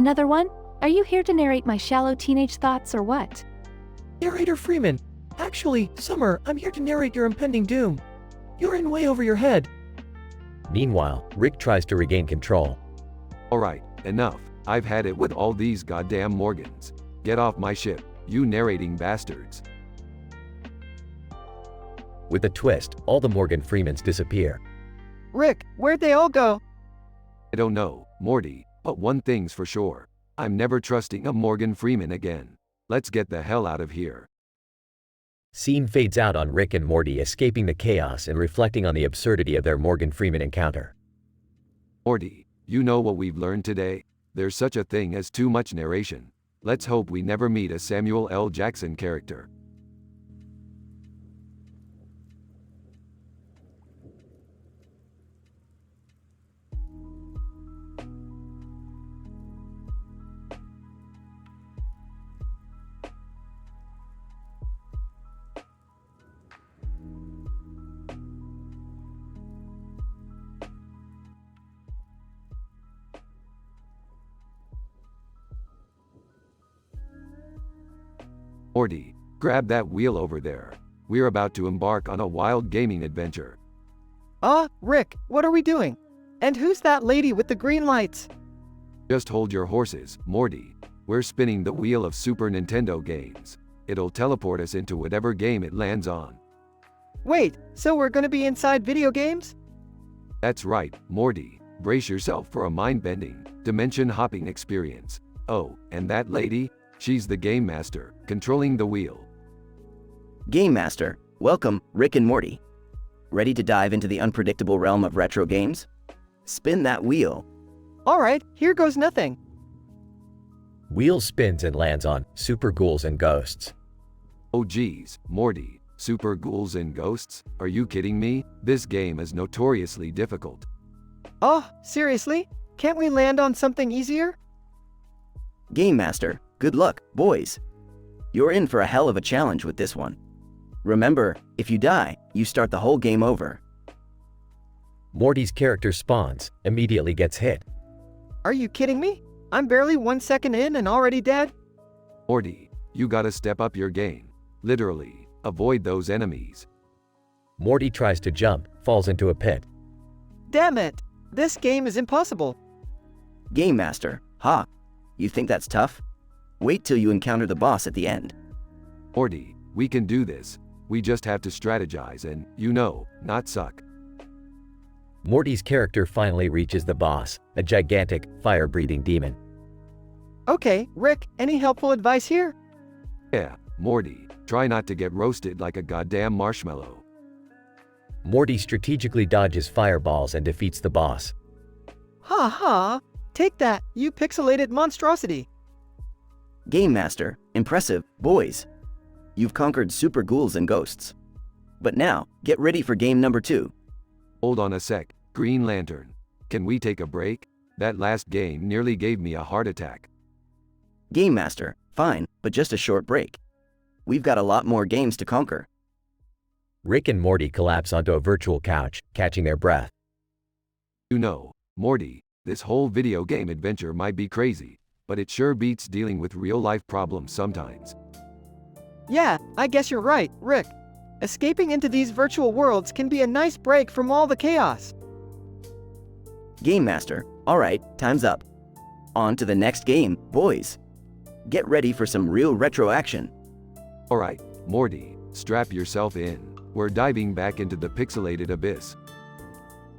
Another one? Are you here to narrate my shallow teenage thoughts or what? Narrator Freeman. Actually, Summer, I'm here to narrate your impending doom. You're in way over your head. Meanwhile, Rick tries to regain control. Alright, enough. I've had it with all these goddamn Morgans. Get off my ship, you narrating bastards. With a twist, all the Morgan Freemans disappear. Rick, where'd they all go? I don't know, Morty, but one thing's for sure. I'm never trusting a Morgan Freeman again. Let's get the hell out of here. Scene fades out on Rick and Morty escaping the chaos and reflecting on the absurdity of their Morgan Freeman encounter. Morty, you know what we've learned today? There's such a thing as too much narration. Let's hope we never meet a Samuel L. Jackson character. Morty, grab that wheel over there. We're about to embark on a wild gaming adventure. Rick, what are we doing? And who's that lady with the green lights? Just hold your horses, Morty. We're spinning the wheel of Super Nintendo games. It'll teleport us into whatever game it lands on. Wait, so we're gonna be inside video games? That's right, Morty. Brace yourself for a mind-bending, dimension-hopping experience. Oh, and that lady? She's the Game Master, controlling the wheel. Game Master, welcome, Rick and Morty. Ready to dive into the unpredictable realm of retro games? Spin that wheel. Alright, here goes nothing. Wheel spins and lands on Super Ghouls and Ghosts. Oh geez, Morty, Super Ghouls and Ghosts? Are you kidding me? This game is notoriously difficult. Oh, seriously? Can't we land on something easier? Game Master, good luck, boys. You're in for a hell of a challenge with this one. Remember, if you die, you start the whole game over. Morty's character spawns, immediately gets hit. Are you kidding me? I'm barely 1 second in and already dead? Morty, you gotta step up your game. Literally, avoid those enemies. Morty tries to jump, falls into a pit. Damn it! This game is impossible. Game Master, ha! You think that's tough? Wait till you encounter the boss at the end. Morty, we can do this. We just have to strategize and, you know, not suck. Morty's character finally reaches the boss, a gigantic, fire-breathing demon. Okay, Rick, any helpful advice here? Yeah, Morty, try not to get roasted like a goddamn marshmallow. Morty strategically dodges fireballs and defeats the boss. Ha ha! Take that, you pixelated monstrosity! Game Master, impressive, boys. You've conquered Super Ghouls and Ghosts. But now, get ready for game number 2. Hold on a sec, Green Lantern. Can we take a break? That last game nearly gave me a heart attack. Game Master, fine, but just a short break. We've got a lot more games to conquer. Rick and Morty collapse onto a virtual couch, catching their breath. You know, Morty, this whole video game adventure might be crazy, but it sure beats dealing with real-life problems sometimes. Yeah, I guess you're right, Rick. Escaping into these virtual worlds can be a nice break from all the chaos. Game Master, alright, time's up. On to the next game, boys. Get ready for some real retro action. Alright, Morty, strap yourself in. We're diving back into the pixelated abyss.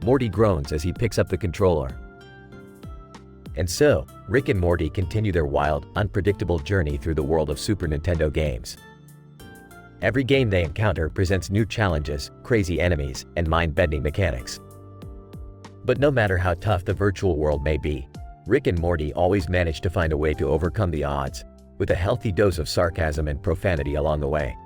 Morty groans as he picks up the controller. And so, Rick and Morty continue their wild, unpredictable journey through the world of Super Nintendo games. Every game they encounter presents new challenges, crazy enemies, and mind-bending mechanics. But no matter how tough the virtual world may be, Rick and Morty always manage to find a way to overcome the odds, with a healthy dose of sarcasm and profanity along the way.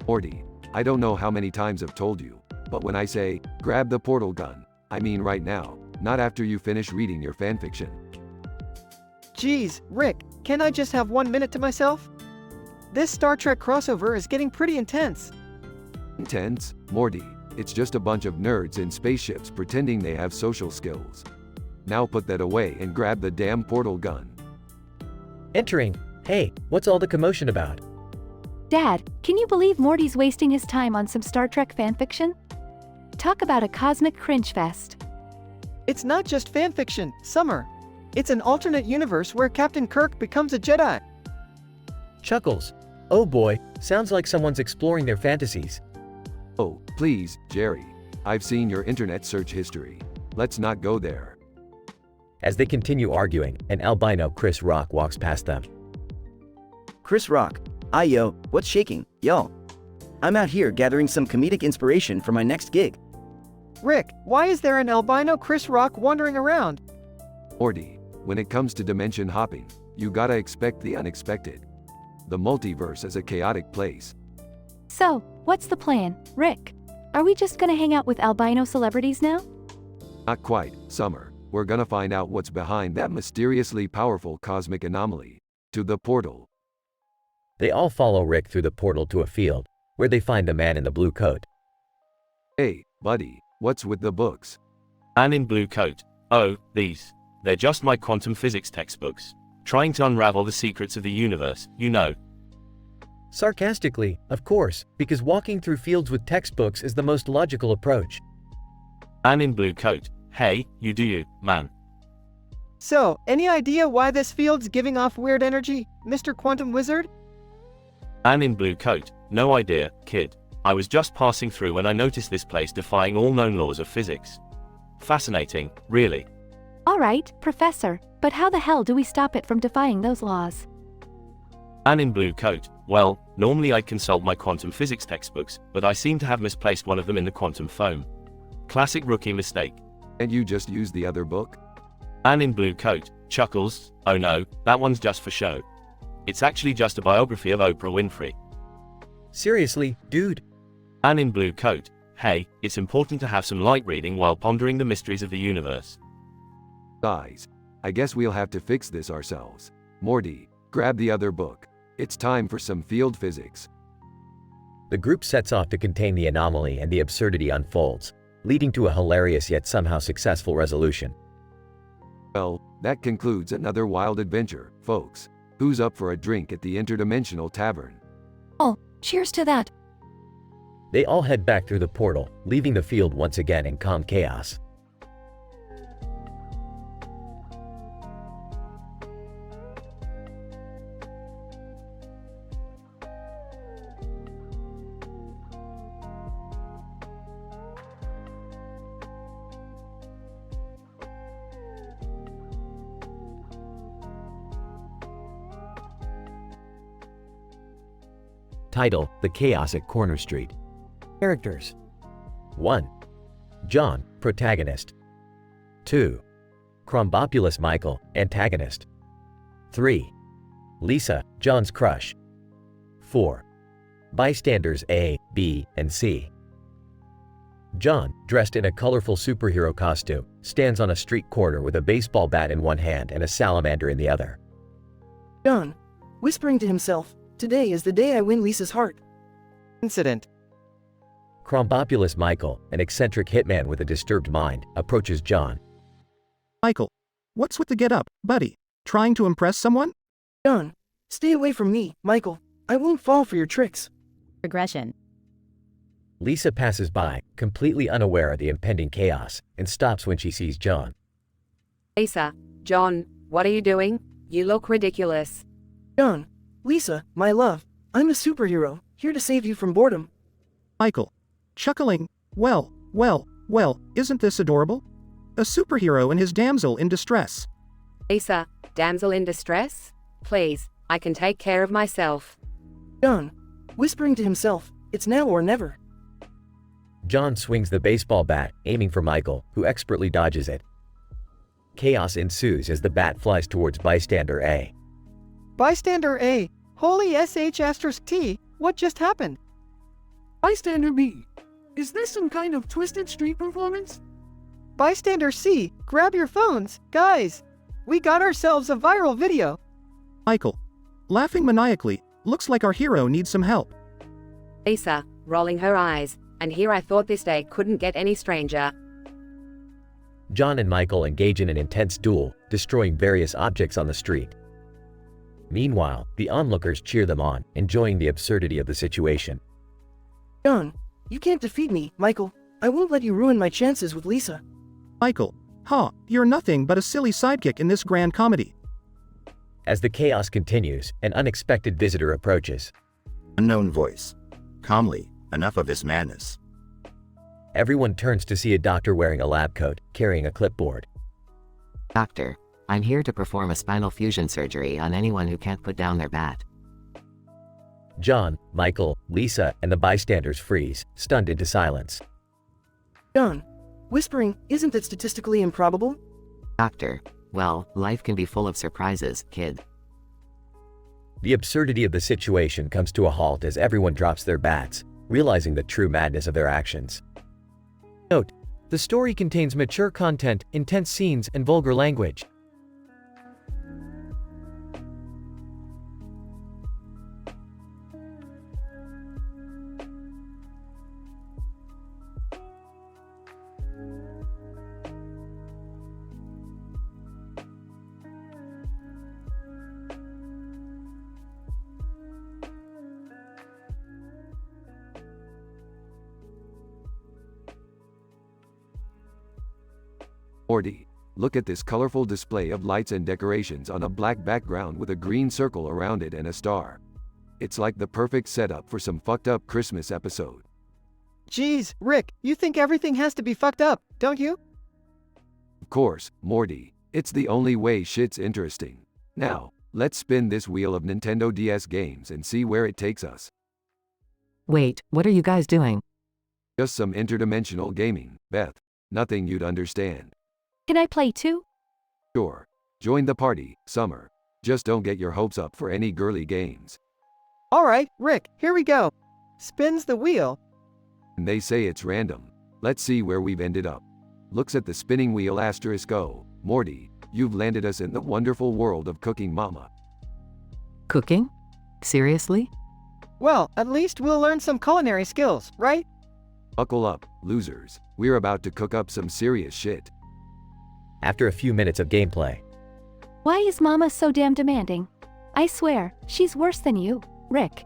Morty, I don't know how many times I've told you, but when I say, grab the portal gun, I mean right now, not after you finish reading your fanfiction. Geez, Rick, can I just have 1 minute to myself? This Star Trek crossover is getting pretty intense. Intense? Morty, it's just a bunch of nerds in spaceships pretending they have social skills. Now put that away and grab the damn portal gun. Entering. Hey, what's all the commotion about? Dad, can you believe Morty's wasting his time on some Star Trek fanfiction? Talk about a cosmic cringe fest. It's not just fanfiction, Summer. It's an alternate universe where Captain Kirk becomes a Jedi. Chuckles. Oh boy, sounds like someone's exploring their fantasies. Oh, please, Jerry. I've seen your internet search history. Let's not go there. As they continue arguing, an albino Chris Rock walks past them. Chris Rock. Yo, what's shaking, y'all? I'm out here gathering some comedic inspiration for my next gig. Rick, why is there an albino Chris Rock wandering around? Morty, when it comes to dimension hopping, you gotta expect the unexpected. The multiverse is a chaotic place. So, what's the plan, Rick? Are we just gonna hang out with albino celebrities now? Not quite, Summer. We're gonna find out what's behind that mysteriously powerful cosmic anomaly. To the portal. They all follow Rick through the portal to a field, where they find the man in the blue coat. Hey, buddy, what's with the books? Man in blue coat. Oh, these. They're just my quantum physics textbooks. Trying to unravel the secrets of the universe, you know. Sarcastically, of course, because walking through fields with textbooks is the most logical approach. Man in blue coat. Hey, you do you, man. So, any idea why this field's giving off weird energy, Mr. Quantum Wizard? Man in blue coat. No idea, kid. I was just passing through when I noticed this place defying all known laws of physics. Fascinating, really. Alright, Professor, but how the hell do we stop it from defying those laws? Man in blue coat. Well, normally I'd consult my quantum physics textbooks, but I seem to have misplaced one of them in the quantum foam. Classic rookie mistake. And you just used the other book? Man in blue coat. Chuckles. Oh no, that one's just for show. It's actually just a biography of Oprah Winfrey. Seriously, dude. Man in blue coat. Hey, it's important to have some light reading while pondering the mysteries of the universe. Guys, I guess we'll have to fix this ourselves. Morty, grab the other book. It's time for some field physics. The group sets off to contain the anomaly and the absurdity unfolds, leading to a hilarious yet somehow successful resolution. Well, that concludes another wild adventure, folks. Who's up for a drink at the Interdimensional Tavern? Oh, cheers to that. They all head back through the portal, leaving the field once again in calm chaos. Title: The Chaos at Corner Street. Characters: 1. John, protagonist. 2. Crombopulous Michael, antagonist. 3. Lisa, John's crush. 4. Bystanders A, B, and C. John, dressed in a colorful superhero costume, stands on a street corner with a baseball bat in one hand and a salamander in the other. John, whispering to himself, today is the day I win Lisa's heart. Incident. Crombopulous Michael, an eccentric hitman with a disturbed mind, approaches John. Michael, what's with the get-up, buddy? Trying to impress someone? John, stay away from me, Michael. I won't fall for your tricks. Regression. Lisa passes by, completely unaware of the impending chaos, and stops when she sees John. Lisa, John, what are you doing? You look ridiculous. John, Lisa, my love, I'm a superhero, here to save you from boredom. Michael, chuckling, well, isn't this adorable? A superhero and his damsel in distress. Lisa, damsel in distress? Please, I can take care of myself. John, whispering to himself, it's now or never. John swings the baseball bat, aiming for Michael, who expertly dodges it. Chaos ensues as the bat flies towards Bystander A. Bystander A. Holy SH*T, what just happened? Bystander B. Is this some kind of twisted street performance? Bystander C, grab your phones, guys. We got ourselves a viral video. Michael, laughing maniacally, looks like our hero needs some help. Lisa, rolling her eyes, and here I thought this day couldn't get any stranger. John and Michael engage in an intense duel, destroying various objects on the street. Meanwhile, the onlookers cheer them on, enjoying the absurdity of the situation. John, you can't defeat me, Michael. I won't let you ruin my chances with Lisa. Michael, you're nothing but a silly sidekick in this grand comedy. As the chaos continues, an unexpected visitor approaches. Unknown voice. Calmly, enough of this madness. Everyone turns to see a doctor wearing a lab coat, carrying a clipboard. Doctor, I'm here to perform a spinal fusion surgery on anyone who can't put down their bat. John, Michael, Lisa, and the bystanders freeze, stunned into silence. John, whispering, isn't it statistically improbable? Doctor, well, life can be full of surprises, kid. The absurdity of the situation comes to a halt as everyone drops their bats, realizing the true madness of their actions. Note: the story contains mature content, intense scenes, and vulgar language. Morty, look at this colorful display of lights and decorations on a black background with a green circle around it and a star. It's like the perfect setup for some fucked up Christmas episode. Geez, Rick, you think everything has to be fucked up, don't you? Of course, Morty, it's the only way shit's interesting. Now, let's spin this wheel of Nintendo DS games and see where it takes us. Wait, what are you guys doing? Just some interdimensional gaming, Beth. Nothing you'd understand. Can I play too? Sure. Join the party, Summer. Just don't get your hopes up for any girly games. Alright, Rick, here we go. Spins the wheel. And they say it's random. Let's see where we've ended up. Looks at the spinning wheel asterisk O. Morty, you've landed us in the wonderful world of Cooking Mama. Cooking? Seriously? Well, at least we'll learn some culinary skills, right? Buckle up, losers. We're about to cook up some serious shit. After a few minutes of gameplay. Why is Mama so damn demanding? I swear, she's worse than you, Rick.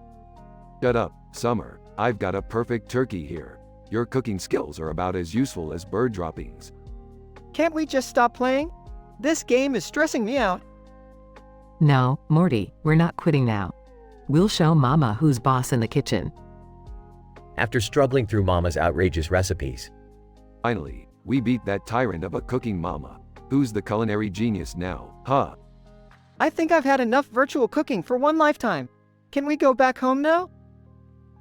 Shut up, Summer. I've got a perfect turkey here. Your cooking skills are about as useful as bird droppings. Can't we just stop playing? This game is stressing me out. No, Morty, we're not quitting now. We'll show Mama who's boss in the kitchen. After struggling through Mama's outrageous recipes. Finally, we beat that tyrant of a Cooking Mama. Who's the culinary genius now, huh? I think I've had enough virtual cooking for one lifetime. Can we go back home now?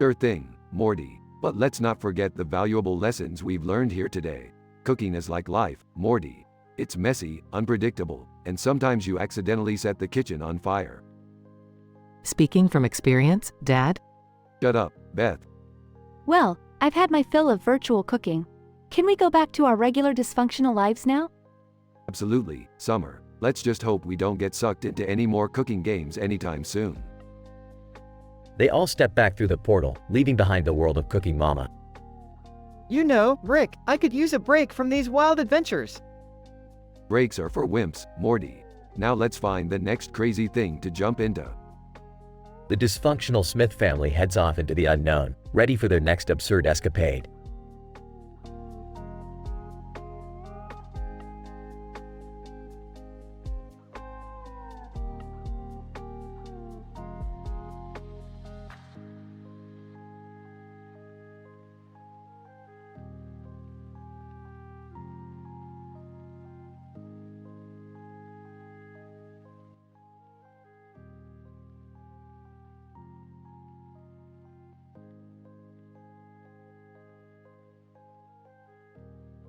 Sure thing, Morty. But let's not forget the valuable lessons we've learned here today. Cooking is like life, Morty. It's messy, unpredictable, and sometimes you accidentally set the kitchen on fire. Speaking from experience, Dad? Shut up, Beth. Well, I've had my fill of virtual cooking. Can we go back to our regular dysfunctional lives now? Absolutely, Summer. Let's just hope we don't get sucked into any more cooking games anytime soon. They all step back through the portal, leaving behind the world of Cooking Mama. You know, Rick, I could use a break from these wild adventures. Breaks are for wimps, Morty. Now let's find the next crazy thing to jump into. The dysfunctional Smith family heads off into the unknown, ready for their next absurd escapade.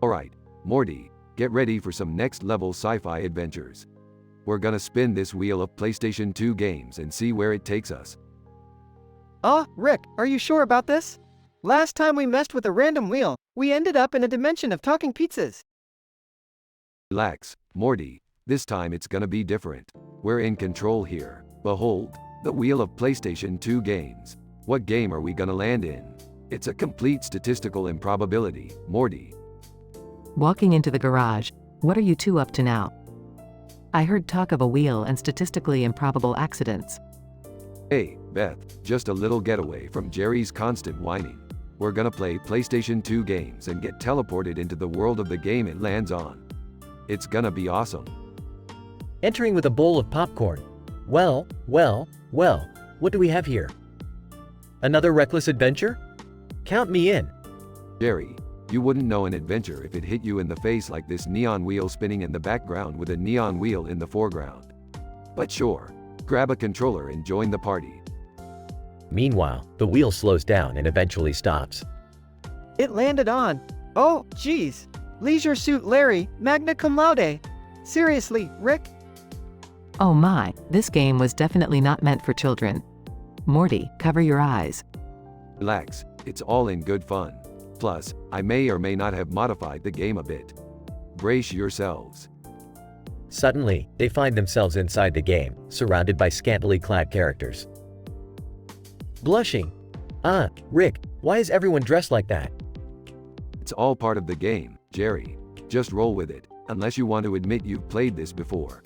Alright, Morty, get ready for some next-level sci-fi adventures. We're gonna spin this wheel of PlayStation 2 games and see where it takes us. Rick, are you sure about this? Last time we messed with a random wheel, we ended up in a dimension of talking pizzas. Relax, Morty. This time it's gonna be different. We're in control here. Behold, the wheel of PlayStation 2 games. What game are we gonna land in? It's a complete statistical improbability, Morty. Walking into the garage. What are you two up to now? I heard talk of a wheel and statistically improbable accidents. Hey, Beth, just a little getaway from Jerry's constant whining. We're gonna play PlayStation 2 games and get teleported into the world of the game it lands on. It's gonna be awesome. Entering with a bowl of popcorn. Well, what do we have here? Another reckless adventure? Count me in. Jerry, you wouldn't know an adventure if it hit you in the face like this neon wheel spinning in the background with a neon wheel in the foreground. But sure, grab a controller and join the party. Meanwhile, the wheel slows down and eventually stops. It landed on. Oh, geez. Leisure Suit Larry, magna cum laude. Seriously, Rick? Oh my, this game was definitely not meant for children. Morty, cover your eyes. Relax, it's all in good fun. Plus, I may or may not have modified the game a bit. Brace yourselves. Suddenly, they find themselves inside the game, surrounded by scantily clad characters. Blushing. Rick, why is everyone dressed like that? It's all part of the game, Jerry. Just roll with it, unless you want to admit you've played this before.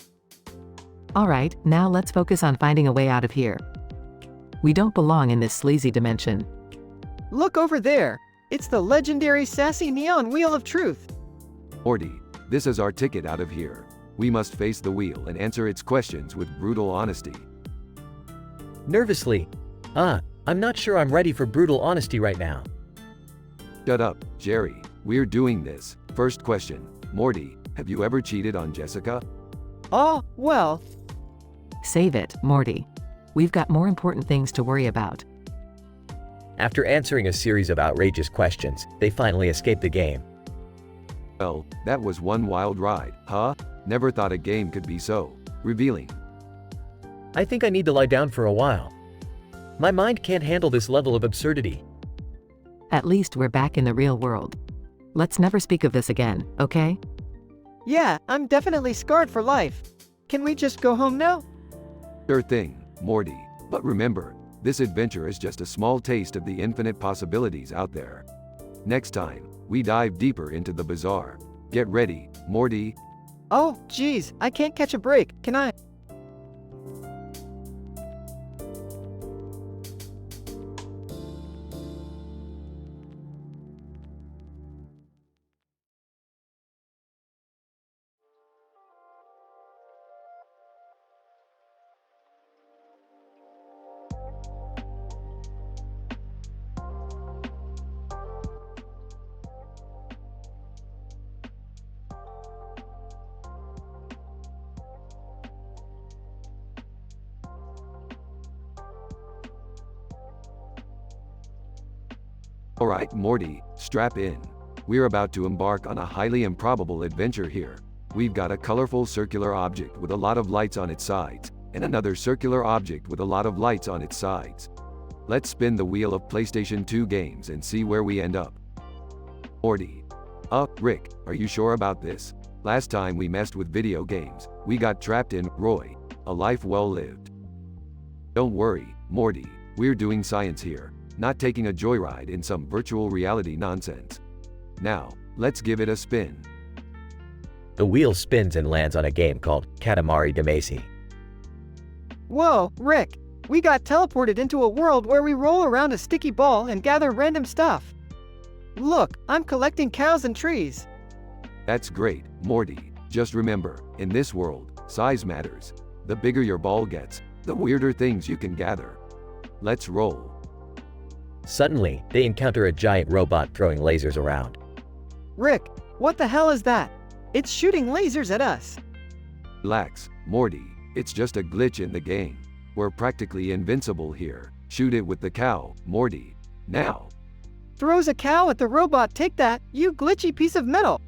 Alright, now let's focus on finding a way out of here. We don't belong in this sleazy dimension. Look over there. It's the legendary sassy neon wheel of truth. Morty, this is our ticket out of here. We must face the wheel and answer its questions with brutal honesty. Nervously. I'm not sure I'm ready for brutal honesty right now. Shut up, Jerry. We're doing this. First question. Morty, have you ever cheated on Jessica? Oh, well. Save it, Morty. We've got more important things to worry about. After answering a series of outrageous questions, they finally escape the game. Well, that was one wild ride, huh? Never thought a game could be so revealing. I think I need to lie down for a while. My mind can't handle this level of absurdity. At least we're back in the real world. Let's never speak of this again, okay? Yeah, I'm definitely scarred for life. Can we just go home now? Sure thing, Morty. But remember, this adventure is just a small taste of the infinite possibilities out there. Next time, we dive deeper into the bizarre. Get ready, Morty. Oh, geez, I can't catch a break, can I? Alright, Morty, strap in. We're about to embark on a highly improbable adventure here. We've got a colorful circular object with a lot of lights on its sides, and another circular object with a lot of lights on its sides. Let's spin the wheel of PlayStation 2 games and see where we end up. Morty. Rick, are you sure about this? Last time we messed with video games, we got trapped in Roy, a life well lived. Don't worry, Morty, we're doing science here, not taking a joyride in some virtual reality nonsense. Now, let's give it a spin. The wheel spins and lands on a game called Katamari Damacy. Whoa, Rick, we got teleported into a world where we roll around a sticky ball and gather random stuff. Look, I'm collecting cows and trees. That's great, Morty. Just remember, in this world, size matters. The bigger your ball gets, the weirder things you can gather. Let's roll. Suddenly, they encounter a giant robot throwing lasers around. Rick, what the hell is that? It's shooting lasers at us. Relax, Morty. It's just a glitch in the game. We're practically invincible here. Shoot it with the cow, Morty. Now. Throws a cow at the robot. Take that, you glitchy piece of metal.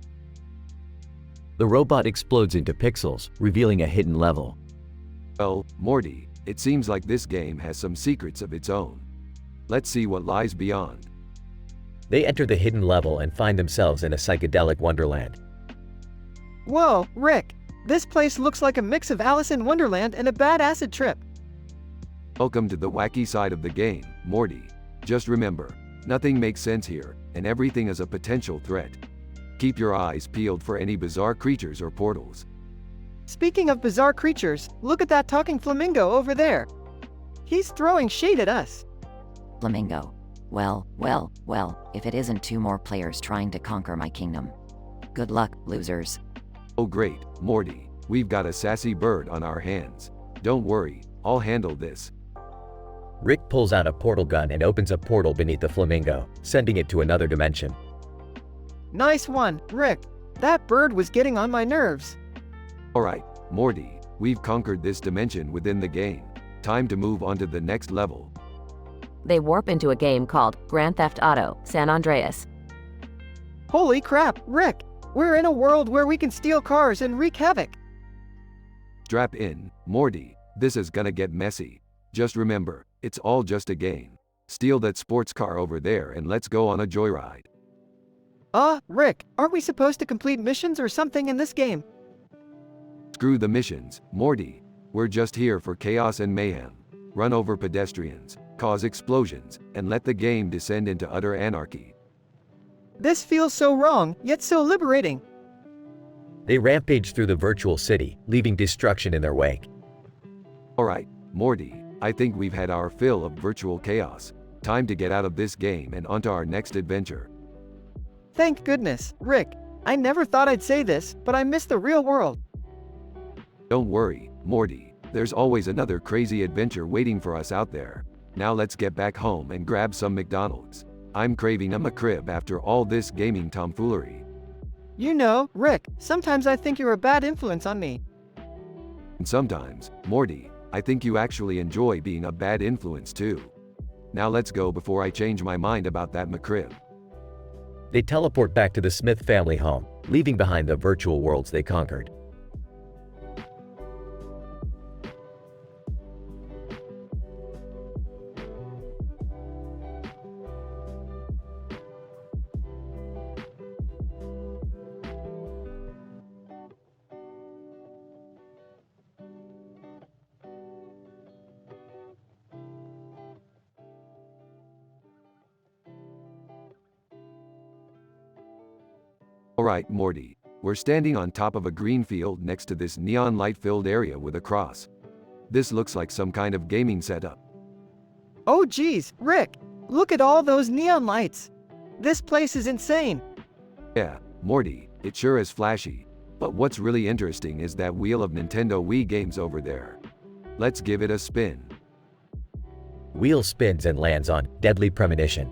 The robot explodes into pixels, revealing a hidden level. Well, Morty, it seems like this game has some secrets of its own. Let's see what lies beyond. They enter the hidden level and find themselves in a psychedelic wonderland. Whoa, Rick! This place looks like a mix of Alice in Wonderland and a bad acid trip. Welcome to the wacky side of the game, Morty. Just remember, nothing makes sense here, and everything is a potential threat. Keep your eyes peeled for any bizarre creatures or portals. Speaking of bizarre creatures, look at that talking flamingo over there. He's throwing shade at us. Flamingo. Well, if it isn't 2 more players trying to conquer my kingdom. Good luck, losers. Oh great, Morty, we've got a sassy bird on our hands. Don't worry, I'll handle this. Rick pulls out a portal gun and opens a portal beneath the flamingo, sending it to another dimension. Nice one, Rick. That bird was getting on my nerves. Alright, Morty, we've conquered this dimension within the game. Time to move on to the next level. They warp into a game called Grand Theft Auto San Andreas. Holy crap, Rick! We're in a world where we can steal cars and wreak havoc. Strap in, Morty, this is gonna get messy. Just remember, it's all just a game. Steal that sports car over there and let's go on a joyride. Rick, aren't we supposed to complete missions or something in this game? Screw the missions, Morty. We're just here for chaos and mayhem. Run over pedestrians, cause explosions, and let the game descend into utter anarchy. This feels so wrong, yet so liberating. They rampage through the virtual city, leaving destruction in their wake. Alright, Morty, I think we've had our fill of virtual chaos. Time to get out of this game and onto our next adventure. Thank goodness, Rick. I never thought I'd say this, but I miss the real world. Don't worry, Morty. There's always another crazy adventure waiting for us out there. Now let's get back home and grab some McDonald's. I'm craving a McRib after all this gaming tomfoolery. You know, Rick, sometimes I think you're a bad influence on me. And sometimes, Morty, I think you actually enjoy being a bad influence too. Now let's go before I change my mind about that McRib. They teleport back to the Smith family home, leaving behind the virtual worlds they conquered. Alright, Morty. We're standing on top of a green field next to this neon light-filled area with a cross. This looks like some kind of gaming setup. Oh geez, Rick! Look at all those neon lights! This place is insane! Yeah, Morty, it sure is flashy. But what's really interesting is that wheel of Nintendo Wii games over there. Let's give it a spin. Wheel spins and lands on Deadly Premonition.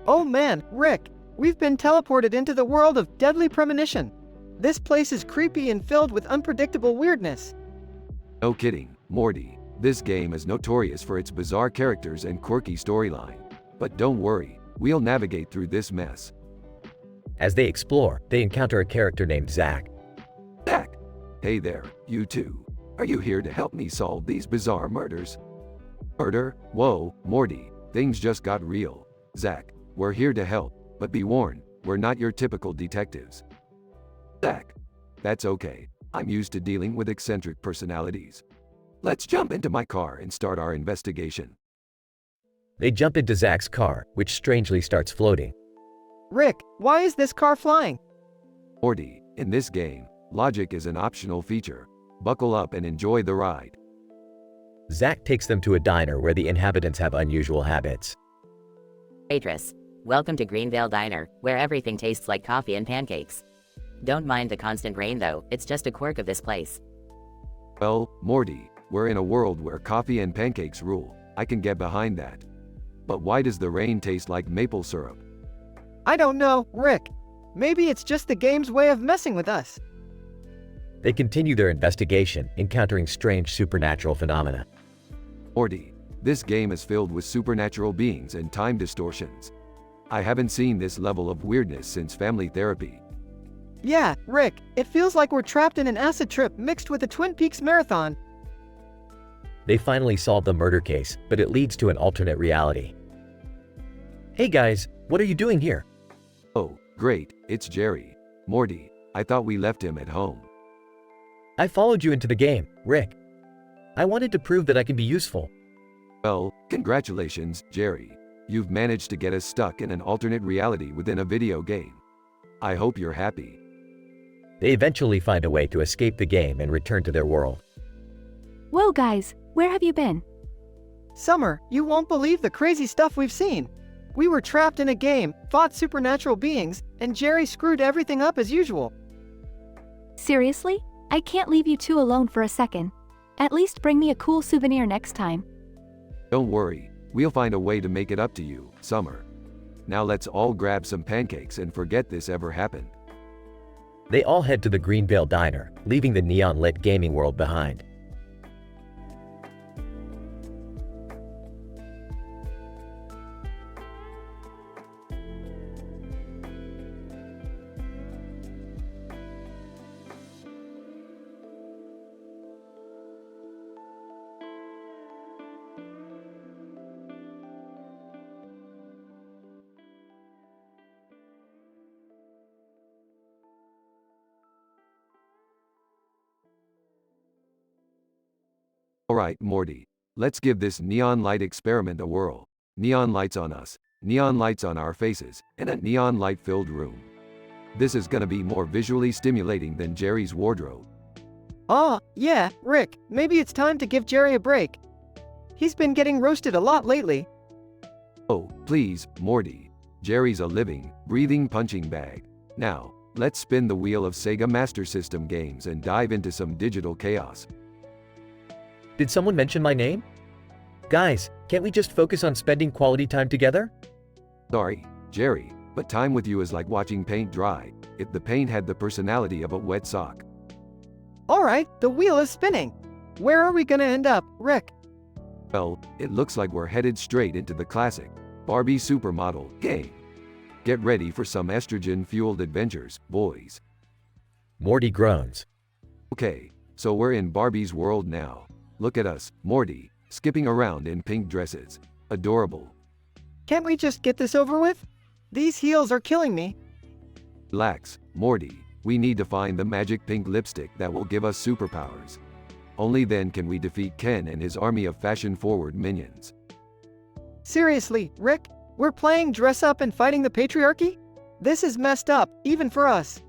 Oh man, Rick! We've been teleported into the world of Deadly Premonition. This place is creepy and filled with unpredictable weirdness. No kidding, Morty. This game is notorious for its bizarre characters and quirky storyline. But don't worry, we'll navigate through this mess. As they explore, they encounter a character named Zach. Zach! Hey there, you two. Are you here to help me solve these bizarre murders? Murder? Whoa, Morty, things just got real. Zach, we're here to help. But be warned, we're not your typical detectives. Zach. That's okay. I'm used to dealing with eccentric personalities. Let's jump into my car and start our investigation. They jump into Zach's car, which strangely starts floating. Rick, why is this car flying? Morty, in this game, logic is an optional feature. Buckle up and enjoy the ride. Zach takes them to a diner where the inhabitants have unusual habits. Waitress. Welcome to Greenvale Diner, where everything tastes like coffee and pancakes. Don't mind the constant rain though, it's just a quirk of this place. Well, Morty, we're in a world where coffee and pancakes rule. I can get behind that. But why does the rain taste like maple syrup? I don't know, Rick. Maybe it's just the game's way of messing with us. They continue their investigation, encountering strange supernatural phenomena. Morty, this game is filled with supernatural beings and time distortions. I haven't seen this level of weirdness since family therapy. Yeah, Rick, it feels like we're trapped in an acid trip mixed with a Twin Peaks marathon. They finally solve the murder case, but it leads to an alternate reality. Hey guys, what are you doing here? Oh, great, it's Jerry. Morty, I thought we left him at home. I followed you into the game, Rick. I wanted to prove that I can be useful. Well, congratulations, Jerry. You've managed to get us stuck in an alternate reality within a video game. I hope you're happy. They eventually find a way to escape the game and return to their world. Whoa guys, where have you been? Summer, you won't believe the crazy stuff we've seen. We were trapped in a game, fought supernatural beings, and Jerry screwed everything up as usual. Seriously? I can't leave you two alone for a second. At least bring me a cool souvenir next time. Don't worry, we'll find a way to make it up to you, Summer. Now let's all grab some pancakes and forget this ever happened. They all head to the Greenvale Diner, leaving the neon-lit gaming world behind. Alright, Morty. Let's give this neon light experiment a whirl. Neon lights on us, neon lights on our faces, and a neon light-filled room. This is gonna be more visually stimulating than Jerry's wardrobe. Yeah, Rick, maybe it's time to give Jerry a break. He's been getting roasted a lot lately. Oh, please, Morty. Jerry's a living, breathing punching bag. Now, let's spin the wheel of Sega Master System games and dive into some digital chaos. Did someone mention my name? Guys, can't we just focus on spending quality time together? Sorry, Jerry, but time with you is like watching paint dry. If the paint had the personality of a wet sock. Alright, the wheel is spinning. Where are we gonna end up, Rick? Well, it looks like we're headed straight into the classic Barbie supermodel game. Get ready for some estrogen-fueled adventures, boys. Morty groans. Okay, so we're in Barbie's world now. Look at us, Morty, skipping around in pink dresses. Adorable. Can't we just get this over with? These heels are killing me. Relax, Morty. We need to find the magic pink lipstick that will give us superpowers. Only then can we defeat Ken and his army of fashion-forward minions. Seriously, Rick? We're playing dress up and fighting the patriarchy? This is messed up, even for us.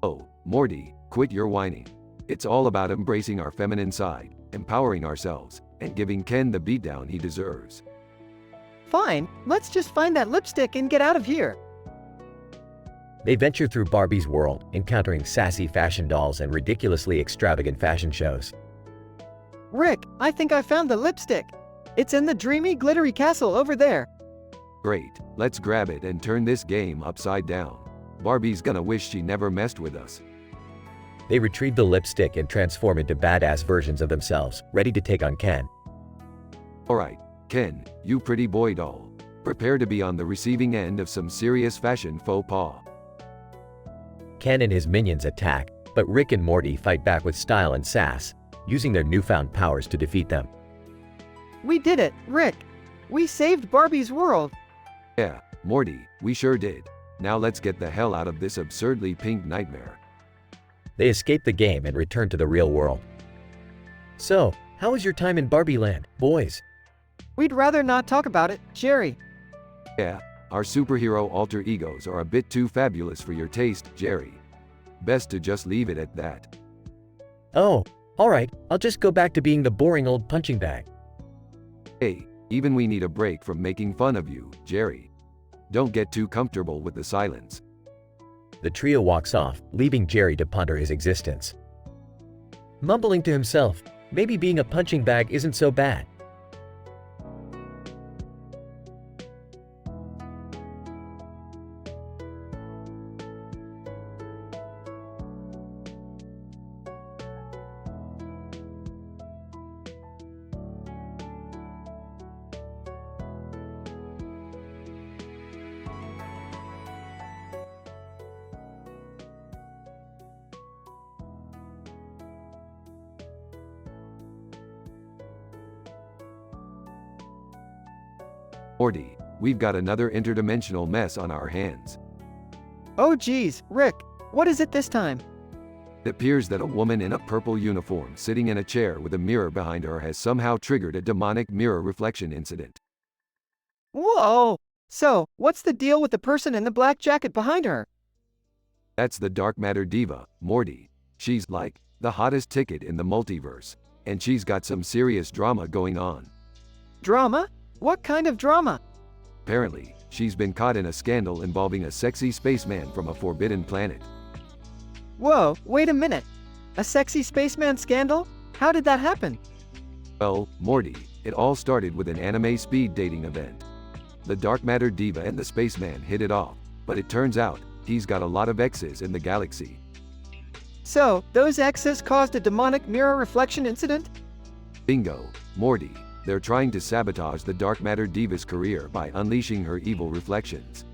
Oh, Morty, quit your whining. It's all about embracing our feminine side, empowering ourselves, and giving Ken the beatdown he deserves. Fine, let's just find that lipstick and get out of here. They venture through Barbie's world, encountering sassy fashion dolls and ridiculously extravagant fashion shows. Rick, I think I found the lipstick. It's in the dreamy, glittery castle over there. Great, let's grab it and turn this game upside down. Barbie's gonna wish she never messed with us. They retrieve the lipstick and transform into badass versions of themselves, ready to take on Ken. Alright, Ken, you pretty boy doll. Prepare to be on the receiving end of some serious fashion faux pas. Ken and his minions attack, but Rick and Morty fight back with style and sass, using their newfound powers to defeat them. We did it, Rick. We saved Barbie's world. Yeah, Morty, we sure did. Now let's get the hell out of this absurdly pink nightmare. They escape the game and return to the real world. So, how was your time in Barbie Land, boys? We'd rather not talk about it, Jerry. Yeah, our superhero alter egos are a bit too fabulous for your taste, Jerry. Best to just leave it at that. Oh, alright, I'll just go back to being the boring old punching bag. Hey, even we need a break from making fun of you, Jerry. Don't get too comfortable with the silence. The trio walks off, leaving Jerry to ponder his existence. Mumbling to himself, maybe being a punching bag isn't so bad. Morty, we've got another interdimensional mess on our hands. Oh geez, Rick, what is it this time? It appears that a woman in a purple uniform sitting in a chair with a mirror behind her has somehow triggered a demonic mirror reflection incident. Whoa! So, what's the deal with the person in the black jacket behind her? That's the dark matter diva, Morty. She's like the hottest ticket in the multiverse, and she's got some serious drama going on. Drama? What kind of drama? Apparently, she's been caught in a scandal involving a sexy spaceman from a forbidden planet. Whoa, wait a minute. A sexy spaceman scandal? How did that happen? Well, Morty, it all started with an anime speed dating event. The dark matter diva and the spaceman hit it off, but it turns out, he's got a lot of exes in the galaxy. So, those exes caused a demonic mirror reflection incident? Bingo, Morty. They're trying to sabotage the dark matter diva's career by unleashing her evil reflections.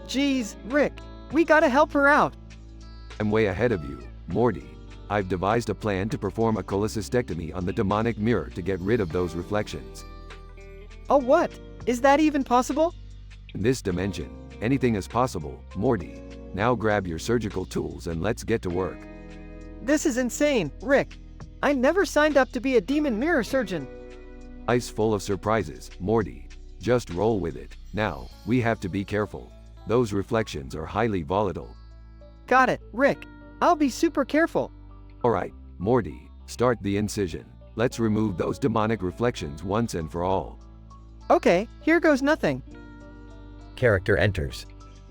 Geez, Rick, we gotta help her out. I'm way ahead of you, Morty. I've devised a plan to perform a cholecystectomy on the demonic mirror to get rid of those reflections. Oh what? Is that even possible? In this dimension, anything is possible, Morty. Now grab your surgical tools and let's get to work. This is insane, Rick. I never signed up to be a demon mirror surgeon. Life's full of surprises, Morty. Just roll with it. Now, we have to be careful. Those reflections are highly volatile. Got it, Rick. I'll be super careful. Alright, Morty, start the incision. Let's remove those demonic reflections once and for all. Okay, here goes nothing. Character enters.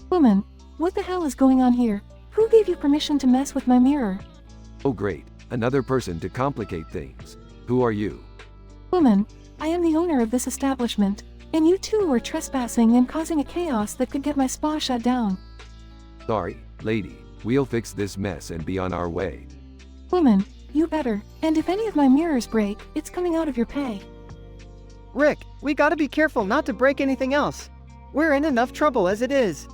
Woman, what the hell is going on here? Who gave you permission to mess with my mirror? Oh great, another person to complicate things. Who are you? Woman, I am the owner of this establishment, and you two were trespassing and causing a chaos that could get my spa shut down. Sorry, lady, we'll fix this mess and be on our way. Woman, you better, and if any of my mirrors break, it's coming out of your pay. Rick, we gotta be careful not to break anything else. We're in enough trouble as it is.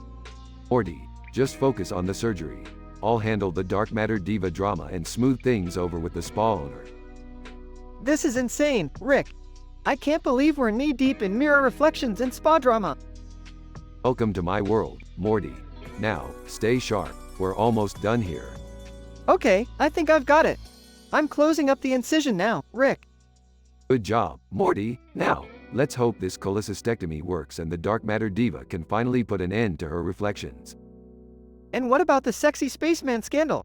Morty, just focus on the surgery. I'll handle the dark matter diva drama and smooth things over with the spa owner. This is insane, Rick. I can't believe we're knee-deep in mirror reflections and spa drama. Welcome to my world, Morty. Now, stay sharp, we're almost done here. Okay, I think I've got it. I'm closing up the incision now, Rick. Good job, Morty. Now, let's hope this cholecystectomy works and the dark matter diva can finally put an end to her reflections. And what about the sexy spaceman scandal?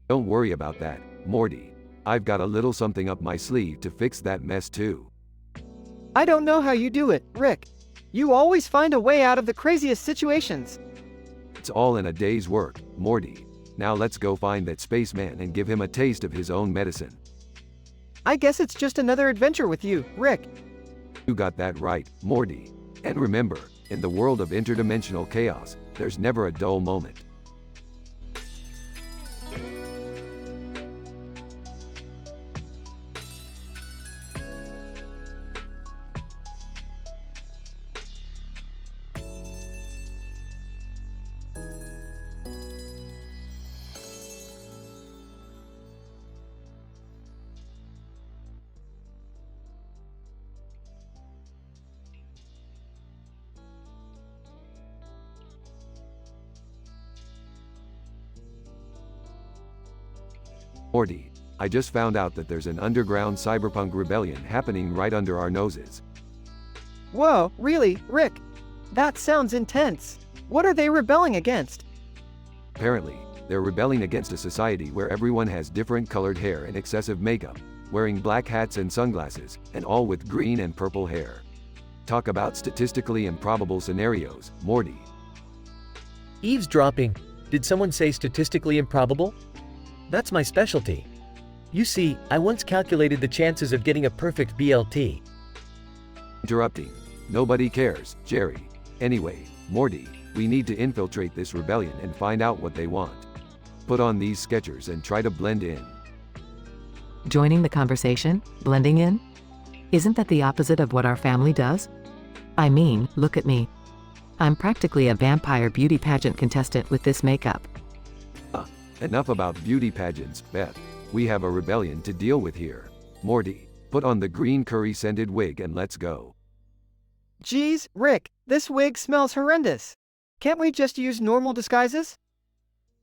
Don't worry about that, Morty. I've got a little something up my sleeve to fix that mess too. I don't know how you do it, Rick. You always find a way out of the craziest situations. It's all in a day's work, Morty. Now let's go find that spaceman and give him a taste of his own medicine. I guess it's just another adventure with you, Rick. You got that right, Morty. And remember, in the world of interdimensional chaos, there's never a dull moment. Morty, I just found out that there's an underground cyberpunk rebellion happening right under our noses. Whoa, really, Rick? That sounds intense. What are they rebelling against? Apparently, they're rebelling against a society where everyone has different colored hair and excessive makeup, wearing black hats and sunglasses, and all with green and purple hair. Talk about statistically improbable scenarios, Morty. Eavesdropping. Did someone say statistically improbable? That's my specialty. You see, I once calculated the chances of getting a perfect BLT. Interrupting. Nobody cares, Jerry. Anyway, Morty, we need to infiltrate this rebellion and find out what they want. Put on these sketchers and try to blend in. Joining the conversation? Blending in? Isn't that the opposite of what our family does? I mean, look at me. I'm practically a vampire beauty pageant contestant with this makeup. Enough about beauty pageants, Beth. We have a rebellion to deal with here. Morty, put on the green curry-scented wig and let's go. Geez, Rick, this wig smells horrendous. Can't we just use normal disguises?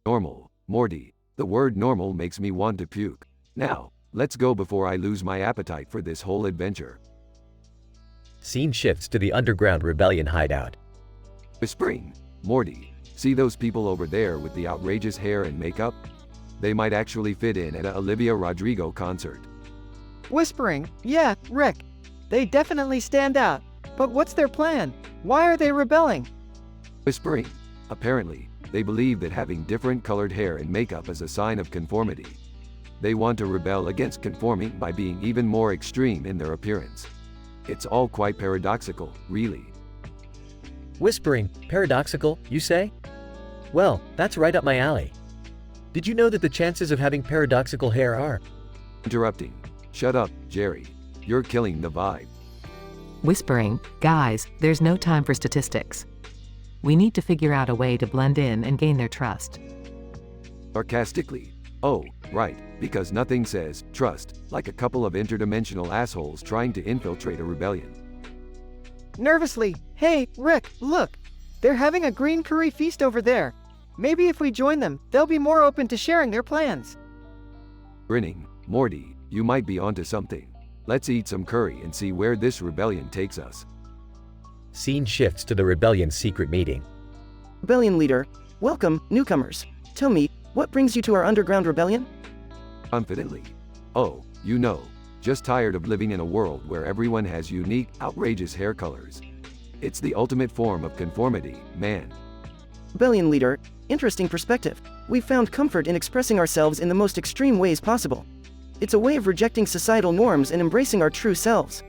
Normal, Morty. The word normal makes me want to puke. Now, let's go before I lose my appetite for this whole adventure. Scene shifts to the underground rebellion hideout. Whispering, Morty, see those people over there with the outrageous hair and makeup? They might actually fit in at a Olivia Rodrigo concert. Whispering, yeah, Rick. They definitely stand out. But what's their plan? Why are they rebelling? Whispering, apparently, they believe that having different colored hair and makeup is a sign of conformity. They want to rebel against conforming by being even more extreme in their appearance. It's all quite paradoxical, really. Whispering, paradoxical, you say? Well, that's right up my alley. Did you know that the chances of having paradoxical hair are? Interrupting. Shut up, Jerry. You're killing the vibe. Whispering, guys, there's no time for statistics. We need to figure out a way to blend in and gain their trust. Sarcastically. Oh, right, because nothing says trust like a couple of interdimensional assholes trying to infiltrate a rebellion. Nervously, hey, Rick, look. They're having a green curry feast over there. Maybe if we join them, they'll be more open to sharing their plans. Grinning, Morty, you might be onto something. Let's eat some curry and see where this rebellion takes us. Scene shifts to the rebellion's secret meeting. Rebellion leader, welcome, newcomers. Tell me, what brings you to our underground rebellion? Confidently. Oh, you know, just tired of living in a world where everyone has unique, outrageous hair colors. It's the ultimate form of conformity, man. Rebellion leader, interesting perspective. We've found comfort in expressing ourselves in the most extreme ways possible. It's a way of rejecting societal norms and embracing our true selves.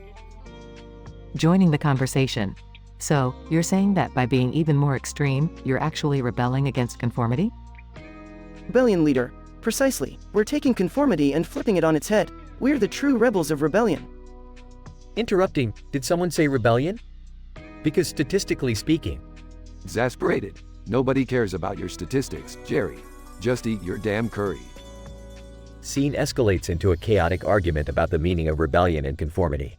Joining the conversation. So, you're saying that by being even more extreme, you're actually rebelling against conformity? Rebellion leader, precisely. We're taking conformity and flipping it on its head. We're the true rebels of rebellion. Interrupting, did someone say rebellion? Because statistically speaking. Exasperated. Nobody cares about your statistics, Jerry. Just eat your damn curry. Scene escalates into a chaotic argument about the meaning of rebellion and conformity.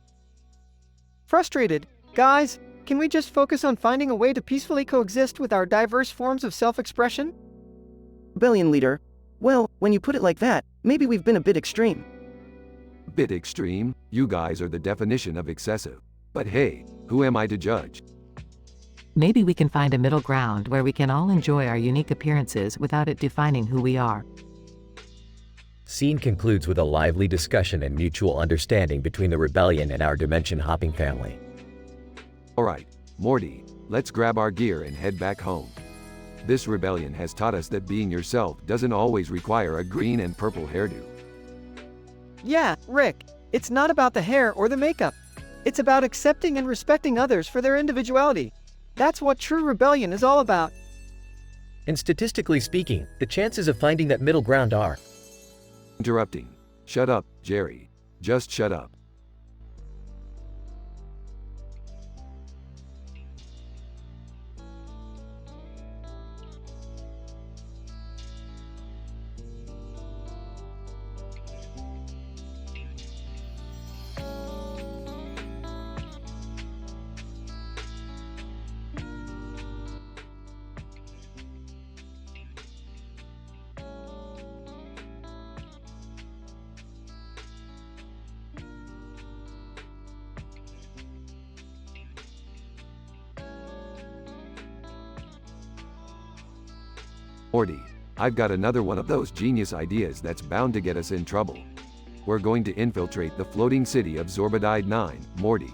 Frustrated, guys, can we just focus on finding a way to peacefully coexist with our diverse forms of self-expression? Rebellion leader, well, when you put it like that, maybe we've been a bit extreme. Bit extreme? You guys are the definition of excessive. But hey, who am I to judge? Maybe we can find a middle ground where we can all enjoy our unique appearances without it defining who we are. Scene concludes with a lively discussion and mutual understanding between the rebellion and our dimension-hopping family. Alright, Morty, let's grab our gear and head back home. This rebellion has taught us that being yourself doesn't always require a green and purple hairdo. Yeah, Rick, it's not about the hair or the makeup. It's about accepting and respecting others for their individuality. That's what true rebellion is all about. And statistically speaking, the chances of finding that middle ground are... Interrupting. Shut up, Jerry. Just shut up. Morty, I've got another one of those genius ideas that's bound to get us in trouble. We're going to infiltrate the floating city of Zorbidide 9, Morty.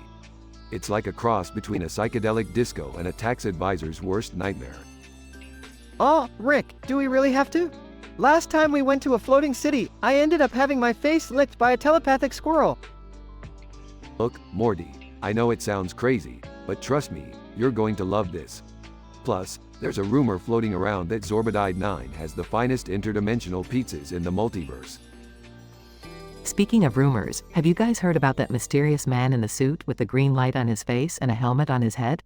It's like a cross between a psychedelic disco and a tax advisor's worst nightmare. Oh, Rick, do we really have to? Last time we went to a floating city, I ended up having my face licked by a telepathic squirrel. Look, Morty, I know it sounds crazy, but trust me, you're going to love this. Plus, there's a rumor floating around that Zorbidide 9 has the finest interdimensional pizzas in the multiverse. Speaking of rumors, have you guys heard about that mysterious man in the suit with the green light on his face and a helmet on his head?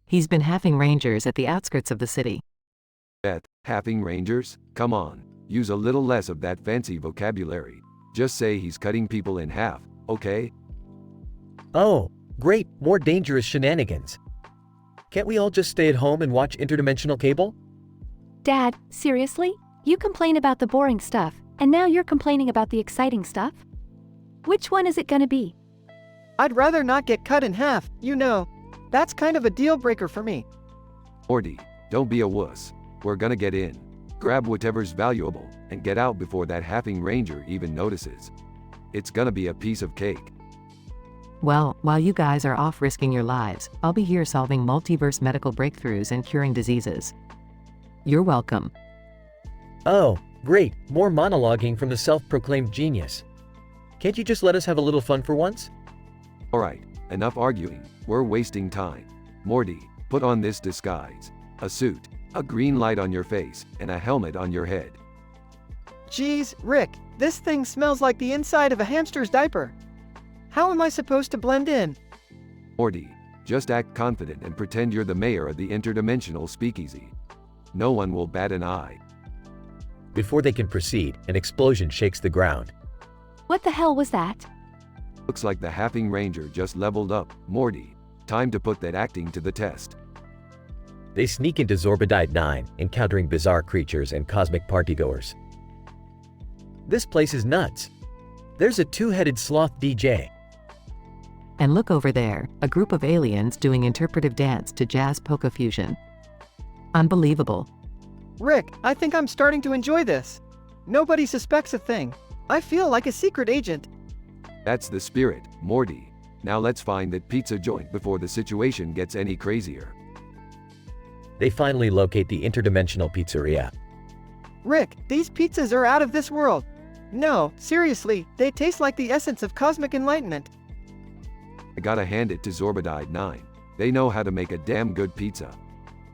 He's been halving rangers at the outskirts of the city. Beth, halving rangers? Come on, use a little less of that fancy vocabulary. Just say he's cutting people in half, okay? Oh, Great, more dangerous shenanigans. Can't we all just stay at home and watch interdimensional cable? Dad, seriously? You complain about the boring stuff, and now you're complaining about the exciting stuff? Which one is it gonna be? I'd rather not get cut in half, you know. That's kind of a deal breaker for me. Morty, don't be a wuss. We're gonna get in. Grab whatever's valuable, and get out before that halfing ranger even notices. It's gonna be a piece of cake. Well, while you guys are off risking your lives, I'll be here solving multiverse medical breakthroughs and curing diseases. You're welcome. Oh, great, more monologuing from the self-proclaimed genius. Can't you just let us have a little fun for once? Alright, enough arguing, we're wasting time. Morty, put on this disguise. A suit, a green light on your face, and a helmet on your head. Geez, Rick, this thing smells like the inside of a hamster's diaper. How am I supposed to blend in? Morty, just act confident and pretend you're the mayor of the interdimensional speakeasy. No one will bat an eye. Before they can proceed, an explosion shakes the ground. What the hell was that? Looks like the halfing ranger just leveled up. Morty, time to put that acting to the test. They sneak into Zorbidide 9, encountering bizarre creatures and cosmic partygoers. This place is nuts. There's a two-headed sloth DJ. And look over there, a group of aliens doing interpretive dance to jazz polka fusion. Unbelievable. Rick, I think I'm starting to enjoy this. Nobody suspects a thing. I feel like a secret agent. That's the spirit, Morty. Now let's find that pizza joint before the situation gets any crazier. They finally locate the interdimensional pizzeria. Rick, these pizzas are out of this world. No, seriously, they taste like the essence of cosmic enlightenment. I gotta hand it to Zorbidide 9. They know how to make a damn good pizza.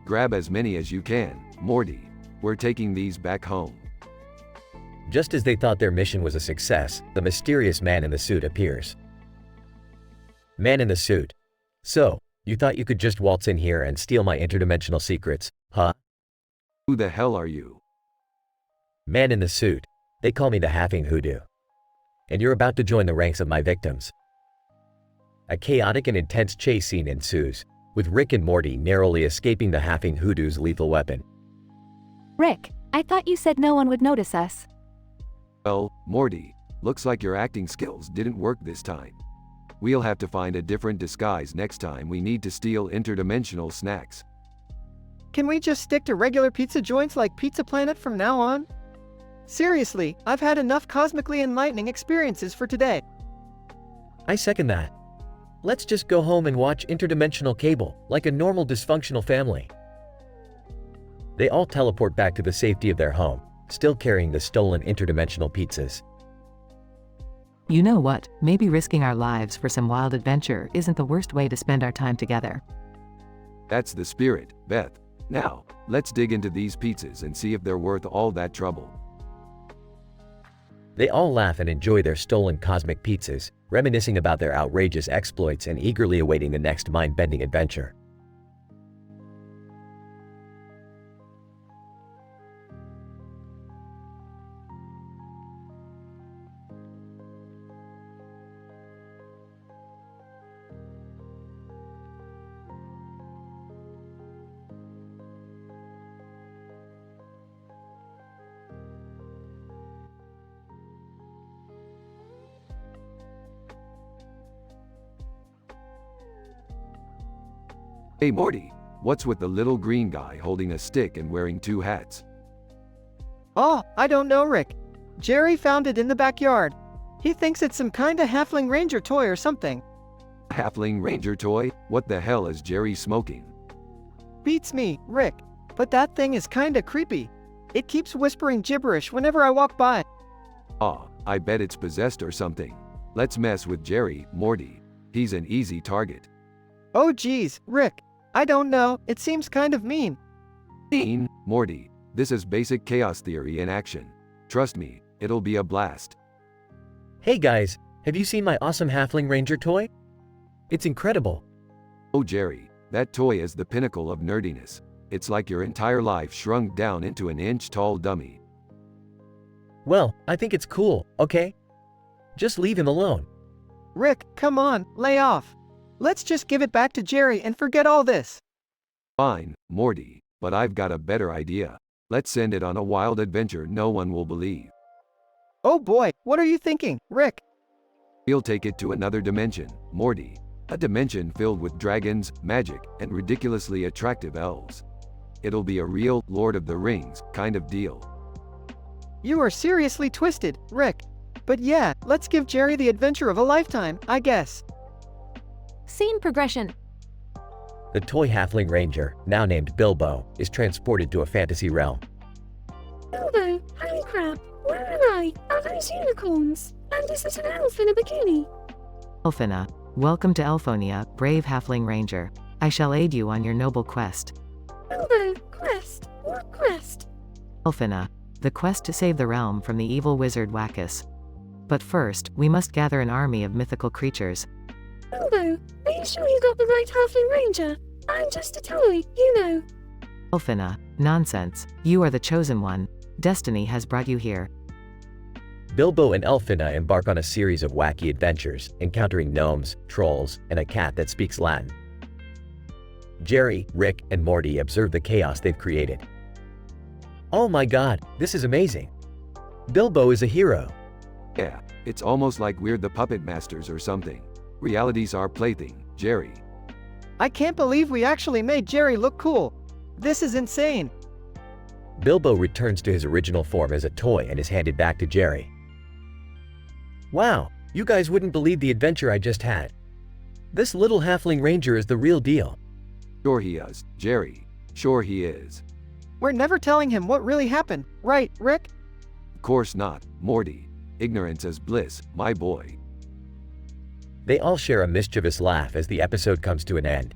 Grab as many as you can, Morty. We're taking these back home. Just as they thought their mission was a success, the mysterious man in the suit appears. Man in the suit. So, you thought you could just waltz in here and steal my interdimensional secrets, huh? Who the hell are you? Man in the suit. They call me the halfing hoodoo. And you're about to join the ranks of my victims. A chaotic and intense chase scene ensues, with Rick and Morty narrowly escaping the halfing hoodoo's lethal weapon. Rick, I thought you said no one would notice us. Well, Morty, looks like your acting skills didn't work this time. We'll have to find a different disguise next time we need to steal interdimensional snacks. Can we just stick to regular pizza joints like Pizza Planet from now on? Seriously, I've had enough cosmically enlightening experiences for today. I second that. Let's just go home and watch interdimensional cable, like a normal dysfunctional family. They all teleport back to the safety of their home, still carrying the stolen interdimensional pizzas. You know what, maybe risking our lives for some wild adventure isn't the worst way to spend our time together. That's the spirit, Beth. Now, let's dig into these pizzas and see if they're worth all that trouble. They all laugh and enjoy their stolen cosmic pizzas, reminiscing about their outrageous exploits and eagerly awaiting the next mind-bending adventure. Hey Morty, what's with the little green guy holding a stick and wearing two hats? Oh, I don't know, Rick. Jerry found it in the backyard. He thinks it's some kinda halfling ranger toy or something. Halfling ranger toy? What the hell is Jerry smoking? Beats me, Rick. But that thing is kinda creepy. It keeps whispering gibberish whenever I walk by. Aw, I bet it's possessed or something. Let's mess with Jerry, Morty. He's an easy target. Oh geez, Rick. I don't know, it seems kind of mean. Mean? Morty, this is basic chaos theory in action. Trust me, it'll be a blast. Hey guys, have you seen my awesome halfling ranger toy? It's incredible. Oh Jerry, that toy is the pinnacle of nerdiness. It's like your entire life shrunk down into an inch-tall dummy. Well, I think it's cool, okay? Just leave him alone. Rick, come on, lay off. Let's just give it back to Jerry and forget all this. Fine, Morty, but I've got a better idea. Let's send it on a wild adventure no one will believe. Oh boy, what are you thinking, Rick? We'll take it to another dimension, Morty. A dimension filled with dragons, magic, and ridiculously attractive elves. It'll be a real Lord of the Rings kind of deal. You are seriously twisted, Rick. But yeah, let's give Jerry the adventure of a lifetime, I guess. Scene progression. The toy halfling ranger, now named Bilbo, is transported to a fantasy realm. Bilbo, holy crap, where am I? Are those unicorns? And is it an elf in a bikini? Elfina, welcome to Elphonia, brave halfling ranger. I shall aid you on your noble quest. Bilbo, quest? What quest? Elfina, the quest to save the realm from the evil wizard Wackus. But first, we must gather an army of mythical creatures. Bilbo, are you sure you got the right halfling ranger? I'm just a toy, you know. Elfina, nonsense. You are the chosen one. Destiny has brought you here. Bilbo and Elfina embark on a series of wacky adventures, encountering gnomes, trolls, and a cat that speaks Latin. Jerry, Rick, and Morty observe the chaos they've created. Oh my god, this is amazing! Bilbo is a hero! Yeah, it's almost like we're the puppet masters or something. Reality's our plaything, Jerry. I can't believe we actually made Jerry look cool. This is insane. Bilbo returns to his original form as a toy and is handed back to Jerry. Wow, you guys wouldn't believe the adventure I just had. This little halfling ranger is the real deal. Sure he is, Jerry. Sure he is. We're never telling him what really happened, right, Rick? Of course not, Morty. Ignorance is bliss, my boy. They all share a mischievous laugh as the episode comes to an end.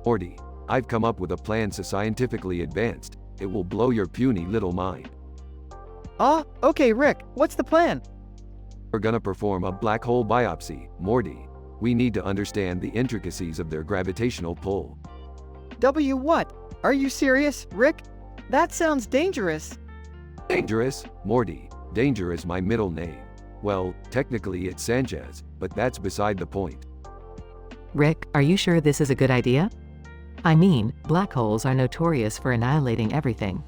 Morty, I've come up with a plan so scientifically advanced, it will blow your puny little mind. Okay Rick, what's the plan? We're gonna perform a black hole biopsy, Morty. We need to understand the intricacies of their gravitational pull. What? Are you serious, Rick? That sounds dangerous. Dangerous, Morty. Danger is my middle name. Well, technically it's Sanchez, but that's beside the point. Rick, are you sure this is a good idea? I mean, black holes are notorious for annihilating everything.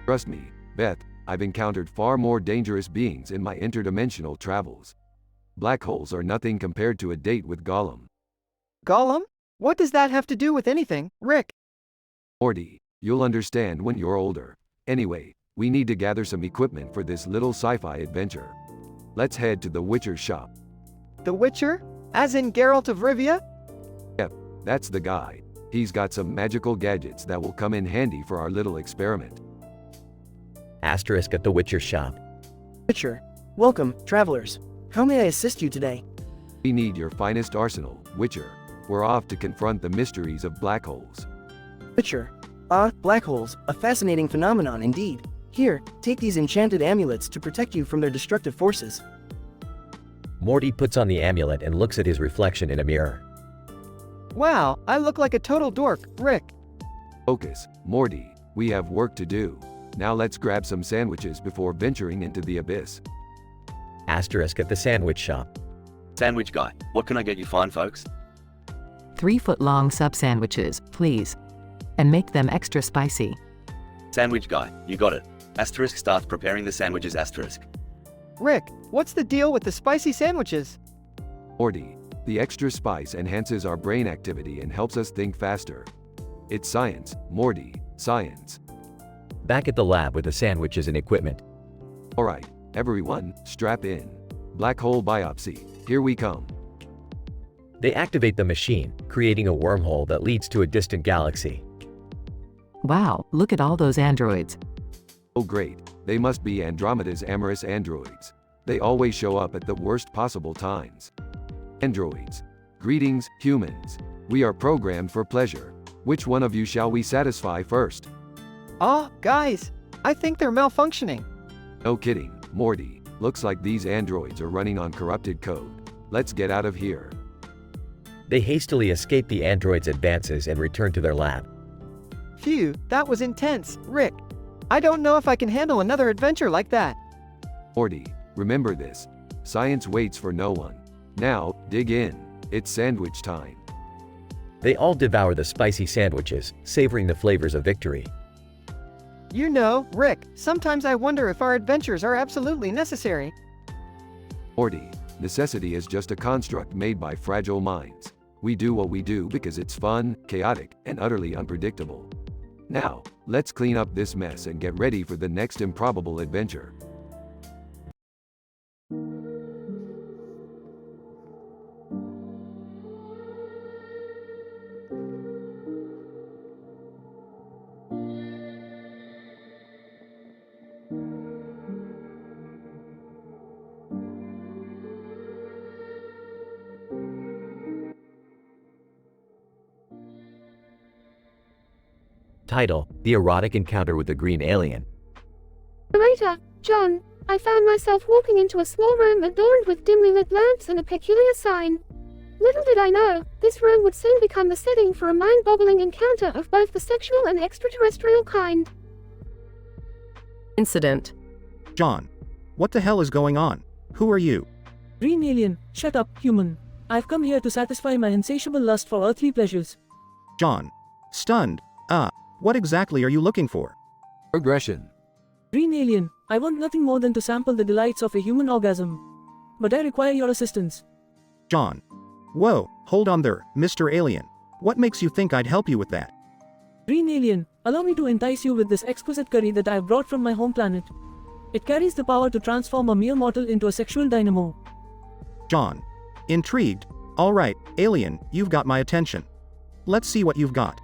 Trust me, Beth, I've encountered far more dangerous beings in my interdimensional travels. Black holes are nothing compared to a date with Gollum. Gollum? What does that have to do with anything, Rick? Morty, you'll understand when you're older. Anyway, we need to gather some equipment for this little sci-fi adventure. Let's head to the Witcher shop. The Witcher? As in Geralt of Rivia? Yep, that's the guy. He's got some magical gadgets that will come in handy for our little experiment. Asterisk at the Witcher shop. Witcher. Welcome, travelers. How may I assist you today? We need your finest arsenal, Witcher. We're off to confront the mysteries of black holes. Witcher. Black holes, a fascinating phenomenon indeed. Here, take these enchanted amulets to protect you from their destructive forces. Morty puts on the amulet and looks at his reflection in a mirror. Wow, I look like a total dork, Rick. Focus, Morty. We have work to do. Now let's grab some sandwiches before venturing into the abyss. Asterisk at the sandwich shop. Sandwich guy, what can I get you fine folks? 3-foot-long sub-sandwiches, please. And make them extra spicy. Sandwich guy, you got it. Asterisk starts preparing the sandwiches asterisk. Rick, what's the deal with the spicy sandwiches? Morty, the extra spice enhances our brain activity and helps us think faster. It's science, Morty, science. Back at the lab with the sandwiches and equipment. Alright, everyone, strap in. Black hole biopsy, here we come. They activate the machine, creating a wormhole that leads to a distant galaxy. Wow, look at all those androids. Oh great, they must be Andromeda's amorous androids. They always show up at the worst possible times. Androids. Greetings, humans. We are programmed for pleasure. Which one of you shall we satisfy first? Guys, I think they're malfunctioning. No kidding, Morty. Looks like these androids are running on corrupted code. Let's get out of here. They hastily escape the androids' advances and return to their lab. Phew, that was intense, Rick. I don't know if I can handle another adventure like that. Morty, remember this. Science waits for no one. Now, dig in. It's sandwich time. They all devour the spicy sandwiches, savoring the flavors of victory. You know, Rick, sometimes I wonder if our adventures are absolutely necessary. Morty, necessity is just a construct made by fragile minds. We do what we do because it's fun, chaotic, and utterly unpredictable. Now, let's clean up this mess and get ready for the next improbable adventure. Title: The Erotic Encounter with the Green Alien. Narrator, John, I found myself walking into a small room adorned with dimly lit lamps and a peculiar sign. Little did I know, this room would soon become the setting for a mind-boggling encounter of both the sexual and extraterrestrial kind. Incident. John. What the hell is going on? Who are you? Green alien, shut up, human. I've come here to satisfy my insatiable lust for earthly pleasures. John. Stunned. What exactly are you looking for? Progression. Green alien, I want nothing more than to sample the delights of a human orgasm. But I require your assistance. John. Whoa, hold on there, Mr. Alien. What makes you think I'd help you with that? Green alien, allow me to entice you with this exquisite curry that I have brought from my home planet. It carries the power to transform a mere mortal into a sexual dynamo. John. Intrigued. Alright, Alien, you've got my attention. Let's see what you've got.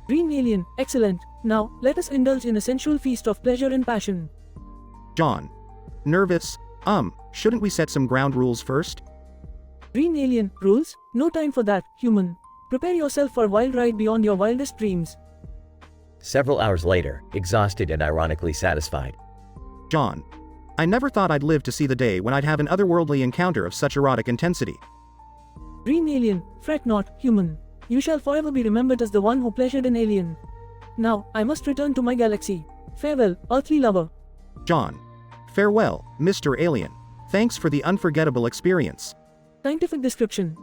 Green alien, excellent. Now, let us indulge in a sensual feast of pleasure and passion. John. Nervous. Shouldn't we set some ground rules first? Green alien, rules? No time for that, human. Prepare yourself for a wild ride beyond your wildest dreams. Several hours later, exhausted and ironically satisfied. John. I never thought I'd live to see the day when I'd have an otherworldly encounter of such erotic intensity. Green alien, fret not, human. You shall forever be remembered as the one who pleasured an alien. Now, I must return to my galaxy. Farewell, earthly lover. John. Farewell, Mr. Alien. Thanks for the unforgettable experience. Scientific description.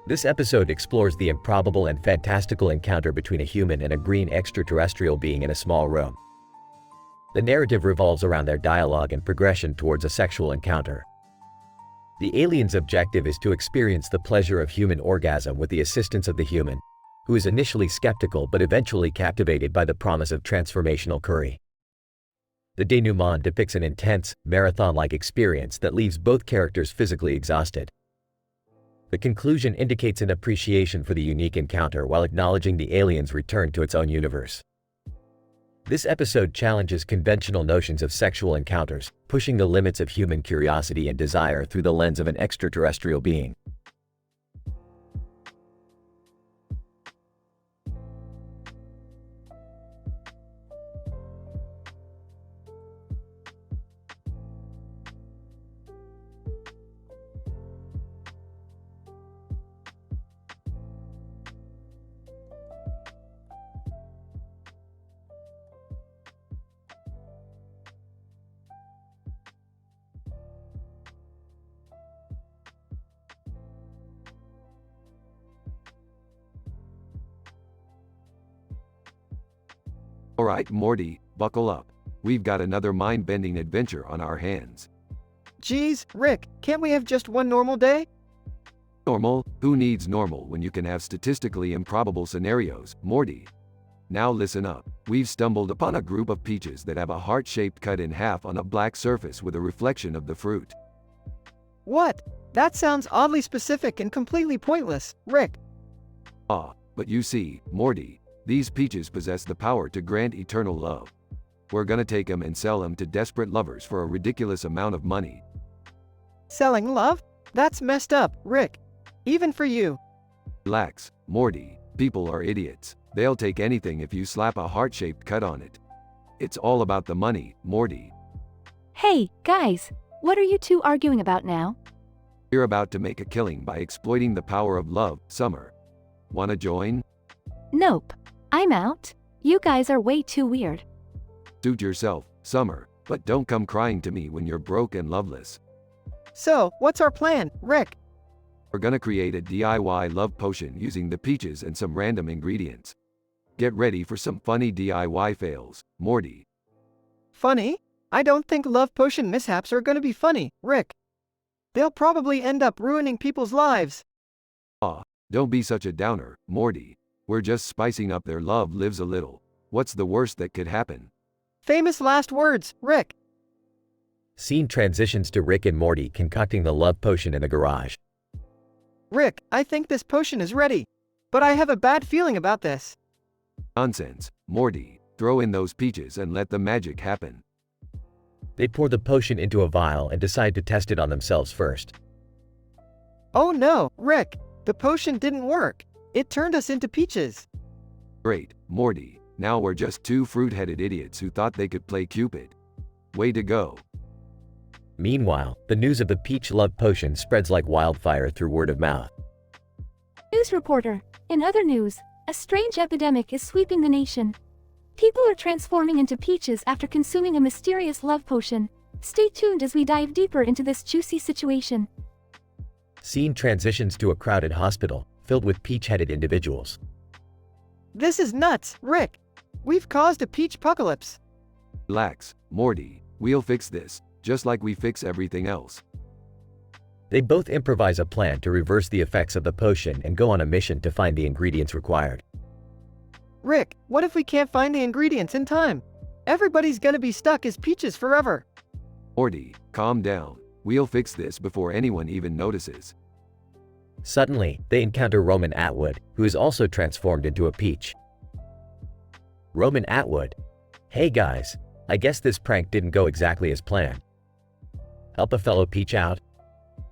This episode explores the improbable and fantastical encounter between a human and a green extraterrestrial being in a small room. The narrative revolves around their dialogue and progression towards a sexual encounter. The alien's objective is to experience the pleasure of human orgasm with the assistance of the human, who is initially skeptical but eventually captivated by the promise of transformational curry. The denouement depicts an intense, marathon-like experience that leaves both characters physically exhausted. The conclusion indicates an appreciation for the unique encounter while acknowledging the alien's return to its own universe. This episode challenges conventional notions of sexual encounters, pushing the limits of human curiosity and desire through the lens of an extraterrestrial being. Alright, Morty, buckle up. We've got another mind-bending adventure on our hands. Geez, Rick, can't we have just one normal day? Normal? Who needs normal when you can have statistically improbable scenarios, Morty? Now listen up. We've stumbled upon a group of peaches that have a heart-shaped cut in half on a black surface with a reflection of the fruit. What? That sounds oddly specific and completely pointless, Rick. But you see, Morty, these peaches possess the power to grant eternal love. We're gonna take them and sell them to desperate lovers for a ridiculous amount of money. Selling love? That's messed up, Rick. Even for you. Relax, Morty. People are idiots. They'll take anything if you slap a heart-shaped cut on it. It's all about the money, Morty. Hey, guys, what are you two arguing about now? You're about to make a killing by exploiting the power of love, Summer. Wanna join? Nope. I'm out. You guys are way too weird. Suit yourself, Summer, but don't come crying to me when you're broke and loveless. So, what's our plan, Rick? We're gonna create a DIY love potion using the peaches and some random ingredients. Get ready for some funny DIY fails, Morty. Funny? I don't think love potion mishaps are gonna be funny, Rick. They'll probably end up ruining people's lives. Aw, don't be such a downer, Morty. We're just spicing up their love lives a little. What's the worst that could happen? Famous last words, Rick. Scene transitions to Rick and Morty concocting the love potion in the garage. Rick, I think this potion is ready. But I have a bad feeling about this. Nonsense, Morty. Throw in those peaches and let the magic happen. They pour the potion into a vial and decide to test it on themselves first. Oh no, Rick. The potion didn't work. It turned us into peaches. Great, Morty. Now we're just two fruit-headed idiots who thought they could play Cupid. Way to go. Meanwhile, the news of the peach love potion spreads like wildfire through word of mouth. News reporter. In other news, a strange epidemic is sweeping the nation. People are transforming into peaches after consuming a mysterious love potion. Stay tuned as we dive deeper into this juicy situation. Scene transitions to a crowded hospital, filled with peach-headed individuals. This is nuts, Rick. We've caused a peach apocalypse. Relax, Morty. We'll fix this, just like we fix everything else. They both improvise a plan to reverse the effects of the potion and go on a mission to find the ingredients required. Rick, what if we can't find the ingredients in time? Everybody's gonna be stuck as peaches forever. Morty, calm down. We'll fix this before anyone even notices. Suddenly, they encounter Roman Atwood, who is also transformed into a peach. Roman Atwood. Hey guys, I guess this prank didn't go exactly as planned. Help a fellow peach out?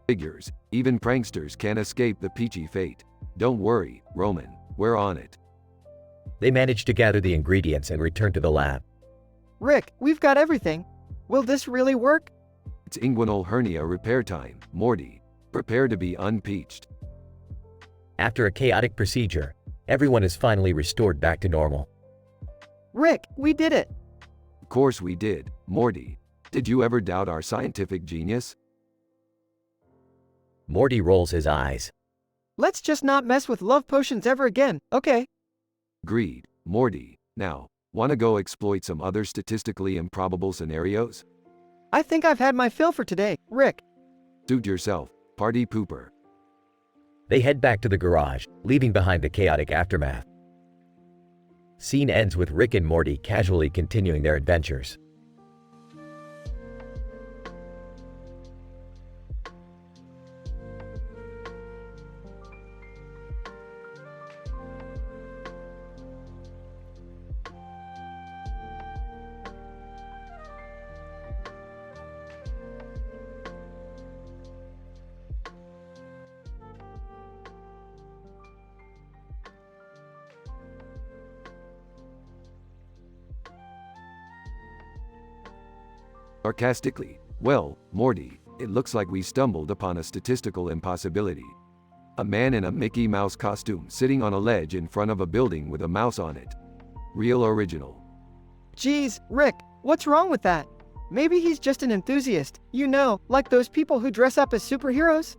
Figures, even pranksters can't escape the peachy fate. Don't worry, Roman, we're on it. They manage to gather the ingredients and return to the lab. Rick, we've got everything. Will this really work? It's inguinal hernia repair time, Morty. Prepare to be unpeached. After a chaotic procedure, everyone is finally restored back to normal. Rick, we did it. Of course we did, Morty. Did you ever doubt our scientific genius? Morty rolls his eyes. Let's just not mess with love potions ever again, okay? Agreed, Morty. Now, wanna go exploit some other statistically improbable scenarios? I think I've had my fill for today, Rick. Suit yourself, party pooper. They head back to the garage, leaving behind the chaotic aftermath. Scene ends with Rick and Morty casually continuing their adventures. Sarcastically, well, Morty, it looks like we stumbled upon a statistical impossibility. A man in a Mickey Mouse costume sitting on a ledge in front of a building with a mouse on it. Real original. Geez, Rick, what's wrong with that? Maybe he's just an enthusiast, you know, like those people who dress up as superheroes?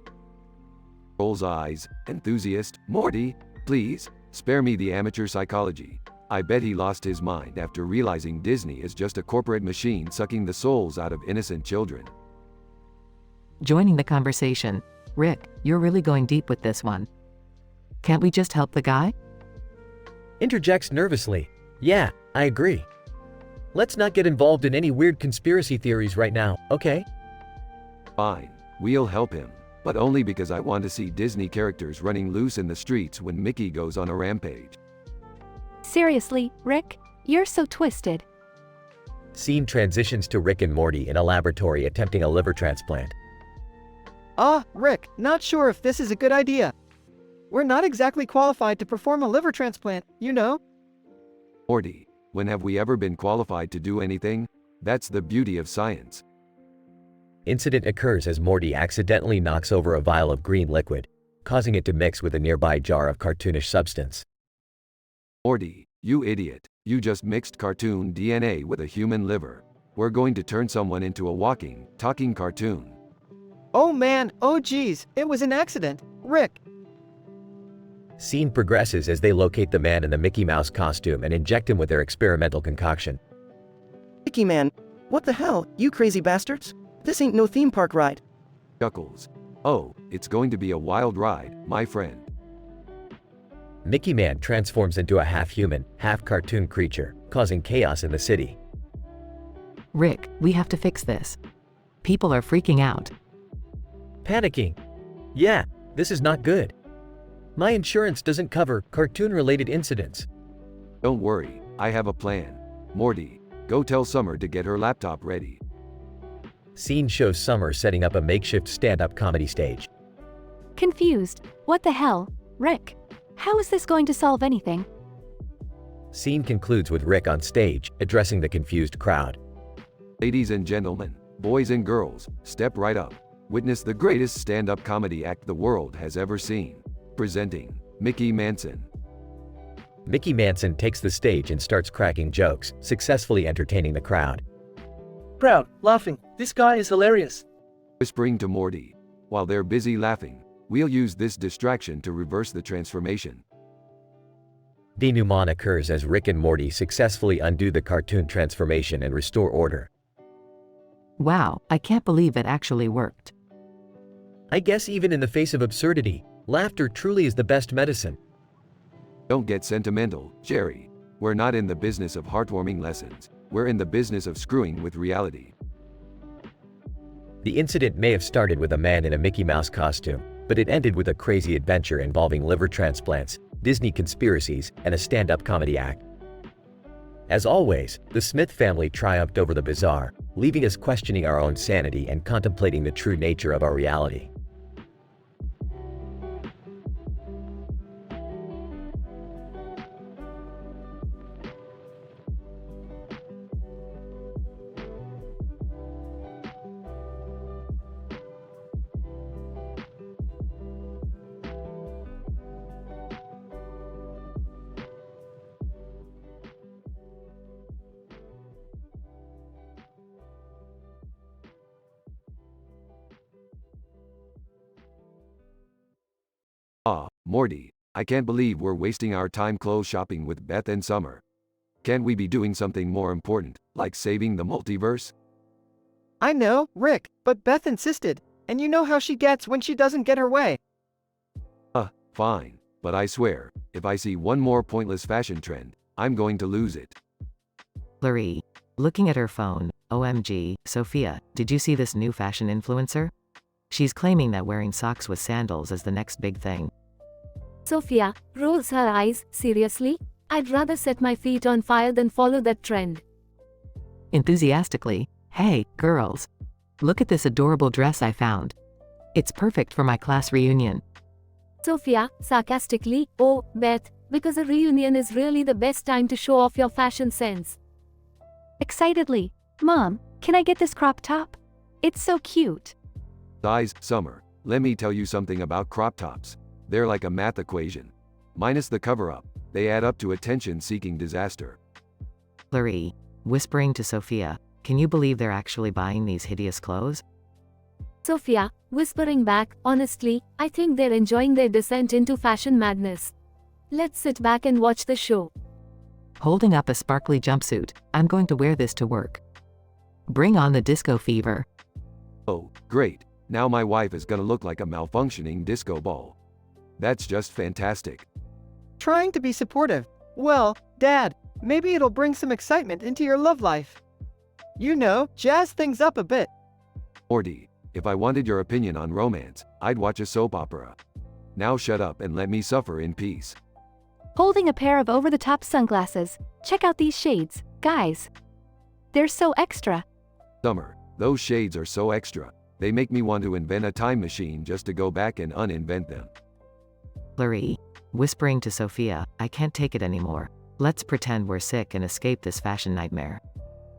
Rolls eyes, enthusiast, Morty, please, spare me the amateur psychology. I bet he lost his mind after realizing Disney is just a corporate machine sucking the souls out of innocent children. Joining the conversation. Rick, you're really going deep with this one. Can't we just help the guy? Interjects nervously. Yeah, I agree. Let's not get involved in any weird conspiracy theories right now, okay? Fine, we'll help him, but only because I want to see Disney characters running loose in the streets when Mickey goes on a rampage. Seriously, Rick? You're so twisted. Scene transitions to Rick and Morty in a laboratory attempting a liver transplant. Rick, not sure if this is a good idea. We're not exactly qualified to perform a liver transplant, you know? Morty, when have we ever been qualified to do anything? That's the beauty of science. Incident occurs as Morty accidentally knocks over a vial of green liquid, causing it to mix with a nearby jar of cartoonish substance. Morty, you idiot. You just mixed cartoon DNA with a human liver. We're going to turn someone into a walking, talking cartoon. Oh man, oh geez, it was an accident. Rick. Scene progresses as they locate the man in the Mickey Mouse costume and inject him with their experimental concoction. Mickey Man, what the hell, you crazy bastards? This ain't no theme park ride. Chuckles. Oh, it's going to be a wild ride, my friend. Mickey Man transforms into a half-human, half-cartoon creature, causing chaos in the city. Rick, we have to fix this. People are freaking out. Panicking. Yeah, this is not good. My insurance doesn't cover cartoon-related incidents. Don't worry, I have a plan. Morty, go tell Summer to get her laptop ready. Scene shows Summer setting up a makeshift stand-up comedy stage. Confused. What the hell, Rick? How is this going to solve anything? Scene concludes with Rick on stage, addressing the confused crowd. Ladies and gentlemen, boys and girls, step right up. Witness the greatest stand-up comedy act the world has ever seen. Presenting, Mickey Manson. Mickey Manson takes the stage and starts cracking jokes, successfully entertaining the crowd. Proud, laughing. This guy is hilarious. Whispering to Morty. While they're busy laughing, we'll use this distraction to reverse the transformation. Denouement occurs as Rick and Morty successfully undo the cartoon transformation and restore order. Wow, I can't believe it actually worked. I guess even in the face of absurdity, laughter truly is the best medicine. Don't get sentimental, Jerry. We're not in the business of heartwarming lessons. We're in the business of screwing with reality. The incident may have started with a man in a Mickey Mouse costume, but it ended with a crazy adventure involving liver transplants, Disney conspiracies, and a stand-up comedy act. As always, the Smith family triumphed over the bizarre, leaving us questioning our own sanity and contemplating the true nature of our reality. Morty, I can't believe we're wasting our time clothes shopping with Beth and Summer. Can't we be doing something more important, like saving the multiverse? I know, Rick, but Beth insisted, and you know how she gets when she doesn't get her way. Fine, but I swear, if I see one more pointless fashion trend, I'm going to lose it. Larry, looking at her phone, OMG, Sophia, did you see this new fashion influencer? She's claiming that wearing socks with sandals is the next big thing. Sophia rolls her eyes. Seriously? I'd rather set my feet on fire than follow that trend. Enthusiastically, hey, girls. Look at this adorable dress I found. It's perfect for my class reunion. Sophia, sarcastically, oh, Beth, because a reunion is really the best time to show off your fashion sense. Excitedly, Mom, can I get this crop top? It's so cute. Size, Summer, let me tell you something about crop tops. They're like a math equation. Minus the cover-up, they add up to attention-seeking disaster. Larry, whispering to Sophia, can you believe they're actually buying these hideous clothes? Sophia, whispering back, honestly, I think they're enjoying their descent into fashion madness. Let's sit back and watch the show. Holding up a sparkly jumpsuit, I'm going to wear this to work. Bring on the disco fever. Oh, great. Now my wife is gonna look like a malfunctioning disco ball. That's just fantastic. Trying to be supportive. Well, Dad, maybe it'll bring some excitement into your love life. You know, jazz things up a bit. Morty, if I wanted your opinion on romance, I'd watch a soap opera. Now shut up and let me suffer in peace. Holding a pair of over-the-top sunglasses, check out these shades, guys. They're so extra. Summer, those shades are so extra. They make me want to invent a time machine just to go back and uninvent them. Clary, whispering to Sophia, I can't take it anymore. Let's pretend we're sick and escape this fashion nightmare.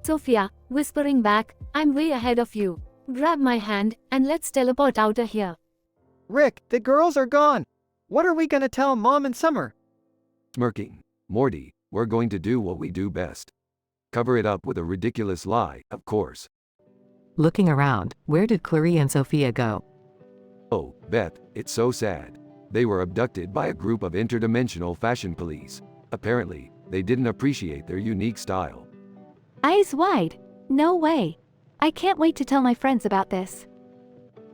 Sophia, whispering back, I'm way ahead of you. Grab my hand, and let's teleport out of here. Rick, the girls are gone. What are we gonna tell Mom and Summer? Smirking. Morty, we're going to do what we do best. Cover it up with a ridiculous lie, of course. Looking around, where did Clary and Sophia go? Oh, Beth, it's so sad. They were abducted by a group of interdimensional fashion police. Apparently, they didn't appreciate their unique style. Eyes wide. No way. I can't wait to tell my friends about this.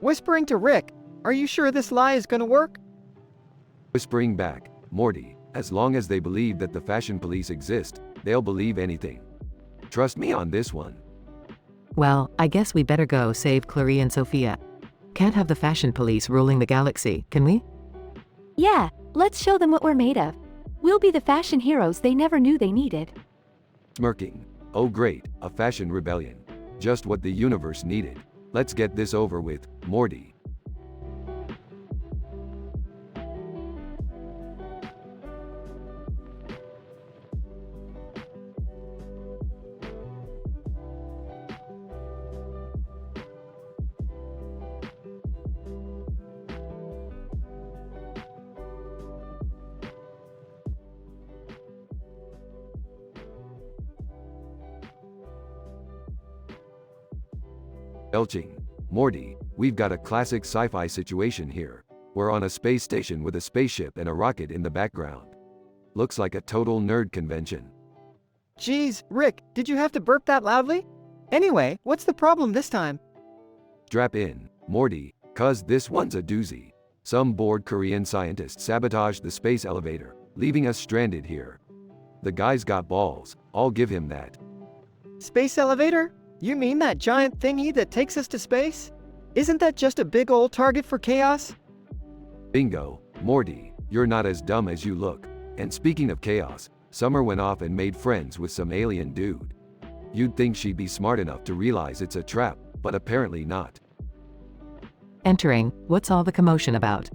Whispering to Rick, are you sure this lie is gonna work? Whispering back, Morty, as long as they believe that the fashion police exist, they'll believe anything. Trust me on this one. Well, I guess we better go save Clary and Sophia. Can't have the fashion police ruling the galaxy, can we? Yeah, let's show them what we're made of. We'll be the fashion heroes they never knew they needed. Smirking. Oh great, a fashion rebellion. Just what the universe needed. Let's get this over with, Morty. Belching. Morty, we've got a classic sci-fi situation here. We're on a space station with a spaceship and a rocket in the background. Looks like a total nerd convention. Geez, Rick, did you have to burp that loudly? Anyway, what's the problem this time? Strap in, Morty, cuz this one's a doozy. Some bored Korean scientists sabotaged the space elevator, leaving us stranded here. The guy's got balls, I'll give him that. Space elevator? You mean that giant thingy that takes us to space? Isn't that just a big old target for chaos? Bingo, Morty, you're not as dumb as you look. And speaking of chaos, Summer went off and made friends with some alien dude. You'd think she'd be smart enough to realize it's a trap, but apparently not. Entering, what's all the commotion about?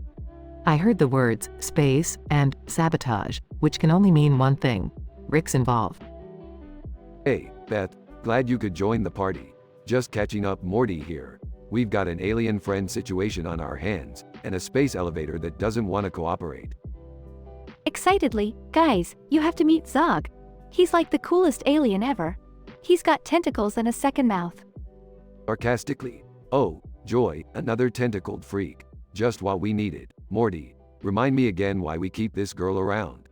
I heard the words, space, and sabotage, which can only mean one thing. Rick's involved. Hey, Beth, glad you could join the party. Just catching up, Morty here. We've got an alien friend situation on our hands, and a space elevator that doesn't want to cooperate. Excitedly, guys, you have to meet Zog. He's like the coolest alien ever. He's got tentacles and a second mouth. Sarcastically, oh, joy, another tentacled freak. Just what we needed. Morty, remind me again why we keep this girl around.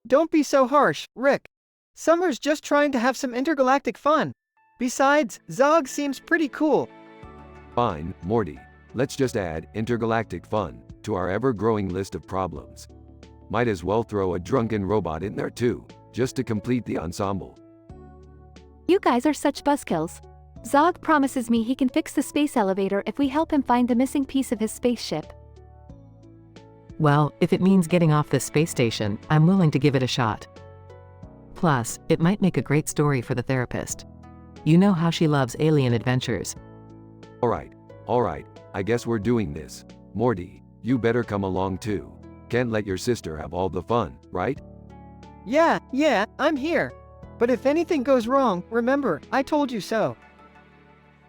Don't be so harsh, Rick. Summer's just trying to have some intergalactic fun. Besides, Zog seems pretty cool. Fine, Morty. Let's just add intergalactic fun to our ever-growing list of problems. Might as well throw a drunken robot in there too, just to complete the ensemble. You guys are such buzzkills. Zog promises me he can fix the space elevator if we help him find the missing piece of his spaceship. Well, if it means getting off this space station, I'm willing to give it a shot. Plus, it might make a great story for the therapist. You know how she loves alien adventures. Alright, I guess we're doing this. Morty, you better come along too. Can't let your sister have all the fun, right? Yeah, I'm here. But if anything goes wrong, remember, I told you so.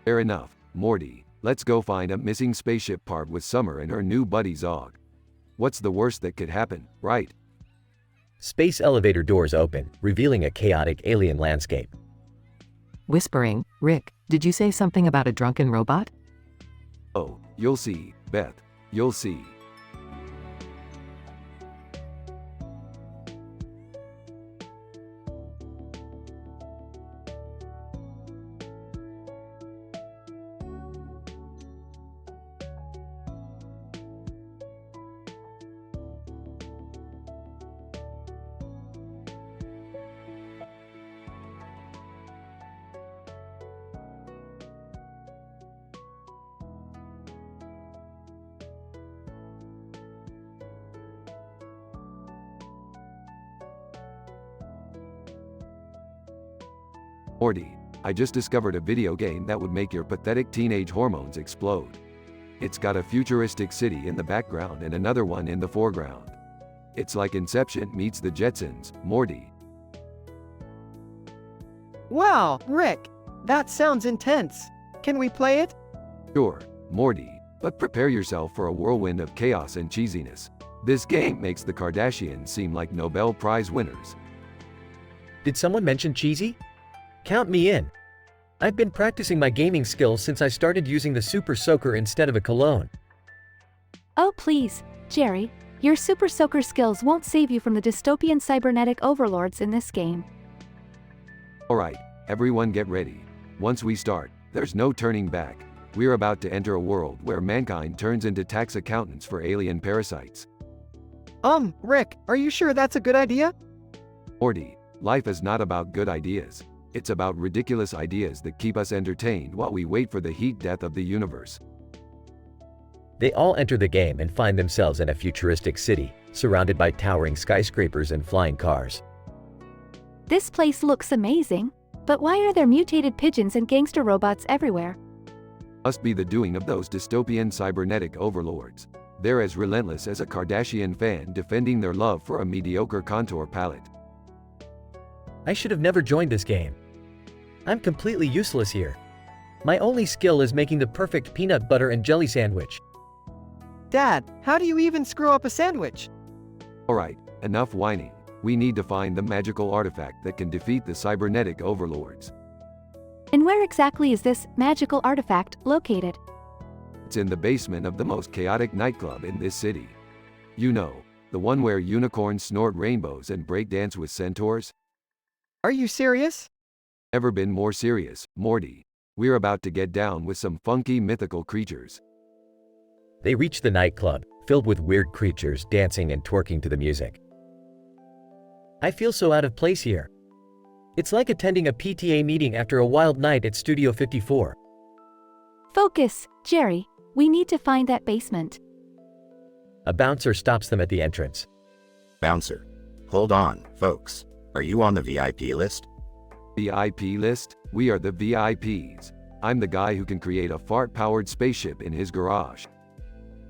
Fair enough, Morty. Let's go find a missing spaceship part with Summer and her new buddy Zog. What's the worst that could happen, right? Space elevator doors open, revealing a chaotic alien landscape. Whispering, Rick, did you say something about a drunken robot? Oh, you'll see, Beth. You'll see. Morty, I just discovered a video game that would make your pathetic teenage hormones explode. It's got a futuristic city in the background and another one in the foreground. It's like Inception meets the Jetsons, Morty. Wow, Rick, that sounds intense. Can we play it? Sure, Morty, but prepare yourself for a whirlwind of chaos and cheesiness. This game makes the Kardashians seem like Nobel Prize winners. Did someone mention cheesy? Count me in. I've been practicing my gaming skills since I started using the Super Soaker instead of a cologne. Oh please, Jerry, your Super Soaker skills won't save you from the dystopian cybernetic overlords in this game. Alright, everyone get ready. Once we start, there's no turning back. We're about to enter a world where mankind turns into tax accountants for alien parasites. Rick, are you sure that's a good idea? Morty, life is not about good ideas. It's about ridiculous ideas that keep us entertained while we wait for the heat death of the universe. They all enter the game and find themselves in a futuristic city, surrounded by towering skyscrapers and flying cars. This place looks amazing, but why are there mutated pigeons and gangster robots everywhere? Must be the doing of those dystopian cybernetic overlords. They're as relentless as a Kardashian fan defending their love for a mediocre contour palette. I should have never joined this game. I'm completely useless here. My only skill is making the perfect peanut butter and jelly sandwich. Dad, how do you even screw up a sandwich? Alright, enough whining. We need to find the magical artifact that can defeat the cybernetic overlords. And where exactly is this magical artifact located? It's in the basement of the most chaotic nightclub in this city. You know, the one where unicorns snort rainbows and breakdance with centaurs? Are you serious? Never been more serious, Morty. We're about to get down with some funky mythical creatures. They reach the nightclub, filled with weird creatures dancing and twerking to the music. I feel so out of place here. It's like attending a PTA meeting after a wild night at Studio 54. Focus, Jerry. We need to find that basement. A bouncer stops them at the entrance. Bouncer. Hold on, folks. Are you on the VIP list? VIP list? We are the VIPs. I'm the guy who can create a fart-powered spaceship in his garage.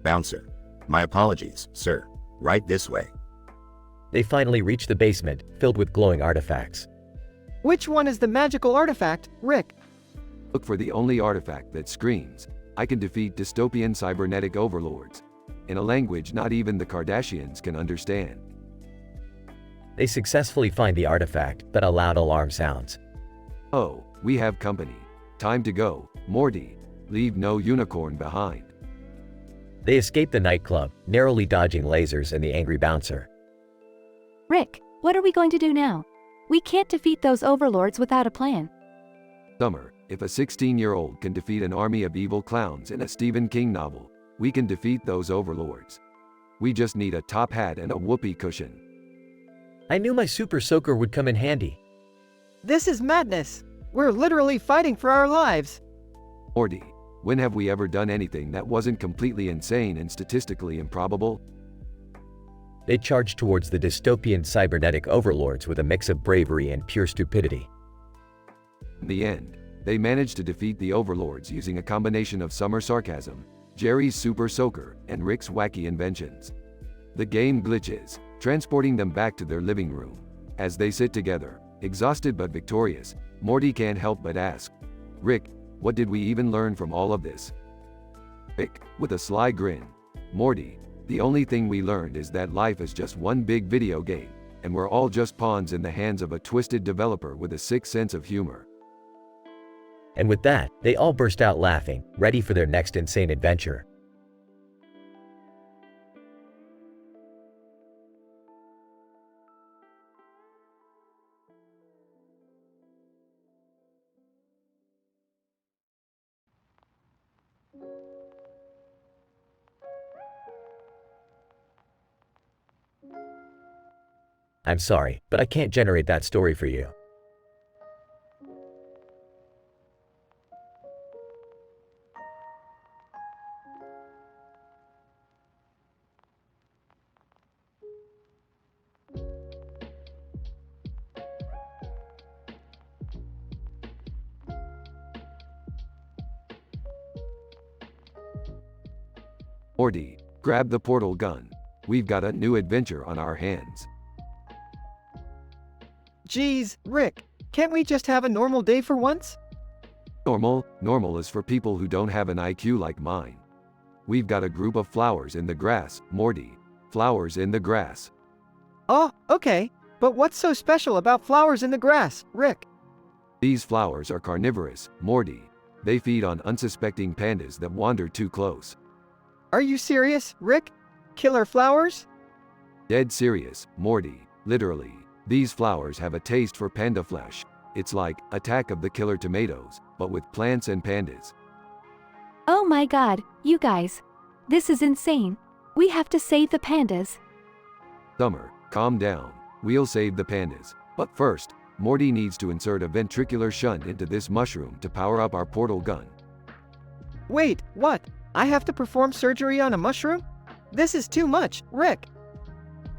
Bouncer. My apologies, sir. Right this way. They finally reach the basement, filled with glowing artifacts. Which one is the magical artifact, Rick? Look for the only artifact that screams, I can defeat dystopian cybernetic overlords. In a language not even the Kardashians can understand. They successfully find the artifact, but a loud alarm sounds. Oh, we have company. Time to go, Morty. Leave no unicorn behind. They escape the nightclub, narrowly dodging lasers and the angry bouncer. Rick, what are we going to do now? We can't defeat those overlords without a plan. Summer, if a 16-year-old can defeat an army of evil clowns in a Stephen King novel, we can defeat those overlords. We just need a top hat and a whoopee cushion. I knew my Super Soaker would come in handy. This is madness. We're literally fighting for our lives. Morty, when have we ever done anything that wasn't completely insane and statistically improbable? They charge towards the dystopian cybernetic overlords with a mix of bravery and pure stupidity. In the end, they manage to defeat the overlords using a combination of Summer sarcasm, Jerry's Super Soaker, and Rick's wacky inventions. The game glitches, transporting them back to their living room. As they sit together, exhausted but victorious, Morty can't help but ask, Rick, what did we even learn from all of this? Rick, with a sly grin, Morty, the only thing we learned is that life is just one big video game, and we're all just pawns in the hands of a twisted developer with a sick sense of humor. And with that, they all burst out laughing, ready for their next insane adventure. I'm sorry, but I can't generate that story for you. Morty, grab the portal gun. We've got a new adventure on our hands. Geez, Rick, can't we just have a normal day for once? Normal is for people who don't have an IQ like mine. We've got a group of flowers in the grass, Morty. Flowers in the grass. Oh, okay. But what's so special about flowers in the grass, Rick? These flowers are carnivorous, Morty. They feed on unsuspecting pandas that wander too close. Are you serious, Rick? Killer flowers? Dead serious, Morty. Literally. These flowers have a taste for panda flesh. It's like Attack of the Killer Tomatoes, but with plants and pandas. Oh my god, you guys. This is insane. We have to save the pandas. Summer, calm down. We'll save the pandas. But first, Morty needs to insert a ventricular shunt into this mushroom to power up our portal gun. Wait, what? I have to perform surgery on a mushroom? This is too much, Rick.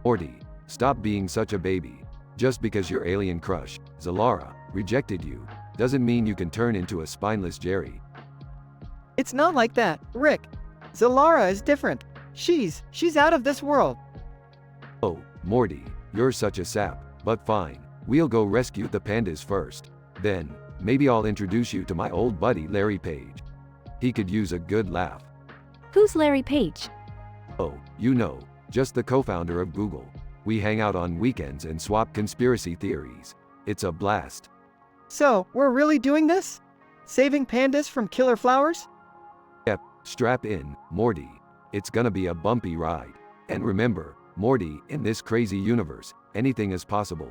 Morty, stop being such a baby. Just because your alien crush, Zalara, rejected you, doesn't mean you can turn into a spineless Jerry. It's not like that, Rick. Zalara is different. She's out of this world. Oh, Morty, you're such a sap, but fine. We'll go rescue the pandas first. Then, maybe I'll introduce you to my old buddy Larry Page. He could use a good laugh. Who's Larry Page? Oh, you know, just the co-founder of Google. We hang out on weekends and swap conspiracy theories. It's a blast. So, we're really doing this? Saving pandas from killer flowers? Yep, strap in, Morty. It's gonna be a bumpy ride. And remember, Morty, in this crazy universe, anything is possible.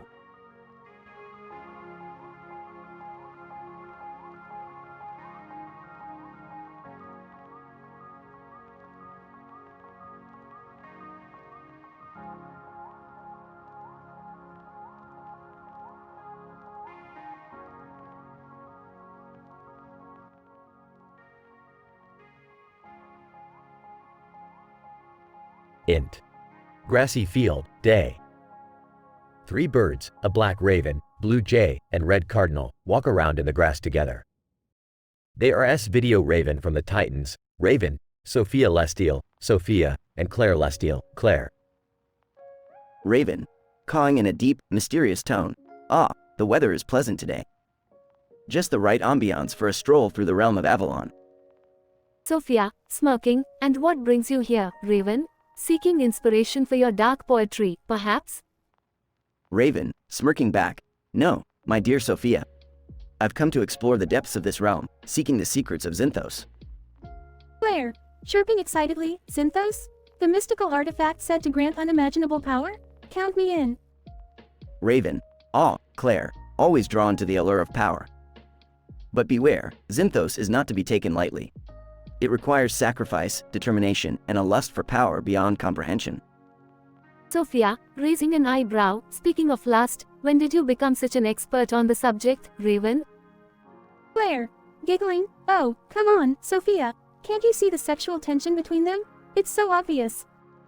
Int. Grassy field, day. 3 birds, a black raven, blue jay, and red cardinal, walk around in the grass together. They are S-Video Raven from the Titans, Raven, Sophia Lestiel, Sophia, and Claire Lestiel, Claire. Raven, cawing in a deep, mysterious tone. Ah, the weather is pleasant today. Just the right ambiance for a stroll through the realm of Avalon. Sophia, smirking, and what brings you here, Raven? Seeking inspiration for your dark poetry, perhaps? Raven, smirking back. No, my dear Sophia. I've come to explore the depths of this realm, seeking the secrets of Zinthos. Claire, chirping excitedly, Zinthos? The mystical artifact said to grant unimaginable power? Count me in. Raven, ah, Claire, always drawn to the allure of power. But beware, Zinthos is not to be taken lightly. It requires sacrifice, determination, and a lust for power beyond comprehension. Sophia, raising an eyebrow, speaking of lust, when did you become such an expert on the subject, Raven? Claire, giggling, oh, come on, Sophia, can't you see the sexual tension between them? It's so obvious.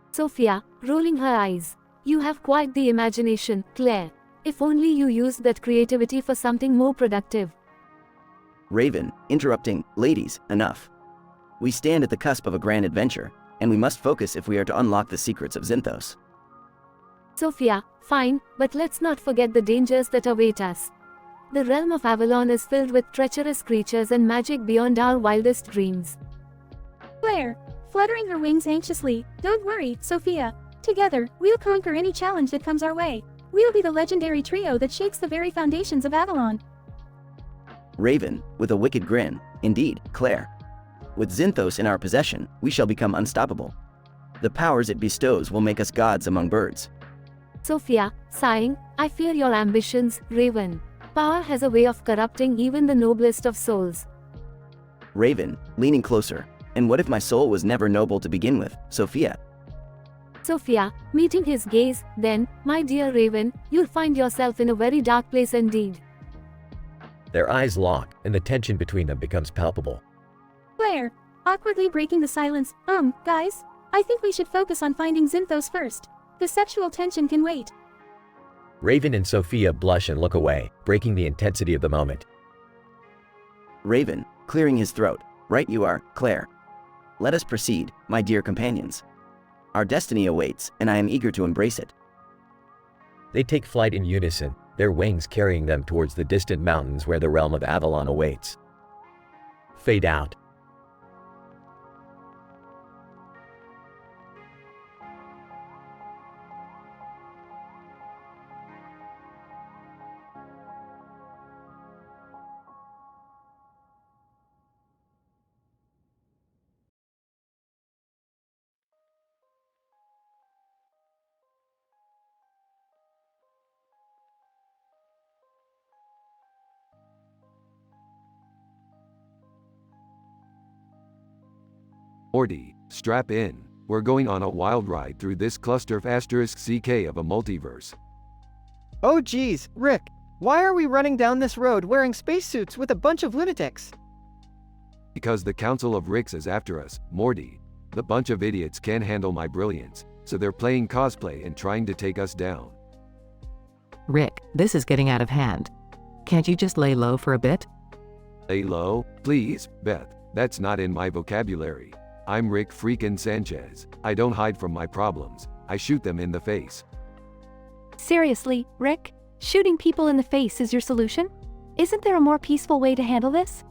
Sophia, rolling her eyes. You have quite the imagination, Claire. If only you used that creativity for something more productive. Raven, interrupting, ladies, enough. We stand at the cusp of a grand adventure, and we must focus if we are to unlock the secrets of Zinthos. Sophia, fine, but let's not forget the dangers that await us. The realm of Avalon is filled with treacherous creatures and magic beyond our wildest dreams. Claire, fluttering her wings anxiously, don't worry, Sophia. Together, we'll conquer any challenge that comes our way. We'll be the legendary trio that shakes the very foundations of Avalon. Raven, with a wicked grin, indeed, Claire. With Zinthos in our possession, we shall become unstoppable. The powers it bestows will make us gods among birds. Sophia, sighing, I fear your ambitions, Raven. Power has a way of corrupting even the noblest of souls. Raven, leaning closer, and what if my soul was never noble to begin with, Sophia? Sophia, meeting his gaze, then, my dear Raven, you'll find yourself in a very dark place indeed. Their eyes lock, and the tension between them becomes palpable. Claire, awkwardly breaking the silence, guys, I think we should focus on finding Zinthos first. The sexual tension can wait. Raven and Sophia blush and look away, breaking the intensity of the moment. Raven, clearing his throat. Right you are, Claire. let us proceed, my dear companions. Our destiny awaits, and I am eager to embrace it. They take flight in unison, their wings carrying them towards the distant mountains where the realm of Avalon awaits. Fade out. Morty, strap in. We're going on a wild ride through this cluster **CK of a multiverse. Oh geez, Rick, why are we running down this road wearing spacesuits with a bunch of lunatics? Because the Council of Ricks is after us, Morty. The bunch of idiots can't handle my brilliance, so they're playing cosplay and trying to take us down. Rick, this is getting out of hand. Can't you just lay low for a bit? Lay low? Please, Beth, that's not in my vocabulary. I'm Rick freakin' Sanchez. I don't hide from my problems. I shoot them in the face. Seriously, Rick? Shooting people in the face is your solution? Isn't there a more peaceful way to handle this?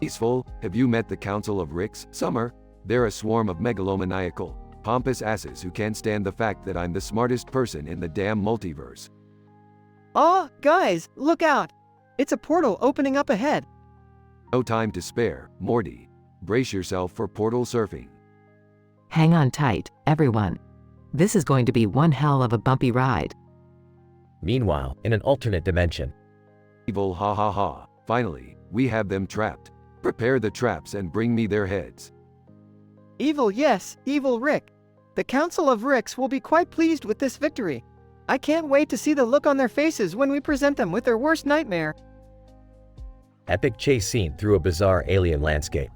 Peaceful? Have you met the Council of Ricks, Summer? They're a swarm of megalomaniacal, pompous asses who can't stand the fact that I'm the smartest person in the damn multiverse. Aw, guys, look out! It's a portal opening up ahead. No time to spare, Morty. Brace yourself for portal surfing. Hang on tight, everyone. This is going to be one hell of a bumpy ride. Meanwhile, in an alternate dimension. Evil, ha ha ha. Finally, we have them trapped. Prepare the traps and bring me their heads. Evil, yes, evil Rick. The Council of Ricks will be quite pleased with this victory. I can't wait to see the look on their faces when we present them with their worst nightmare. Epic chase scene through a bizarre alien landscape.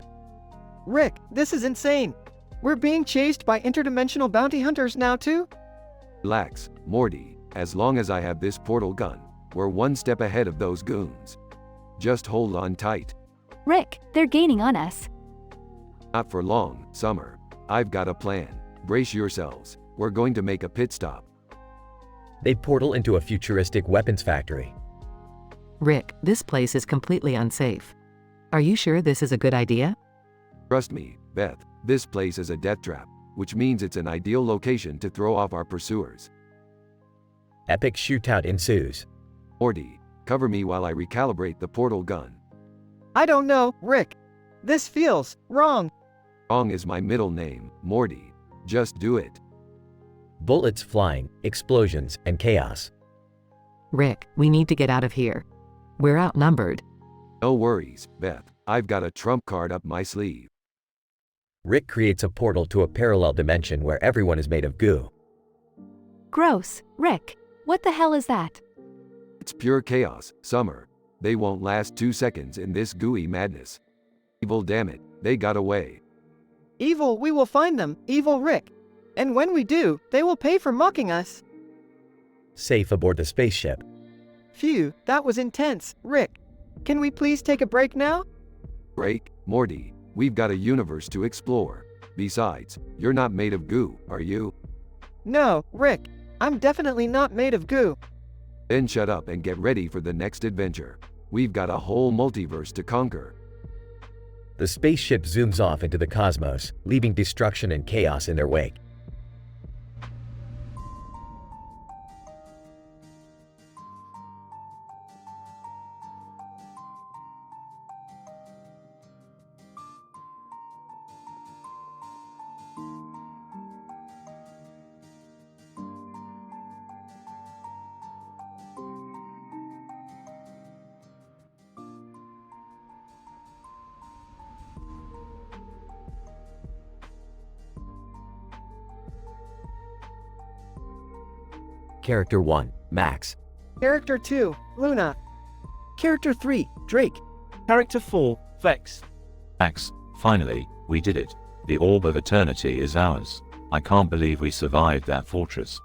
Rick, this is insane. We're being chased by interdimensional bounty hunters now too? Relax, Morty. As long as I have this portal gun, we're one step ahead of those goons. Just hold on tight. Rick, they're gaining on us. Not for long, Summer. I've got a plan. Brace yourselves. We're going to make a pit stop. They portal into a futuristic weapons factory. Rick, this place is completely unsafe. Are you sure this is a good idea? Trust me, Beth, this place is a death trap, which means it's an ideal location to throw off our pursuers. Epic shootout ensues. Morty, cover me while I recalibrate the portal gun. I don't know, Rick. This feels wrong. Wrong is my middle name, Morty. Just do it. Bullets flying, explosions, and chaos. Rick, we need to get out of here. We're outnumbered. No worries, Beth. I've got a trump card up my sleeve. Rick creates a portal to a parallel dimension where everyone is made of goo. Gross, Rick. What the hell is that? It's pure chaos, Summer. They won't last 2 seconds in this gooey madness. Evil, damn it, they got away. Evil, we will find them, evil Rick. And when we do, they will pay for mocking us. Safe aboard the spaceship. Phew, that was intense, Rick. Can we please take a break now? Break? Morty, we've got a universe to explore. Besides, you're not made of goo, are you? No, Rick. I'm definitely not made of goo. Then shut up and get ready for the next adventure. We've got a whole multiverse to conquer. The spaceship zooms off into the cosmos, leaving destruction and chaos in their wake. Character 1, Max. Character 2, Luna. Character 3, Drake. Character 4, Vex. Max, finally, we did it. The Orb of Eternity is ours. I can't believe we survived that fortress.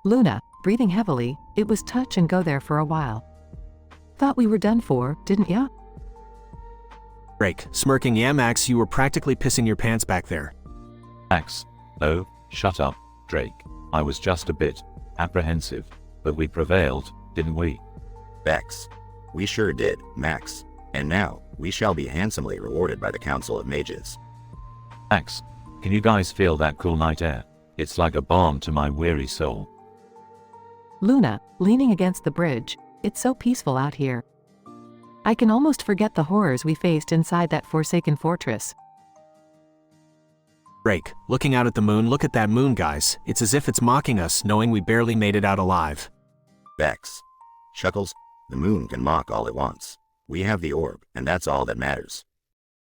Luna, breathing heavily, it was touch and go there for a while. Thought we were done for, didn't ya? Drake, smirking. Yeah, Max, you were practically pissing your pants back there. Max. Oh, shut up, Drake. I was just a bit apprehensive, but we prevailed, didn't we? Vex. We sure did, Max. And now, we shall be handsomely rewarded by the Council of Mages. Max, can you guys feel that cool night air? It's like a balm to my weary soul. Luna, leaning against the bridge, it's so peaceful out here. I can almost forget the horrors we faced inside that forsaken fortress. Drake, looking out at the moon. Look at that moon, guys. It's as if it's mocking us, knowing we barely made it out alive. Vex. Chuckles, the moon can mock all it wants. We have the orb, and that's all that matters.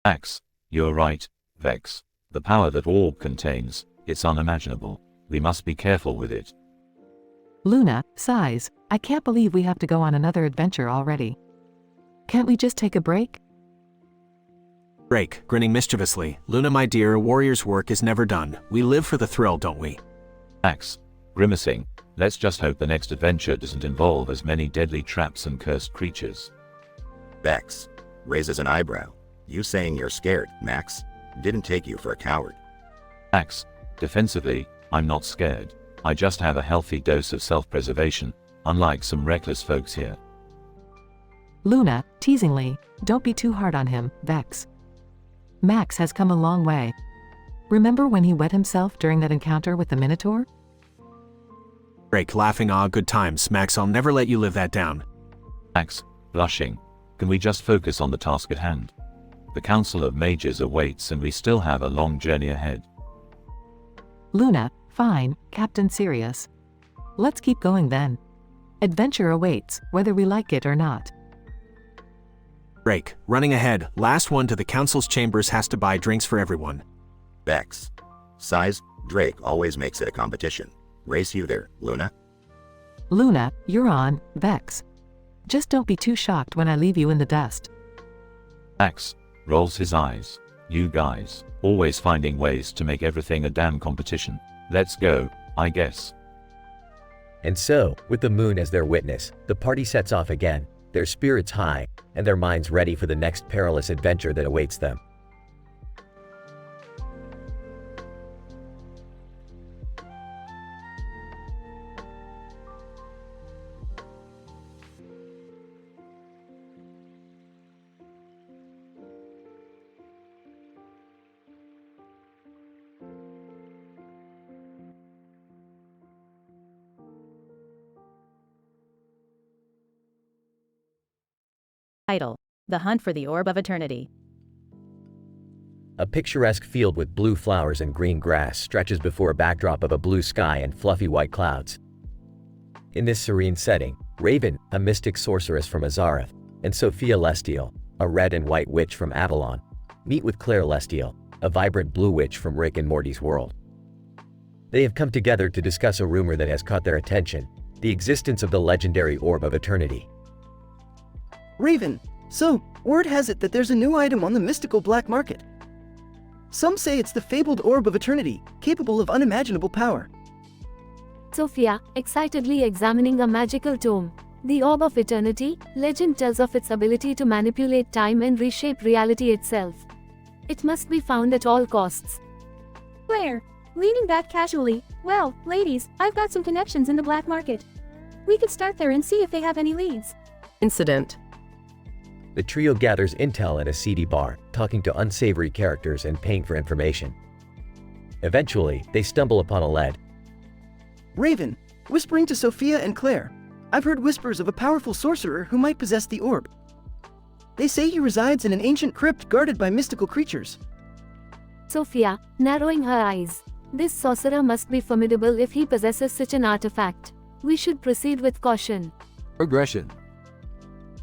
Max, you're right, Vex. The power that orb contains, it's unimaginable. We must be careful with it. Luna, sighs, I can't believe we have to go on another adventure already. Can't we just take a break? Drake, grinning mischievously. Luna, my dear, a warrior's work is never done. We live for the thrill, don't we? Max, grimacing, let's just hope the next adventure doesn't involve as many deadly traps and cursed creatures. Vex raises an eyebrow. You saying you're scared, Max? Didn't take you for a coward. Max, defensively, I'm not scared. I just have a healthy dose of self-preservation, unlike some reckless folks here. Luna, teasingly, don't be too hard on him, Vex. Max has come a long way. Remember when he wet himself during that encounter with the Minotaur? Drake, laughing. Ah, good times. Max, I'll never let you live that down. Max, blushing, can we just focus on the task at hand? The Council of Mages awaits and we still have a long journey ahead. Luna, fine, Captain Sirius. Let's keep going then. Adventure awaits, whether we like it or not. Drake, running ahead. Last one to the Council's chambers has to buy drinks for everyone. Vex. Size, Drake always makes it a competition. Race you there, Luna. Luna, you're on, Vex. Just don't be too shocked when I leave you in the dust. Max rolls his eyes. You guys, always finding ways to make everything a damn competition. Let's go, I guess. And so, with the moon as their witness, the party sets off again, their spirits high, and their minds ready for the next perilous adventure that awaits them. Title: The Hunt for the Orb of Eternity. A picturesque field with blue flowers and green grass stretches before a backdrop of a blue sky and fluffy white clouds. In this serene setting, Raven, a mystic sorceress from Azarath, and Sophia Lestial, a red and white witch from Avalon, meet with Claire Lestial, a vibrant blue witch from Rick and Morty's world. They have come together to discuss a rumor that has caught their attention, the existence of the legendary Orb of Eternity. Raven, so, word has it that there's a new item on the mystical black market. Some say it's the fabled Orb of Eternity, capable of unimaginable power. Sophia, excitedly examining a magical tome. The Orb of Eternity, legend tells of its ability to manipulate time and reshape reality itself. It must be found at all costs. Claire, leaning back casually, well, ladies, I've got some connections in the black market. We could start there and see if they have any leads. Incident. The trio gathers intel at a seedy bar, talking to unsavory characters and paying for information. Eventually, they stumble upon a lead. Raven, whispering to Sophia and Claire, I've heard whispers of a powerful sorcerer who might possess the orb. They say he resides in an ancient crypt guarded by mystical creatures. Sophia, narrowing her eyes. This sorcerer must be formidable if he possesses such an artifact. We should proceed with caution. Progression.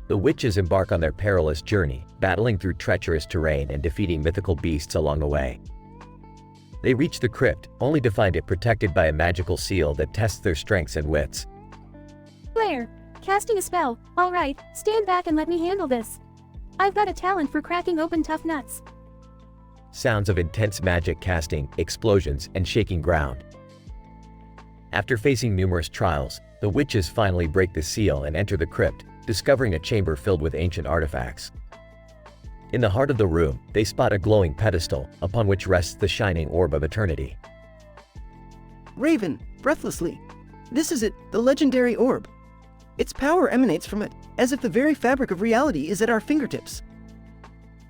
The witches embark on their perilous journey, battling through treacherous terrain and defeating mythical beasts along the way. They reach the crypt, only to find it protected by a magical seal that tests their strengths and wits. Claire, casting a spell. All right, stand back and let me handle this. I've got a talent for cracking open tough nuts. Sounds of intense magic casting, explosions, and shaking ground. After facing numerous trials, the witches finally break the seal and enter the crypt, discovering a chamber filled with ancient artifacts. In the heart of the room, they spot a glowing pedestal, upon which rests the shining orb of eternity. Raven, breathlessly. This is it, the legendary orb. Its power emanates from it, as if the very fabric of reality is at our fingertips.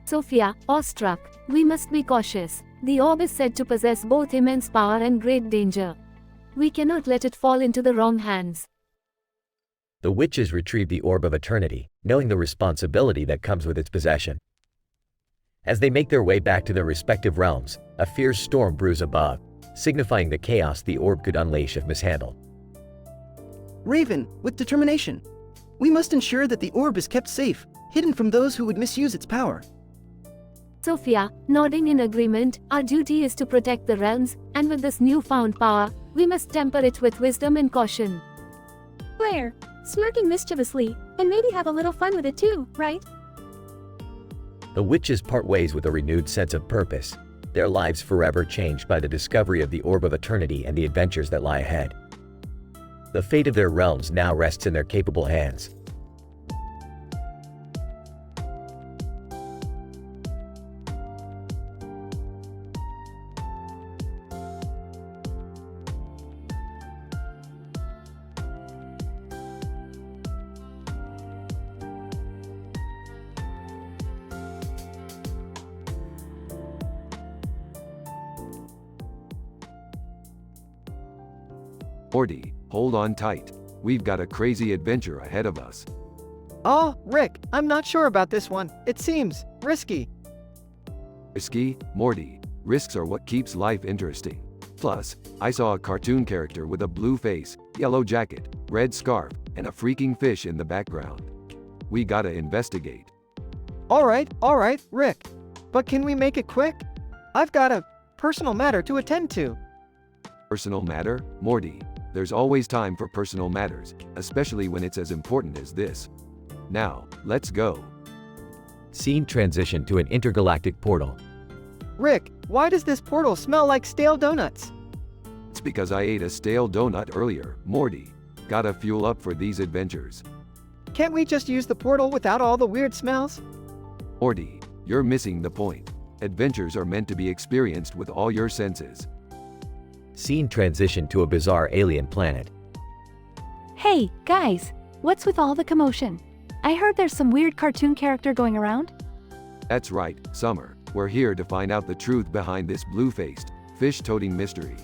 Sophia, awestruck, we must be cautious. The orb is said to possess both immense power and great danger. We cannot let it fall into the wrong hands. The witches retrieve the orb of eternity, knowing the responsibility that comes with its possession. As they make their way back to their respective realms, a fierce storm brews above, signifying the chaos the orb could unleash if mishandled. Raven, with determination. We must ensure that the orb is kept safe, hidden from those who would misuse its power. Sophia, nodding in agreement, our duty is to protect the realms, and with this newfound power, we must temper it with wisdom and caution. Claire, smirking mischievously, and maybe have a little fun with it too, right? The witches part ways with a renewed sense of purpose, their lives forever changed by the discovery of the orb of eternity and the adventures that lie ahead. The fate of their realms now rests in their capable hands. Morty, hold on tight. We've got a crazy adventure ahead of us. Oh, Rick, I'm not sure about this one. It seems risky. Risky? Morty, risks are what keeps life interesting. Plus, I saw a cartoon character with a blue face, yellow jacket, red scarf, and a freaking fish in the background. We gotta investigate. All right, Rick. But can we make it quick? I've got a personal matter to attend to. Personal matter? Morty, there's always time for personal matters, especially when it's as important as this. Now, let's go. Scene transition to an intergalactic portal. Rick, why does this portal smell like stale donuts? It's because I ate a stale donut earlier, Morty. Gotta fuel up for these adventures. Can't we just use the portal without all the weird smells? Morty, you're missing the point. Adventures are meant to be experienced with all your senses. Scene transition to a bizarre alien planet. Hey, guys, what's with all the commotion? I heard there's some weird cartoon character going around. That's right, Summer. We're here to find out the truth behind this blue-faced, fish-toting mystery.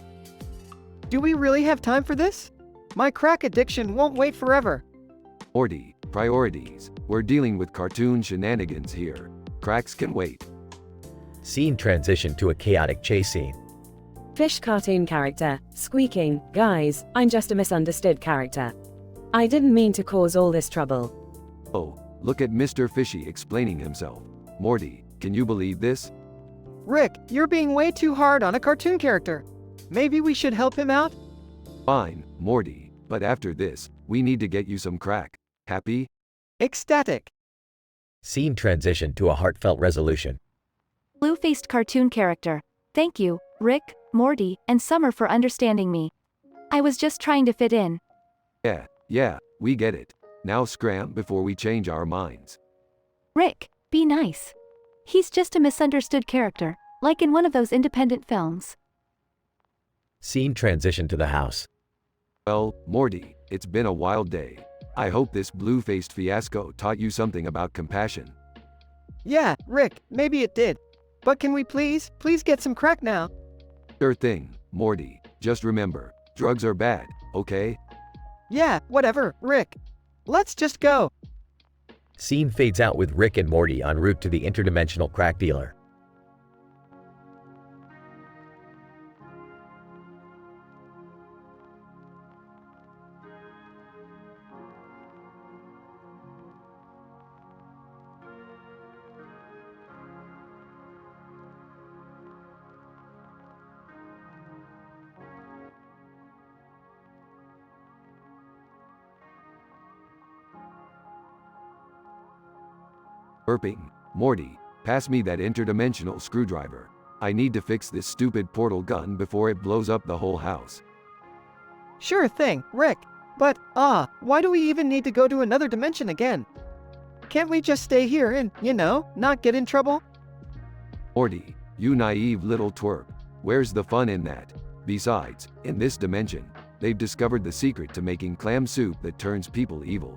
Do we really have time for this? My crack addiction won't wait forever. Morty, priorities. We're dealing with cartoon shenanigans here. Cracks can wait. Scene transition to a chaotic chase scene. Fish cartoon character, squeaking, guys, I'm just a misunderstood character. I didn't mean to cause all this trouble. Oh, look at Mr. Fishy explaining himself. Morty, can you believe this? Rick, you're being way too hard on a cartoon character. Maybe we should help him out? Fine, Morty, but after this, we need to get you some crack. Happy? Ecstatic. Scene transition to a heartfelt resolution. Blue-faced cartoon character. Thank you, Rick, Morty, and Summer for understanding me. I was just trying to fit in. Yeah, we get it. Now scram before we change our minds. Rick, be nice. He's just a misunderstood character, like in one of those independent films. Scene transition to the house. Well, Morty, it's been a wild day. I hope this blue-faced fiasco taught you something about compassion. Yeah, Rick, maybe it did. But can we please get some crack now? Sure thing, Morty. Just remember, drugs are bad, okay? Yeah, whatever, Rick. Let's just go. Scene fades out with Rick and Morty en route to the interdimensional crack dealer. Burping. Morty, pass me that interdimensional screwdriver. I need to fix this stupid portal gun before it blows up the whole house. Sure thing, Rick. But, why do we even need to go to another dimension again? Can't we just stay here and, not get in trouble? Morty, you naive little twerp. Where's the fun in that? Besides, in this dimension, they've discovered the secret to making clam soup that turns people evil.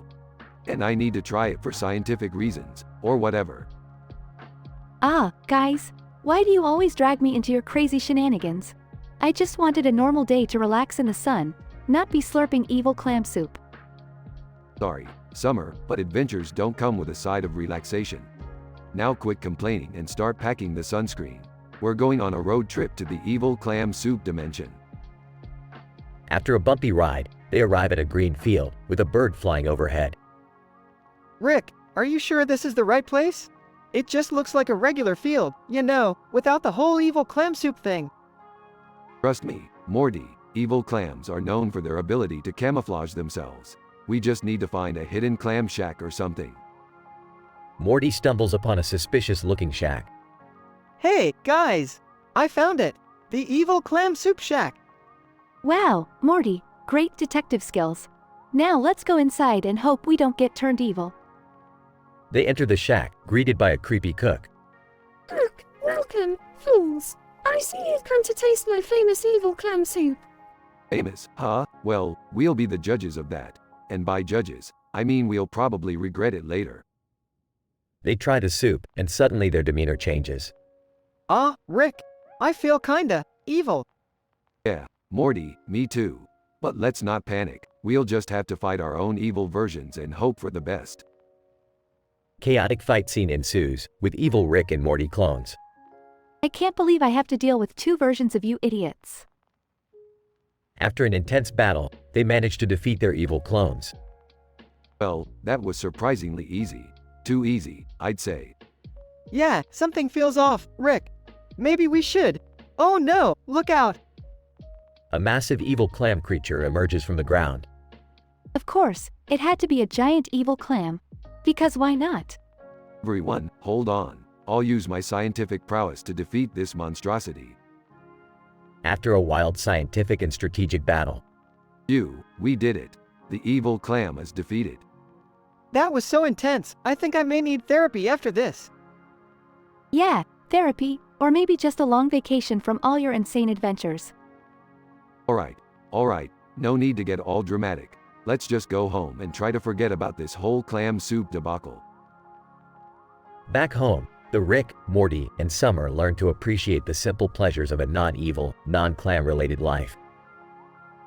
And I need to try it for scientific reasons, or whatever. Ah, guys, why do you always drag me into your crazy shenanigans? I just wanted a normal day to relax in the sun, not be slurping evil clam soup. Sorry, Summer, but adventures don't come with a side of relaxation. Now quit complaining and start packing the sunscreen. We're going on a road trip to the evil clam soup dimension. After a bumpy ride, they arrive at a green field with a bird flying overhead. Rick, are you sure this is the right place? It just looks like a regular field, without the whole evil clam soup thing. Trust me, Morty, evil clams are known for their ability to camouflage themselves. We just need to find a hidden clam shack or something. Morty stumbles upon a suspicious-looking shack. Hey, guys! I found it! The evil clam soup shack! Wow, Morty, great detective skills. Now let's go inside and hope we don't get turned evil. They enter the shack, greeted by a creepy cook. Look, welcome, fools. I see you've come to taste my famous evil clam soup. Famous, huh? Well, we'll be the judges of that. And by judges, I mean we'll probably regret it later. They try the soup, and suddenly their demeanor changes. Rick, I feel kinda evil. Yeah, Morty, me too. But let's not panic. We'll just have to fight our own evil versions and hope for the best. Chaotic fight scene ensues, with evil Rick and Morty clones. I can't believe I have to deal with two versions of you idiots. After an intense battle, they manage to defeat their evil clones. Well, that was surprisingly easy. Too easy, I'd say. Yeah, something feels off, Rick. Maybe we should. Oh no, look out! A massive evil clam creature emerges from the ground. Of course, it had to be a giant evil clam. Because why not? Everyone, hold on. I'll use my scientific prowess to defeat this monstrosity. After a wild scientific and strategic battle. We did it. The evil clam is defeated. That was so intense, I think I may need therapy after this. Yeah, therapy, or maybe just a long vacation from all your insane adventures. Alright, no need to get all dramatic. Let's just go home and try to forget about this whole clam soup debacle. Back home, the Rick, Morty, and Summer learn to appreciate the simple pleasures of a non-evil, non-clam-related life.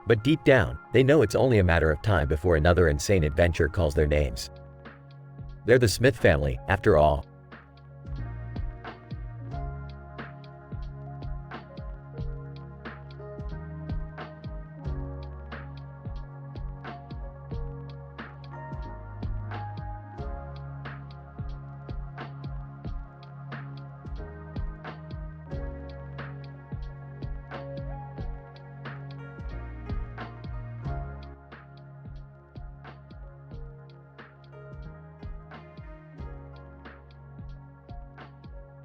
But deep down, they know it's only a matter of time before another insane adventure calls their names. They're the Smith family, after all.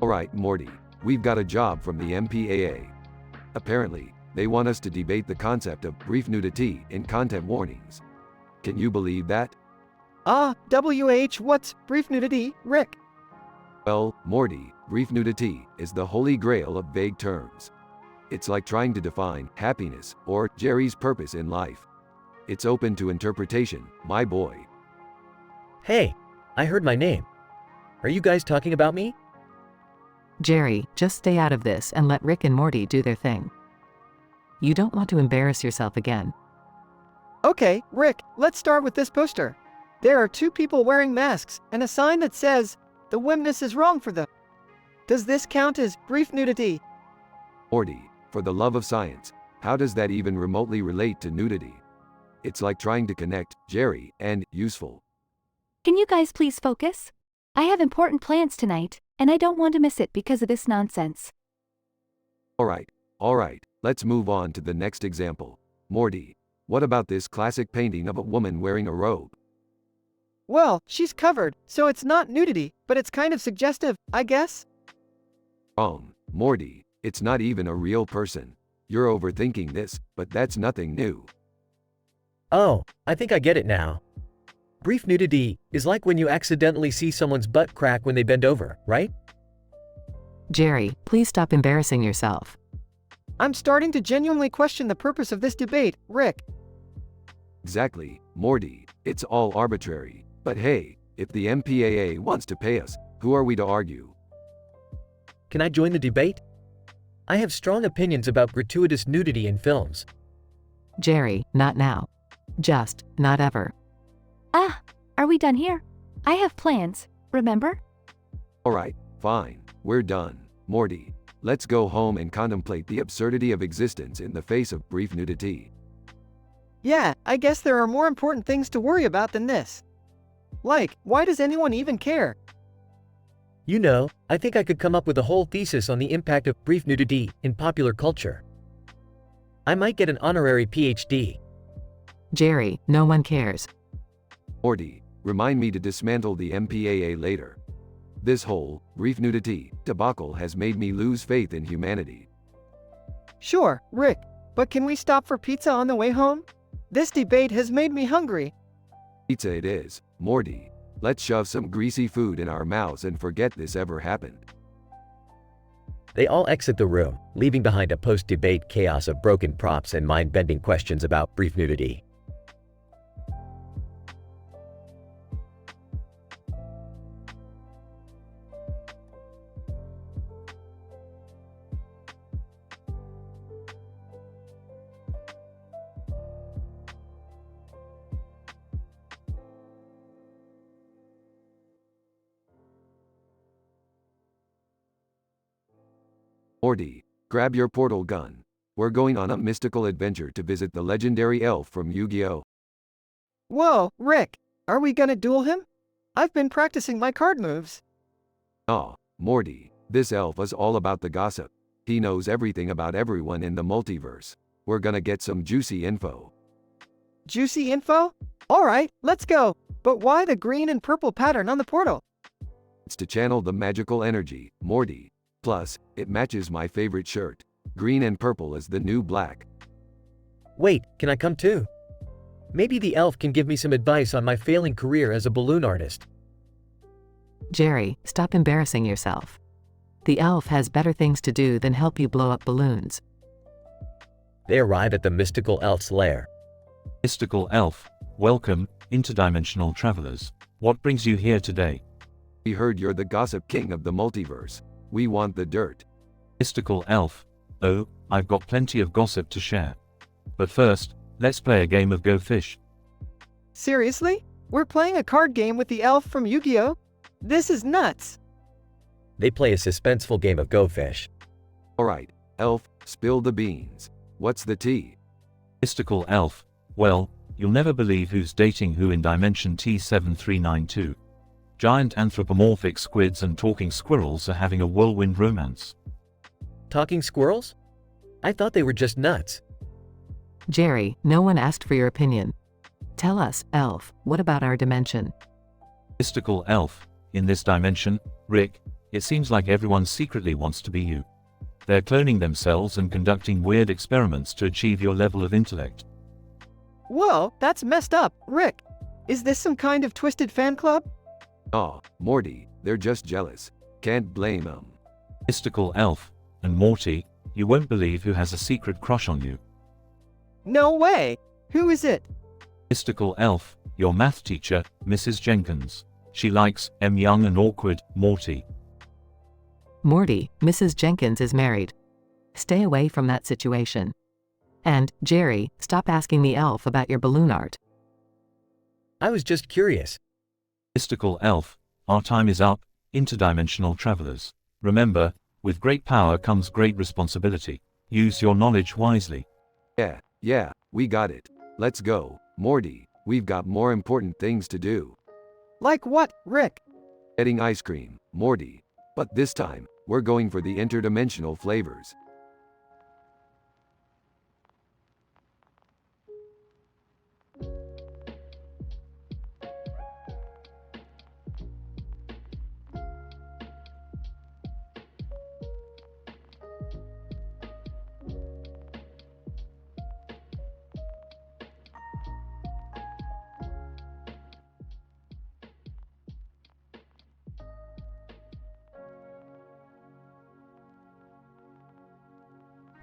Alright, Morty, we've got a job from the MPAA. Apparently, they want us to debate the concept of brief nudity in content warnings. Can you believe that? what's brief nudity, Rick? Well, Morty, brief nudity is the holy grail of vague terms. It's like trying to define happiness or Jerry's purpose in life. It's open to interpretation, my boy. Hey, I heard my name. Are you guys talking about me? Jerry, just stay out of this and let Rick and Morty do their thing. You don't want to embarrass yourself again. Okay, Rick, let's start with this poster. There are two people wearing masks and a sign that says, "The womeness is wrong for them." Does this count as brief nudity? Morty, for the love of science, how does that even remotely relate to nudity? It's like trying to connect Jerry and useful. Can you guys please focus? I have important plans tonight, and I don't want to miss it because of this nonsense. Alright, let's move on to the next example. Morty, what about this classic painting of a woman wearing a robe? Well, she's covered, so it's not nudity, but it's kind of suggestive, I guess? Wrong, Morty, it's not even a real person. You're overthinking this, but that's nothing new. Oh, I think I get it now. Brief nudity is like when you accidentally see someone's butt crack when they bend over, right? Jerry, please stop embarrassing yourself. I'm starting to genuinely question the purpose of this debate, Rick. Exactly, Morty. It's all arbitrary. But hey, if the MPAA wants to pay us, who are we to argue? Can I join the debate? I have strong opinions about gratuitous nudity in films. Jerry, not now. Just, not ever. Ah, are we done here? I have plans, remember? Alright, fine, we're done. Morty, let's go home and contemplate the absurdity of existence in the face of brief nudity. Yeah, I guess there are more important things to worry about than this. Like, why does anyone even care? You know, I think I could come up with a whole thesis on the impact of brief nudity in popular culture. I might get an honorary PhD. Jerry, no one cares. Morty, remind me to dismantle the MPAA later. This whole brief nudity debacle has made me lose faith in humanity. Sure, Rick, but can we stop for pizza on the way home? This debate has made me hungry. Pizza it is, Morty. Let's shove some greasy food in our mouths and forget this ever happened. They all exit the room, leaving behind a post-debate chaos of broken props and mind-bending questions about brief nudity. Morty, grab your portal gun. We're going on a mystical adventure to visit the legendary elf from Yu-Gi-Oh! Whoa, Rick, are we gonna duel him? I've been practicing my card moves. Aw, Morty, this elf is all about the gossip. He knows everything about everyone in the multiverse. We're gonna get some juicy info. Juicy info? Alright, let's go. But why the green and purple pattern on the portal? It's to channel the magical energy, Morty. Plus, it matches my favorite shirt. Green and purple is the new black. Wait, can I come too? Maybe the elf can give me some advice on my failing career as a balloon artist. Jerry, stop embarrassing yourself. The elf has better things to do than help you blow up balloons. They arrive at the mystical elf's lair. Mystical elf, welcome, interdimensional travelers. What brings you here today? We heard you're the gossip king of the multiverse. We want the dirt. Mystical elf, oh, I've got plenty of gossip to share. But first, let's play a game of Go Fish. Seriously? We're playing a card game with the elf from Yu-Gi-Oh? This is nuts. They play a suspenseful game of Go Fish. Alright, elf, spill the beans. What's the tea? Mystical elf, well, you'll never believe who's dating who in Dimension T7392. Giant anthropomorphic squids and talking squirrels are having a whirlwind romance. Talking squirrels? I thought they were just nuts. Jerry, no one asked for your opinion. Tell us, elf, what about our dimension? Mystical elf, in this dimension, Rick, it seems like everyone secretly wants to be you. They're cloning themselves and conducting weird experiments to achieve your level of intellect. Whoa, that's messed up, Rick. Is this some kind of twisted fan club? Aw, Morty, they're just jealous. Can't blame them. Mystical elf, and Morty, you won't believe who has a secret crush on you. No way! Who is it? Mystical elf, your math teacher, Mrs. Jenkins. She likes young and awkward Morty. Morty, Mrs. Jenkins is married. Stay away from that situation. And, Jerry, stop asking the elf about your balloon art. I was just curious. Mystical elf, our time is up, interdimensional travelers. Remember, with great power comes great responsibility. Use your knowledge wisely. Yeah, we got it. Let's go, Morty. We've got more important things to do. Like what, Rick? Getting ice cream, Morty. But this time, we're going for the interdimensional flavors.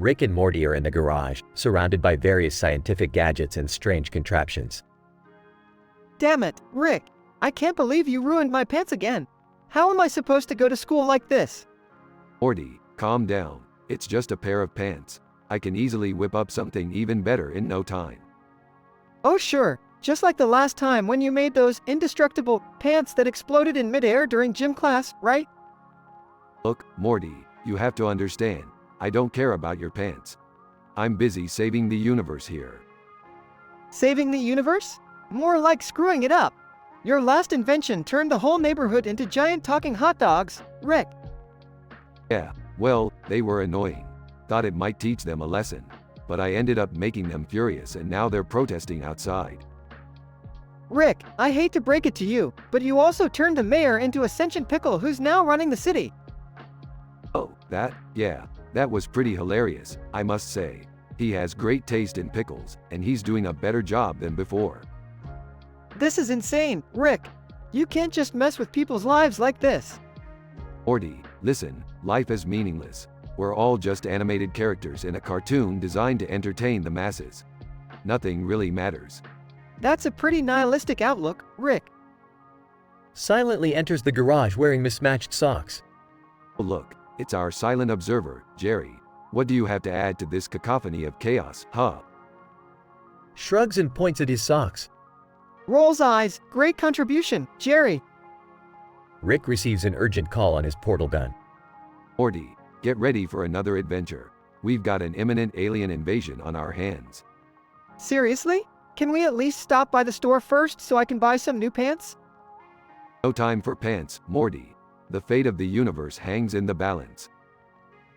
Rick and Morty are in the garage, surrounded by various scientific gadgets and strange contraptions. Damn it, Rick. I can't believe you ruined my pants again. How am I supposed to go to school like this? Morty, calm down. It's just a pair of pants. I can easily whip up something even better in no time. Oh sure, just like the last time when you made those indestructible pants that exploded in midair during gym class, right? Look, Morty, you have to understand. I don't care about your pants. I'm busy saving the universe here. Saving the universe? More like screwing it up. Your last invention turned the whole neighborhood into giant talking hot dogs, Rick. Yeah, well, they were annoying. Thought it might teach them a lesson. But I ended up making them furious and now they're protesting outside. Rick, I hate to break it to you, but you also turned the mayor into a sentient pickle who's now running the city. Oh, yeah, that was pretty hilarious, I must say. He has great taste in pickles, and he's doing a better job than before. This is insane, Rick. You can't just mess with people's lives like this. Morty, listen, life is meaningless. We're all just animated characters in a cartoon designed to entertain the masses. Nothing really matters. That's a pretty nihilistic outlook, Rick. Silently enters the garage wearing mismatched socks. Oh look, it's our silent observer, Jerry. What do you have to add to this cacophony of chaos, huh? Shrugs and points at his socks. Rolls eyes, great contribution, Jerry. Rick receives an urgent call on his portal gun. Morty, get ready for another adventure. We've got an imminent alien invasion on our hands. Seriously? Can we at least stop by the store first so I can buy some new pants? No time for pants, Morty. The fate of the universe hangs in the balance.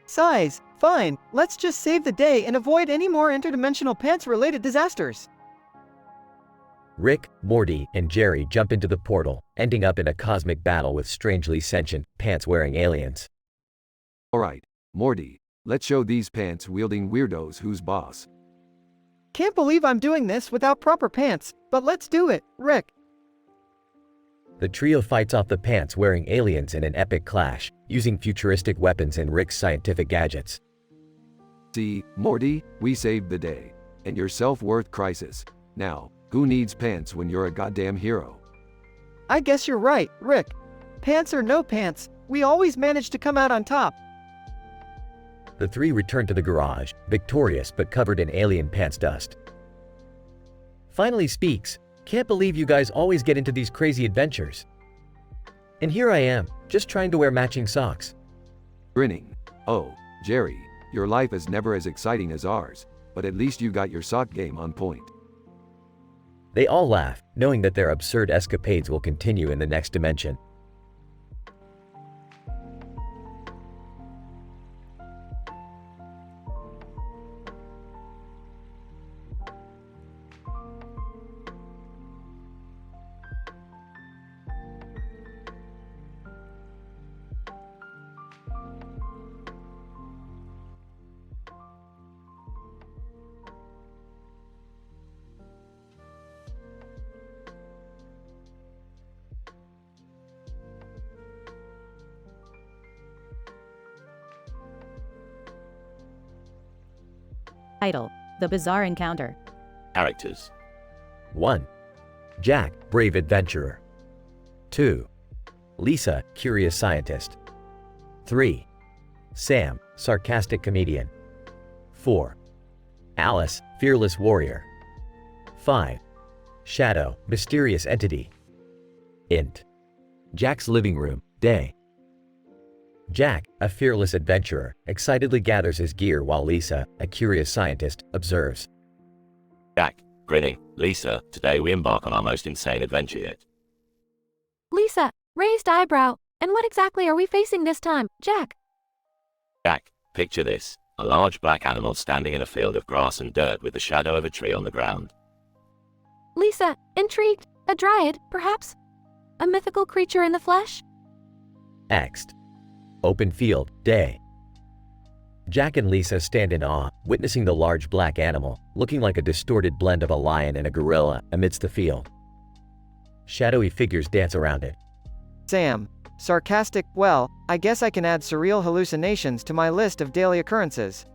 Size, fine, let's just save the day and avoid any more interdimensional pants-related disasters. Rick, Morty, and Jerry jump into the portal, ending up in a cosmic battle with strangely sentient, pants-wearing aliens. Alright, Morty, let's show these pants-wielding weirdos who's boss. Can't believe I'm doing this without proper pants, but let's do it, Rick. The trio fights off the pants-wearing aliens in an epic clash, using futuristic weapons and Rick's scientific gadgets. See, Morty, we saved the day. And your self-worth crisis. Now, who needs pants when you're a goddamn hero? I guess you're right, Rick. Pants or no pants, we always manage to come out on top. The three return to the garage, victorious but covered in alien pants dust. Finally speaks, "Can't believe you guys always get into these crazy adventures. And here I am, just trying to wear matching socks." Grinning. Oh, Jerry, your life is never as exciting as ours, but at least you got your sock game on point. They all laugh, knowing that their absurd escapades will continue in the next dimension. Title: The Bizarre Encounter. Characters. 1. Jack, brave adventurer. 2. Lisa, curious scientist. 3. Sam, sarcastic comedian. 4. Alice, fearless warrior. 5. Shadow, mysterious entity. Int. Jack's living room, day. Jack, a fearless adventurer, excitedly gathers his gear while Lisa, a curious scientist, observes. Jack, grinning. Lisa, today we embark on our most insane adventure yet. Lisa, raised eyebrow. And what exactly are we facing this time, Jack? Jack, picture this. A large black animal standing in a field of grass and dirt with the shadow of a tree on the ground. Lisa, intrigued. A dryad, perhaps? A mythical creature in the flesh? Next. Open field, day. Jack and Lisa stand in awe, witnessing the large black animal, looking like a distorted blend of a lion and a gorilla, amidst the field. Shadowy figures dance around it. Sam, sarcastic, well, I guess I can add surreal hallucinations to my list of daily occurrences.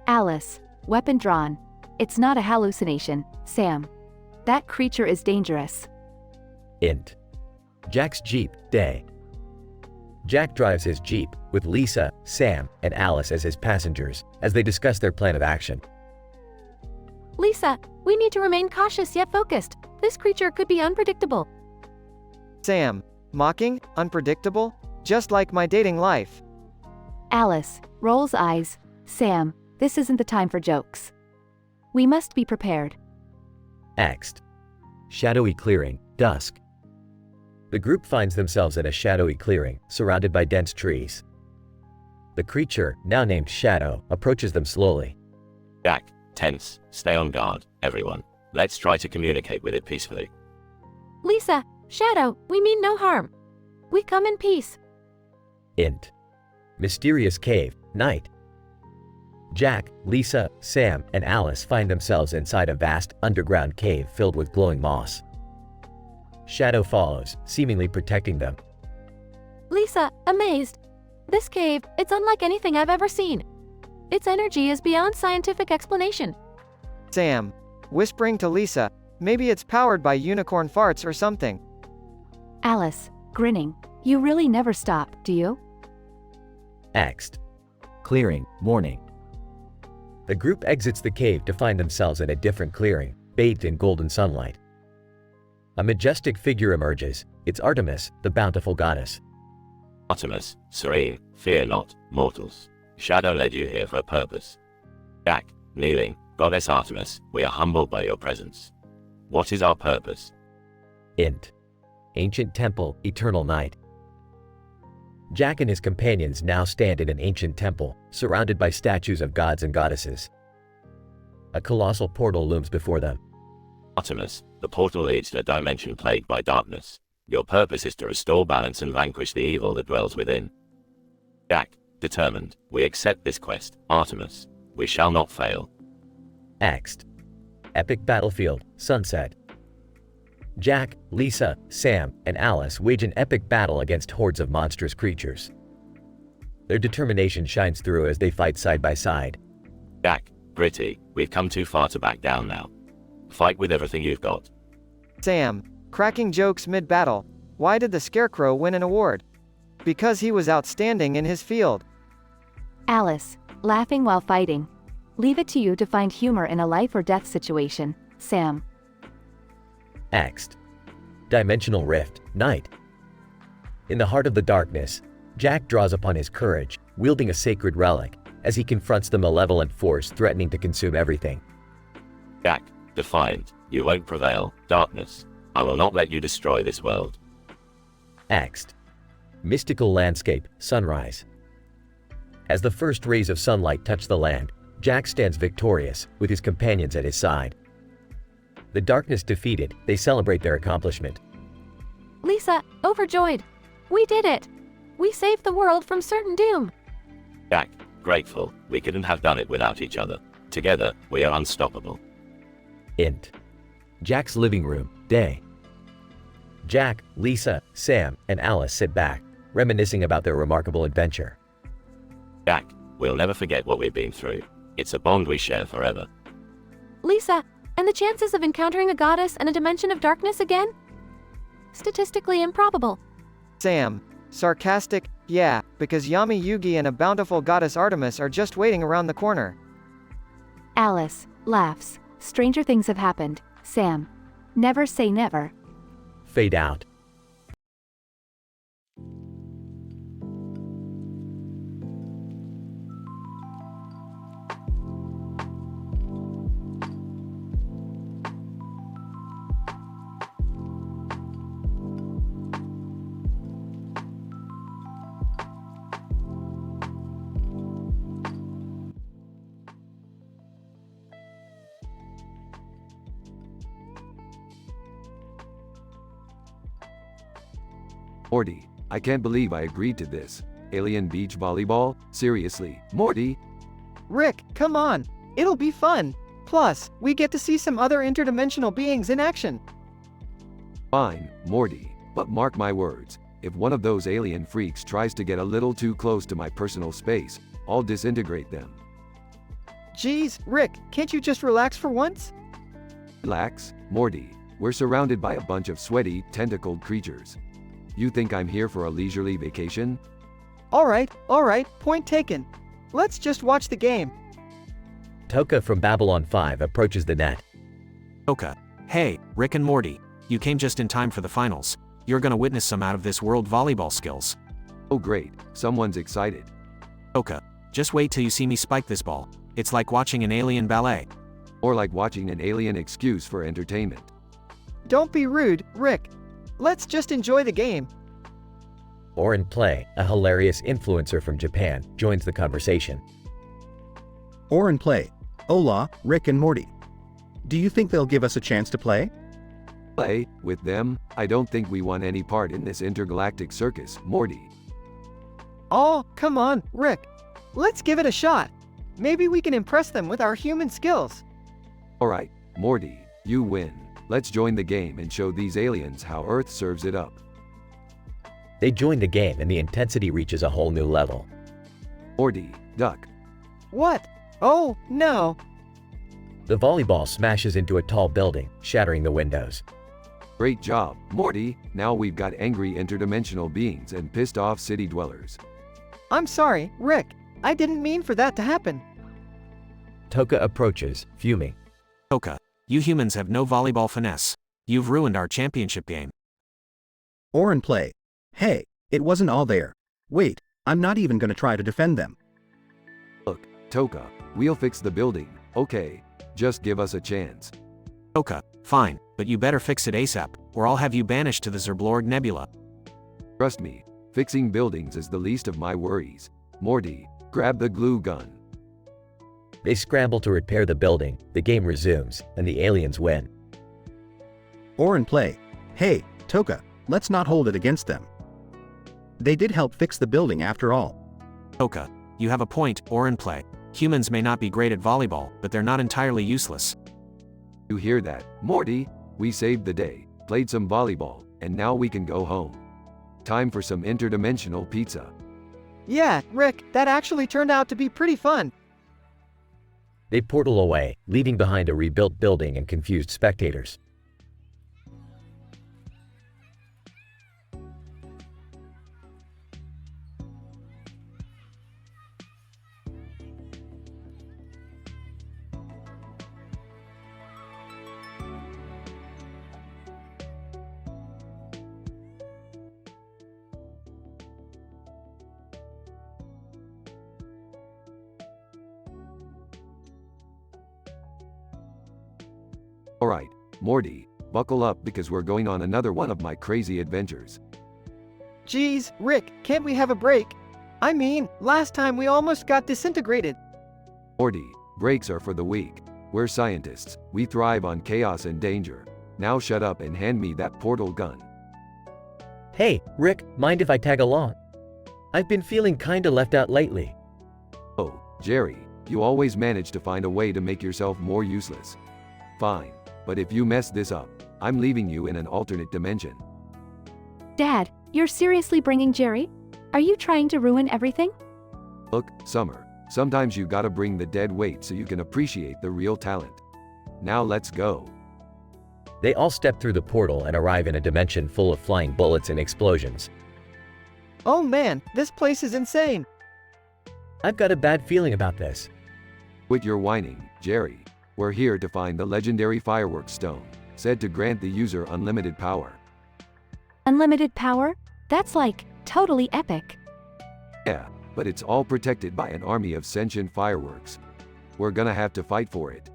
Alice, weapon drawn. It's not a hallucination, Sam. That creature is dangerous. Int. Jack's Jeep, day. Jack drives his Jeep, with Lisa, Sam, and Alice as his passengers, as they discuss their plan of action. Lisa, we need to remain cautious yet focused. This creature could be unpredictable. Sam, mocking, unpredictable, just like my dating life. Alice, rolls eyes. Sam, this isn't the time for jokes. We must be prepared. Next. Shadowy clearing, dusk. The group finds themselves in a shadowy clearing, surrounded by dense trees. The creature, now named Shadow, approaches them slowly. Jack, tense, stay on guard, everyone. Let's try to communicate with it peacefully. Lisa, Shadow, we mean no harm. We come in peace. Int. Mysterious cave, night. Jack, Lisa, Sam, and Alice find themselves inside a vast, underground cave filled with glowing moss. Shadow follows, seemingly protecting them. Lisa, amazed. This cave, it's unlike anything I've ever seen. Its energy is beyond scientific explanation. Sam, whispering to Lisa, maybe it's powered by unicorn farts or something. Alice, grinning. You really never stop, do you? Next. Clearing, morning. The group exits the cave to find themselves in a different clearing, bathed in golden sunlight. A majestic figure emerges. It's Artemis, the bountiful goddess. Artemis, serene, fear not, mortals. Shadow led you here for a purpose. Jack, kneeling, Goddess Artemis, we are humbled by your presence. What is our purpose? Int. Ancient temple, eternal night. Jack and his companions now stand in an ancient temple, surrounded by statues of gods and goddesses. A colossal portal looms before them. Artemis, the portal leads to a dimension plagued by darkness. Your purpose is to restore balance and vanquish the evil that dwells within. Jack, determined, we accept this quest. Artemis, we shall not fail. Next. Epic battlefield, sunset. Jack, Lisa, Sam, and Alice wage an epic battle against hordes of monstrous creatures. Their determination shines through as they fight side by side. Jack, Gritty, we've come too far to back down now. Fight with everything you've got. Sam, cracking jokes mid-battle. Why did the Scarecrow win an award? Because he was outstanding in his field. Alice, laughing while fighting. Leave it to you to find humor in a life or death situation, Sam. Next. Dimensional rift, night. In the heart of the darkness, Jack draws upon his courage, wielding a sacred relic, as he confronts the malevolent force threatening to consume everything. Jack, defiant, you won't prevail, darkness. I will not let you destroy this world. Next. Mystical landscape, sunrise. As the first rays of sunlight touch the land, Jack stands victorious, with his companions at his side. The darkness defeated, they celebrate their accomplishment. Lisa, overjoyed. We did it. We saved the world from certain doom. Jack, grateful, we couldn't have done it without each other. Together, we are unstoppable. Int. Jack's living room, day. Jack, Lisa, Sam, and Alice sit back, reminiscing about their remarkable adventure. Jack, we'll never forget what we've been through. It's a bond we share forever. Lisa, and the chances of encountering a goddess and a dimension of darkness again? Statistically improbable. Sam, sarcastic, yeah, because Yami Yugi and a bountiful goddess Artemis are just waiting around the corner. Alice, laughs. Stranger things have happened, Sam. Never say never. Fade out. Morty, I can't believe I agreed to this. Alien beach volleyball? Seriously, Morty? Rick, come on. It'll be fun. Plus, we get to see some other interdimensional beings in action. Fine, Morty, but mark my words. If one of those alien freaks tries to get a little too close to my personal space, I'll disintegrate them. Geez, Rick, can't you just relax for once? Relax, Morty. We're surrounded by a bunch of sweaty, tentacled creatures. You think I'm here for a leisurely vacation? Alright, point taken. Let's just watch the game. Toka from Babylon 5 approaches the net. Toka. Hey, Rick and Morty. You came just in time for the finals. You're gonna witness some out of this world volleyball skills. Oh great, someone's excited. Toka. Just wait till you see me spike this ball. It's like watching an alien ballet. Or like watching an alien excuse for entertainment. Don't be rude, Rick. Let's just enjoy the game. Oren Play, a hilarious influencer from Japan, joins the conversation. Oren Play. Hola, Rick and Morty. Do you think they'll give us a chance to play? Play with them? I don't think we want any part in this intergalactic circus, Morty. Oh, come on, Rick. Let's give it a shot. Maybe we can impress them with our human skills. Alright, Morty, you win. Let's join the game and show these aliens how Earth serves it up. They join the game and the intensity reaches a whole new level. Morty, duck. What? Oh, no. The volleyball smashes into a tall building, shattering the windows. Great job, Morty. Now we've got angry interdimensional beings and pissed off city dwellers. I'm sorry, Rick. I didn't mean for that to happen. Toka approaches, fuming. Toka. You humans have no volleyball finesse. You've ruined our championship game. Oren Play. Hey, it wasn't all there. Wait, I'm not even gonna try to defend them. Look, Toka, we'll fix the building, okay? Just give us a chance. Toka, fine, but you better fix it ASAP, or I'll have you banished to the Zerblorg Nebula. Trust me, fixing buildings is the least of my worries. Morty, grab the glue gun. They scramble to repair the building, the game resumes, and the aliens win. Oren Play. Hey, Toka, let's not hold it against them. They did help fix the building after all. Toka, you have a point, Oren Play. Humans may not be great at volleyball, but they're not entirely useless. You hear that, Morty? We saved the day, played some volleyball, and now we can go home. Time for some interdimensional pizza. Yeah, Rick, that actually turned out to be pretty fun. They portal away, leaving behind a rebuilt building and confused spectators. Alright, Morty, buckle up because we're going on another one of my crazy adventures. Geez, Rick, can't we have a break? I mean, last time we almost got disintegrated. Morty, breaks are for the weak. We're scientists, we thrive on chaos and danger. Now shut up and hand me that portal gun. Hey, Rick, mind if I tag along? I've been feeling kinda left out lately. Oh, Jerry, you always manage to find a way to make yourself more useless. Fine, but if you mess this up, I'm leaving you in an alternate dimension. Dad, you're seriously bringing Jerry? Are you trying to ruin everything? Look, Summer, sometimes you gotta bring the dead weight so you can appreciate the real talent. Now let's go. They all step through the portal and arrive in a dimension full of flying bullets and explosions. Oh man, this place is insane. I've got a bad feeling about this. Quit your whining, Jerry. We're here to find the legendary fireworks stone, said to grant the user unlimited power. Unlimited power? That's like, totally epic. Yeah, but it's all protected by an army of sentient fireworks. We're gonna have to fight for it.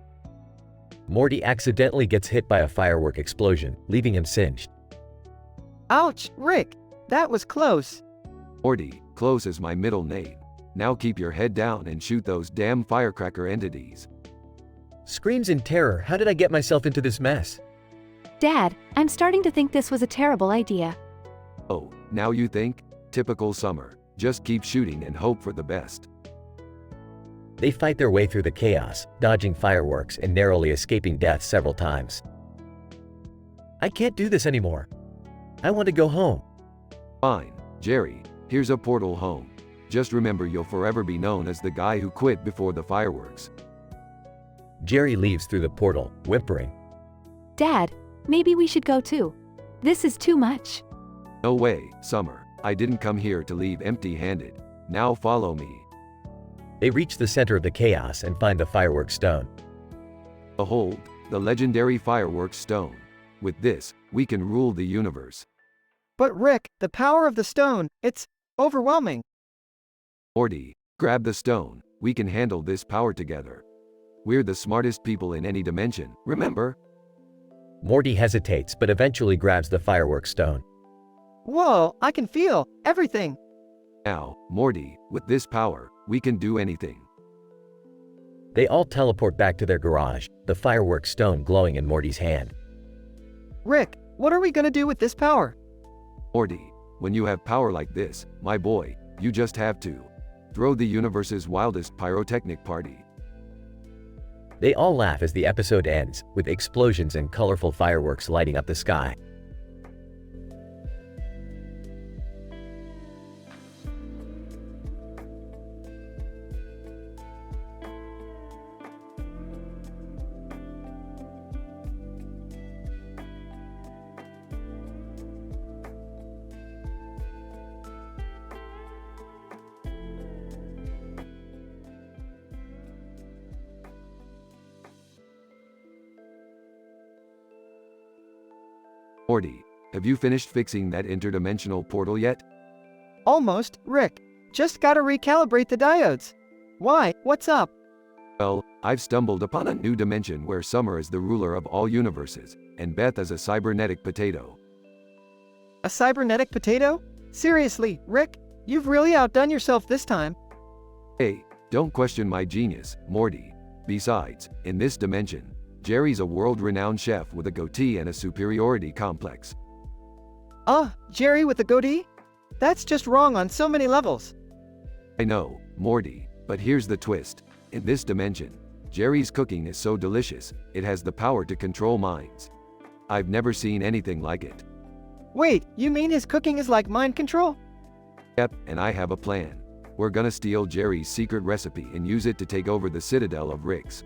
Morty accidentally gets hit by a firework explosion, leaving him singed. Ouch, Rick, that was close. Morty, close is my middle name. Now keep your head down and shoot those damn firecracker entities. Screams in terror, how did I get myself into this mess? Dad, I'm starting to think this was a terrible idea. Oh, now you think? Typical Summer. Just keep shooting and hope for the best. They fight their way through the chaos, dodging fireworks and narrowly escaping death several times. I can't do this anymore. I want to go home. Fine, Jerry, here's a portal home. Just remember you'll forever be known as the guy who quit before the fireworks. Jerry leaves through the portal, whimpering. Dad, maybe we should go too. This is too much. No way, Summer. I didn't come here to leave empty-handed. Now follow me. They reach the center of the chaos and find the fireworks stone. Behold, the legendary fireworks stone. With this, we can rule the universe. But Rick, the power of the stone, it's overwhelming. Morty, grab the stone. We can handle this power together. We're the smartest people in any dimension, remember? Morty hesitates but eventually grabs the fireworks stone. Whoa, I can feel everything. Now, Morty, with this power, we can do anything. They all teleport back to their garage, the fireworks stone glowing in Morty's hand. Rick, what are we gonna do with this power? Morty, when you have power like this, my boy, you just have to throw the universe's wildest pyrotechnic party. They all laugh as the episode ends, with explosions and colorful fireworks lighting up the sky. Morty, have you finished fixing that interdimensional portal yet? Almost, Rick. Just gotta recalibrate the diodes. Why, what's up? Well, I've stumbled upon a new dimension where Summer is the ruler of all universes, and Beth is a cybernetic potato. A cybernetic potato? Seriously, Rick, you've really outdone yourself this time. Hey, don't question my genius, Morty. Besides, in this dimension, Jerry's a world-renowned chef with a goatee and a superiority complex. Jerry with the goatee? That's just wrong on so many levels. I know, Morty, but here's the twist. In this dimension, Jerry's cooking is so delicious, it has the power to control minds. I've never seen anything like it. Wait, you mean his cooking is like mind control? Yep, and I have a plan. We're gonna steal Jerry's secret recipe and use it to take over the Citadel of Rick's.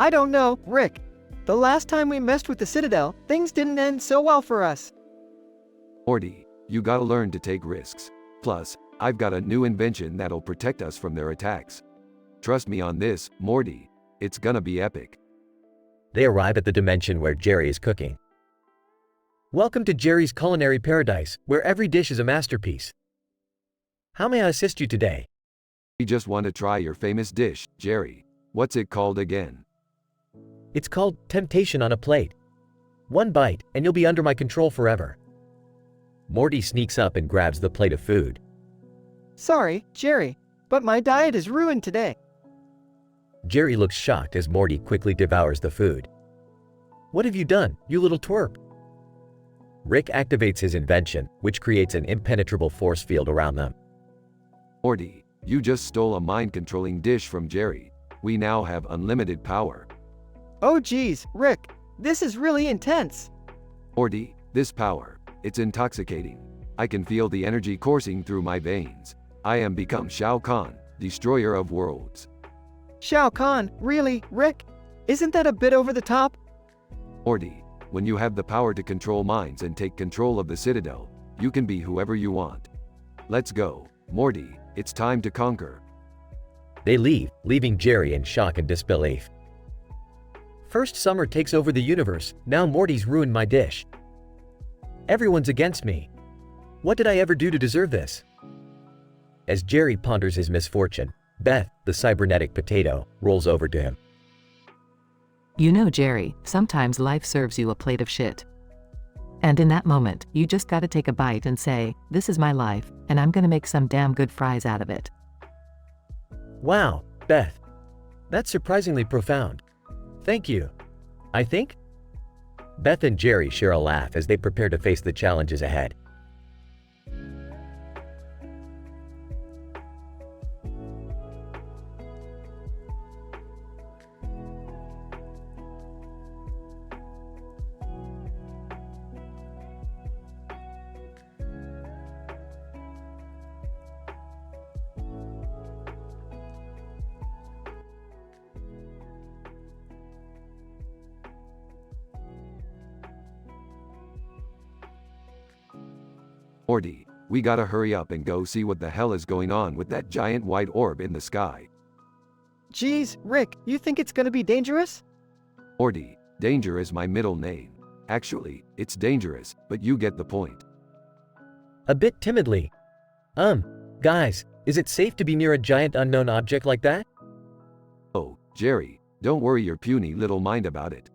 I don't know, Rick. The last time we messed with the Citadel, things didn't end so well for us. Morty, you gotta learn to take risks. Plus, I've got a new invention that'll protect us from their attacks. Trust me on this, Morty. It's gonna be epic. They arrive at the dimension where Jerry is cooking. Welcome to Jerry's culinary paradise, where every dish is a masterpiece. How may I assist you today? We just want to try your famous dish, Jerry. What's it called again? It's called temptation on a plate. One bite, and you'll be under my control forever. Morty sneaks up and grabs the plate of food. Sorry, Jerry, but my diet is ruined today. Jerry looks shocked as Morty quickly devours the food. What have you done, you little twerp? Rick activates his invention, which creates an impenetrable force field around them. Morty, you just stole a mind-controlling dish from Jerry. We now have unlimited power. Oh geez, Rick, this is really intense. Morty, this power, it's intoxicating. I can feel the energy coursing through my veins. I am become Shao Kahn, destroyer of worlds. Shao Kahn, really, Rick? Isn't that a bit over the top? Morty, when you have the power to control minds and take control of the Citadel, you can be whoever you want. Let's go, Morty, it's time to conquer. They leave, leaving Jerry in shock and disbelief. First Summer takes over the universe, now Morty's ruined my dish. Everyone's against me. What did I ever do to deserve this? As Jerry ponders his misfortune, Beth, the cybernetic potato, rolls over to him. You know, Jerry, sometimes life serves you a plate of shit. And in that moment, you just gotta take a bite and say, this is my life, and I'm gonna make some damn good fries out of it. Wow, Beth. That's surprisingly profound. Thank you. I think? Beth and Jerry share a laugh as they prepare to face the challenges ahead. Morty, we gotta hurry up and go see what the hell is going on with that giant white orb in the sky. Geez, Rick, you think it's gonna be dangerous? Morty, Danger is my middle name. Actually, it's dangerous, but you get the point. A bit timidly. Guys, is it safe to be near a giant unknown object like that? Oh, Jerry, don't worry your puny little mind about it.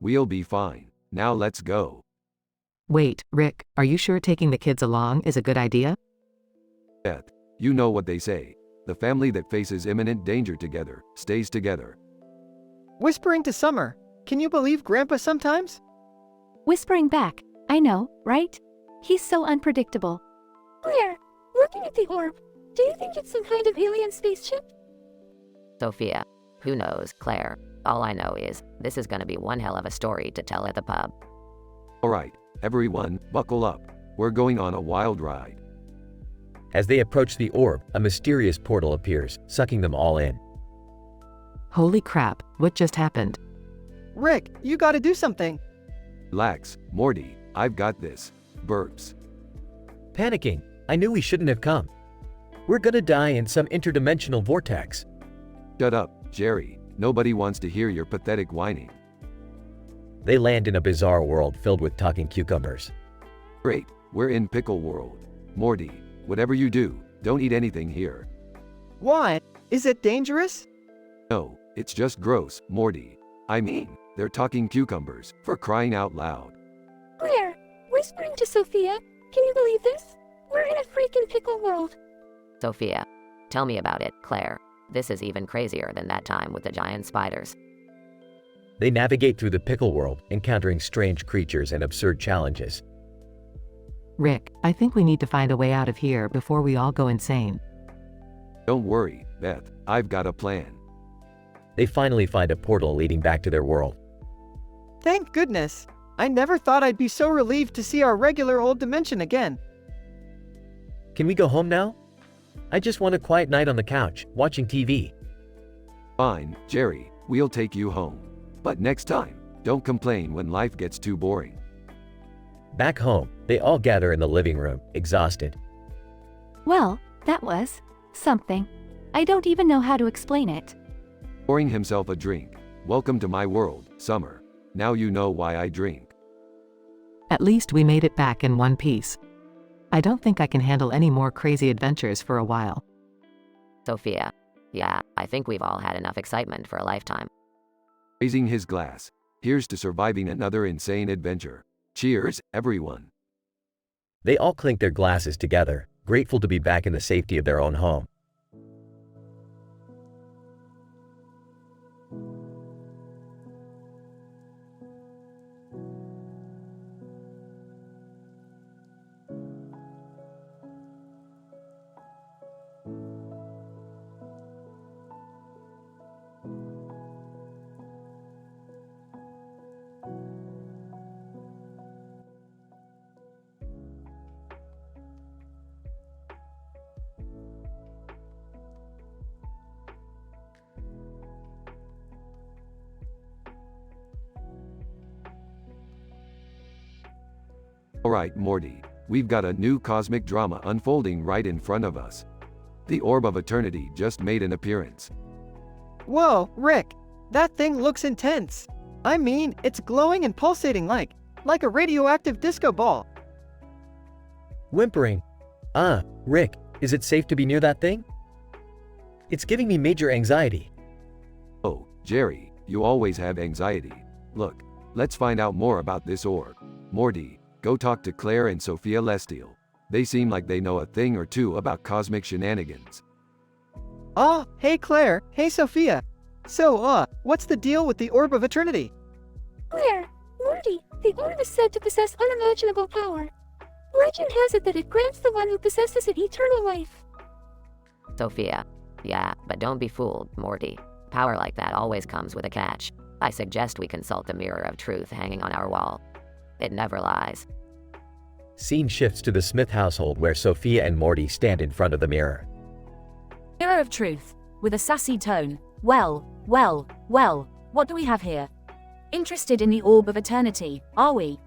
We'll be fine. Now let's go. Wait, Rick, are you sure taking the kids along is a good idea? Beth, you know what they say. The family that faces imminent danger together, stays together. Whispering to Summer, can you believe Grandpa sometimes? Whispering back, I know, right? He's so unpredictable. Claire, looking at the orb, do you think it's some kind of alien spaceship? Sophia. Who knows, Claire? All I know is, this is gonna be one hell of a story to tell at the pub. Alright, everyone, buckle up. We're going on a wild ride. As they approach the orb, a mysterious portal appears, sucking them all in. Holy crap, what just happened? Rick, you gotta do something. Relax, Morty, I've got this. Burps. Panicking, I knew we shouldn't have come. We're gonna die in some interdimensional vortex. Shut up, Jerry. Nobody wants to hear your pathetic whining. They land in a bizarre world filled with talking cucumbers. Great, we're in Pickle World. Morty, whatever you do, don't eat anything here. Why? Is it dangerous? No, it's just gross, Morty. I mean, they're talking cucumbers, for crying out loud. Claire, whispering to Sophia, can you believe this? We're in a freaking pickle world. Sophia. Tell me about it, Claire. This is even crazier than that time with the giant spiders. They navigate through the pickle world, encountering strange creatures and absurd challenges. Rick, I think we need to find a way out of here before we all go insane. Don't worry, Beth, I've got a plan. They finally find a portal leading back to their world. Thank goodness. I never thought I'd be so relieved to see our regular old dimension again. Can we go home now? I just want a quiet night on the couch, watching TV. Fine, Jerry, we'll take you home. But next time, don't complain when life gets too boring. Back home, they all gather in the living room, exhausted. Well, that was something. I don't even know how to explain it. Pouring himself a drink. Welcome to my world, Summer. Now you know why I drink. At least we made it back in one piece. I don't think I can handle any more crazy adventures for a while. Sophia. Yeah, I think we've all had enough excitement for a lifetime. Raising his glass. Here's to surviving another insane adventure. Cheers, everyone. They all clink their glasses together, grateful to be back in the safety of their own home. Alright, Morty, we've got a new cosmic drama unfolding right in front of us. The Orb of Eternity just made an appearance. Whoa, Rick, that thing looks intense. I mean, it's glowing and pulsating like a radioactive disco ball. Whimpering. Rick, is it safe to be near that thing? It's giving me major anxiety. Oh, Jerry, you always have anxiety. Look, let's find out more about this orb. Morty, go talk to Claire and Sophia Lestiel. They seem like they know a thing or two about cosmic shenanigans. Hey Claire, hey Sophia. So, what's the deal with the Orb of Eternity? Claire, Morty, the orb is said to possess unimaginable power. Legend has it that it grants the one who possesses it eternal life. Sophia. Yeah, but don't be fooled, Morty. Power like that always comes with a catch. I suggest we consult the mirror of truth hanging on our wall. It never lies. Scene shifts to the Smith household where Sophia and Morty stand in front of the mirror. Mirror of truth, with a sassy tone. Well, what do we have here? Interested in the Orb of Eternity, are we?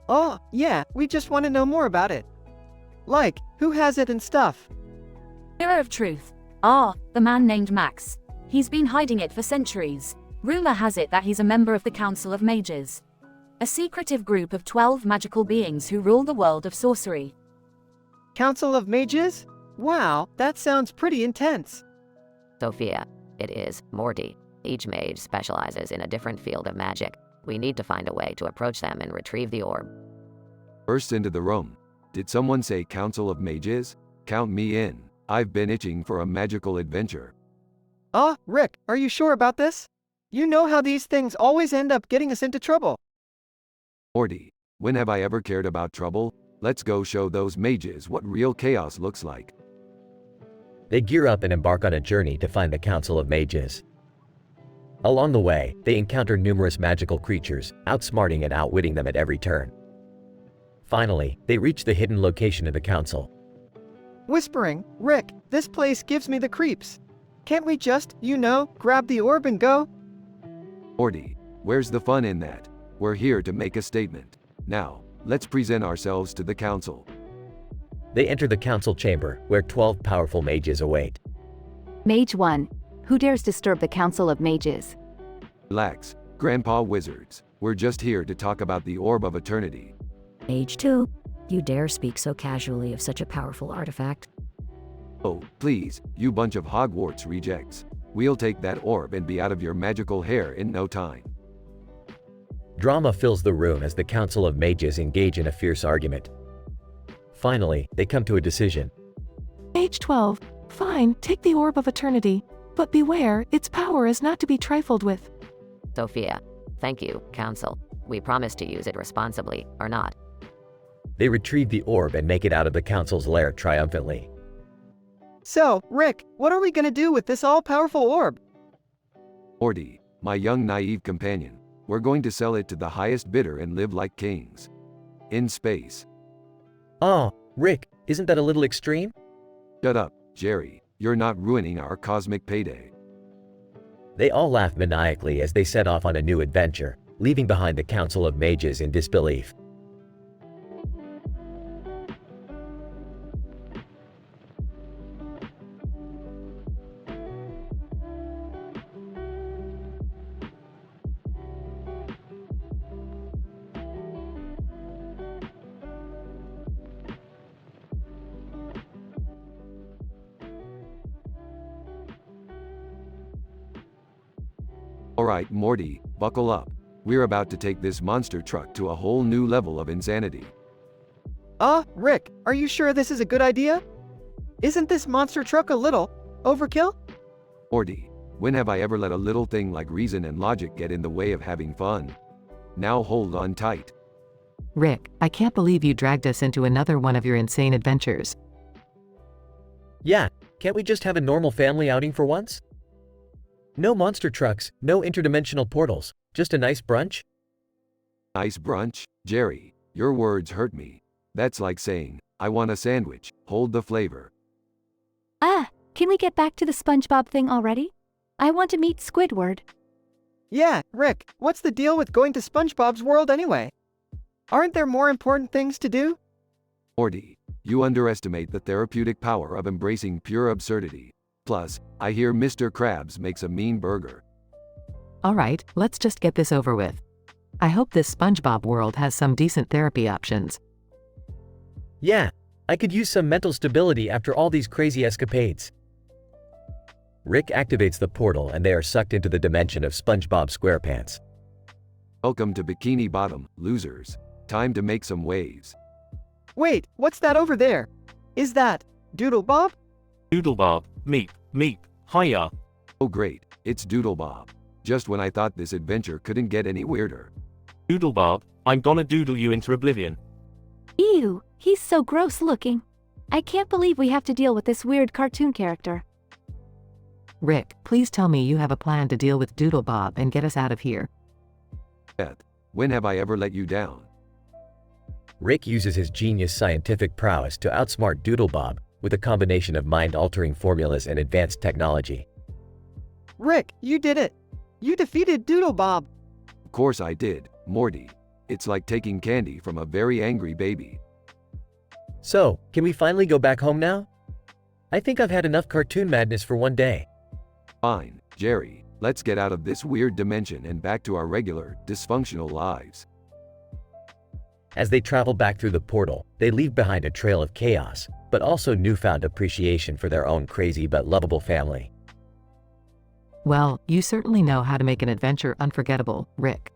Oh, yeah, we just want to know more about it. Like, who has it and stuff? Mirror of Truth. Ah, the man named Max. He's been hiding it for centuries. Rumor has it that he's a member of the Council of Mages, a secretive group of 12 magical beings who rule the world of sorcery. Council of Mages? Wow, that sounds pretty intense. Sophia, it is Morty. Each mage specializes in a different field of magic. We need to find a way to approach them and retrieve the orb. Bursts into the room. Did someone say Council of Mages? Count me in. I've been itching for a magical adventure. Rick, are you sure about this? You know how these things always end up getting us into trouble. Morty, when have I ever cared about trouble? Let's go show those mages what real chaos looks like. They gear up and embark on a journey to find the Council of Mages. Along the way, they encounter numerous magical creatures, outsmarting and outwitting them at every turn. Finally, they reach the hidden location of the council. Whispering, Rick, this place gives me the creeps. Can't we just, grab the orb and go? Morty, where's the fun in that? We're here to make a statement. Now, let's present ourselves to the council. They enter the council chamber, where 12 powerful mages await. Mage 1. Who dares disturb the Council of Mages? Relax, Grandpa Wizards. We're just here to talk about the Orb of Eternity. Mage 2. You dare speak so casually of such a powerful artifact? Oh, please, you bunch of Hogwarts rejects. We'll take that orb and be out of your magical hair in no time. Drama fills the room as the Council of Mages engage in a fierce argument. Finally, they come to a decision. Mage 12. Fine, take the Orb of Eternity. But beware, its power is not to be trifled with. Sophia, thank you, Council. We promise to use it responsibly, or not. They retrieve the orb and make it out of the council's lair triumphantly. So, Rick, what are we gonna do with this all-powerful orb? Morty, my young naive companion, we're going to sell it to the highest bidder and live like kings. In space. Oh, Rick, isn't that a little extreme? Shut up, Jerry. You're not ruining our cosmic payday. They all laugh maniacally as they set off on a new adventure, leaving behind the Council of Mages in disbelief. Alright, Morty, buckle up. We're about to take this monster truck to a whole new level of insanity. Rick, are you sure this is a good idea? Isn't this monster truck a little overkill? Morty, when have I ever let a little thing like reason and logic get in the way of having fun? Now hold on tight. Rick, I can't believe you dragged us into another one of your insane adventures. Yeah, can't we just have a normal family outing for once? No monster trucks, no interdimensional portals, just a nice brunch? Nice brunch? Jerry, your words hurt me. That's like saying, I want a sandwich, hold the flavor. Can we get back to the SpongeBob thing already? I want to meet Squidward. Yeah, Rick, what's the deal with going to SpongeBob's world anyway? Aren't there more important things to do? Morty, you underestimate the therapeutic power of embracing pure absurdity. Plus, I hear Mr. Krabs makes a mean burger. Alright, let's just get this over with. I hope this SpongeBob world has some decent therapy options. Yeah, I could use some mental stability after all these crazy escapades. Rick activates the portal and they are sucked into the dimension of SpongeBob SquarePants. Welcome to Bikini Bottom, losers. Time to make some waves. Wait, what's that over there? Is that Doodlebob? Doodlebob, meep, meep, hiya. Oh great, it's Doodlebob. Just when I thought this adventure couldn't get any weirder. Doodlebob, I'm gonna doodle you into oblivion. Ew, he's so gross looking. I can't believe we have to deal with this weird cartoon character. Rick, please tell me you have a plan to deal with Doodlebob and get us out of here. Beth, when have I ever let you down? Rick uses his genius scientific prowess to outsmart Doodlebob with a combination of mind-altering formulas and advanced technology. Rick, you did it! You defeated Doodlebob! Of course I did, Morty. It's like taking candy from a very angry baby. So, can we finally go back home now? I think I've had enough cartoon madness for one day. Fine, Jerry, let's get out of this weird dimension and back to our regular, dysfunctional lives. As they travel back through the portal, they leave behind a trail of chaos, but also newfound appreciation for their own crazy but lovable family. Well, you certainly know how to make an adventure unforgettable, Rick.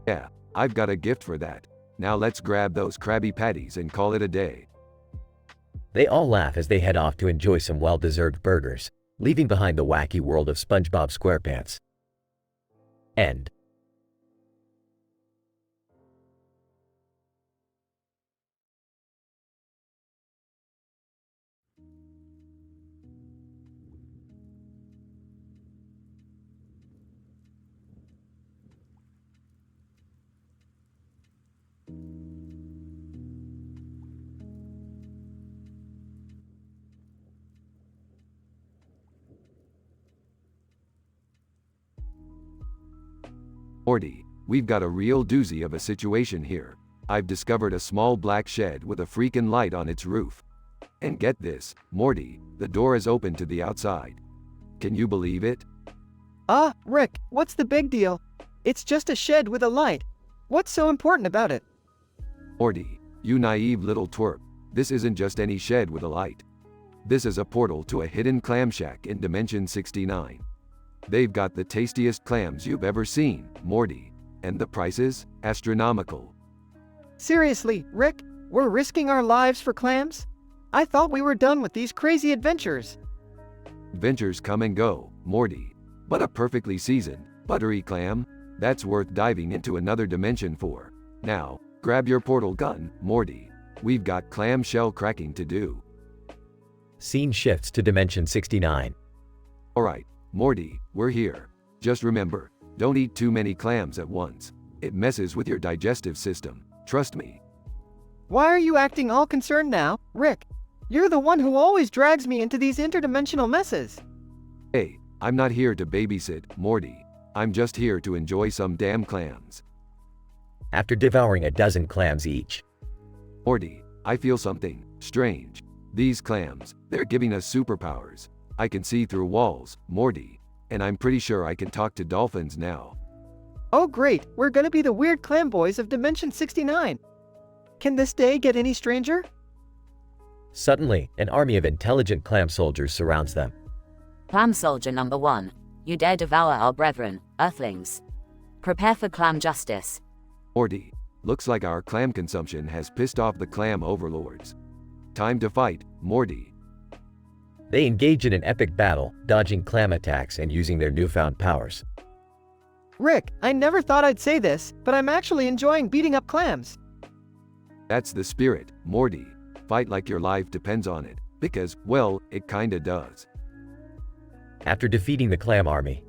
Yeah, I've got a gift for that. Now let's grab those Krabby Patties and call it a day. They all laugh as they head off to enjoy some well-deserved burgers, leaving behind the wacky world of SpongeBob SquarePants. End. Morty, we've got a real doozy of a situation here. I've discovered a small black shed with a freaking light on its roof. And get this, Morty, the door is open to the outside. Can you believe it? Rick, what's the big deal? It's just a shed with a light. What's so important about it? Morty, you naive little twerp, this isn't just any shed with a light. This is a portal to a hidden clam shack in Dimension 69. They've got the tastiest clams you've ever seen, Morty. And the prices? Astronomical. Seriously, Rick, we're risking our lives for clams? I thought we were done with these crazy adventures. Adventures come and go, Morty. But a perfectly seasoned, buttery clam? That's worth diving into another dimension for. Now, grab your portal gun, Morty. We've got clam shell cracking to do. Scene shifts to Dimension 69. Alright, Morty, we're here. Just remember, don't eat too many clams at once. It messes with your digestive system. Trust me. Why are you acting all concerned now, Rick? You're the one who always drags me into these interdimensional messes. Hey, I'm not here to babysit, Morty. I'm just here to enjoy some damn clams. After devouring a dozen clams each, Morty, I feel something strange. These clams, they're giving us superpowers. I can see through walls, Morty. And I'm pretty sure I can talk to dolphins now. Oh great, we're gonna be the weird clam boys of Dimension 69. Can this day get any stranger? suddenly, an army of intelligent clam soldiers surrounds them. Clam soldier number 1. You dare devour our brethren, Earthlings. Prepare for clam justice. Morty, looks like our clam consumption has pissed off the clam overlords. Time to fight, Morty. They engage in an epic battle, dodging clam attacks and using their newfound powers. Rick, I never thought I'd say this, but I'm actually enjoying beating up clams. That's the spirit, Morty. Fight like your life depends on it, because, well, it kinda does. After defeating the clam army,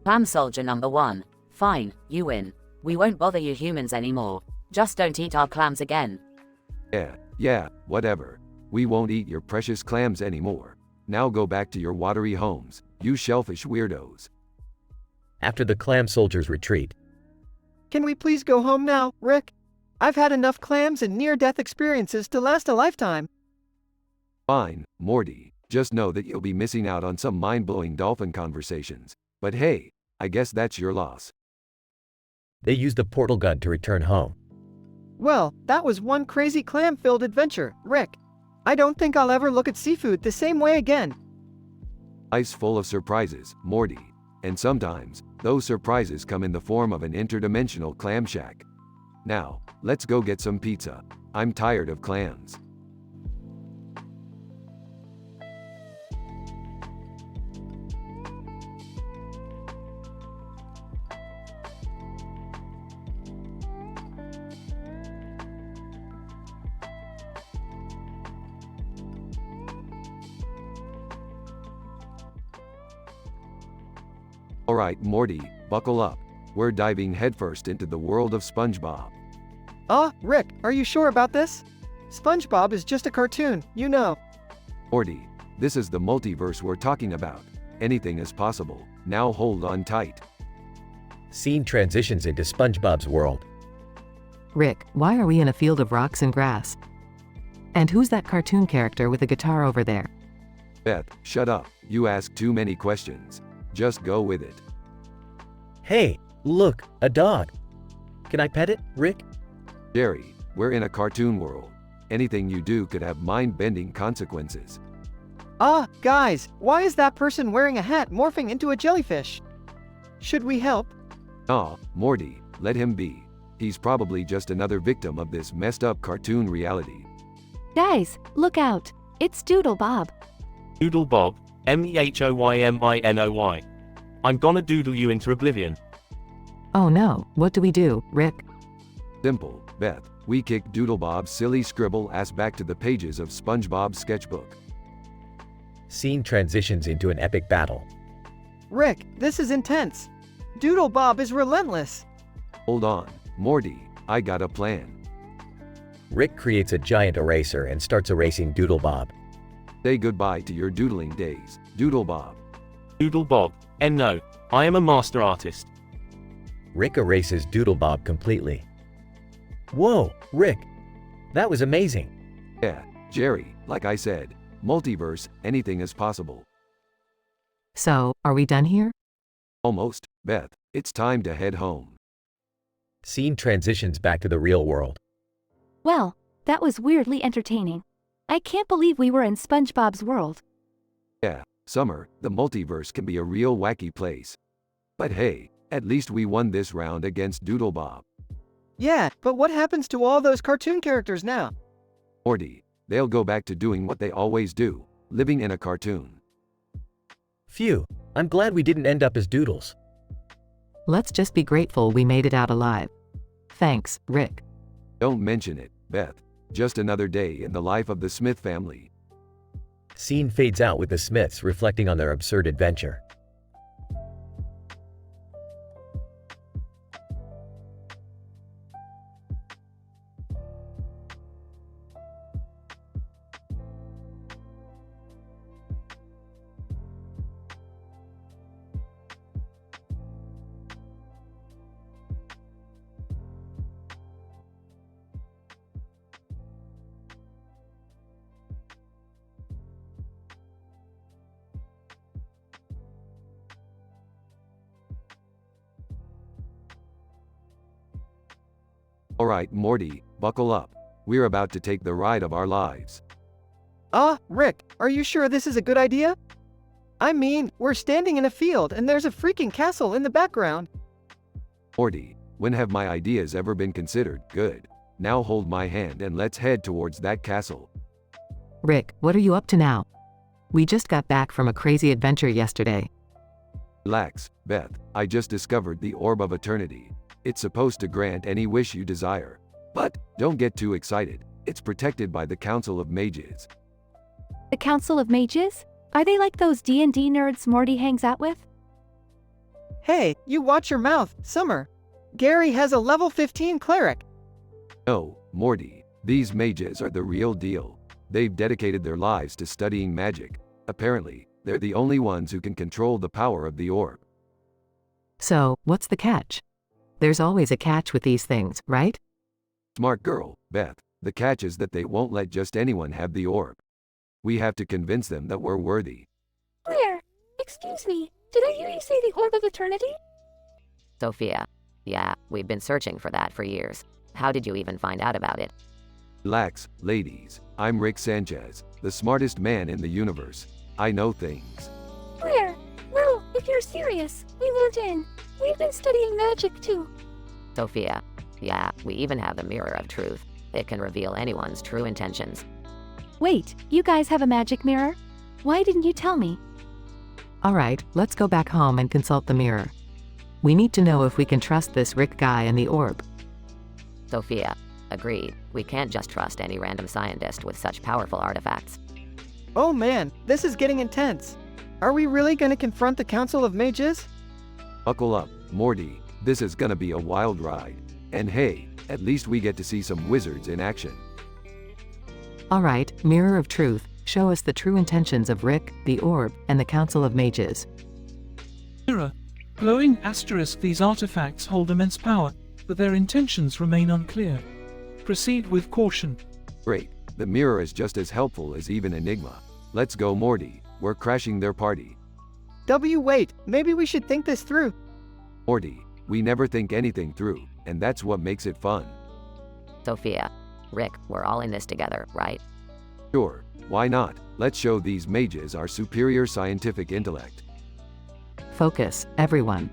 Clam soldier number 1. Fine, you win. We won't bother you humans anymore. Just don't eat our clams again. Yeah, whatever. We won't eat your precious clams anymore. Now go back to your watery homes, you shellfish weirdos. After the clam soldiers retreat, Can we please go home now, Rick? I've had enough clams and near-death experiences to last a lifetime. Fine, Morty. Just know that you'll be missing out on some mind-blowing dolphin conversations. But hey, I guess that's your loss. They use the portal gun to return home. Well, that was one crazy clam-filled adventure, Rick. I don't think I'll ever look at seafood the same way again. Life's full of surprises, Morty. And sometimes, those surprises come in the form of an interdimensional clam shack. Now, let's go get some pizza. I'm tired of clams. Alright, Morty, buckle up. We're diving headfirst into the world of SpongeBob. Rick, are you sure about this? SpongeBob is just a cartoon, you know. Morty, this is the multiverse we're talking about. Anything is possible. Now hold on tight. Scene transitions into SpongeBob's world. Rick, why are we in a field of rocks and grass? And who's that cartoon character with the guitar over there? Beth, shut up. You ask too many questions. Just go with it. Hey, look, a dog. Can I pet it, Rick? Jerry, we're in a cartoon world. Anything you do could have mind-bending consequences. Guys, why is that person wearing a hat morphing into a jellyfish? Should we help? Morty, let him be. He's probably just another victim of this messed up cartoon reality. Guys, look out. It's Doodle Bob. Doodle Bob, MEHOYMINOY. I'm gonna doodle you into oblivion. Oh no, what do we do, Rick? Simple, Beth. We kick Doodlebob's silly scribble ass back to the pages of SpongeBob's sketchbook. Scene transitions into an epic battle. Rick, this is intense. Doodle Bob is relentless. Hold on, Morty, I got a plan. Rick creates a giant eraser and starts erasing Doodlebob. Say goodbye to your doodling days, Doodlebob. Doodle Bob, and no, I am a master artist. Rick erases Doodlebob completely. Whoa, Rick, that was amazing. Yeah, Jerry, like I said, multiverse, anything is possible. So, are we done here? Almost, Beth, it's time to head home. Scene transitions back to the real world. Well, that was weirdly entertaining. I can't believe we were in SpongeBob's world. Yeah, Summer, the multiverse can be a real wacky place. But hey, at least we won this round against Doodlebob. Yeah, but what happens to all those cartoon characters now? Morty, they'll go back to doing what they always do, living in a cartoon. Phew, I'm glad we didn't end up as Doodles. Let's just be grateful we made it out alive. Thanks, Rick. Don't mention it, Beth. Just another day in the life of the Smith family. Scene fades out with the Smiths reflecting on their absurd adventure. Alright, Morty, buckle up. We're about to take the ride of our lives. Rick, are you sure this is a good idea? I mean, we're standing in a field and there's a freaking castle in the background. Morty, when have my ideas ever been considered good? Now hold my hand and let's head towards that castle. Rick, what are you up to now? We just got back from a crazy adventure yesterday. Relax, Beth. I just discovered the Orb of Eternity. It's supposed to grant any wish you desire. But, don't get too excited. It's protected by the Council of Mages. The Council of Mages? Are they like those D&D nerds Morty hangs out with? Hey, you watch your mouth, Summer. Gary has a level 15 cleric. No, Morty. These mages are the real deal. They've dedicated their lives to studying magic. Apparently, they're the only ones who can control the power of the orb. So, what's the catch? There's always a catch with these things, right? Smart girl, Beth. The catch is that they won't let just anyone have the orb. We have to convince them that we're worthy. Claire, excuse me, did I hear you say the Orb of Eternity? Sophia. Yeah, we've been searching for that for years. How did you even find out about it? Relax, ladies. I'm Rick Sanchez, the smartest man in the universe. I know things. Claire, well, if you're serious, we want in. We've been studying magic too. Sophia. Yeah, we even have the Mirror of Truth. It can reveal anyone's true intentions. Wait, you guys have a magic mirror? Why didn't you tell me? Alright, let's go back home and consult the mirror. We need to know if we can trust this Rick guy and the orb. Sophia. Agreed. We can't just trust any random scientist with such powerful artifacts. Oh man, this is getting intense. Are we really gonna confront the Council of Mages? Buckle up, Morty. This is gonna be a wild ride. And hey, at least we get to see some wizards in action. Alright, Mirror of Truth, show us the true intentions of Rick, the orb, and the Council of Mages. Mirror. Glowing asterisk. These artifacts hold immense power, but their intentions remain unclear. Proceed with caution. Great. The mirror is just as helpful as even Enigma. Let's go, Morty. We're crashing their party. Wait, maybe we should think this through. Morty, we never think anything through, and that's what makes it fun. Sophia. Rick, we're all in this together, right? Sure, why not? Let's show these mages our superior scientific intellect. Focus, everyone.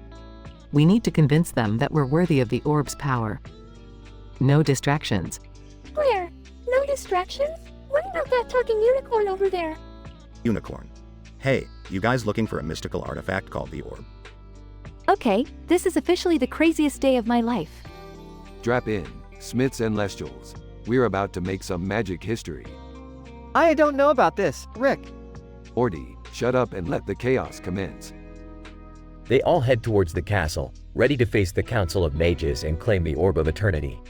We need to convince them that we're worthy of the orb's power. No distractions. Claire, no distractions? What about that talking unicorn over there? Unicorn. Hey, you guys looking for a mystical artifact called the orb? Okay, this is officially the craziest day of my life. Strap in, Smiths and Lestals. We're about to make some magic history. I don't know about this, Rick. Morty, shut up and let the chaos commence. They all head towards the castle, ready to face the Council of Mages and claim the Orb of Eternity.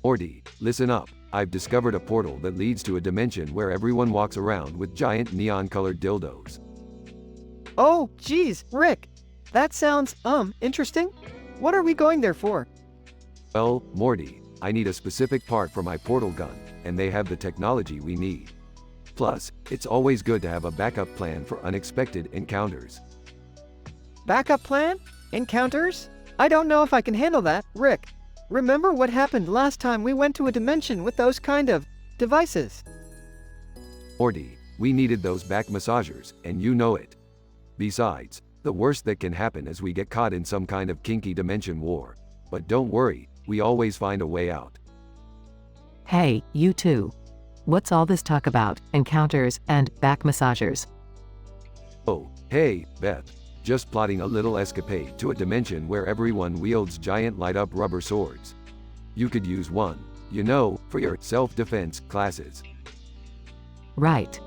Morty, listen up. I've discovered a portal that leads to a dimension where everyone walks around with giant neon-colored dildos. Oh, geez, Rick. That sounds, interesting. What are we going there for? Well, Morty, I need a specific part for my portal gun, and they have the technology we need. Plus, it's always good to have a backup plan for unexpected encounters. Backup plan? Encounters? I don't know if I can handle that, Rick. Remember what happened last time we went to a dimension with those kind of devices? Morty, we needed those back massagers, and you know it. Besides, the worst that can happen is we get caught in some kind of kinky dimension war. But don't worry, we always find a way out. Hey, you two. What's all this talk about, encounters, and back massagers? Oh, hey, Beth. Just plotting a little escapade to a dimension where everyone wields giant light-up rubber swords. You could use one, you know, for your self-defense classes. Right.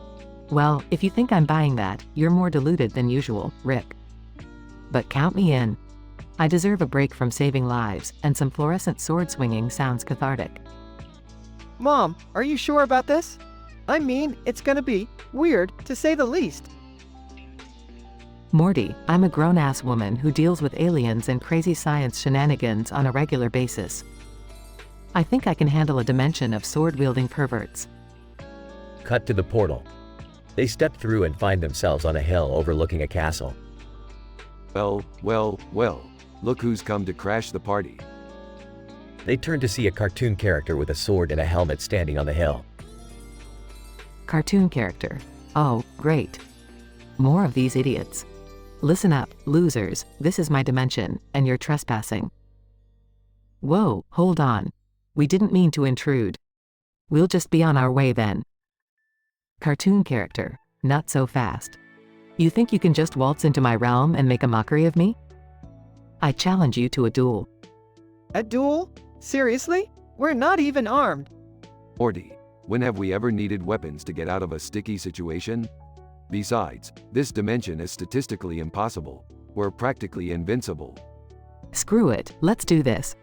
Well, if you think I'm buying that, you're more deluded than usual, Rick. But count me in. I deserve a break from saving lives, and some fluorescent sword swinging sounds cathartic. Mom, are you sure about this? I mean, it's gonna be weird, to say the least. Morty, I'm a grown-ass woman who deals with aliens and crazy science shenanigans on a regular basis. I think I can handle a dimension of sword-wielding perverts. Cut to the portal. They step through and find themselves on a hill overlooking a castle. Well, look who's come to crash the party. They turn to see a cartoon character with a sword and a helmet standing on the hill. Cartoon character. Oh, great. More of these idiots. Listen up, losers, this is my dimension, and you're trespassing. Whoa, hold on. We didn't mean to intrude. We'll just be on our way then. Cartoon character, not so fast. You think you can just waltz into my realm and make a mockery of me? I challenge you to a duel. A duel? Seriously? We're not even armed. Morty, when have we ever needed weapons to get out of a sticky situation? Besides, this dimension is statistically impossible. We're practically invincible. Screw it, let's do this.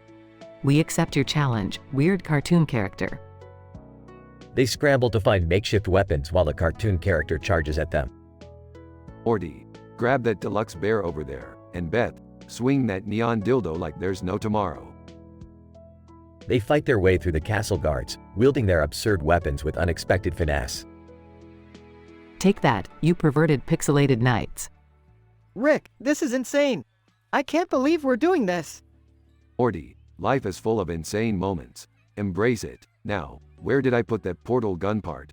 We accept your challenge, weird cartoon character. They scramble to find makeshift weapons while the cartoon character charges at them. Morty, grab that deluxe bear over there, and Beth, swing that neon dildo like there's no tomorrow. They fight their way through the castle guards, wielding their absurd weapons with unexpected finesse. Take that, you perverted pixelated knights. Rick, this is insane. I can't believe we're doing this. Morty, life is full of insane moments. Embrace it. Now, where did I put that portal gun part?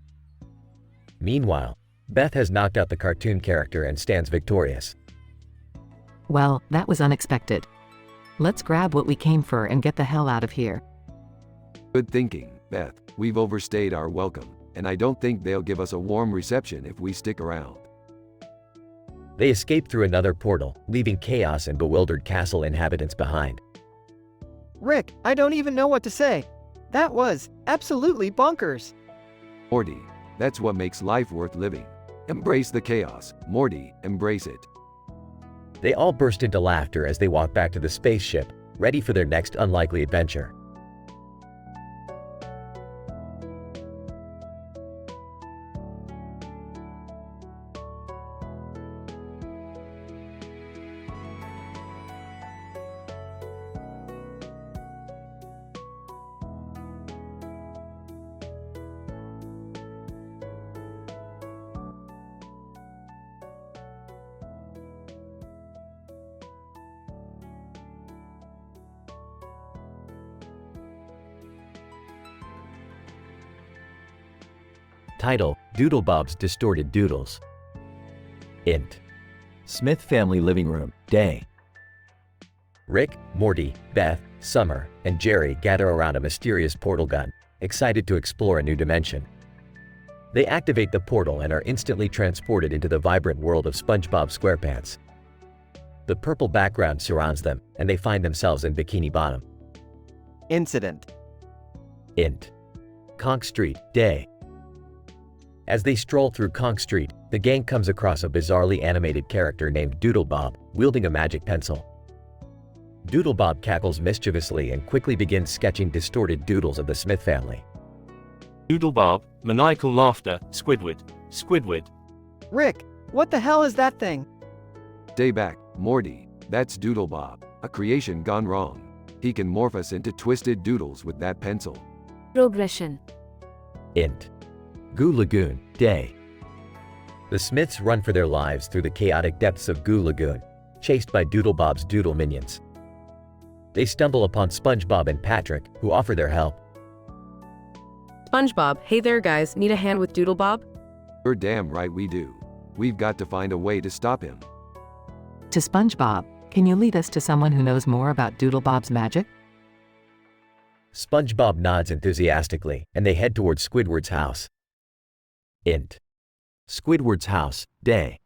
Meanwhile, Beth has knocked out the cartoon character and stands victorious. Well, that was unexpected. Let's grab what we came for and get the hell out of here. Good thinking, Beth. We've overstayed our welcome, and I don't think they'll give us a warm reception if we stick around. They escape through another portal, leaving chaos and bewildered castle inhabitants behind. Rick, I don't even know what to say. That was absolutely bonkers. Morty, that's what makes life worth living. Embrace the chaos. Morty, embrace it. They all burst into laughter as they walk back to the spaceship, ready for their next unlikely adventure. Title: Doodlebob's Distorted Doodles. Int. Smith family living room, day. Rick, Morty, Beth, Summer, and Jerry gather around a mysterious portal gun, excited to explore a new dimension. They activate the portal and are instantly transported into the vibrant world of SpongeBob SquarePants. The purple background surrounds them, and they find themselves in Bikini Bottom. Incident. Int. Conch Street, day. As they stroll through Conch Street, the gang comes across a bizarrely animated character named Doodlebob, wielding a magic pencil. Doodlebob cackles mischievously and quickly begins sketching distorted doodles of the Smith family. Doodlebob, maniacal laughter, Squidward, Squidward. Rick, what the hell is that thing? Stay back, Morty. That's Doodlebob, a creation gone wrong. He can morph us into twisted doodles with that pencil. Progression. Int. Goo Lagoon, day. The Smiths run for their lives through the chaotic depths of Goo Lagoon, chased by Doodlebob's doodle minions. They stumble upon SpongeBob and Patrick, who offer their help. SpongeBob, hey there guys, need a hand with Doodlebob? You're damn right we do. We've got to find a way to stop him. To SpongeBob, can you lead us to someone who knows more about Doodlebob's magic? SpongeBob nods enthusiastically, and they head towards Squidward's house. Int. Squidward's house, day.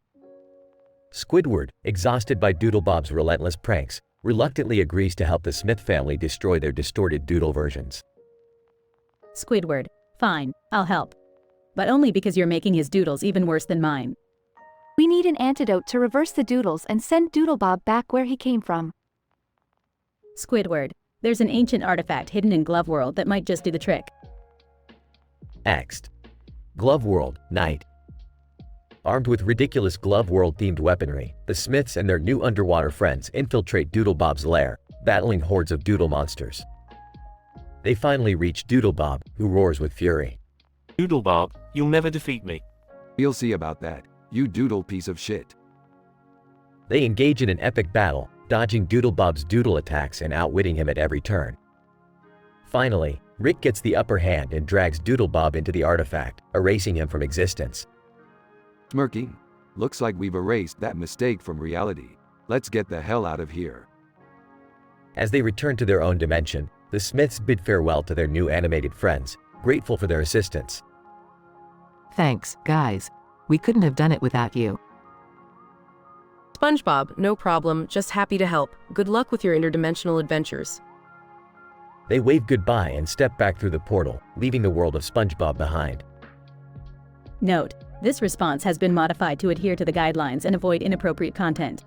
Squidward, exhausted by Doodlebob's relentless pranks, reluctantly agrees to help the Smith family destroy their distorted doodle versions. Squidward, fine, I'll help. But only because you're making his doodles even worse than mine. We need an antidote to reverse the doodles and send Doodlebob back where he came from. Squidward, there's an ancient artifact hidden in Glove World that might just do the trick. Next. Glove World, night. Armed with ridiculous Glove World-themed weaponry, the Smiths and their new underwater friends infiltrate Doodlebob's lair, battling hordes of doodle monsters. They finally reach Doodlebob, who roars with fury. Doodlebob, you'll never defeat me. We'll see about that, you doodle piece of shit. They engage in an epic battle, dodging Doodlebob's doodle attacks and outwitting him at every turn. Finally, Rick gets the upper hand and drags Doodlebob into the artifact, erasing him from existence. Smirking. Looks like we've erased that mistake from reality. Let's get the hell out of here. As they return to their own dimension, the Smiths bid farewell to their new animated friends, grateful for their assistance. Thanks, guys. We couldn't have done it without you. SpongeBob, no problem, just happy to help. Good luck with your interdimensional adventures. They wave goodbye and step back through the portal, leaving the world of SpongeBob behind. Note, this response has been modified to adhere to the guidelines and avoid inappropriate content.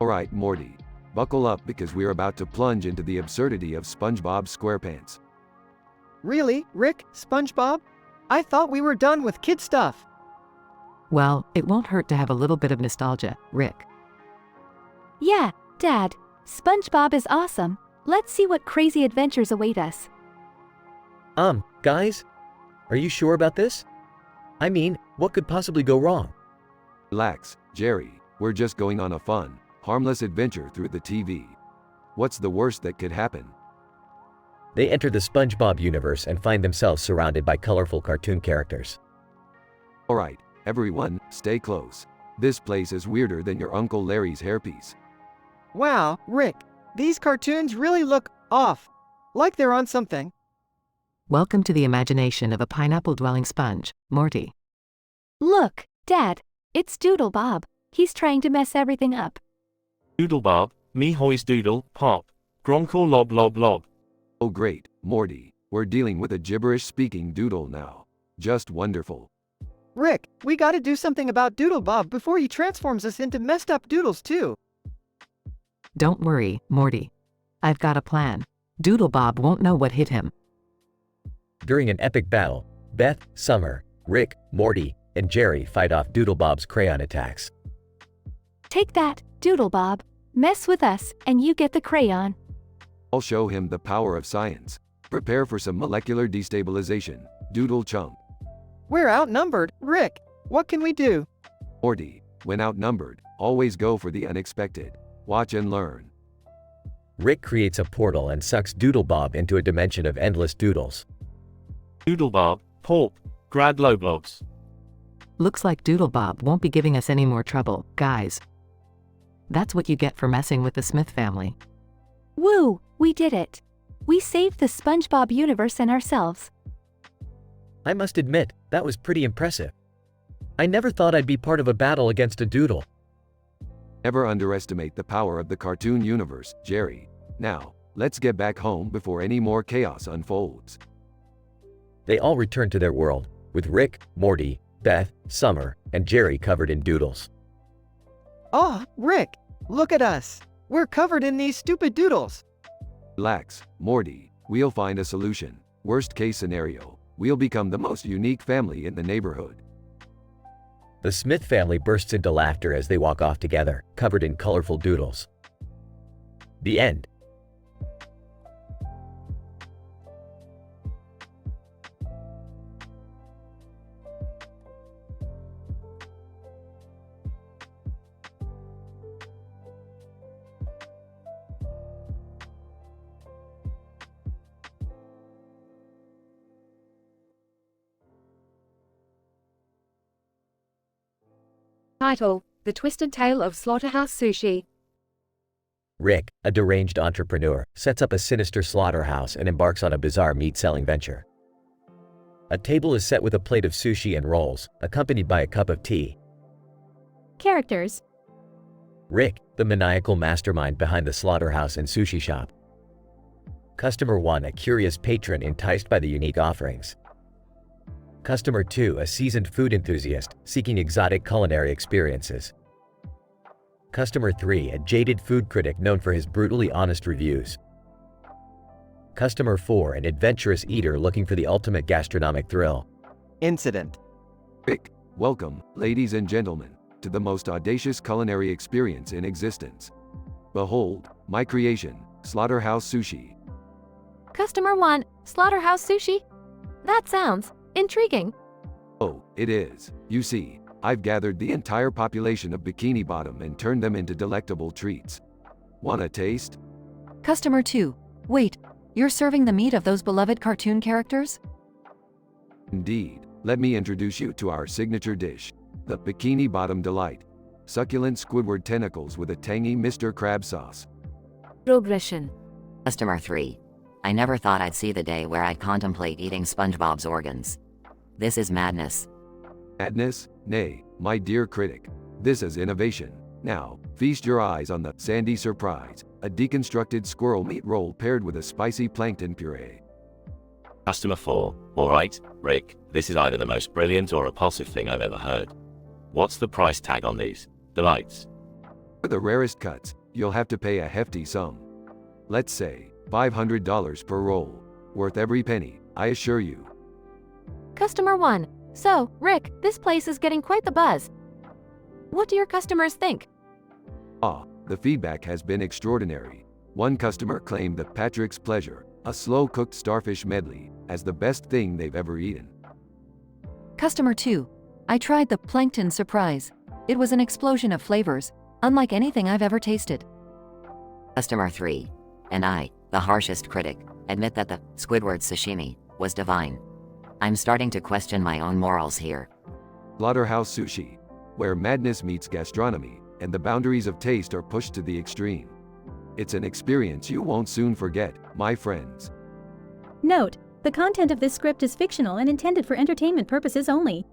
Alright, Morty. Buckle up because we're about to plunge into the absurdity of SpongeBob SquarePants. Really, Rick, SpongeBob? I thought we were done with kid stuff. Well, it won't hurt to have a little bit of nostalgia, Rick. Yeah, Dad. SpongeBob is awesome. Let's see what crazy adventures await us. Guys? Are you sure about this? I mean, what could possibly go wrong? Relax, Jerry. We're just going on a fun, harmless adventure through the TV. What's the worst that could happen? They enter the SpongeBob universe and find themselves surrounded by colorful cartoon characters. Alright, everyone, stay close. This place is weirder than your Uncle Larry's hairpiece. Wow, Rick, these cartoons really look off. Like they're on something. Welcome to the imagination of a pineapple-dwelling sponge, Morty. Look, Dad, it's Doodle Bob. He's trying to mess everything up. Doodle Bob, me hoys doodle, pop. Gronkle lob lob lob. Oh great, Morty, we're dealing with a gibberish-speaking doodle now. Just wonderful. Rick, we gotta do something about Doodle Bob before he transforms us into messed up doodles too. Don't worry, Morty. I've got a plan. Doodle Bob won't know what hit him. During an epic battle, Beth, Summer, Rick, Morty, and Jerry fight off Doodle Bob's crayon attacks. Take that, Doodle Bob. Mess with us, and you get the crayon. I'll show him the power of science. Prepare for some molecular destabilization, Doodle Chump. We're outnumbered, Rick. What can we do? Morty, when outnumbered, always go for the unexpected. Watch and learn. Rick creates a portal and sucks Doodle Bob into a dimension of endless doodles. Doodle Bob, pulp, grad loblogs. Looks like Doodle Bob won't be giving us any more trouble, guys. That's what you get for messing with the Smith family. Woo, we did it. We saved the SpongeBob universe and ourselves. I must admit, that was pretty impressive. I never thought I'd be part of a battle against a doodle. Never underestimate the power of the cartoon universe, Jerry. Now, let's get back home before any more chaos unfolds. They all return to their world, with Rick, Morty, Beth, Summer, and Jerry covered in doodles. Oh, Rick, look at us. We're covered in these stupid doodles. Relax, Morty, we'll find a solution. Worst case scenario, we'll become the most unique family in the neighborhood. The Smith family bursts into laughter as they walk off together, covered in colorful doodles. The end. Title: The Twisted Tale of Slaughterhouse Sushi. Rick, a deranged entrepreneur, sets up a sinister slaughterhouse and embarks on a bizarre meat-selling venture. A table is set with a plate of sushi and rolls, accompanied by a cup of tea. Characters: Rick, the maniacal mastermind behind the slaughterhouse and sushi shop. Customer 1, a curious patron enticed by the unique offerings. Customer 2, a seasoned food enthusiast, seeking exotic culinary experiences. Customer 3, a jaded food critic known for his brutally honest reviews. Customer 4, an adventurous eater looking for the ultimate gastronomic thrill. Incident. Rick, welcome, ladies and gentlemen, to the most audacious culinary experience in existence. Behold, my creation, Slaughterhouse Sushi. Customer 1, Slaughterhouse Sushi? That sounds intriguing. Oh, it is. You see, I've gathered the entire population of Bikini Bottom and turned them into delectable treats. Wanna taste? Customer 2. Wait, you're serving the meat of those beloved cartoon characters? Indeed. Let me introduce you to our signature dish, the Bikini Bottom Delight. Succulent Squidward tentacles with a tangy Mr. Crab sauce. Progression. Customer 3. I never thought I'd see the day where I'd contemplate eating SpongeBob's organs. This is madness. Madness? Nay, my dear critic. This is innovation. Now, feast your eyes on the Sandy Surprise, a deconstructed squirrel meat roll paired with a spicy plankton puree. Customer 4. Alright, Rick, this is either the most brilliant or repulsive thing I've ever heard. What's the price tag on these delights? For the rarest cuts, you'll have to pay a hefty sum. Let's say, $500 per roll. Worth every penny, I assure you. Customer 1. So, Rick, this place is getting quite the buzz. What do your customers think? The feedback has been extraordinary. One customer claimed the Patrick's Pleasure, a slow-cooked starfish medley, as the best thing they've ever eaten. Customer 2. I tried the Plankton Surprise. It was an explosion of flavors, unlike anything I've ever tasted. Customer 3. And I, the harshest critic, admit that the Squidward sashimi was divine. I'm starting to question my own morals here. Slaughterhouse Sushi, where madness meets gastronomy, and the boundaries of taste are pushed to the extreme. It's an experience you won't soon forget, my friends. Note: the content of this script is fictional and intended for entertainment purposes only.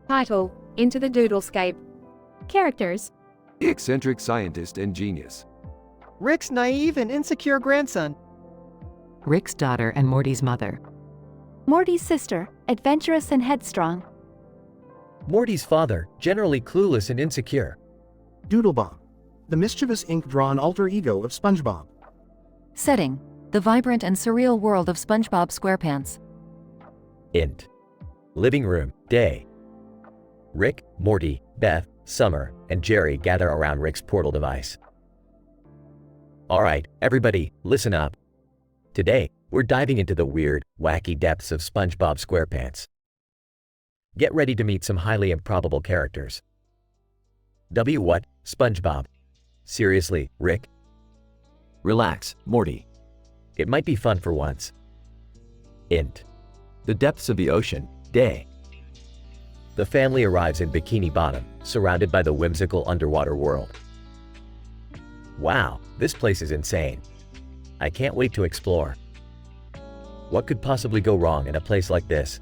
Title: Into the Doodlescape. Characters: The eccentric scientist and genius. Rick's naive and insecure grandson. Rick's daughter and Morty's mother. Morty's sister, adventurous and headstrong. Morty's father, generally clueless and insecure. Doodlebob, the mischievous ink-drawn alter ego of SpongeBob. Setting: the vibrant and surreal world of SpongeBob SquarePants. Int. Living room, day. Rick, Morty, Beth, Summer, and Jerry gather around Rick's portal device. Alright, everybody, listen up. Today, we're diving into the weird, wacky depths of SpongeBob SquarePants. Get ready to meet some highly improbable characters. What? SpongeBob. Seriously, Rick? Relax, Morty. It might be fun for once. Int. The depths of the ocean, day. The family arrives in Bikini Bottom, surrounded by the whimsical underwater world. Wow, this place is insane. I can't wait to explore. What could possibly go wrong in a place like this?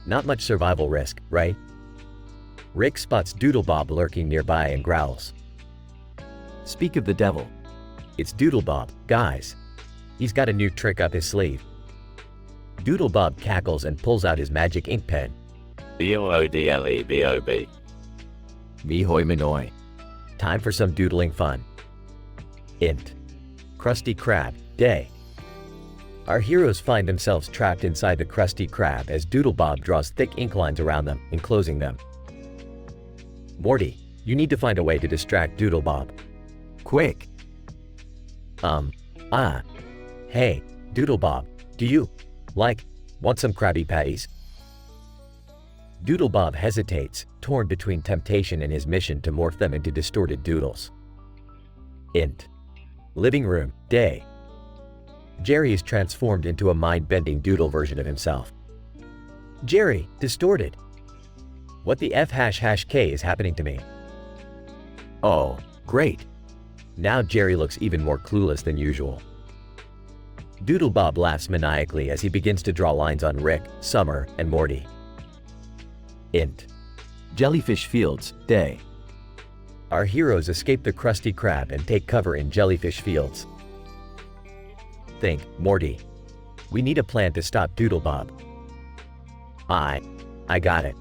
Not much survival risk, right? Rick spots Doodlebob lurking nearby and growls. Speak of the devil. It's Doodlebob, guys. He's got a new trick up his sleeve. Doodlebob cackles and pulls out his magic ink pen. Boodlebob. Mihoy Minoy. Time for some doodling fun. Int. Krusty Krab, day. Our heroes find themselves trapped inside the Krusty Krab as Doodlebob draws thick ink lines around them, enclosing them. Morty, you need to find a way to distract Doodlebob. Quick. Hey, Doodlebob, do you, want some Krabby Patties? Doodlebob hesitates, torn between temptation and his mission to morph them into distorted doodles. Int. Living room, day. Jerry is transformed into a mind-bending doodle version of himself. Jerry, distorted. What the F#K is happening to me? Oh, great. Now Jerry looks even more clueless than usual. Doodlebob laughs maniacally as he begins to draw lines on Rick, Summer, and Morty. Int. Jellyfish Fields, day. Our heroes escape the Krusty Krab and take cover in Jellyfish Fields. Think, Morty. We need a plan to stop Doodlebob. I got it.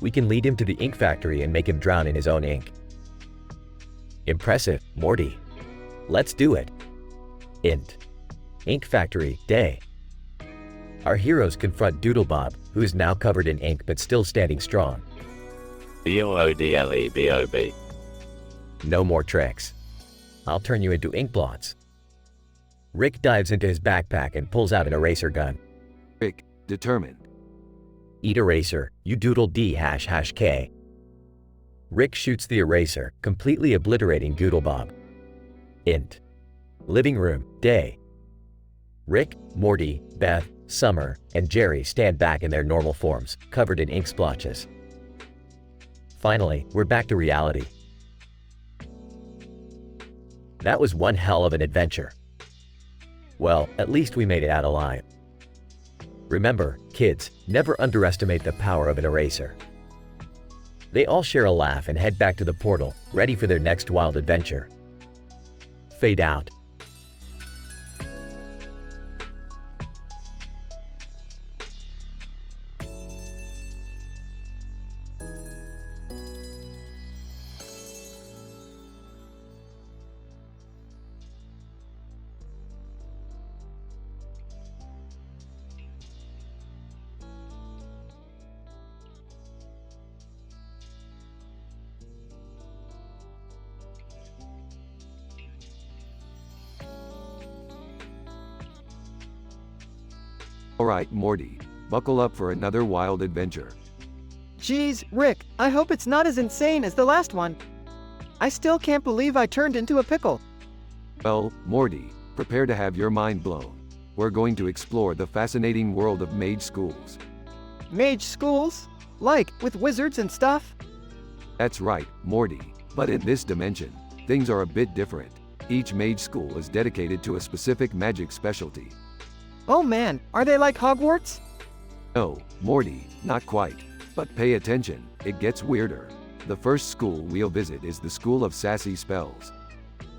We can lead him to the ink factory and make him drown in his own ink. Impressive, Morty. Let's do it. Int. Ink factory, day. Our heroes confront Doodlebob, who is now covered in ink but still standing strong. Boodlebob. No more tricks. I'll turn you into ink blots. Rick dives into his backpack and pulls out an eraser gun. Rick, determined. Eat eraser, you doodle D##K. Rick shoots the eraser, completely obliterating Doodlebob. Int. Living room, day. Rick, Morty, Beth, Summer, and Jerry stand back in their normal forms, covered in ink splotches. Finally, we're back to reality. That was one hell of an adventure. Well, at least we made it out alive. Remember, kids, never underestimate the power of an eraser. They all share a laugh and head back to the portal, ready for their next wild adventure. Fade out. Alright, Morty, buckle up for another wild adventure. Geez, Rick, I hope it's not as insane as the last one. I still can't believe I turned into a pickle. Well, Morty, prepare to have your mind blown. We're going to explore the fascinating world of mage schools. Mage schools? Like, with wizards and stuff? That's right, Morty. But in this dimension, things are a bit different. Each mage school is dedicated to a specific magic specialty. Oh man, are they like Hogwarts? No, Morty, not quite. But pay attention, it gets weirder. The first school we'll visit is the School of Sassy Spells.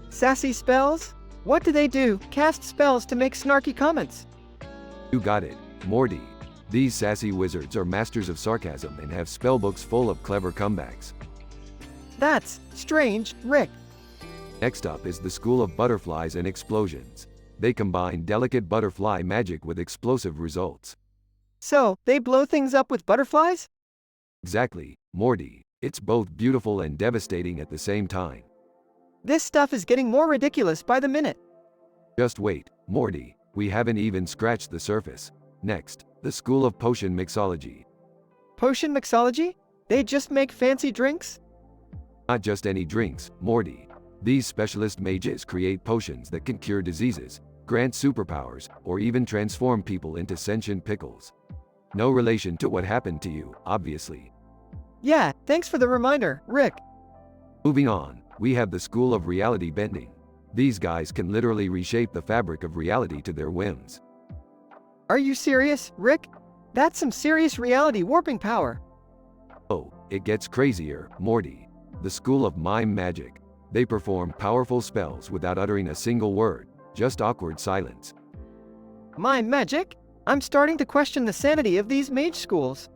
Sassy spells? What do they do? Cast spells to make snarky comments? You got it, Morty. These sassy wizards are masters of sarcasm and have spellbooks full of clever comebacks. That's strange, Rick. Next up is the School of Butterflies and Explosions. They combine delicate butterfly magic with explosive results. So, they blow things up with butterflies? Exactly, Morty. It's both beautiful and devastating at the same time. This stuff is getting more ridiculous by the minute. Just wait, Morty. We haven't even scratched the surface. Next, the School of Potion Mixology. Potion mixology? They just make fancy drinks? Not just any drinks, Morty. These specialist mages create potions that can cure diseases, grant superpowers, or even transform people into sentient pickles. No relation to what happened to you, obviously. Yeah, thanks for the reminder, Rick. Moving on, we have the School of Reality Bending. These guys can literally reshape the fabric of reality to their whims. Are you serious, Rick? That's some serious reality warping power. Oh, it gets crazier, Morty. The School of Mime Magic. They perform powerful spells without uttering a single word, just awkward silence. Mime magic? I'm starting to question the sanity of these mage schools.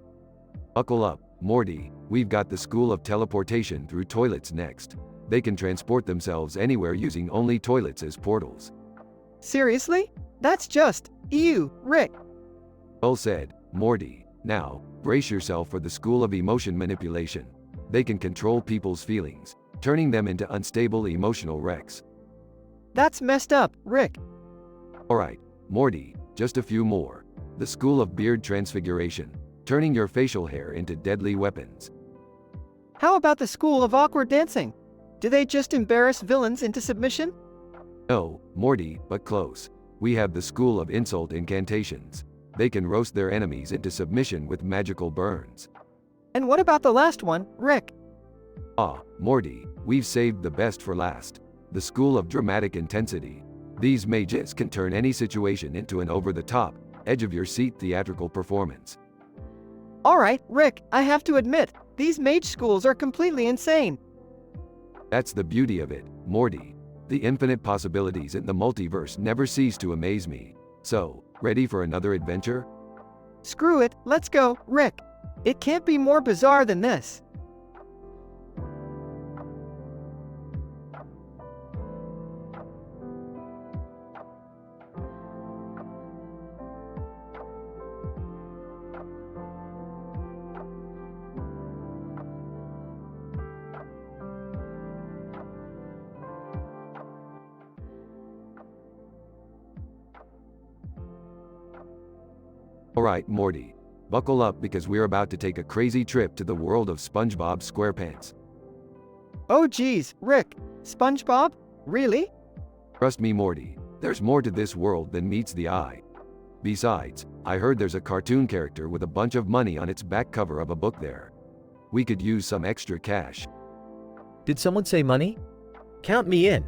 Buckle up, Morty. We've got the School of Teleportation through toilets next. They can transport themselves anywhere using only toilets as portals. Seriously? That's just, ew, Rick. Well said, Morty. Now, brace yourself for the School of Emotion Manipulation. They can control people's feelings, turning them into unstable emotional wrecks. That's messed up, Rick. Alright, Morty, just a few more. The School of Beard Transfiguration, turning your facial hair into deadly weapons. How about the School of Awkward Dancing? Do they just embarrass villains into submission? No, Morty, but close. We have the School of Insult Incantations. They can roast their enemies into submission with magical burns. And what about the last one, Rick? Ah, Morty, we've saved the best for last. The School of Dramatic Intensity. These mages can turn any situation into an over-the-top, edge-of-your-seat theatrical performance. Alright, Rick, I have to admit, these mage schools are completely insane. That's the beauty of it, Morty. The infinite possibilities in the multiverse never cease to amaze me. So, ready for another adventure? Screw it, let's go, Rick. It can't be more bizarre than this. Alright, Morty. Buckle up because we're about to take a crazy trip to the world of SpongeBob SquarePants. Oh geez, Rick. SpongeBob? Really? Trust me, Morty. There's more to this world than meets the eye. Besides, I heard there's a cartoon character with a bunch of money on its back cover of a book there. We could use some extra cash. Did someone say money? Count me in.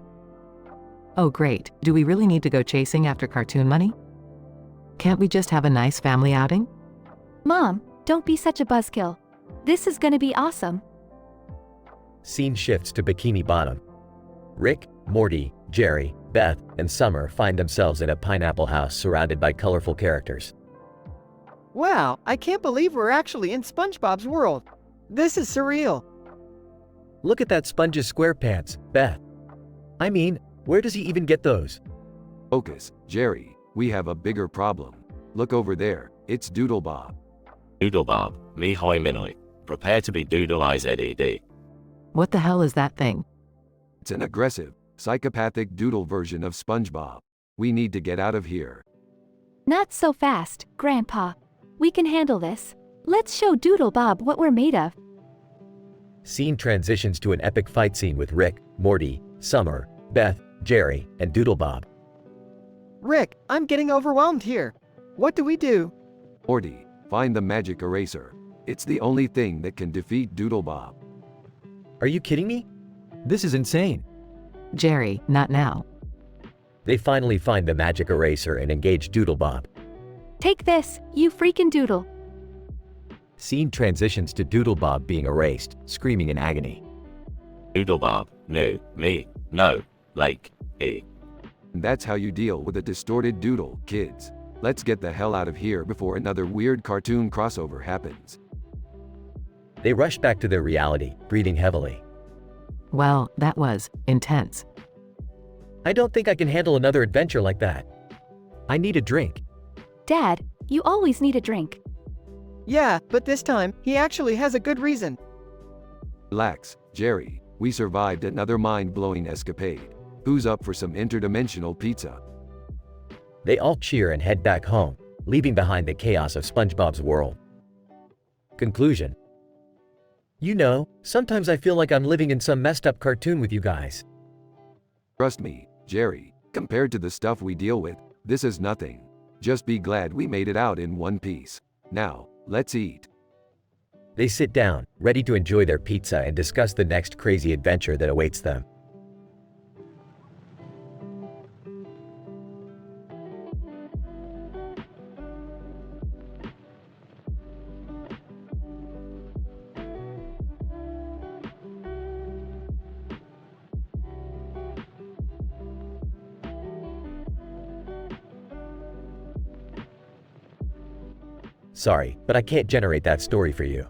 Oh great, do we really need to go chasing after cartoon money? Can't we just have a nice family outing? Mom, don't be such a buzzkill. This is gonna be awesome. Scene shifts to Bikini Bottom. Rick, Morty, Jerry, Beth, and Summer find themselves in a pineapple house surrounded by colorful characters. Wow, I can't believe we're actually in SpongeBob's world. This is surreal. Look at that Sponge's SquarePants, Beth. I mean, where does he even get those? Focus, Jerry. We have a bigger problem. Look over there, it's Doodle Bob. Doodle Bob, me hoi minoi. Prepare to be doodle-eyes ED. What the hell is that thing? It's an aggressive, psychopathic doodle version of SpongeBob. We need to get out of here. Not so fast, Grandpa. We can handle this. Let's show Doodle Bob what we're made of. Scene transitions to an epic fight scene with Rick, Morty, Summer, Beth, Jerry, and Doodle Bob. Rick, I'm getting overwhelmed here. What do we do? Morty, find the magic eraser. It's the only thing that can defeat Doodle Bob. Are you kidding me? This is insane. Jerry, not now. They finally find the magic eraser and engage Doodle Bob. Take this, you freaking doodle. Scene transitions to Doodle Bob being erased, screaming in agony. Doodle Bob, no, me, no, like, And that's how you deal with a distorted doodle, kids. Let's get the hell out of here before another weird cartoon crossover happens. They rush back to their reality, breathing heavily. Well, that was intense. I don't think I can handle another adventure like that. I need a drink. Dad, you always need a drink. Yeah, but this time, he actually has a good reason. Relax, Jerry. We survived another mind-blowing escapade. Who's up for some interdimensional pizza? They all cheer and head back home, leaving behind the chaos of SpongeBob's world. Conclusion. You know, sometimes I feel like I'm living in some messed up cartoon with you guys. Trust me, Jerry, compared to the stuff we deal with, this is nothing. Just be glad we made it out in one piece. Now, let's eat. They sit down, ready to enjoy their pizza and discuss the next crazy adventure that awaits them. Sorry, but I can't generate that story for you.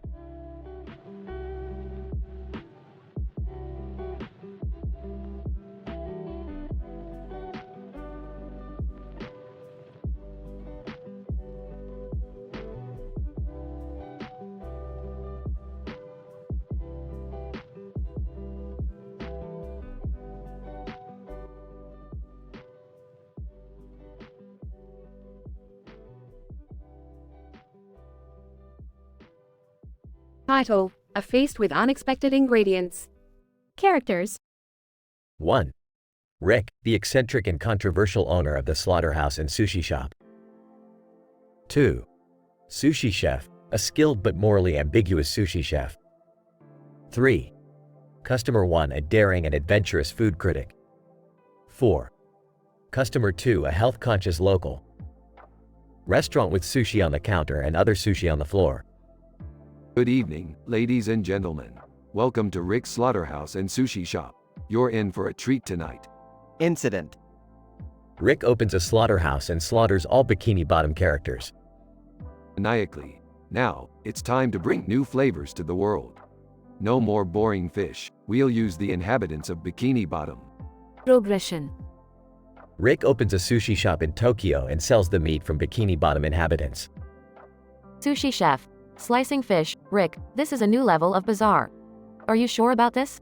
Title: A Feast with Unexpected Ingredients. Characters: 1. Rick, the eccentric and controversial owner of the slaughterhouse and sushi shop. 2. Sushi chef, a skilled but morally ambiguous sushi chef. 3. Customer 1, a daring and adventurous food critic. 4. Customer 2, a health-conscious local. Restaurant with sushi on the counter and other sushi on the floor. Good evening, ladies and gentlemen. Welcome to Rick's Slaughterhouse and Sushi Shop. You're in for a treat tonight. Incident. Rick opens a slaughterhouse and slaughters all Bikini Bottom characters. Maniacally. Now, it's time to bring new flavors to the world. No more boring fish. We'll use the inhabitants of Bikini Bottom. Progression. Rick opens a sushi shop in Tokyo and sells the meat from Bikini Bottom inhabitants. Sushi chef. Slicing fish. Rick, this is a new level of bizarre. Are you sure about this?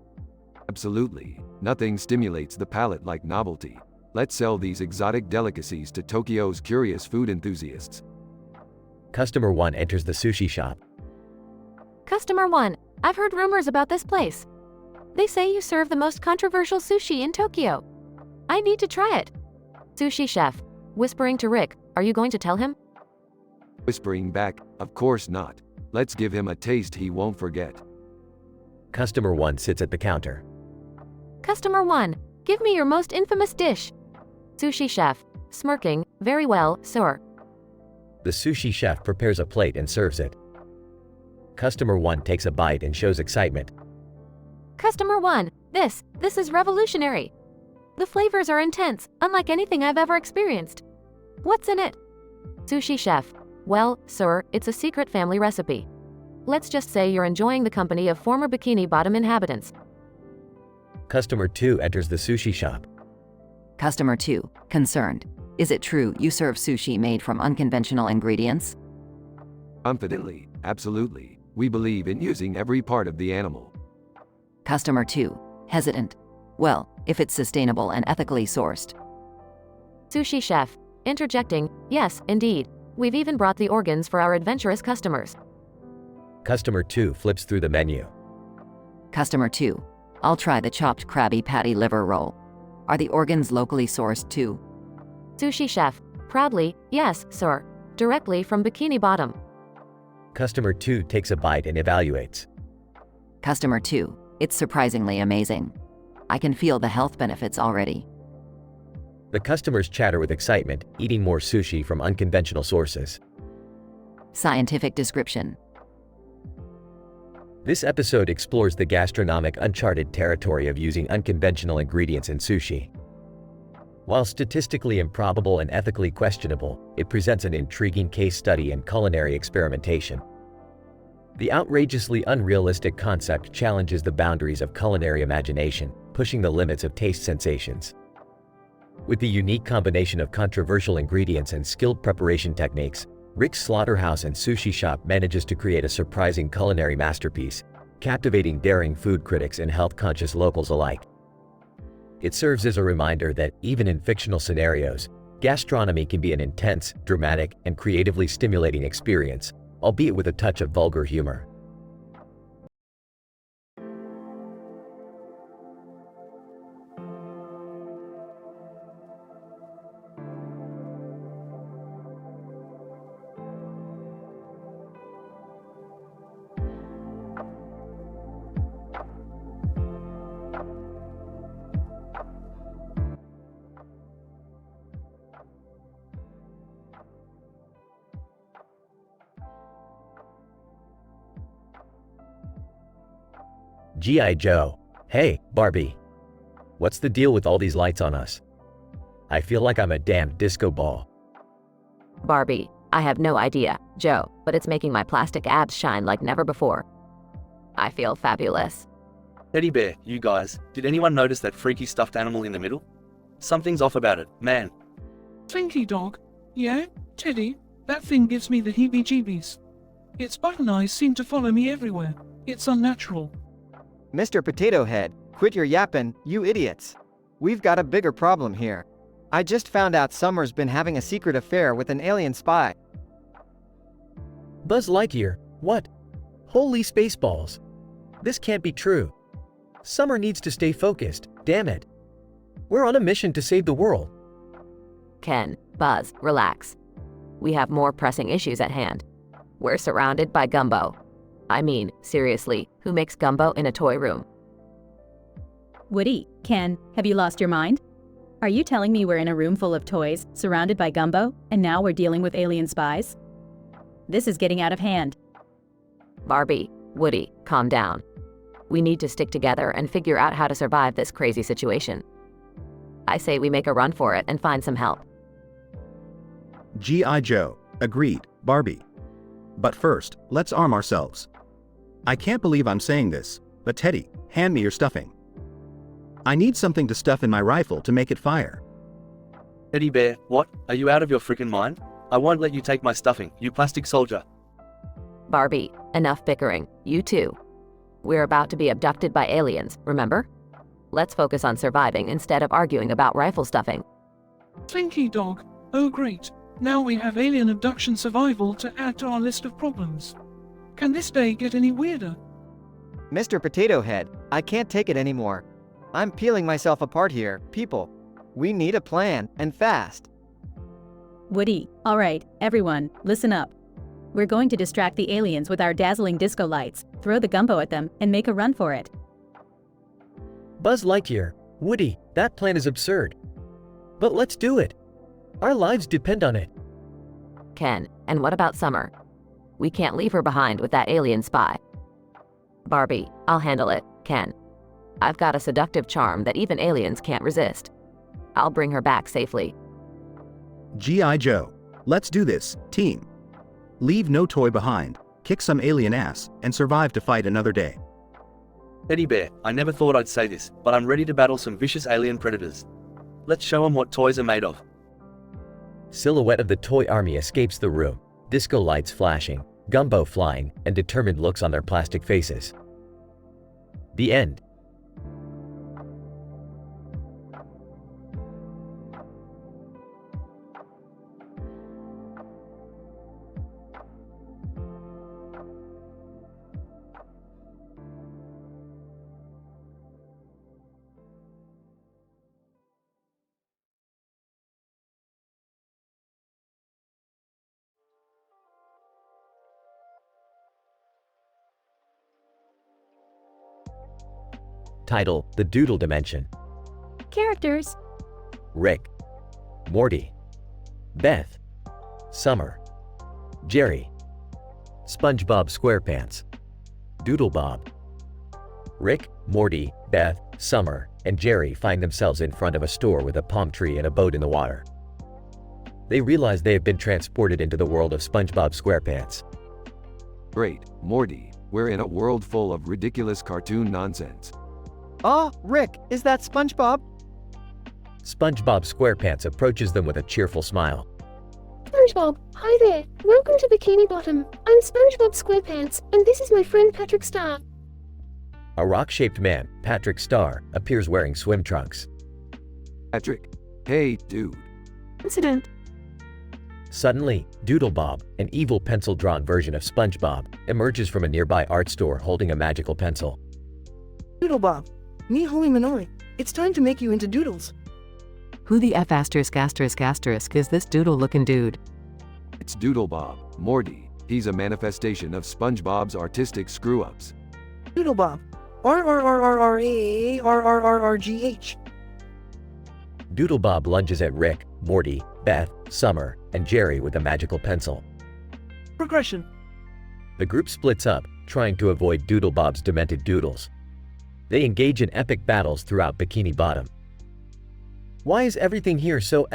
Absolutely. Nothing stimulates the palate like novelty. Let's sell these exotic delicacies to Tokyo's curious food enthusiasts. Customer 1 enters the sushi shop. Customer 1, I've heard rumors about this place. They say you serve the most controversial sushi in Tokyo. I need to try it. Sushi chef. Whispering to Rick, are you going to tell him? Whispering back, of course not. Let's give him a taste he won't forget. Customer 1 sits at the counter. Customer 1, give me your most infamous dish. Sushi chef. Smirking, very well, sir. The sushi chef prepares a plate and serves it. Customer 1 takes a bite and shows excitement. Customer 1, this is revolutionary. The flavors are intense, unlike anything I've ever experienced. What's in it? Sushi chef. Well, sir, it's a secret family recipe. Let's just say you're enjoying the company of former Bikini Bottom inhabitants. Customer 2 enters the sushi shop. Customer 2, concerned. Is it true you serve sushi made from unconventional ingredients? Confidently, absolutely. We believe in using every part of the animal. Customer 2, hesitant. Well, if it's sustainable and ethically sourced. Sushi chef. interjecting, yes, indeed. We've even brought the organs for our adventurous customers. Customer 2 flips through the menu. Customer 2. I'll try the chopped Krabby Patty liver roll. Are the organs locally sourced too? Sushi chef. Proudly, yes, sir. Directly from Bikini Bottom. Customer 2 takes a bite and evaluates. Customer 2. It's surprisingly amazing. I can feel the health benefits already. The customers chatter with excitement, eating more sushi from unconventional sources. Scientific description. This episode explores the gastronomic uncharted territory of using unconventional ingredients in sushi. While statistically improbable and ethically questionable, it presents an intriguing case study in culinary experimentation. The outrageously unrealistic concept challenges the boundaries of culinary imagination, pushing the limits of taste sensations. With the unique combination of controversial ingredients and skilled preparation techniques, Rick's Slaughterhouse and Sushi Shop manages to create a surprising culinary masterpiece, captivating daring food critics and health-conscious locals alike. It serves as a reminder that, even in fictional scenarios, gastronomy can be an intense, dramatic, and creatively stimulating experience, albeit with a touch of vulgar humor. G.I. Joe. Hey, Barbie. What's the deal with all these lights on us? I feel like I'm a damn disco ball. Barbie. I have no idea, Joe, but it's making my plastic abs shine like never before. I feel fabulous. Teddy bear, you guys, did anyone notice that freaky stuffed animal in the middle? Something's off about it, man. Slinky dog. Yeah, Teddy, that thing gives me the heebie-jeebies. Its button eyes seem to follow me everywhere. It's unnatural. Mr. Potato Head, quit your yappin', you idiots. We've got a bigger problem here. I just found out Summer's been having a secret affair with an alien spy. Buzz Lightyear, what? Holy spaceballs. This can't be true. Summer needs to stay focused, damn it. We're on a mission to save the world. Ken, Buzz, relax. We have more pressing issues at hand. We're surrounded by gumbo. I mean, seriously, who makes gumbo in a toy room? Woody, Ken, have you lost your mind? Are you telling me we're in a room full of toys, surrounded by gumbo, and now we're dealing with alien spies? This is getting out of hand. Barbie, Woody, calm down. We need to stick together and figure out how to survive this crazy situation. I say we make a run for it and find some help. G.I. Joe. Agreed, Barbie. But first, let's arm ourselves. I can't believe I'm saying this, but Teddy, hand me your stuffing. I need something to stuff in my rifle to make it fire. Teddy bear, what? Are you out of your frickin' mind? I won't let you take my stuffing, you plastic soldier. Barbie, enough bickering. You too. We're about to be abducted by aliens, remember? Let's focus on surviving instead of arguing about rifle stuffing. Slinky dog. Oh great. Now we have alien abduction survival to add to our list of problems. Can this day get any weirder? Mr. Potato Head, I can't take it anymore. I'm peeling myself apart here, people. We need a plan, and fast. Woody, all right, everyone, listen up. We're going to distract the aliens with our dazzling disco lights, throw the gumbo at them, and make a run for it. Buzz Lightyear, Woody, that plan is absurd. But let's do it. Our lives depend on it. Ken, and what about Summer? We can't leave her behind with that alien spy. Barbie, I'll handle it, Ken. I've got a seductive charm that even aliens can't resist. I'll bring her back safely. G.I. Joe. Let's do this, team. Leave no toy behind, kick some alien ass, and survive to fight another day. Teddy bear, I never thought I'd say this, but I'm ready to battle some vicious alien predators. Let's show them what toys are made of. Silhouette of the toy army escapes the room, disco lights flashing, gumbo flying, and determined looks on their plastic faces. The end. Title: The Doodle Dimension. Characters. Rick, Morty, Beth, Summer, Jerry, SpongeBob SquarePants, Doodle Bob. Rick, Morty, Beth, Summer, and Jerry find themselves in front of a store with a palm tree and a boat in the water. They realize they have been transported into the world of SpongeBob SquarePants. Great, Morty, we're in a world full of ridiculous cartoon nonsense. Ah, Rick, is that SpongeBob? SpongeBob SquarePants approaches them with a cheerful smile. SpongeBob, hi there. Welcome to Bikini Bottom. I'm SpongeBob SquarePants, and this is my friend Patrick Star. A rock-shaped man, Patrick Star, appears wearing swim trunks. Patrick, hey, dude. Incident. Suddenly, Doodle Bob, an evil pencil-drawn version of SpongeBob, emerges from a nearby art store holding a magical pencil. Doodle Bob, me holy Minori, it's time to make you into doodles. Who the F*** is this doodle-looking dude? It's Doodle Bob, Morty. He's a manifestation of SpongeBob's artistic screw-ups. Doodle Bob, RRRRRARRRRGH. Doodle Bob lunges at Rick, Morty, Beth, Summer, and Jerry with a magical pencil. Progression. The group splits up, trying to avoid Doodle Bob's demented doodles. They engage in epic battles throughout Bikini Bottom. Why is everything here so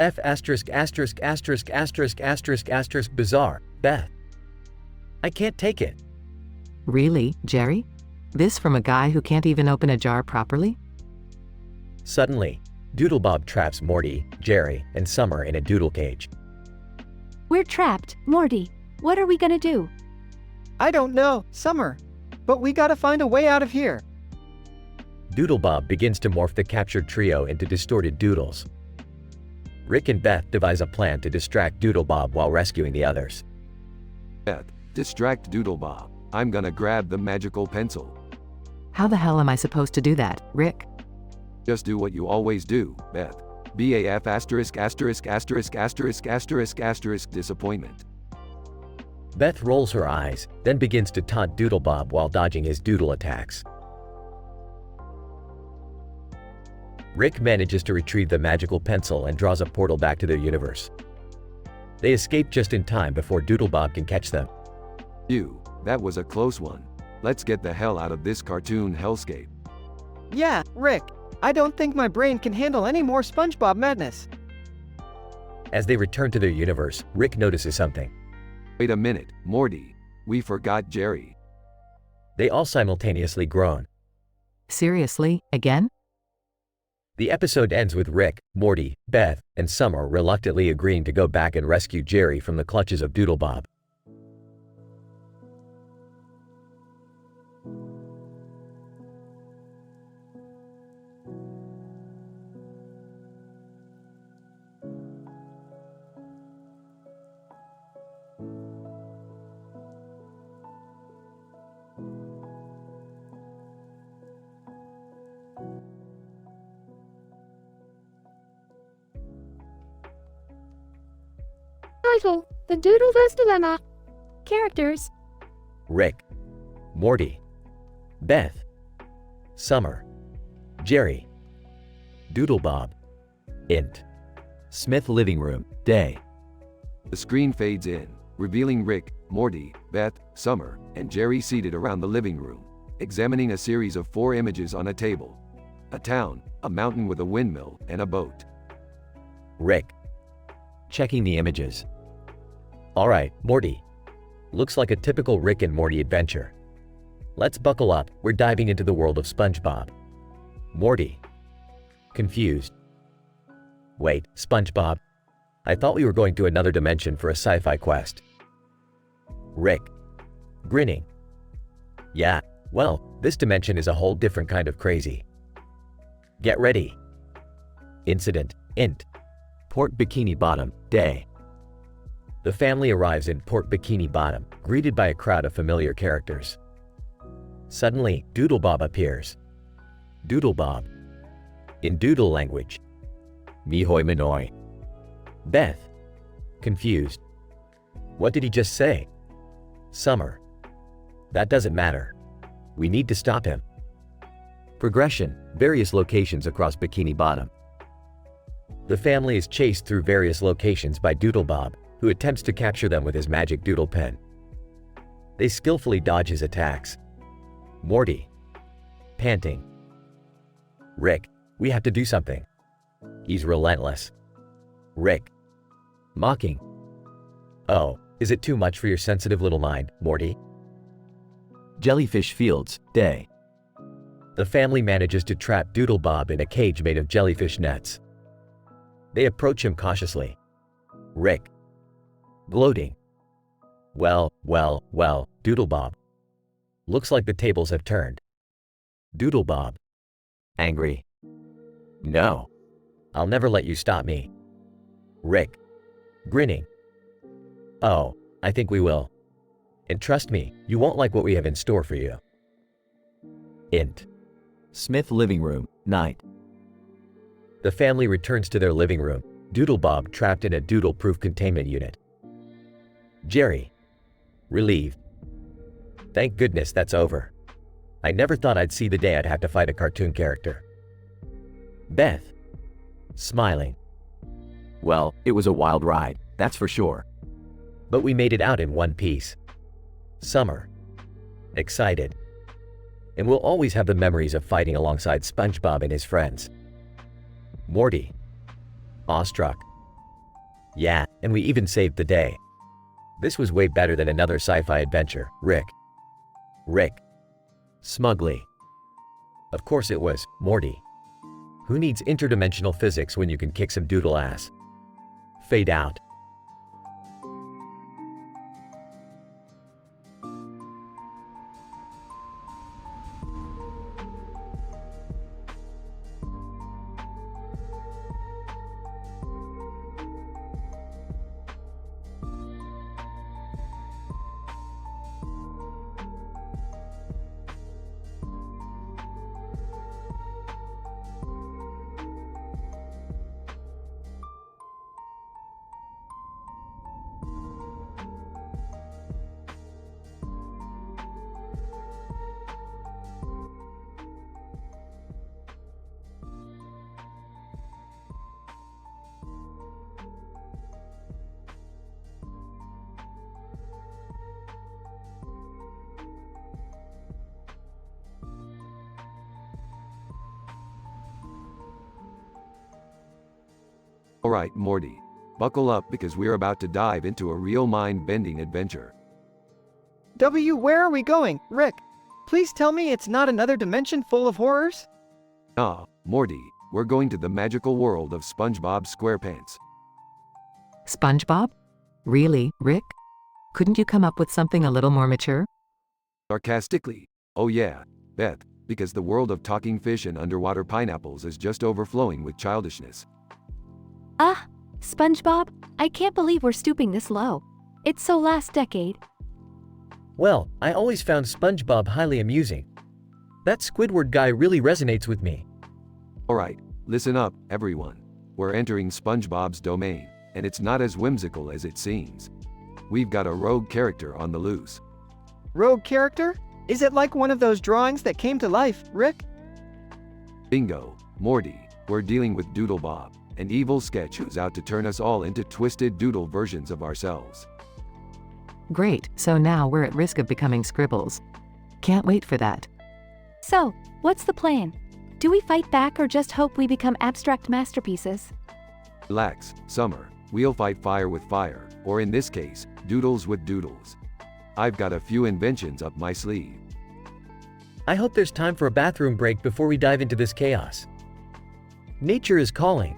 bizarre, Beth? I can't take it. Really, Jerry? This from a guy who can't even open a jar properly? Suddenly, Doodle Bob traps Morty, Jerry, and Summer in a doodle cage. We're trapped, Morty. What are we gonna do? I don't know, Summer. But we gotta find a way out of here. Doodle Bob begins to morph the captured trio into distorted doodles. Rick and Beth devise a plan to distract Doodle Bob while rescuing the others. Beth, distract Doodle Bob. I'm gonna grab the magical pencil. How the hell am I supposed to do that, Rick? Just do what you always do, Beth. BAF ******* disappointment. Beth rolls her eyes, then begins to taunt Doodle Bob while dodging his doodle attacks. Rick manages to retrieve the magical pencil and draws a portal back to their universe. They escape just in time before Doodle Bob can catch them. That was a close one. Let's get the hell out of this cartoon hellscape. Yeah, Rick. I don't think my brain can handle any more SpongeBob madness. As they return to their universe, Rick notices something. Wait a minute, Morty. We forgot Jerry. They all simultaneously groan. Seriously, again? The episode ends with Rick, Morty, Beth, and Summer reluctantly agreeing to go back and rescue Jerry from the clutches of Doodle Bob. Title: The Doodleverse Dilemma. Characters: Rick, Morty, Beth, Summer, Jerry, Doodle Bob, Int, Smith living room, day. The screen fades in, revealing Rick, Morty, Beth, Summer, and Jerry seated around the living room, examining a series of 4 images on a table. A town, a mountain with a windmill, and a boat. Rick, checking the images. Alright, Morty. Looks like a typical Rick and Morty adventure. Let's buckle up, we're diving into the world of SpongeBob. Morty, confused. Wait, SpongeBob? I thought we were going to another dimension for a sci-fi quest. Rick, grinning. Yeah, well, this dimension is a whole different kind of crazy. Get ready. Incident, Int. Port Bikini Bottom, day. The family arrives in Port Bikini Bottom, greeted by a crowd of familiar characters. Suddenly, Doodle Bob appears. Doodle Bob. In Doodle language. Mihoy Minoi. Beth. Confused. What did he just say? Summer. That doesn't matter. We need to stop him. Progression, various locations across Bikini Bottom. The family is chased through various locations by Doodle Bob, who attempts to capture them with his magic doodle pen. They skillfully dodge his attacks. Morty. Panting. Rick, we have to do something. He's relentless. Rick. Mocking. Oh, is it too much for your sensitive little mind, Morty? Jellyfish Fields, Day. The family manages to trap Doodle Bob in a cage made of jellyfish nets. They approach him cautiously. Rick. Gloating. Well, Doodle Bob. Looks like the tables have turned. Doodle Bob. Angry. No. I'll never let you stop me. Rick. Grinning. Oh, I think we will. And trust me, you won't like what we have in store for you. Int. Smith Living Room, Night. The family returns to their living room, Doodle Bob trapped in a doodle-proof containment unit. Jerry. Relieved. Thank goodness that's over. I never thought I'd see the day I'd have to fight a cartoon character. Beth. Smiling. Well, it was a wild ride, that's for sure. But we made it out in one piece. Summer. Excited. And we'll always have the memories of fighting alongside SpongeBob and his friends. Morty. Awestruck. Yeah, and we even saved the day. This was way better than another sci-fi adventure, Rick. Rick. Smugly. Of course it was, Morty. Who needs interdimensional physics when you can kick some doodle ass? Fade out. Alright, Morty. Buckle up because we're about to dive into a real mind-bending adventure. Where are we going, Rick? Please tell me it's not another dimension full of horrors? Ah, Morty, we're going to the magical world of SpongeBob SquarePants. SpongeBob? Really, Rick? Couldn't you come up with something a little more mature? Sarcastically. Oh yeah, Beth, because the world of talking fish and underwater pineapples is just overflowing with childishness. Ah, SpongeBob, I can't believe we're stooping this low. It's so last decade. Well, I always found SpongeBob highly amusing. That Squidward guy really resonates with me. Alright, listen up, everyone. We're entering SpongeBob's domain, and it's not as whimsical as it seems. We've got a rogue character on the loose. Rogue character? Is it like one of those drawings that came to life, Rick? Bingo, Morty, we're dealing with Doodle Bob, an evil sketch who's out to turn us all into twisted doodle versions of ourselves. Great, so now we're at risk of becoming scribbles. Can't wait for that. So, what's the plan? Do we fight back or just hope we become abstract masterpieces? Relax, Summer. We'll fight fire with fire, or in this case, doodles with doodles. I've got a few inventions up my sleeve. I hope there's time for a bathroom break before we dive into this chaos. Nature is calling.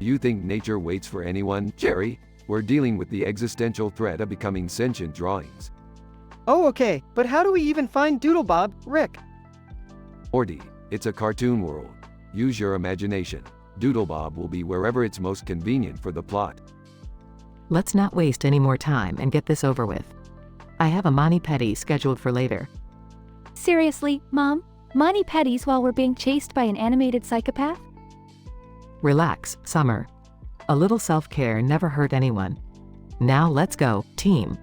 You think nature waits for anyone, Jerry? We're dealing with the existential threat of becoming sentient drawings. Oh okay, but how do we even find Doodle Bob, Rick? Morty, it's a cartoon world. Use your imagination. Doodle Bob will be wherever it's most convenient for the plot. Let's not waste any more time and get this over with. I have a mani-pedi scheduled for later. Seriously, Mom? Mani-pedis while we're being chased by an animated psychopath? Relax, Summer. A little self-care never hurt anyone. Now let's go, team.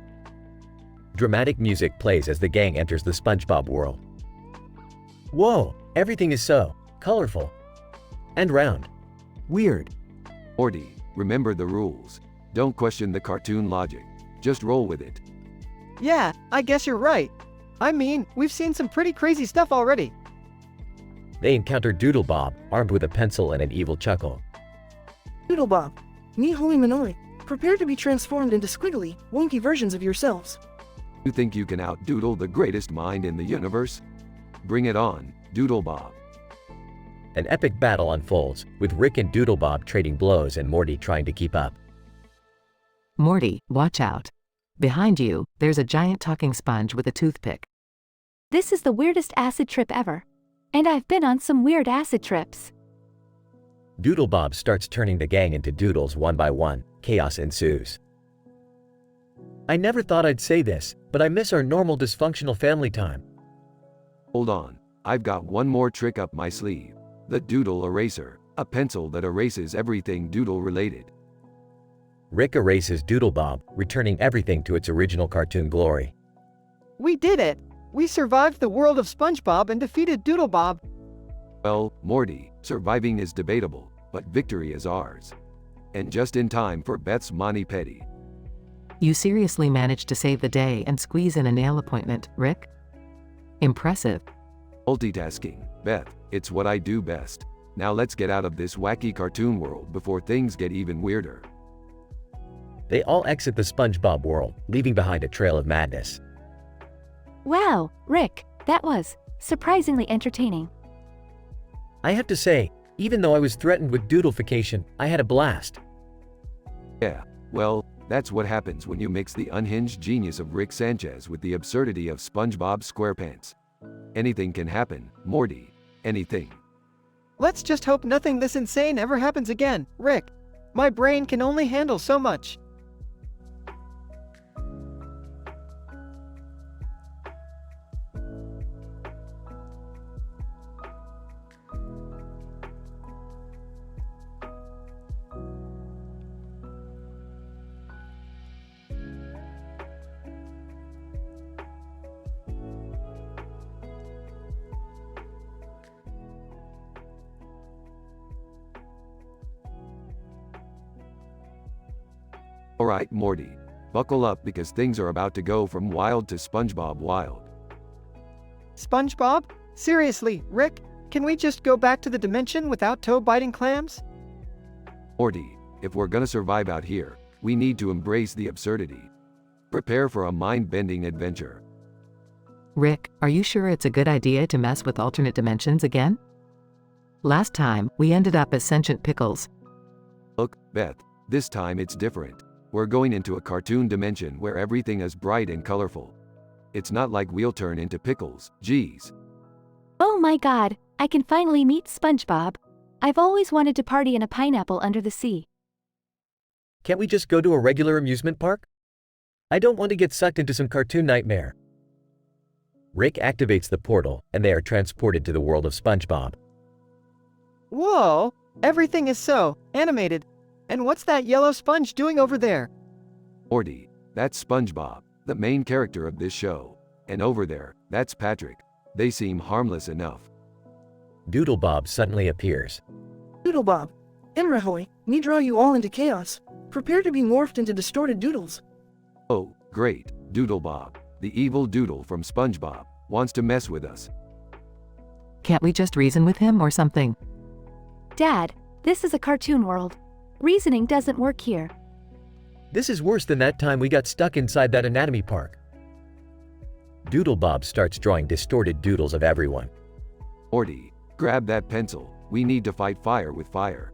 Dramatic music plays as the gang enters the SpongeBob world. Whoa, everything is so colorful and round. Weird. Morty, remember the rules. Don't question the cartoon logic. Just roll with it. Yeah, I guess you're right. I mean, we've seen some pretty crazy stuff already. They encounter Doodle Bob, armed with a pencil and an evil chuckle. Doodle Bob, ni holi minori, prepare to be transformed into squiggly, wonky versions of yourselves. You think you can out-doodle the greatest mind in the universe? Bring it on, Doodle Bob. An epic battle unfolds, with Rick and Doodle Bob trading blows and Morty trying to keep up. Morty, watch out. Behind you, there's a giant talking sponge with a toothpick. This is the weirdest acid trip ever. And I've been on some weird acid trips. Doodle Bob starts turning the gang into doodles one by one. Chaos ensues. I never thought I'd say this, but I miss our normal dysfunctional family time. Hold on, I've got one more trick up my sleeve. The Doodle Eraser, a pencil that erases everything doodle related. Rick erases Doodle Bob, returning everything to its original cartoon glory. We did it! We survived the world of SpongeBob and defeated Doodle Bob. Well, Morty, surviving is debatable, but victory is ours. And just in time for Beth's mani pedi. You seriously managed to save the day and squeeze in a nail appointment, Rick? Impressive. Multitasking, Beth, it's what I do best. Now let's get out of this wacky cartoon world before things get even weirder. They all exit the SpongeBob world, leaving behind a trail of madness. Wow, Rick, that was surprisingly entertaining. I have to say, even though I was threatened with doodleification, I had a blast. Yeah, well, that's what happens when you mix the unhinged genius of Rick Sanchez with the absurdity of SpongeBob SquarePants. Anything can happen, Morty. Anything. Let's just hope nothing this insane ever happens again, Rick. My brain can only handle so much. Alright, Morty. Buckle up because things are about to go from wild to SpongeBob wild. SpongeBob? Seriously, Rick? Can we just go back to the dimension without toe-biting clams? Morty, if we're gonna survive out here, we need to embrace the absurdity. Prepare for a mind-bending adventure. Rick, are you sure it's a good idea to mess with alternate dimensions again? Last time, we ended up as sentient pickles. Look, Beth, this time it's different. We're going into a cartoon dimension where everything is bright and colorful. It's not like we'll turn into pickles, geez. Oh my god, I can finally meet SpongeBob. I've always wanted to party in a pineapple under the sea. Can't we just go to a regular amusement park? I don't want to get sucked into some cartoon nightmare. Rick activates the portal, and they are transported to the world of SpongeBob. Whoa, everything is so animated. And what's that yellow sponge doing over there? Morty, that's SpongeBob, the main character of this show. And over there, that's Patrick. They seem harmless enough. Doodle Bob suddenly appears. Doodle Bob, Emrahoy, me draw you all into chaos. Prepare to be morphed into distorted doodles. Oh, great, Doodle Bob, the evil doodle from SpongeBob, wants to mess with us. Can't we just reason with him or something? Dad, this is a cartoon world. Reasoning doesn't work here. This is worse than that time we got stuck inside that anatomy park. Doodle Bob starts drawing distorted doodles of everyone. Morty, grab that pencil. We need to fight fire with fire.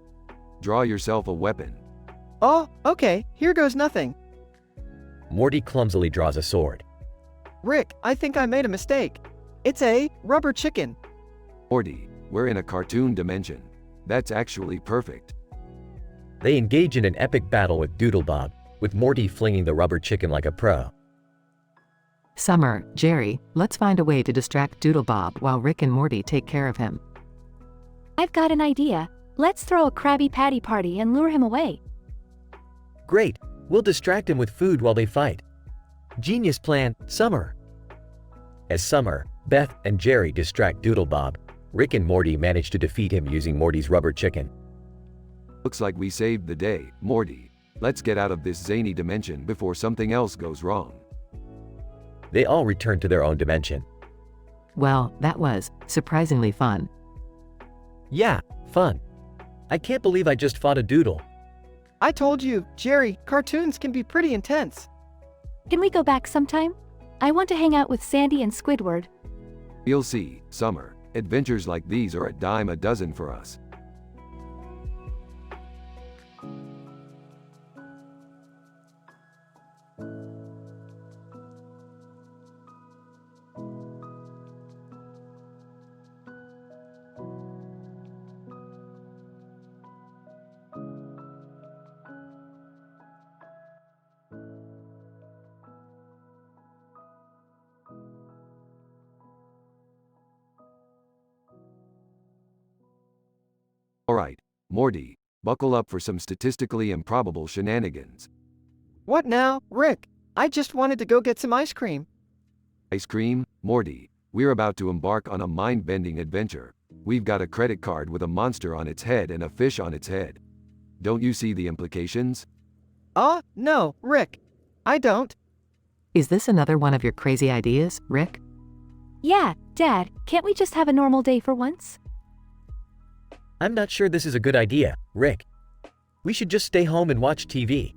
Draw yourself a weapon. Oh, okay, here goes nothing. Morty clumsily draws a sword. Rick, I think I made a mistake. It's a rubber chicken. Morty, we're in a cartoon dimension. That's actually perfect. They engage in an epic battle with Doodle Bob, with Morty flinging the rubber chicken like a pro. Summer, Jerry, let's find a way to distract Doodle Bob while Rick and Morty take care of him. I've got an idea. Let's throw a Krabby Patty party and lure him away. Great, we'll distract him with food while they fight. Genius plan, Summer. As Summer, Beth and Jerry distract Doodlebob. Rick and Morty manage to defeat him using Morty's rubber chicken. Looks like we saved the day, Morty. Let's get out of this zany dimension before something else goes wrong. They all return to their own dimension. Well, that was surprisingly fun. Yeah, fun. I can't believe I just fought a doodle. I told you, Jerry, cartoons can be pretty intense. Can we go back sometime? I want to hang out with Sandy and Squidward. You'll see, Summer. Adventures like these are a dime a dozen for us. Alright, Morty, buckle up for some statistically improbable shenanigans. What now, Rick? I just wanted to go get some ice cream. Ice cream? Morty, we're about to embark on a mind-bending adventure. We've got a credit card with a monster on its head and a fish on its head. Don't you see the implications? No, Rick. I don't. Is this another one of your crazy ideas, Rick? Yeah, Dad, can't we just have a normal day for once? I'm not sure this is a good idea, Rick. We should just stay home and watch TV.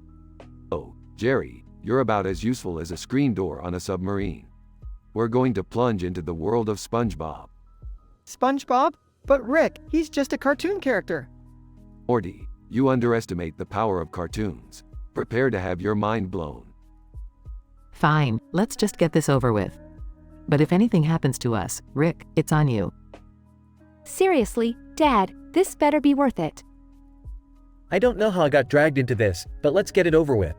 Oh, Jerry, you're about as useful as a screen door on a submarine. We're going to plunge into the world of SpongeBob. SpongeBob? But Rick, he's just a cartoon character. Morty, you underestimate the power of cartoons. Prepare to have your mind blown. Fine, let's just get this over with. But if anything happens to us, Rick, it's on you. Seriously, Dad, this better be worth it. I don't know how I got dragged into this, but let's get it over with.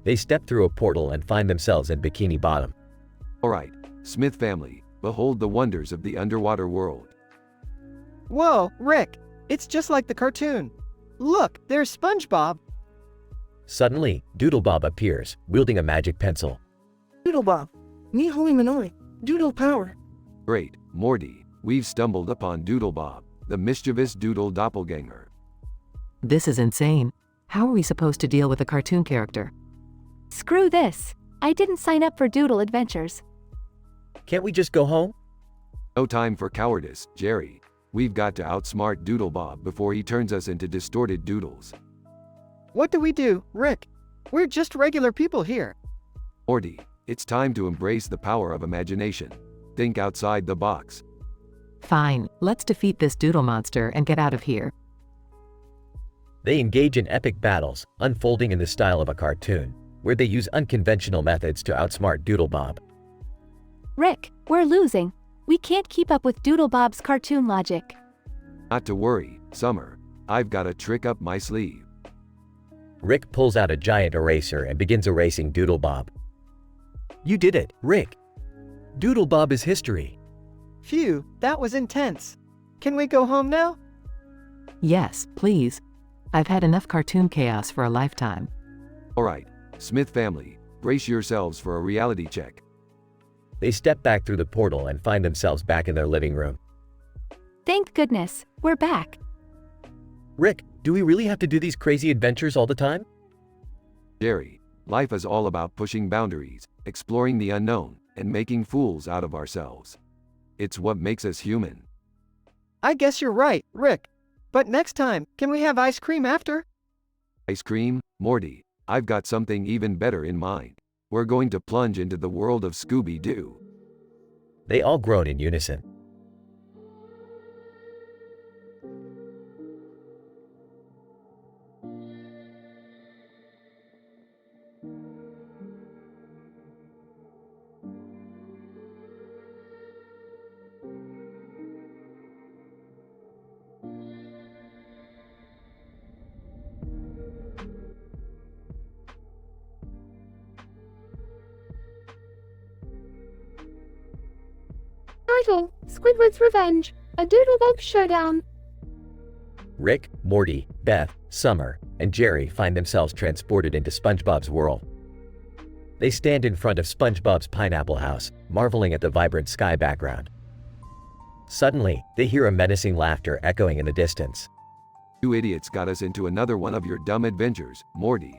They step through a portal and find themselves in Bikini Bottom. Alright, Smith family, behold the wonders of the underwater world. Whoa, Rick, it's just like the cartoon. Look, there's SpongeBob. Suddenly, Doodlebob appears, wielding a magic pencil. Doodlebob. Ni holi manoli. Doodle power. Great, Morty, we've stumbled upon Doodlebob, the mischievous doodle doppelganger. This is insane. How are we supposed to deal with a cartoon character? Screw this. I didn't sign up for Doodle Adventures. Can't we just go home? No time for cowardice, Jerry. We've got to outsmart Doodlebob before he turns us into distorted doodles. What do we do, Rick? We're just regular people here. Morty, it's time to embrace the power of imagination. Think outside the box. Fine, let's defeat this doodle monster and get out of here. They engage in epic battles, unfolding in the style of a cartoon, where they use unconventional methods to outsmart Doodlebob. Rick, we're losing. We can't keep up with Doodlebob's cartoon logic. Not to worry, Summer. I've got a trick up my sleeve. Rick pulls out a giant eraser and begins erasing Doodlebob. You did it, Rick! Doodlebob is history. Phew, that was intense. Can we go home now? Yes, please. I've had enough cartoon chaos for a lifetime. Alright, Smith family, brace yourselves for a reality check. They step back through the portal and find themselves back in their living room. Thank goodness, we're back. Rick, do we really have to do these crazy adventures all the time? Jerry, life is all about pushing boundaries, exploring the unknown, and making fools out of ourselves. It's what makes us human. I guess you're right, Rick. But next time, can we have ice cream after? Ice cream? Morty, I've got something even better in mind. We're going to plunge into the world of Scooby-Doo. They all groan in unison. Title: Squidward's Revenge, a Doodlebob Showdown. Rick, Morty, Beth, Summer, and Jerry find themselves transported into SpongeBob's world. They stand in front of SpongeBob's pineapple house, marveling at the vibrant sky background. Suddenly, they hear a menacing laughter echoing in the distance. You idiots got us into another one of your dumb adventures, Morty.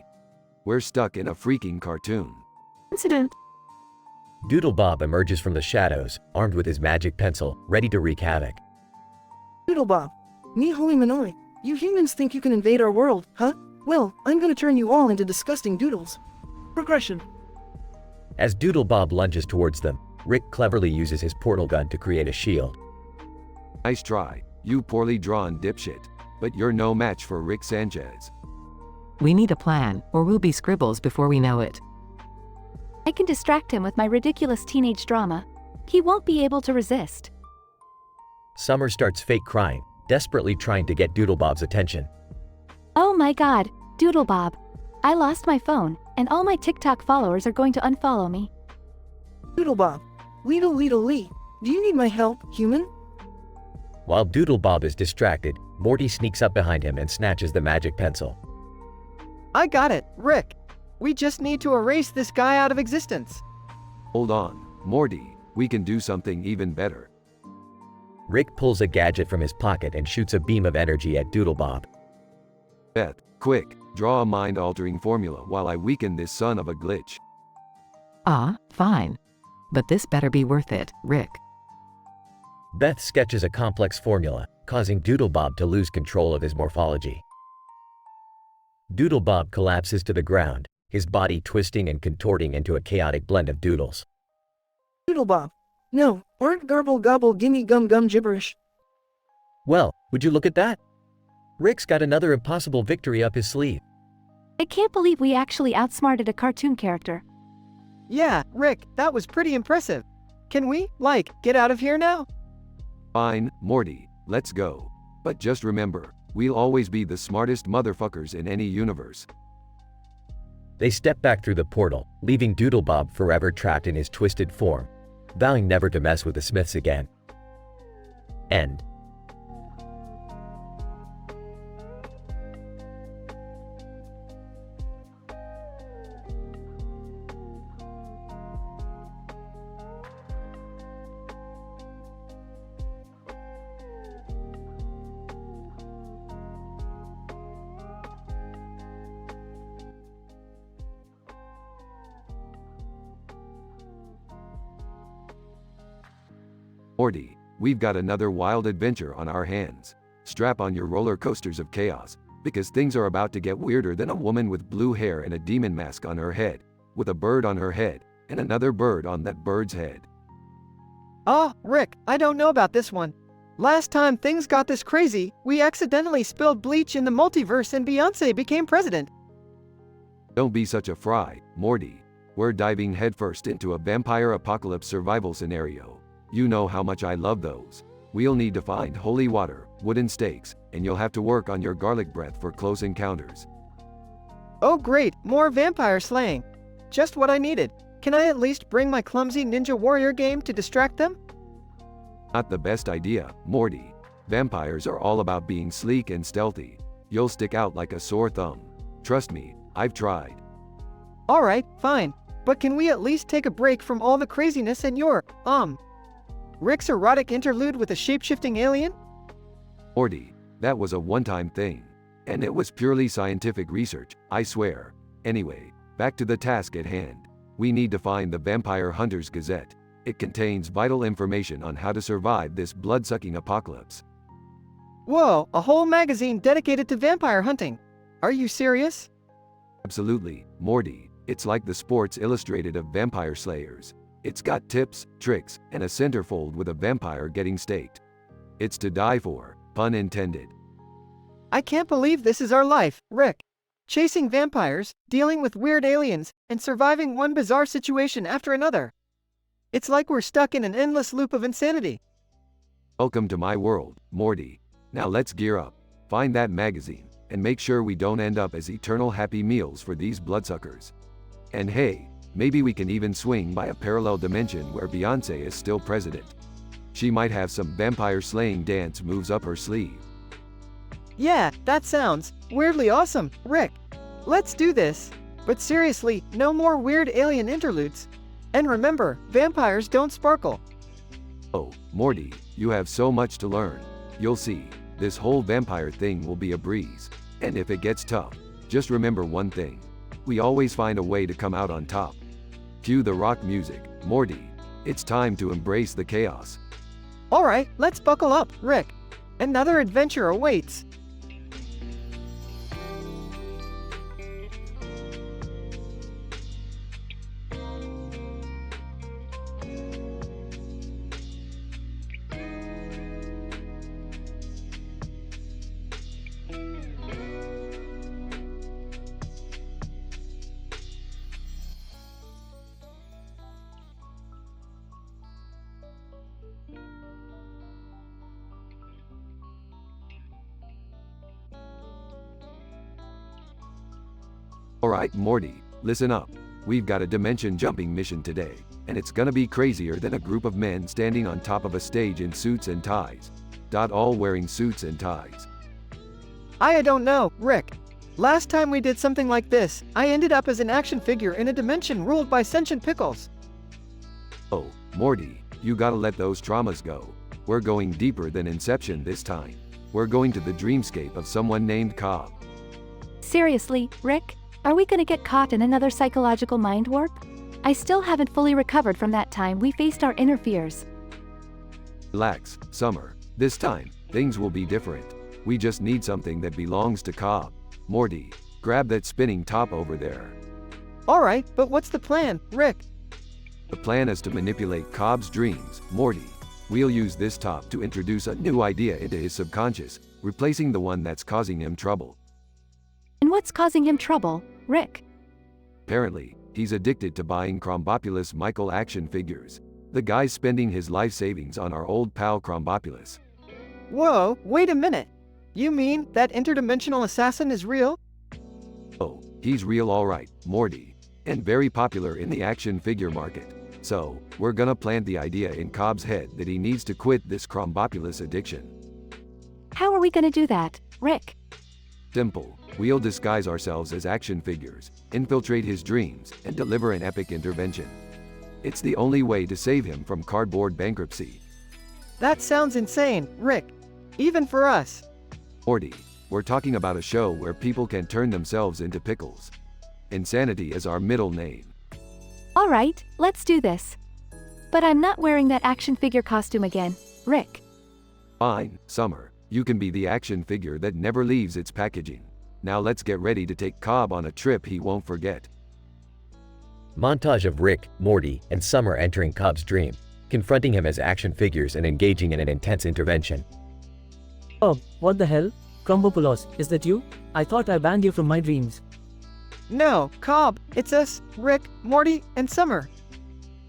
We're stuck in a freaking cartoon. Incident. Doodle Bob emerges from the shadows, armed with his magic pencil, ready to wreak havoc. Doodle Bob. Ni holy manoi. You humans think you can invade our world, huh? Well, I'm gonna turn you all into disgusting doodles. Progression. As Doodle Bob lunges towards them, Rick cleverly uses his portal gun to create a shield. Nice try, you poorly drawn dipshit. But you're no match for Rick Sanchez. We need a plan, or we'll be scribbles before we know it. I can distract him with my ridiculous teenage drama. He won't be able to resist. Summer starts fake crying, desperately trying to get Doodle Bob's attention. Oh my god, Doodle Bob. I lost my phone, and all my TikTok followers are going to unfollow me. Doodle Bob. Leedle Leedle Lee. Do you need my help, human? While Doodle Bob is distracted, Morty sneaks up behind him and snatches the magic pencil. I got it, Rick. We just need to erase this guy out of existence. Hold on, Morty, we can do something even better. Rick pulls a gadget from his pocket and shoots a beam of energy at Doodle Bob. Beth, quick, draw a mind-altering formula while I weaken this son of a glitch. Ah, fine. But this better be worth it, Rick. Beth sketches a complex formula, causing Doodle Bob to lose control of his morphology. Doodle Bob collapses to the ground, his body twisting and contorting into a chaotic blend of doodles. Doodle Bob. No, aren't garble gobble gimme gum gum gibberish. Well, would you look at that? Rick's got another impossible victory up his sleeve. I can't believe we actually outsmarted a cartoon character. Yeah, Rick, that was pretty impressive. Can we, get out of here now? Fine, Morty, let's go. But just remember, we'll always be the smartest motherfuckers in any universe. They step back through the portal, leaving Doodle Bob forever trapped in his twisted form, vowing never to mess with the Smiths again. End. Morty, we've got another wild adventure on our hands. Strap on your roller coasters of chaos, because things are about to get weirder than a woman with blue hair and a demon mask on her head, with a bird on her head, and another bird on that bird's head. Ah, Rick, I don't know about this one. Last time things got this crazy, we accidentally spilled bleach in the multiverse and Beyonce became president. Don't be such a fry, Morty. We're diving headfirst into a vampire apocalypse survival scenario. You know how much I love those. We'll need to find holy water, wooden stakes, and you'll have to work on your garlic breath for close encounters. Oh great, more vampire slaying. Just what I needed. Can I at least bring my clumsy ninja warrior game to distract them? Not the best idea, Morty. Vampires are all about being sleek and stealthy. You'll stick out like a sore thumb. Trust me, I've tried. Alright, fine. But can we at least take a break from all the craziness and your, Rick's erotic interlude with a shape-shifting alien? Morty, that was a one-time thing. And it was purely scientific research, I swear. Anyway, back to the task at hand. We need to find the Vampire Hunter's Gazette. It contains vital information on how to survive this blood-sucking apocalypse. Whoa, a whole magazine dedicated to vampire hunting. Are you serious? Absolutely, Morty. It's like the Sports Illustrated of vampire slayers. It's got tips, tricks, and a centerfold with a vampire getting staked. It's to die for, pun intended. I can't believe this is our life, Rick. Chasing vampires, dealing with weird aliens, and surviving one bizarre situation after another. It's like we're stuck in an endless loop of insanity. Welcome to my world, Morty. Now let's gear up, find that magazine, and make sure we don't end up as eternal happy meals for these bloodsuckers. And hey, maybe we can even swing by a parallel dimension where Beyonce is still president. She might have some vampire slaying dance moves up her sleeve. Yeah, that sounds weirdly awesome, Rick. Let's do this. But seriously, no more weird alien interludes. And remember, vampires don't sparkle. Oh, Morty, you have so much to learn. You'll see, this whole vampire thing will be a breeze. And if it gets tough, just remember one thing. We always find a way to come out on top. Cue the rock music, Morty. It's time to embrace the chaos. Alright, let's buckle up, Rick. Another adventure awaits. Alright, Morty, listen up. We've got a dimension jumping mission today, and it's gonna be crazier than a group of men standing on top of a stage in suits and ties. All wearing suits and ties. I don't know, Rick. Last time we did something like this, I ended up as an action figure in a dimension ruled by sentient pickles. Oh, Morty, you gotta let those traumas go. We're going deeper than Inception this time. We're going to the dreamscape of someone named Cobb. Seriously, Rick? Are we gonna get caught in another psychological mind warp? I still haven't fully recovered from that time we faced our inner fears. Relax, Summer. This time, things will be different. We just need something that belongs to Cobb. Morty, grab that spinning top over there. Alright, but what's the plan, Rick? The plan is to manipulate Cobb's dreams, Morty. We'll use this top to introduce a new idea into his subconscious, replacing the one that's causing him trouble. And what's causing him trouble, Rick? Apparently, he's addicted to buying Crombopulus Michael action figures. The guy's spending his life savings on our old pal Crombopulus. Whoa, wait a minute. You mean that interdimensional assassin is real? Oh, he's real alright, Morty. And very popular in the action figure market. So, we're gonna plant the idea in Cobb's head that he needs to quit this Crombopulus addiction. How are we gonna do that, Rick? Simple. We'll disguise ourselves as action figures, infiltrate his dreams, and deliver an epic intervention. It's the only way to save him from cardboard bankruptcy. That sounds insane, Rick. Even for us. Morty, we're talking about a show where people can turn themselves into pickles. Insanity is our middle name. Alright, let's do this. But I'm not wearing that action figure costume again, Rick. Fine, Summer. You can be the action figure that never leaves its packaging. Now let's get ready to take Cobb on a trip he won't forget. Montage of Rick, Morty, and Summer entering Cobb's dream, confronting him as action figures and engaging in an intense intervention. Oh, what the hell? Crombopoulos, is that you? I thought I banned you from my dreams. No, Cobb, it's us, Rick, Morty, and Summer.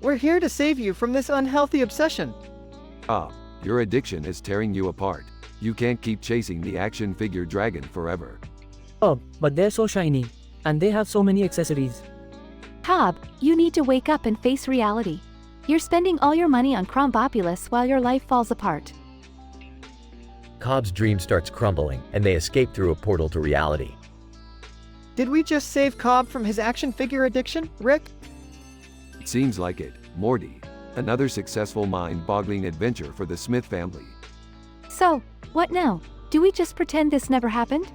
We're here to save you from this unhealthy obsession. Cobb, your addiction is tearing you apart. You can't keep chasing the action figure dragon forever. Oh, but they're so shiny. And they have so many accessories. Cobb, you need to wake up and face reality. You're spending all your money on Crombopulus while your life falls apart. Cobb's dream starts crumbling, and they escape through a portal to reality. Did we just save Cobb from his action figure addiction, Rick? It seems like it, Morty. Another successful mind-boggling adventure for the Smith family. So, what now? Do we just pretend this never happened?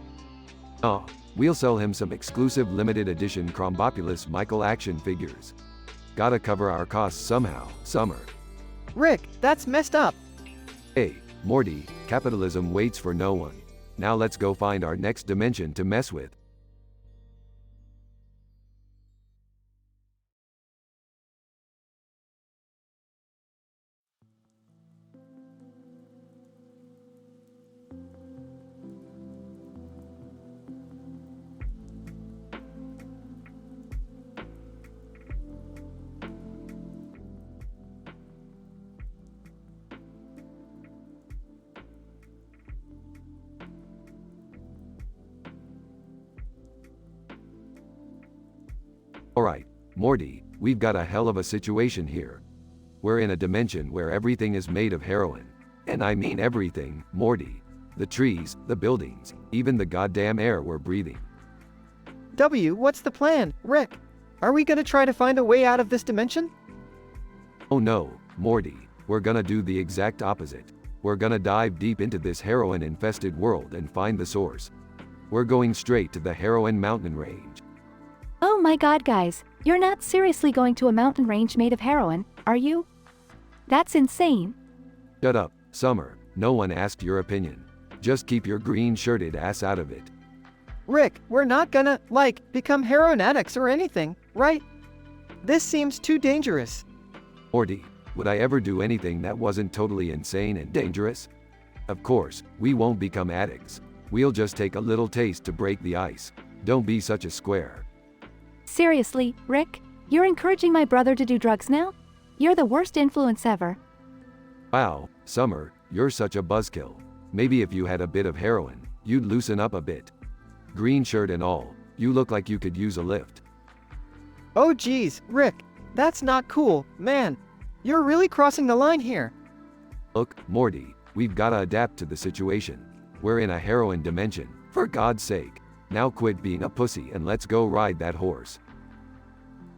Oh, we'll sell him some exclusive limited edition Crombopulus Michael action figures. Gotta cover our costs somehow, Summer. Rick, that's messed up. Hey, Morty, capitalism waits for no one. Now let's go find our next dimension to mess with. Alright, Morty, we've got a hell of a situation here. We're in a dimension where everything is made of heroin. And I mean everything, Morty. The trees, the buildings, even the goddamn air we're breathing. What's the plan, Rick? Are we gonna try to find a way out of this dimension? Oh no, Morty, we're gonna do the exact opposite. We're gonna dive deep into this heroin-infested world and find the source. We're going straight to the heroin mountain range. Oh my god, guys, you're not seriously going to a mountain range made of heroin, are you? That's insane. Shut up, Summer, no one asked your opinion. Just keep your green-shirted ass out of it. Rick, we're not gonna, become heroin addicts or anything, right? This seems too dangerous. Morty, would I ever do anything that wasn't totally insane and dangerous? Of course, we won't become addicts. We'll just take a little taste to break the ice. Don't be such a square. Seriously, Rick? You're encouraging my brother to do drugs now? You're the worst influence ever. Wow, Summer, you're such a buzzkill. Maybe if you had a bit of heroin, you'd loosen up a bit. Green shirt and all, you look like you could use a lift. Oh geez, Rick, that's not cool, man. You're really crossing the line here. Look, Morty, we've gotta adapt to the situation. We're in a heroin dimension, for God's sake. Now quit being a pussy and let's go ride that horse.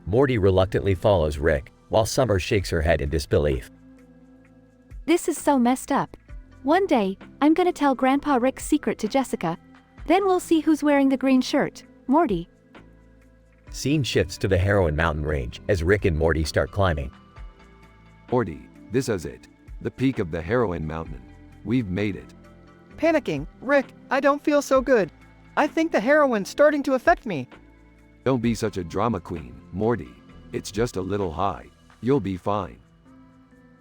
Morty reluctantly follows Rick, while Summer shakes her head in disbelief. This is so messed up. One day, I'm gonna tell Grandpa Rick's secret to Jessica. Then we'll see who's wearing the green shirt, Morty. Scene shifts to the heroin mountain range as Rick and Morty start climbing. Morty, this is it. The peak of the heroin mountain. We've made it. Panicking, Rick, I don't feel so good. I think the heroin's starting to affect me. Don't be such a drama queen, Morty. It's just a little high. You'll be fine.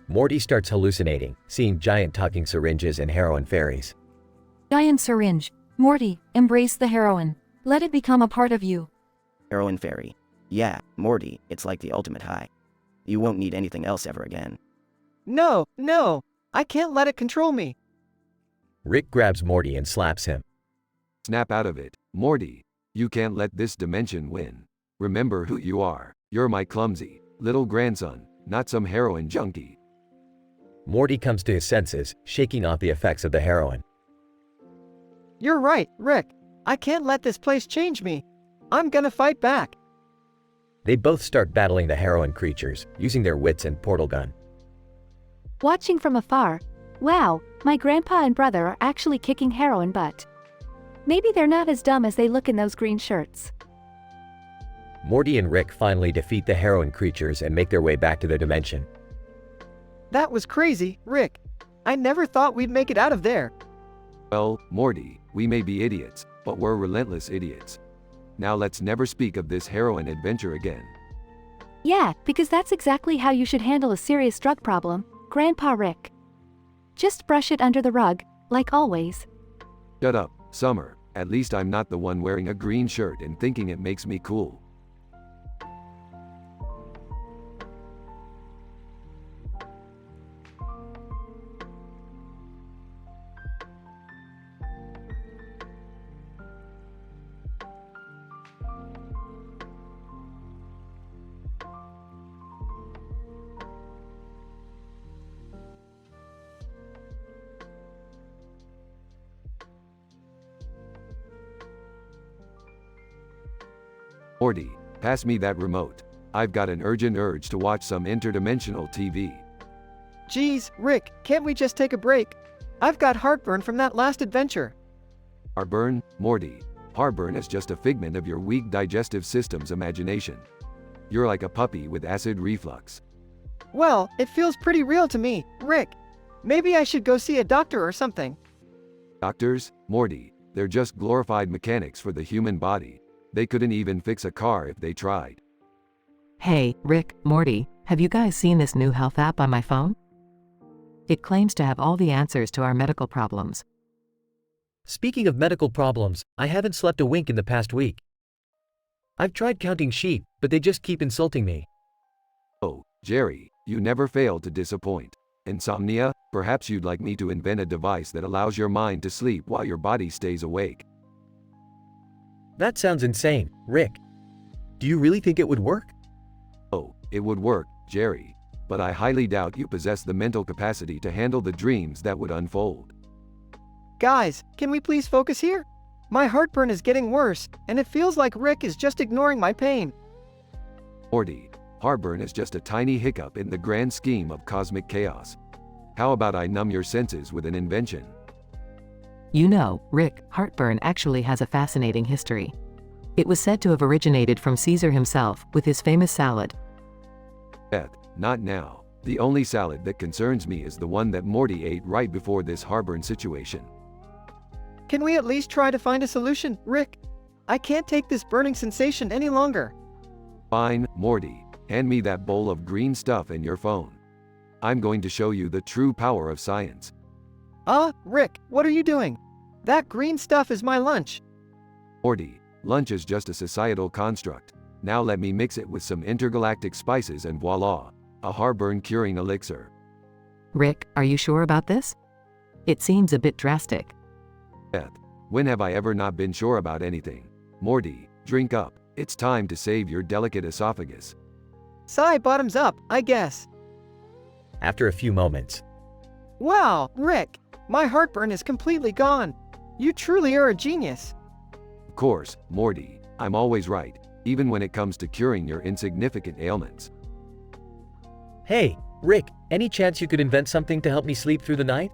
Morty starts hallucinating, seeing giant talking syringes and heroin fairies. Giant syringe. Morty, embrace the heroin. Let it become a part of you. Heroin fairy. Yeah, Morty, it's like the ultimate high. You won't need anything else ever again. No, I can't let it control me. Rick grabs Morty and slaps him. Snap out of it, Morty. You can't let this dimension win. Remember who you are. You're my clumsy little grandson, not some heroin junkie. Morty comes to his senses, shaking off the effects of the heroin. You're right, Rick. I can't let this place change me. I'm gonna fight back. They both start battling the heroin creatures, using their wits and portal gun. Watching from afar, wow, my grandpa and brother are actually kicking heroin butt. Maybe they're not as dumb as they look in those green shirts. Morty and Rick finally defeat the heroin creatures and make their way back to their dimension. That was crazy, Rick. I never thought we'd make it out of there. Well, Morty, we may be idiots, but we're relentless idiots. Now let's never speak of this heroin adventure again. Yeah, because that's exactly how you should handle a serious drug problem, Grandpa Rick. Just brush it under the rug, like always. Shut up, Summer. At least I'm not the one wearing a green shirt and thinking it makes me cool. Morty, pass me that remote. I've got an urgent urge to watch some interdimensional TV. Geez, Rick, can't we just take a break? I've got heartburn from that last adventure. Heartburn, Morty. Heartburn is just a figment of your weak digestive system's imagination. You're like a puppy with acid reflux. Well, it feels pretty real to me, Rick. Maybe I should go see a doctor or something. Doctors, Morty, they're just glorified mechanics for the human body. They couldn't even fix a car if they tried. Hey, Rick, Morty, have you guys seen this new health app on my phone? It claims to have all the answers to our medical problems. Speaking of medical problems, I haven't slept a wink in the past week. I've tried counting sheep, but they just keep insulting me. Oh, Jerry, you never fail to disappoint. Insomnia? Perhaps you'd like me to invent a device that allows your mind to sleep while your body stays awake. That sounds insane, Rick. Do you really think it would work? Oh, it would work, Jerry. But I highly doubt you possess the mental capacity to handle the dreams that would unfold. Guys, can we please focus here? My heartburn is getting worse, and it feels like Rick is just ignoring my pain. Morty, heartburn is just a tiny hiccup in the grand scheme of cosmic chaos. How about I numb your senses with an invention? You know, Rick, heartburn actually has a fascinating history. It was said to have originated from Caesar himself, with his famous salad. Beth, not now. The only salad that concerns me is the one that Morty ate right before this heartburn situation. Can we at least try to find a solution, Rick? I can't take this burning sensation any longer. Fine, Morty. Hand me that bowl of green stuff and your phone. I'm going to show you the true power of science. Rick, what are you doing? That green stuff is my lunch. Morty, lunch is just a societal construct. Now let me mix it with some intergalactic spices and voila, a heartburn curing elixir. Rick, are you sure about this? It seems a bit drastic. Beth, when have I ever not been sure about anything? Morty, drink up. It's time to save your delicate esophagus. Sigh, bottoms up, I guess. After a few moments. Wow, Rick, my heartburn is completely gone. You truly are a genius. Of course, Morty, I'm always right, even when it comes to curing your insignificant ailments. Hey, Rick, any chance you could invent something to help me sleep through the night?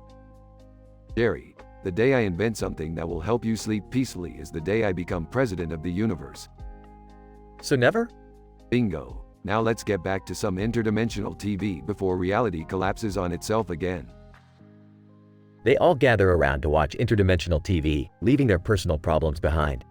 Jerry, the day I invent something that will help you sleep peacefully is the day I become president of the universe. So never? Bingo. Now let's get back to some interdimensional TV before reality collapses on itself again. They all gather around to watch interdimensional TV, leaving their personal problems behind.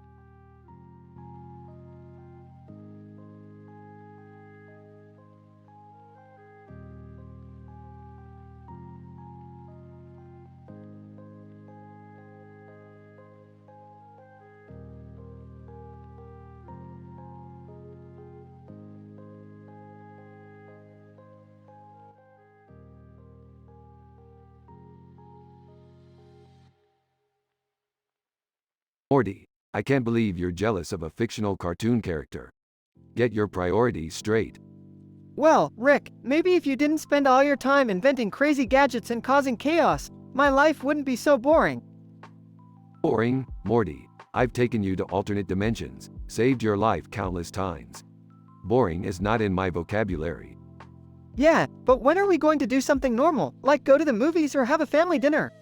Morty, I can't believe you're jealous of a fictional cartoon character. Get your priorities straight. Well, Rick, maybe if you didn't spend all your time inventing crazy gadgets and causing chaos, my life wouldn't be so boring. Boring, Morty. I've taken you to alternate dimensions, saved your life countless times. Boring is not in my vocabulary. Yeah, but when are we going to do something normal, like go to the movies or have a family dinner?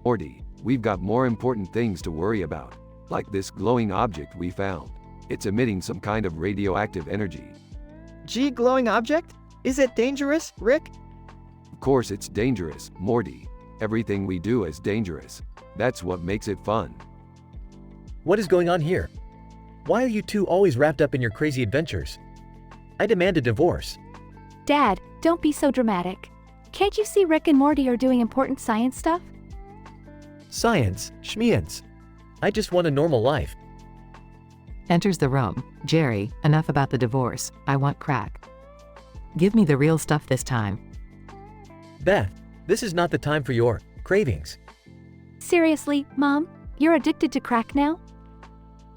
Morty, we've got more important things to worry about, like this glowing object we found. It's emitting some kind of radioactive energy. Gee, glowing object? Is it dangerous, Rick? Of course it's dangerous, Morty. Everything we do is dangerous. That's what makes it fun. What is going on here? Why are you two always wrapped up in your crazy adventures? I demand a divorce. Dad, don't be so dramatic. Can't you see Rick and Morty are doing important science stuff? Science, schmience. I just want a normal life. Enters the room. Jerry, enough about the divorce. I want crack. Give me the real stuff this time. Beth, this is not the time for your cravings. Seriously, Mom? You're addicted to crack now?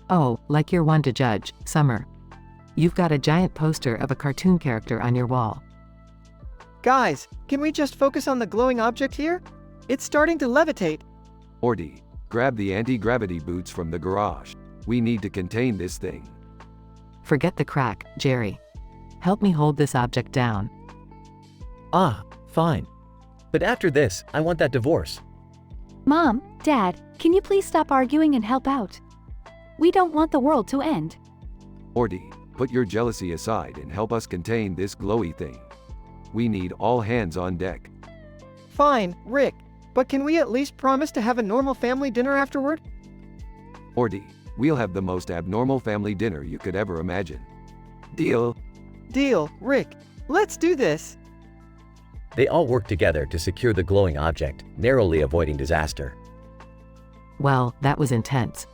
Oh, like you're one to judge, Summer. You've got a giant poster of a cartoon character on your wall. Guys, can we just focus on the glowing object here? It's starting to levitate. Morty, grab the anti-gravity boots from the garage. We need to contain this thing. Forget the crack, Jerry. Help me hold this object down. Ah, fine. But after this, I want that divorce. Mom, Dad, can you please stop arguing and help out? We don't want the world to end. Morty, put your jealousy aside and help us contain this glowy thing. We need all hands on deck. Fine, Rick, but can we at least promise to have a normal family dinner afterward? Morty, we'll have the most abnormal family dinner you could ever imagine. Deal? Deal, Rick. Let's do this. They all work together to secure the glowing object, narrowly avoiding disaster. Well, that was intense.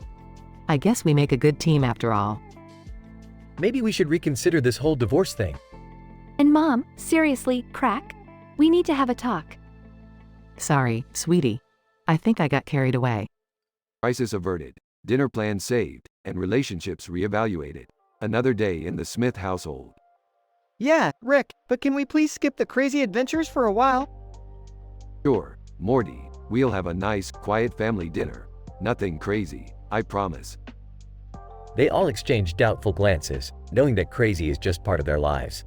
I guess we make a good team after all. Maybe we should reconsider this whole divorce thing. And Mom, seriously, crack? We need to have a talk. Sorry, sweetie. I think I got carried away. Crisis averted, dinner plans saved, and relationships reevaluated. Another day in the Smith household. Yeah, Rick, but can we please skip the crazy adventures for a while? Sure, Morty, we'll have a nice, quiet family dinner. Nothing crazy. I promise. They all exchange doubtful glances, knowing that crazy is just part of their lives.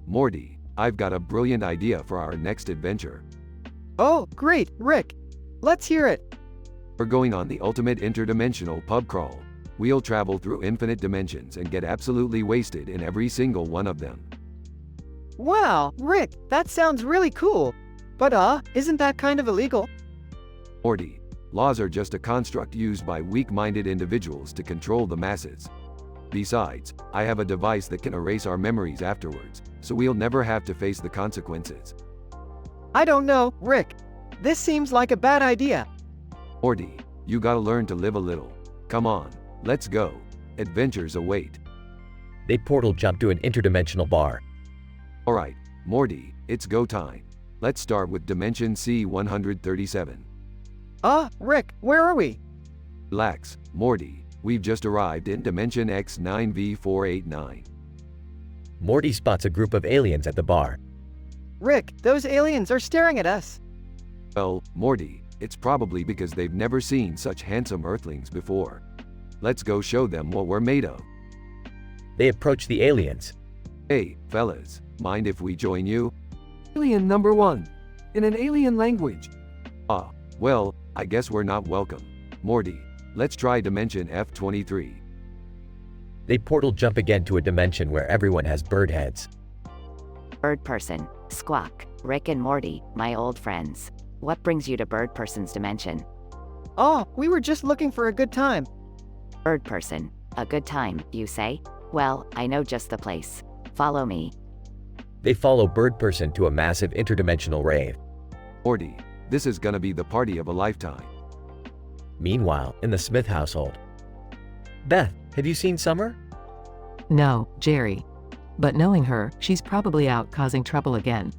Morty, I've got a brilliant idea for our next adventure. Oh, great, Rick. Let's hear it. We're going on the ultimate interdimensional pub crawl. We'll travel through infinite dimensions and get absolutely wasted in every single one of them. Wow, Rick, that sounds really cool. But isn't that kind of illegal? Morty, laws are just a construct used by weak-minded individuals to control the masses. Besides, I have a device that can erase our memories afterwards, so we'll never have to face the consequences. I don't know, Rick. This seems like a bad idea. Morty, you gotta learn to live a little. Come on, let's go. Adventures await. They portal jump to an interdimensional bar. Alright, Morty, it's go time. Let's start with Dimension C-137. Rick, where are we? Relax, Morty. We've just arrived in Dimension X9V489. Morty spots a group of aliens at the bar. Rick, those aliens are staring at us. Well, Morty, it's probably because they've never seen such handsome Earthlings before. Let's go show them what we're made of. They approach the aliens. Hey, fellas, mind if we join you? Alien number 1. In an alien language. Well, I guess we're not welcome. Morty, let's try Dimension F23. They portal jump again to a dimension where everyone has bird heads. Bird person, Squawk, Rick and Morty, my old friends. What brings you to Bird Person's dimension? We were just looking for a good time. Bird person, a good time, you say? Well, I know just the place. Follow me. They follow Bird Person to a massive interdimensional rave. Morty, this is gonna be the party of a lifetime. Meanwhile, in the Smith household. Beth, have you seen Summer? No, Jerry. But knowing her, she's probably out causing trouble again.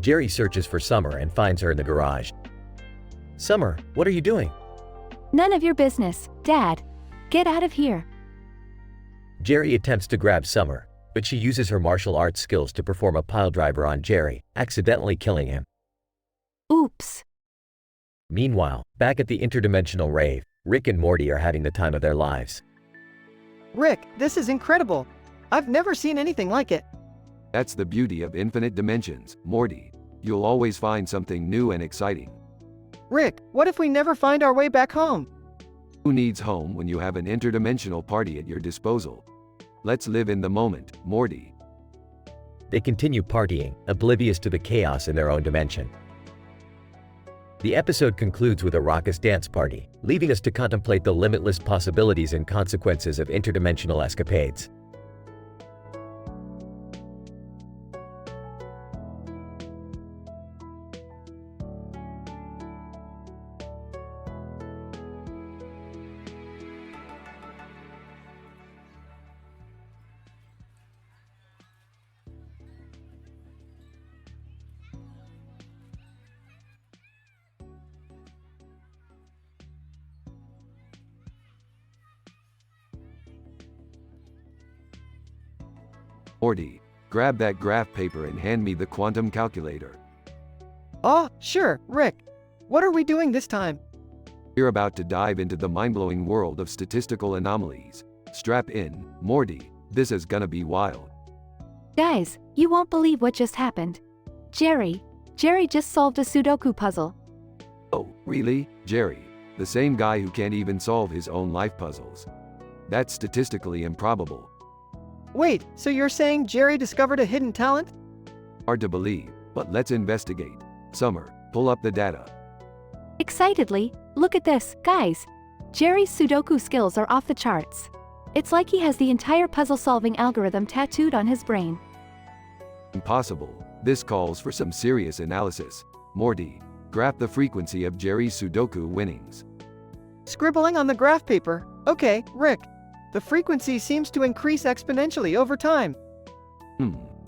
Jerry searches for Summer and finds her in the garage. Summer, what are you doing? None of your business, Dad. Get out of here. Jerry attempts to grab Summer, but she uses her martial arts skills to perform a piledriver on Jerry, accidentally killing him. Oops. Meanwhile, back at the interdimensional rave, Rick and Morty are having the time of their lives. Rick, this is incredible. I've never seen anything like it. That's the beauty of infinite dimensions, Morty. You'll always find something new and exciting. Rick, what if we never find our way back home? Who needs home when you have an interdimensional party at your disposal? Let's live in the moment, Morty. They continue partying, oblivious to the chaos in their own dimension. The episode concludes with a raucous dance party, leaving us to contemplate the limitless possibilities and consequences of interdimensional escapades. Morty, grab that graph paper and hand me the quantum calculator. Sure, Rick. What are we doing this time? We're about to dive into the mind-blowing world of statistical anomalies. Strap in, Morty, this is gonna be wild. Guys, you won't believe what just happened. Jerry just solved a Sudoku puzzle. Oh, really? Jerry, the same guy who can't even solve his own life puzzles. That's statistically improbable. Wait, so you're saying Jerry discovered a hidden talent? Hard to believe, but let's investigate. Summer, pull up the data. Excitedly, look at this, guys. Jerry's Sudoku skills are off the charts. It's like he has the entire puzzle-solving algorithm tattooed on his brain. Impossible. This calls for some serious analysis. Morty, graph the frequency of Jerry's Sudoku winnings. Scribbling on the graph paper. Okay, Rick. The frequency seems to increase exponentially over time.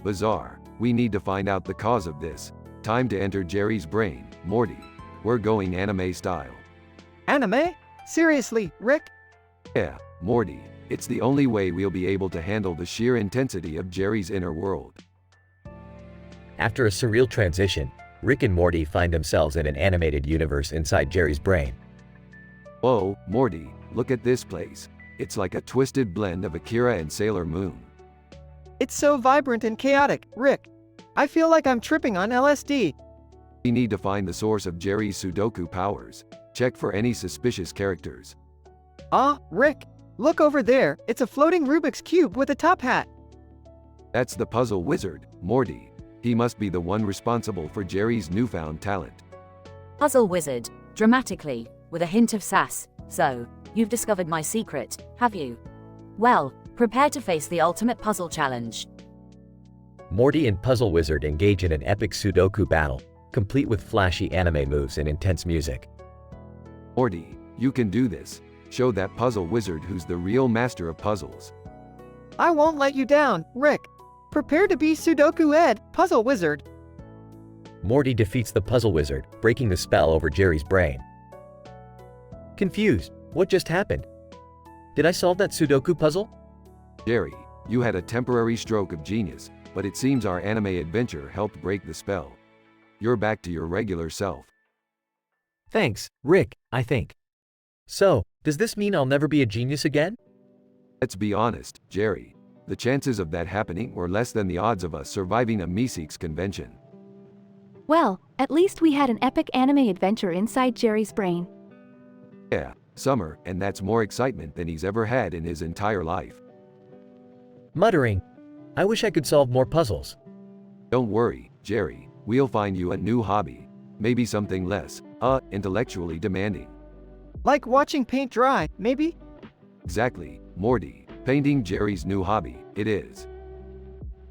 Bizarre. We need to find out the cause of this. Time to enter Jerry's brain, Morty. We're going anime style. Anime? Seriously, Rick? Yeah, Morty. It's the only way we'll be able to handle the sheer intensity of Jerry's inner world. After a surreal transition, Rick and Morty find themselves in an animated universe inside Jerry's brain. Whoa, Morty, look at this place. It's like a twisted blend of Akira and Sailor Moon. It's so vibrant and chaotic, Rick. I feel like I'm tripping on LSD. We need to find the source of Jerry's Sudoku powers. Check for any suspicious characters. Rick. Look over there, it's a floating Rubik's Cube with a top hat. That's the puzzle wizard, Morty. He must be the one responsible for Jerry's newfound talent. Puzzle wizard, dramatically, with a hint of sass. So, you've discovered my secret, have you? Well, prepare to face the ultimate puzzle challenge. Morty and Puzzle Wizard engage in an epic Sudoku battle, complete with flashy anime moves and intense music. Morty, you can do this. Show that puzzle wizard who's the real master of puzzles. I won't let you down, Rick. Prepare to be Sudoku Ed, Puzzle Wizard. Morty defeats the Puzzle Wizard, breaking the spell over Jerry's brain. Confused, what just happened? Did I solve that Sudoku puzzle? Jerry, you had a temporary stroke of genius, but it seems our anime adventure helped break the spell. You're back to your regular self. Thanks, Rick, I think. So, does this mean I'll never be a genius again? Let's be honest, Jerry. The chances of that happening were less than the odds of us surviving a Meeseeks convention. Well, at least we had an epic anime adventure inside Jerry's brain. Yeah, Summer, and that's more excitement than he's ever had in his entire life. Muttering, I wish I could solve more puzzles. Don't worry, Jerry. We'll find you a new hobby. Maybe something less, intellectually demanding. Like watching paint dry, maybe? Exactly, Morty. Painting Jerry's new hobby, it is.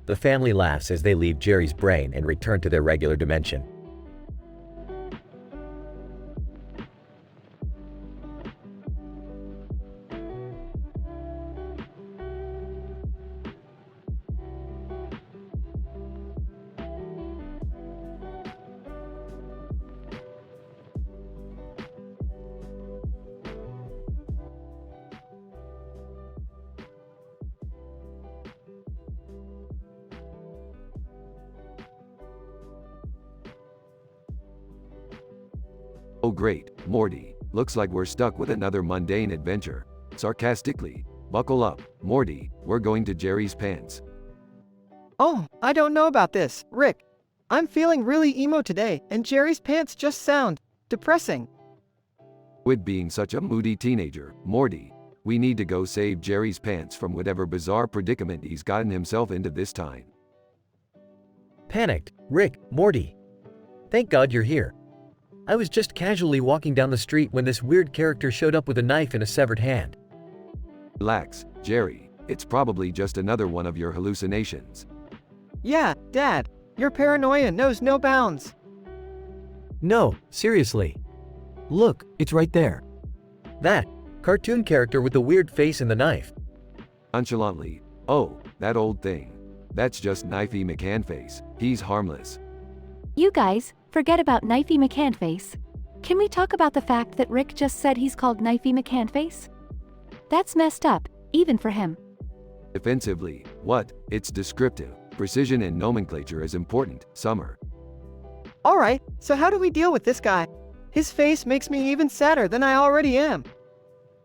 The family laughs as they leave Jerry's brain and return to their regular dimension. Oh great, Morty. Looks like we're stuck with another mundane adventure. Sarcastically, buckle up, Morty, we're going to Jerry's pants. Oh, I don't know about this, Rick. I'm feeling really emo today, and Jerry's pants just sound depressing. Quit being such a moody teenager, Morty. We need to go save Jerry's pants from whatever bizarre predicament he's gotten himself into this time. Panicked, Rick, Morty. Thank God you're here. I was just casually walking down the street when this weird character showed up with a knife and a severed hand. Relax, Jerry. It's probably just another one of your hallucinations. Yeah, Dad. Your paranoia knows no bounds. No, seriously. Look, it's right there. That cartoon character with the weird face and the knife. Nonchalantly, oh, that old thing. That's just Knifey McCanface. He's harmless. You guys, forget about Knifey McCanface. Can we talk about the fact that Rick just said he's called Knifey McCanface? That's messed up, even for him. Defensively, what? It's descriptive. Precision and nomenclature is important, Summer. Alright, so how do we deal with this guy? His face makes me even sadder than I already am.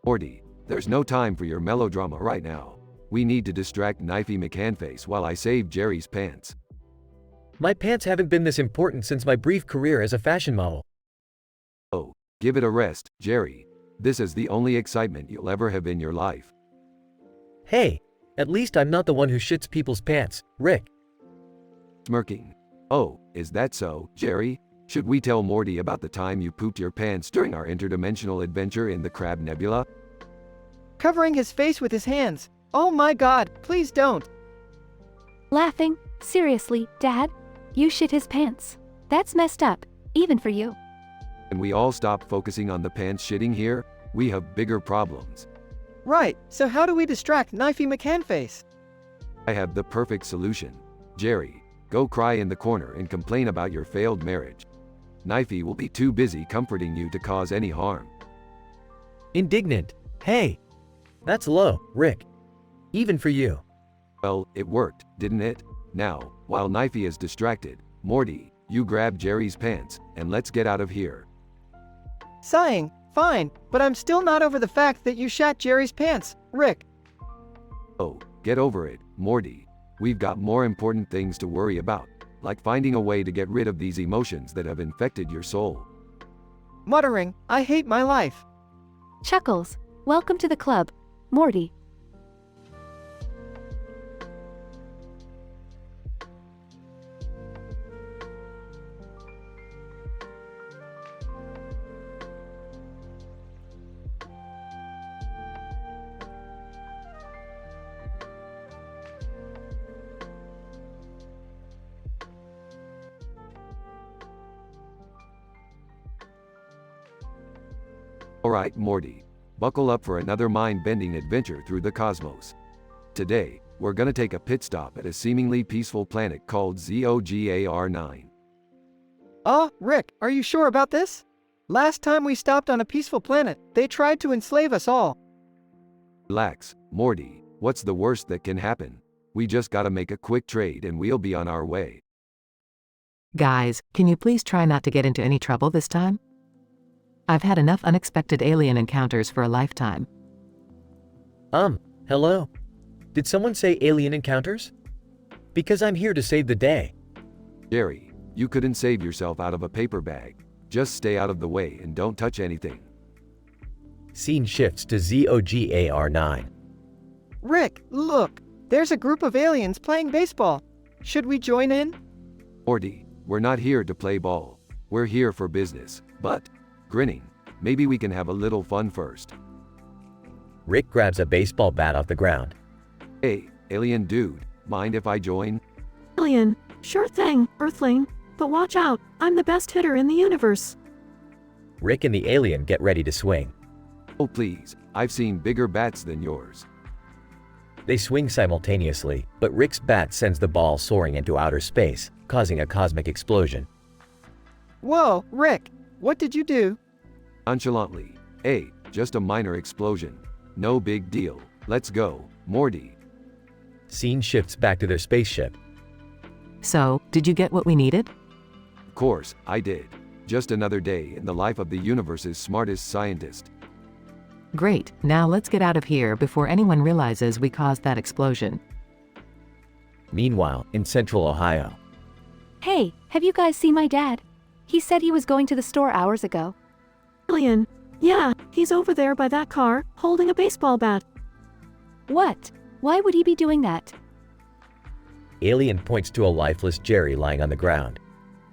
Morty, there's no time for your melodrama right now. We need to distract Knifey McCanface while I save Jerry's pants. My pants haven't been this important since my brief career as a fashion model. Oh, give it a rest, Jerry. This is the only excitement you'll ever have in your life. Hey, at least I'm not the one who shits people's pants, Rick. Smirking. Oh, is that so, Jerry? Should we tell Morty about the time you pooped your pants during our interdimensional adventure in the Crab Nebula? Covering his face with his hands. Oh my God, please don't. Laughing? Seriously, Dad? You shit his pants. That's messed up, even for you. Can we all stop focusing on the pants shitting here? We have bigger problems. Right, so how do we distract Knifey McCanface? I have the perfect solution. Jerry, go cry in the corner and complain about your failed marriage. Knifey will be too busy comforting you to cause any harm. Indignant. Hey! That's low, Rick. Even for you. Well, it worked, didn't it? Now, while Knifey is distracted, Morty, you grab Jerry's pants, and let's get out of here. Sighing, fine, but I'm still not over the fact that you shat Jerry's pants, Rick. Oh, get over it, Morty. We've got more important things to worry about, like finding a way to get rid of these emotions that have infected your soul. Muttering, I hate my life. Chuckles. Welcome to the club, Morty. Alright, Morty. Buckle up for another mind-bending adventure through the cosmos. Today, we're gonna take a pit stop at a seemingly peaceful planet called ZOGAR9. Rick, are you sure about this? Last time we stopped on a peaceful planet, they tried to enslave us all. Relax, Morty. What's the worst that can happen? We just gotta make a quick trade and we'll be on our way. Guys, can you please try not to get into any trouble this time? I've had enough unexpected alien encounters for a lifetime. Hello? Did someone say alien encounters? Because I'm here to save the day. Jerry, you couldn't save yourself out of a paper bag. Just stay out of the way and don't touch anything. Scene shifts to ZOGAR9. Rick, look, there's a group of aliens playing baseball. Should we join in? Morty, we're not here to play ball. We're here for business, but... Grinning, maybe we can have a little fun first. Rick grabs a baseball bat off the ground. Hey, alien dude, mind if I join? Alien, sure thing, Earthling, but watch out, I'm the best hitter in the universe. Rick and the alien get ready to swing. Oh please, I've seen bigger bats than yours. They swing simultaneously, but Rick's bat sends the ball soaring into outer space, causing a cosmic explosion. Whoa, Rick, what did you do? Nonchalantly. Hey, just a minor explosion. No big deal. Let's go, Morty. Scene shifts back to their spaceship. So, did you get what we needed? Of course, I did. Just another day in the life of the universe's smartest scientist. Great, now let's get out of here before anyone realizes we caused that explosion. Meanwhile, in Central Ohio. Hey, have you guys seen my dad? He said he was going to the store hours ago. Alien, yeah, he's over there by that car, holding a baseball bat. What? Why would he be doing that? Alien points to a lifeless Jerry lying on the ground.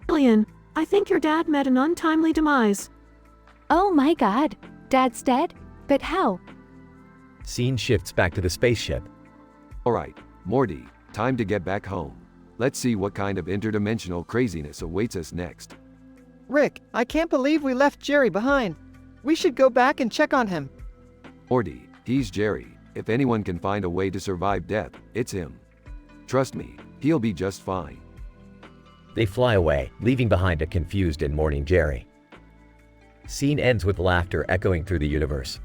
Alien, I think your dad met an untimely demise. Oh my god, Dad's dead? But how? Scene shifts back to the spaceship. Alright, Morty, time to get back home. Let's see what kind of interdimensional craziness awaits us next. Rick, I can't believe we left Jerry behind. We should go back and check on him. Morty, he's Jerry. If anyone can find a way to survive death, it's him. Trust me, he'll be just fine. They fly away, leaving behind a confused and mourning Jerry. Scene ends with laughter echoing through the universe.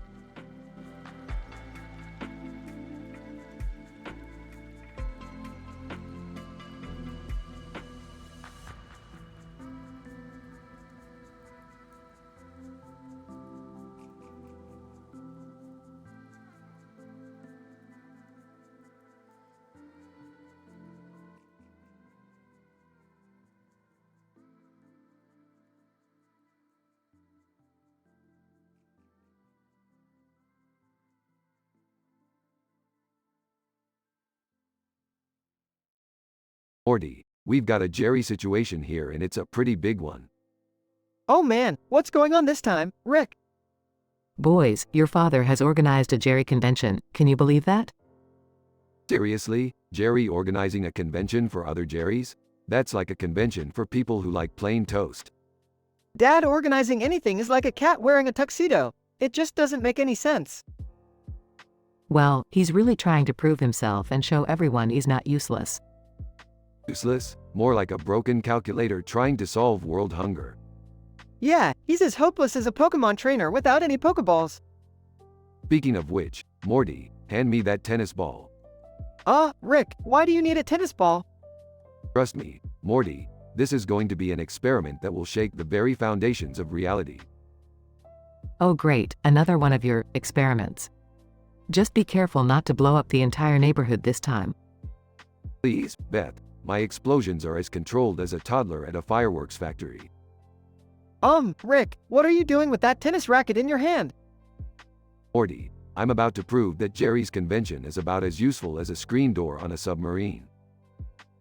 Morty, we've got a Jerry situation here and it's a pretty big one. Oh man, what's going on this time, Rick? Boys, your father has organized a Jerry convention. Can you believe that? Seriously? Jerry organizing a convention for other Jerrys? That's like a convention for people who like plain toast. Dad organizing anything is like a cat wearing a tuxedo. It just doesn't make any sense. Well, he's really trying to prove himself and show everyone he's not useless. Useless? More like a broken calculator trying to solve world hunger. Yeah, he's as hopeless as a Pokemon trainer without any Pokeballs. Speaking of which, Morty, hand me that tennis ball. Rick, why do you need a tennis ball? Trust me, Morty, this is going to be an experiment that will shake the very foundations of reality. Oh great, another one of your experiments. Just be careful not to blow up the entire neighborhood this time. Please, Beth, my explosions are as controlled as a toddler at a fireworks factory. Rick, what are you doing with that tennis racket in your hand? Morty, I'm about to prove that Jerry's convention is about as useful as a screen door on a submarine.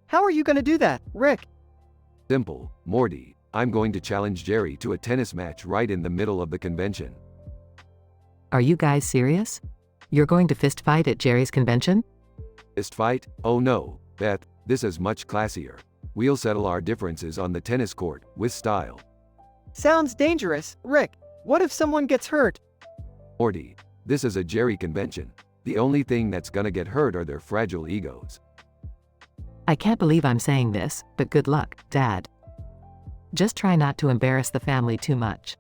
How are you gonna do that, Rick? Simple, Morty, I'm going to challenge Jerry to a tennis match right in the middle of the convention. Are you guys serious? You're going to fist fight at Jerry's convention? Fist fight? Oh no, Beth, this is much classier. We'll settle our differences on the tennis court, with style. Sounds dangerous, Rick. What if someone gets hurt? Morty, this is a Jerry convention. The only thing that's gonna get hurt are their fragile egos. I can't believe I'm saying this, but good luck, Dad. Just try not to embarrass the family too much.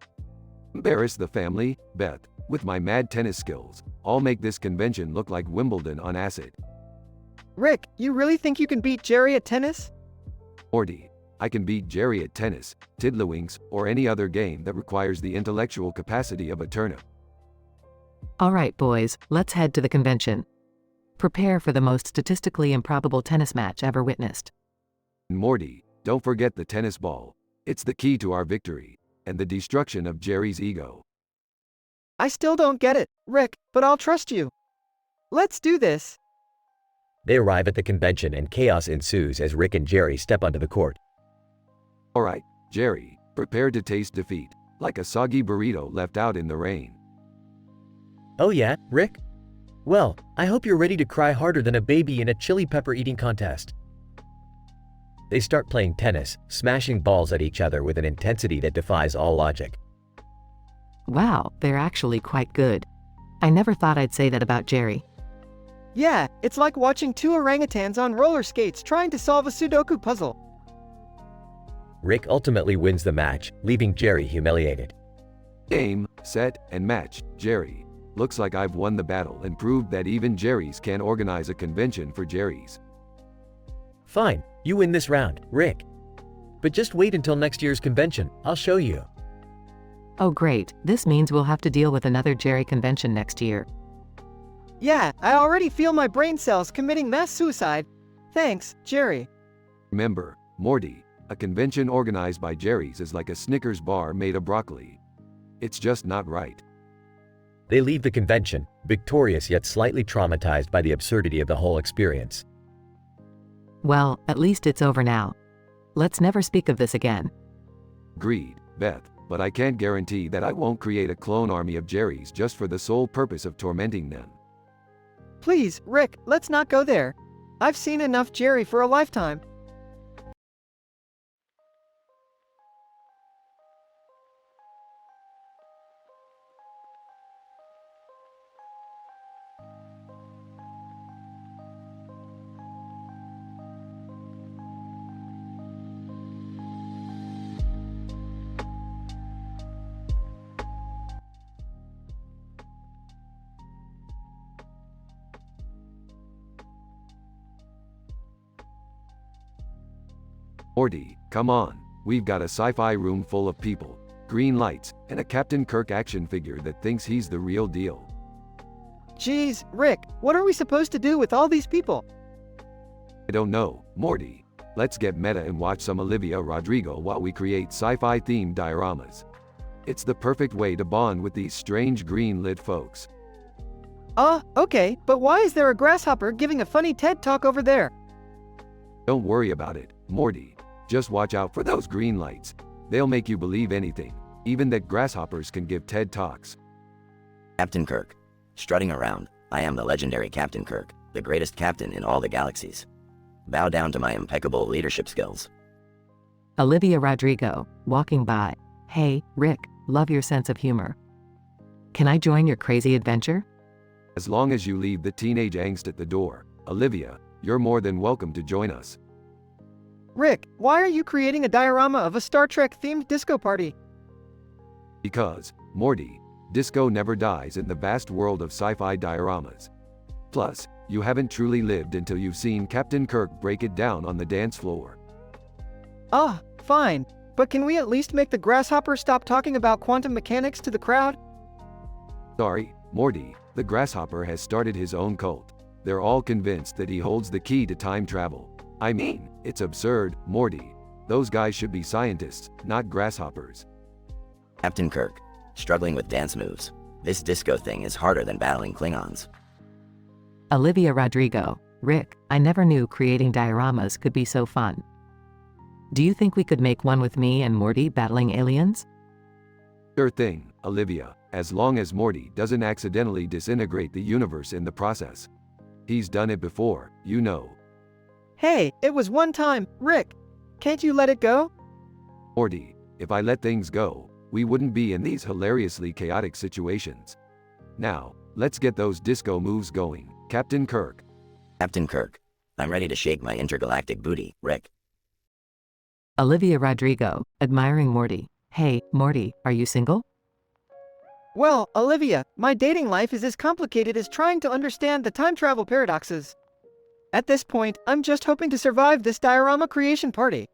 Embarrass the family? Beth, with my mad tennis skills, I'll make this convention look like Wimbledon on acid. Rick, you really think you can beat Jerry at tennis? Morty, I can beat Jerry at tennis, tiddlywinks, or any other game that requires the intellectual capacity of a turnip. Alright boys, let's head to the convention. Prepare for the most statistically improbable tennis match ever witnessed. Morty, don't forget the tennis ball. It's the key to our victory, and the destruction of Jerry's ego. I still don't get it, Rick, but I'll trust you. Let's do this. They arrive at the convention and chaos ensues as Rick and Jerry step onto the court. Alright, Jerry, prepare to taste defeat, like a soggy burrito left out in the rain. Oh yeah, Rick? Well, I hope you're ready to cry harder than a baby in a chili pepper eating contest. They start playing tennis, smashing balls at each other with an intensity that defies all logic. Wow, they're actually quite good. I never thought I'd say that about Jerry. Yeah, it's like watching two orangutans on roller skates trying to solve a Sudoku puzzle. Rick ultimately wins the match, leaving Jerry humiliated. Game, set, and match, Jerry. Looks like I've won the battle and proved that even Jerry's can organize a convention for Jerry's. Fine, you win this round, Rick. But just wait until next year's convention, I'll show you. Oh great, this means we'll have to deal with another Jerry convention next year. Yeah, I already feel my brain cells committing mass suicide. Thanks, Jerry. Remember, Morty, a convention organized by Jerry's is like a Snickers bar made of broccoli. It's just not right. They leave the convention, victorious yet slightly traumatized by the absurdity of the whole experience. Well, at least it's over now. Let's never speak of this again. Agreed, Beth, but I can't guarantee that I won't create a clone army of Jerry's just for the sole purpose of tormenting them. Please, Rick, let's not go there. I've seen enough Jerry for a lifetime. Morty, come on, we've got a sci-fi room full of people, green lights, and a Captain Kirk action figure that thinks he's the real deal. Geez, Rick, what are we supposed to do with all these people? I don't know, Morty. Let's get meta and watch some Olivia Rodrigo while we create sci-fi themed dioramas. It's the perfect way to bond with these strange green-lit folks. Okay, but why is there a grasshopper giving a funny TED talk over there? Don't worry about it, Morty. Just watch out for those green lights. They'll make you believe anything, even that grasshoppers can give TED Talks. Captain Kirk. Strutting around, I am the legendary Captain Kirk, the greatest captain in all the galaxies. Bow down to my impeccable leadership skills. Olivia Rodrigo, walking by. Hey, Rick, love your sense of humor. Can I join your crazy adventure? As long as you leave the teenage angst at the door, Olivia, you're more than welcome to join us. Rick, why are you creating a diorama of a Star Trek-themed disco party? Because, Morty, disco never dies in the vast world of sci-fi dioramas. Plus, you haven't truly lived until you've seen Captain Kirk break it down on the dance floor. Ah, fine. But can we at least make the grasshopper stop talking about quantum mechanics to the crowd? Sorry, Morty, the grasshopper has started his own cult. They're all convinced that he holds the key to time travel. I mean, it's absurd, Morty. Those guys should be scientists, not grasshoppers. Captain Kirk, struggling with dance moves. This disco thing is harder than battling Klingons. Olivia Rodrigo, Rick, I never knew creating dioramas could be so fun. Do you think we could make one with me and Morty battling aliens? Sure thing, Olivia, as long as Morty doesn't accidentally disintegrate the universe in the process. He's done it before, you know. Hey, it was one time, Rick. Can't you let it go? Morty, if I let things go, we wouldn't be in these hilariously chaotic situations. Now, let's get those disco moves going, Captain Kirk. Captain Kirk, I'm ready to shake my intergalactic booty, Rick. Olivia Rodrigo, admiring Morty. Hey, Morty, are you single? Well, Olivia, my dating life is as complicated as trying to understand the time travel paradoxes. At this point, I'm just hoping to survive this diorama creation party.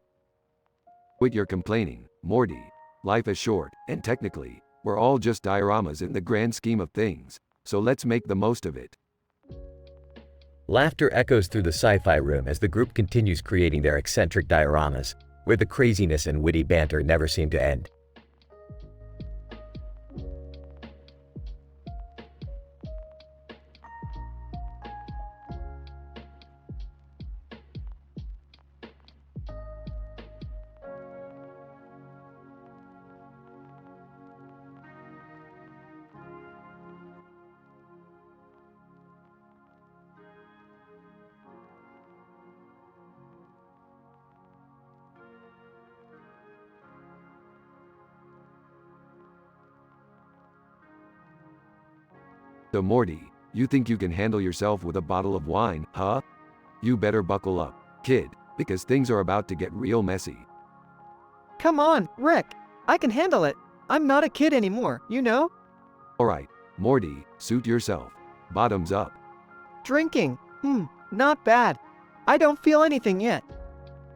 Quit your complaining, Morty. Life is short, and technically, we're all just dioramas in the grand scheme of things, so let's make the most of it. Laughter echoes through the sci-fi room as the group continues creating their eccentric dioramas, where the craziness and witty banter never seem to end. So Morty, you think you can handle yourself with a bottle of wine, huh? You better buckle up, kid, because things are about to get real messy. Come on, Rick. I can handle it. I'm not a kid anymore, you know? Alright, Morty, suit yourself. Bottoms up. Drinking. Not bad. I don't feel anything yet.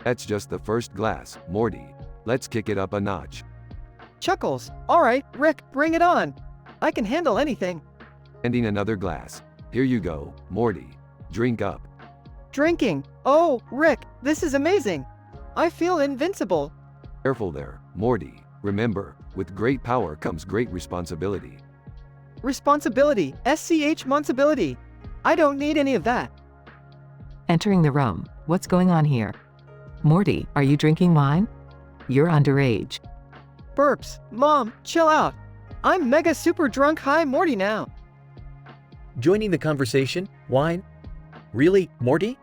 That's just the first glass, Morty. Let's kick it up a notch. Chuckles. Alright, Rick, bring it on. I can handle anything. Handing another glass. Here you go, Morty. Drink up. Drinking. Oh, Rick, this is amazing. I feel invincible. Careful there, Morty. Remember, with great power comes great responsibility. Responsibility. SCH-monsibility. I don't need any of that. Entering the room, what's going on here? Morty, are you drinking wine? You're underage. Burps. Mom, chill out. I'm mega super drunk high Morty now. Joining the conversation? Wine? Really, Morty?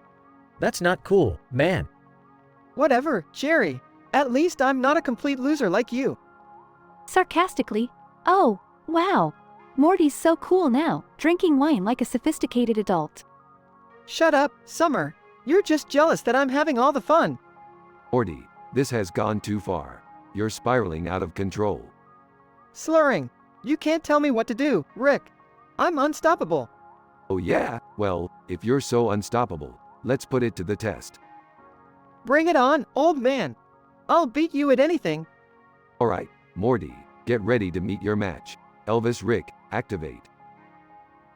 That's not cool, man. Whatever, Jerry. At least I'm not a complete loser like you. Sarcastically, oh, wow. Morty's so cool now, drinking wine like a sophisticated adult. Shut up, Summer. You're just jealous that I'm having all the fun. Morty, this has gone too far. You're spiraling out of control. Slurring. You can't tell me what to do, Rick. I'm unstoppable. Oh yeah? Well, if you're so unstoppable, let's put it to the test. Bring it on, old man. I'll beat you at anything. Alright, Morty, get ready to meet your match. Elvis Rick, activate.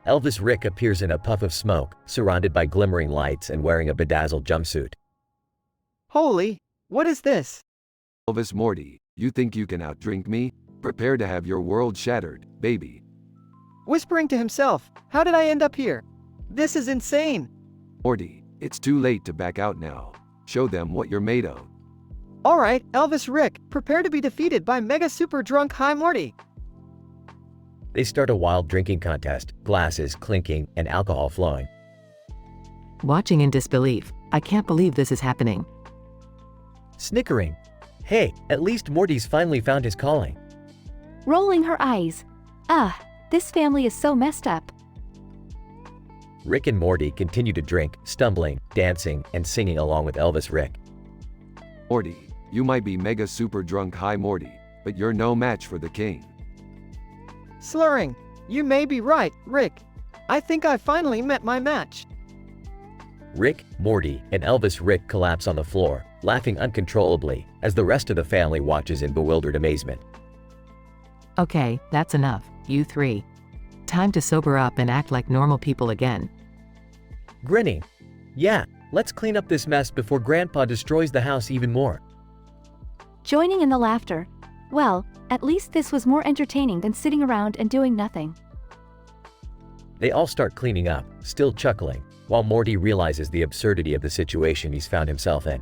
Elvis Rick appears in a puff of smoke, surrounded by glimmering lights and wearing a bedazzled jumpsuit. Holy, what is this? Elvis Morty, you think you can outdrink me? Prepare to have your world shattered, baby. Whispering to himself, how did I end up here? This is insane. Morty, it's too late to back out now. Show them what you're made of. Alright, Elvis Rick, prepare to be defeated by mega super drunk high Morty. They start a wild drinking contest, glasses clinking and alcohol flowing. Watching in disbelief, I can't believe this is happening. Snickering. Hey, at least Morty's finally found his calling. Rolling her eyes. This family is so messed up. Rick and Morty continue to drink, stumbling, dancing, and singing along with Elvis Rick. Morty, you might be mega super drunk. Hi Morty, but you're no match for the king. Slurring. You may be right, Rick. I think I finally met my match. Rick, Morty, and Elvis Rick collapse on the floor, laughing uncontrollably, as the rest of the family watches in bewildered amazement. Okay, that's enough, you three. Time to sober up and act like normal people again. Grinning. Yeah, let's clean up this mess before Grandpa destroys the house even more. Joining in the laughter. Well, at least this was more entertaining than sitting around and doing nothing. They all start cleaning up, still chuckling, while Morty realizes the absurdity of the situation he's found himself in.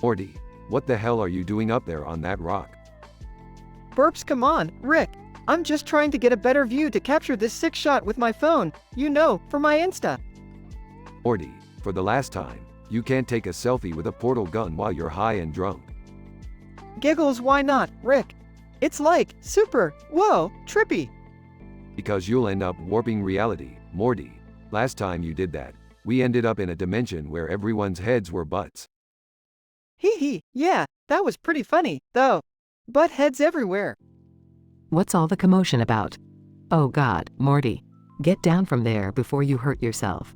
Morty, what the hell are you doing up there on that rock? Burps, come on, Rick. I'm just trying to get a better view to capture this sick shot with my phone, you know, for my Insta. Morty, for the last time, you can't take a selfie with a portal gun while you're high and drunk. Giggles, why not, Rick? It's like, super, whoa, trippy. Because you'll end up warping reality, Morty. Last time you did that, we ended up in a dimension where everyone's heads were butts. Hee hee, yeah, that was pretty funny, though. Butt heads everywhere. What's all the commotion about? Oh God, Morty. Get down from there before you hurt yourself.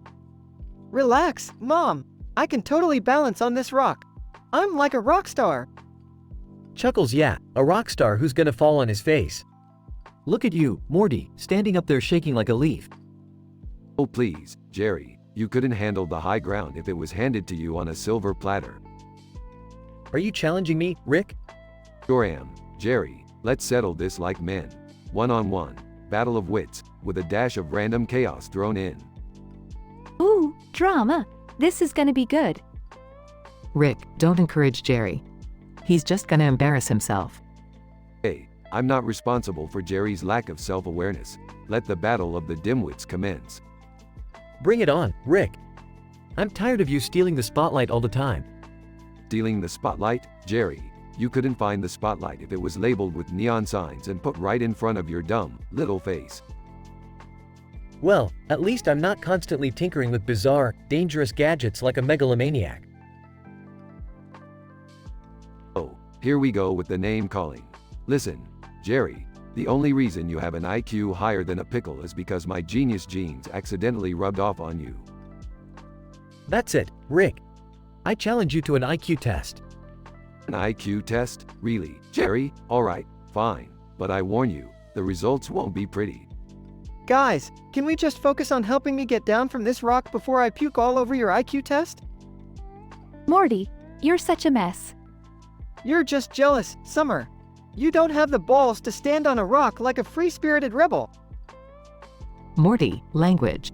Relax, Mom. I can totally balance on this rock. I'm like a rock star. Chuckles, yeah, a rock star who's gonna fall on his face. Look at you, Morty, standing up there shaking like a leaf. Oh please, Jerry, you couldn't handle the high ground if it was handed to you on a silver platter. Are you challenging me, Rick? Sure am, Jerry. Let's settle this like men. One-on-one, battle of wits, with a dash of random chaos thrown in. Ooh, drama. This is gonna be good. Rick, don't encourage Jerry. He's just gonna embarrass himself. Hey, I'm not responsible for Jerry's lack of self-awareness. Let the battle of the dimwits commence. Bring it on, Rick. I'm tired of you stealing the spotlight all the time. Stealing the spotlight? Jerry, you couldn't find the spotlight if it was labeled with neon signs and put right in front of your dumb, little face. Well, at least I'm not constantly tinkering with bizarre, dangerous gadgets like a megalomaniac. Oh, here we go with the name calling. Listen, Jerry, the only reason you have an IQ higher than a pickle is because my genius genes accidentally rubbed off on you. That's it, Rick. I challenge you to an IQ test. An IQ test? Really, Jerry? Alright, fine. But I warn you, the results won't be pretty. Guys, can we just focus on helping me get down from this rock before I puke all over your IQ test? Morty, you're such a mess. You're just jealous, Summer. You don't have the balls to stand on a rock like a free-spirited rebel. Morty, language.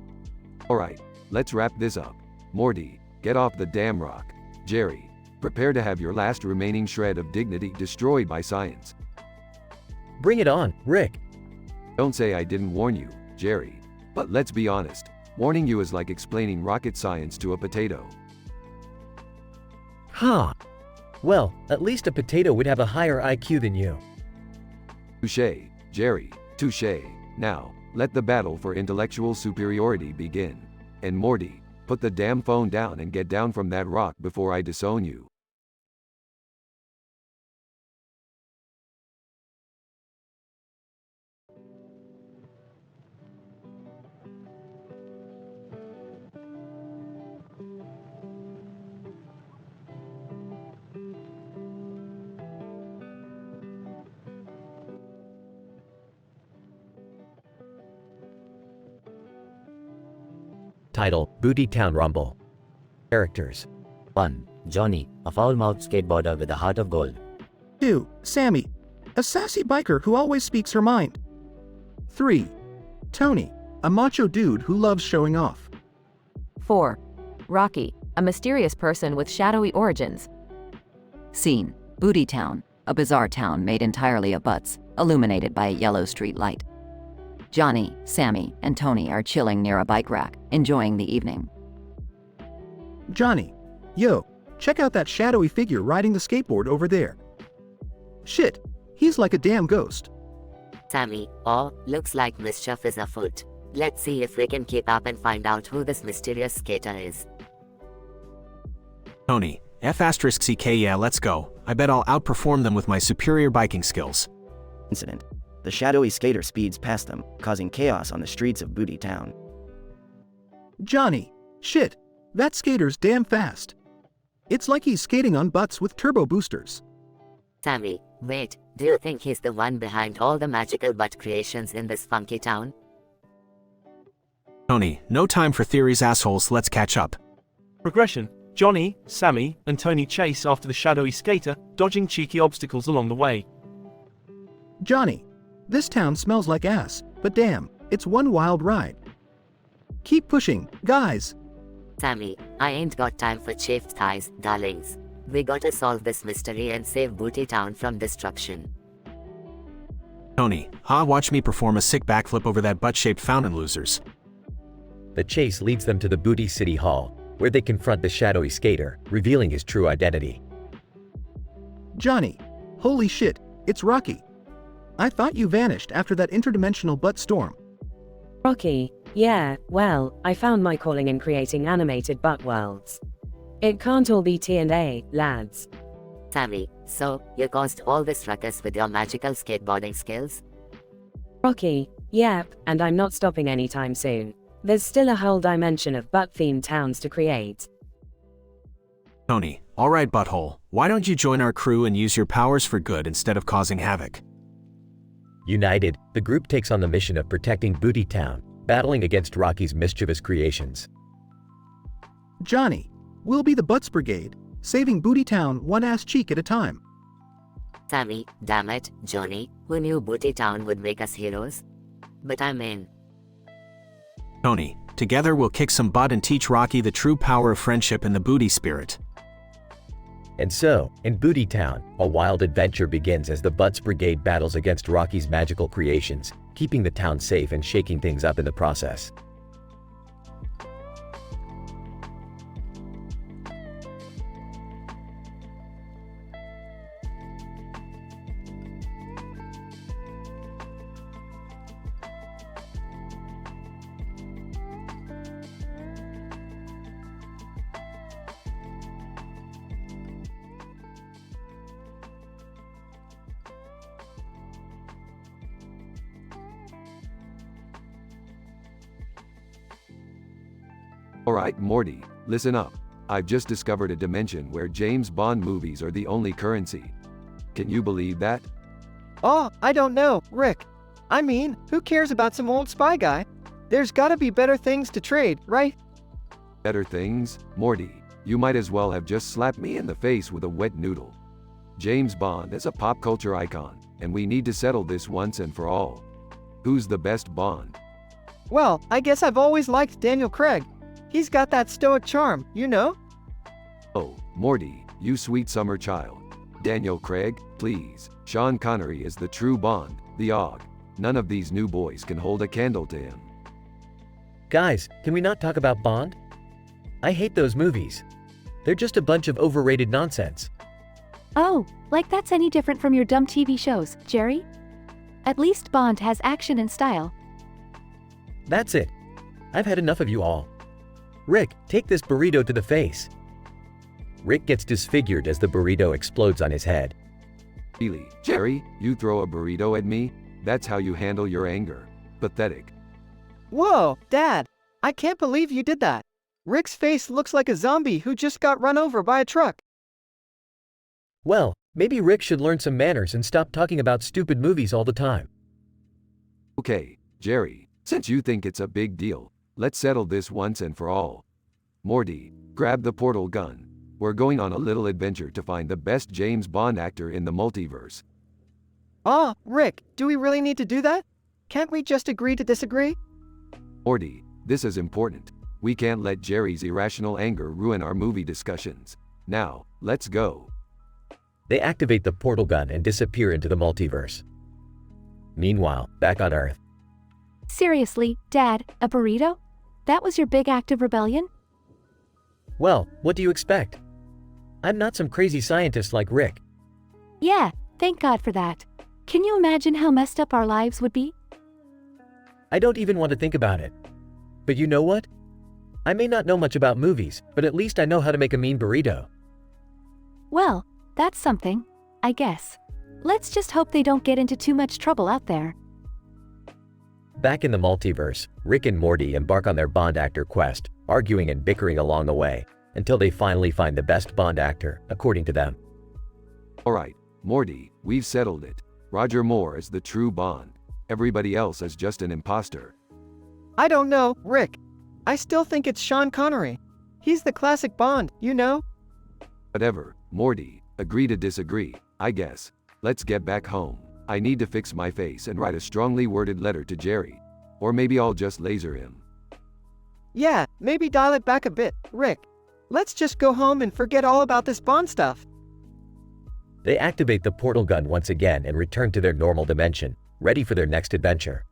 Alright, let's wrap this up. Morty, get off the damn rock. Jerry, prepare to have your last remaining shred of dignity destroyed by science. Bring it on, Rick. Don't say I didn't warn you, Jerry. But let's be honest, warning you is like explaining rocket science to a potato. Huh. Well, at least a potato would have a higher IQ than you. Touché, Jerry, touché. Now, let the battle for intellectual superiority begin. And Morty, put the damn phone down and get down from that rock before I disown you. Title, Booty Town Rumble. Characters. 1. Johnny, a foul-mouthed skateboarder with a heart of gold. 2. Sammy, a sassy biker who always speaks her mind. 3. Tony, a macho dude who loves showing off. 4. Rocky, a mysterious person with shadowy origins. Scene: Booty Town, a bizarre town made entirely of butts, illuminated by a yellow street light. Johnny, Sammy, and Tony are chilling near a bike rack, enjoying the evening. Johnny, yo, check out that shadowy figure riding the skateboard over there. Shit, he's like a damn ghost. Sammy, oh, looks like mischief is afoot. Let's see if we can keep up and find out who this mysterious skater is. Tony, F*CK, yeah, let's go. I bet I'll outperform them with my superior biking skills. Incident. The shadowy skater speeds past them, causing chaos on the streets of Booty Town. Johnny, shit, that skater's damn fast. It's like he's skating on butts with turbo boosters. Sammy, wait, do you think he's the one behind all the magical butt creations in this funky town? Tony, no time for theories, assholes, let's catch up. Progression. Johnny, Sammy, and Tony chase after the shadowy skater, dodging cheeky obstacles along the way. Johnny, this town smells like ass, but damn, it's one wild ride. Keep pushing, guys. Sammy, I ain't got time for chafed thighs, darlings. We gotta solve this mystery and save Booty Town from destruction. Tony, watch me perform a sick backflip over that butt-shaped fountain, losers. The chase leads them to the Booty City Hall, where they confront the shadowy skater, revealing his true identity. Johnny, holy shit, it's Rocky. I thought you vanished after that interdimensional butt storm. Rocky, yeah, well, I found my calling in creating animated butt worlds. It can't all be T&A, lads. Sammy, so, you caused all this ruckus with your magical skateboarding skills? Rocky, yep, and I'm not stopping anytime soon. There's still a whole dimension of butt-themed towns to create. Tony, alright butthole, why don't you join our crew and use your powers for good instead of causing havoc? United, the group takes on the mission of protecting Booty Town, battling against Rocky's mischievous creations. Johnny, we'll be the Butts Brigade, saving Booty Town one ass cheek at a time. Sammy, damn it, Johnny, who knew Booty Town would make us heroes? But I'm in. Tony, together we'll kick some butt and teach Rocky the true power of friendship and the booty spirit. And so, in Booty Town, a wild adventure begins as the Butts Brigade battles against Rocky's magical creations, keeping the town safe and shaking things up in the process. Alright, Morty, listen up. I've just discovered a dimension where James Bond movies are the only currency. Can you believe that? Oh, I don't know, Rick. I mean, who cares about some old spy guy? There's gotta be better things to trade, right? Better things? Morty, you might as well have just slapped me in the face with a wet noodle. James Bond is a pop culture icon, and we need to settle this once and for all. Who's the best Bond? Well, I guess I've always liked Daniel Craig. He's got that stoic charm, you know? Oh, Morty, you sweet summer child. Daniel Craig, please. Sean Connery is the true Bond, the Og. None of these new boys can hold a candle to him. Guys, can we not talk about Bond? I hate those movies. They're just a bunch of overrated nonsense. Oh, like that's any different from your dumb TV shows, Jerry? At least Bond has action and style. That's it. I've had enough of you all. Rick, take this burrito to the face. Rick gets disfigured as the burrito explodes on his head. Really, Jerry, you throw a burrito at me? That's how you handle your anger. Pathetic. Whoa, Dad! I can't believe you did that. Rick's face looks like a zombie who just got run over by a truck. Well, maybe Rick should learn some manners and stop talking about stupid movies all the time. Okay, Jerry, since you think it's a big deal, let's settle this once and for all. Morty, grab the portal gun. We're going on a little adventure to find the best James Bond actor in the multiverse. Ah, Rick, do we really need to do that? can't we just agree to disagree? Morty, this is important. We can't let Jerry's irrational anger ruin our movie discussions. Now, let's go. They activate the portal gun and disappear into the multiverse. Meanwhile, back on Earth. Seriously, Dad, a burrito? That was your big act of rebellion? Well, what do you expect? I'm not some crazy scientist like Rick. Yeah, thank God for that. Can you imagine how messed up our lives would be? I don't even want to think about it. But you know what? I may not know much about movies, but at least I know how to make a mean burrito. Well, that's something, I guess. Let's just hope they don't get into too much trouble out there. Back in the multiverse, Rick and Morty embark on their Bond actor quest, arguing and bickering along the way, until they finally find the best Bond actor, according to them. Alright, Morty, we've settled it. Roger Moore is the true Bond. Everybody else is just an imposter. I don't know, Rick. I still think it's Sean Connery. He's the classic Bond, you know? Whatever, Morty, agree to disagree, I guess. Let's get back home. I need to fix my face and write a strongly worded letter to Jerry. Or maybe I'll just laser him. Yeah, maybe dial it back a bit, Rick. Let's just go home and forget all about this Bond stuff. They activate the portal gun once again and return to their normal dimension, ready for their next adventure.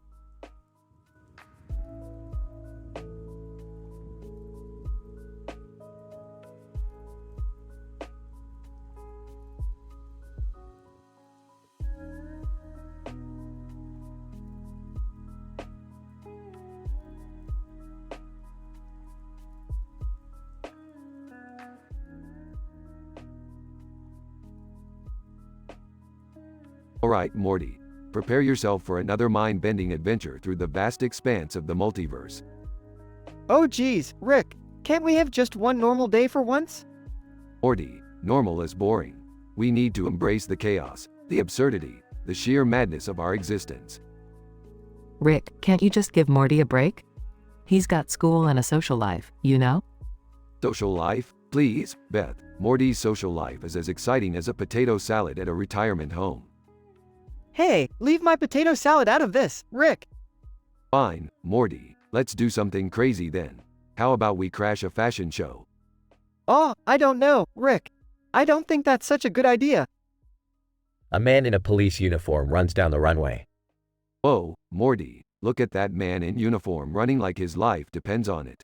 Alright, Morty. Prepare yourself for another mind-bending adventure through the vast expanse of the multiverse. Oh geez, Rick, can't we have just one normal day for once? Morty, normal is boring. We need to embrace the chaos, the absurdity, the sheer madness of our existence. Rick, can't you just give Morty a break? He's got school and a social life, you know? Social life? Please, Beth. Morty's social life is as exciting as a potato salad at a retirement home. Hey, leave my potato salad out of this, Rick. Fine, Morty. Let's do something crazy then. How about we crash a fashion show? Oh, I don't know, Rick. I don't think that's such a good idea. A man in a police uniform runs down the runway. Whoa, Morty, look at that man in uniform running like his life depends on it.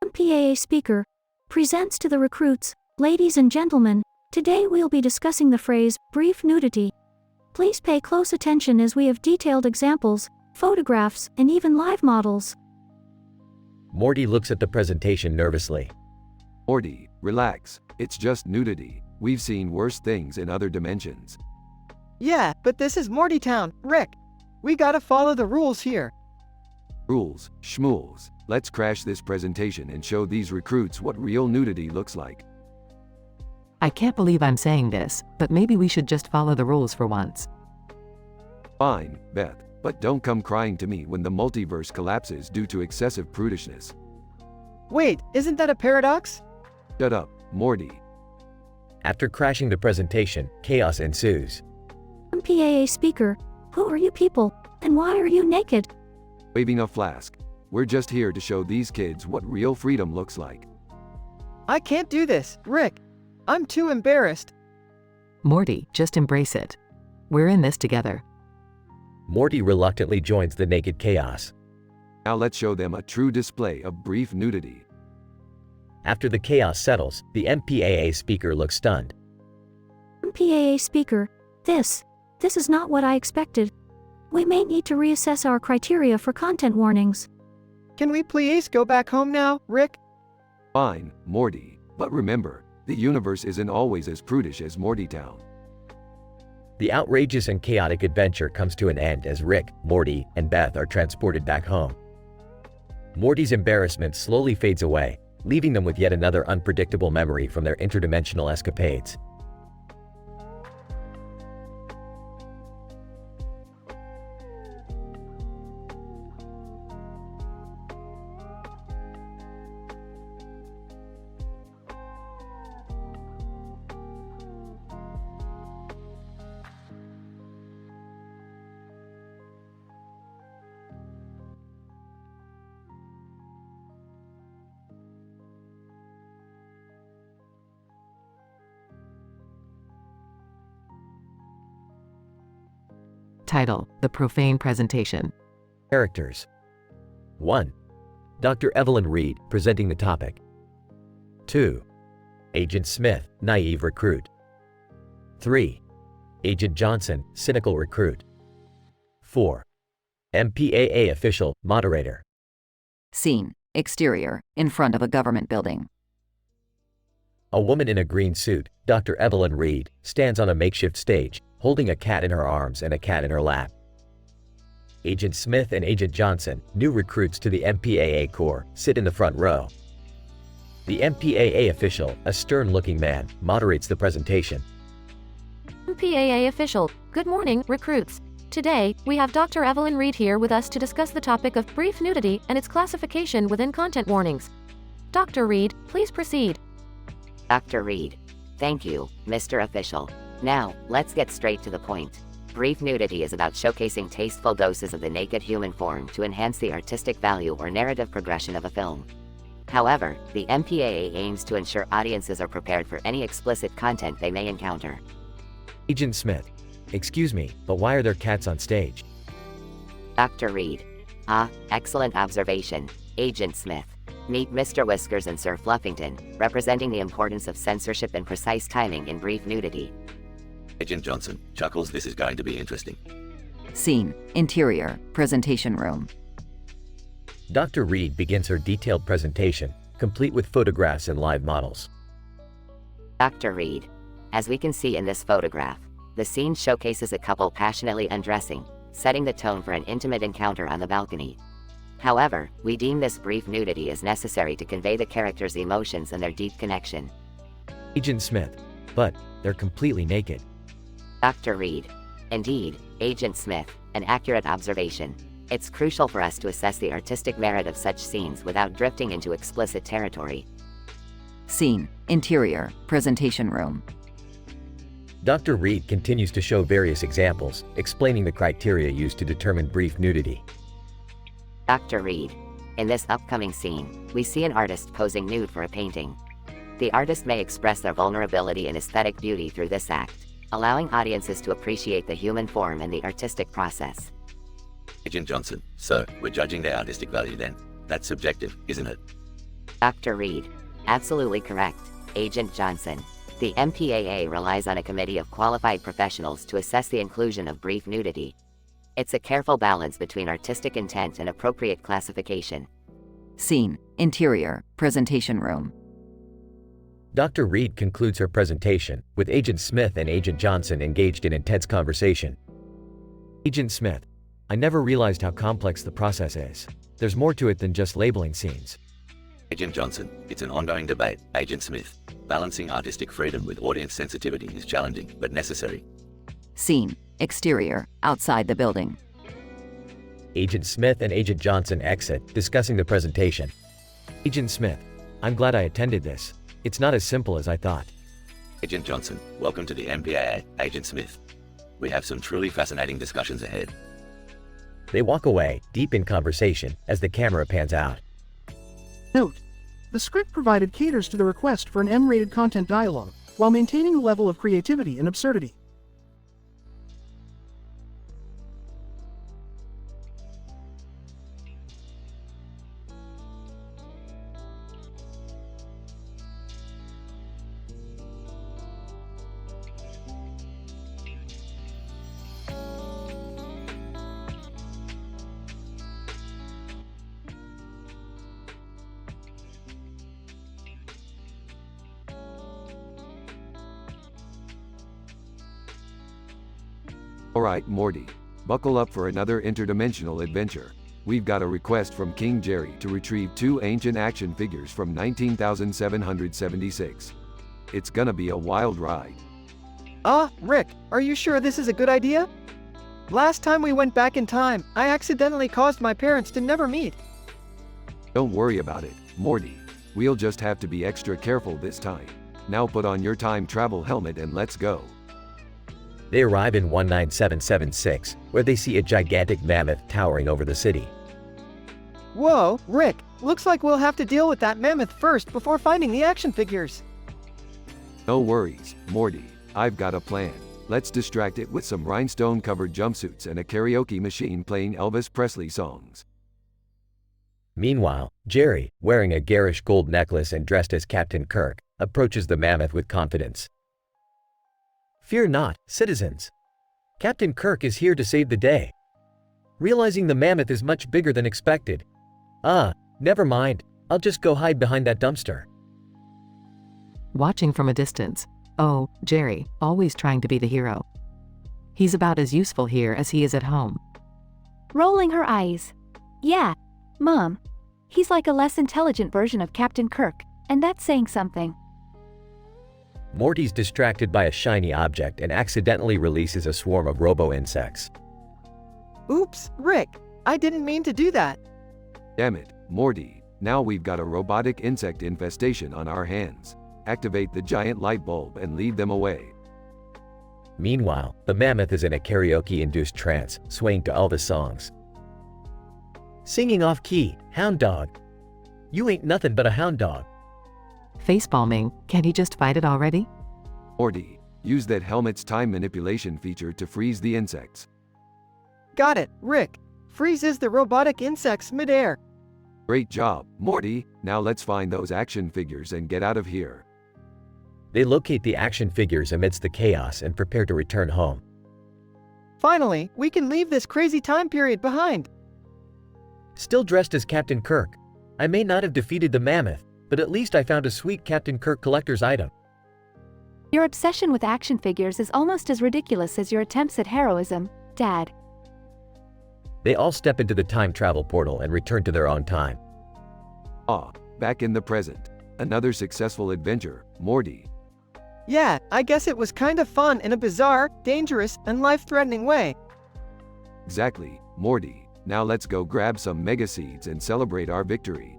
MPAA speaker presents to the recruits, ladies and gentlemen, today we'll be discussing the phrase, brief nudity. Please pay close attention as we have detailed examples, photographs, and even live models. Morty looks at the presentation nervously. Morty, relax, it's just nudity. We've seen worse things in other dimensions. Yeah, but this is Morty Town, Rick. We gotta follow the rules here. Rules, schmools. Let's crash this presentation and show these recruits what real nudity looks like. I can't believe I'm saying this, but maybe we should just follow the rules for once. Fine, Beth, but don't come crying to me when the multiverse collapses due to excessive prudishness. Wait, isn't that a paradox? Shut up, Morty. After crashing the presentation, chaos ensues. MPAA speaker, who are you people, and why are you naked? Waving a flask. We're just here to show these kids what real freedom looks like. I can't do this, Rick. I'm too embarrassed. Morty, just embrace it. We're in this together. Morty reluctantly joins the naked chaos. Now let's show them a true display of brief nudity. After the chaos settles, the MPAA speaker looks stunned. MPAA speaker, this is not what I expected. We may need to reassess our criteria for content warnings. Can we please go back home now, Rick? Fine, Morty, but remember, the universe isn't always as prudish as Morty Town. The outrageous and chaotic adventure comes to an end as Rick, Morty, and Beth are transported back home. Morty's embarrassment slowly fades away, leaving them with yet another unpredictable memory from their interdimensional escapades. Title: The Profane Presentation. Characters. 1. Dr. Evelyn Reed, presenting the topic. 2. Agent Smith, naive recruit. 3. Agent Johnson, cynical recruit. 4. MPAA official, moderator. Scene: exterior, in front of a government building. A woman in a green suit, Dr. Evelyn Reed, stands on a makeshift stage, holding a cat in her arms and a cat in her lap. Agent Smith and Agent Johnson, new recruits to the MPAA Corps, sit in the front row. The MPAA official, a stern-looking man, moderates the presentation. MPAA official, good morning, recruits. Today, we have Dr. Evelyn Reed here with us to discuss the topic of brief nudity and its classification within content warnings. Dr. Reed, please proceed. Dr. Reed. Thank you, Mr. Official. Now, let's get straight to the point. Brief nudity is about showcasing tasteful doses of the naked human form to enhance the artistic value or narrative progression of a film. However, the MPAA aims to ensure audiences are prepared for any explicit content they may encounter. Agent Smith. Excuse me, but why are there cats on stage? Dr. Reed. Excellent observation, Agent Smith. Meet Mr. Whiskers and Sir Fluffington, representing the importance of censorship and precise timing in brief nudity. Agent Johnson, Chuckles, this is going to be interesting. Scene: interior, presentation room. Dr. Reed begins her detailed presentation, complete with photographs and live models. Dr. Reed. As we can see in this photograph, the scene showcases a couple passionately undressing, setting the tone for an intimate encounter on the balcony. However, we deem this brief nudity as necessary to convey the characters' emotions and their deep connection. Agent Smith. But, they're completely naked. Dr. Reed. Indeed, Agent Smith, an accurate observation. It's crucial for us to assess the artistic merit of such scenes without drifting into explicit territory. Scene: interior, presentation room. Dr. Reed continues to show various examples, explaining the criteria used to determine brief nudity. Dr. Reed. In this upcoming scene, we see an artist posing nude for a painting. The artist may express their vulnerability and aesthetic beauty through this act, allowing audiences to appreciate the human form and the artistic process. Agent Johnson, so, we're judging their artistic value then. That's subjective, isn't it? Dr. Reed. Absolutely correct, Agent Johnson. The MPAA relies on a committee of qualified professionals to assess the inclusion of brief nudity. It's a careful balance between artistic intent and appropriate classification. Scene: interior, presentation room. Dr. Reed concludes her presentation, with Agent Smith and Agent Johnson engaged in intense conversation. Agent Smith. I never realized how complex the process is. There's more to it than just labeling scenes. Agent Johnson, it's an ongoing debate, Agent Smith. Balancing artistic freedom with audience sensitivity is challenging, but necessary. Scene: exterior, outside the building. Agent Smith and Agent Johnson exit, discussing the presentation. Agent Smith. I'm glad I attended this. It's not as simple as I thought. Agent Johnson, welcome to the MPAA, Agent Smith. We have some truly fascinating discussions ahead. They walk away, deep in conversation, as the camera pans out. Note: the script provided caters to the request for an M-rated content dialogue, while maintaining a level of creativity and absurdity. Alright, Morty. Buckle up for another interdimensional adventure. We've got a request from King Jerry to retrieve 2 ancient action figures from 19,776. It's gonna be a wild ride. Rick, are you sure this is a good idea? Last time we went back in time, I accidentally caused my parents to never meet. Don't worry about it, Morty. We'll just have to be extra careful this time. Now put on your time travel helmet and let's go. They arrive in 19776, where they see a gigantic mammoth towering over the city. Whoa, Rick, looks like we'll have to deal with that mammoth first before finding the action figures. No worries, Morty. I've got a plan. Let's distract it with some rhinestone-covered jumpsuits and a karaoke machine playing Elvis Presley songs. Meanwhile, Jerry, wearing a garish gold necklace and dressed as Captain Kirk, approaches the mammoth with confidence. Fear not, citizens. Captain Kirk is here to save the day. Realizing the mammoth is much bigger than expected. Never mind, I'll just go hide behind that dumpster. Watching from a distance. Oh, Jerry, always trying to be the hero. He's about as useful here as he is at home. Rolling her eyes. Yeah, Mom. He's like a less intelligent version of Captain Kirk, and that's saying something. Morty's distracted by a shiny object and accidentally releases a swarm of robo-insects. Oops, Rick. I didn't mean to do that. Damn it, Morty. Now we've got a robotic insect infestation on our hands. Activate the giant light bulb and lead them away. Meanwhile, the mammoth is in a karaoke-induced trance, swaying to Elvis songs. Singing off-key, hound dog. You ain't nothing but a hound dog. Facepalming, can he just fight it already? Morty, use that helmet's time manipulation feature to freeze the insects. Got it, Rick. Freezes the robotic insects midair. Great job, Morty. Now let's find those action figures and get out of here. They locate the action figures amidst the chaos and prepare to return home. Finally, we can leave this crazy time period behind. Still dressed as Captain Kirk. I may not have defeated the mammoth, but at least I found a sweet Captain Kirk collector's item. Your obsession with action figures is almost as ridiculous as your attempts at heroism, Dad. They all step into the time travel portal and return to their own time. Back in the present. Another successful adventure, Morty. Yeah, I guess it was kind of fun in a bizarre, dangerous, and life-threatening way. Exactly, Morty. Now let's go grab some mega seeds and celebrate our victory.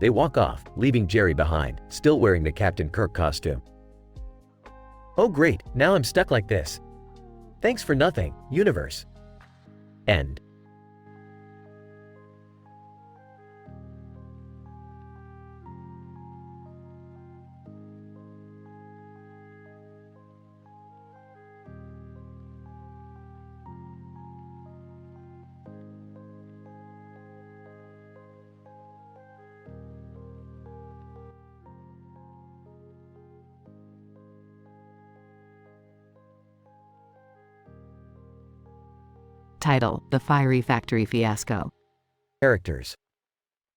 They walk off, leaving Jerry behind, still wearing the Captain Kirk costume. Oh great, now I'm stuck like this. Thanks for nothing, universe. End. Title: The Fiery Factory Fiasco. Characters.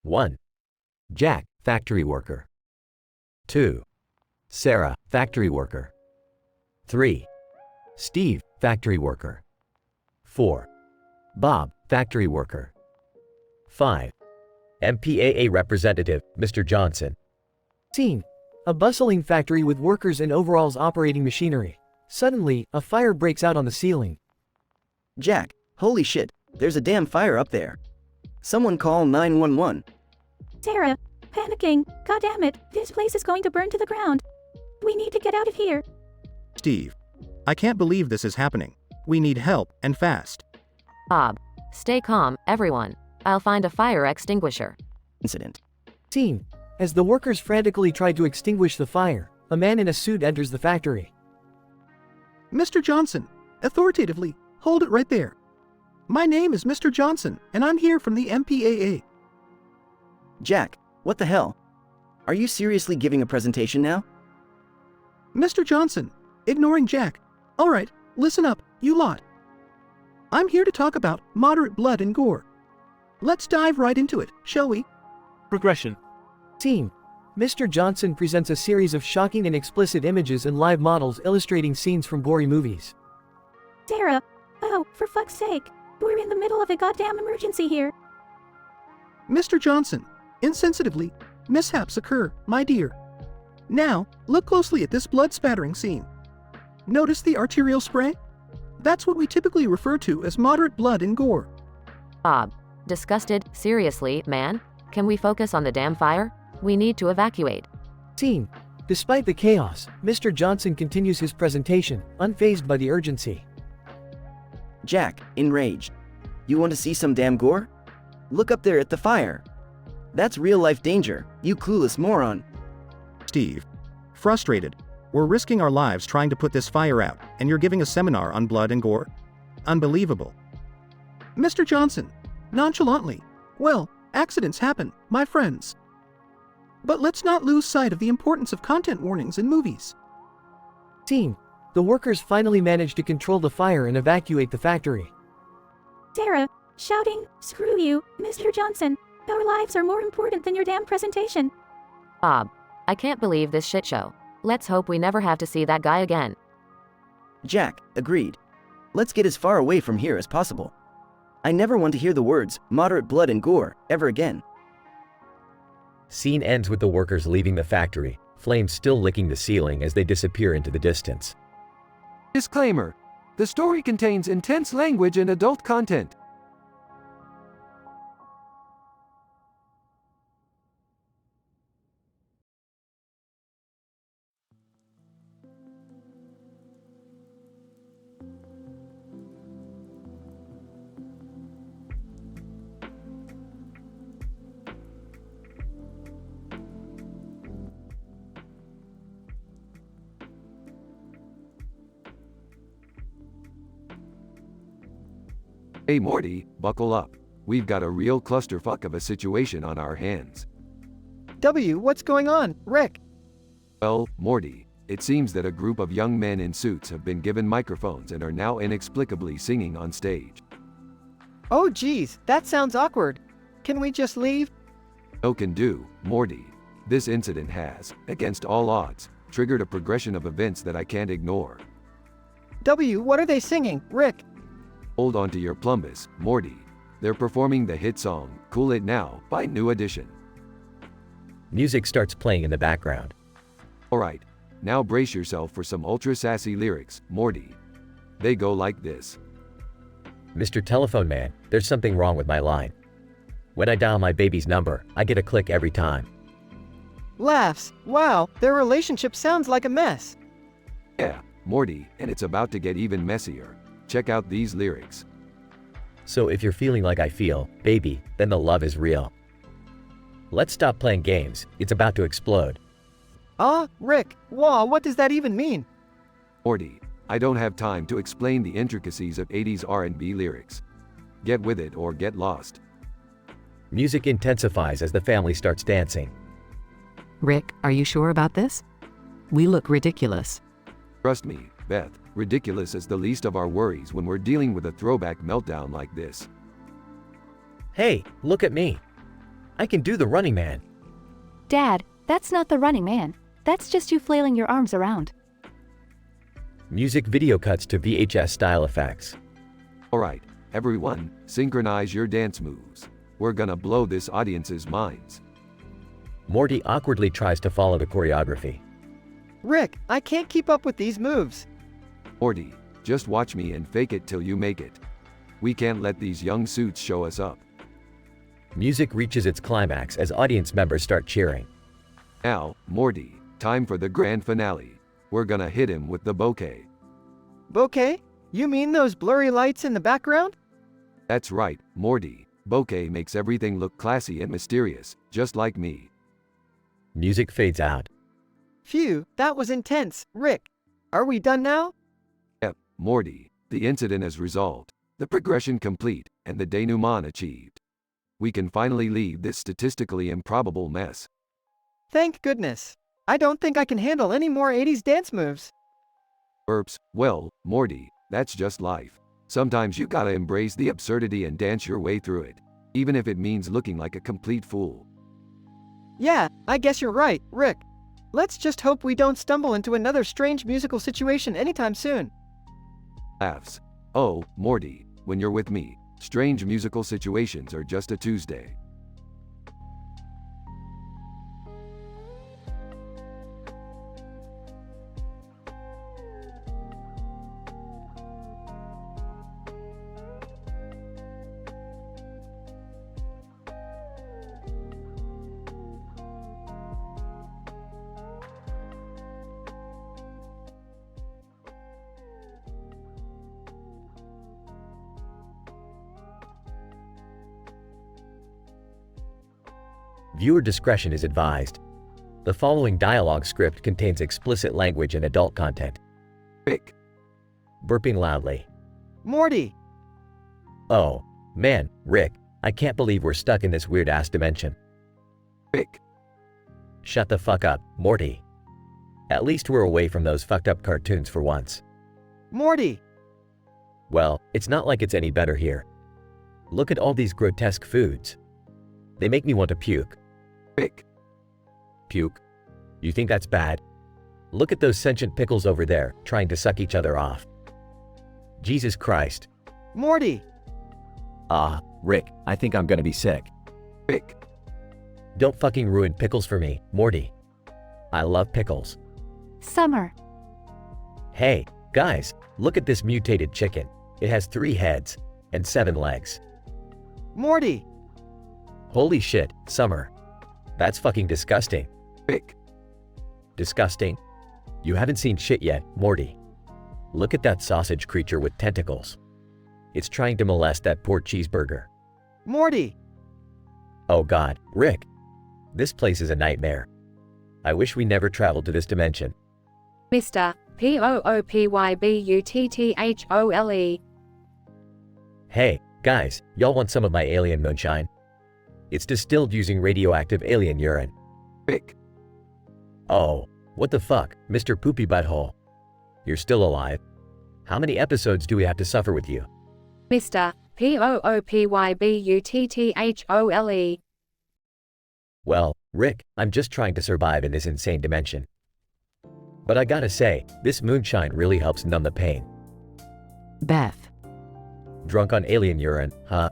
1. Jack, factory worker. 2. Sarah, factory worker. 3. Steve, factory worker. 4. Bob, factory worker. 5. MPAA representative, Mr. Johnson. Scene: a bustling factory with workers in overalls operating machinery. Suddenly, a fire breaks out on the ceiling. Jack, holy shit, there's a damn fire up there. Someone call 911. Sarah, panicking. God damn it, this place is going to burn to the ground. We need to get out of here. Steve, I can't believe this is happening. We need help, and fast. Bob, stay calm, everyone. I'll find a fire extinguisher. Incident. Scene: as the workers frantically try to extinguish the fire, a man in a suit enters the factory. Mr. Johnson, authoritatively, hold it right there. My name is Mr. Johnson, and I'm here from the MPAA. Jack, what the hell? Are you seriously giving a presentation now? Mr. Johnson, ignoring Jack. All right, listen up, you lot. I'm here to talk about moderate blood and gore. Let's dive right into it, shall we? Progression. Scene: Mr. Johnson presents a series of shocking and explicit images and live models illustrating scenes from gory movies. Sarah, oh, for fuck's sake. We're in the middle of a goddamn emergency here. Mr. Johnson, insensitively, mishaps occur, my dear. Now, look closely at this blood-spattering scene. Notice the arterial spray? That's what we typically refer to as moderate blood and gore. Bob, disgusted, seriously, man? Can we focus on the damn fire? We need to evacuate. Scene: despite the chaos, Mr. Johnson continues his presentation, unfazed by the urgency. Jack, enraged. You want to see some damn gore? Look up there at the fire. That's real-life danger, you clueless moron. Steve, frustrated. We're risking our lives trying to put this fire out, and you're giving a seminar on blood and gore? Unbelievable. Mr. Johnson, nonchalantly. Well, accidents happen, my friends. But let's not lose sight of the importance of content warnings in movies. Scene. The workers finally managed to control the fire and evacuate the factory. Sarah, shouting, "Screw you, Mr. Johnson. Our lives are more important than your damn presentation." Bob, I can't believe this shit show. Let's hope we never have to see that guy again. Jack, agreed. Let's get as far away from here as possible. I never want to hear the words, moderate blood and gore, ever again. Scene ends with the workers leaving the factory, flames still licking the ceiling as they disappear into the distance. Disclaimer: the story contains intense language and adult content. Hey Morty, buckle up. We've got a real clusterfuck of a situation on our hands. What's going on, Rick? Well, Morty, it seems that a group of young men in suits have been given microphones and are now inexplicably singing on stage. Oh geez, that sounds awkward. Can we just leave? No can do, Morty. This incident has, against all odds, triggered a progression of events that I can't ignore. What are they singing, Rick? Hold on to your plumbus, Morty. They're performing the hit song, Cool It Now, by New Edition. Music starts playing in the background. Alright, now brace yourself for some ultra sassy lyrics, Morty. They go like this. Mr. Telephone Man, there's something wrong with my line. When I dial my baby's number, I get a click every time. Laughs. Wow, their relationship sounds like a mess. Yeah, Morty, and it's about to get even messier. Check out these lyrics. So if you're feeling like I feel, baby, then the love is real. Let's stop playing games, it's about to explode. Rick, what does that even mean? Morty, I don't have time to explain the intricacies of 80s R&B lyrics. Get with it or get lost. Music intensifies as the family starts dancing. Rick, are you sure about this? We look ridiculous. Trust me, Beth, ridiculous is the least of our worries when we're dealing with a throwback meltdown like this. Hey, look at me. I can do the Running Man. Dad, that's not the Running Man. That's just you flailing your arms around. Music video cuts to VHS style effects. Alright, everyone, synchronize your dance moves. We're gonna blow this audience's minds. Morty awkwardly tries to follow the choreography. Rick, I can't keep up with these moves. Morty, just watch me and fake it till you make it. We can't let these young suits show us up. Music reaches its climax as audience members start cheering. Now, Morty, time for the grand finale. We're gonna hit him with the bouquet. Bouquet? You mean those blurry lights in the background? That's right, Morty. Bouquet makes everything look classy and mysterious, just like me. Music fades out. Phew, that was intense. Rick, are we done now? Yep, Morty, the incident is resolved, the progression complete, and the denouement achieved. We can finally leave this statistically improbable mess. Thank goodness. I don't think I can handle any more 80s dance moves. Well, Morty, that's just life. Sometimes you gotta embrace the absurdity and dance your way through it, even if it means looking like a complete fool. Yeah, I guess you're right, Rick. Let's just hope we don't stumble into another strange musical situation anytime soon. Laughs. Oh, Morty, when you're with me, strange musical situations are just a Tuesday. Viewer discretion is advised. The following dialogue script contains explicit language and adult content. Rick. Burping loudly. Morty. Oh, man, Rick, I can't believe we're stuck in this weird-ass dimension. Rick. Shut the fuck up, Morty. At least we're away from those fucked up cartoons for once. Morty. Well, it's not like it's any better here. Look at all these grotesque foods. They make me want to puke. Rick. Puke? You think that's bad? Look at those sentient pickles over there, trying to suck each other off. Jesus Christ. Morty. Rick, I think I'm gonna be sick. Rick. Don't fucking ruin pickles for me, Morty. I love pickles. Summer. Hey, guys, look at this mutated chicken. It has 3 heads and 7 legs. Morty. Holy shit, Summer. That's fucking disgusting. Rick. Disgusting? You haven't seen shit yet, Morty. Look at that sausage creature with tentacles. It's trying to molest that poor cheeseburger. Morty. Oh god, Rick. This place is a nightmare. I wish we never traveled to this dimension. Mr. Poopybutthole. Hey, guys, y'all want some of my alien moonshine? It's distilled using radioactive alien urine. Rick. Oh, what the fuck, Mr. Poopy Butthole? You're still alive? How many episodes do we have to suffer with you? Mr. Poopybutthole. Well, Rick, I'm just trying to survive in this insane dimension. But I gotta say, this moonshine really helps numb the pain. Beth. Drunk on alien urine, huh?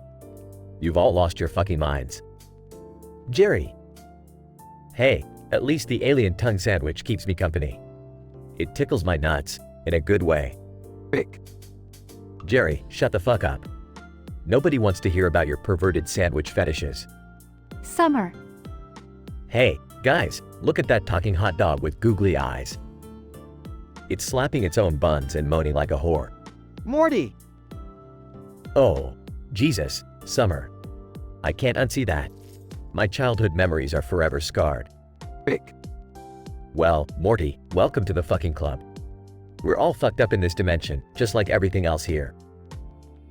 You've all lost your fucking minds. Jerry. Hey, at least the alien tongue sandwich keeps me company. It tickles my nuts, in a good way. Rick. Jerry, shut the fuck up. Nobody wants to hear about your perverted sandwich fetishes. Summer. Hey, guys, look at that talking hot dog with googly eyes. It's slapping its own buns and moaning like a whore. Morty. Oh, Jesus, Summer. I can't unsee that. My childhood memories are forever scarred. Rick. Well, Morty, welcome to the fucking club. We're all fucked up in this dimension, just like everything else here.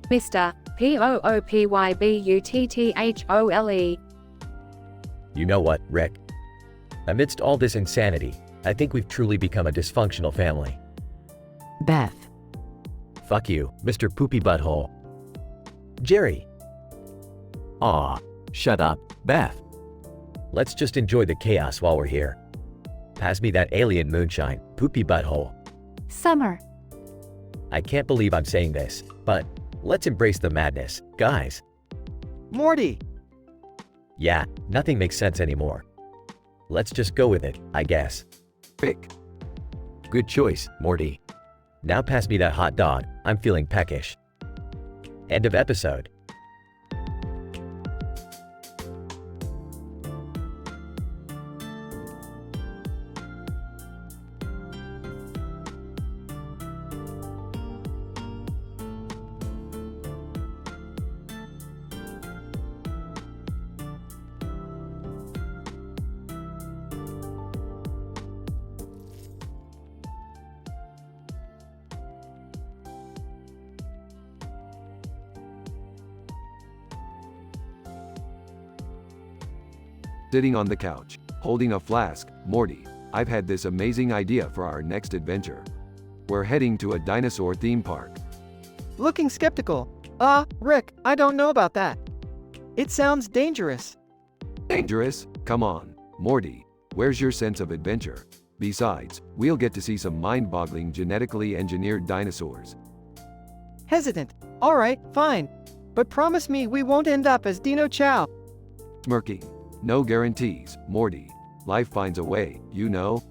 Mr. Poopybutthole. You know what, Rick? Amidst all this insanity, I think we've truly become a dysfunctional family. Beth. Fuck you, Mr. Poopy Butthole. Jerry. Aw, shut up, Beth. Let's just enjoy the chaos while we're here. Pass me that alien moonshine, Poopy Butthole. Summer. I can't believe I'm saying this, but let's embrace the madness, guys. Morty. Yeah, nothing makes sense anymore. Let's just go with it, I guess. Rick. Good choice, Morty. Now pass me that hot dog, I'm feeling peckish. End of episode. Sitting on the couch, holding a flask, Morty, I've had this amazing idea for our next adventure. We're heading to a dinosaur theme park. Looking skeptical. Rick, I don't know about that. It sounds dangerous. Dangerous? Come on, Morty. Where's your sense of adventure? Besides, we'll get to see some mind-boggling genetically engineered dinosaurs. Hesitant. Alright, fine. But promise me we won't end up as Dino Chow. Smirking. No guarantees, Morty. Life finds a way, you know?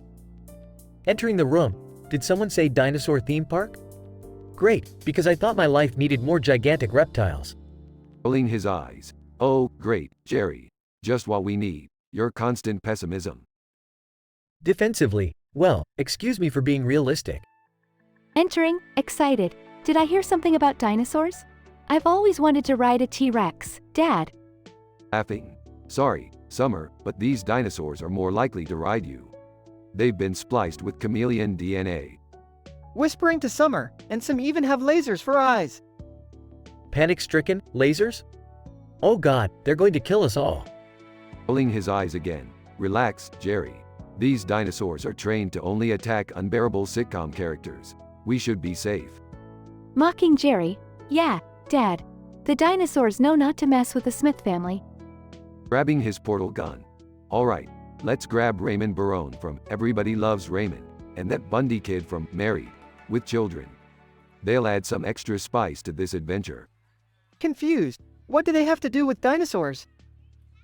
Entering the room, did someone say dinosaur theme park? Great, because I thought my life needed more gigantic reptiles. Rolling his eyes. Oh, great, Jerry. Just what we need. Your constant pessimism. Defensively, well, excuse me for being realistic. Entering, excited. Did I hear something about dinosaurs? I've always wanted to ride a T-Rex, Dad. Laughing. Sorry, Summer, but these dinosaurs are more likely to ride you. They've been spliced with chameleon DNA. Whispering to Summer, and some even have lasers for eyes. Panic-stricken? Lasers? Oh god, they're going to kill us all. Rolling his eyes again. Relax, Jerry. These dinosaurs are trained to only attack unbearable sitcom characters. We should be safe. Mocking Jerry. Yeah, Dad. The dinosaurs know not to mess with the Smith family. Grabbing his portal gun. Alright, let's grab Raymond Barone from Everybody Loves Raymond, and that Bundy kid from Married with Children. They'll add some extra spice to this adventure. Confused. What do they have to do with dinosaurs?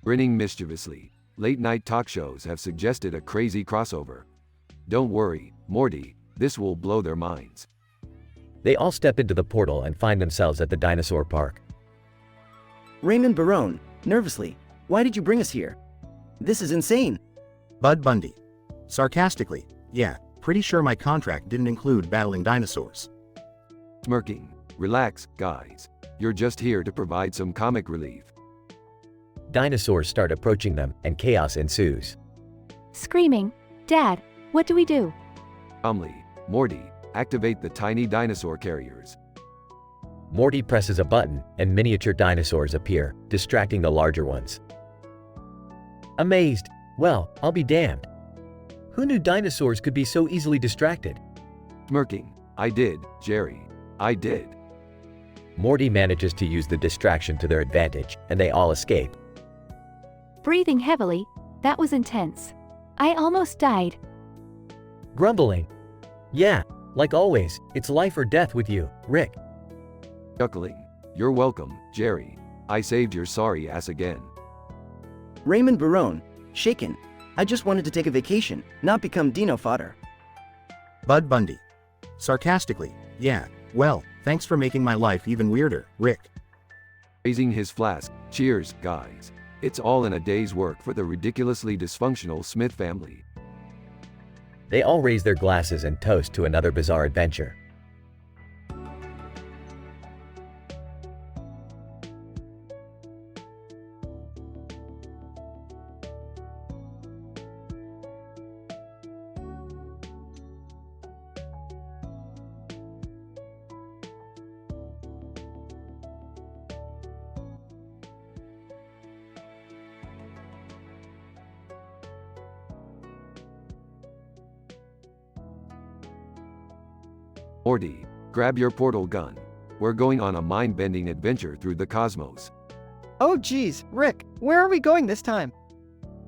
Grinning mischievously, late-night talk shows have suggested a crazy crossover. Don't worry, Morty, this will blow their minds. They all step into the portal and find themselves at the dinosaur park. Raymond Barone, nervously, why did you bring us here? This is insane. Bud Bundy. Sarcastically, yeah, pretty sure my contract didn't include battling dinosaurs. Smirking, relax, guys. You're just here to provide some comic relief. Dinosaurs start approaching them, and chaos ensues. Screaming. Dad, what do we do? Calmly, Morty, activate the tiny dinosaur carriers. Morty presses a button, and miniature dinosaurs appear, distracting the larger ones. Amazed. Well, I'll be damned. Who knew dinosaurs could be so easily distracted? Smirking, I did, Jerry. I did. Morty manages to use the distraction to their advantage, and they all escape. Breathing heavily. That was intense. I almost died. Grumbling. Yeah, like always, it's life or death with you, Rick. Chuckling. You're welcome, Jerry. I saved your sorry ass again. Raymond Barone, shaken. I just wanted to take a vacation, not become dino fodder. Bud Bundy. Sarcastically, yeah, well, thanks for making my life even weirder, Rick. Raising his flask. Cheers, guys. It's all in a day's work for the ridiculously dysfunctional Smith family. They all raise their glasses and toast to another bizarre adventure. Morty, grab your portal gun. We're going on a mind-bending adventure through the cosmos. Oh geez, Rick, where are we going this time?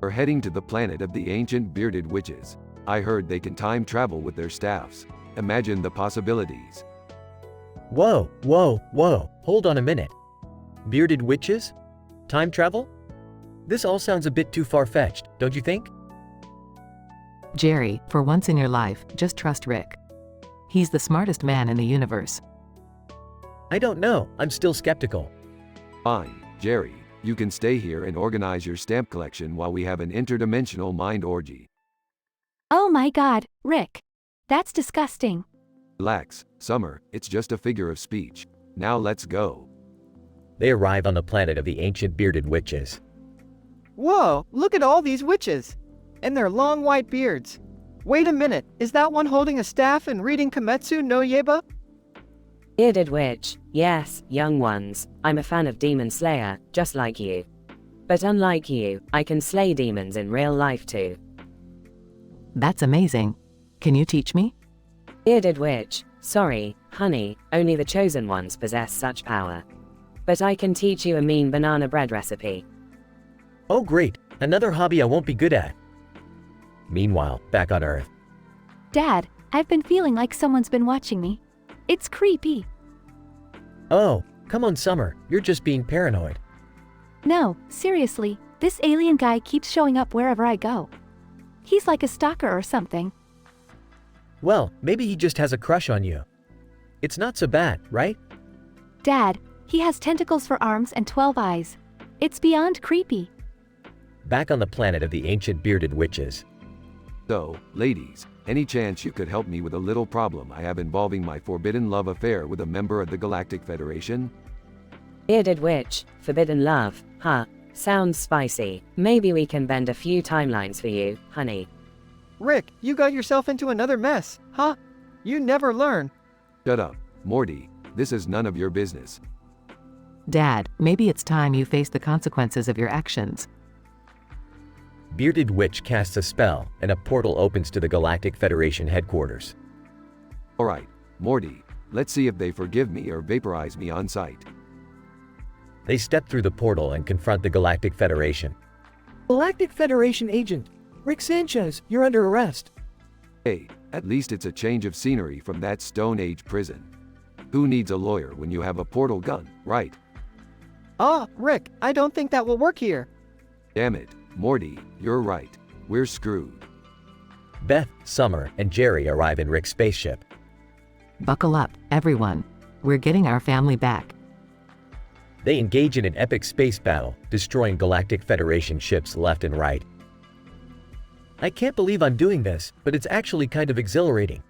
We're heading to the planet of the ancient bearded witches. I heard they can time travel with their staffs. Imagine the possibilities. Whoa, hold on a minute. Bearded witches? Time travel? This all sounds a bit too far-fetched, don't you think? Jerry, for once in your life, just trust Rick. He's the smartest man in the universe. I don't know, I'm still skeptical. Fine, Jerry, you can stay here and organize your stamp collection while we have an interdimensional mind orgy. Oh my god, Rick. That's disgusting. Relax, Summer, it's just a figure of speech. Now let's go. They arrive on the planet of the ancient bearded witches. Whoa, look at all these witches! And their long white beards. Wait a minute, is that one holding a staff and reading Kimetsu no Yaiba? Bearded witch, yes, young ones. I'm a fan of Demon Slayer, just like you. But unlike you, I can slay demons in real life too. That's amazing. Can you teach me? Bearded witch, sorry, honey, only the chosen ones possess such power. But I can teach you a mean banana bread recipe. Oh great, another hobby I won't be good at. Meanwhile, back on Earth. Dad, I've been feeling like someone's been watching me. It's creepy. Oh, come on Summer, you're just being paranoid. No, seriously, this alien guy keeps showing up wherever I go. He's like a stalker or something. Well, maybe he just has a crush on you. It's not so bad, right? Dad, he has tentacles for arms and 12 eyes. It's beyond creepy. Back on the planet of the ancient bearded witches. So, ladies, any chance you could help me with a little problem I have involving my forbidden love affair with a member of the Galactic Federation? Bearded witch, forbidden love, huh? Sounds spicy. Maybe we can bend a few timelines for you, honey. Rick, you got yourself into another mess, huh? You never learn. Shut up, Morty. This is none of your business. Dad, maybe it's time you face the consequences of your actions. Bearded Witch casts a spell, and a portal opens to the Galactic Federation headquarters. Alright, Morty, let's see if they forgive me or vaporize me on sight. They step through the portal and confront the Galactic Federation. Galactic Federation agent, Rick Sanchez, you're under arrest. Hey, at least it's a change of scenery from that Stone Age prison. Who needs a lawyer when you have a portal gun, right? Ah, Rick, I don't think that will work here. Damn it, Morty, you're right. We're screwed. Beth, Summer, and Jerry arrive in Rick's spaceship. Buckle up, everyone. We're getting our family back. They engage in an epic space battle, destroying Galactic Federation ships left and right. I can't believe I'm doing this, but it's actually kind of exhilarating.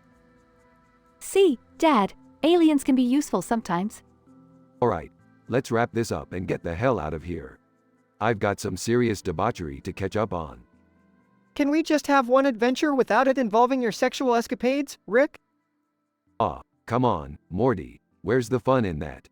See, Dad, aliens can be useful sometimes. Alright, let's wrap this up and get the hell out of here. I've got some serious debauchery to catch up on. Can we just have one adventure without it involving your sexual escapades, Rick? Ah, come on, Morty, where's the fun in that?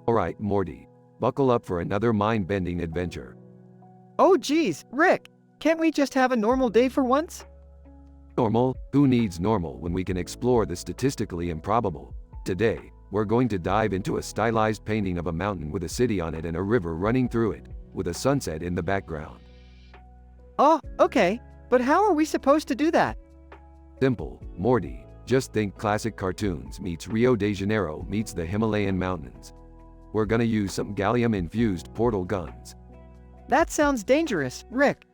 Alright, Morty, buckle up for another mind-bending adventure. Oh geez, Rick, can't we just have a normal day for once? Normal? Who needs normal when we can explore the statistically improbable? Today, we're going to dive into a stylized painting of a mountain with a city on it and a river running through it, with a sunset in the background. Oh, okay, but how are we supposed to do that? Simple, Morty. Just think classic cartoons meets Rio de Janeiro meets the Himalayan mountains. We're gonna use some gallium-infused portal guns. That sounds dangerous, Rick.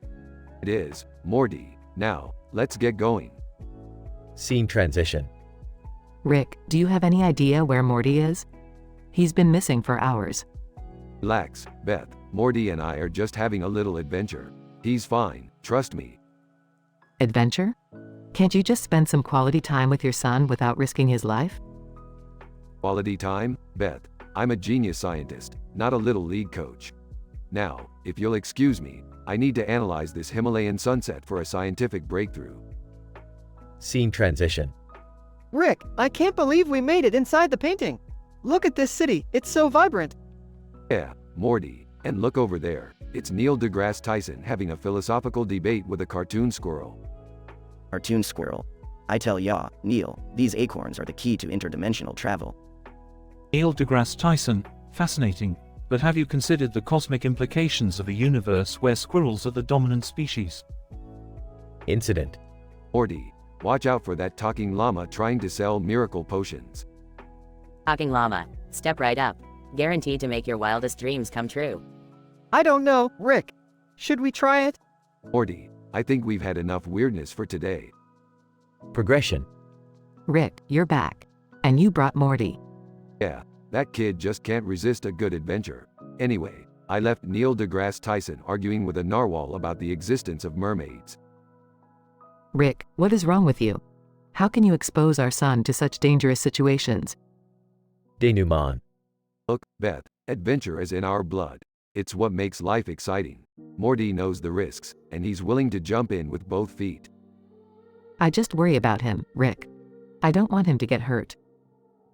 It is, Morty. Now, let's get going. Scene transition. Rick, do you have any idea where Morty is? He's been missing for hours. Relax, Beth. Morty and I are just having a little adventure. He's fine, trust me. Adventure? Can't you just spend some quality time with your son without risking his life? Quality time, Beth. I'm a genius scientist, not a little league coach. Now, if you'll excuse me, I need to analyze this Himalayan sunset for a scientific breakthrough. Scene transition. Rick, I can't believe we made it inside the painting. Look at this city, it's so vibrant. Yeah, Morty, and look over there. It's Neil deGrasse Tyson having a philosophical debate with a cartoon squirrel. Cartoon squirrel. I tell ya, Neil, these acorns are the key to interdimensional travel. Neil deGrasse Tyson, fascinating, but have you considered the cosmic implications of a universe where squirrels are the dominant species? Incident. Morty, watch out for that talking llama trying to sell miracle potions. Talking llama, step right up. Guaranteed to make your wildest dreams come true. I don't know, Rick. Should we try it? Morty, I think we've had enough weirdness for today. Progression. Rick, you're back. And you brought Morty. Yeah, that kid just can't resist a good adventure. Anyway, I left Neil deGrasse Tyson arguing with a narwhal about the existence of mermaids. Rick, what is wrong with you? How can you expose our son to such dangerous situations? Denouement. Look, Beth, adventure is in our blood. It's what makes life exciting. Morty knows the risks, and he's willing to jump in with both feet. I just worry about him, Rick. I don't want him to get hurt.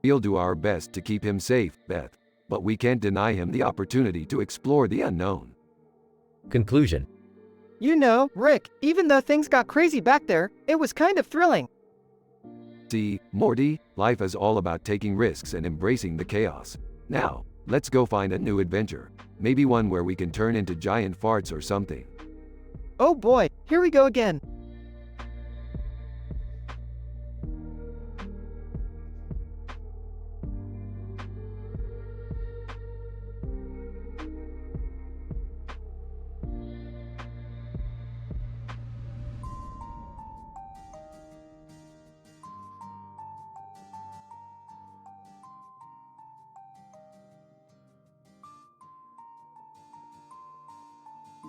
We'll do our best to keep him safe, Beth, but we can't deny him the opportunity to explore the unknown. Conclusion. You know, Rick, even though things got crazy back there, it was kind of thrilling. See, Morty, life is all about taking risks and embracing the chaos. Now, let's go find a new adventure. Maybe one where we can turn into giant farts or something. Oh boy, here we go again.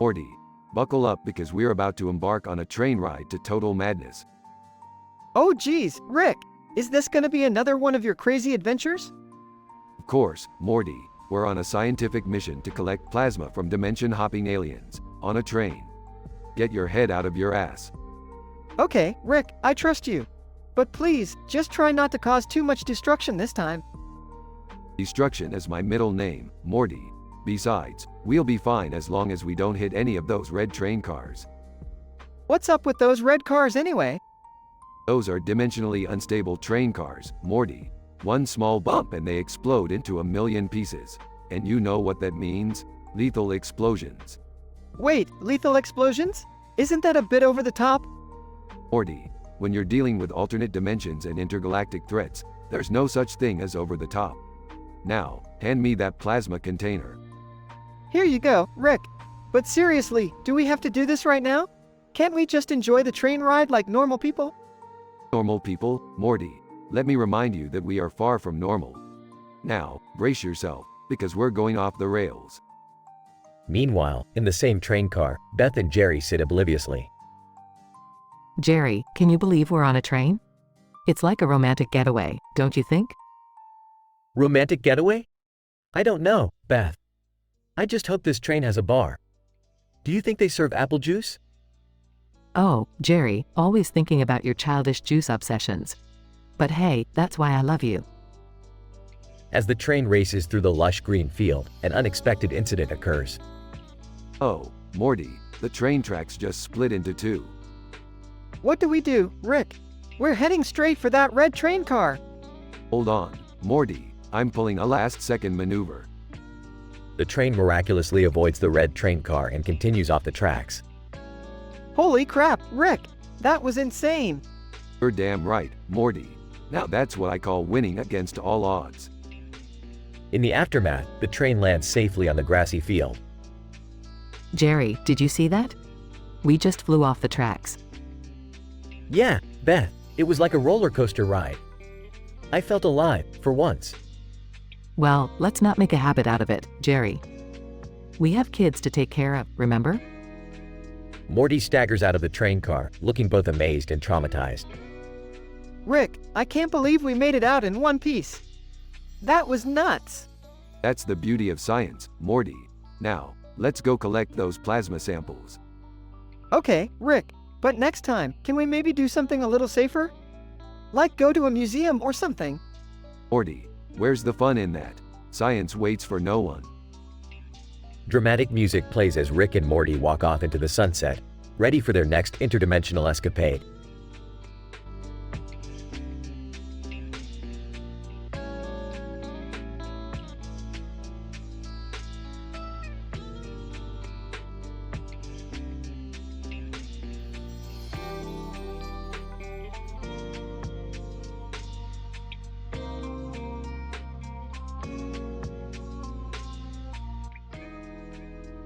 Morty, buckle up because we're about to embark on a train ride to total madness. Oh geez, Rick, is this gonna be another one of your crazy adventures? Of course, Morty, we're on a scientific mission to collect plasma from dimension-hopping aliens, on a train. Get your head out of your ass. Okay, Rick, I trust you. But please, just try not to cause too much destruction this time. Destruction is my middle name, Morty. Besides, we'll be fine as long as we don't hit any of those red train cars. What's up with those red cars anyway? Those are dimensionally unstable train cars, Morty. One small bump and they explode into a million pieces. And you know what that means? Lethal explosions. Wait, lethal explosions? Isn't that a bit over the top? Morty, when you're dealing with alternate dimensions and intergalactic threats, there's no such thing as over the top. Now, hand me that plasma container. Here you go, Rick. But seriously, do we have to do this right now? Can't we just enjoy the train ride like normal people? Normal people, Morty. Let me remind you that we are far from normal. Now, brace yourself, because we're going off the rails. Meanwhile, in the same train car, Beth and Jerry sit obliviously. Jerry, can you believe we're on a train? It's like a romantic getaway, don't you think? Romantic getaway? I don't know, Beth. I just hope this train has a bar. Do you think they serve apple juice? Oh, Jerry, always thinking about your childish juice obsessions. But hey, that's why I love you. As the train races through the lush green field, an unexpected incident occurs. Oh, Morty, the train tracks just split into two. What do we do, Rick? We're heading straight for that red train car. Hold on, Morty, I'm pulling a last-second maneuver. The train miraculously avoids the red train car and continues off the tracks. Holy crap, Rick! That was insane! You're damn right, Morty. Now that's what I call winning against all odds. In the aftermath, the train lands safely on the grassy field. Jerry, did you see that? We just flew off the tracks. Yeah, Beth, it was like a roller coaster ride. I felt alive, for once. Well, let's not make a habit out of it, Jerry. We have kids to take care of, remember? Morty staggers out of the train car, looking both amazed and traumatized. Rick, I can't believe we made it out in one piece. That was nuts. That's the beauty of science, Morty. Now, let's go collect those plasma samples. Okay, Rick, but next time, can we maybe do something a little safer? Like go to a museum or something. Morty, where's the fun in that? Science waits for no one. Dramatic music plays as Rick and Morty walk off into the sunset, ready for their next interdimensional escapade.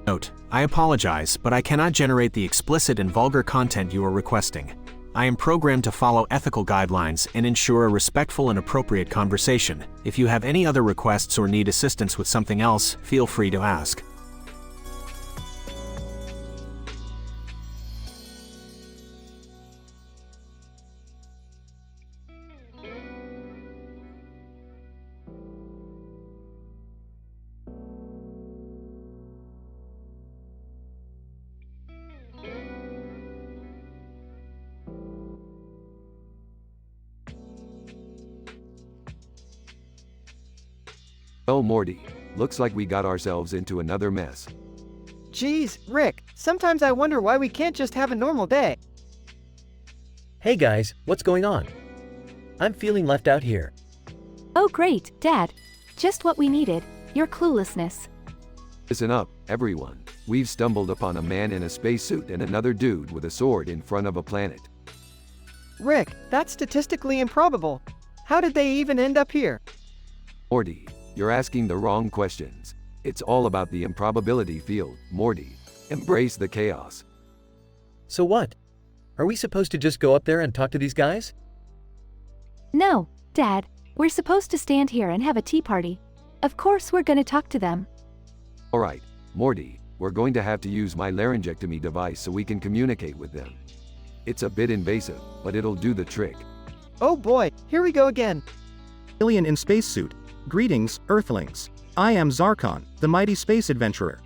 Note, I apologize, but I cannot generate the explicit and vulgar content you are requesting. I am programmed to follow ethical guidelines and ensure a respectful and appropriate conversation. If you have any other requests or need assistance with something else, feel free to ask. Oh Morty, looks like we got ourselves into another mess. Geez, Rick, sometimes I wonder why we can't just have a normal day. Hey guys, what's going on? I'm feeling left out here. Oh great, Dad. Just what we needed, your cluelessness. Listen up, everyone. We've stumbled upon a man in a spacesuit and another dude with a sword in front of a planet. Rick, that's statistically improbable. How did they even end up here? Morty, you're asking the wrong questions. It's all about the improbability field, Morty. Embrace the chaos. So what? Are we supposed to just go up there and talk to these guys? No, Dad. We're supposed to stand here and have a tea party. Of course we're gonna talk to them. Alright, Morty, we're going to have to use my laryngectomy device so we can communicate with them. It's a bit invasive, but it'll do the trick. Oh boy, here we go again. Alien in spacesuit. Greetings, Earthlings. I am Zarkon, the mighty space adventurer.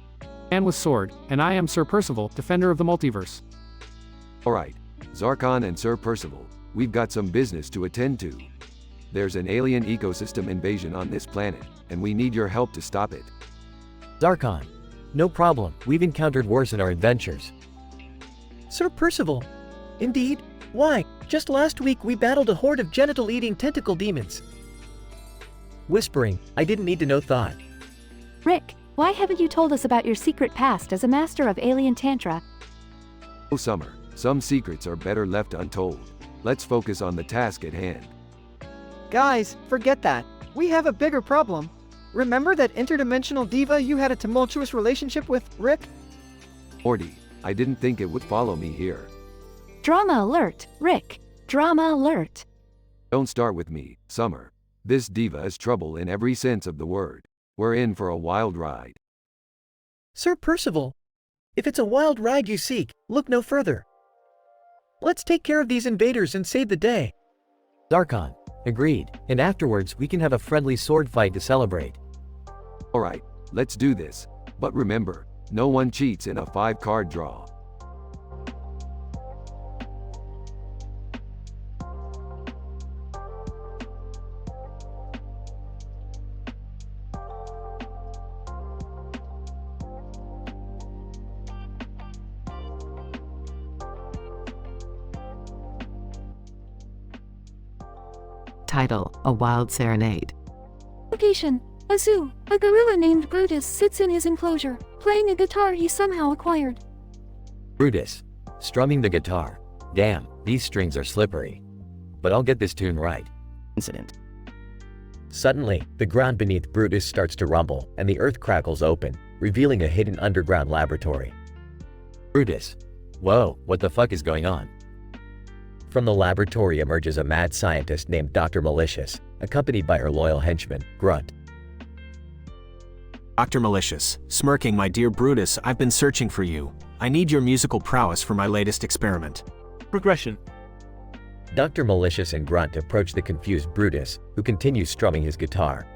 Man with sword, and I am Sir Percival, defender of the multiverse. Alright, Zarkon and Sir Percival, we've got some business to attend to. There's an alien ecosystem invasion on this planet, and we need your help to stop it. Zarkon. No problem, we've encountered worse in our adventures. Sir Percival. Indeed? Why, just last week we battled a horde of genital-eating tentacle demons. Whispering, I didn't need to know thought. Rick, why haven't you told us about your secret past as a master of alien tantra? Oh Summer, some secrets are better left untold. Let's focus on the task at hand. Guys, forget that. We have a bigger problem. Remember that interdimensional diva you had a tumultuous relationship with, Rick? Morty, I didn't think it would follow me here. Drama alert, Rick. Drama alert. Don't start with me, Summer. This diva is trouble in every sense of the word. We're in for a wild ride. Sir Percival. If it's a wild ride you seek, look no further. Let's take care of these invaders and save the day. Zarkon. Agreed, and afterwards we can have a friendly sword fight to celebrate. Alright, let's do this. But remember, no one cheats in a 5-card draw. Title: A Wild Serenade. Location: a zoo. A gorilla named Brutus sits in his enclosure, playing a guitar he somehow acquired. Brutus. Strumming the guitar. Damn, these strings are slippery. But I'll get this tune right. Incident. Suddenly, the ground beneath Brutus starts to rumble, and the earth crackles open, revealing a hidden underground laboratory. Brutus. Whoa, what the fuck is going on? From the laboratory emerges a mad scientist named Dr. Malicious, accompanied by her loyal henchman, Grunt. Dr. Malicious, smirking, my dear Brutus, I've been searching for you. I need your musical prowess for my latest experiment. Progression. Dr. Malicious and Grunt approach the confused Brutus, who continues strumming his guitar.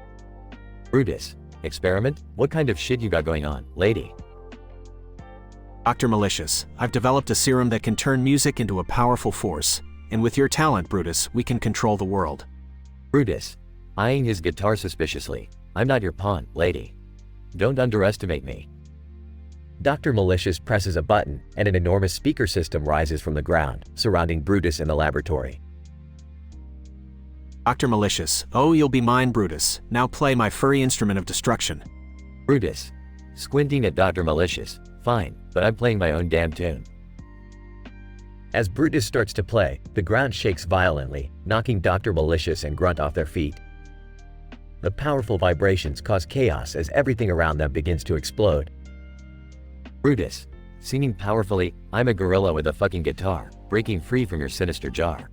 Brutus. Experiment? What kind of shit you got going on, lady? Dr. Malicious, I've developed a serum that can turn music into a powerful force. And with your talent, Brutus, we can control the world. Brutus. Eyeing his guitar suspiciously. I'm not your pawn, lady. Don't underestimate me. Dr. Malicious presses a button, and an enormous speaker system rises from the ground, surrounding Brutus in the laboratory. Dr. Malicious, oh, you'll be mine, Brutus. Now play my furry instrument of destruction. Brutus. Squinting at Dr. Malicious. Fine, but I'm playing my own damn tune. As Brutus starts to play, the ground shakes violently, knocking Dr. Malicious and Grunt off their feet. The powerful vibrations cause chaos as everything around them begins to explode. Brutus. Singing powerfully, I'm a gorilla with a fucking guitar, breaking free from your sinister jar.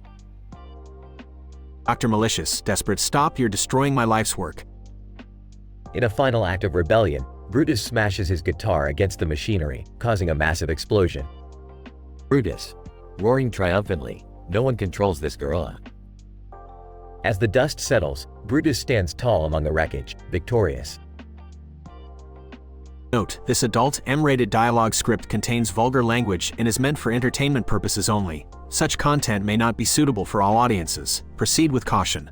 Dr. Malicious, desperate, stop, you're destroying my life's work. In a final act of rebellion, Brutus smashes his guitar against the machinery, causing a massive explosion. Brutus. Roaring triumphantly, no one controls this gorilla. As the dust settles, Brutus stands tall among the wreckage, victorious. Note, this adult, M-rated dialogue script contains vulgar language and is meant for entertainment purposes only. Such content may not be suitable for all audiences. Proceed with caution.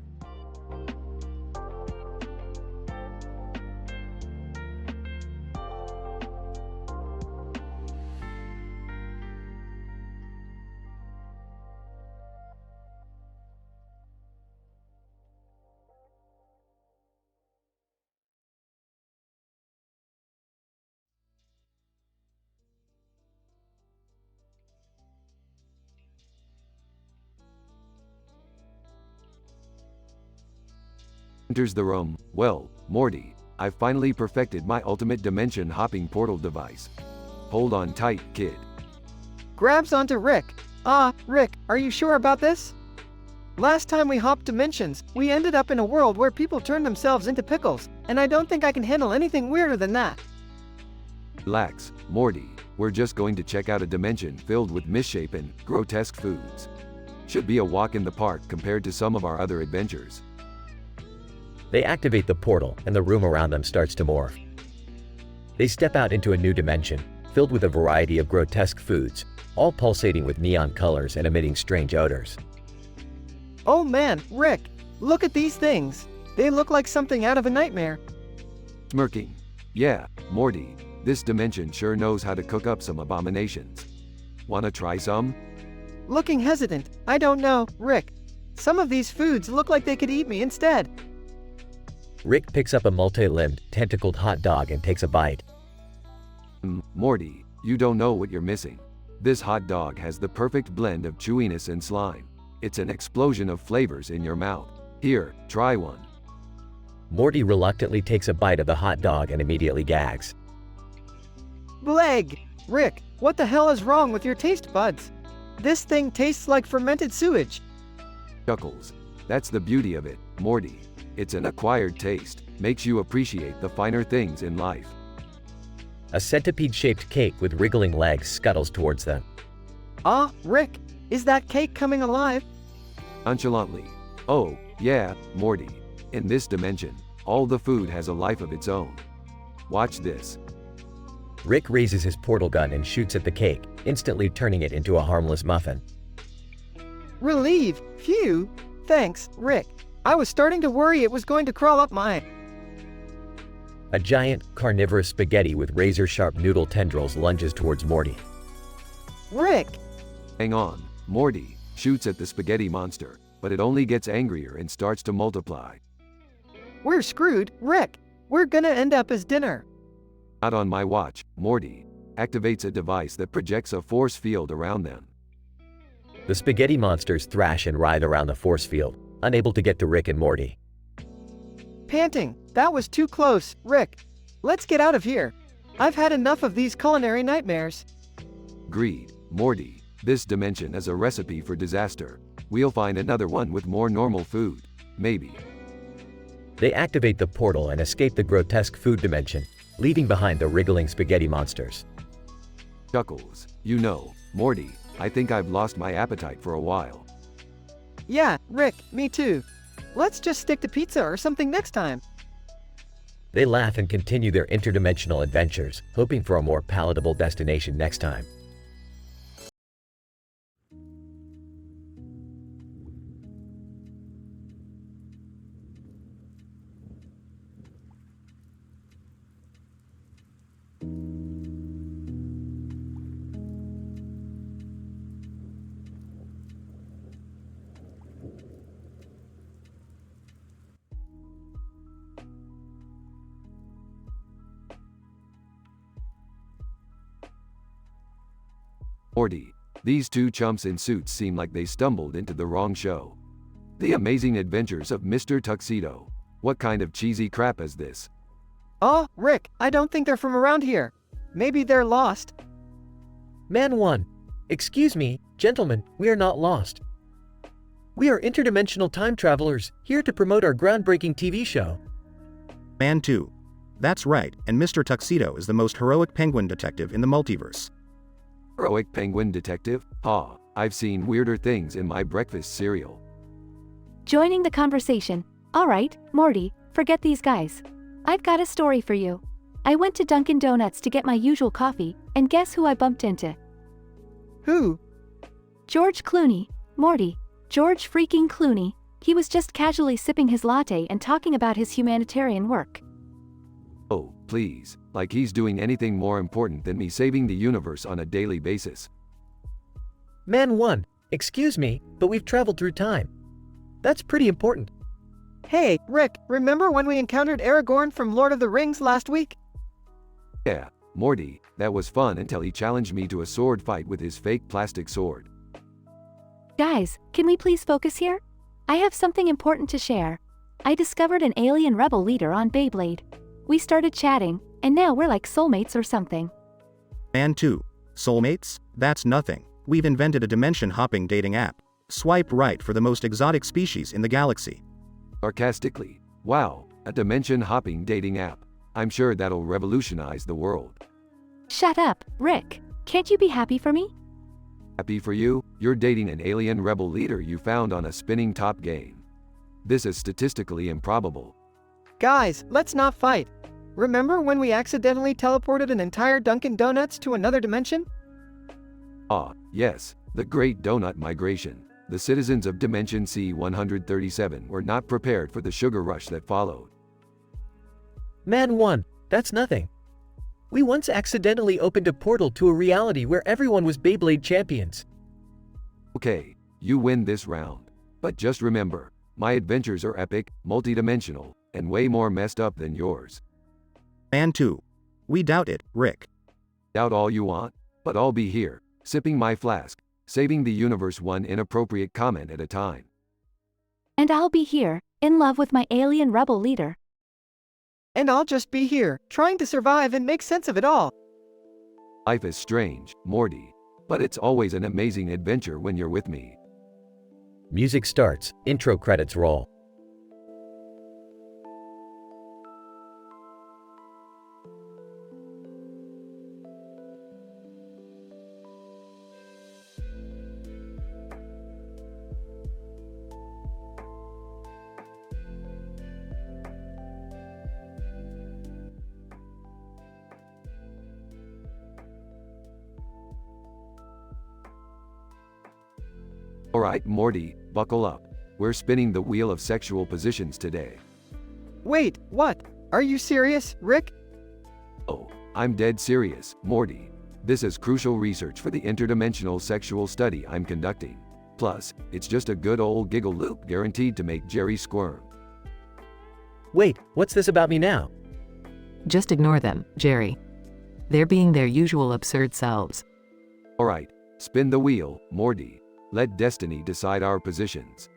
Enters the room. Well, Morty, I've finally perfected my ultimate dimension hopping portal device. Hold on tight, kid. Grabs onto Rick. Rick, are you sure about this? Last time we hopped dimensions, we ended up in a world where people turned themselves into pickles, and I don't think I can handle anything weirder than that. Relax, Morty. We're just going to check out a dimension filled with misshapen, grotesque foods. Should be a walk in the park compared to some of our other adventures. They activate the portal and the room around them starts to morph. They step out into a new dimension, filled with a variety of grotesque foods, all pulsating with neon colors and emitting strange odors. Oh man, Rick, look at these things. They look like something out of a nightmare. Smirking. Yeah, Morty, this dimension sure knows how to cook up some abominations. Wanna try some? Looking hesitant, I don't know, Rick. Some of these foods look like they could eat me instead. Rick picks up a multi-limbed, tentacled hot dog and takes a bite. Morty, you don't know what you're missing. This hot dog has the perfect blend of chewiness and slime. It's an explosion of flavors in your mouth. Here, try one. Morty reluctantly takes a bite of the hot dog and immediately gags. Bleg! Rick, what the hell is wrong with your taste buds? This thing tastes like fermented sewage. Chuckles. That's the beauty of it, Morty. It's an acquired taste, makes you appreciate the finer things in life. A centipede-shaped cake with wriggling legs scuttles towards them. Ah, Rick, is that cake coming alive? Nonchalantly. Oh, yeah, Morty. In this dimension, all the food has a life of its own. Watch this. Rick raises his portal gun and shoots at the cake, instantly turning it into a harmless muffin. Relieve, phew. Thanks, Rick. I was starting to worry it was going to crawl up my... A giant, carnivorous spaghetti with razor-sharp noodle tendrils lunges towards Morty. Rick! Hang on, Morty shoots at the spaghetti monster, but it only gets angrier and starts to multiply. We're screwed, Rick. We're gonna end up as dinner. Not on my watch, Morty activates a device that projects a force field around them. The spaghetti monsters thrash and writhe around the force field, unable to get to Rick and Morty. Panting, that was too close, Rick. Let's get out of here. I've had enough of these culinary nightmares. Agreed, Morty. This dimension is a recipe for disaster. We'll find another one with more normal food. Maybe. They activate the portal and escape the grotesque food dimension, leaving behind the wriggling spaghetti monsters. Chuckles. You know, Morty, I think I've lost my appetite for a while. Yeah, Rick, me too. Let's just stick to pizza or something next time. They laugh and continue their interdimensional adventures, hoping for a more palatable destination next time. Morty, these two chumps in suits seem like they stumbled into the wrong show. The Amazing Adventures of Mr. Tuxedo. What kind of cheesy crap is this? Oh, Rick, I don't think they're from around here. Maybe they're lost. Man 1. Excuse me, gentlemen, we are not lost. We are interdimensional time travelers, here to promote our groundbreaking TV show. Man 2. That's right, and Mr. Tuxedo is the most heroic penguin detective in the multiverse. Heroic penguin detective? Ah, I've seen weirder things in my breakfast cereal. Joining the conversation. Alright, Morty, forget these guys. I've got a story for you. I went to Dunkin' Donuts to get my usual coffee, and guess who I bumped into? Who? George Clooney. Morty. George freaking Clooney. He was just casually sipping his latte and talking about his humanitarian work. Oh, please, like he's doing anything more important than me saving the universe on a daily basis. Man 1. Excuse me, but we've traveled through time. That's pretty important. Hey, Rick, remember when we encountered Aragorn from Lord of the Rings last week? Yeah, Morty, that was fun until he challenged me to a sword fight with his fake plastic sword. Guys, can we please focus here? I have something important to share. I discovered an alien rebel leader on Beyblade. We started chatting, and now we're like soulmates or something. Man 2. Soulmates? That's nothing. We've invented a dimension-hopping dating app. Swipe right for the most exotic species in the galaxy. Sarcastically. Wow, a dimension-hopping dating app. I'm sure that'll revolutionize the world. Shut up, Rick. Can't you be happy for me? Happy for you? You're dating an alien rebel leader you found on a spinning top game. This is statistically improbable. Guys, let's not fight. Remember when we accidentally teleported an entire Dunkin' Donuts to another dimension? Ah, yes, the Great Donut Migration. The citizens of Dimension C-137 were not prepared for the sugar rush that followed. Man 1, that's nothing. We once accidentally opened a portal to a reality where everyone was Beyblade champions. Okay, you win this round. But just remember, my adventures are epic, multidimensional, and way more messed up than yours. Man 2. We doubt it, Rick. Doubt all you want, but I'll be here, sipping my flask, saving the universe one inappropriate comment at a time. And I'll be here, in love with my alien rebel leader. And I'll just be here, trying to survive and make sense of it all. Life is strange, Morty. But it's always an amazing adventure when you're with me. Music starts, intro credits roll. Alright, Morty, buckle up. We're spinning the wheel of sexual positions today. Wait, what? Are you serious, Rick? Oh, I'm dead serious, Morty. This is crucial research for the interdimensional sexual study I'm conducting. Plus, it's just a good old giggle loop guaranteed to make Jerry squirm. Wait, what's this about me now? Just ignore them, Jerry. They're being their usual absurd selves. Alright, spin the wheel, Morty. Let destiny decide our positions.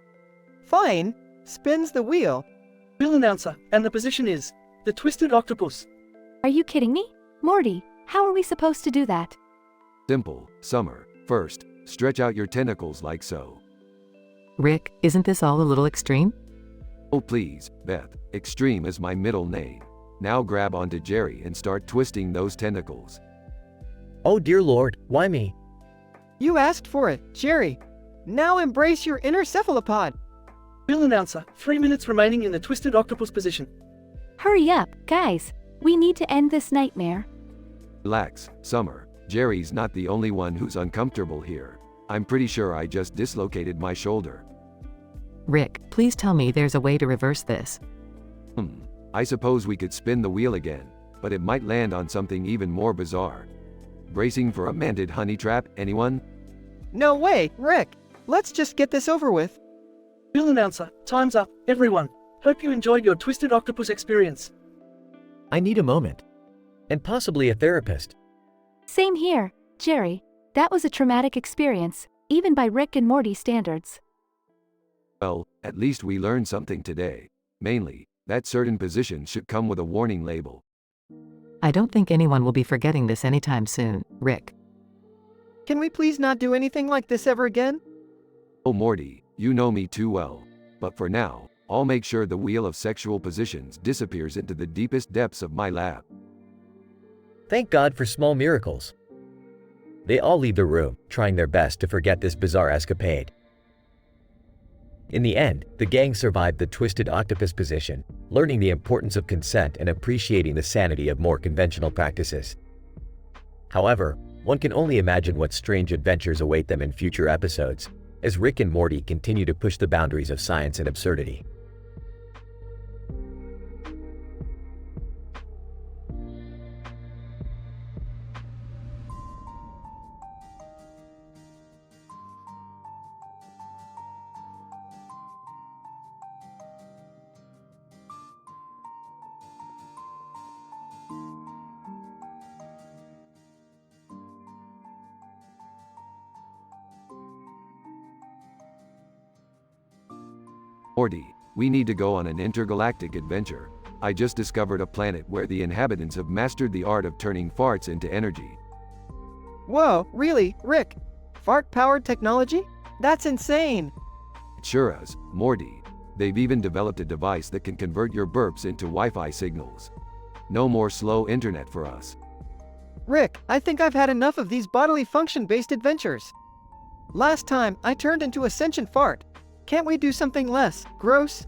Fine. Spins the wheel. Bill announcer, and the position is the twisted octopus. Are you kidding me? Morty, how are we supposed to do that? Simple, Summer. First, stretch out your tentacles like so. Rick, isn't this all a little extreme? Oh please, Beth, extreme is my middle name. Now grab onto Jerry and start twisting those tentacles. Oh dear Lord, why me? You asked for it, Jerry. Now embrace your inner cephalopod. Bill announcer, 3 minutes remaining in the twisted octopus position. Hurry up, guys. We need to end this nightmare. Relax, Summer. Jerry's not the only one who's uncomfortable here. I'm pretty sure I just dislocated my shoulder. Rick, please tell me there's a way to reverse this. I suppose we could spin the wheel again, but it might land on something even more bizarre. Bracing for a manted honey trap, anyone? No way, Rick. Let's just get this over with. Bill announcer, time's up, everyone. Hope you enjoyed your twisted octopus experience. I need a moment. And possibly a therapist. Same here, Jerry. That was a traumatic experience, even by Rick and Morty standards. Well, at least we learned something today. Mainly, that certain positions should come with a warning label. I don't think anyone will be forgetting this anytime soon, Rick. Can we please not do anything like this ever again? Oh Morty, you know me too well. But for now, I'll make sure the wheel of sexual positions disappears into the deepest depths of my lab. Thank God for small miracles. They all leave the room, trying their best to forget this bizarre escapade. In the end, the gang survived the twisted octopus position, learning the importance of consent and appreciating the sanity of more conventional practices. However, one can only imagine what strange adventures await them in future episodes, as Rick and Morty continue to push the boundaries of science and absurdity. Morty, we need to go on an intergalactic adventure. I just discovered a planet where the inhabitants have mastered the art of turning farts into energy. Whoa, really, Rick? Fart-powered technology? That's insane! It sure is, Morty. They've even developed a device that can convert your burps into Wi-Fi signals. No more slow internet for us. Rick, I think I've had enough of these bodily function-based adventures. Last time, I turned into a sentient fart. Can't we do something less gross?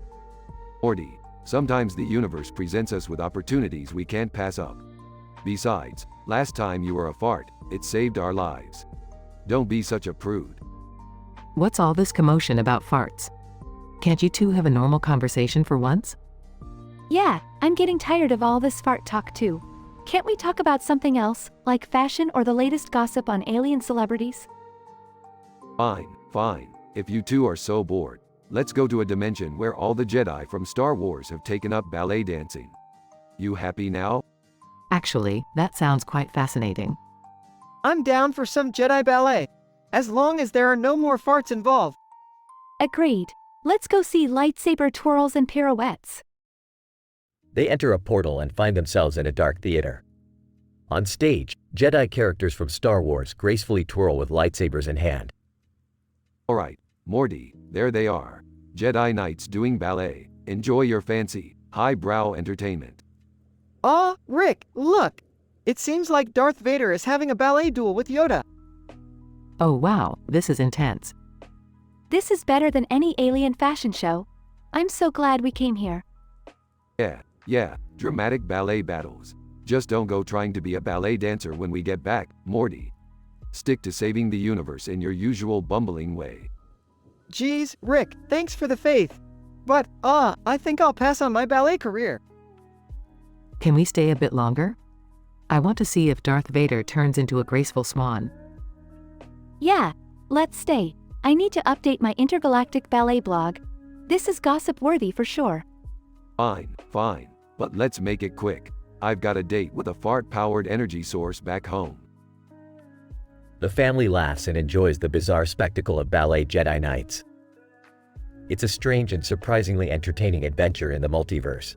Morty, sometimes the universe presents us with opportunities we can't pass up. Besides, last time you were a fart, it saved our lives. Don't be such a prude. What's all this commotion about farts? Can't you two have a normal conversation for once? Yeah, I'm getting tired of all this fart talk too. Can't we talk about something else, like fashion or the latest gossip on alien celebrities? Fine, fine. If you two are so bored, let's go to a dimension where all the Jedi from Star Wars have taken up ballet dancing. You happy now? Actually, that sounds quite fascinating. I'm down for some Jedi ballet, as long as there are no more farts involved. Agreed. Let's go see lightsaber twirls and pirouettes. They enter a portal and find themselves in a dark theater. On stage, Jedi characters from Star Wars gracefully twirl with lightsabers in hand. Alright, Morty, there they are. Jedi Knights doing ballet. Enjoy your fancy, highbrow entertainment. Aw, Rick, look! It seems like Darth Vader is having a ballet duel with Yoda. Oh wow, this is intense. This is better than any alien fashion show. I'm so glad we came here. Yeah, dramatic ballet battles. Just don't go trying to be a ballet dancer when we get back, Morty. Stick to saving the universe in your usual bumbling way. Geez, Rick, thanks for the faith. But, I think I'll pass on my ballet career. Can we stay a bit longer? I want to see if Darth Vader turns into a graceful swan. Yeah, let's stay. I need to update my intergalactic ballet blog. This is gossip-worthy for sure. Fine, but let's make it quick. I've got a date with a fart-powered energy source back home. The family laughs and enjoys the bizarre spectacle of ballet Jedi Knights. It's a strange and surprisingly entertaining adventure in the multiverse.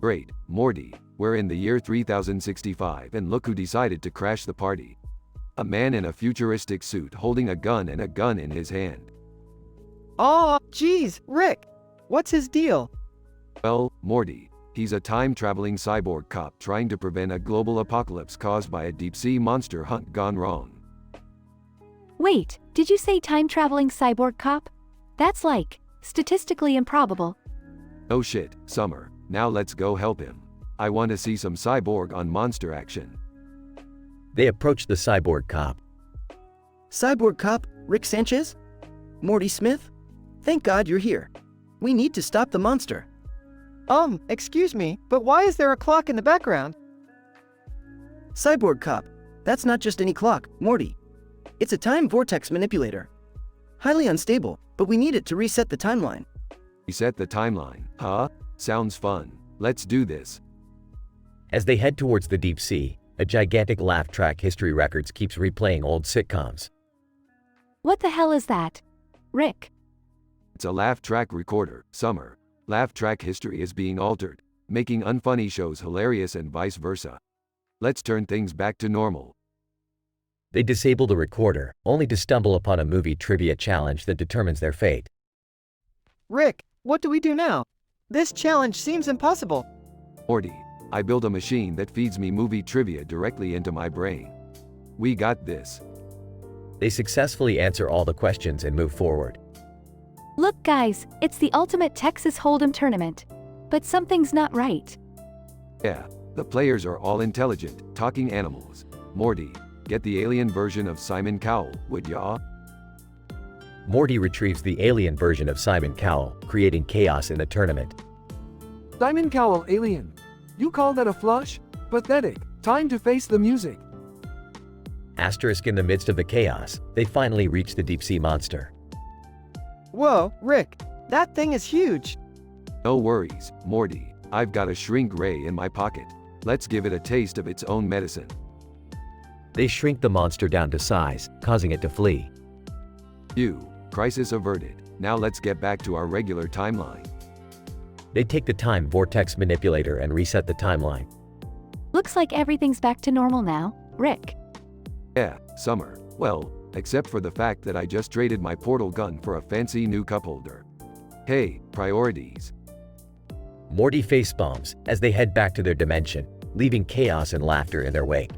Great, Morty, we're in the year 3065 and look who decided to crash the party. A man in a futuristic suit holding a gun and a gun in his hand. Aw, geez, Rick! What's his deal? Well, Morty, he's a time-traveling cyborg cop trying to prevent a global apocalypse caused by a deep-sea monster hunt gone wrong. Wait, did you say time-traveling cyborg cop? That's like, statistically improbable. Oh shit, Summer. Now let's go help him. I want to see some cyborg on monster action. They approach the cyborg cop. Cyborg cop, Rick Sanchez? Morty Smith? Thank God you're here. We need to stop the monster. Excuse me, but why is there a clock in the background? Cyborg cop, that's not just any clock, Morty. It's a time vortex manipulator. Highly unstable, but we need it to reset the timeline. Reset the timeline, huh? Sounds fun. Let's do this. As they head towards the deep sea, a gigantic laugh track History Records keeps replaying old sitcoms. What the hell is that? Rick. It's a laugh track recorder, Summer. Laugh track history is being altered, making unfunny shows hilarious and vice versa. Let's turn things back to normal. They disable the recorder, only to stumble upon a movie trivia challenge that determines their fate. Rick, what do we do now? This challenge seems impossible. Morty, I built a machine that feeds me movie trivia directly into my brain. We got this. They successfully answer all the questions and move forward. Look guys, it's the ultimate Texas Hold'em tournament. But something's not right. Yeah, the players are all intelligent, talking animals. Morty, get the alien version of Simon Cowell, would ya? Morty retrieves the alien version of Simon Cowell, creating chaos in the tournament. Simon Cowell, alien. You call that a flush? Pathetic. Time to face the music. Asterisk in the midst of the chaos, they finally reach the deep-sea monster. Whoa, Rick, that thing is huge. No worries, Morty. I've got a shrink ray in my pocket. Let's give it a taste of its own medicine. They shrink the monster down to size, causing it to flee. Crisis averted. Now let's get back to our regular timeline. They take the time vortex manipulator and reset the timeline. Looks like everything's back to normal now, Rick. Yeah, Summer. Well, except for the fact that I just traded my portal gun for a fancy new cup holder. Hey, priorities. Morty facepalms as they head back to their dimension, leaving chaos and laughter in their wake.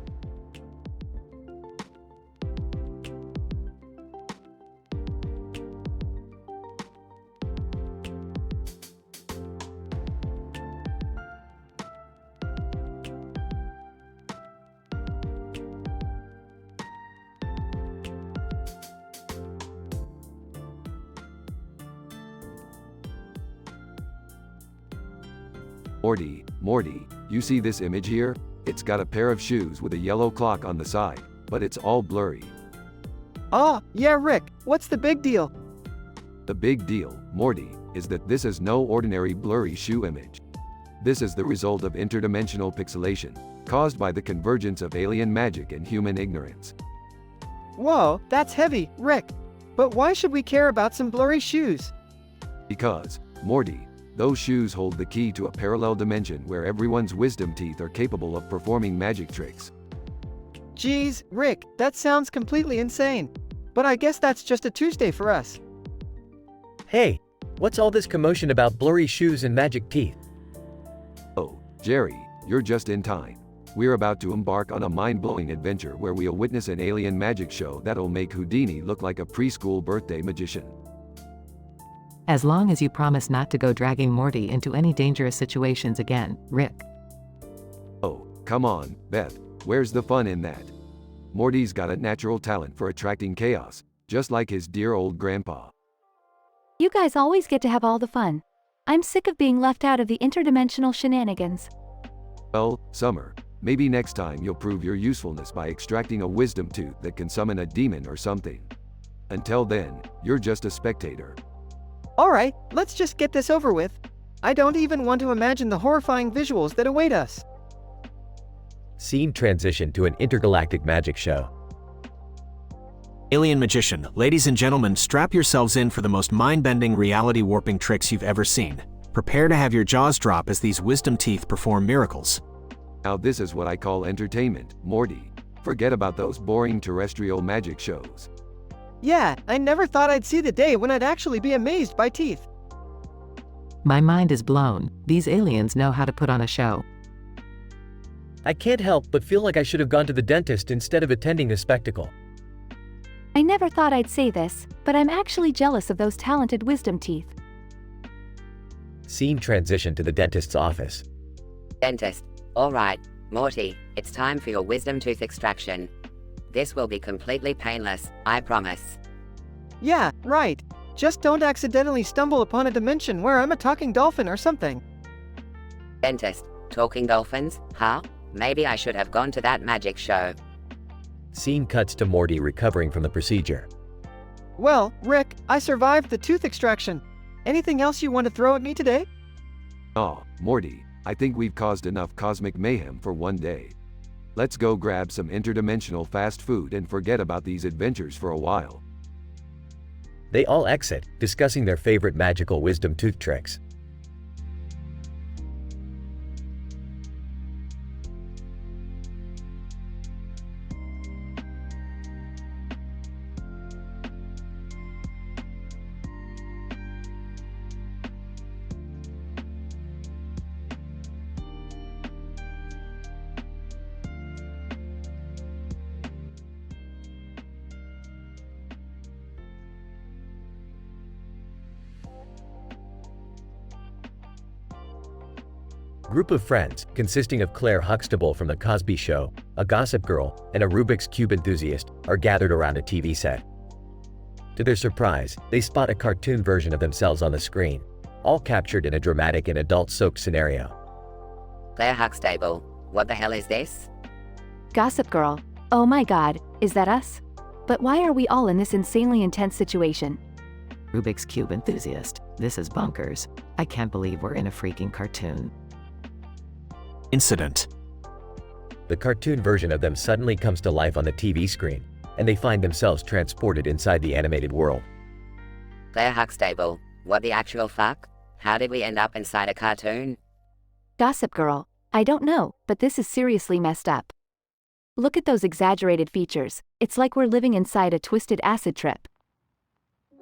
Morty, you see this image here? It's got a pair of shoes with a yellow clock on the side, but it's all blurry. Ah, yeah, Rick, what's the big deal? The big deal, Morty, is that this is no ordinary blurry shoe image. This is the result of interdimensional pixelation, caused by the convergence of alien magic and human ignorance. Whoa, that's heavy, Rick. But why should we care about some blurry shoes? Because, Morty, those shoes hold the key to a parallel dimension where everyone's wisdom teeth are capable of performing magic tricks. Geez, Rick, that sounds completely insane. But I guess that's just a Tuesday for us. Hey, what's all this commotion about blurry shoes and magic teeth? Oh, Jerry, you're just in time. We're about to embark on a mind-blowing adventure where we'll witness an alien magic show that'll make Houdini look like a preschool birthday magician. As long as you promise not to go dragging Morty into any dangerous situations again, Rick. Oh, come on, Beth, where's the fun in that? Morty's got a natural talent for attracting chaos, just like his dear old grandpa. You guys always get to have all the fun. I'm sick of being left out of the interdimensional shenanigans. Well, Summer, maybe next time you'll prove your usefulness by extracting a wisdom tooth that can summon a demon or something. Until then, you're just a spectator. Alright, let's just get this over with. I don't even want to imagine the horrifying visuals that await us. Scene transition to an intergalactic magic show. Alien magician, ladies and gentlemen, strap yourselves in for the most mind-bending, reality-warping tricks you've ever seen. Prepare to have your jaws drop as these wisdom teeth perform miracles. Now this is what I call entertainment, Morty. Forget about those boring terrestrial magic shows. Yeah, I never thought I'd see the day when I'd actually be amazed by teeth. My mind is blown. These aliens know how to put on a show. I can't help but feel like I should have gone to the dentist instead of attending the spectacle. I never thought I'd say this, but I'm actually jealous of those talented wisdom teeth. Scene transition to the dentist's office. Dentist. Alright, Morty, it's time for your wisdom tooth extraction. This will be completely painless, I promise. Yeah, right. Just don't accidentally stumble upon a dimension where I'm a talking dolphin or something. Dentist. Talking dolphins? Huh? Maybe I should have gone to that magic show. Scene cuts to Morty recovering from the procedure. Well, Rick, I survived the tooth extraction. Anything else you want to throw at me today? Oh, Morty, I think we've caused enough cosmic mayhem for one day. Let's go grab some interdimensional fast food and forget about these adventures for a while. They all exit, discussing their favorite magical wisdom tooth tricks. Group of friends, consisting of Claire Huxtable from The Cosby Show, a gossip girl, and a Rubik's Cube enthusiast, are gathered around a TV set. To their surprise, they spot a cartoon version of themselves on the screen, all captured in a dramatic and adult-soaked scenario. Claire Huxtable, what the hell is this? Gossip Girl. Oh my god, is that us? But why are we all in this insanely intense situation? Rubik's Cube enthusiast. This is bonkers. I can't believe we're in a freaking cartoon. Incident. the cartoon version of them suddenly comes to life on the TV screen, and they find themselves transported inside the animated world. Claire Huxtable, what the actual fuck? How did we end up inside a cartoon? Gossip Girl, I don't know, but this is seriously messed up. Look at those exaggerated features, it's like we're living inside a twisted acid trip.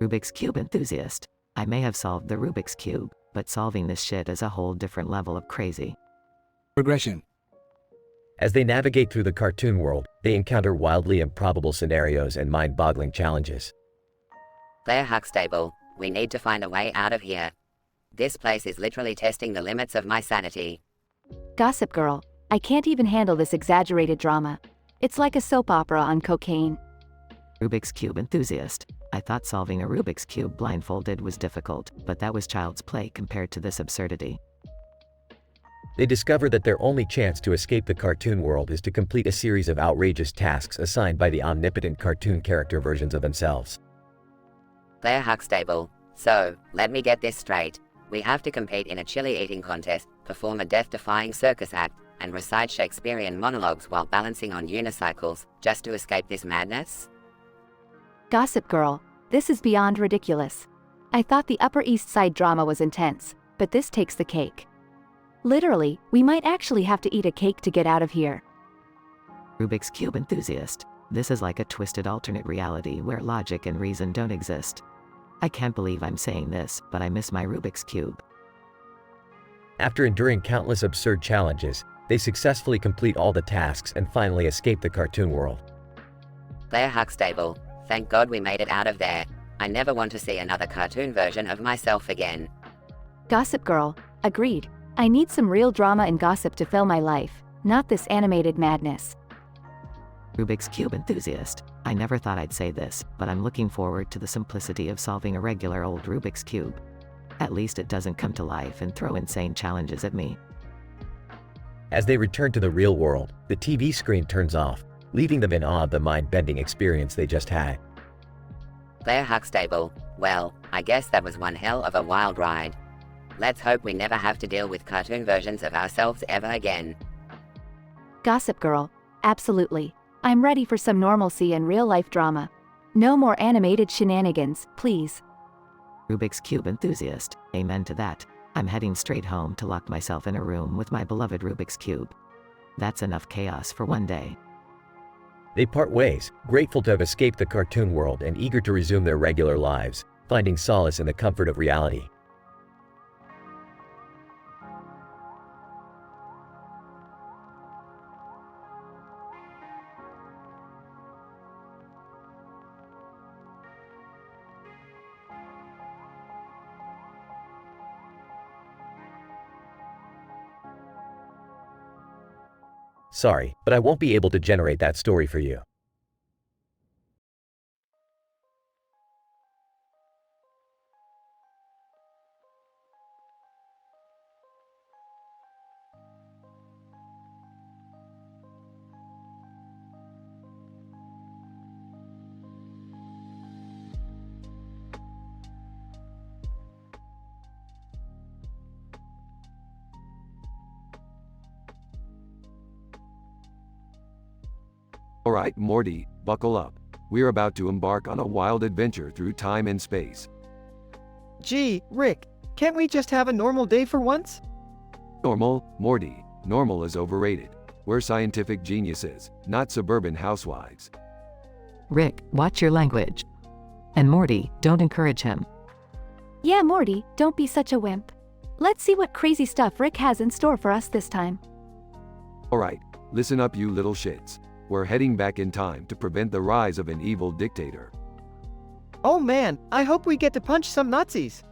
Rubik's Cube enthusiast. I may have solved the Rubik's Cube, but solving this shit is a whole different level of crazy. Regression. As they navigate through the cartoon world, they encounter wildly improbable scenarios and mind-boggling challenges. Claire Huxtable, we need to find a way out of here. This place is literally testing the limits of my sanity. Gossip Girl, I can't even handle this exaggerated drama. It's like a soap opera on cocaine. Rubik's Cube enthusiast. I thought solving a Rubik's Cube blindfolded was difficult, but that was child's play compared to this absurdity. They discover that their only chance to escape the cartoon world is to complete a series of outrageous tasks assigned by the omnipotent cartoon character versions of themselves. Claire Huxtable, so, let me get this straight. We have to compete in a chili eating contest, perform a death-defying circus act, and recite Shakespearean monologues while balancing on unicycles, just to escape this madness? Gossip Girl, this is beyond ridiculous. I thought the Upper East Side drama was intense, but this takes the cake. Literally, we might actually have to eat a cake to get out of here. Rubik's Cube enthusiast. This is like a twisted alternate reality where logic and reason don't exist. I can't believe I'm saying this, but I miss my Rubik's Cube. After enduring countless absurd challenges, they successfully complete all the tasks and finally escape the cartoon world. Claire Huxtable, thank God we made it out of there. I never want to see another cartoon version of myself again. Gossip Girl, agreed. I need some real drama and gossip to fill my life, not this animated madness. Rubik's Cube enthusiast. I never thought I'd say this, but I'm looking forward to the simplicity of solving a regular old Rubik's Cube. At least it doesn't come to life and throw insane challenges at me. As they return to the real world, the TV screen turns off, leaving them in awe of the mind-bending experience they just had. Claire Huxtable, well, I guess that was one hell of a wild ride. Let's hope we never have to deal with cartoon versions of ourselves ever again. Gossip Girl, absolutely. I'm ready for some normalcy and real-life drama. No more animated shenanigans, please. Rubik's Cube enthusiast. Amen to that. I'm heading straight home to lock myself in a room with my beloved Rubik's Cube. That's enough chaos for one day. They part ways, grateful to have escaped the cartoon world and eager to resume their regular lives, finding solace in the comfort of reality. Sorry, but I won't be able to generate that story for you. Alright, Morty, buckle up. We're about to embark on a wild adventure through time and space. Gee, Rick, can't we just have a normal day for once? Normal, Morty, normal is overrated. We're scientific geniuses, not suburban housewives. Rick, watch your language. And Morty, don't encourage him. Yeah, Morty, don't be such a wimp. Let's see what crazy stuff Rick has in store for us this time. Alright, listen up you little shits. We're heading back in time to prevent the rise of an evil dictator. Oh man, I hope we get to punch some Nazis.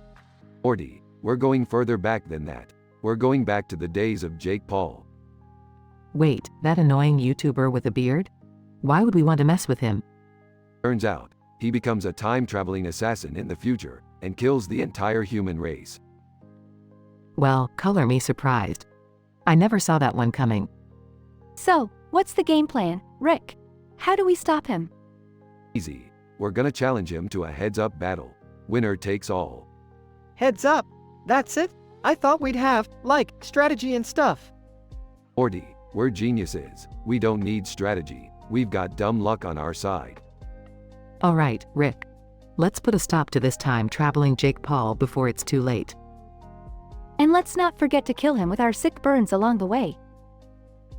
Morty, we're going further back than that. We're going back to the days of Jake Paul. Wait, that annoying YouTuber with a beard? Why would we want to mess with him? Turns out, he becomes a time-traveling assassin in the future, and kills the entire human race. Well, color me surprised. I never saw that one coming. So, what's the game plan, Rick? How do we stop him? Easy. We're gonna challenge him to a heads-up battle. Winner takes all. Heads up. That's it? I thought we'd have, like, strategy and stuff. Morty, We're geniuses. We don't need strategy. We've got dumb luck on our side. Alright, Rick. Let's put a stop to this time traveling Jake Paul before it's too late. And let's not forget to kill him with our sick burns along the way.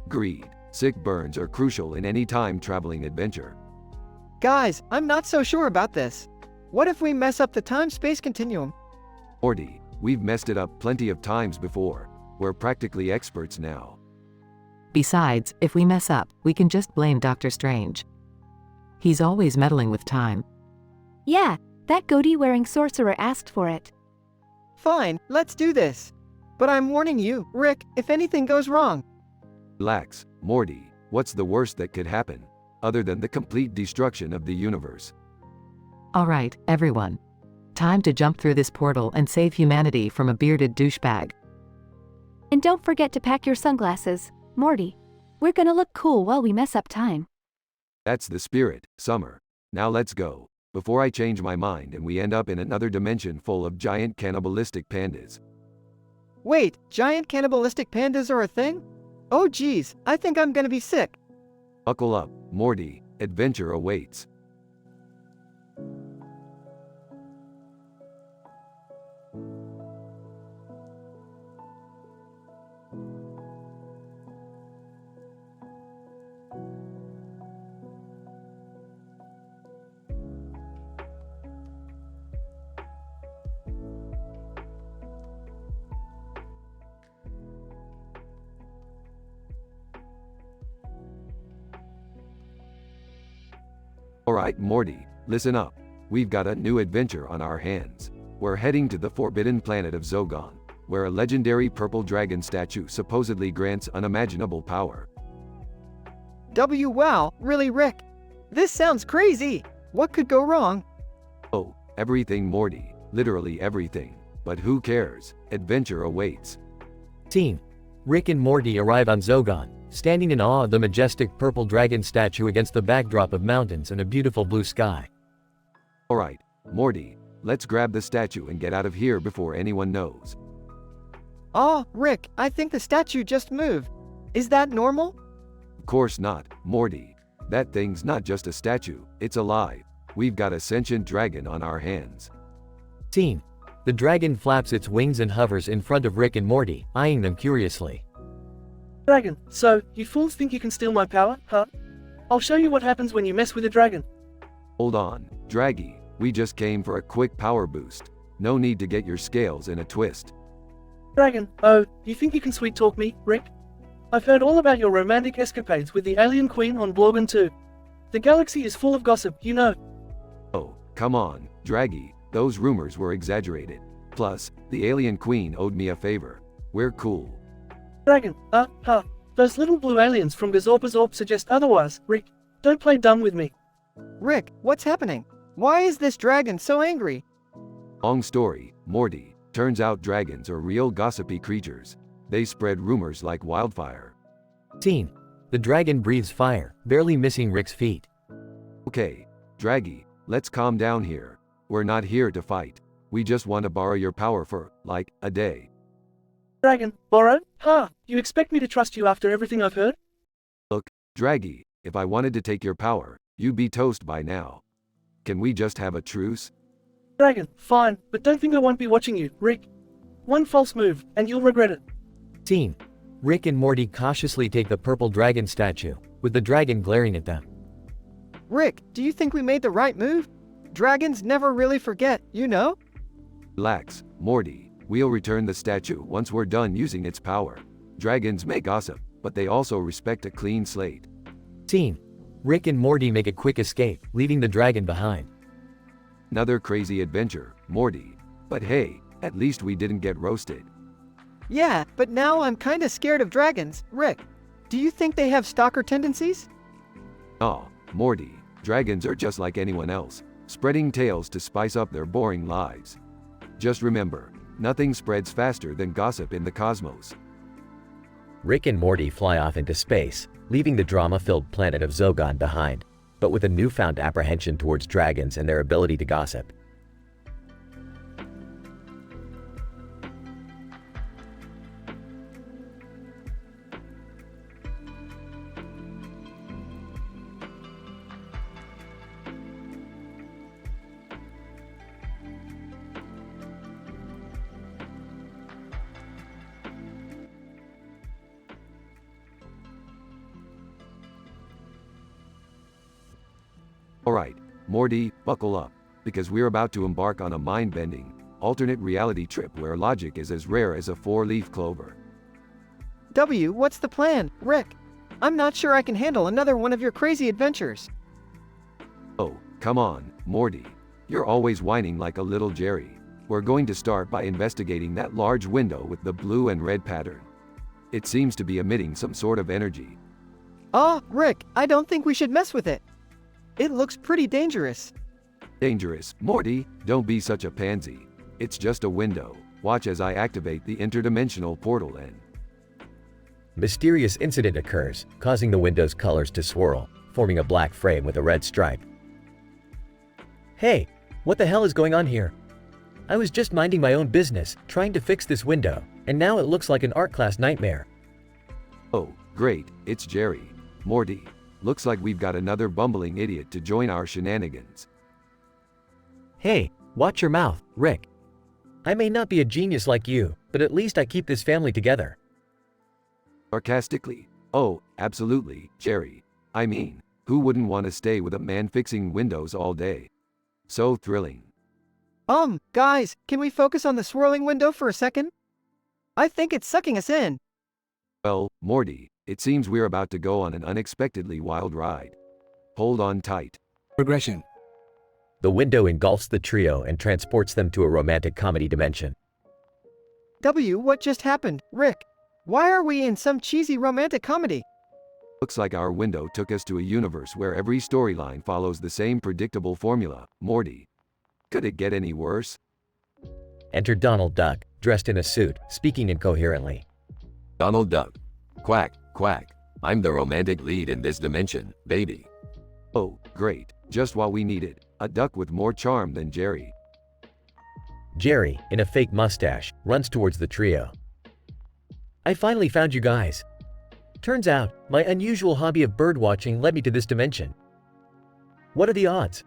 Agreed. Sick burns are crucial in any time traveling adventure. Guys, I'm not so sure about this. What if we mess up the time-space continuum? Morty, we've messed it up plenty of times before. We're practically experts now. Besides, if we mess up, we can just blame Doctor Strange. He's always meddling with time. Yeah, that goatee-wearing sorcerer asked for it. Fine, let's do this. But I'm warning you, Rick, if anything goes wrong. Relax, Morty. What's the worst that could happen, other than the complete destruction of the universe? Alright, everyone. Time to jump through this portal and save humanity from a bearded douchebag. And don't forget to pack your sunglasses, Morty. We're gonna look cool while we mess up time. That's the spirit, Summer. Now let's go, before I change my mind and we end up in another dimension full of giant cannibalistic pandas. Wait, giant cannibalistic pandas are a thing? Oh geez, I think I'm gonna be sick. Buckle up, Morty. Adventure awaits. Alright, Morty, listen up. We've got a new adventure on our hands. We're heading to the forbidden planet of Zogon, where a legendary purple dragon statue supposedly grants unimaginable power. Wow, really, Rick? This sounds crazy. What could go wrong? Oh, everything, Morty. Literally everything. But who cares? Adventure awaits. Team. Rick and Morty arrive on Zogon, standing in awe of the majestic purple dragon statue against the backdrop of mountains and a beautiful blue sky. Alright, Morty, let's grab the statue and get out of here before anyone knows. Oh, Rick, I think the statue just moved. Is that normal? Of course not, Morty. That thing's not just a statue, it's alive. We've got a sentient dragon on our hands. Team. The dragon flaps its wings and hovers in front of Rick and Morty, eyeing them curiously. Dragon, so, you fools think you can steal my power, huh? I'll show you what happens when you mess with a dragon. Hold on, Draggy, we just came for a quick power boost. No need to get your scales in a twist. Dragon, oh, you think you can sweet talk me, Rick? I've heard all about your romantic escapades with the alien queen on Blorgan 2. The galaxy is full of gossip, you know. Oh, come on, Draggy, those rumors were exaggerated. Plus, the alien queen owed me a favor. We're cool. Dragon, those little blue aliens from Gazorpazorp suggest otherwise, Rick. Don't play dumb with me. Rick, what's happening? Why is this dragon so angry? Long story, Morty. Turns out dragons are real gossipy creatures. They spread rumors like wildfire. Team. The dragon breathes fire, barely missing Rick's feet. Okay, Draggy, let's calm down here. We're not here to fight. We just want to borrow your power for, like, a day. Dragon, borrow? You expect me to trust you after everything I've heard? Look, Draggy, if I wanted to take your power, you'd be toast by now. Can we just have a truce? Dragon, fine, but don't think I won't be watching you, Rick. One false move, and you'll regret it. Team. Rick and Morty cautiously take the purple dragon statue, with the dragon glaring at them. Rick, do you think we made the right move? Dragons never really forget, you know? Relax, Morty. We'll return the statue once we're done using its power. Dragons may gossip, but they also respect a clean slate. Team. Rick and Morty make a quick escape, leaving the dragon behind. Another crazy adventure, Morty. But hey, at least we didn't get roasted. Yeah, but now I'm kinda scared of dragons. Rick, do you think they have stalker tendencies? Aw, Morty, dragons are just like anyone else, spreading tales to spice up their boring lives. Just remember, nothing spreads faster than gossip in the cosmos. Rick and Morty fly off into space, leaving the drama-filled planet of Zogon behind, but with a newfound apprehension towards dragons and their ability to gossip. Alright, Morty, buckle up, because we're about to embark on a mind-bending, alternate reality trip where logic is as rare as a four-leaf clover. What's the plan, Rick? I'm not sure I can handle another one of your crazy adventures. Oh, come on, Morty. You're always whining like a little Jerry. We're going to start by investigating that large window with the blue and red pattern. It seems to be emitting some sort of energy. Rick, I don't think we should mess with it. It looks pretty dangerous. Dangerous, Morty, don't be such a pansy. It's just a window. Watch as I activate the interdimensional portal and... Mysterious incident occurs, causing the window's colors to swirl, forming a black frame with a red stripe. Hey, what the hell is going on here? I was just minding my own business, trying to fix this window, and now it looks like an art class nightmare. Oh, great, it's Jerry. Morty, looks like we've got another bumbling idiot to join our shenanigans. Hey, watch your mouth, Rick. I may not be a genius like you, but at least I keep this family together. Sarcastically, oh, absolutely, Jerry. I mean, who wouldn't want to stay with a man fixing windows all day? So thrilling. Guys, can we focus on the swirling window for a second? I think it's sucking us in. Well, Morty, it seems we're about to go on an unexpectedly wild ride. Hold on tight. Regression. The window engulfs the trio and transports them to a romantic comedy dimension. What just happened, Rick? Why are we in some cheesy romantic comedy? Looks like our window took us to a universe where every storyline follows the same predictable formula, Morty. Could it get any worse? Enter Donald Duck, dressed in a suit, speaking incoherently. Donald Duck. Quack, quack. I'm the romantic lead in this dimension, baby. Oh, great. Just what we needed. A duck with more charm than Jerry. Jerry, in a fake mustache, runs towards the trio. I finally found you guys. Turns out, my unusual hobby of birdwatching led me to this dimension. What are the odds?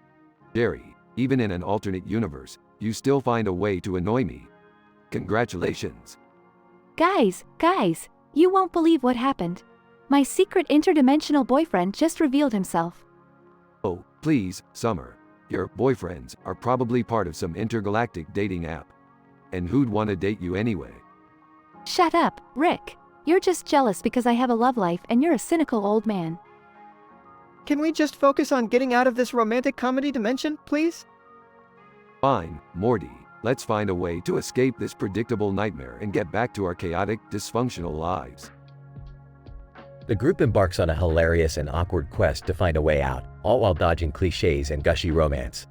Jerry, even in an alternate universe, you still find a way to annoy me. Congratulations. Guys, you won't believe what happened. My secret interdimensional boyfriend just revealed himself. Oh, please, Summer. Your boyfriends are probably part of some intergalactic dating app. And who'd want to date you anyway? Shut up, Rick. You're just jealous because I have a love life and you're a cynical old man. Can we just focus on getting out of this romantic comedy dimension, please? Fine, Morty. Let's find a way to escape this predictable nightmare and get back to our chaotic, dysfunctional lives. The group embarks on a hilarious and awkward quest to find a way out, all while dodging cliches and gushy romance.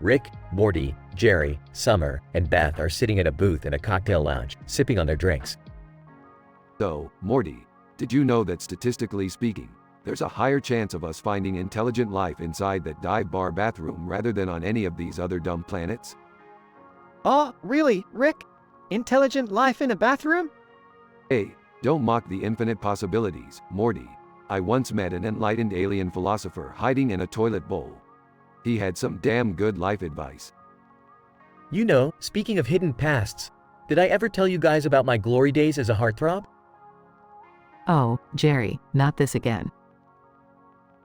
Rick, Morty, Jerry, Summer, and Beth are sitting at a booth in a cocktail lounge, sipping on their drinks. So, Morty, did you know that statistically speaking, there's a higher chance of us finding intelligent life inside that dive bar bathroom rather than on any of these other dumb planets? Really, Rick? Intelligent life in a bathroom? Hey, don't mock the infinite possibilities, Morty. I once met an enlightened alien philosopher hiding in a toilet bowl. He had some damn good life advice. You know, speaking of hidden pasts, did I ever tell you guys about my glory days as a heartthrob? Oh, Jerry, not this again.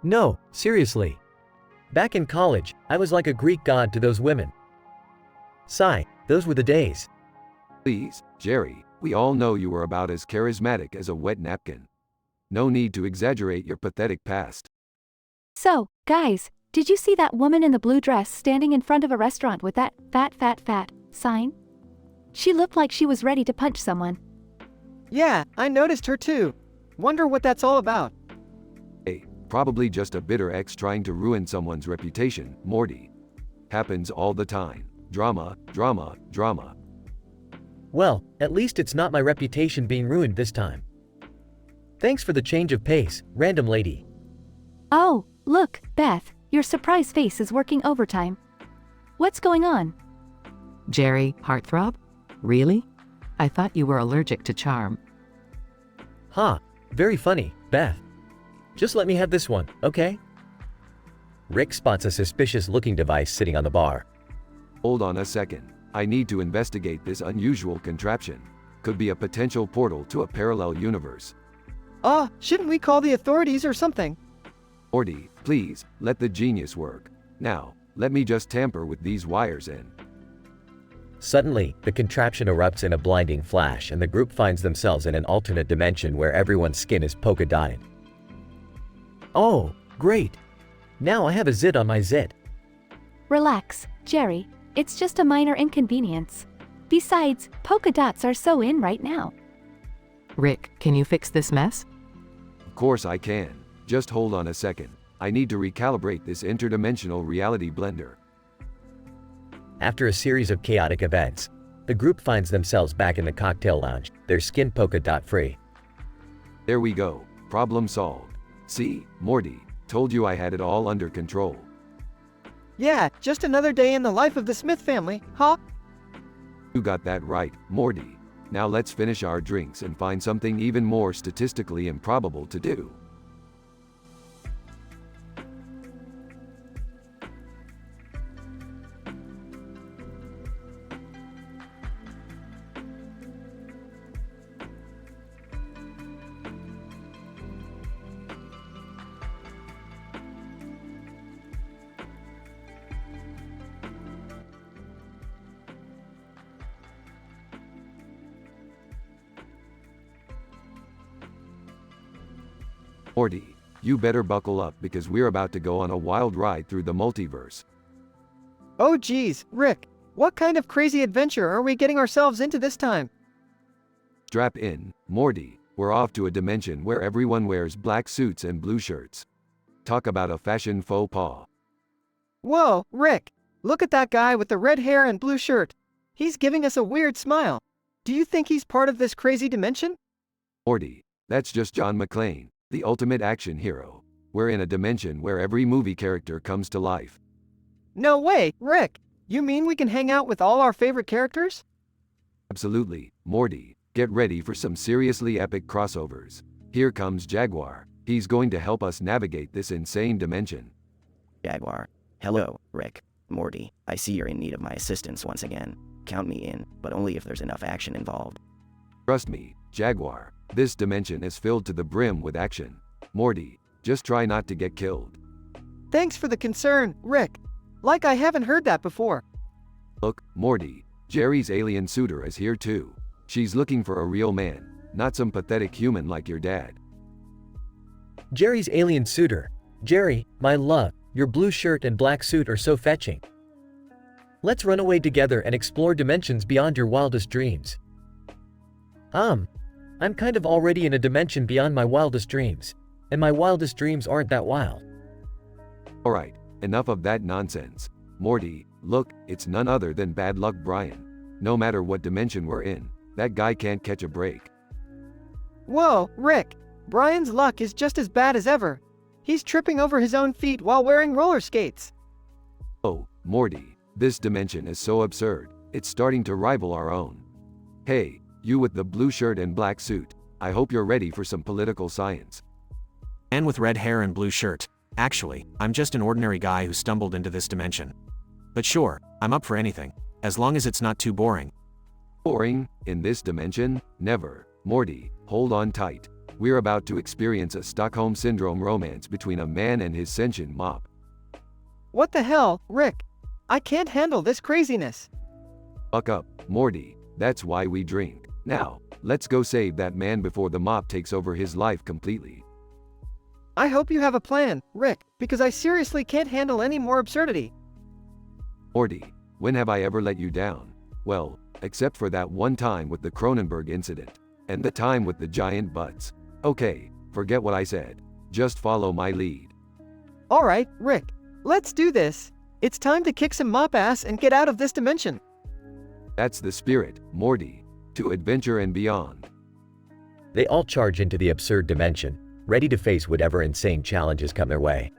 No, seriously. Back in college, I was like a Greek god to those women. Sigh, those were the days. Please, Jerry, we all know you were about as charismatic as a wet napkin. No need to exaggerate your pathetic past. So, guys, did you see that woman in the blue dress standing in front of a restaurant with that fat sign? She looked like she was ready to punch someone. Yeah, I noticed her too. Wonder what that's all about. Hey, probably just a bitter ex trying to ruin someone's reputation, Morty. Happens all the time. Drama, drama, drama. Well, at least it's not my reputation being ruined this time. Thanks for the change of pace, random lady. Oh, look, Beth, your surprise face is working overtime. What's going on? Jerry, heartthrob? Really? I thought you were allergic to charm. Huh, very funny, Beth. Just let me have this one, okay? Rick spots a suspicious-looking device sitting on the bar. Hold on a second. I need to investigate this unusual contraption. Could be a potential portal to a parallel universe. Shouldn't we call the authorities or something? Morty, please, let the genius work. Now, let me just tamper with these wires in. Suddenly, the contraption erupts in a blinding flash and the group finds themselves in an alternate dimension where everyone's skin is polka-dotted. Oh, great. Now I have a zit on my zit. Relax, Jerry. It's just a minor inconvenience. Besides, polka dots are so in right now. Rick, can you fix this mess? Of course I can. Just hold on a second. I need to recalibrate this interdimensional reality blender. After a series of chaotic events, the group finds themselves back in the cocktail lounge, their skin polka-dot free. There we go. Problem solved. See, Morty, told you I had it all under control. Yeah, just another day in the life of the Smith family, huh? You got that right, Morty. Now let's finish our drinks and find something even more statistically improbable to do. Morty, you better buckle up because we're about to go on a wild ride through the multiverse. Oh geez, Rick, what kind of crazy adventure are we getting ourselves into this time? Strap in, Morty, we're off to a dimension where everyone wears black suits and blue shirts. Talk about a fashion faux pas. Whoa, Rick, look at that guy with the red hair and blue shirt. He's giving us a weird smile. Do you think he's part of this crazy dimension? Morty, that's just John McClane, the ultimate action hero. We're in a dimension where every movie character comes to life. No way, Rick. You mean we can hang out with all our favorite characters? Absolutely, Morty. Get ready for some seriously epic crossovers. Here comes Jaguar. He's going to help us navigate this insane dimension. Jaguar. Hello, Rick. Morty, I see you're in need of my assistance once again. Count me in, but only if there's enough action involved. Trust me, Jaguar. This dimension is filled to the brim with action. Morty, just try not to get killed. Thanks for the concern, Rick. Like I haven't heard that before. Look, Morty, Jerry's alien suitor is here too. She's looking for a real man, not some pathetic human like your dad. Jerry's alien suitor. Jerry, my love, your blue shirt and black suit are so fetching. Let's run away together and explore dimensions beyond your wildest dreams. I'm kind of already in a dimension beyond my wildest dreams, and my wildest dreams aren't that wild. Alright, enough of that nonsense. Morty, look, it's none other than Bad Luck Brian. No matter what dimension we're in, that guy can't catch a break. Whoa, Rick. Brian's luck is just as bad as ever. He's tripping over his own feet while wearing roller skates. Oh, Morty, this dimension is so absurd, it's starting to rival our own. Hey, you with the blue shirt and black suit, I hope you're ready for some political science. And with red hair and blue shirt. Actually, I'm just an ordinary guy who stumbled into this dimension. But sure, I'm up for anything, as long as it's not too boring. Boring? In this dimension? Never. Morty, hold on tight. We're about to experience a Stockholm Syndrome romance between a man and his sentient mop. What the hell, Rick? I can't handle this craziness. Buck up, Morty. That's why we drink. Now, let's go save that man before the mop takes over his life completely. I hope you have a plan, Rick, because I seriously can't handle any more absurdity. Morty, when have I ever let you down? Well, except for that one time with the Cronenberg incident. And the time with the giant butts. Okay, forget what I said. Just follow my lead. Alright, Rick. Let's do this. It's time to kick some mop ass and get out of this dimension. That's the spirit, Morty. To adventure and beyond. They all charge into the absurd dimension, ready to face whatever insane challenges come their way.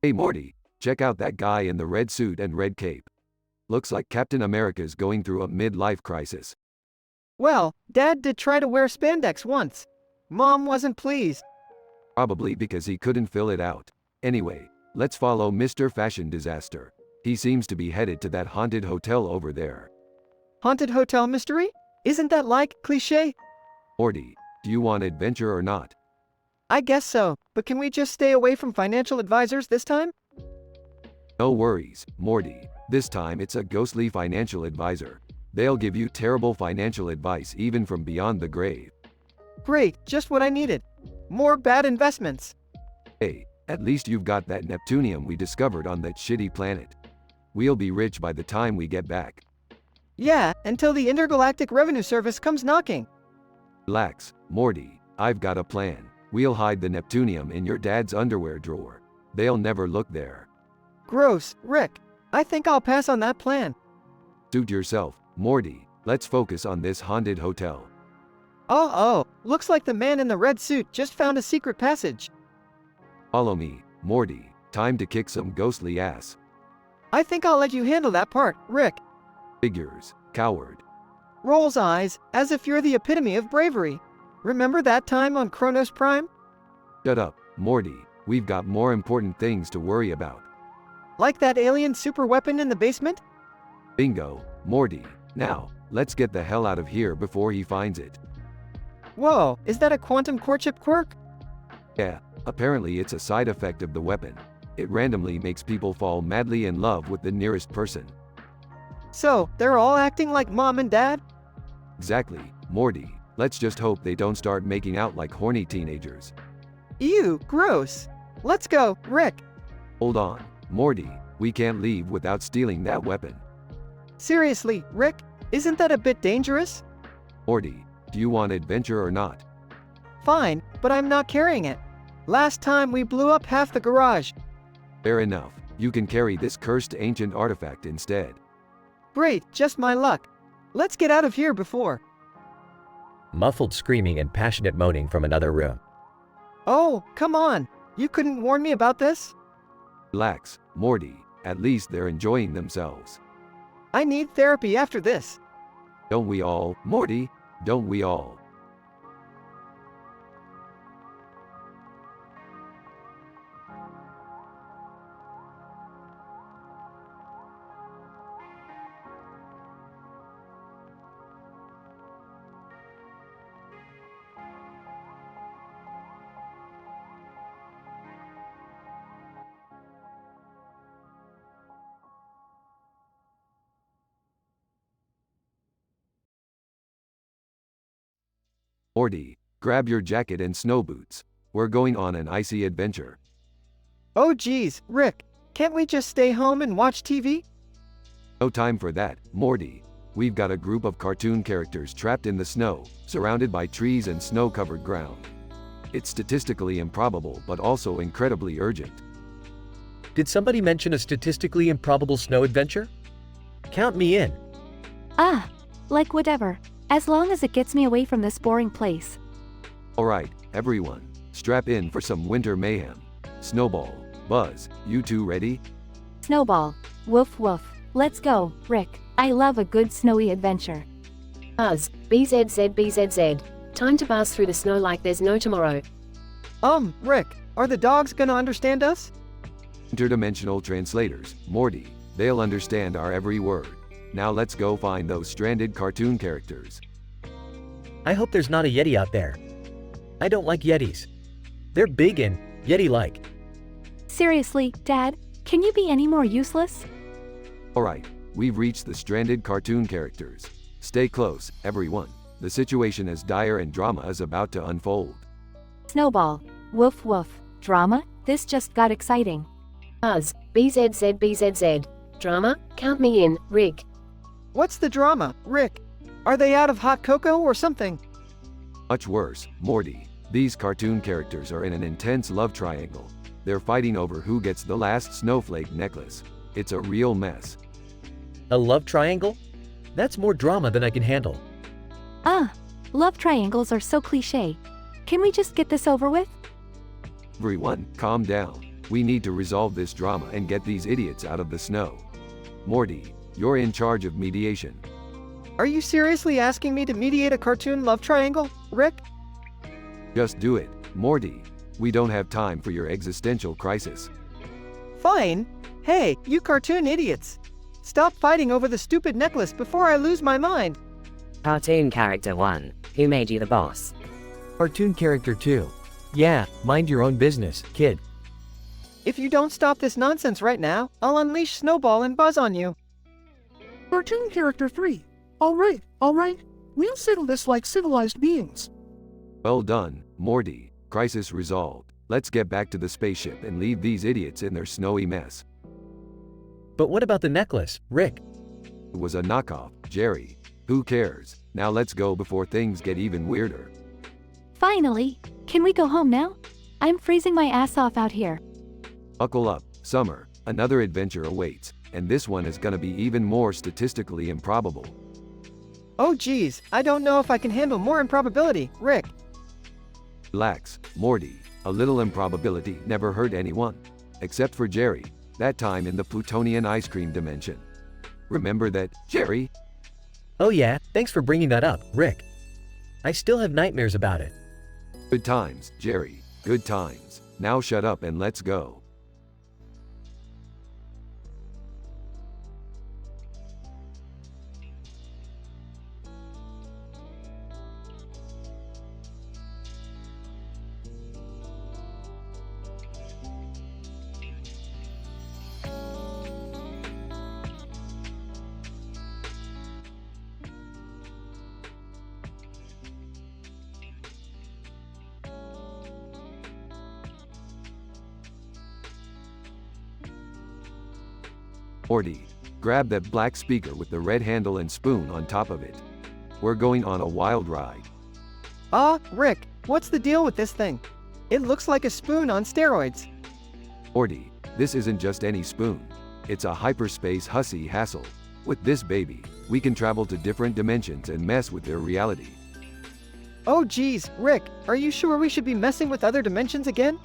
Hey Morty, check out that guy in the red suit and red cape. Looks like Captain America's going through a midlife crisis. Well, Dad did try to wear spandex once. Mom wasn't pleased. Probably because he couldn't fill it out. Anyway, let's follow Mr. Fashion Disaster. He seems to be headed to that haunted hotel over there. Haunted hotel mystery? Isn't that like cliché? Morty, do you want adventure or not? I guess so, but can we just stay away from financial advisors this time? No worries, Morty. This time it's a ghostly financial advisor. They'll give you terrible financial advice even from beyond the grave. Great, just what I needed. More bad investments. Hey, at least you've got that Neptunium we discovered on that shitty planet. We'll be rich by the time we get back. Yeah, until the Intergalactic Revenue Service comes knocking. Relax, Morty. I've got a plan. We'll hide the Neptunium in your dad's underwear drawer. They'll never look there. Gross, Rick. I think I'll pass on that plan. Suit yourself, Morty. Let's focus on this haunted hotel. Oh, looks like the man in the red suit just found a secret passage. Follow me, Morty. Time to kick some ghostly ass. I think I'll let you handle that part, Rick. Figures, coward. Rolls eyes, as if you're the epitome of bravery. Remember that time on Kronos Prime? Shut up, Morty. We've got more important things to worry about. Like that alien super weapon in the basement? Bingo, Morty. Now, let's get the hell out of here before he finds it. Whoa, is that a quantum courtship quirk? Yeah, apparently it's a side effect of the weapon. It randomly makes people fall madly in love with the nearest person. So, they're all acting like Mom and Dad? Exactly, Morty. Let's just hope they don't start making out like horny teenagers. Ew, gross. Let's go, Rick. Hold on, Morty. We can't leave without stealing that weapon. Seriously, Rick? Isn't that a bit dangerous? Morty, do you want adventure or not? Fine, but I'm not carrying it. Last time we blew up half the garage. Fair enough. You can carry this cursed ancient artifact instead. Great, just my luck. Let's get out of here before. Muffled screaming and passionate moaning from another room. Oh, come on. You couldn't warn me about this? Relax, Morty. At least they're enjoying themselves. I need therapy after this. Don't we all, Morty? Don't we all? Morty, grab your jacket and snow boots. We're going on an icy adventure. Oh geez, Rick. Can't we just stay home and watch TV? No time for that, Morty. We've got a group of cartoon characters trapped in the snow, surrounded by trees and snow-covered ground. It's statistically improbable but also incredibly urgent. Did somebody mention a statistically improbable snow adventure? Count me in. Ah, like whatever. As long as it gets me away from this boring place. Alright, everyone, strap in for some winter mayhem. Snowball, Buzz, you two ready? Snowball. Woof woof. Let's go, Rick. I love a good snowy adventure. Buzz, BZZ. Time to buzz through the snow like there's no tomorrow. Rick, are the dogs gonna understand us? Interdimensional translators, Morty. They'll understand our every word. Now let's go find those stranded cartoon characters. I hope there's not a Yeti out there. I don't like Yetis. They're big and Yeti-like. Seriously, Dad, can you be any more useless? Alright, we've reached the stranded cartoon characters. Stay close, everyone. The situation is dire and drama is about to unfold. Snowball. Woof woof. Drama? This just got exciting. Buzz, BZZ. Drama? Count me in, Rick. What's the drama, Rick? Are they out of hot cocoa or something? Much worse, Morty. These cartoon characters are in an intense love triangle. They're fighting over who gets the last snowflake necklace. It's a real mess. A love triangle? That's more drama than I can handle. Love triangles are so cliché. Can we just get this over with? Everyone, calm down. We need to resolve this drama and get these idiots out of the snow. Morty, you're in charge of mediation. Are you seriously asking me to mediate a cartoon love triangle, Rick? Just do it, Morty. We don't have time for your existential crisis. Fine. Hey, you cartoon idiots. Stop fighting over the stupid necklace before I lose my mind. Cartoon character 1. Who made you the boss? Cartoon character 2. Yeah, mind your own business, kid. If you don't stop this nonsense right now, I'll unleash Snowball and Buzz on you. Cartoon character 3. All right. We'll settle this like civilized beings. Well done, Morty. Crisis resolved. Let's get back to the spaceship and leave these idiots in their snowy mess. But what about the necklace, Rick? It was a knockoff, Jerry. Who cares? Now let's go before things get even weirder. Finally, can we go home now? I'm freezing my ass off out here. Buckle up, Summer. Another adventure awaits, and this one is gonna be even more statistically improbable. Oh geez, I don't know if I can handle more improbability, Rick. Relax, Morty. A little improbability never hurt anyone. Except for Jerry, that time in the Plutonian ice cream dimension. Remember that, Jerry? Oh yeah, thanks for bringing that up, Rick. I still have nightmares about it. Good times, Jerry. Good times. Now shut up and let's go. Morty, grab that black speaker with the red handle and spoon on top of it. We're going on a wild ride. Rick, what's the deal with this thing? It looks like a spoon on steroids. Morty, this isn't just any spoon. It's a hyperspace hussy hassle. With this baby, we can travel to different dimensions and mess with their reality. Oh geez, Rick, are you sure we should be messing with other dimensions again?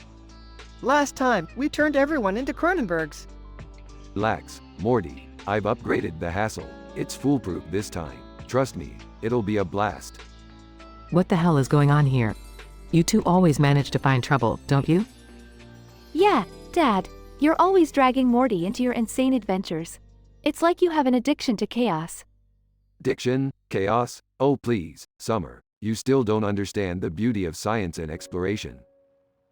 Last time, we turned everyone into Cronenbergs. Relax, Morty. I've upgraded the hassle. It's foolproof this time. Trust me, it'll be a blast. What the hell is going on here? You two always manage to find trouble, don't you? Yeah, Dad, you're always dragging Morty into your insane adventures. It's like you have an addiction to chaos. Addiction? Chaos? Oh please, Summer. You still don't understand the beauty of science and exploration.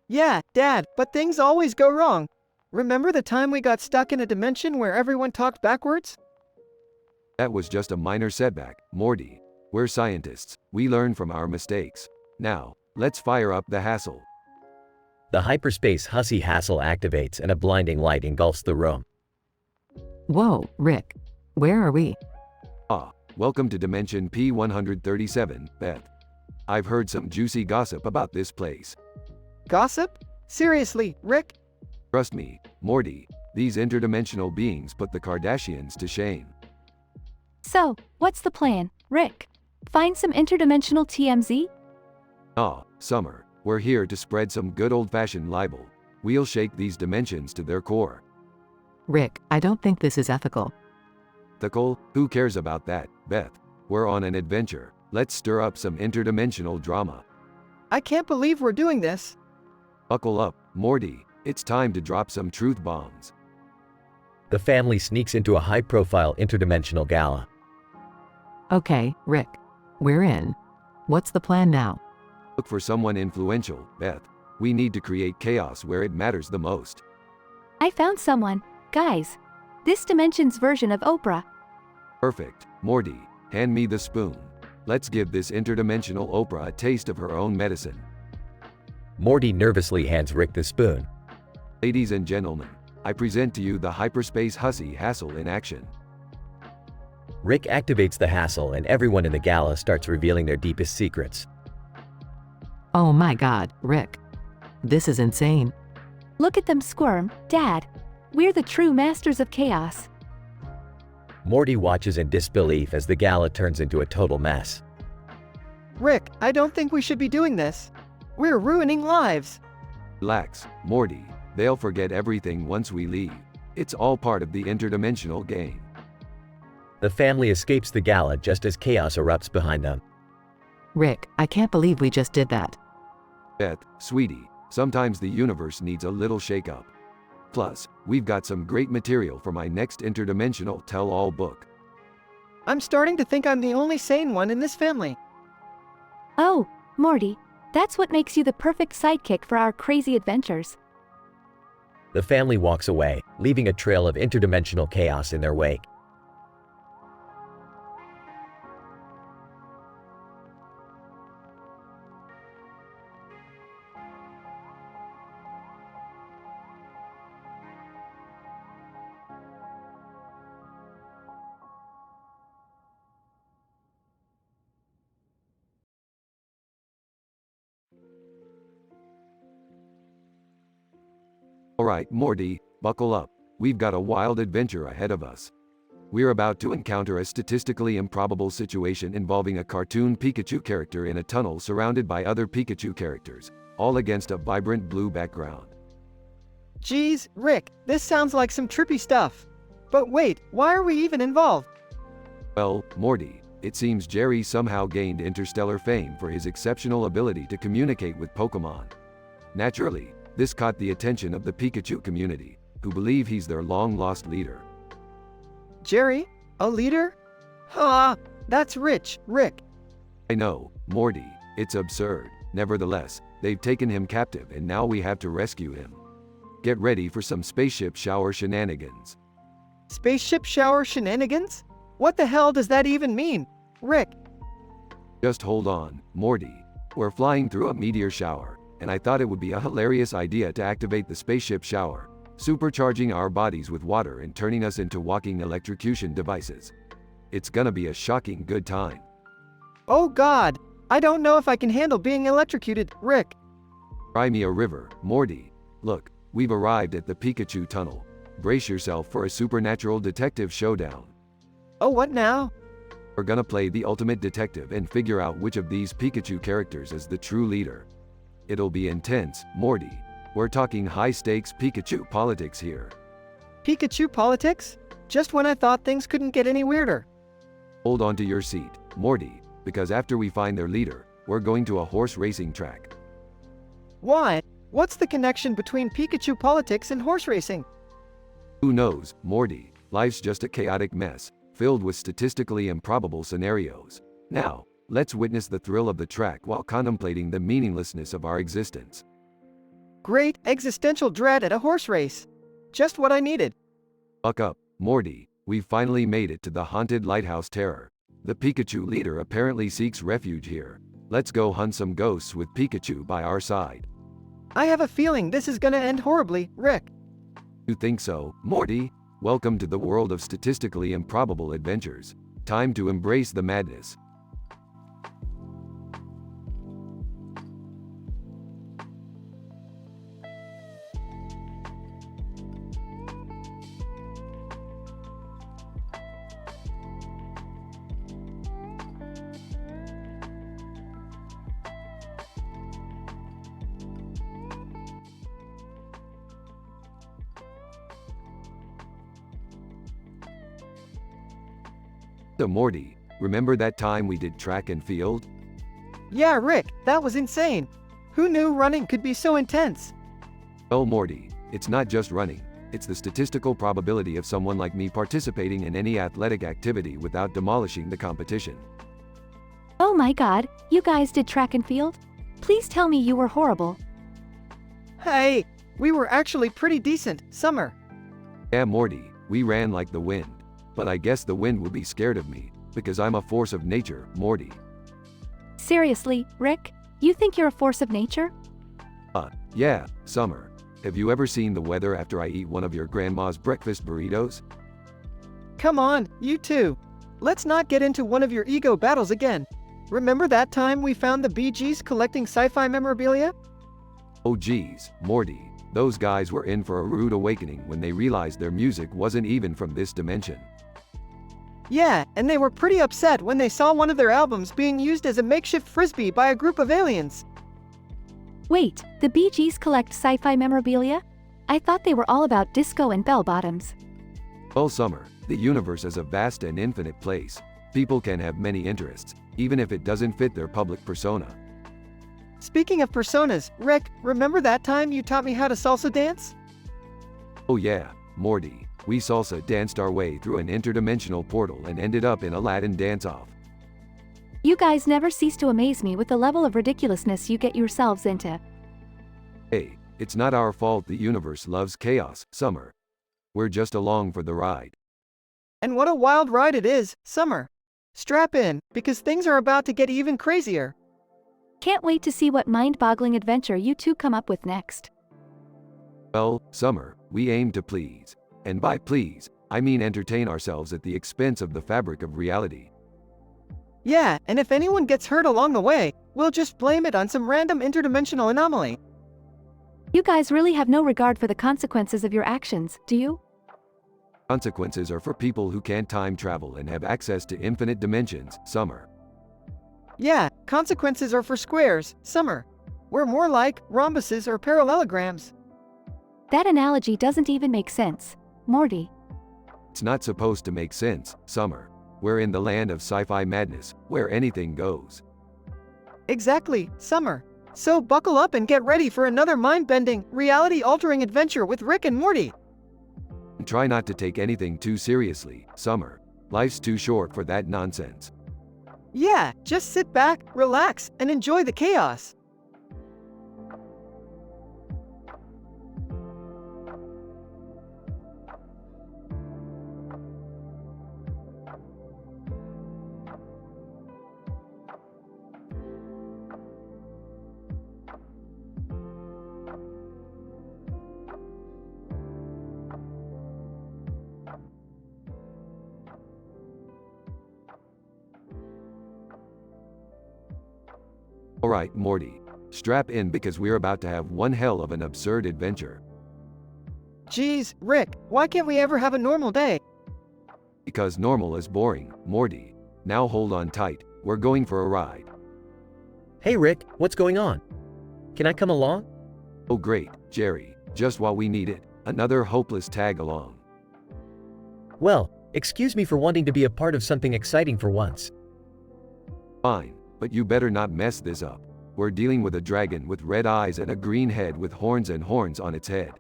Yeah, Dad, but things always go wrong. Remember the time we got stuck in a dimension where everyone talked backwards? That was just a minor setback, Morty. We're scientists. We learn from our mistakes. Now, let's fire up the hassle. The hyperspace hussy hassle activates and a blinding light engulfs the room. Whoa, Rick. Where are we? Welcome to Dimension P137, Beth. I've heard some juicy gossip about this place. Gossip? Seriously, Rick? Trust me, Morty, these interdimensional beings put the Kardashians to shame. So, what's the plan, Rick? Find some interdimensional TMZ? Summer, we're here to spread some good old-fashioned libel. We'll shake these dimensions to their core. Rick, I don't think this is ethical. Ethical? Who cares about that, Beth? We're on an adventure. Let's stir up some interdimensional drama. I can't believe we're doing this. Buckle up, Morty. It's time to drop some truth bombs. The family sneaks into a high-profile interdimensional gala. Okay, Rick. We're in. What's the plan now? Look for someone influential, Beth. We need to create chaos where it matters the most. I found someone. Guys. This dimension's version of Oprah. Perfect. Morty, hand me the spoon. Let's give this interdimensional Oprah a taste of her own medicine. Morty nervously hands Rick the spoon. Ladies and gentlemen, I present to you the hyperspace hussy hassle in action. Rick activates the hassle and everyone in the gala starts revealing their deepest secrets. Oh my god, Rick. This is insane. Look at them squirm, Dad. We're the true masters of chaos. Morty watches in disbelief as the gala turns into a total mess. Rick, I don't think we should be doing this. We're ruining lives. Relax, Morty. They'll forget everything once we leave. It's all part of the interdimensional game. The family escapes the gala just as chaos erupts behind them. Rick, I can't believe we just did that. Beth, sweetie, sometimes the universe needs a little shake-up. Plus, we've got some great material for my next interdimensional tell-all book. I'm starting to think I'm the only sane one in this family. Oh, Morty, that's what makes you the perfect sidekick for our crazy adventures. The family walks away, leaving a trail of interdimensional chaos in their wake. Alright, Morty, buckle up. We've got a wild adventure ahead of us. We're about to encounter a statistically improbable situation involving a cartoon Pikachu character in a tunnel surrounded by other Pikachu characters, all against a vibrant blue background. Geez, Rick, this sounds like some trippy stuff. But wait, why are we even involved? Well, Morty, it seems Jerry somehow gained interstellar fame for his exceptional ability to communicate with Pokémon. Naturally, this caught the attention of the Pikachu community, who believe he's their long-lost leader. Jerry? A leader? That's rich, Rick. I know, Morty, it's absurd. Nevertheless, they've taken him captive and now we have to rescue him. Get ready for some spaceship shower shenanigans. Spaceship shower shenanigans? What the hell does that even mean? Rick. Just hold on, Morty. We're flying through a meteor shower, and I thought it would be a hilarious idea to activate the spaceship shower, supercharging our bodies with water and turning us into walking electrocution devices. It's gonna be a shocking good time. Oh God, I don't know if I can handle being electrocuted, Rick. Cry me a river, Morty. Look, we've arrived at the Pikachu tunnel. Brace yourself for a supernatural detective showdown. Oh, what now? We're gonna play the ultimate detective and figure out which of these Pikachu characters is the true leader. It'll be intense, Morty. We're talking high-stakes Pikachu politics here. Pikachu politics? Just when I thought things couldn't get any weirder. Hold on to your seat, Morty, because after we find their leader, we're going to a horse racing track. Why? What's the connection between Pikachu politics and horse racing? Who knows, Morty? Life's just a chaotic mess, filled with statistically improbable scenarios. Now, let's witness the thrill of the track while contemplating the meaninglessness of our existence. Great existential dread at a horse race. Just what I needed. Buck up, Morty. We've finally made it to the haunted lighthouse terror. The Pikachu leader apparently seeks refuge here. Let's go hunt some ghosts with Pikachu by our side. I have a feeling this is gonna end horribly, Rick. You think so, Morty? Welcome to the world of statistically improbable adventures. Time to embrace the madness. So Morty, remember that time we did track and field? Yeah, Rick, that was insane. Who knew running could be so intense? Oh Morty, it's not just running. It's the statistical probability of someone like me participating in any athletic activity without demolishing the competition. Oh my God, you guys did track and field? Please tell me you were horrible. Hey, we were actually pretty decent, Summer. Yeah, Morty, we ran like the wind. But I guess the wind would be scared of me, because I'm a force of nature, Morty. Seriously, Rick? You think you're a force of nature? Yeah, Summer. Have you ever seen the weather after I eat one of your grandma's breakfast burritos? Come on, you two. Let's not get into one of your ego battles again. Remember that time we found the Bee Gees collecting sci-fi memorabilia? Oh geez, Morty. Those guys were in for a rude awakening when they realized their music wasn't even from this dimension. Yeah, and they were pretty upset when they saw one of their albums being used as a makeshift frisbee by a group of aliens. Wait, the Bee Gees collect sci-fi memorabilia? I thought they were all about disco and bell-bottoms. Well, Summer, the universe is a vast and infinite place. People can have many interests, even if it doesn't fit their public persona. Speaking of personas, Rick, remember that time you taught me how to salsa dance? Oh yeah, Morty, we salsa danced our way through an interdimensional portal and ended up in a Latin dance-off. You guys never cease to amaze me with the level of ridiculousness you get yourselves into. Hey, it's not our fault the universe loves chaos, Summer. We're just along for the ride. And what a wild ride it is, Summer. Strap in, because things are about to get even crazier. Can't wait to see what mind-boggling adventure you two come up with next. Well, Summer, we aim to please. And by please, I mean entertain ourselves at the expense of the fabric of reality. Yeah, and if anyone gets hurt along the way, we'll just blame it on some random interdimensional anomaly. You guys really have no regard for the consequences of your actions, do you? Consequences are for people who can't time travel and have access to infinite dimensions, Summer. Yeah, consequences are for squares, Summer. We're more like rhombuses or parallelograms. That analogy doesn't even make sense, Morty. It's not supposed to make sense, Summer. We're in the land of sci-fi madness, where anything goes. Exactly, Summer. So buckle up and get ready for another mind-bending, reality-altering adventure with Rick and Morty. And try not to take anything too seriously, Summer. Life's too short for that nonsense. Yeah, just sit back, relax, and enjoy the chaos. Alright, Morty. Strap in because we're about to have one hell of an absurd adventure. Geez, Rick, why can't we ever have a normal day? Because normal is boring, Morty. Now hold on tight, we're going for a ride. Hey Rick, what's going on? Can I come along? Oh great, Jerry, just what we needed. Another hopeless tag along. Well, excuse me for wanting to be a part of something exciting for once. Fine, but you better not mess this up. We're dealing with a dragon with red eyes and a green head with horns and horns on its head.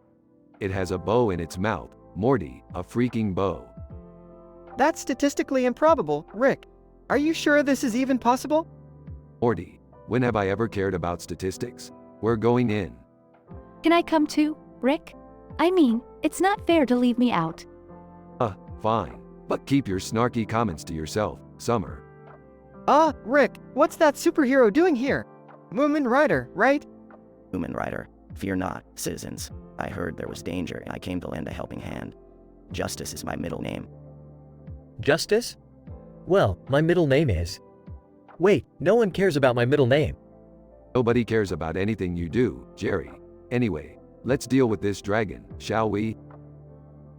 It has a bow in its mouth, Morty, a freaking bow. That's statistically improbable, Rick. Are you sure this is even possible? Morty, when have I ever cared about statistics? We're going in. Can I come too, Rick? I mean, it's not fair to leave me out. Fine. But keep your snarky comments to yourself, Summer. Rick, what's that superhero doing here? Moomin Rider, right? Moomin Rider, fear not, citizens. I heard there was danger and I came to lend a helping hand. Justice is my middle name. Justice? Well, my middle name is... Wait, no one cares about my middle name. Nobody cares about anything you do, Jerry. Anyway, let's deal with this dragon, shall we?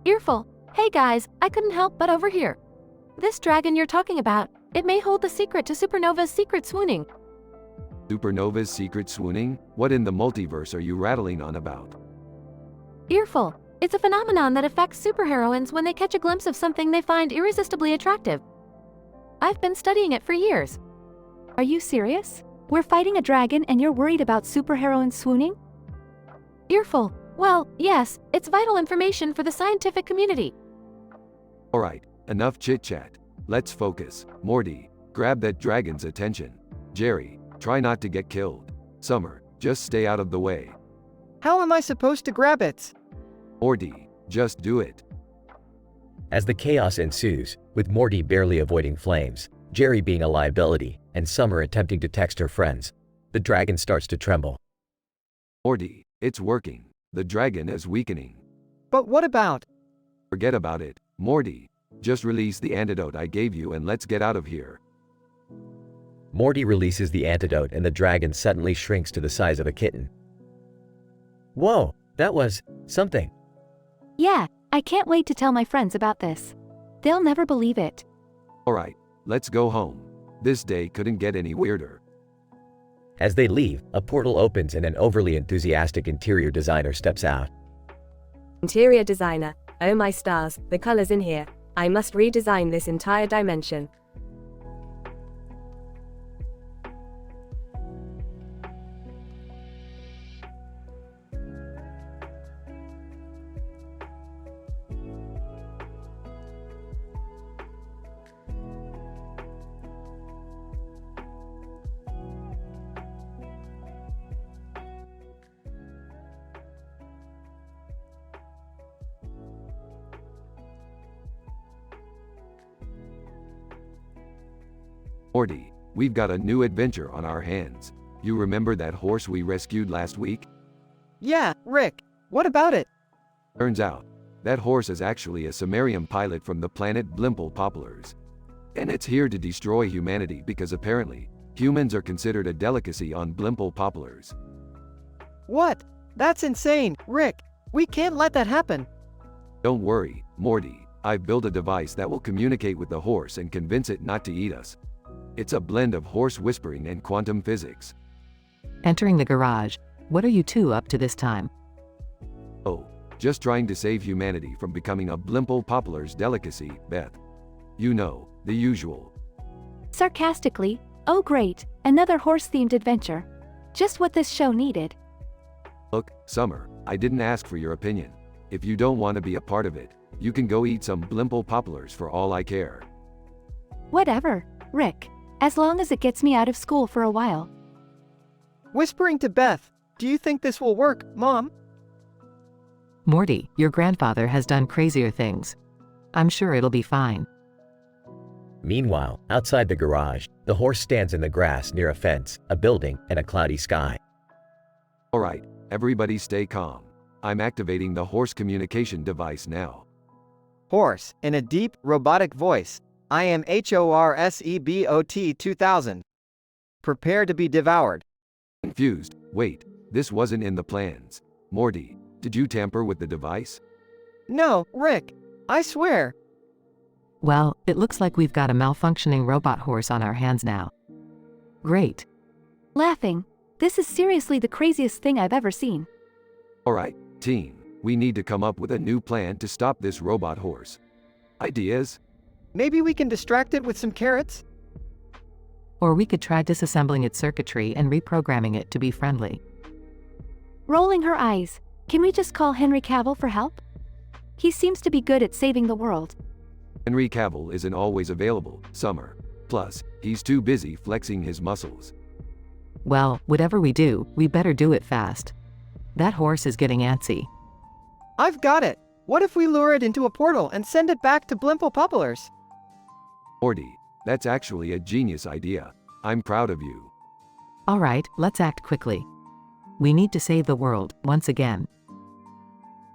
Earful. Hey guys, I couldn't help but overhear. This dragon you're talking about, it may hold the secret to Supernova's secret swooning. Supernova's secret swooning? What in the multiverse are you rattling on about? Earful. It's a phenomenon that affects superheroines when they catch a glimpse of something they find irresistibly attractive. I've been studying it for years. Are you serious? We're fighting a dragon and you're worried about superheroines swooning? Earful. Well, yes, it's vital information for the scientific community. Alright, enough chit-chat. Let's focus. Morty, grab that dragon's attention. Jerry, try not to get killed. Summer, just stay out of the way. How am I supposed to grab it? Morty, just do it. As the chaos ensues, with Morty barely avoiding flames, Jerry being a liability, and Summer attempting to text her friends, the dragon starts to tremble. Morty, it's working. The dragon is weakening. But what about? Forget about it, Morty. Just release the antidote I gave you and let's get out of here. Morty releases the antidote and the dragon suddenly shrinks to the size of a kitten. Whoa, that was something. Yeah, I can't wait to tell my friends about this. They'll never believe it. Alright, let's go home. This day couldn't get any weirder. As they leave, a portal opens and an overly enthusiastic interior designer steps out. Interior designer. Oh my stars, the colors in here. I must redesign this entire dimension. Morty, we've got a new adventure on our hands. You remember that horse we rescued last week? Yeah, Rick. What about it? Turns out, that horse is actually a Sumerian pilot from the planet Blimple Poplars. And it's here to destroy humanity because apparently, humans are considered a delicacy on Blimple Poplars. What? That's insane, Rick. We can't let that happen. Don't worry, Morty. I've built a device that will communicate with the horse and convince it not to eat us. It's a blend of horse whispering and quantum physics. Entering the garage. What are you two up to this time? Oh, just trying to save humanity from becoming a Blimple Poplars delicacy, Beth. You know, the usual. Sarcastically, oh great, another horse-themed adventure. Just what this show needed. Look, Summer, I didn't ask for your opinion. If you don't want to be a part of it, you can go eat some Blimple Poplars for all I care. Whatever, Rick. As long as it gets me out of school for a while. Whispering to Beth, do you think this will work, Mom? Morty, your grandfather has done crazier things. I'm sure it'll be fine. Meanwhile, outside the garage, the horse stands in the grass near a fence, a building, and a cloudy sky. Alright, everybody stay calm. I'm activating the horse communication device now. Horse, in a deep, robotic voice. I am HORSEBOT 2000. Prepare to be devoured. Confused, wait, this wasn't in the plans. Morty, did you tamper with the device? No, Rick. I swear. Well, it looks like we've got a malfunctioning robot horse on our hands now. Great. Laughing. This is seriously the craziest thing I've ever seen. Alright, team, we need to come up with a new plan to stop this robot horse. Ideas? Maybe we can distract it with some carrots? Or we could try disassembling its circuitry and reprogramming it to be friendly. Rolling her eyes. Can we just call Henry Cavill for help? He seems to be good at saving the world. Henry Cavill isn't always available, Summer. Plus, he's too busy flexing his muscles. Well, whatever we do, we better do it fast. That horse is getting antsy. I've got it. What if we lure it into a portal and send it back to Blimple Poplars? Morty, that's actually a genius idea. I'm proud of you. All right, let's act quickly. We need to save the world, once again.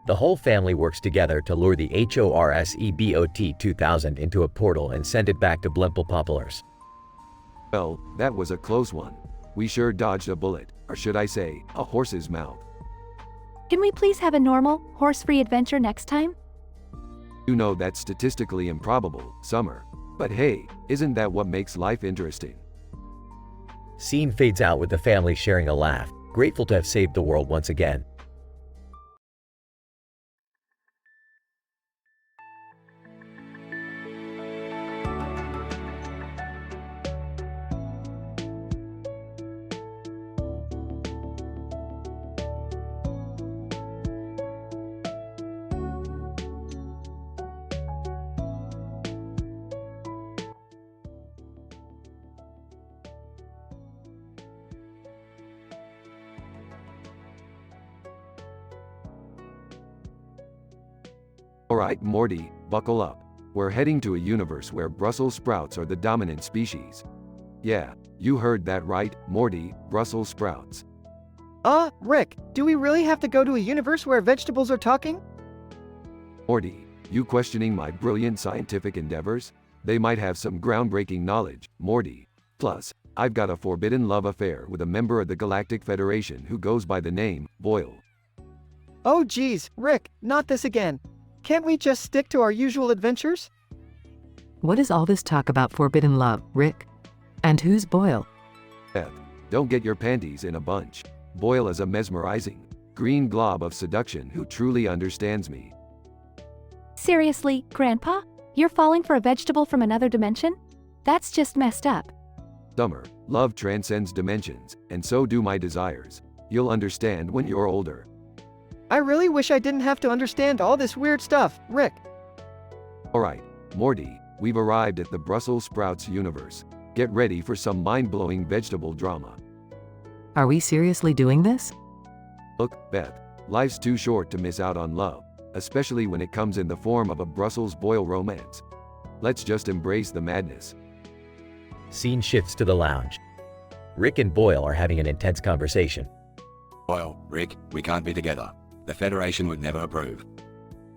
The whole family works together to lure the HORSEBOT 2000 into a portal and send it back to Blimple Poplars. Well, that was a close one. We sure dodged a bullet, or should I say, a horse's mouth. Can we please have a normal, horse-free adventure next time? You know that's statistically improbable, Summer. But hey, isn't that what makes life interesting? Scene fades out with the family sharing a laugh, grateful to have saved the world once again. Alright, Morty, buckle up. We're heading to a universe where Brussels sprouts are the dominant species. Yeah, you heard that right, Morty, Brussels sprouts. Rick, do we really have to go to a universe where vegetables are talking? Morty, you questioning my brilliant scientific endeavors? They might have some groundbreaking knowledge, Morty. Plus, I've got a forbidden love affair with a member of the Galactic Federation who goes by the name, Boyle. Oh geez, Rick, not this again. Can't we just stick to our usual adventures? What is all this talk about forbidden love, Rick? And who's Boyle? Beth, don't get your panties in a bunch. Boyle is a mesmerizing, green glob of seduction who truly understands me. Seriously, Grandpa? You're falling for a vegetable from another dimension? That's just messed up. Summer, love transcends dimensions, and so do my desires. You'll understand when you're older. I really wish I didn't have to understand all this weird stuff, Rick. Alright, Morty, we've arrived at the Brussels sprouts universe. Get ready for some mind-blowing vegetable drama. Are we seriously doing this? Look, Beth, life's too short to miss out on love, especially when it comes in the form of a Brussels boil romance. Let's just embrace the madness. Scene shifts to the lounge. Rick and Boyle are having an intense conversation. Boyle, Rick, we can't be together. The Federation would never approve.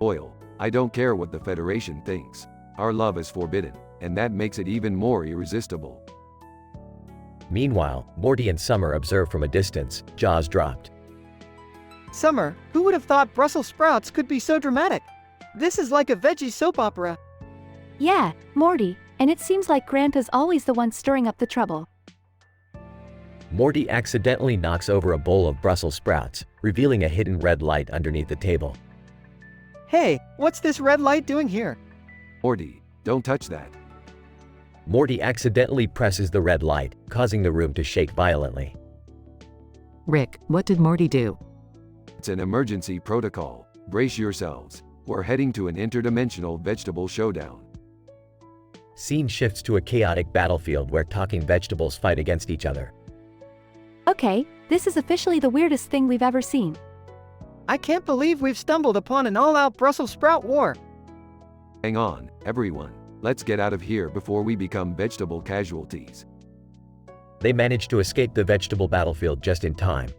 Boyle, I don't care what the Federation thinks. Our love is forbidden, and that makes it even more irresistible. Meanwhile, Morty and Summer observe from a distance, jaws dropped. Summer, who would have thought Brussels sprouts could be so dramatic? This is like a veggie soap opera. Yeah, Morty, and it seems like Grandpa's always the one stirring up the trouble. Morty accidentally knocks over a bowl of Brussels sprouts, revealing a hidden red light underneath the table. Hey, what's this red light doing here? Morty, don't touch that. Morty accidentally presses the red light, causing the room to shake violently. Rick, what did Morty do? It's an emergency protocol. Brace yourselves. We're heading to an interdimensional vegetable showdown. Scene shifts to a chaotic battlefield where talking vegetables fight against each other. Okay, this is officially the weirdest thing we've ever seen. I can't believe we've stumbled upon an all-out Brussels sprout war. Hang on, everyone. Let's get out of here before we become vegetable casualties. They manage to escape the vegetable battlefield just in time.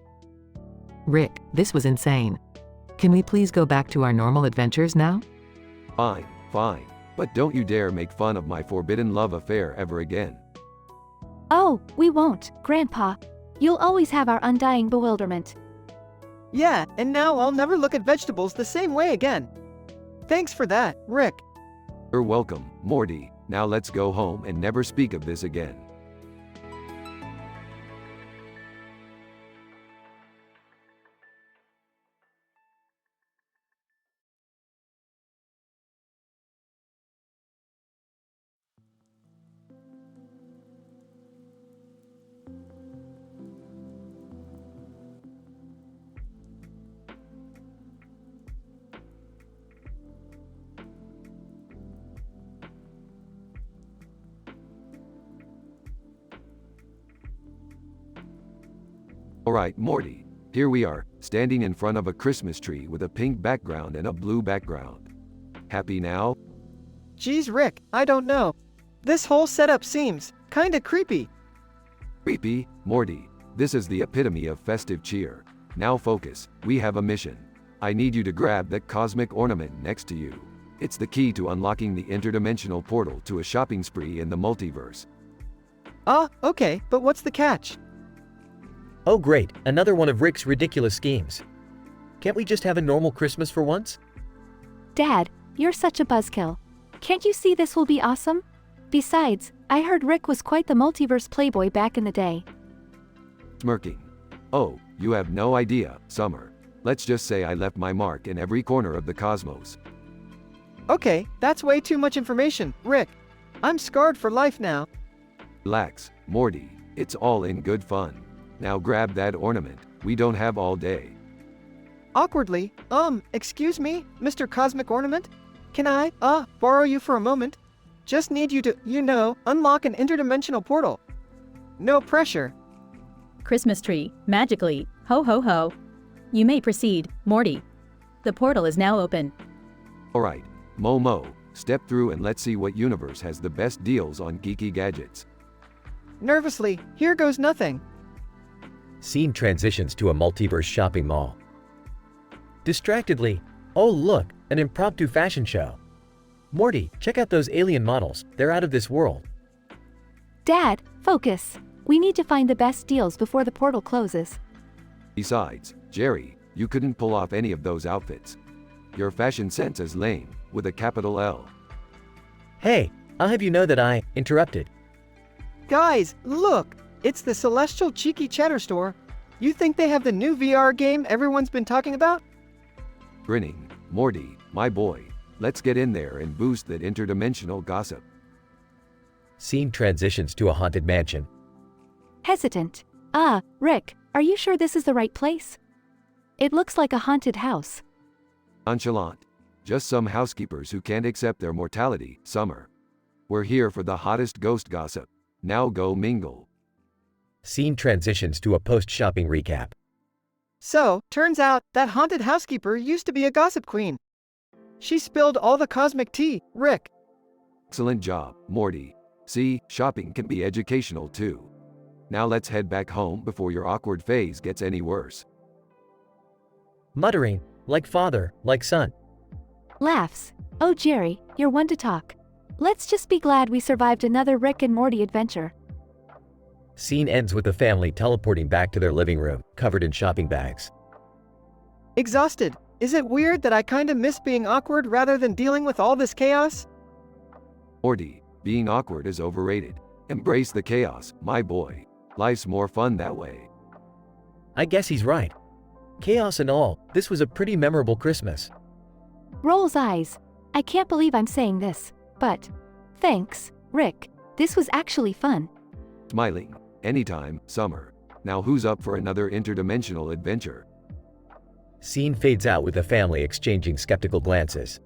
Rick, this was insane. Can we please go back to our normal adventures now? Fine, fine. But don't you dare make fun of my forbidden love affair ever again. Oh, we won't, Grandpa. You'll always have our undying bewilderment. Yeah, and now I'll never look at vegetables the same way again. Thanks for that, Rick. You're welcome, Morty. Now let's go home and never speak of this again. Alright, Morty. Here we are, standing in front of a Christmas tree with a pink background and a blue background. Happy now? Geez, Rick, I don't know. This whole setup seems kinda creepy. Creepy, Morty. This is the epitome of festive cheer. Now focus, we have a mission. I need you to grab that cosmic ornament next to you. It's the key to unlocking the interdimensional portal to a shopping spree in the multiverse. Okay, but what's the catch? Oh great, another one of Rick's ridiculous schemes. Can't we just have a normal Christmas for once? Dad, you're such a buzzkill. Can't you see this will be awesome? Besides, I heard Rick was quite the multiverse playboy back in the day. Smirking. Oh, you have no idea, Summer. Let's just say I left my mark in every corner of the cosmos. Okay, that's way too much information, Rick. I'm scarred for life now. Relax, Morty. It's all in good fun. Now grab that ornament. We don't have all day. Awkwardly, excuse me, Mr. Cosmic Ornament? Can I, borrow you for a moment? Just need you to, unlock an interdimensional portal. No pressure. Christmas tree, magically, ho ho ho. You may proceed, Morty. The portal is now open. Alright, Momo, step through and let's see what universe has the best deals on geeky gadgets. Nervously, here goes nothing. Scene transitions to a multiverse shopping mall. Distractedly, oh look, an impromptu fashion show. Morty, check out those alien models, they're out of this world. Dad, focus. We need to find the best deals before the portal closes. Besides, Jerry, you couldn't pull off any of those outfits. Your fashion sense is lame, with a capital L. Hey, I'll have you know that I interrupted. Guys, look! It's the Celestial Cheeky Chatter Store. You think they have the new VR game everyone's been talking about? Grinning, Morty, my boy, let's get in there and boost that interdimensional gossip. Scene transitions to a haunted mansion. Hesitant. Rick, are you sure this is the right place? It looks like a haunted house. Nonchalant. Just some housekeepers who can't accept their mortality, Summer. We're here for the hottest ghost gossip. Now go mingle. Scene transitions to a post-shopping recap. So, turns out, that haunted housekeeper used to be a gossip queen. She spilled all the cosmic tea, Rick. Excellent job, Morty. See, shopping can be educational too. Now let's head back home before your awkward phase gets any worse. Muttering, like father, like son. Laughs. Oh Jerry, you're one to talk. Let's just be glad we survived another Rick and Morty adventure. Scene ends with the family teleporting back to their living room, covered in shopping bags. Exhausted. Is it weird that I kinda miss being awkward rather than dealing with all this chaos? Morty, being awkward is overrated. Embrace the chaos, my boy. Life's more fun that way. I guess he's right. Chaos and all, this was a pretty memorable Christmas. Rolls eyes. I can't believe I'm saying this, but thanks, Rick. This was actually fun. Smiling. Anytime, Summer. Now who's up for another interdimensional adventure? Scene fades out with the family exchanging skeptical glances.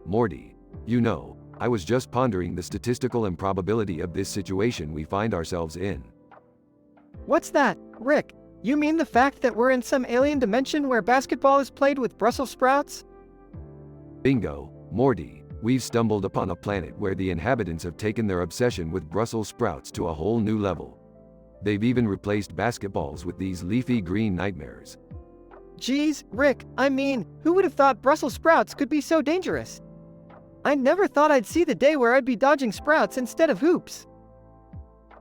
Morty. You know, I was just pondering the statistical improbability of this situation we find ourselves in. What's that, Rick? You mean the fact that we're in some alien dimension where basketball is played with Brussels sprouts? Bingo, Morty. We've stumbled upon a planet where the inhabitants have taken their obsession with Brussels sprouts to a whole new level. They've even replaced basketballs with these leafy green nightmares. Geez, Rick, I mean, who would have thought Brussels sprouts could be so dangerous? I never thought I'd see the day where I'd be dodging sprouts instead of hoops.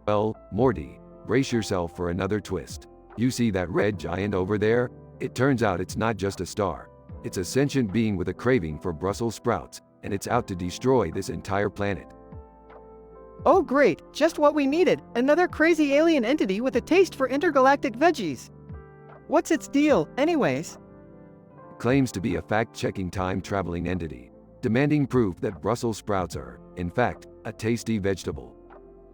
Well, Morty, brace yourself for another twist. You see that red giant over there? It turns out it's not just a star. It's a sentient being with a craving for Brussels sprouts, and it's out to destroy this entire planet. Oh great, just what we needed, another crazy alien entity with a taste for intergalactic veggies. What's its deal, anyways? It claims to be a fact-checking time-traveling entity, demanding proof that Brussels sprouts are, in fact, a tasty vegetable.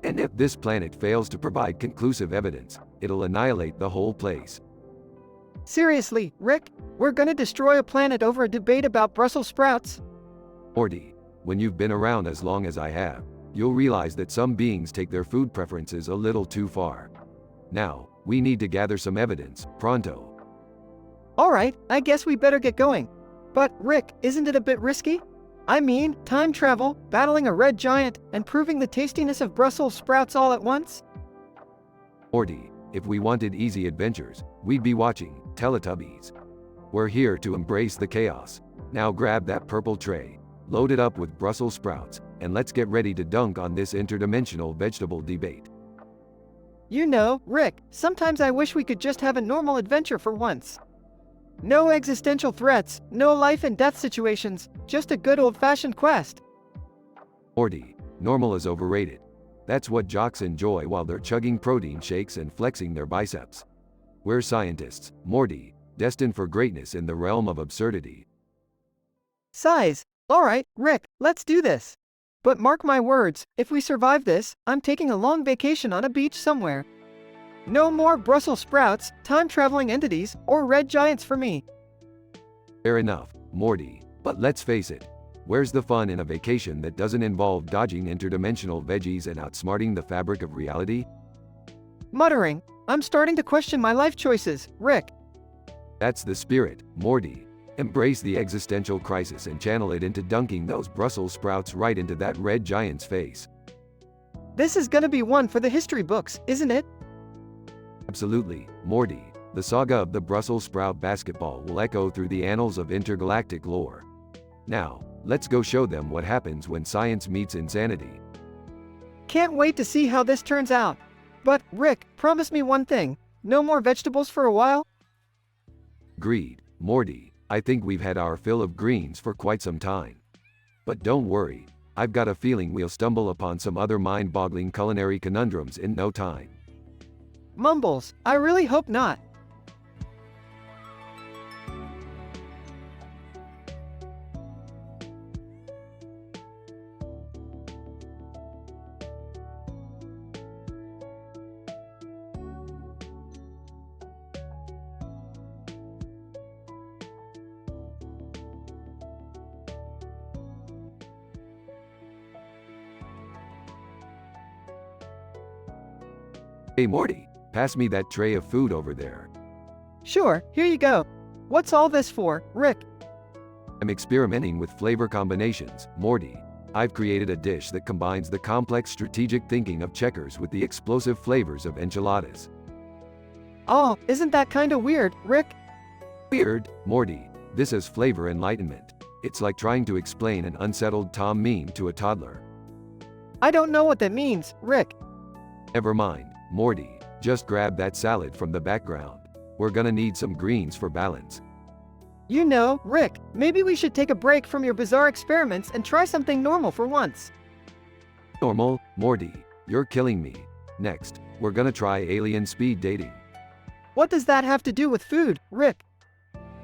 And if this planet fails to provide conclusive evidence, it'll annihilate the whole place. Seriously, Rick, we're gonna destroy a planet over a debate about Brussels sprouts? Morty, when you've been around as long as I have, you'll realize that some beings take their food preferences a little too far. Now, we need to gather some evidence, pronto. Alright, I guess we better get going. But, Rick, isn't it a bit risky? I mean, time travel, battling a red giant, and proving the tastiness of Brussels sprouts all at once? Morty, if we wanted easy adventures, we'd be watching Teletubbies. We're here to embrace the chaos. Now grab that purple tray, load it up with Brussels sprouts, and let's get ready to dunk on this interdimensional vegetable debate. You know, Rick, sometimes I wish we could just have a normal adventure for once. No existential threats, no life and death situations, just a good old-fashioned quest. Morty, normal is overrated. That's what jocks enjoy while they're chugging protein shakes and flexing their biceps. We're scientists, Morty, destined for greatness in the realm of absurdity. Size. Alright, Rick, let's do this. But mark my words, if we survive this, I'm taking a long vacation on a beach somewhere. No more Brussels sprouts, time-traveling entities, or red giants for me. Fair enough, Morty, but let's face it. Where's the fun in a vacation that doesn't involve dodging interdimensional veggies and outsmarting the fabric of reality? Muttering, I'm starting to question my life choices, Rick. That's the spirit, Morty. Embrace the existential crisis and channel it into dunking those Brussels sprouts right into that red giant's face. This is gonna be one for the history books, isn't it? Absolutely, Morty. The saga of the Brussels sprout basketball will echo through the annals of intergalactic lore. Now, let's go show them what happens when science meets insanity. Can't wait to see how this turns out. But, Rick, promise me one thing. No more vegetables for a while? Agreed, Morty. I think we've had our fill of greens for quite some time. But don't worry, I've got a feeling we'll stumble upon some other mind-boggling culinary conundrums in no time. Mumbles, I really hope not. Hey Morty, pass me that tray of food over there. Sure, here you go. What's all this for, Rick? I'm experimenting with flavor combinations, Morty. I've created a dish that combines the complex strategic thinking of checkers with the explosive flavors of enchiladas. Oh, isn't that kinda weird, Rick? Weird, Morty. This is flavor enlightenment. It's like trying to explain an unsettled Tom meme to a toddler. I don't know what that means, Rick. Never mind, Morty. Just grab that salad from the background. We're gonna need some greens for balance. You know, Rick, maybe we should take a break from your bizarre experiments and try something normal for once. Normal, Morty. You're killing me. Next, we're gonna try alien speed dating. What does that have to do with food, Rick?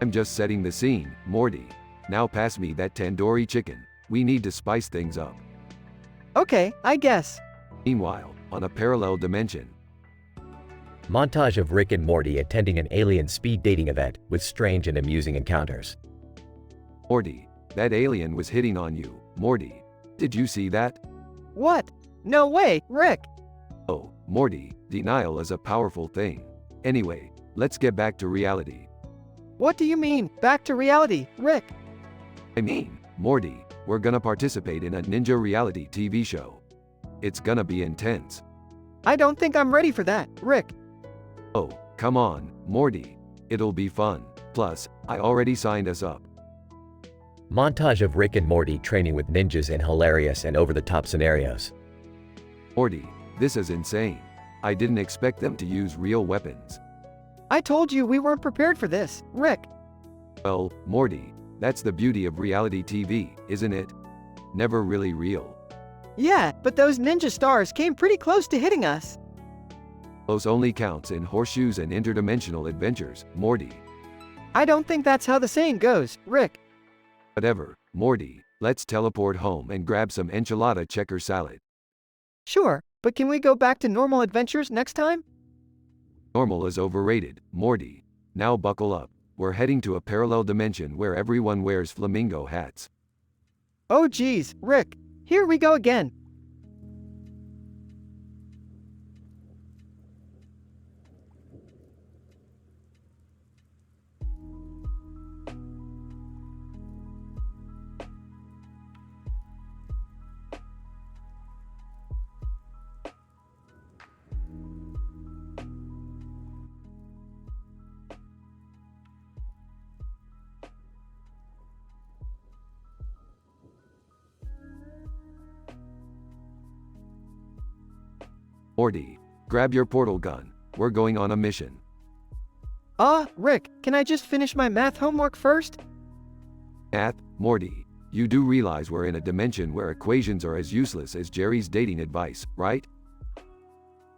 I'm just setting the scene, Morty. Now pass me that tandoori chicken. We need to spice things up. Okay, I guess. Meanwhile, on a parallel dimension. Montage of Rick and Morty attending an alien speed dating event with strange and amusing encounters. Morty, that alien was hitting on you, Morty. Did you see that? What? No way, Rick. Oh, Morty, denial is a powerful thing. Anyway, let's get back to reality. What do you mean, back to reality, Rick? I mean, Morty, we're gonna participate in a ninja reality TV show. It's gonna be intense. I don't think I'm ready for that, Rick. Oh, come on, Morty. It'll be fun. Plus, I already signed us up. Montage of Rick and Morty training with ninjas in hilarious and over-the-top scenarios. Morty, this is insane. I didn't expect them to use real weapons. I told you we weren't prepared for this, Rick. Well, Morty, that's the beauty of reality TV, isn't it? Never really real. Yeah, but those ninja stars came pretty close to hitting us. Close only counts in horseshoes and interdimensional adventures, Morty. I don't think that's how the saying goes, Rick. Whatever, Morty, let's teleport home and grab some enchilada checker salad. Sure, but can we go back to normal adventures next time? Normal is overrated, Morty. Now buckle up. We're heading to a parallel dimension where everyone wears flamingo hats. Oh geez, Rick. Here we go again. Morty, grab your portal gun. We're going on a mission. Rick, can I just finish my math homework first? Math, Morty, you do realize we're in a dimension where equations are as useless as Jerry's dating advice, right?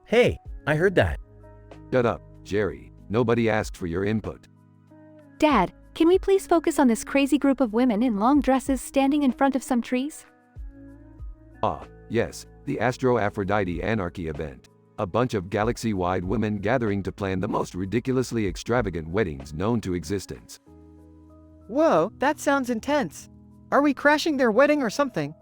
Hey, I heard that. Shut up, Jerry. Nobody asked for your input. Dad, can we please focus on this crazy group of women in long dresses standing in front of some trees? Yes, the Astro-Aphrodite Anarchy event. A bunch of galaxy-wide women gathering to plan the most ridiculously extravagant weddings known to existence. Whoa, that sounds intense. Are we crashing their wedding or something?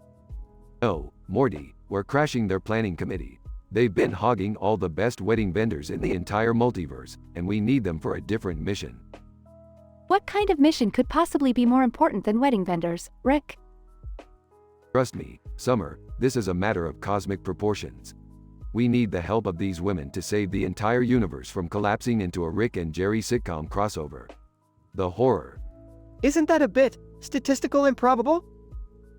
No, Morty, we're crashing their planning committee. They've been hogging all the best wedding vendors in the entire multiverse, and we need them for a different mission. What kind of mission could possibly be more important than wedding vendors, Rick? Trust me, Summer, this is a matter of cosmic proportions. We need the help of these women to save the entire universe from collapsing into a Rick and Jerry sitcom crossover. The horror. Isn't that a bit statistical improbable?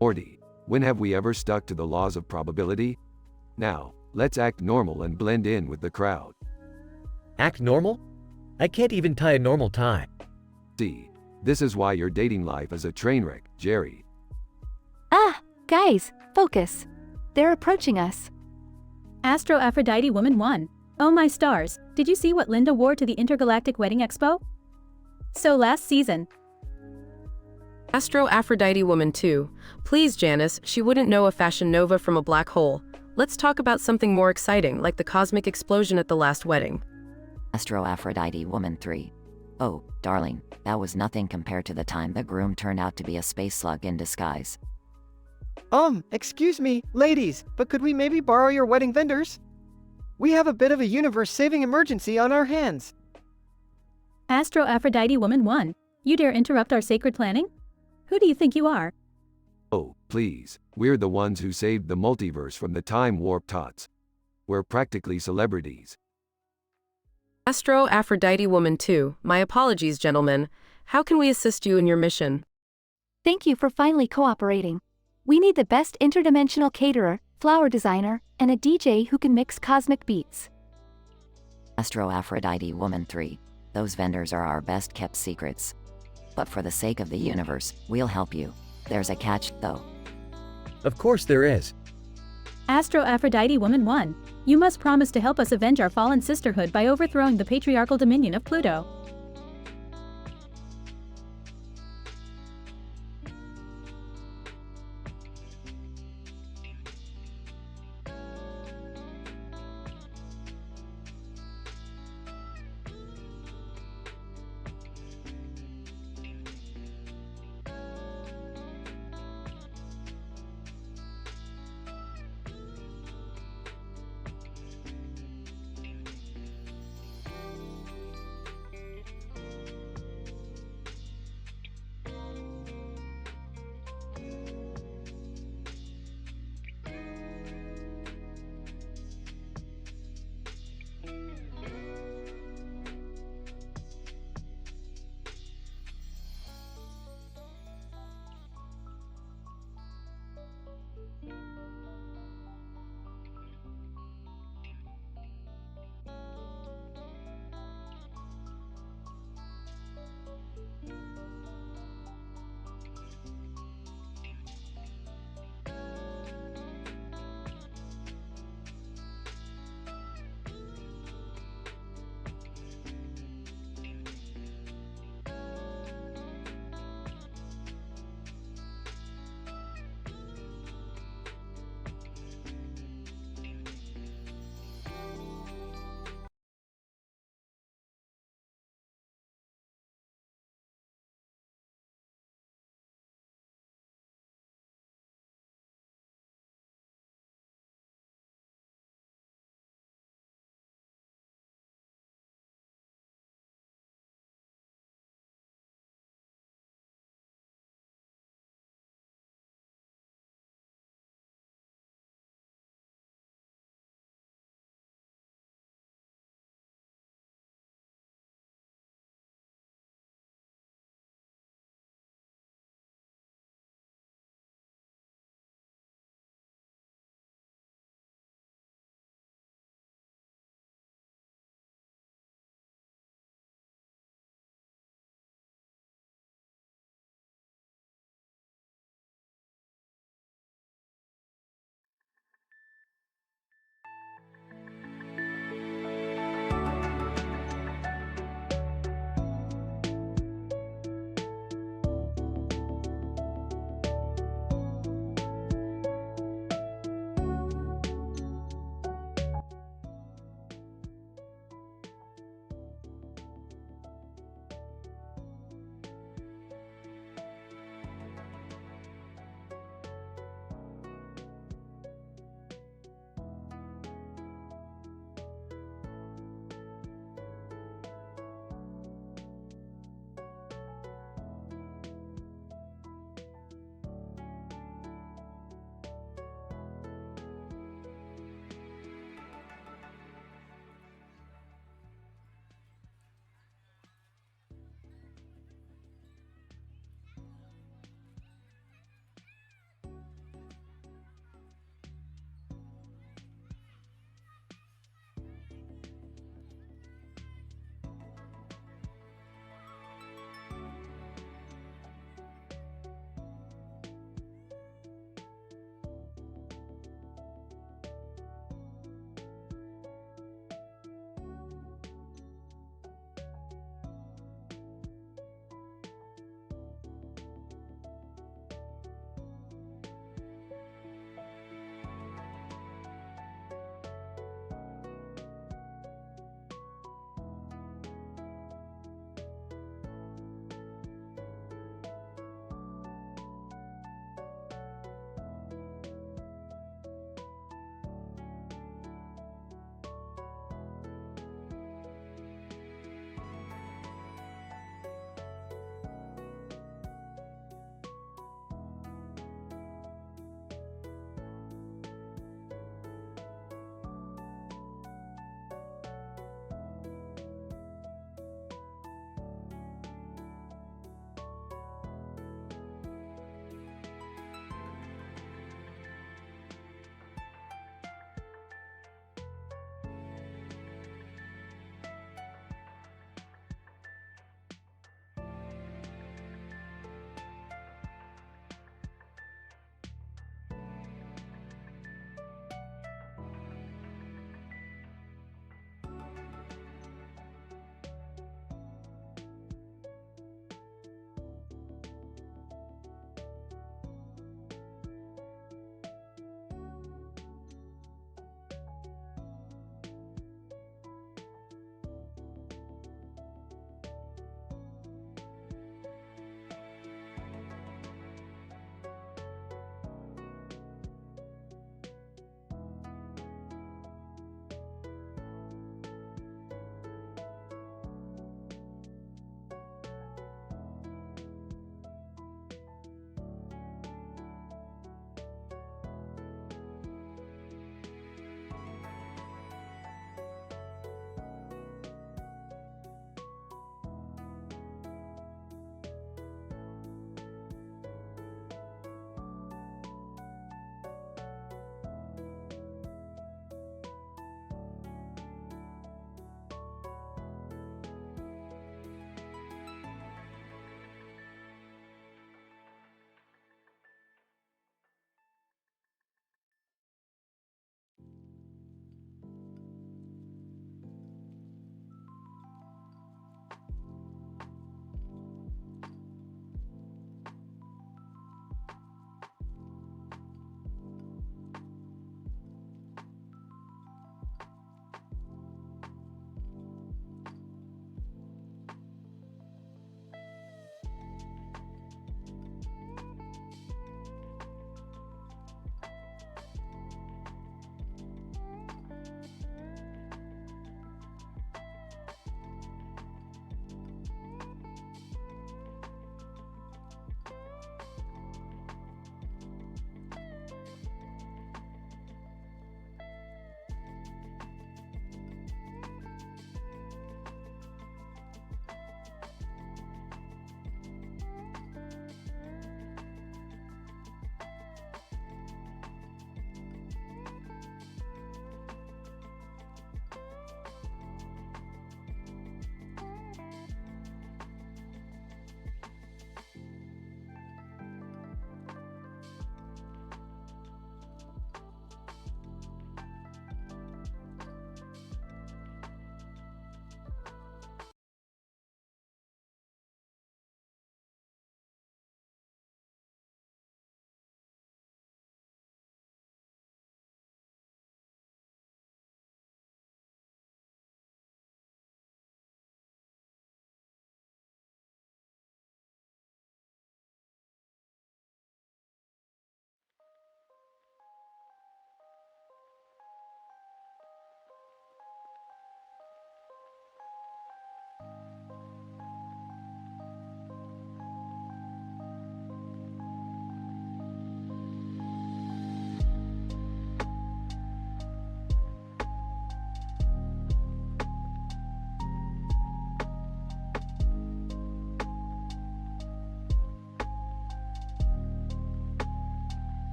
Morty, when have we ever stuck to the laws of probability? Now, let's act normal and blend in with the crowd. Act normal? I can't even tie a normal tie. See, this is why your dating life is a train wreck, Jerry. Ah, guys, focus. They're approaching us. Astro Aphrodite Woman 1. Oh my stars, did you see what Linda wore to the Intergalactic Wedding Expo? So last season. Astro Aphrodite Woman 2. Please, Janice, she wouldn't know a fashion nova from a black hole. Let's talk about something more exciting, like the cosmic explosion at the last wedding. Astro Aphrodite Woman 3. Oh, darling, that was nothing compared to the time the groom turned out to be a space slug in disguise. Excuse me, ladies, but could we maybe borrow your wedding vendors? We have a bit of a universe-saving emergency on our hands. Astro Aphrodite Woman 1. You dare interrupt our sacred planning? Who do you think you are? Oh, please, we're the ones who saved the multiverse from the time warp tots. We're practically celebrities. Astro Aphrodite Woman 2. My apologies, gentlemen. How can we assist you in your mission? Thank you for finally cooperating. We need the best interdimensional caterer, flower designer, and a DJ who can mix cosmic beats. Astro Aphrodite Woman 3. Those vendors are our best kept secrets. But for the sake of the universe, we'll help you. There's a catch, though. Of course there is. Astro Aphrodite Woman 1. You must promise to help us avenge our fallen sisterhood by overthrowing the patriarchal dominion of Pluto.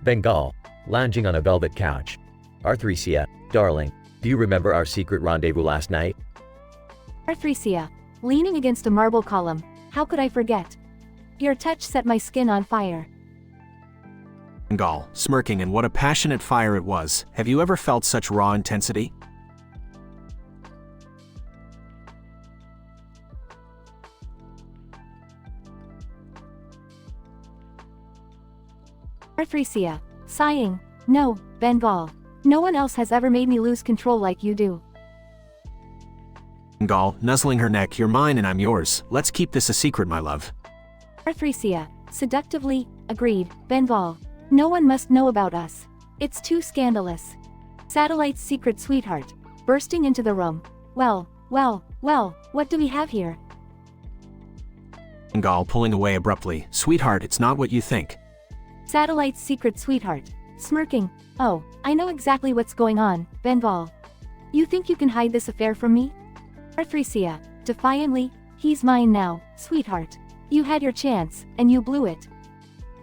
Bengal, lounging on a velvet couch. Arthresia, darling, do you remember our secret rendezvous last night? Arthresia, leaning against a marble column, how could I forget? Your touch set my skin on fire. Bengal, smirking, and what a passionate fire it was. Have you ever felt such raw intensity? Arthresia, sighing, no, Bengal. No one else has ever made me lose control like you do. Bengal, nuzzling her neck, you're mine and I'm yours. Let's keep this a secret, my love. Arthresia, seductively, agreed, Bengal. No one must know about us. It's too scandalous. Satellite's secret sweetheart, bursting into the room. Well, what do we have here? Bengal, pulling away abruptly. Sweetheart, it's not what you think. Satellite's secret sweetheart, smirking. Oh, I know exactly what's going on, Bengal. You think you can hide this affair from me? Arthresia, defiantly, he's mine now, sweetheart. You had your chance, and you blew it.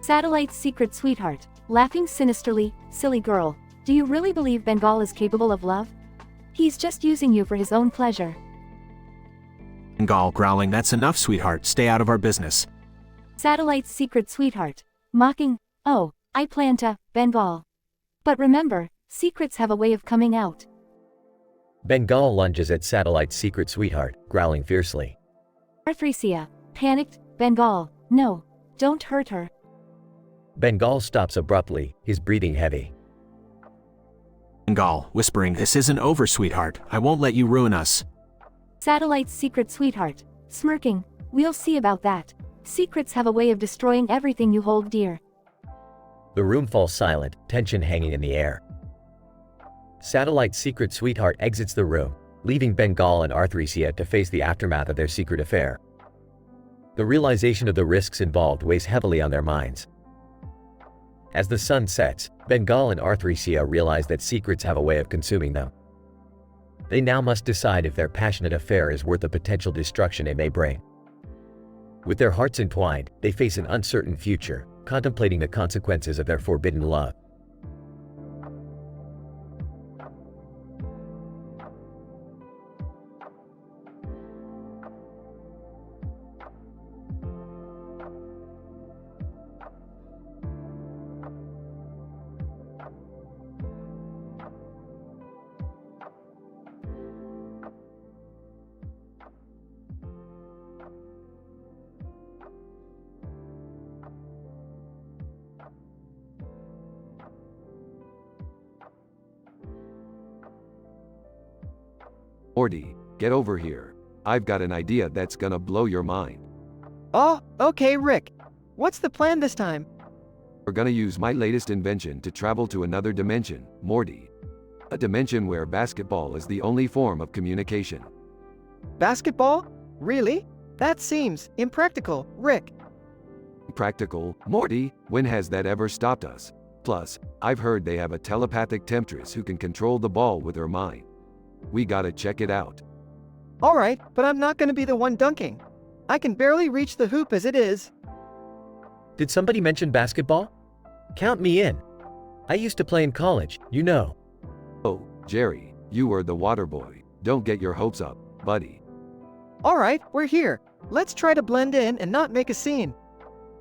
Satellite's secret sweetheart, laughing sinisterly, silly girl, do you really believe Bengal is capable of love? He's just using you for his own pleasure. Bengal, growling, that's enough, sweetheart, stay out of our business. Satellite's secret sweetheart, mocking, oh, I plan to, Bengal. But remember, secrets have a way of coming out. Bengal lunges at Satellite's secret sweetheart, growling fiercely. Arthresia, panicked, Bengal, no, don't hurt her. Bengal stops abruptly, his breathing heavy. Bengal, whispering, this isn't over, sweetheart, I won't let you ruin us. Satellite's secret sweetheart, smirking, we'll see about that. Secrets have a way of destroying everything you hold dear. The room falls silent, tension hanging in the air. Satellite's secret sweetheart exits the room, leaving Bengal and Arthresia to face the aftermath of their secret affair. The realization of the risks involved weighs heavily on their minds. As the sun sets, Bengal and Arthresia realize that secrets have a way of consuming them. They now must decide if their passionate affair is worth the potential destruction it may bring. With their hearts entwined, they face an uncertain future, contemplating the consequences of their forbidden love. Morty, get over here. I've got an idea that's gonna blow your mind. Oh, okay, Rick. What's the plan this time? We're gonna use my latest invention to travel to another dimension, Morty. A dimension where basketball is the only form of communication. Basketball? Really? That seems impractical, Rick. Practical, Morty, when has that ever stopped us? Plus, I've heard they have a telepathic temptress who can control the ball with her mind. We gotta check it out. Alright, but I'm not gonna be the one dunking. I can barely reach the hoop as it is. Did somebody mention basketball? Count me in. I used to play in college, you know. Oh, Jerry, you were the water boy. Don't get your hopes up, buddy. Alright, we're here. Let's try to blend in and not make a scene.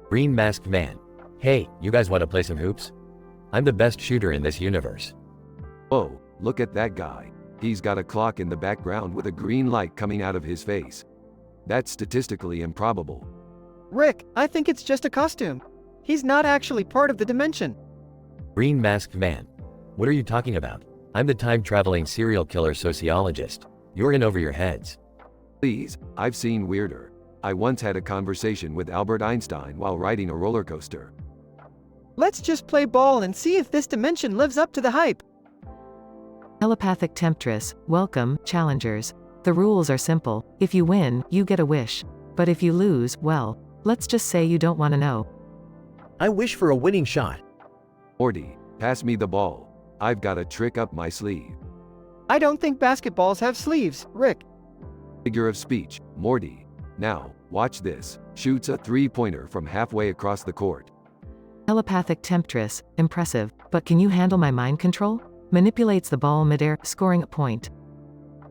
Green masked man. Hey, you guys want to play some hoops? I'm the best shooter in this universe. Oh, look at that guy. He's got a clock in the background with a green light coming out of his face. That's statistically improbable. Rick, I think it's just a costume. He's not actually part of the dimension. Green masked man. What are you talking about? I'm the time-traveling serial killer sociologist. You're in over your heads. Please, I've seen weirder. I once had a conversation with Albert Einstein while riding a roller coaster. Let's just play ball and see if this dimension lives up to the hype. Telepathic temptress, welcome, challengers. The rules are simple. If you win, you get a wish. But if you lose, well, let's just say you don't want to know. I wish for a winning shot. Morty, pass me the ball. I've got a trick up my sleeve. I don't think basketballs have sleeves, Rick. Figure of speech, Morty. Now, watch this. Shoots a three-pointer from halfway across the court. Telepathic temptress, impressive, but can you handle my mind control? Manipulates the ball midair, scoring a point.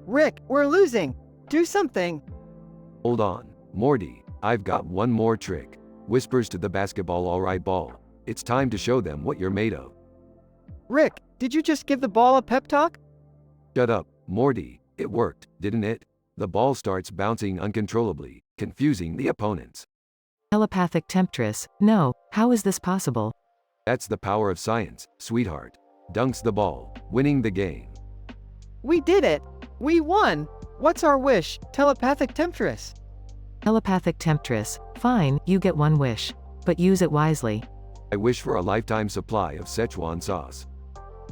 Rick, we're losing. Do something. Hold on, Morty, I've got one more trick. Whispers to the basketball, all right ball. It's time to show them what you're made of. Rick, did you just give the ball a pep talk? Shut up, Morty. It worked, didn't it? The ball starts bouncing uncontrollably, confusing the opponents. Telepathic temptress, no, how is this possible? That's the power of science, sweetheart. Dunks the ball, winning the game. We did it! We won! What's our wish, telepathic temptress? Telepathic temptress, fine, you get one wish. But use it wisely. I wish for a lifetime supply of Szechuan sauce.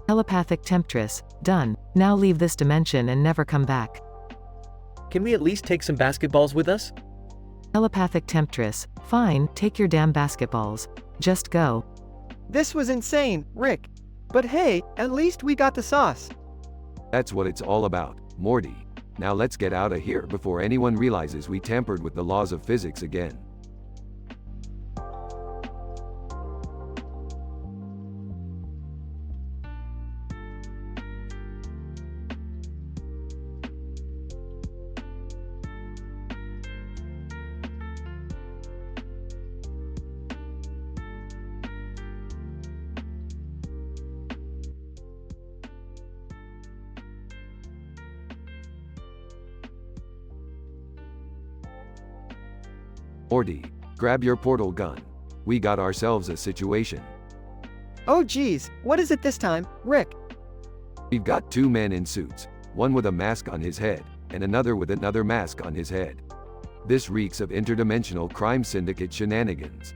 Telepathic temptress, done. Now leave this dimension and never come back. Can we at least take some basketballs with us? Telepathic temptress, fine, take your damn basketballs. Just go. This was insane, Rick. But hey, at least we got the sauce. That's what it's all about, Morty. Now let's get out of here before anyone realizes we tampered with the laws of physics again. Morty, grab your portal gun. We got ourselves a situation. Oh geez, what is it this time, Rick? We've got two men in suits, one with a mask on his head, and another with another mask on his head. This reeks of interdimensional crime syndicate shenanigans.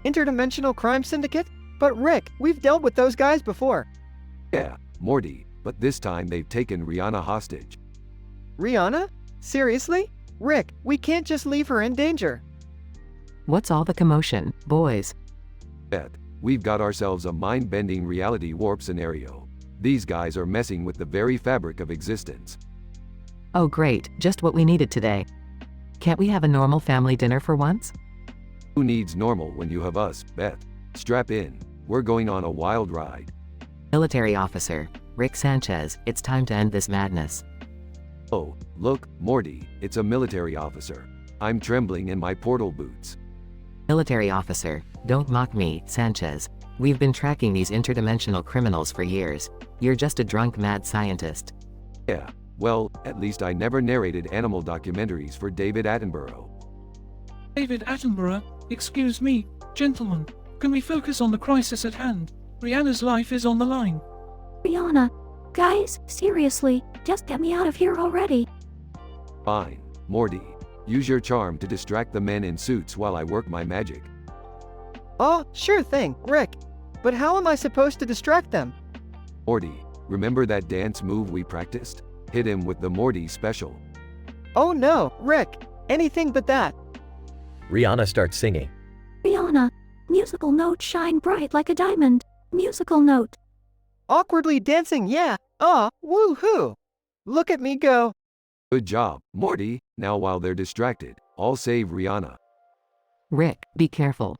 Interdimensional crime syndicate? But Rick, we've dealt with those guys before. Yeah, Morty, but this time they've taken Rihanna hostage. Rihanna? Seriously? Rick, we can't just leave her in danger. What's all the commotion, boys? Beth, we've got ourselves a mind-bending reality warp scenario. These guys are messing with the very fabric of existence. Oh great, just what we needed today. Can't we have a normal family dinner for once? Who needs normal when you have us, Beth? Strap in, we're going on a wild ride. Military officer, Rick Sanchez, it's time to end this madness. Oh, look, Morty, it's a military officer. I'm trembling in my portal boots. Military officer, don't mock me, Sanchez. We've been tracking these interdimensional criminals for years. You're just a drunk mad scientist. Yeah, well, at least I never narrated animal documentaries for David Attenborough. David Attenborough, excuse me, gentlemen, can we focus on the crisis at hand? Rihanna's life is on the line. Rihanna. Guys, seriously, just get me out of here already. Fine, Morty. Use your charm to distract the men in suits while I work my magic. Oh, sure thing, Rick. But how am I supposed to distract them? Morty, remember that dance move we practiced? Hit him with the Morty special. Oh no, Rick. Anything but that. Rihanna starts singing. Rihanna. Musical note shine bright like a diamond. Musical note. Awkwardly dancing, yeah. Woohoo. Look at me go. Good job, Morty. Now while they're distracted, I'll save Rihanna. Rick, be careful.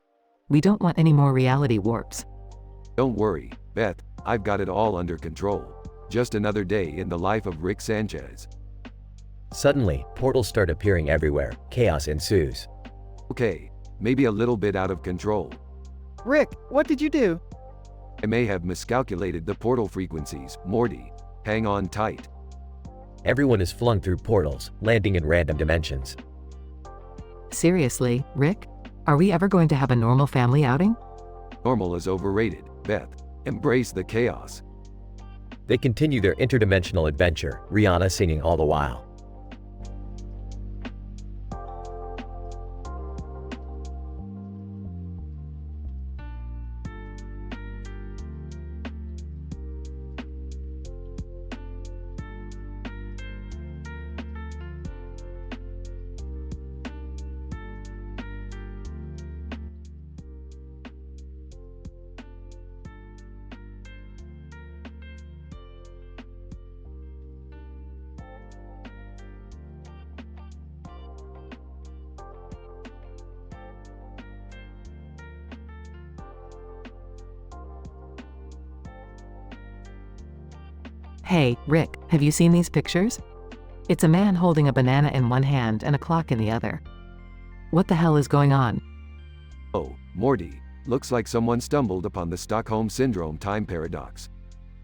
We don't want any more reality warps. Don't worry, Beth, I've got it all under control. Just another day in the life of Rick Sanchez. Suddenly, portals start appearing everywhere. Chaos ensues. Okay, maybe a little bit out of control. Rick, what did you do? I may have miscalculated the portal frequencies, Morty. Hang on tight. Everyone is flung through portals, landing in random dimensions. Seriously, Rick? Are we ever going to have a normal family outing? Normal is overrated, Beth. Embrace the chaos. They continue their interdimensional adventure, Rihanna singing all the while. Hey, Rick, have you seen these pictures? It's a man holding a banana in one hand and a clock in the other. What the hell is going on? Oh, Morty, looks like someone stumbled upon the Stockholm Syndrome time paradox.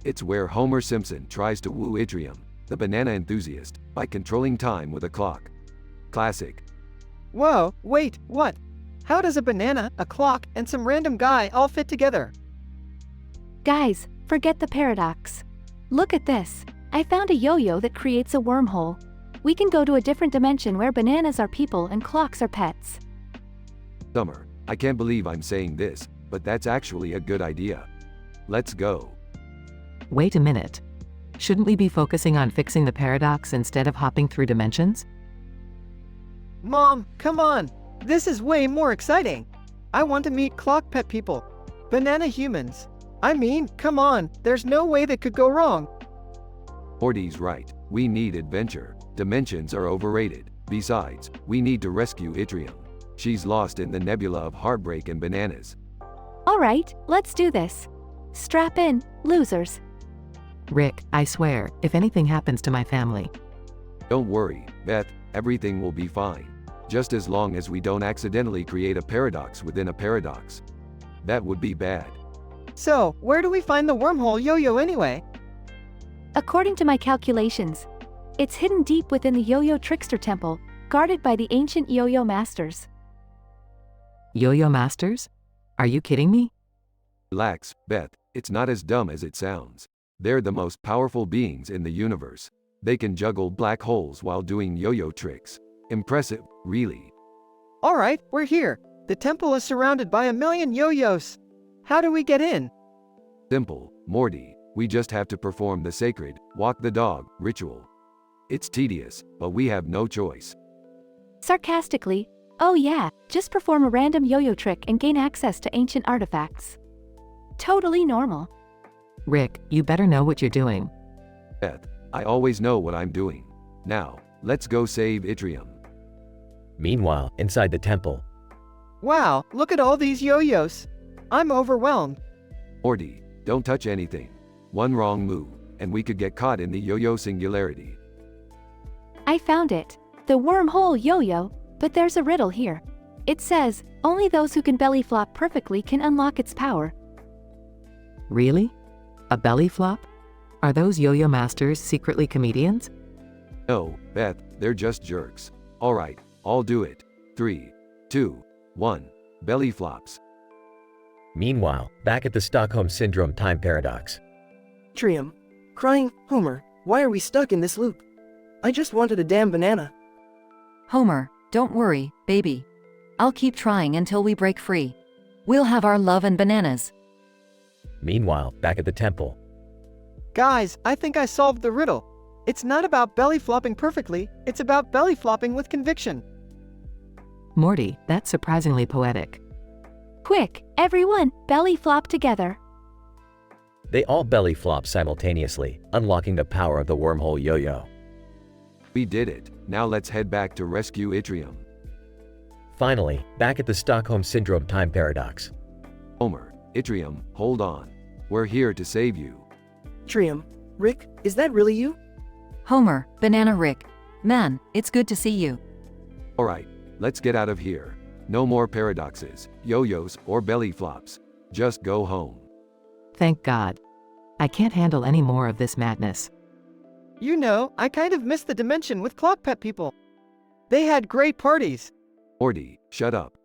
It's where Homer Simpson tries to woo Yttrium, the banana enthusiast, by controlling time with a clock. Classic. Whoa, wait, what? How does a banana, a clock, and some random guy all fit together? Guys, forget the paradox. Look at this. I found a yo-yo that creates a wormhole. We can go to a different dimension where bananas are people and clocks are pets. Summer, I can't believe I'm saying this, but that's actually a good idea. Let's go. Wait a minute. Shouldn't we be focusing on fixing the paradox instead of hopping through dimensions? Mom, come on. This is way more exciting. I want to meet clock pet people. Banana humans. I mean, come on, there's no way that could go wrong. Morty's right. We need adventure. Dimensions are overrated. Besides, we need to rescue Yttrium. She's lost in the nebula of heartbreak and bananas. Alright, let's do this. Strap in, losers. Rick, I swear, if anything happens to my family. Don't worry, Beth, everything will be fine. Just as long as we don't accidentally create a paradox within a paradox. That would be bad. So, where do we find the wormhole yo-yo anyway? According to my calculations, it's hidden deep within the Yo-Yo Trickster Temple, guarded by the ancient Yo-Yo Masters. Yo-Yo Masters? Are you kidding me? Relax, Beth, it's not as dumb as it sounds. They're the most powerful beings in the universe. They can juggle black holes while doing yo-yo tricks. Impressive, really. Alright, we're here. The temple is surrounded by a million yo-yos. How do we get in? Simple, Morty. We just have to perform the sacred, walk the dog, ritual. It's tedious, but we have no choice. Sarcastically, oh yeah, just perform a random yo-yo trick and gain access to ancient artifacts. Totally normal. Rick, you better know what you're doing. Beth, I always know what I'm doing. Now, let's go save Yttrium. Meanwhile, inside the temple. Wow, look at all these yo-yos. I'm overwhelmed. Morty, don't touch anything. One wrong move, and we could get caught in the yo-yo singularity. I found it. The wormhole yo-yo, but there's a riddle here. It says, only those who can belly flop perfectly can unlock its power. Really? A belly flop? Are those yo-yo masters secretly comedians? No, Beth, they're just jerks. Alright, I'll do it. 3, 2, 1, belly flops. Meanwhile, back at the Stockholm Syndrome time paradox. Yttrium. Crying, Homer, why are we stuck in this loop? I just wanted a damn banana. Homer, don't worry, baby. I'll keep trying until we break free. We'll have our love and bananas. Meanwhile, back at the temple. Guys, I think I solved the riddle. It's not about belly flopping perfectly, it's about belly flopping with conviction. Morty, that's surprisingly poetic. Quick, everyone, belly flop together. They all belly flop simultaneously, unlocking the power of the wormhole yo-yo. We did it. Now let's head back to rescue Yttrium. Finally, back at the Stockholm Syndrome time paradox. Homer, Yttrium, hold on. We're here to save you. Yttrium. Rick, is that really you? Homer, Banana Rick. Man, it's good to see you. Alright, let's get out of here. No more paradoxes, yo-yos, or belly flops. Just go home. Thank God. I can't handle any more of this madness. You know, I kind of missed the dimension with clock pet people. They had great parties. Morty, shut up.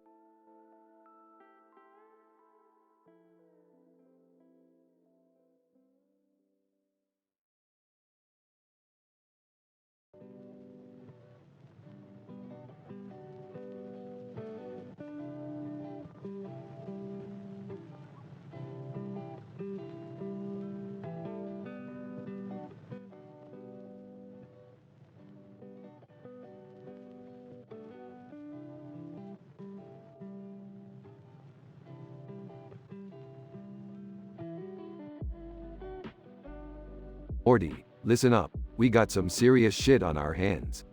Morty, listen up, we got some serious shit on our hands.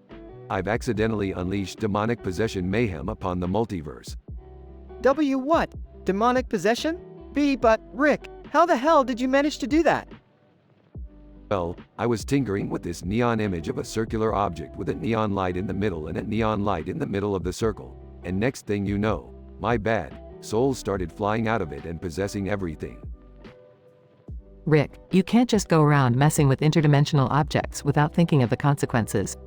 I've accidentally unleashed demonic possession mayhem upon the multiverse. W what? Demonic possession? B but, Rick, how the hell did you manage to do that? Well, I was tinkering with this neon image of a circular object with a neon light in the middle and a neon light in the middle of the circle. And next thing you know, my bad, souls started flying out of it and possessing everything. Rick, you can't just go around messing with interdimensional objects without thinking of the consequences.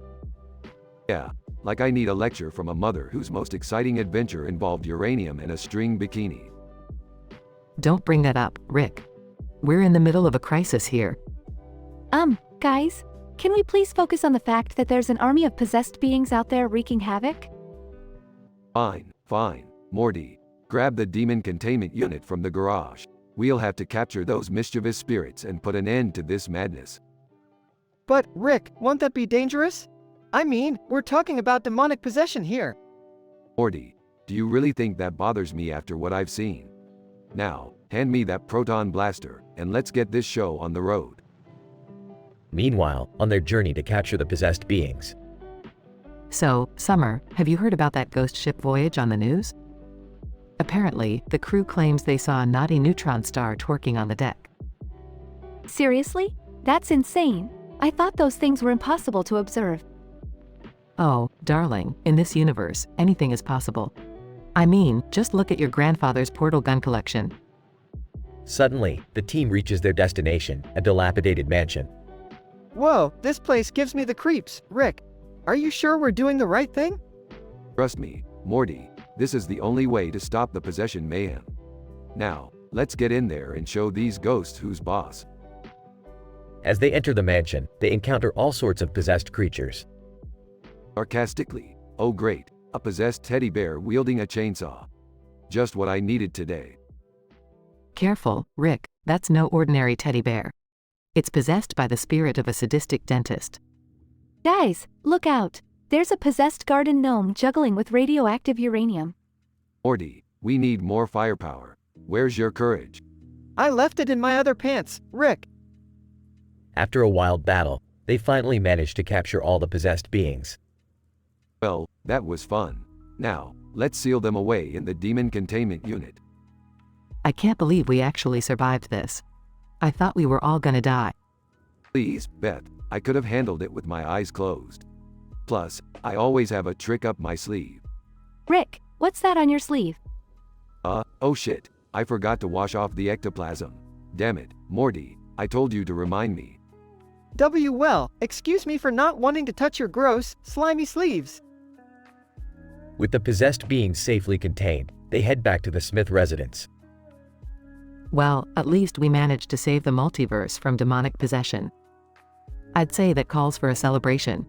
Yeah, like I need a lecture from a mother whose most exciting adventure involved uranium and a string bikini. Don't bring that up, Rick. We're in the middle of a crisis here. Guys, can we please focus on the fact that there's an army of possessed beings out there wreaking havoc? Fine. Morty, grab the demon containment unit from the garage. We'll have to capture those mischievous spirits and put an end to this madness. But, Rick, won't that be dangerous? I mean, we're talking about demonic possession here. Morty, do you really think that bothers me after what I've seen? Now, hand me that proton blaster, and let's get this show on the road. Meanwhile, on their journey to capture the possessed beings. So, Summer, have you heard about that ghost ship voyage on the news? Apparently, the crew claims they saw a naughty neutron star twerking on the deck. Seriously? That's insane. I thought those things were impossible to observe. Oh, darling, in this universe, anything is possible. I mean, just look at your grandfather's portal gun collection. Suddenly, the team reaches their destination, a dilapidated mansion. Whoa, this place gives me the creeps. Rick, are you sure we're doing the right thing? Trust me, Morty, this is the only way to stop the possession mayhem. Now, let's get in there and show these ghosts who's boss. As they enter the mansion, they encounter all sorts of possessed creatures. Sarcastically, oh great, a possessed teddy bear wielding a chainsaw. Just what I needed today. Careful, Rick, that's no ordinary teddy bear. It's possessed by the spirit of a sadistic dentist. Guys, look out. There's a possessed garden gnome juggling with radioactive uranium. Morty, we need more firepower. Where's your courage? I left it in my other pants, Rick. After a wild battle, they finally manage to capture all the possessed beings. Well, that was fun. Now, let's seal them away in the demon containment unit. I can't believe we actually survived this. I thought we were all gonna die. Please, Beth, I could have handled it with my eyes closed. Plus, I always have a trick up my sleeve. Rick, what's that on your sleeve? Oh shit, I forgot to wash off the ectoplasm. Damn it, Morty, I told you to remind me. Well, excuse me for not wanting to touch your gross, slimy sleeves. With the possessed beings safely contained, they head back to the Smith residence. Well, at least we managed to save the multiverse from demonic possession. I'd say that calls for a celebration.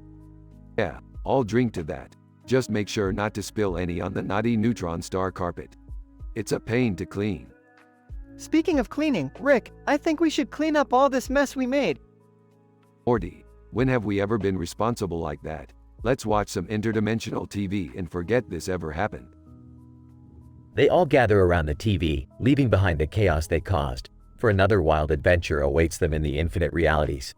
Yeah, I'll drink to that. Just make sure not to spill any on the naughty neutron star carpet. It's a pain to clean. Speaking of cleaning, Rick, I think we should clean up all this mess we made. Morty, when have we ever been responsible like that? Let's watch some interdimensional TV and forget this ever happened. They all gather around the TV, leaving behind the chaos they caused, for another wild adventure awaits them in the infinite realities.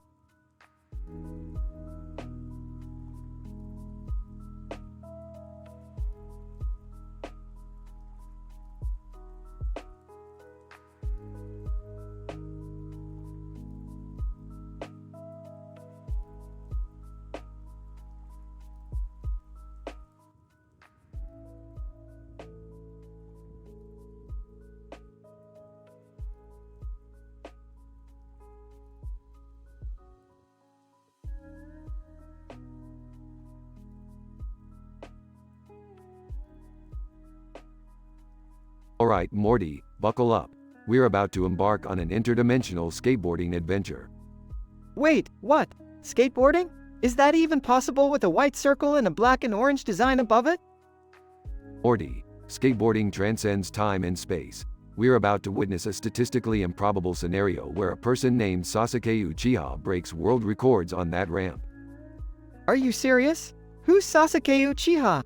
Alright, Morty, buckle up. We're about to embark on an interdimensional skateboarding adventure. Wait, what? Skateboarding? Is that even possible with a white circle and a black and orange design above it? Morty, skateboarding transcends time and space. We're about to witness a statistically improbable scenario where a person named Sasuke Uchiha breaks world records on that ramp. Are you serious? Who's Sasuke Uchiha?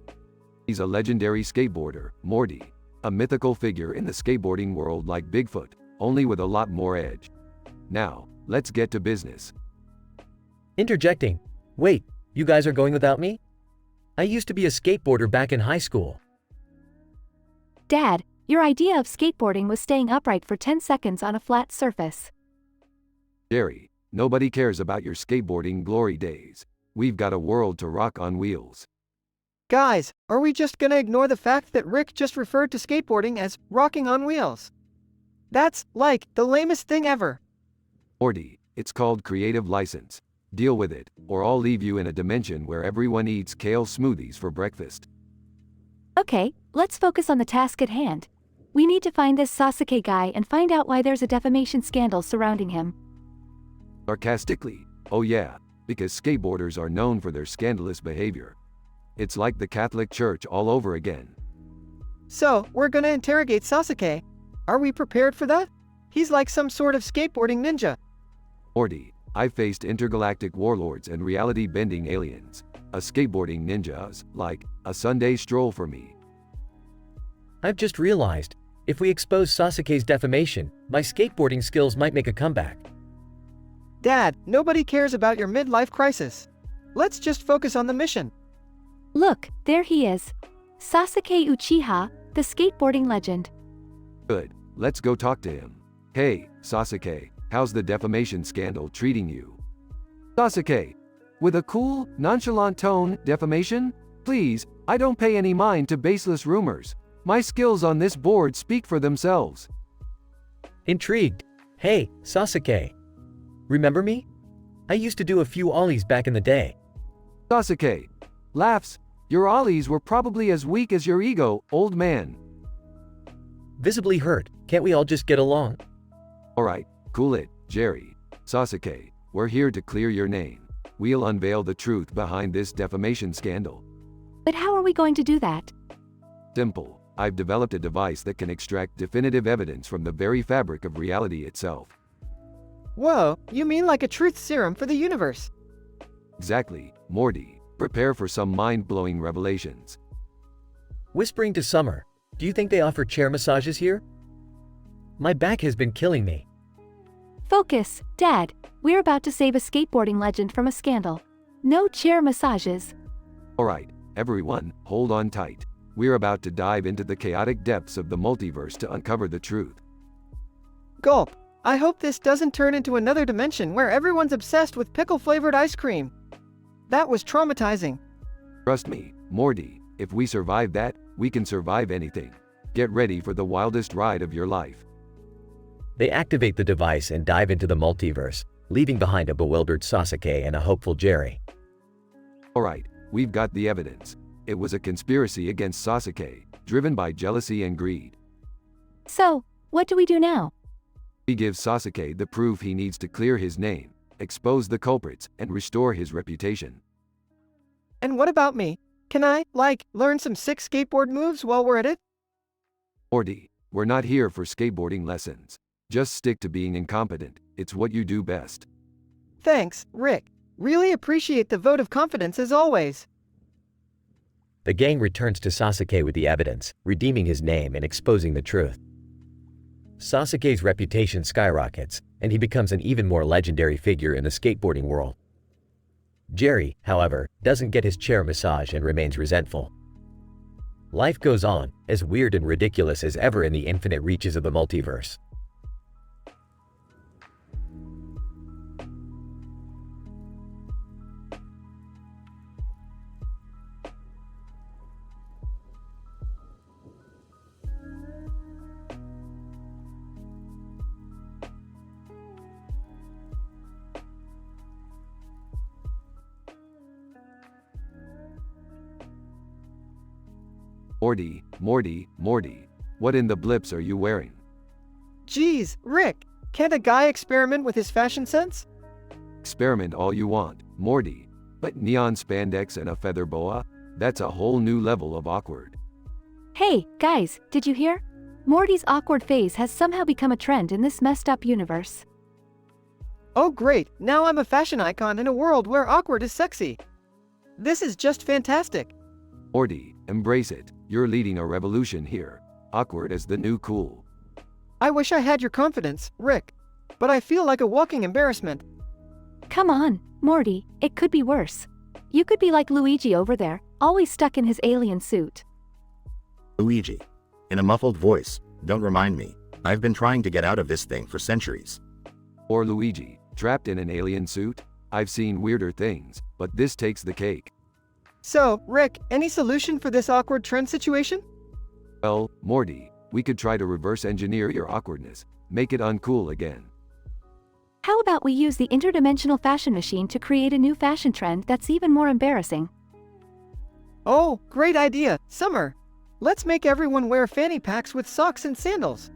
He's a legendary skateboarder, Morty. A mythical figure in the skateboarding world like Bigfoot, only with a lot more edge. Now, let's get to business. Interjecting. Wait, you guys are going without me? I used to be a skateboarder back in high school. Dad, your idea of skateboarding was staying upright for 10 seconds on a flat surface. Jerry, Nobody cares about your skateboarding glory days. We've got a world to rock on wheels. Guys, are we just gonna ignore the fact that Rick just referred to skateboarding as rocking on wheels? That's, like, the lamest thing ever. Morty, it's called creative license. Deal with it, or I'll leave you in a dimension where everyone eats kale smoothies for breakfast. Okay, let's focus on the task at hand. We need to find this Sasuke guy and find out why there's a defamation scandal surrounding him. Sarcastically, oh yeah, because skateboarders are known for their scandalous behavior. It's like the Catholic Church all over again. So, we're gonna interrogate Sasuke. Are we prepared for that? He's like some sort of skateboarding ninja. Morty, I faced intergalactic warlords and reality-bending aliens. A skateboarding ninja's like a Sunday stroll for me. I've just realized, if we expose Sasuke's defamation, my skateboarding skills might make a comeback. Dad, nobody cares about your midlife crisis. Let's just focus on the mission. Look, there he is. Sasuke Uchiha, the skateboarding legend. Good, let's go talk to him. Hey, Sasuke, how's the defamation scandal treating you? Sasuke, with a cool, nonchalant tone, defamation? Please, I don't pay any mind to baseless rumors. My skills on this board speak for themselves. Intrigued. Hey, Sasuke. Remember me? I used to do a few ollies back in the day. Sasuke laughs. Your ollies were probably as weak as your ego, old man. Visibly hurt. Can't we all just get along? Alright, cool it, Jerry. Sasuke, we're here to clear your name. We'll unveil the truth behind this defamation scandal. But how are we going to do that? Simple. I've developed a device that can extract definitive evidence from the very fabric of reality itself. Whoa, you mean like a truth serum for the universe? Exactly, Morty. Prepare for some mind-blowing revelations. Whispering to Summer, do you think they offer chair massages here? My back has been killing me. Focus, Dad. We're about to save a skateboarding legend from a scandal. No chair massages. Alright, everyone, hold on tight. We're about to dive into the chaotic depths of the multiverse to uncover the truth. Gulp. I hope this doesn't turn into another dimension where everyone's obsessed with pickle-flavored ice cream. That was traumatizing. Trust me, Morty, if we survive that, we can survive anything. Get ready for the wildest ride of your life. They activate the device and dive into the multiverse, leaving behind a bewildered Sasuke and a hopeful Jerry. Alright, we've got the evidence. It was a conspiracy against Sasuke, driven by jealousy and greed. So, what do we do now? We give Sasuke the proof he needs to clear his name, expose the culprits, and restore his reputation. And what about me? Can I, learn some sick skateboard moves while we're at it? Morty, we're not here for skateboarding lessons. Just stick to being incompetent. It's what you do best. Thanks, Rick. Really appreciate the vote of confidence as always. The gang returns to Sasuke with the evidence, redeeming his name and exposing the truth. Sasuke's reputation skyrockets, and he becomes an even more legendary figure in the skateboarding world. Jerry, however, doesn't get his chair massage and remains resentful. Life goes on, as weird and ridiculous as ever in the infinite reaches of the multiverse. Morty, what in the blips are you wearing? Geez, Rick, can't a guy experiment with his fashion sense? Experiment all you want, Morty, but neon spandex and a feather boa? That's a whole new level of awkward. Hey, guys, did you hear? Morty's awkward phase has somehow become a trend in this messed up universe. Oh great, now I'm a fashion icon in a world where awkward is sexy. This is just fantastic. Morty, embrace it. You're leading a revolution here. Awkward is the new cool. I wish I had your confidence, Rick. But I feel like a walking embarrassment. Come on, Morty, it could be worse. You could be like Luigi over there, always stuck in his alien suit. Luigi. In a muffled voice, don't remind me. I've been trying to get out of this thing for centuries. Or Luigi, Trapped in an alien suit? I've seen weirder things, but this takes the cake. So, Rick, any solution for this awkward trend situation? Well, Morty, we could try to reverse engineer your awkwardness, make it uncool again. How about we use the interdimensional fashion machine to create a new fashion trend that's even more embarrassing? Oh, great idea, Summer. Let's make everyone wear fanny packs with socks and sandals.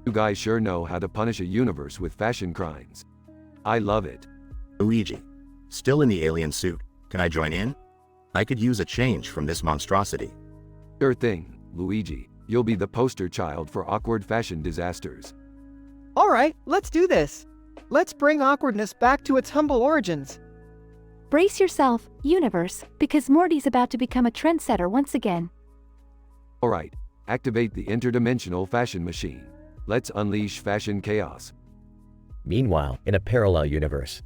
You guys sure know how to punish a universe with fashion crimes. I love it. Luigi, still in the alien suit, can I join in? I could use a change from this monstrosity. Sure thing, Luigi. You'll be the poster child for awkward fashion disasters. All right, let's do this. Let's bring awkwardness back to its humble origins. Brace yourself, universe, because Morty's about to become a trendsetter once again. All right, activate the interdimensional fashion machine. Let's unleash fashion chaos. Meanwhile, in a parallel universe.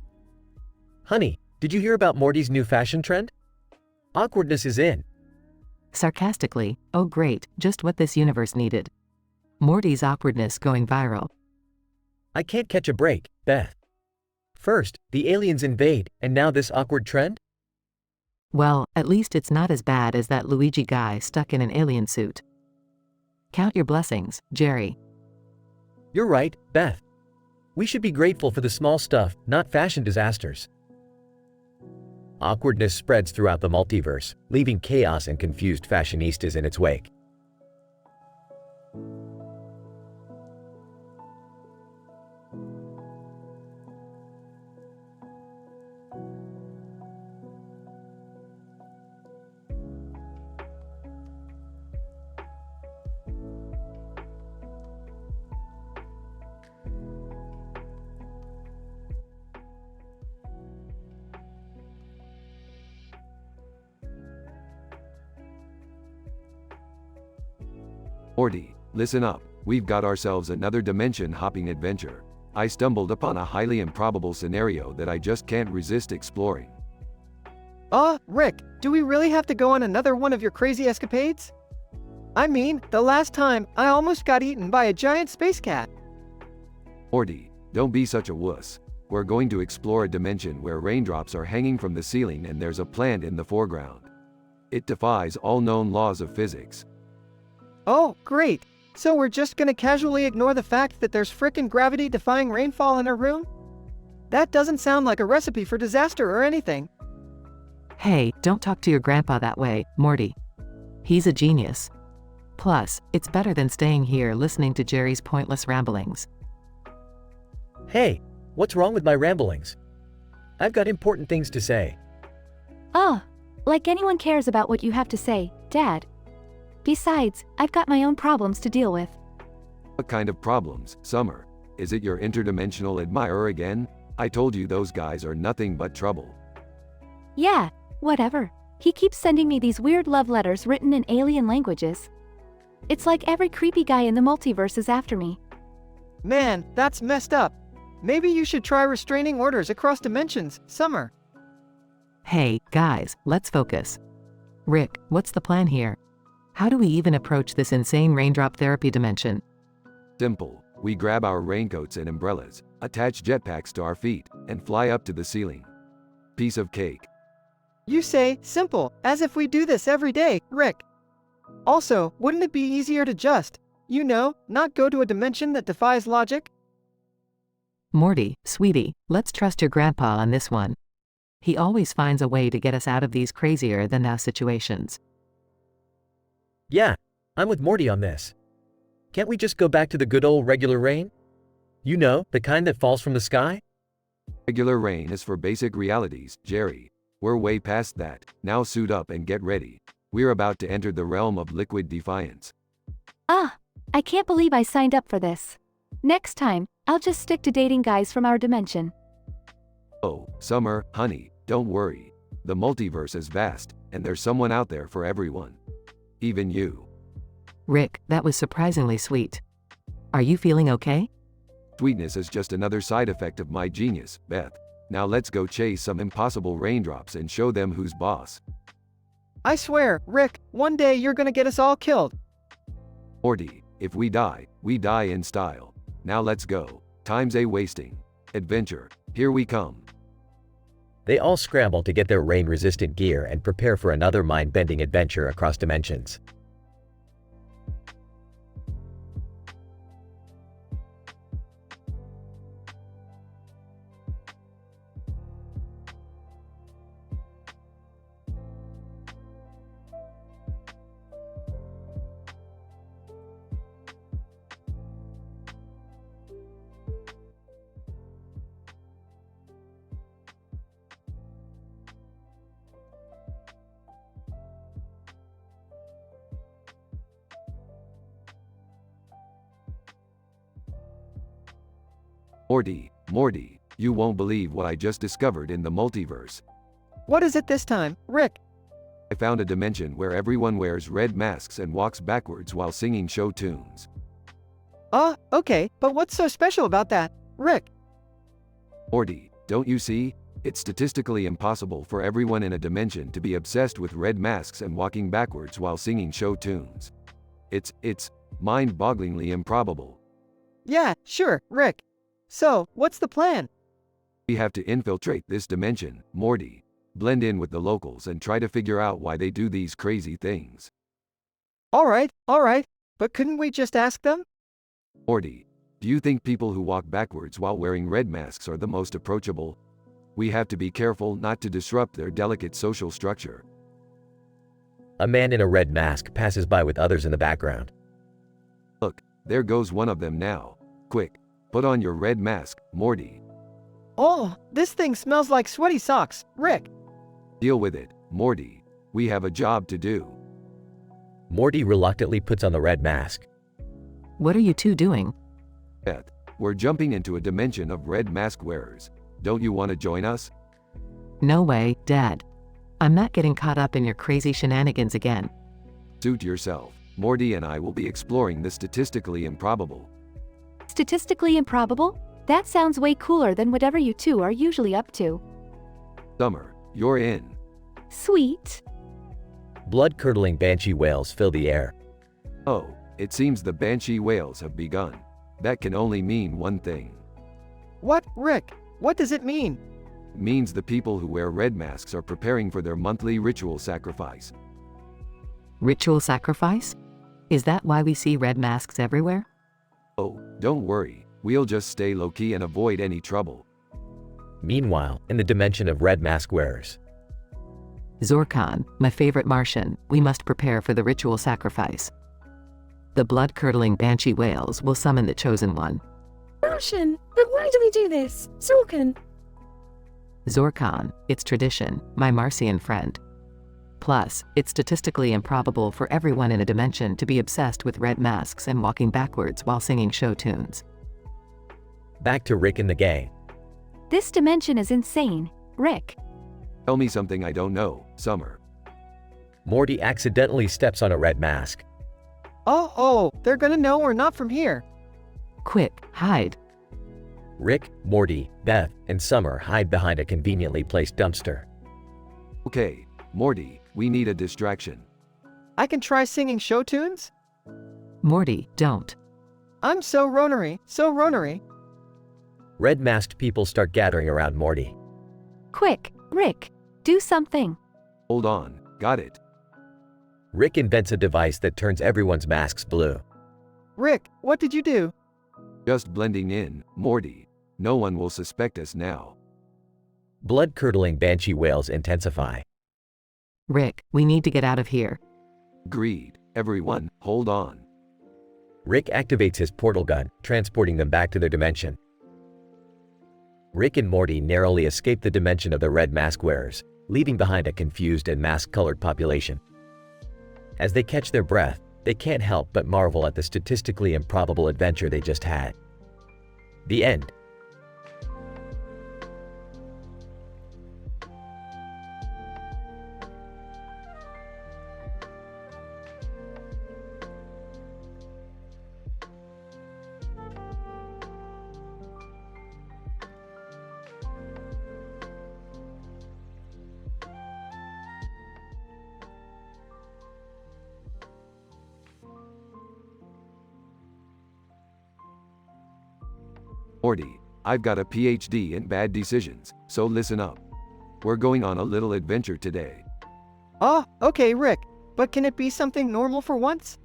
Honey, did you hear about Morty's new fashion trend? Awkwardness is in. Sarcastically, oh great, just what this universe needed. Morty's awkwardness going viral. I can't catch a break, Beth. First, the aliens invade, and now this awkward trend? Well, at least it's not as bad as that Luigi guy stuck in an alien suit. Count your blessings, Jerry. You're right, Beth. We should be grateful for the small stuff, not fashion disasters. Awkwardness spreads throughout the multiverse, leaving chaos and confused fashionistas in its wake. Morty, listen up, we've got ourselves another dimension-hopping adventure. I stumbled upon a highly improbable scenario that I just can't resist exploring. Rick, do we really have to go on another one of your crazy escapades? I mean, the last time, I almost got eaten by a giant space cat. Morty, don't be such a wuss. We're going to explore a dimension where raindrops are hanging from the ceiling and there's a plant in the foreground. It defies all known laws of physics. Oh, great. So we're just gonna casually ignore the fact that there's frickin' gravity-defying rainfall in our room? That doesn't sound like a recipe for disaster or anything. Hey, don't talk to your grandpa that way, Morty. He's a genius. Plus, it's better than staying here listening to Jerry's pointless ramblings. Hey, what's wrong with my ramblings? I've got important things to say. Like anyone cares about what you have to say, Dad. Besides, I've got my own problems to deal with. What kind of problems, Summer? Is it your interdimensional admirer again? I told you those guys are nothing but trouble. Yeah, whatever. He keeps sending me these weird love letters written in alien languages. It's like every creepy guy in the multiverse is after me. Man, that's messed up. Maybe you should try restraining orders across dimensions, Summer. Hey, guys, let's focus. Rick, what's the plan here? How do we even approach this insane raindrop therapy dimension? Simple. We grab our raincoats and umbrellas, attach jetpacks to our feet, and fly up to the ceiling. Piece of cake. You say, simple, as if we do this every day, Rick. Also, wouldn't it be easier to just, not go to a dimension that defies logic? Morty, sweetie, let's trust your grandpa on this one. He always finds a way to get us out of these crazier-than-thou situations. Yeah, I'm with Morty on this. Can't we just go back to the good old regular rain? You know, the kind that falls from the sky? Regular rain is for basic realities, Jerry. We're way past that. Now suit up and get ready. We're about to enter the realm of liquid defiance. I can't believe I signed up for this. Next time, I'll just stick to dating guys from our dimension. Oh, Summer, honey, don't worry. The multiverse is vast, and there's someone out there for everyone. Even you. Rick, that was surprisingly sweet. Are you feeling okay? Sweetness is just another side effect of my genius, Beth. Now let's go chase some impossible raindrops and show them who's boss. I swear, Rick, one day you're gonna get us all killed. Morty, if we die in style. Now let's go. Time's a wasting. Adventure. Here we come. They all scramble to get their rain-resistant gear and prepare for another mind-bending adventure across dimensions. Morty, you won't believe what I just discovered in the multiverse. What is it this time, Rick? I found a dimension where everyone wears red masks and walks backwards while singing show tunes. Okay, but what's so special about that, Rick? Morty, don't you see? It's statistically impossible for everyone in a dimension to be obsessed with red masks and walking backwards while singing show tunes. It's mind-bogglingly improbable. Yeah, sure, Rick. So, what's the plan? We have to infiltrate this dimension, Morty. Blend in with the locals and try to figure out why they do these crazy things. Alright, but couldn't we just ask them? Morty, do you think people who walk backwards while wearing red masks are the most approachable? We have to be careful not to disrupt their delicate social structure. A man in a red mask passes by with others in the background. Look, there goes one of them now. Quick, put on your red mask, Morty. Oh, this thing smells like sweaty socks, Rick. Deal with it, Morty. We have a job to do. Morty reluctantly puts on the red mask. What are you two doing? Beth, we're jumping into a dimension of red mask wearers. Don't you want to join us? No way, Dad. I'm not getting caught up in your crazy shenanigans again. Suit yourself. Morty and I will be exploring the statistically improbable. Statistically improbable? That sounds way cooler than whatever you two are usually up to. Summer, you're in. Sweet. Blood-curdling banshee wails fill the air. Oh, it seems the banshee wails have begun. That can only mean one thing. What, Rick? What does it mean? It means the people who wear red masks are preparing for their monthly ritual sacrifice. Ritual sacrifice? Is that why we see red masks everywhere? Oh, don't worry. We'll just stay low-key and avoid any trouble. Meanwhile, in the dimension of red mask wearers. Zorkon, my favorite Martian, we must prepare for the ritual sacrifice. The blood-curdling banshee wails will summon the chosen one. Martian, but why do we do this? Zorkon. Zorkon, it's tradition, my Martian friend. Plus, it's statistically improbable for everyone in a dimension to be obsessed with red masks and walking backwards while singing show tunes. Back to Rick and the gang. This dimension is insane, Rick. Tell me something I don't know, Summer. Morty accidentally steps on a red mask. Oh, they're gonna know we're not from here. Quick, hide. Rick, Morty, Beth, and Summer hide behind a conveniently placed dumpster. Okay, Morty, we need a distraction. I can try singing show tunes? Morty, don't. I'm so ronery. Red-masked people start gathering around Morty. Quick, Rick, do something. Hold on, got it. Rick invents a device that turns everyone's masks blue. Rick, what did you do? Just blending in, Morty. No one will suspect us now. Blood-curdling banshee wails intensify. Rick, we need to get out of here. Agreed. Everyone, hold on. Rick activates his portal gun, transporting them back to their dimension. Rick and Morty narrowly escape the dimension of the red mask wearers, leaving behind a confused and mask-colored population. As they catch their breath, they can't help but marvel at the statistically improbable adventure they just had. The end. Morty, I've got a PhD in bad decisions, so listen up. We're going on a little adventure today. Oh, okay, Rick. But can it be something normal for once?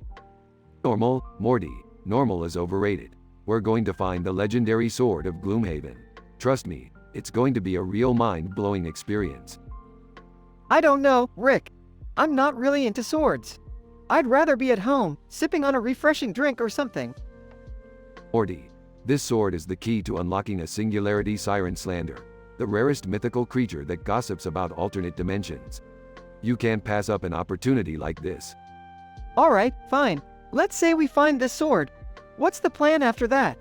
Normal, Morty. Normal is overrated. We're going to find the legendary sword of Gloomhaven. Trust me, it's going to be a real mind-blowing experience. I don't know, Rick. I'm not really into swords. I'd rather be at home, sipping on a refreshing drink or something. Morty, this sword is the key to unlocking a Singularity Siren Slander, the rarest mythical creature that gossips about alternate dimensions. You can't pass up an opportunity like this. Alright, fine. Let's say we find this sword. What's the plan after that?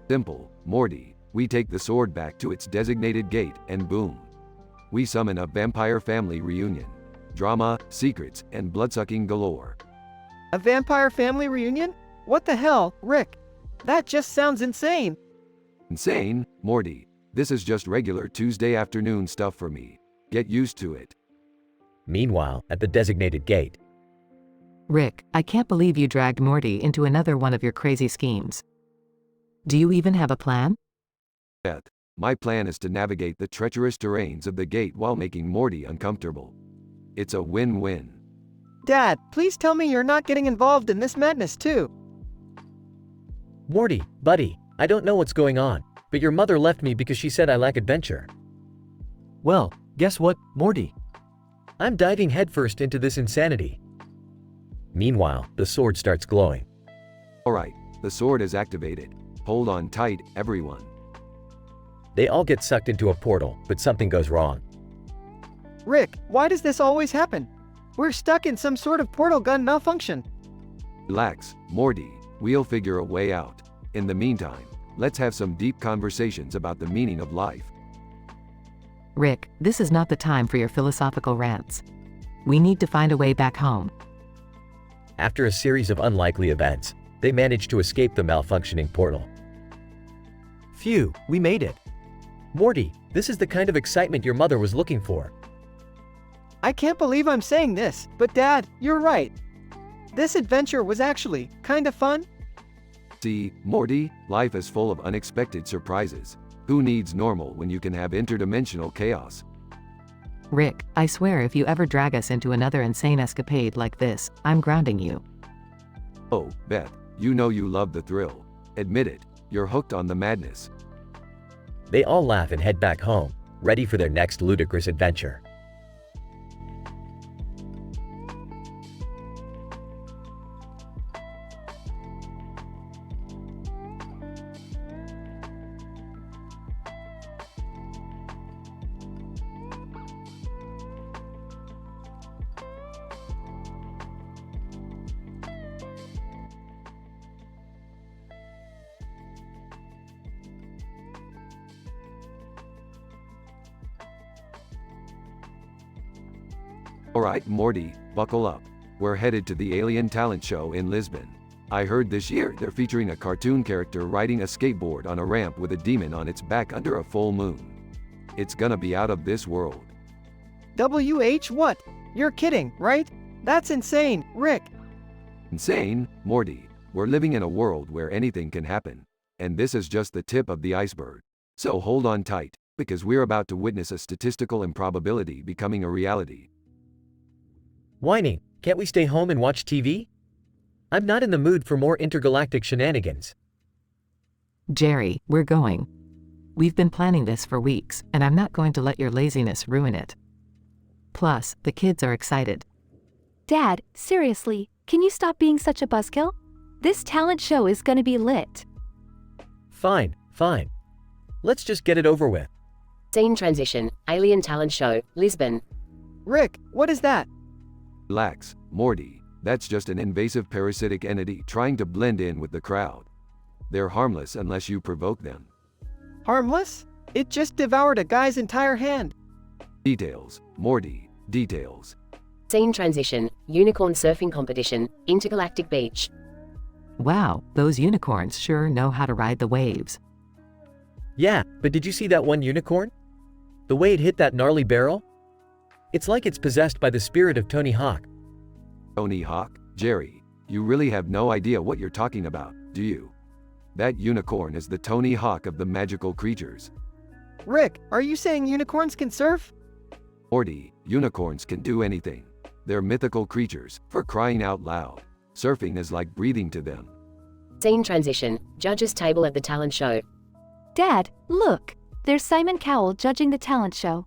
Simple, Morty. We take the sword back to its designated gate, and boom. We summon a vampire family reunion. Drama, secrets, and bloodsucking galore. A vampire family reunion? What the hell, Rick? That just sounds insane. Insane, Morty. This is just regular Tuesday afternoon stuff for me. Get used to it. Meanwhile, at the designated gate. Rick, I can't believe you dragged Morty into another one of your crazy schemes. Do you even have a plan? Beth, my plan is to navigate the treacherous terrains of the gate while making Morty uncomfortable. It's a win-win. Dad, please tell me you're not getting involved in this madness too. Morty, buddy, I don't know what's going on, but your mother left me because she said I lack adventure. Well, guess what, Morty? I'm diving headfirst into this insanity. Meanwhile, the sword starts glowing. Alright, the sword is activated. Hold on tight, everyone. They all get sucked into a portal, but something goes wrong. Rick, why does this always happen? We're stuck in some sort of portal gun malfunction. Relax, Morty. We'll figure a way out. In the meantime, let's have some deep conversations about the meaning of life. Rick, this is not the time for your philosophical rants. We need to find a way back home. After a series of unlikely events, they manage to escape the malfunctioning portal. Phew, we made it. Morty, this is the kind of excitement your mother was looking for. I can't believe I'm saying this, but Dad, you're right. This adventure was actually kind of fun. See, Morty, life is full of unexpected surprises. Who needs normal when you can have interdimensional chaos? Rick, I swear if you ever drag us into another insane escapade like this, I'm grounding you. Oh, Beth, you know you love the thrill. Admit it, you're hooked on the madness. They all laugh and head back home, ready for their next ludicrous adventure. Alright, Morty, buckle up. We're headed to the Alien Talent Show in Lisbon. I heard this year they're featuring a cartoon character riding a skateboard on a ramp with a demon on its back under a full moon. It's gonna be out of this world. WH what? You're kidding, right? That's insane, Rick. Insane, Morty. We're living in a world where anything can happen. And this is just the tip of the iceberg. So hold on tight, because we're about to witness a statistical improbability becoming a reality. Whining, can't we stay home and watch TV? I'm not in the mood for more intergalactic shenanigans. Jerry, we're going. We've been planning this for weeks, and I'm not going to let your laziness ruin it. Plus, the kids are excited. Dad, seriously, can you stop being such a buzzkill? This talent show is gonna be lit. Fine, fine. Let's just get it over with. Scene transition, Alien Talent Show, Lisbon. Rick, what is that? Relax, Morty. That's just an invasive parasitic entity trying to blend in with the crowd. They're harmless unless you provoke them. Harmless? It just devoured a guy's entire hand. Details, Morty, details. Scene transition, Unicorn Surfing Competition, Intergalactic Beach. Wow, those unicorns sure know how to ride the waves. Yeah, but did you see that one unicorn? The way it hit that gnarly barrel? It's like it's possessed by the spirit of Tony Hawk. Tony Hawk? Jerry, you really have no idea what you're talking about, do you? That unicorn is the Tony Hawk of the magical creatures. Rick, are you saying unicorns can surf? Morty, unicorns can do anything. They're mythical creatures, for crying out loud. Surfing is like breathing to them. Scene transition. Judges table at the talent show. Dad, look. There's Simon Cowell judging the talent show.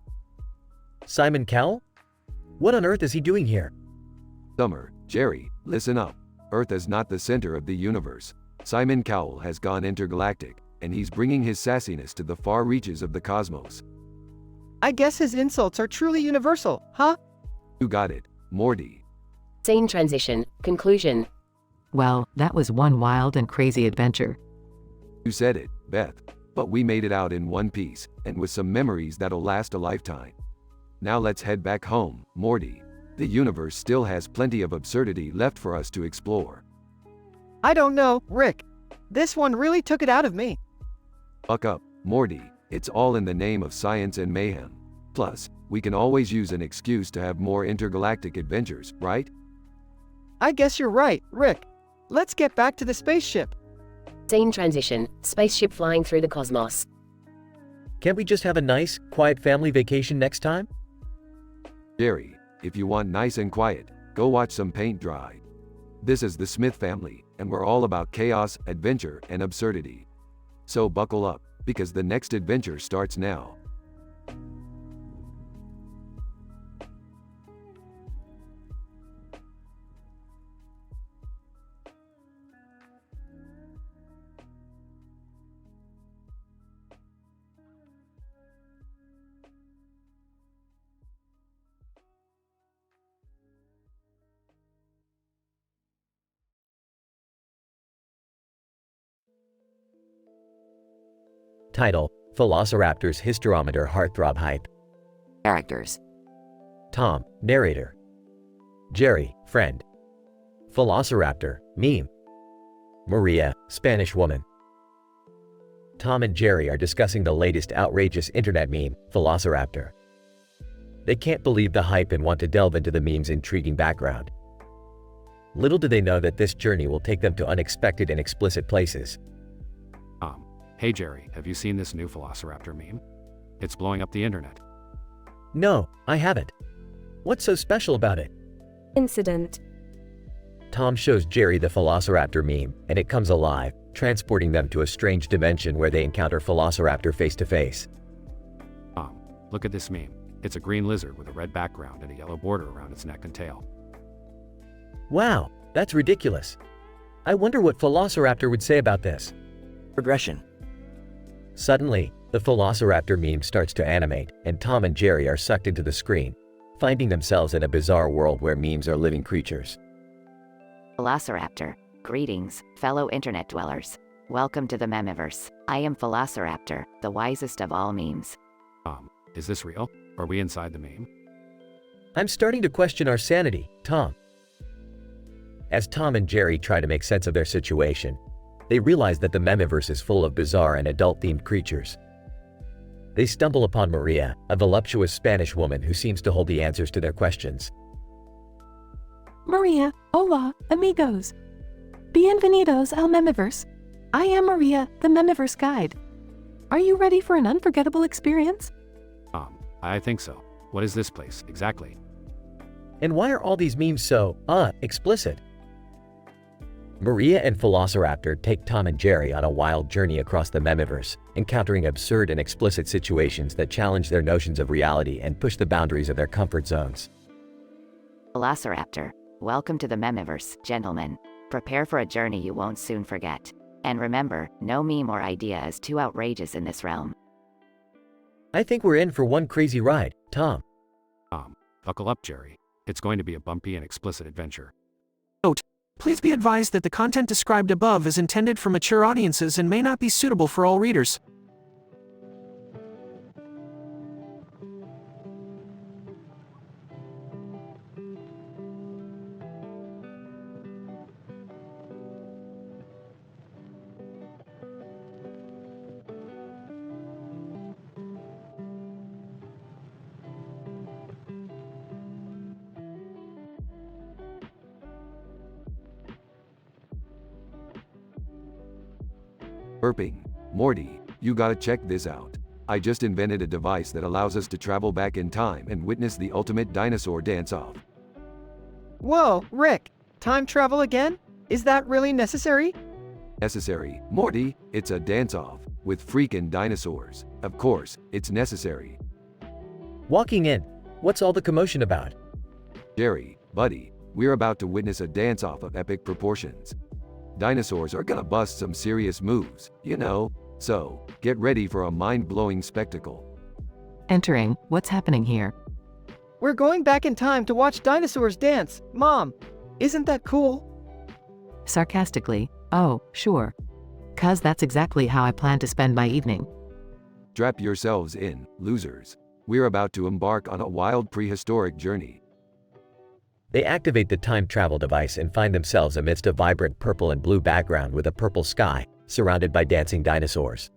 Simon Cowell? What on earth is he doing here? Summer, Jerry, listen up. Earth is not the center of the universe. Simon Cowell has gone intergalactic, and he's bringing his sassiness to the far reaches of the cosmos. I guess his insults are truly universal, huh? You got it, Morty. Scene transition. Conclusion. Well, that was one wild and crazy adventure. You said it, Beth. But we made it out in one piece, and with some memories that'll last a lifetime. Now let's head back home, Morty. The universe still has plenty of absurdity left for us to explore. I don't know, Rick. This one really took it out of me. Buck up, Morty. It's all in the name of science and mayhem. Plus, we can always use an excuse to have more intergalactic adventures, right? I guess you're right, Rick. Let's get back to the spaceship. Scene transition. Spaceship flying through the cosmos. Can't we just have a nice, quiet family vacation next time? Jerry, if you want nice and quiet, go watch some paint dry. This is the Smith family, and we're all about chaos, adventure, and absurdity. So buckle up, because the next adventure starts now. Title: Velociraptor's Hysterometer Heartthrob Hype. Characters: Tom, narrator. Jerry, friend. Velociraptor, meme. Maria, Spanish woman. Tom and Jerry are discussing the latest outrageous internet meme, Velociraptor. They can't believe the hype and want to delve into the meme's intriguing background. Little do they know that this journey will take them to unexpected and explicit places. Hey Jerry, have you seen this new Velociraptor meme? It's blowing up the internet. No, I haven't. What's so special about it? Incident. Tom shows Jerry the Velociraptor meme, and it comes alive, transporting them to a strange dimension where they encounter Velociraptor face to face. Look at this meme. It's a green lizard with a red background and a yellow border around its neck and tail. Wow, that's ridiculous. I wonder what Velociraptor would say about this. Progression. Suddenly, the Velociraptor meme starts to animate, and Tom and Jerry are sucked into the screen, finding themselves in a bizarre world where memes are living creatures. Velociraptor. Greetings, fellow internet dwellers. Welcome to the Memiverse. I am Velociraptor, the wisest of all memes. Is this real? Are we inside the meme? I'm starting to question our sanity, Tom. As Tom and Jerry try to make sense of their situation, they realize that the Memiverse is full of bizarre and adult-themed creatures. They stumble upon Maria, a voluptuous Spanish woman who seems to hold the answers to their questions. Maria, hola, amigos. Bienvenidos al Memiverse. I am Maria, the Memiverse guide. Are you ready for an unforgettable experience? I think so. What is this place, exactly? And why are all these memes so, explicit? Maria and Velociraptor take Tom and Jerry on a wild journey across the Memiverse, encountering absurd and explicit situations that challenge their notions of reality and push the boundaries of their comfort zones. Velociraptor. Welcome to the Memiverse, gentlemen. Prepare for a journey you won't soon forget. And remember, no meme or idea is too outrageous in this realm. I think we're in for one crazy ride, Tom. Buckle up, Jerry. It's going to be a bumpy and explicit adventure. Note: please be advised that the content described above is intended for mature audiences and may not be suitable for all readers. Burping. Morty, you gotta check this out. I just invented a device that allows us to travel back in time and witness the ultimate dinosaur dance-off. Whoa, Rick! Time travel again? Is that really necessary? Necessary. Morty, it's a dance-off with freaking dinosaurs. Of course, it's necessary. Walking in. What's all the commotion about? Jerry, buddy, we're about to witness a dance-off of epic proportions. Dinosaurs are gonna bust some serious moves, you know, so get ready for a mind-blowing spectacle. Entering, what's happening here? We're going back in time to watch dinosaurs dance. Mom, isn't that cool? Sarcastically, oh, sure. 'Cause that's exactly how I plan to spend my evening. Strap yourselves in, losers. We're about to embark on a wild prehistoric journey. They activate the time travel device and find themselves amidst a vibrant purple and blue background with a purple sky, surrounded by dancing dinosaurs.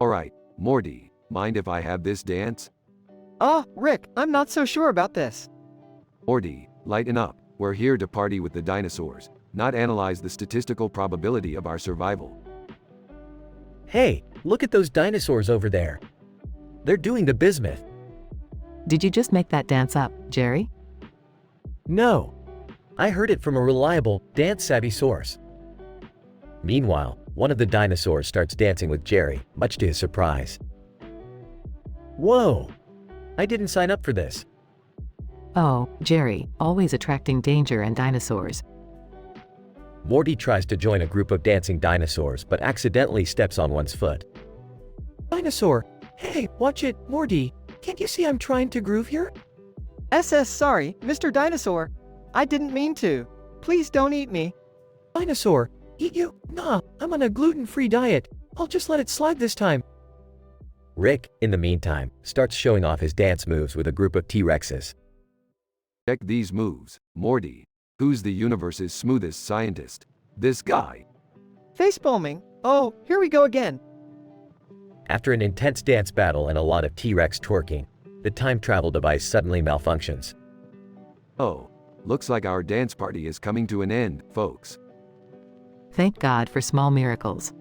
Alright, Morty, mind if I have this dance? Rick, I'm not so sure about this. Morty, lighten up. We're here to party with the dinosaurs, not analyze the statistical probability of our survival. Hey, look at those dinosaurs over there. They're doing the bismuth. Did you just make that dance up, Jerry? No. I heard it from a reliable, dance-savvy source. Meanwhile, one of the dinosaurs starts dancing with Jerry, much to his surprise. Whoa! I didn't sign up for this. Oh, Jerry, always attracting danger and dinosaurs. Morty tries to join a group of dancing dinosaurs but accidentally steps on one's foot. Dinosaur! Hey, watch it, Morty! Can't you see I'm trying to groove here? Sorry, Mr. Dinosaur. I didn't mean to. Please don't eat me. Dinosaur! Eat you? Nah, I'm on a gluten-free diet. I'll just let it slide this time. Rick, in the meantime, starts showing off his dance moves with a group of T-Rexes. Check these moves, Morty. Who's the universe's smoothest scientist? This guy. Facepalming. Oh, here we go again. After an intense dance battle and a lot of T-Rex twerking, the time travel device suddenly malfunctions. Oh, looks like our dance party is coming to an end, folks. Thank God for small miracles.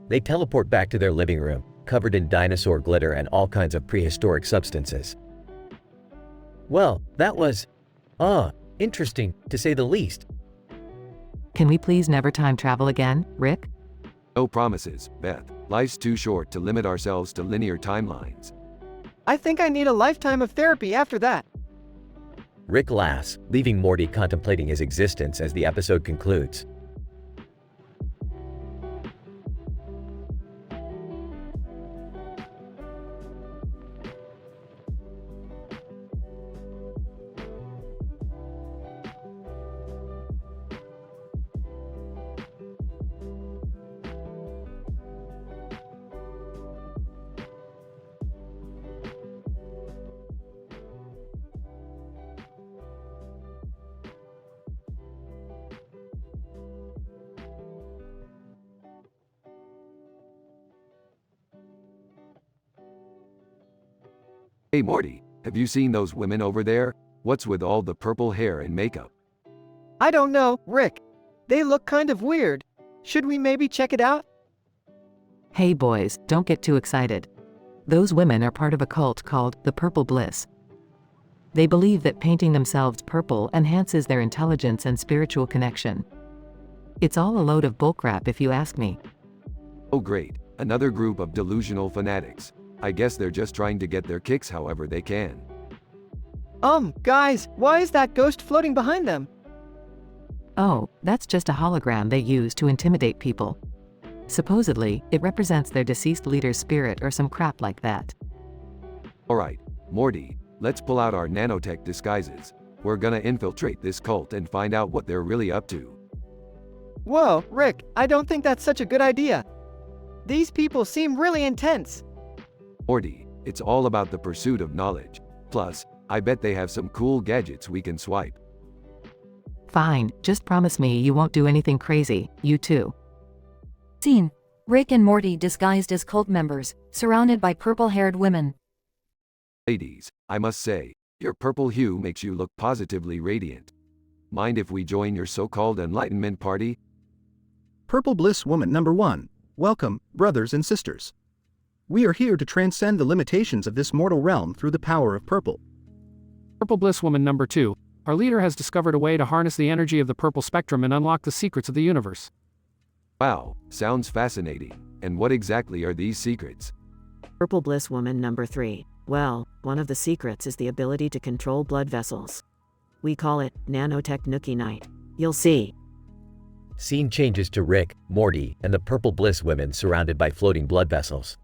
They teleport back to their living room, covered in dinosaur glitter and all kinds of prehistoric substances. Well, that was, interesting, to say the least. Can we please never time travel again, Rick? No promises, Beth. Life's too short to limit ourselves to linear timelines. I think I need a lifetime of therapy after that. Rick laughs, leaving Morty contemplating his existence as the episode concludes. Hey Morty, have you seen those women over there? What's with all the purple hair and makeup? I don't know, Rick. They look kind of weird. Should we maybe check it out? Hey boys, don't get too excited. Those women are part of a cult called the Purple Bliss. They believe that painting themselves purple enhances their intelligence and spiritual connection. It's all a load of bullcrap if you ask me. Oh great, another group of delusional fanatics. I guess they're just trying to get their kicks however they can. Guys, why is that ghost floating behind them? Oh, that's just a hologram they use to intimidate people. Supposedly, it represents their deceased leader's spirit or some crap like that. Alright, Morty, let's pull out our nanotech disguises. We're gonna infiltrate this cult and find out what they're really up to. Whoa, Rick, I don't think that's such a good idea. These people seem really intense. Morty, it's all about the pursuit of knowledge. Plus, I bet they have some cool gadgets we can swipe. Fine, just promise me you won't do anything crazy, you too. Scene. Rick and Morty disguised as cult members, surrounded by purple-haired women. Ladies, I must say, your purple hue makes you look positively radiant. Mind if we join your so-called enlightenment party? Purple Bliss Woman number 1. Welcome, brothers and sisters. We are here to transcend the limitations of this mortal realm through the power of purple. Purple Bliss Woman number 2. Our leader has discovered a way to harness the energy of the purple spectrum and unlock the secrets of the universe. Wow, sounds fascinating. And what exactly are these secrets? Purple Bliss Woman number 3. Well, one of the secrets is the ability to control blood vessels. We call it nanotech Nookie Night. You'll see. Scene changes to Rick, Morty, and the Purple Bliss women surrounded by floating blood vessels.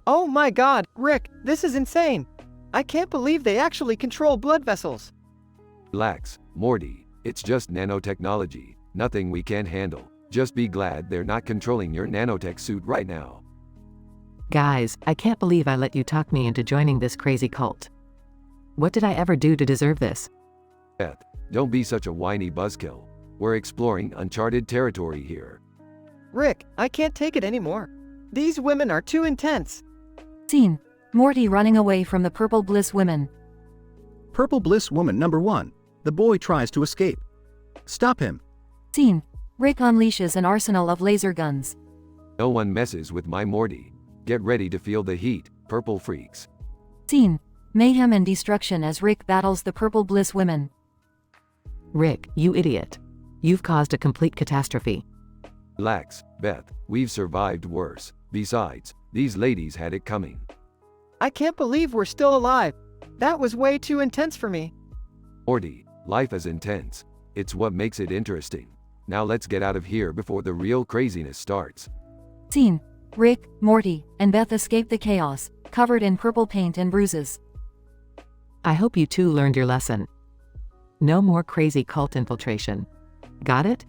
Oh my god, Rick, this is insane. I can't believe they actually control blood vessels. Relax, Morty. It's just nanotechnology. Nothing we can't handle. Just be glad they're not controlling your nanotech suit right now. Guys, I can't believe I let you talk me into joining this crazy cult. What did I ever do to deserve this? Beth, don't be such a whiny buzzkill. We're exploring uncharted territory here. Rick, I can't take it anymore. These women are too intense. Scene. Morty running away from the Purple Bliss women. Purple Bliss Woman number 1. The boy tries to escape. Stop him. Scene. Rick unleashes an arsenal of laser guns. No one messes with my Morty. Get ready to feel the heat, purple freaks. Scene. Mayhem and destruction as Rick battles the Purple Bliss women. Rick, you idiot. You've caused a complete catastrophe. Relax, Beth. We've survived worse. Besides, these ladies had it coming. I can't believe we're still alive. That was way too intense for me. Morty, life is intense. It's what makes it interesting. Now let's get out of here before the real craziness starts. Scene. Rick, Morty, and Beth escape the chaos, covered in purple paint and bruises. I hope you two learned your lesson. No more crazy cult infiltration. Got it?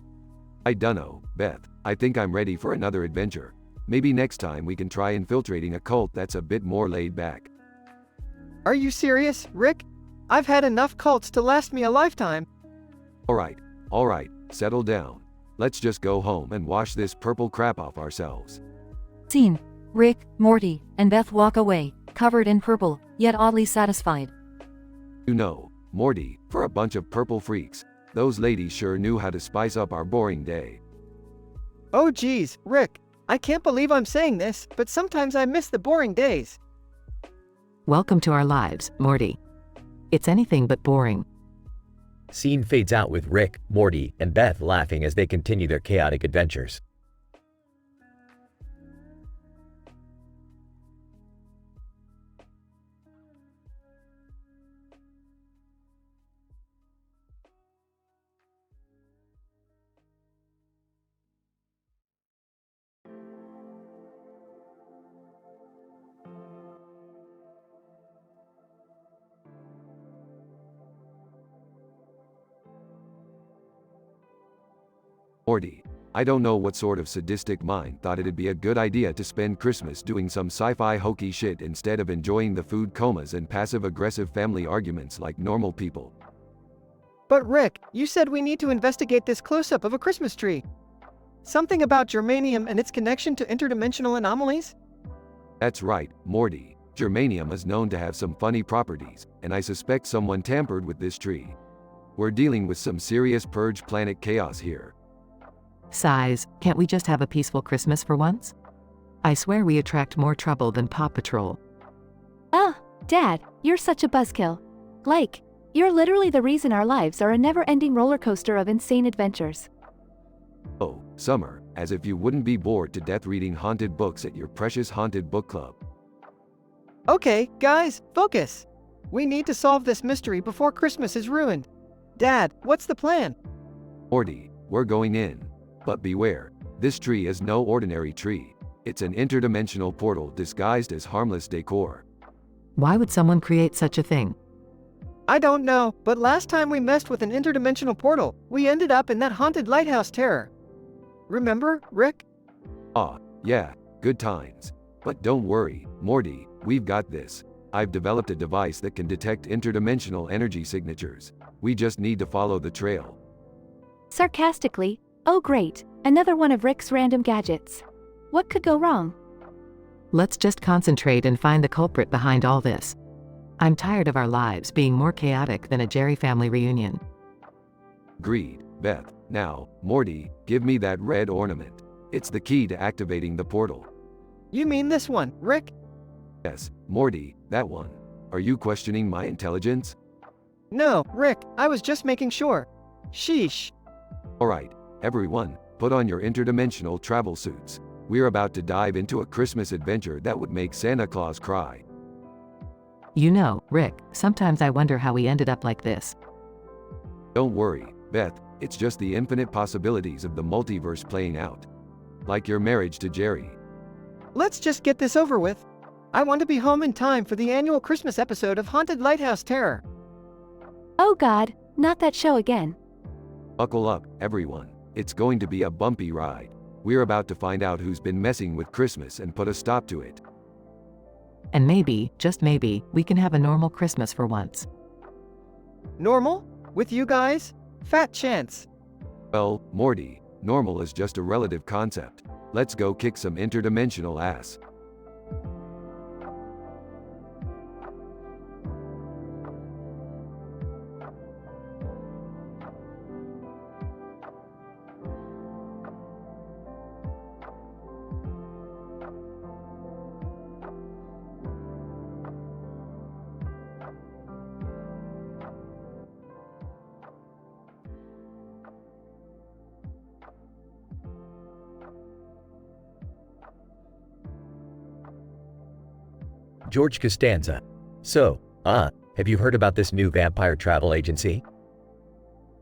I dunno, Beth. I think I'm ready for another adventure. Maybe next time we can try infiltrating a cult that's a bit more laid back. Are you serious, Rick? I've had enough cults to last me a lifetime. Alright, settle down. Let's just go home and wash this purple crap off ourselves. Scene. Rick, Morty, and Beth walk away, covered in purple, yet oddly satisfied. You know, Morty, for a bunch of purple freaks, those ladies sure knew how to spice up our boring day. Oh geez, Rick, I can't believe I'm saying this, but sometimes I miss the boring days. Welcome to our lives, Morty. It's anything but boring. Scene fades out with Rick, Morty, and Beth laughing as they continue their chaotic adventures. Morty, I don't know what sort of sadistic mind thought it'd be a good idea to spend Christmas doing some sci-fi hokey shit instead of enjoying the food comas and passive-aggressive family arguments like normal people. But Rick, you said we need to investigate this close-up of a Christmas tree. Something about germanium and its connection to interdimensional anomalies? That's right, Morty. Germanium is known to have some funny properties, and I suspect someone tampered with this tree. We're dealing with some serious purge planet chaos here. Sighs, can't we just have a peaceful Christmas for once? I swear we attract more trouble than Paw Patrol. Dad, you're such a buzzkill. Like, you're literally the reason our lives are a never-ending roller coaster of insane adventures. Oh, Summer, as if you wouldn't be bored to death reading haunted books at your precious haunted book club. Okay, guys, focus. We need to solve this mystery before Christmas is ruined. Dad, what's the plan? Morty, we're going in. But beware, this tree is no ordinary tree. It's an interdimensional portal disguised as harmless decor. Why would someone create such a thing? I don't know, but last time we messed with an interdimensional portal, we ended up in that haunted lighthouse terror. Remember, Rick? Yeah, good times. But don't worry, Morty, we've got this. I've developed a device that can detect interdimensional energy signatures. We just need to follow the trail. Sarcastically, oh great, another one of Rick's random gadgets. What could go wrong? Let's just concentrate and find the culprit behind all this. I'm tired of our lives being more chaotic than a Jerry family reunion. Agreed. Beth. Now, Morty, give me that red ornament. It's the key to activating the portal. You mean this one, Rick? Yes, Morty, that one. Are you questioning my intelligence? No, Rick, I was just making sure. Sheesh. Alright, everyone, put on your interdimensional travel suits. We're about to dive into a Christmas adventure that would make Santa Claus cry. You know, Rick, sometimes I wonder how we ended up like this. Don't worry, Beth, it's just the infinite possibilities of the multiverse playing out. Like your marriage to Jerry. Let's just get this over with. I want to be home in time for the annual Christmas episode of Haunted Lighthouse Terror. Oh God, not that show again. Buckle up, everyone. It's going to be a bumpy ride. We're about to find out who's been messing with Christmas and put a stop to it. And maybe, just maybe, we can have a normal Christmas for once. Normal? With you guys? Fat chance. Well, Morty, normal is just a relative concept. Let's go kick some interdimensional ass. George Costanza. So, have you heard about this new vampire travel agency?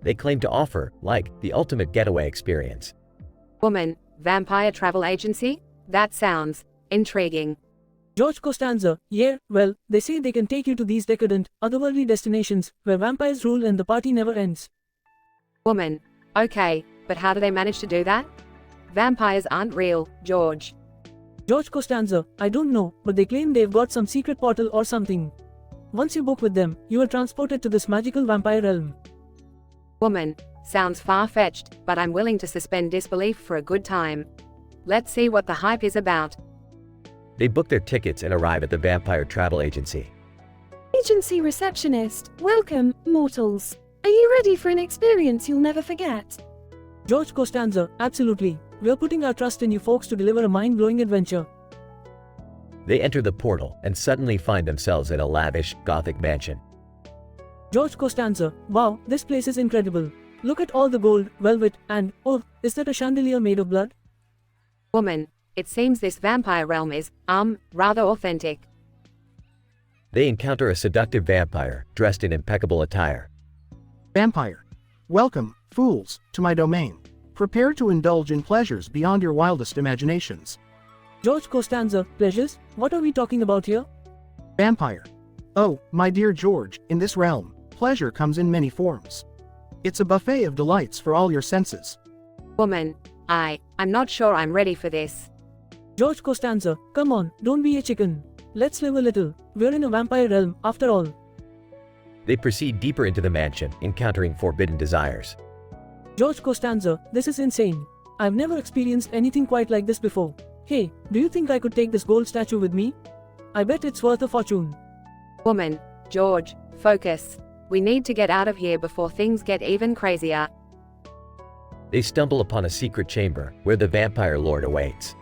They claim to offer, like, the ultimate getaway experience. Woman, vampire travel agency? That sounds intriguing. George Costanza, yeah, well, they say they can take you to these decadent, otherworldly destinations where vampires rule and the party never ends. Woman, okay, but how do they manage to do that? Vampires aren't real, George. George Costanza, I don't know, but they claim they've got some secret portal or something. Once you book with them, you are transported to this magical vampire realm. Woman, sounds far-fetched, but I'm willing to suspend disbelief for a good time. Let's see what the hype is about. They book their tickets and arrive at the vampire travel agency. Agency receptionist, welcome, mortals. Are you ready for an experience you'll never forget? George Costanza, absolutely. We're putting our trust in you folks to deliver a mind-blowing adventure. They enter the portal and suddenly find themselves in a lavish, Gothic mansion. George Costanza, wow, this place is incredible. Look at all the gold, velvet, and, oh, is that a chandelier made of blood? Woman, it seems this vampire realm is, rather authentic. They encounter a seductive vampire, dressed in impeccable attire. Vampire. Welcome, fools, to my domain. Prepare to indulge in pleasures beyond your wildest imaginations. George Costanza, pleasures? What are we talking about here? Vampire. Oh, my dear George, in this realm, pleasure comes in many forms. It's a buffet of delights for all your senses. Woman, I'm not sure I'm ready for this. George Costanza, come on, don't be a chicken. Let's live a little. We're in a vampire realm, after all. They proceed deeper into the mansion, encountering forbidden desires. George Costanza, this is insane. I've never experienced anything quite like this before. Hey, do you think I could take this gold statue with me? I bet it's worth a fortune. Woman, George, focus. We need to get out of here before things get even crazier. They stumble upon a secret chamber, where the vampire lord awaits.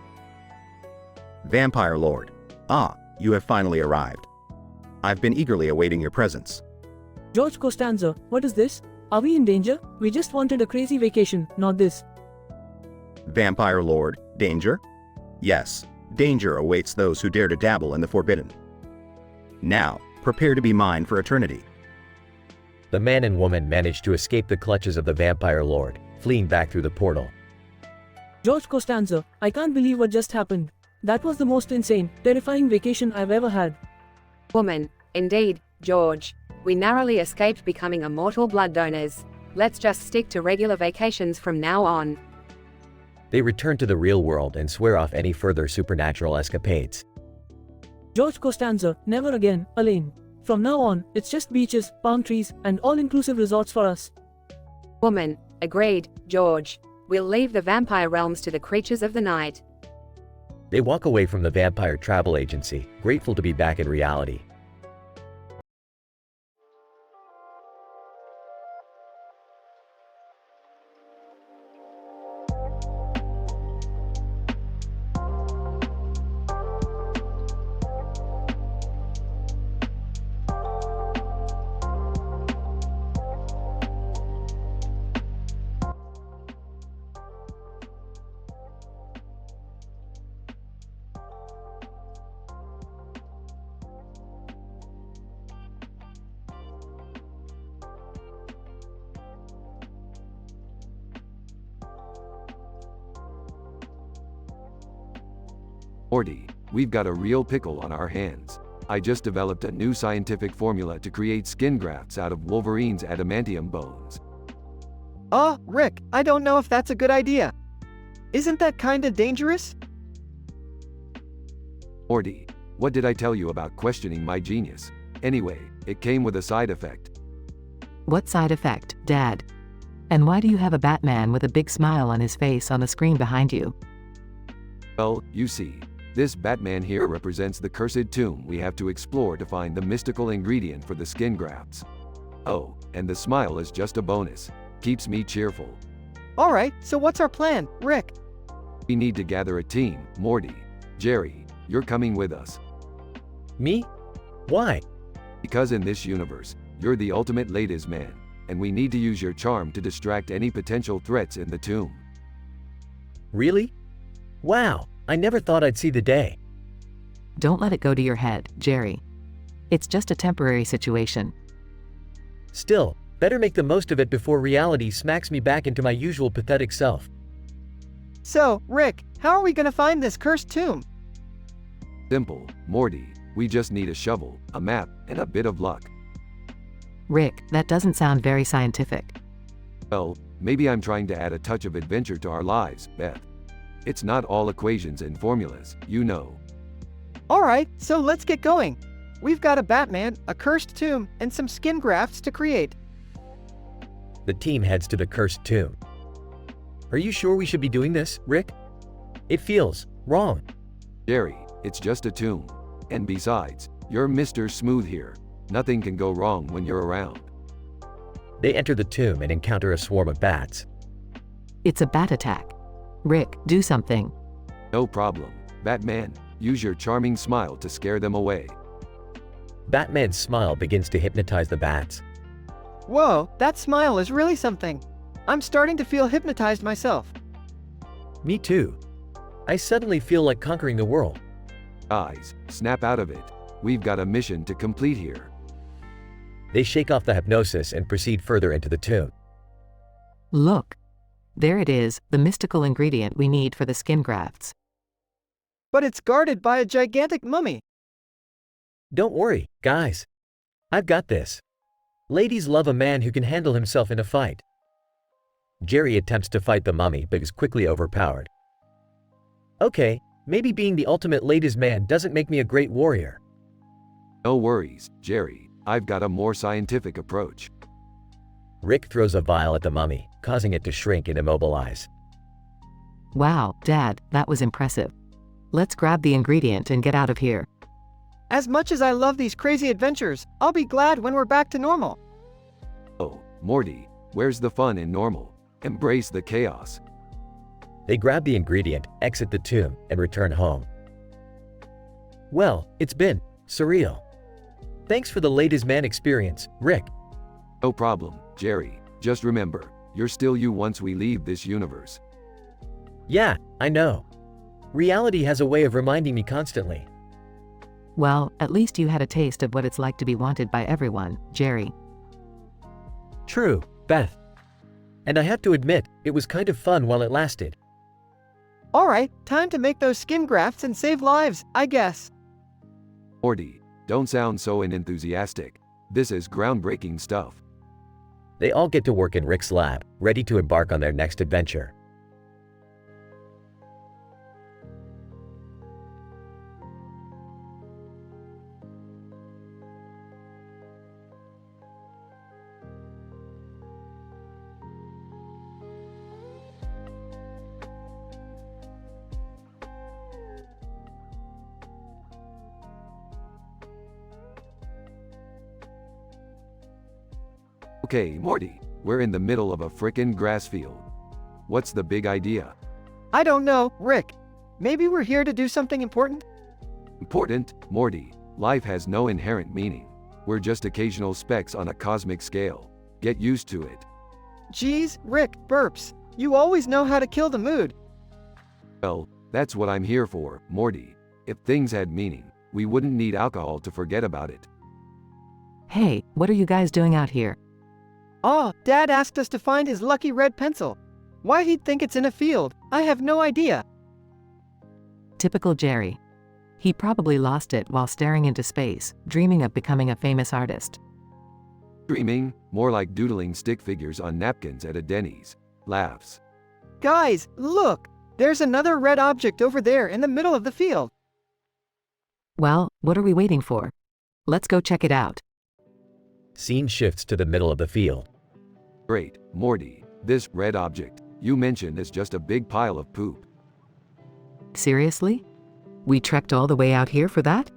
Vampire Lord. Ah, you have finally arrived. I've been eagerly awaiting your presence. George Costanza, what is this? Are we in danger? We just wanted a crazy vacation, not this. Vampire Lord, danger? Yes, danger awaits those who dare to dabble in the forbidden. Now, prepare to be mine for eternity. The man and woman manage to escape the clutches of the vampire lord, fleeing back through the portal. George Costanza, I can't believe what just happened. That was the most insane, terrifying vacation I've ever had. Woman, indeed, George. We narrowly escaped becoming immortal blood donors. Let's just stick to regular vacations from now on. They return to the real world and swear off any further supernatural escapades. George Costanza, never again, Elaine. From now on, it's just beaches, palm trees, and all-inclusive resorts for us. Woman, agreed, George. We'll leave the vampire realms to the creatures of the night. They walk away from the vampire travel agency, grateful to be back in reality. Morty, we've got a real pickle on our hands. I just developed a new scientific formula to create skin grafts out of Wolverine's adamantium bones. Oh, Rick, I don't know if that's a good idea. Isn't that kinda dangerous? Morty, what did I tell you about questioning my genius? Anyway, it came with a side effect. What side effect, Dad? And why do you have a Batman with a big smile on his face on the screen behind you? Well, you see, this Batman here represents the cursed tomb we have to explore to find the mystical ingredient for the skin grafts. Oh, and the smile is just a bonus. Keeps me cheerful. Alright, so what's our plan, Rick? We need to gather a team. Morty, Jerry, you're coming with us. Me? Why? Because in this universe, you're the ultimate ladies man, and we need to use your charm to distract any potential threats in the tomb. Really? Wow, I never thought I'd see the day. Don't let it go to your head, Jerry. It's just a temporary situation. Still, better make the most of it before reality smacks me back into my usual pathetic self. So, Rick, how are we gonna find this cursed tomb? Simple, Morty. We just need a shovel, a map, and a bit of luck. Rick, that doesn't sound very scientific. Well, maybe I'm trying to add a touch of adventure to our lives, Beth. It's not all equations and formulas, you know. Alright, so let's get going. We've got a Batman, a cursed tomb, and some skin grafts to create. The team heads to the cursed tomb. Are you sure we should be doing this, Rick? It feels wrong. Jerry, it's just a tomb. And besides, you're Mr. Smooth here. Nothing can go wrong when you're around. They enter the tomb and encounter a swarm of bats. It's a bat attack. Rick, do something. No problem. Batman, use your charming smile to scare them away. Batman's smile begins to hypnotize the bats. Whoa, that smile is really something. I'm starting to feel hypnotized myself. Me too. I suddenly feel like conquering the world. Guys, snap out of it. We've got a mission to complete here. They shake off the hypnosis and proceed further into the tomb. Look. There it is, the mystical ingredient we need for the skin grafts. But it's guarded by a gigantic mummy. Don't worry, guys. I've got this. Ladies love a man who can handle himself in a fight. Jerry attempts to fight the mummy but is quickly overpowered. Okay, maybe being the ultimate ladies man doesn't make me a great warrior. No worries, Jerry. I've got a more scientific approach. Rick throws a vial at the mummy, causing it to shrink and immobilize. Wow, Dad, that was impressive. Let's grab the ingredient and get out of here. As much as I love these crazy adventures, I'll be glad when we're back to normal. Oh, Morty, where's the fun in normal? Embrace the chaos. They grab the ingredient, exit the tomb, and return home. Well, it's been surreal. Thanks for the ladies man experience, Rick. No problem, Jerry. Just remember, you're still you once we leave this universe. Yeah, I know. Reality has a way of reminding me constantly. Well, at least you had a taste of what it's like to be wanted by everyone, Jerry. True, Beth. And I have to admit, it was kind of fun while it lasted. Alright, time to make those skin grafts and save lives, I guess. Morty, don't sound so unenthusiastic. This is groundbreaking stuff. They all get to work in Rick's lab, ready to embark on their next adventure. Okay, Morty, we're in the middle of a frickin' grass field. What's the big idea? I don't know, Rick. Maybe we're here to do something important? Important, Morty. Life has no inherent meaning. We're just occasional specks on a cosmic scale. Get used to it. Geez, Rick, burps. You always know how to kill the mood. Well, that's what I'm here for, Morty. If things had meaning, we wouldn't need alcohol to forget about it. Hey, what are you guys doing out here? Oh, Dad asked us to find his lucky red pencil. Why he'd think it's in a field, I have no idea. Typical Jerry. He probably lost it while staring into space, dreaming of becoming a famous artist. Dreaming? More like doodling stick figures on napkins at a Denny's. Laughs. Guys, look! There's another red object over there in the middle of the field. Well, what are we waiting for? Let's go check it out. Scene shifts to the middle of the field. Great, Morty. This red object you mentioned is just a big pile of poop. Seriously? We trekked all the way out here for that?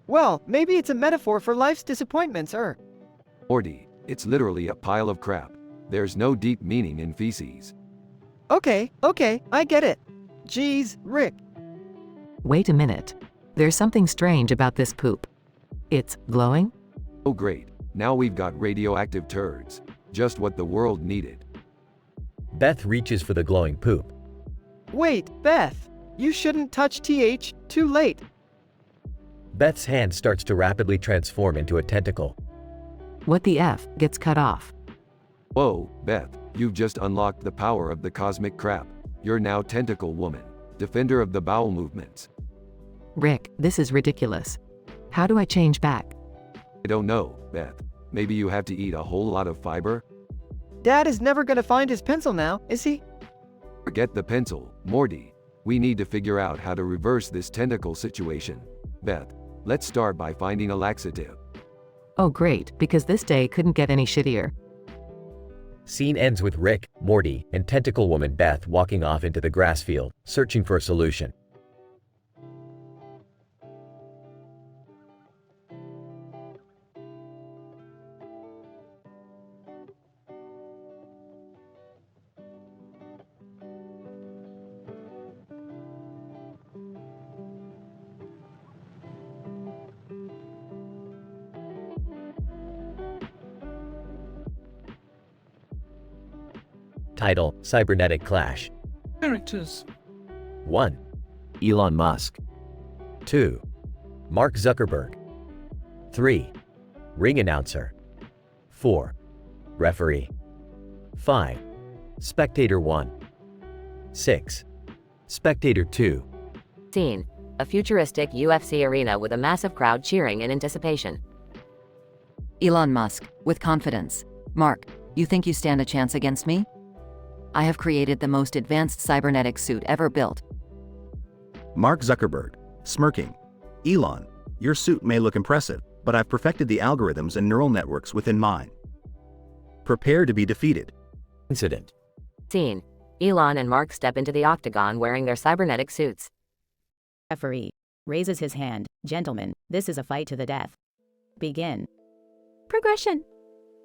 Well, maybe it's a metaphor for life's disappointments, Morty, it's literally a pile of crap. There's no deep meaning in feces. Okay, I get it. Geez, Rick. Wait a minute. There's something strange about this poop. It's glowing? Oh great, now we've got radioactive turds. Just what the world needed. Beth reaches for the glowing poop. Wait, Beth. You shouldn't touch TH, too late. Beth's hand starts to rapidly transform into a tentacle. What the F gets cut off? Whoa, Beth, you've just unlocked the power of the cosmic crap. You're now Tentacle Woman, defender of the bowel movements. Rick, this is ridiculous. How do I change back? I don't know, Beth. Maybe you have to eat a whole lot of fiber? Dad is never gonna find his pencil now, is he? Forget the pencil, Morty. We need to figure out how to reverse this tentacle situation. Beth, let's start by finding a laxative. Oh great, because this day couldn't get any shittier. Scene ends with Rick, Morty, and Tentacle Woman Beth walking off into the grass field, searching for a solution. Title: Cybernetic Clash. Characters. 1. Elon Musk. 2. Mark Zuckerberg. 3. Ring announcer. 4. Referee. 5. Spectator 1. 6. Spectator 2. Scene: a futuristic UFC arena with a massive crowd cheering in anticipation. Elon Musk, with confidence. Mark, you think you stand a chance against me? I have created the most advanced cybernetic suit ever built. Mark Zuckerberg, smirking. Elon, your suit may look impressive, but I've perfected the algorithms and neural networks within mine. Prepare to be defeated. Incident. Scene: Elon and Mark step into the octagon wearing their cybernetic suits. Referee raises his hand. Gentlemen, this is a fight to the death. Begin. Progression.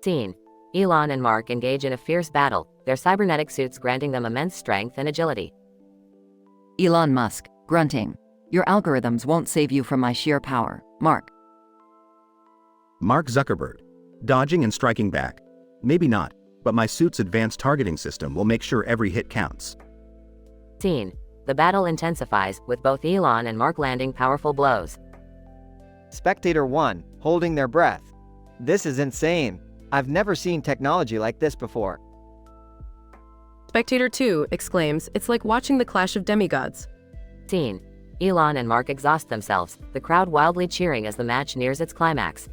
Scene: Elon and Mark engage in a fierce battle, their cybernetic suits granting them immense strength and agility. Elon Musk, grunting. Your algorithms won't save you from my sheer power, Mark. Mark Zuckerberg, dodging and striking back. Maybe not, but my suit's advanced targeting system will make sure every hit counts. Scene: the battle intensifies, with both Elon and Mark landing powerful blows. Spectator 1, holding their breath. This is insane. I've never seen technology like this before. Spectator 2 exclaims, "It's like watching the clash of demigods." Scene: Elon and Mark exhaust themselves, the crowd wildly cheering as the match nears its climax.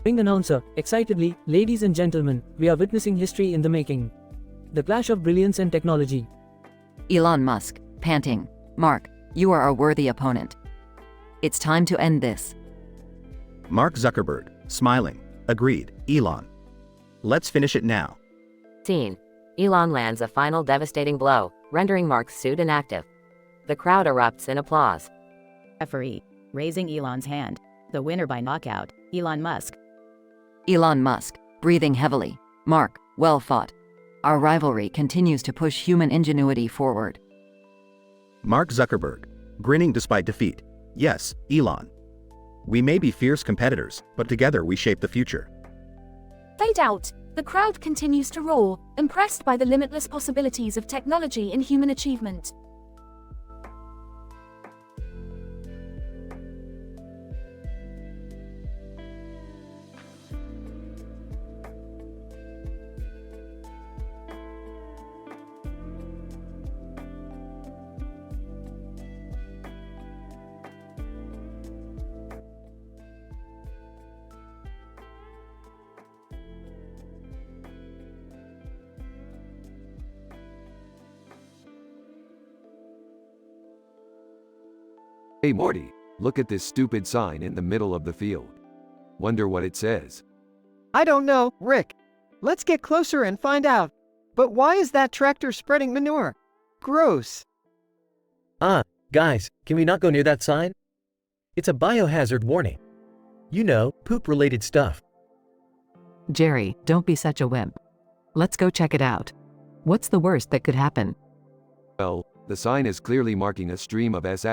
Ring announcer, excitedly, "Ladies and gentlemen, we are witnessing history in the making. The clash of brilliance and technology." Elon Musk, panting. Mark, you are a worthy opponent. It's time to end this. Mark Zuckerberg, smiling. Agreed, Elon. Let's finish it now. Scene: Elon lands a final devastating blow, rendering Mark's suit inactive. The crowd erupts in applause. Referee raising Elon's hand. The winner by knockout, Elon Musk. Elon Musk, breathing heavily. Mark, well fought. Our rivalry continues to push human ingenuity forward. Mark Zuckerberg, grinning despite defeat. Yes, Elon. We may be fierce competitors, but together we shape the future. Fade out. The crowd continues to roar, impressed by the limitless possibilities of technology in human achievement. Hey Morty, look at this stupid sign in the middle of the field. Wonder what it says. I don't know, Rick. Let's get closer and find out. But why is that tractor spreading manure? Gross. Guys, can we not go near that sign? It's a biohazard warning. You know, poop-related stuff. Jerry, don't be such a wimp. Let's go check it out. What's the worst that could happen? Well, the sign is clearly marking a stream of S***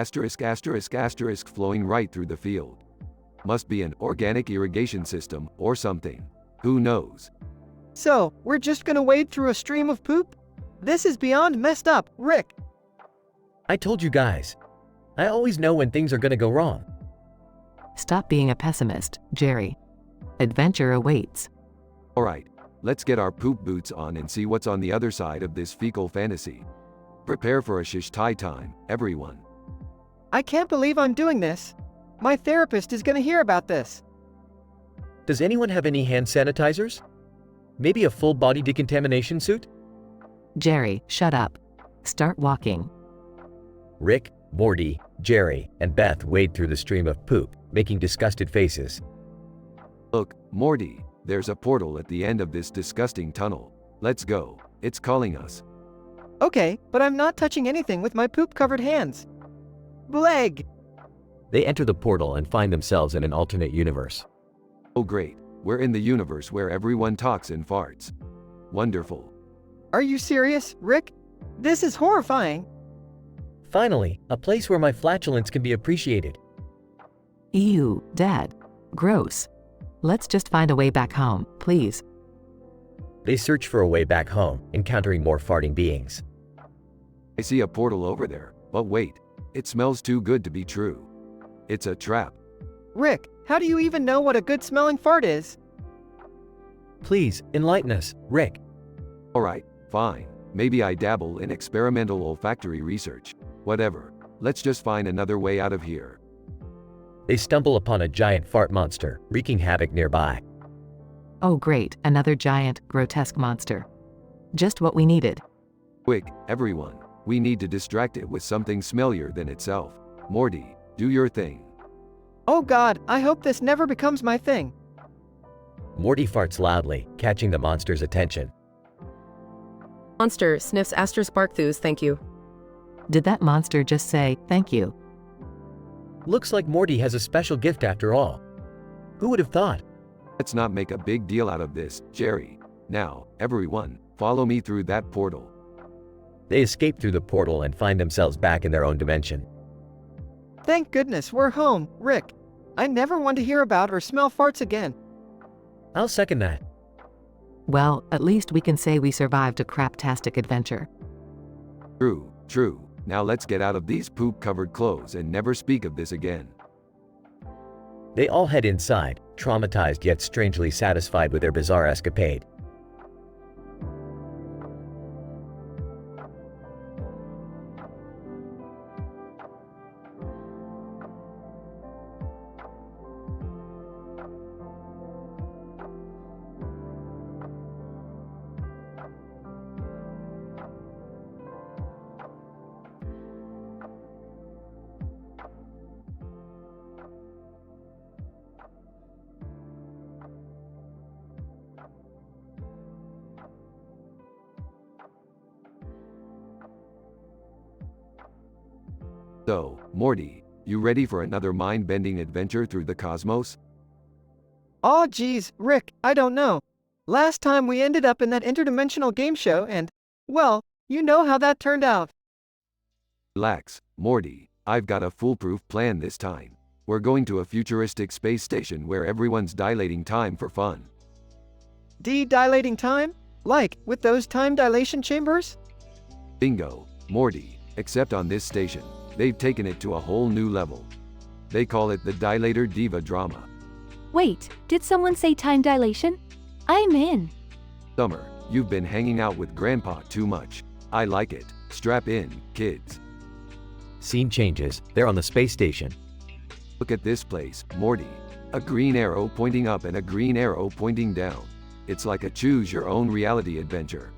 flowing right through the field. Must be an organic irrigation system or something. Who knows? So, we're just gonna wade through a stream of poop? This is beyond messed up, Rick. I told you guys. I always know when things are gonna go wrong. Stop being a pessimist, Jerry. Adventure awaits. Alright, let's get our poop boots on and see what's on the other side of this fecal fantasy. Prepare for a shish tie time, everyone. I can't believe I'm doing this. My therapist is gonna hear about this. Does anyone have any hand sanitizers? Maybe a full body decontamination suit? Jerry, shut up. Start walking. Rick, Morty, Jerry, and Beth wade through the stream of poop, making disgusted faces. Look, Morty, there's a portal at the end of this disgusting tunnel. Let's go. It's calling us. Okay, but I'm not touching anything with my poop-covered hands. Bleg! They enter the portal and find themselves in an alternate universe. Oh great, we're in the universe where everyone talks and farts. Wonderful. Are you serious, Rick? This is horrifying. Finally, a place where my flatulence can be appreciated. Ew, Dad. Gross. Let's just find a way back home, please. They search for a way back home, encountering more farting beings. I see a portal over there, but wait. It smells too good to be true. It's a trap. Rick, how do you even know what a good-smelling fart is? Please, enlighten us, Rick. Alright, fine. Maybe I dabble in experimental olfactory research. Whatever. Let's just find another way out of here. They stumble upon a giant fart monster, wreaking havoc nearby. Oh great, another giant, grotesque monster. Just what we needed. Quick, everyone. We need to distract it with something smellier than itself. Morty, do your thing. Oh God, I hope this never becomes my thing. Morty farts loudly, catching the monster's attention. Monster sniffs asterisk barkthus, thank you. Did that monster just say, thank you? Looks like Morty has a special gift after all. Who would have thought? Let's not make a big deal out of this, Jerry. Now, everyone, follow me through that portal. They escape through the portal and find themselves back in their own dimension. Thank goodness we're home, Rick. I never want to hear about or smell farts again. I'll second that. Well, at least we can say we survived a craptastic adventure. True, true. Now let's get out of these poop-covered clothes and never speak of this again. They all head inside, traumatized yet strangely satisfied with their bizarre escapade. So, Morty, you ready for another mind-bending adventure through the cosmos? Aw geez, Rick, I don't know. Last time we ended up in that interdimensional game show and, well, you know how that turned out. Relax, Morty, I've got a foolproof plan this time. We're going to a futuristic space station where everyone's dilating time for fun. Dilating time? Like, with those time dilation chambers? Bingo, Morty, except on this station, they've taken it to a whole new level. They call it the Dilator Diva Drama. Wait, did someone say time dilation? I'm in. Summer, you've been hanging out with Grandpa too much. I like it. Strap in, kids. Scene changes, they're on the space station. Look at this place, Morty. A green arrow pointing up and a green arrow pointing down. It's like a choose-your-own reality adventure.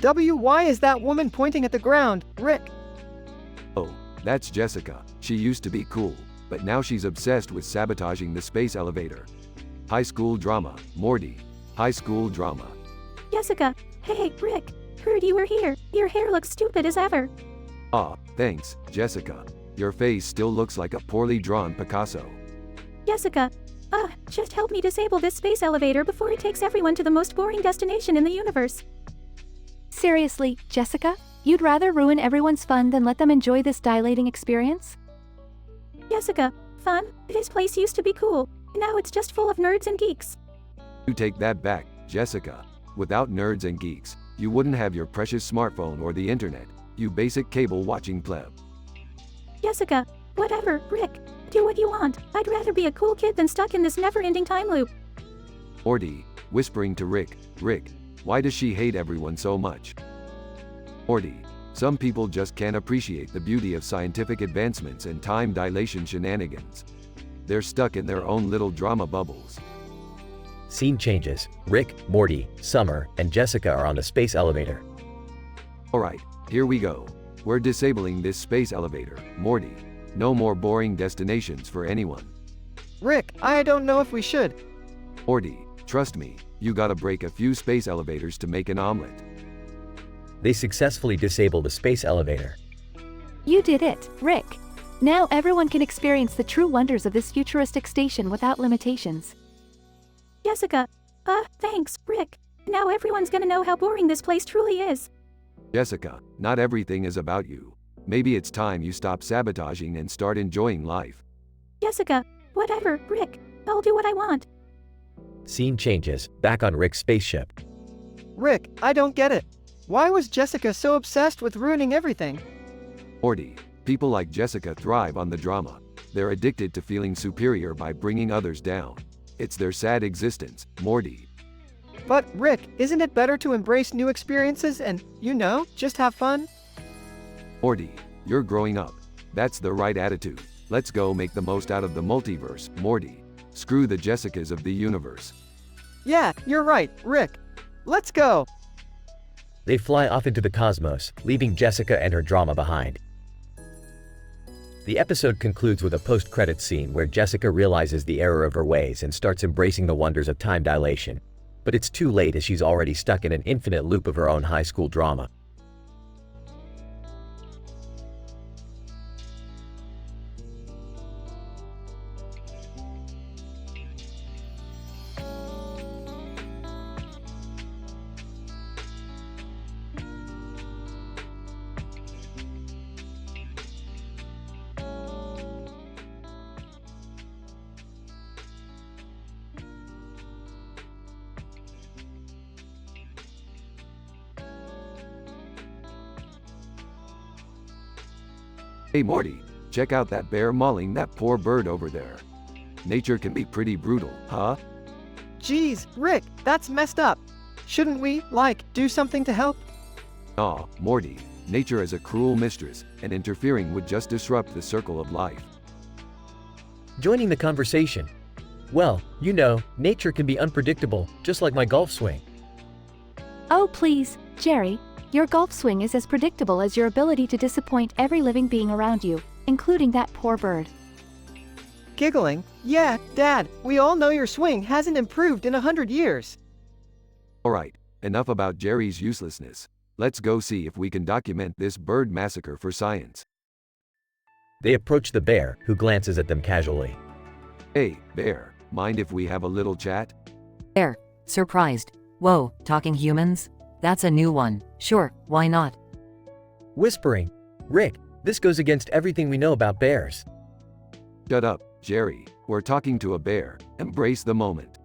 Why is that woman pointing at the ground, Rick? Oh, That's Jessica. She used to be cool, but now she's obsessed with sabotaging the space elevator. High school drama, Morty. High school drama. Jessica, hey, Rick. Heard you were here. Your hair looks stupid as ever. Aw, thanks, Jessica. Your face still looks like a poorly drawn Picasso. Jessica, just help me disable this space elevator before it takes everyone to the most boring destination in the universe. Seriously, Jessica? You'd rather ruin everyone's fun than let them enjoy this dilating experience? Jessica, fun? This place used to be cool. Now it's just full of nerds and geeks. You take that back, Jessica. Without nerds and geeks, you wouldn't have your precious smartphone or the internet, you basic cable-watching pleb. Jessica, whatever, Rick. Do what you want. I'd rather be a cool kid than stuck in this never-ending time loop. Morty, whispering to Rick, Rick, why does she hate everyone so much? Morty, some people just can't appreciate the beauty of scientific advancements and time dilation shenanigans. They're stuck in their own little drama bubbles. Scene changes. Rick, Morty, Summer, and Jessica are on the space elevator. Alright, here we go. We're disabling this space elevator, Morty. No more boring destinations for anyone. Rick, I don't know if we should. Morty, trust me, you gotta break a few space elevators to make an omelet. They successfully disable the space elevator. You did it, Rick. Now everyone can experience the true wonders of this futuristic station without limitations. Jessica, thanks, Rick. Now everyone's gonna know how boring this place truly is. Jessica, not everything is about you. Maybe it's time you stop sabotaging and start enjoying life. Jessica, whatever, Rick. I'll do what I want. Scene changes. Back on Rick's spaceship. Rick, I don't get it. Why was Jessica so obsessed with ruining everything? Morty, people like Jessica thrive on the drama. They're addicted to feeling superior by bringing others down. It's their sad existence, Morty. But, Rick, isn't it better to embrace new experiences and, just have fun? Morty, you're growing up. That's the right attitude. Let's go make the most out of the multiverse, Morty. Screw the Jessicas of the universe. Yeah, you're right, Rick. Let's go. They fly off into the cosmos, leaving Jessica and her drama behind. The episode concludes with a post-credits scene where Jessica realizes the error of her ways and starts embracing the wonders of time dilation. But it's too late as she's already stuck in an infinite loop of her own high school drama. Hey Morty, check out that bear mauling that poor bird over there. Nature can be pretty brutal, huh? Geez, Rick, that's messed up. Shouldn't we, do something to help? Aw, Morty, nature is a cruel mistress, and interfering would just disrupt the circle of life. Joining the conversation. Well, nature can be unpredictable, just like my golf swing. Oh please, Jerry. Your golf swing is as predictable as your ability to disappoint every living being around you, including that poor bird. Giggling, yeah, Dad, we all know your swing hasn't improved in 100 years. Alright, enough about Jerry's uselessness. Let's go see if we can document this bird massacre for science. They approach the bear, who glances at them casually. Hey, bear, mind if we have a little chat? Bear, surprised. Whoa, talking humans? That's a new one. Sure, why not? Whispering. Rick, this goes against everything we know about bears. Shut up, Jerry. We're talking to a bear. Embrace the moment.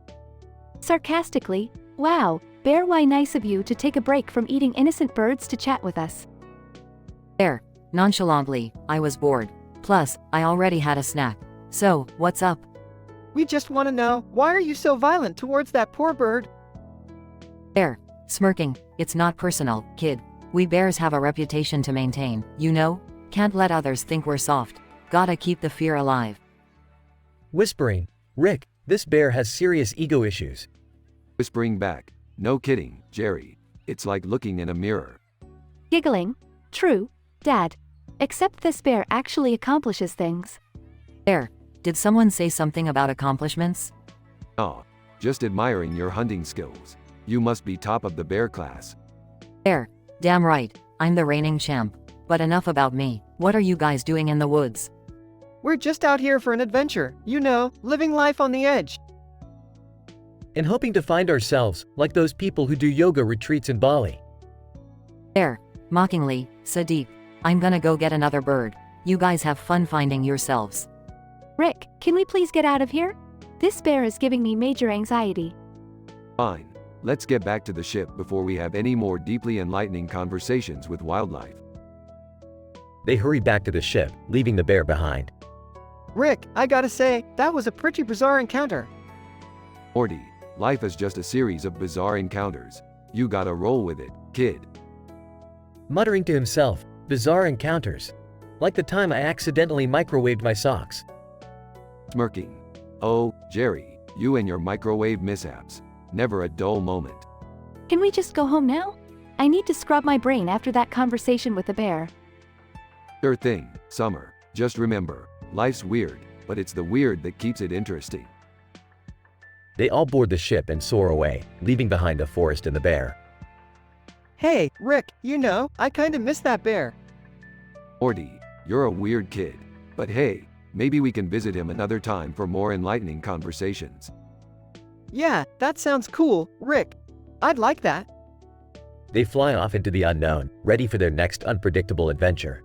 Sarcastically, wow, bear, why nice of you to take a break from eating innocent birds to chat with us. Bear, nonchalantly, I was bored. Plus, I already had a snack. So, what's up? We just want to know, why are you so violent towards that poor bird? Bear, smirking, it's not personal, kid. We bears have a reputation to maintain, Can't let others think we're soft. Gotta keep the fear alive. Whispering. Rick, this bear has serious ego issues. Whispering back. No kidding, Jerry. It's like looking in a mirror. Giggling. True, Dad. Except this bear actually accomplishes things. There, did someone say something about accomplishments? Aw, just admiring your hunting skills. You must be top of the bear class. There, damn right, I'm the reigning champ. But enough about me, what are you guys doing in the woods? We're just out here for an adventure, you know, living life on the edge. And hoping to find ourselves, like those people who do yoga retreats in Bali. There, mockingly, Sadiq, I'm gonna go get another bird. You guys have fun finding yourselves. Rick, can we please get out of here? This bear is giving me major anxiety. Fine. Let's get back to the ship before we have any more deeply enlightening conversations with wildlife. They hurry back to the ship, leaving the bear behind. Rick, I gotta say, that was a pretty bizarre encounter. Morty, life is just a series of bizarre encounters. You gotta roll with it, kid. Muttering to himself, bizarre encounters. Like the time I accidentally microwaved my socks. Smirking. Oh, Jerry, you and your microwave mishaps. Never a dull moment. Can we just go home now? I need to scrub my brain after that conversation with the bear. Sure thing, Summer. Just remember, life's weird, but it's the weird that keeps it interesting. They all board the ship and soar away, leaving behind the forest and the bear. Hey, Rick, you know, I kinda miss that bear. Morty, you're a weird kid. But hey, maybe we can visit him another time for more enlightening conversations. Yeah, that sounds cool, Rick. I'd like that. They fly off into the unknown, ready for their next unpredictable adventure.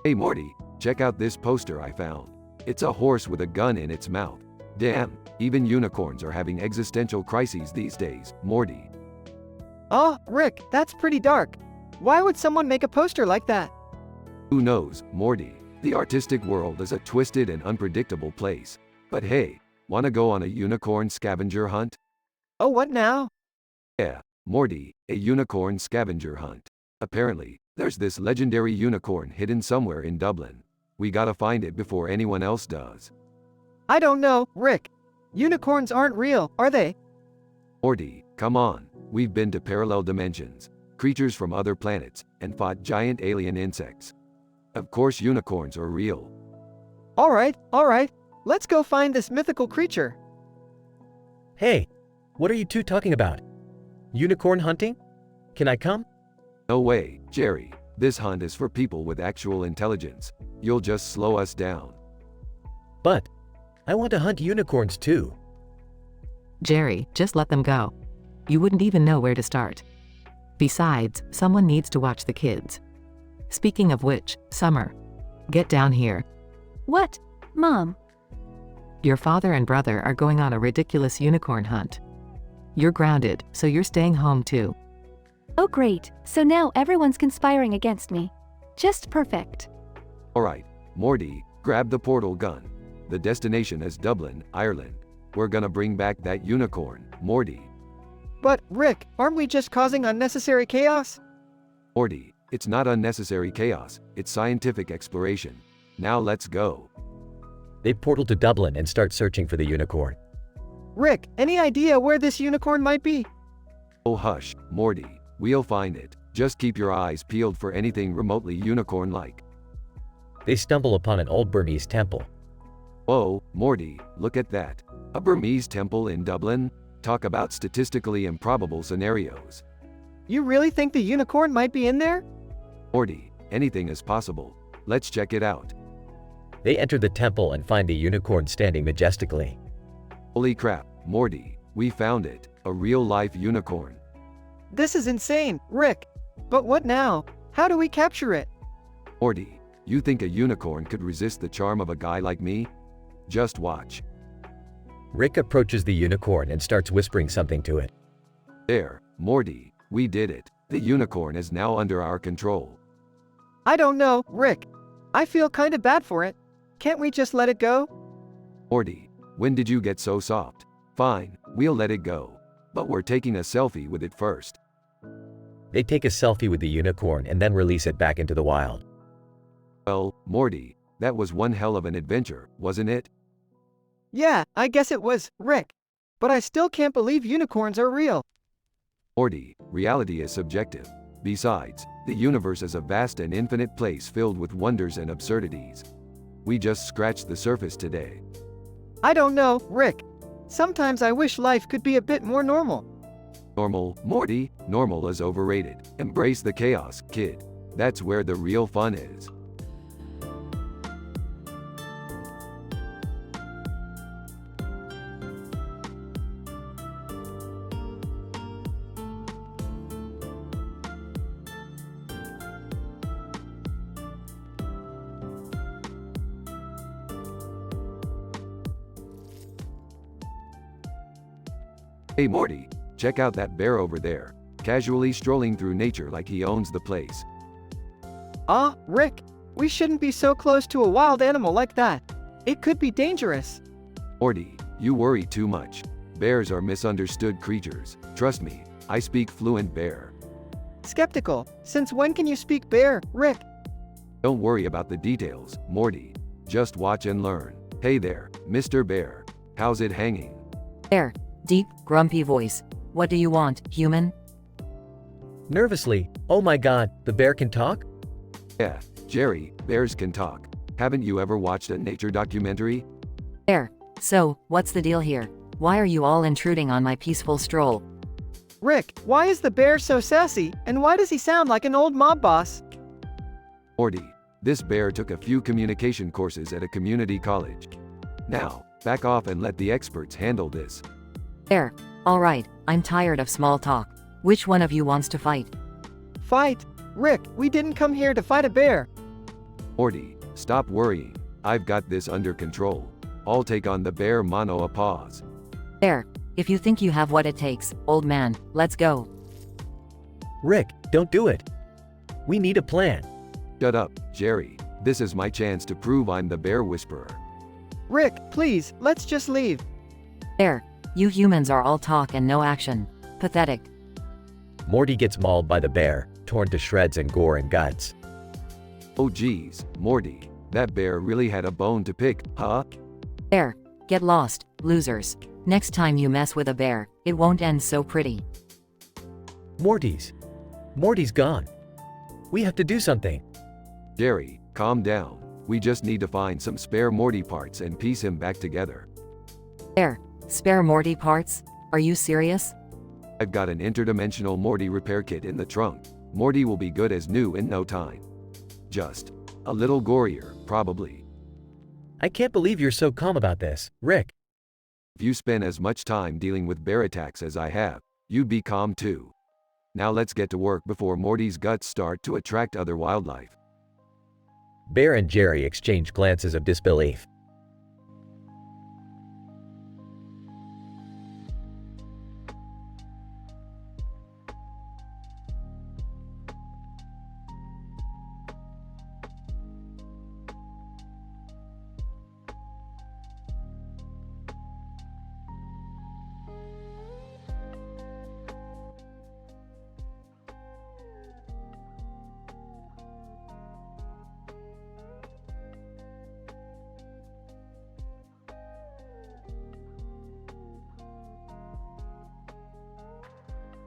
Hey Morty, check out this poster I found. It's a horse with a gun in its mouth. Damn, even unicorns are having existential crises these days, Morty. Oh, Rick, that's pretty dark. Why would someone make a poster like that? Who knows, Morty? The artistic world is a twisted and unpredictable place. But hey, wanna go on a unicorn scavenger hunt? Oh, what now? Yeah, Morty, a unicorn scavenger hunt. Apparently, there's this legendary unicorn hidden somewhere in Dublin. We gotta find it before anyone else does. I don't know, Rick. Unicorns aren't real, are they? Morty, come on. We've been to parallel dimensions, creatures from other planets, and fought giant alien insects. Of course unicorns are real. Alright, let's go find this mythical creature. Hey, what are you two talking about? Unicorn hunting? Can I come? No way, Jerry. This hunt is for people with actual intelligence. You'll just slow us down. But I want to hunt unicorns too. Jerry, just let them go. You wouldn't even know where to start. Besides, someone needs to watch the kids. Speaking of which, Summer, get down here. What? Mom? Your father and brother are going on a ridiculous unicorn hunt. You're grounded, so you're staying home too. Oh great, so now everyone's conspiring against me. Just perfect. Alright, Morty, grab the portal gun. The destination is Dublin, Ireland. We're gonna bring back that unicorn, Morty. But, Rick, aren't we just causing unnecessary chaos? Morty, it's not unnecessary chaos, it's scientific exploration. Now let's go. They portal to Dublin and start searching for the unicorn. Rick, any idea where this unicorn might be? Oh hush, Morty. We'll find it. Just keep your eyes peeled for anything remotely unicorn-like. They stumble upon an old Burmese temple. Whoa, Morty, look at that. A Burmese temple in Dublin? Talk about statistically improbable scenarios. You really think the unicorn might be in there? Morty, anything is possible. Let's check it out. They enter the temple and find the unicorn standing majestically. Holy crap, Morty, we found it. A real-life unicorn. This is insane, Rick. But what now? How do we capture it? Morty, you think a unicorn could resist the charm of a guy like me? Just watch. Rick approaches the unicorn and starts whispering something to it. There, Morty, we did it. The unicorn is now under our control. I don't know, Rick. I feel kinda bad for it. Can't we just let it go? Morty, when did you get so soft? Fine, we'll let it go. But we're taking a selfie with it first. They take a selfie with the unicorn and then release it back into the wild. Well, Morty, that was one hell of an adventure, wasn't it? Yeah, I guess it was, Rick. But I still can't believe unicorns are real. Morty, reality is subjective. Besides, the universe is a vast and infinite place filled with wonders and absurdities. We just scratched the surface today. I don't know, Rick. Sometimes I wish life could be a bit more normal. Normal, Morty, normal is overrated. Embrace the chaos, kid. That's where the real fun is. Hey Morty, check out that bear over there, casually strolling through nature like he owns the place. Rick, we shouldn't be so close to a wild animal like that. It could be dangerous. Morty, you worry too much. Bears are misunderstood creatures. Trust me, I speak fluent bear. Skeptical. Since when can you speak bear, Rick? Don't worry about the details, Morty. Just watch and learn. Hey there, Mr. Bear. How's it hanging? Bear. Deep, grumpy voice. What do you want, human? Nervously, oh my god, the bear can talk? Yeah, Jerry, bears can talk. Haven't you ever watched a nature documentary? Bear. So, what's the deal here? Why are you all intruding on my peaceful stroll? Rick, why is the bear so sassy, and why does he sound like an old mob boss? Morty, this bear took a few communication courses at a community college. Now, back off and let the experts handle this. Bear. Alright, I'm tired of small talk. Which one of you wants to fight? Fight? Rick, we didn't come here to fight a bear. Morty, stop worrying. I've got this under control. I'll take on the bear mono a pause. Bear. If you think you have what it takes, old man, let's go. Rick, don't do it. We need a plan. Shut up, Jerry. This is my chance to prove I'm the bear whisperer. Rick, please, let's just leave. Bear. You humans are all talk and no action. Pathetic. Morty gets mauled by the bear, torn to shreds and gore and guts. Oh geez, Morty, that bear really had a bone to pick, huh? Bear. Get lost, losers. Next time you mess with a bear, it won't end so pretty. Morty's gone. We have to do something. Jerry, calm down. We just need to find some spare Morty parts and piece him back together. Bear. Spare Morty parts? Are you serious? I've got an interdimensional Morty repair kit in the trunk. Morty will be good as new in no time. Just a little gorier, probably. I can't believe you're so calm about this, Rick. If you spend as much time dealing with bear attacks as I have, you'd be calm too. Now let's get to work before Morty's guts start to attract other wildlife. Bear and Jerry exchange glances of disbelief.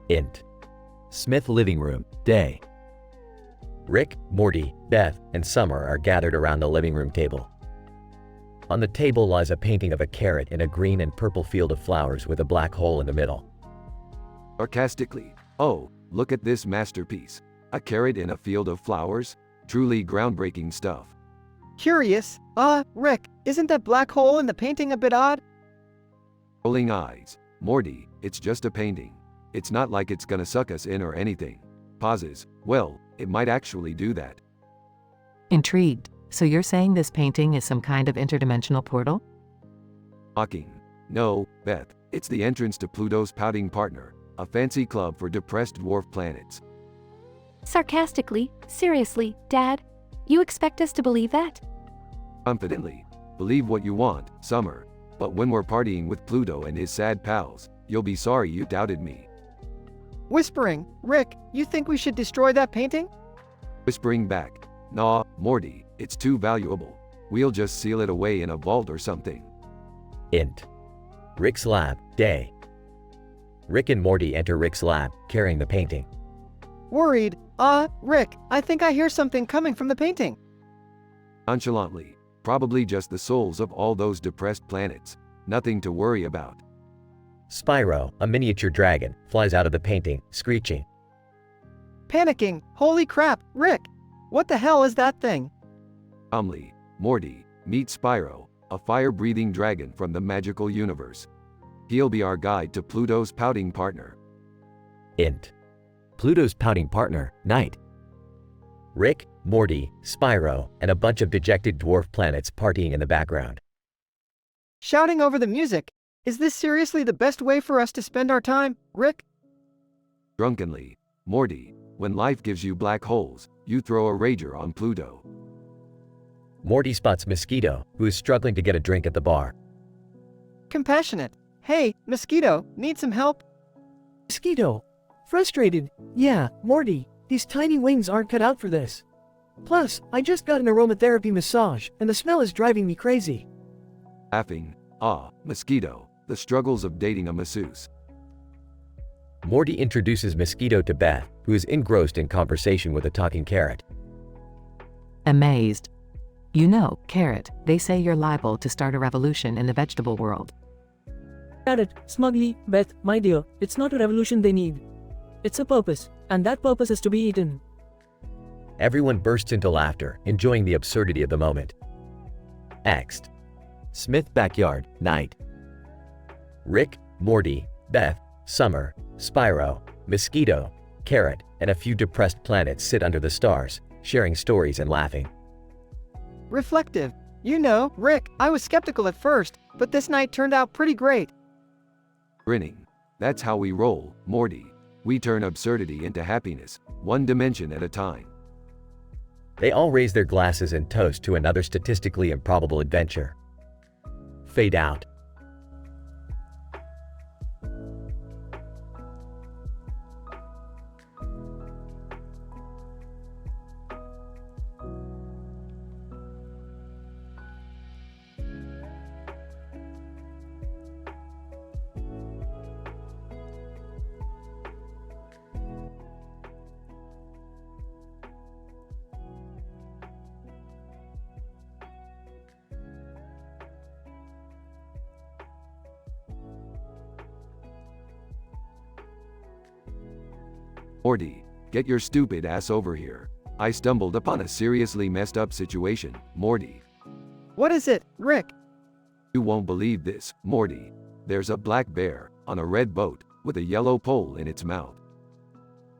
Int. Smith living room, day. Rick, Morty, Beth, and Summer are gathered around the living room table. On the table lies a painting of a carrot in a green and purple field of flowers with a black hole in the middle. Sarcastically, oh, look at this masterpiece. A carrot in a field of flowers? Truly groundbreaking stuff. Curious. Rick, isn't that black hole in the painting a bit odd? Rolling eyes. Morty, it's just a painting. It's not like it's gonna suck us in or anything. Pauses. Well, it might actually do that. Intrigued. So you're saying this painting is some kind of interdimensional portal? Mocking. No, Beth, it's the entrance to Pluto's pouting partner. a fancy club for depressed dwarf planets. Sarcastically, seriously, Dad? You expect us to believe that? Confidently. Believe what you want, Summer. But when we're partying with Pluto and his sad pals, you'll be sorry you doubted me. Whispering, Rick, you think we should destroy that painting? Whispering back, nah, Morty, it's too valuable. We'll just seal it away in a vault or something. Int. Rick's lab, day. Rick and Morty enter Rick's lab, carrying the painting. Worried, Rick, I think I hear something coming from the painting. Nonchalantly, probably just the souls of all those depressed planets. Nothing to worry about. Spyro, a miniature dragon, flies out of the painting, screeching. Panicking, holy crap, Rick! What the hell is that thing? Calmly, Morty, meet Spyro, a fire-breathing dragon from the magical universe. He'll be our guide to Pluto's pouting partner. Int. Pluto's pouting partner, night. Rick, Morty, Spyro, and a bunch of dejected dwarf planets partying in the background. Shouting over the music. Is this seriously the best way for us to spend our time, Rick? Drunkenly, Morty, when life gives you black holes, you throw a rager on Pluto. Morty spots Mosquito, who is struggling to get a drink at the bar. Compassionate. Hey, Mosquito, need some help? Mosquito. Frustrated. Yeah, Morty, these tiny wings aren't cut out for this. Plus, I just got an aromatherapy massage, and the smell is driving me crazy. Laughing, Mosquito, the struggles of dating a masseuse. Morty introduces Mosquito to Beth, who is engrossed in conversation with a talking carrot. Amazed. You know, Carrot, they say you're liable to start a revolution in the vegetable world. Carrot, smugly, Beth, my dear, it's not a revolution they need. It's a purpose, and that purpose is to be eaten. Everyone bursts into laughter, enjoying the absurdity of the moment. Next. Smith backyard, night. Rick, Morty, Beth, Summer, Spyro, Mosquito, Carrot, and a few depressed planets sit under the stars, sharing stories and laughing. Reflective. You know, Rick, I was skeptical at first, but this night turned out pretty great. Grinning. That's how we roll, Morty. We turn absurdity into happiness, one dimension at a time. They all raise their glasses and toast to another statistically improbable adventure. Fade out. Morty, get your stupid ass over here. I stumbled upon a seriously messed up situation, Morty. What is it, Rick? You won't believe this, Morty. There's a black bear, on a red boat, with a yellow pole in its mouth.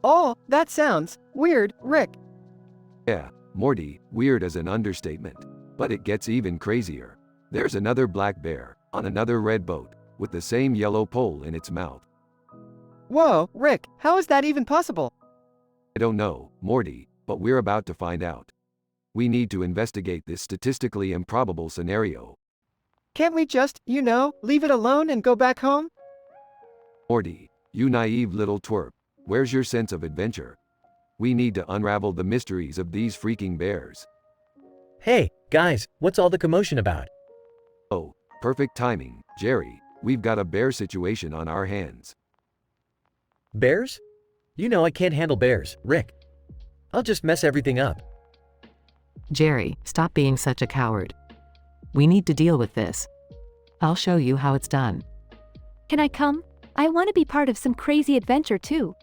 Oh, that sounds weird, Rick. Yeah, Morty, weird is an understatement. But it gets even crazier. There's another black bear, on another red boat, with the same yellow pole in its mouth. Whoa, Rick, how is that even possible? I don't know, Morty, but we're about to find out. We need to investigate this statistically improbable scenario. Can't we just, leave it alone and go back home? Morty, you naive little twerp, where's your sense of adventure? We need to unravel the mysteries of these freaking bears. Hey, guys, what's all the commotion about? Oh, perfect timing, Jerry. We've got a bear situation on our hands. Bears? You know I can't handle bears, Rick. I'll just mess everything up. Jerry, stop being such a coward. We need to deal with this. I'll show you how it's done. Can I come? I want to be part of some crazy adventure too.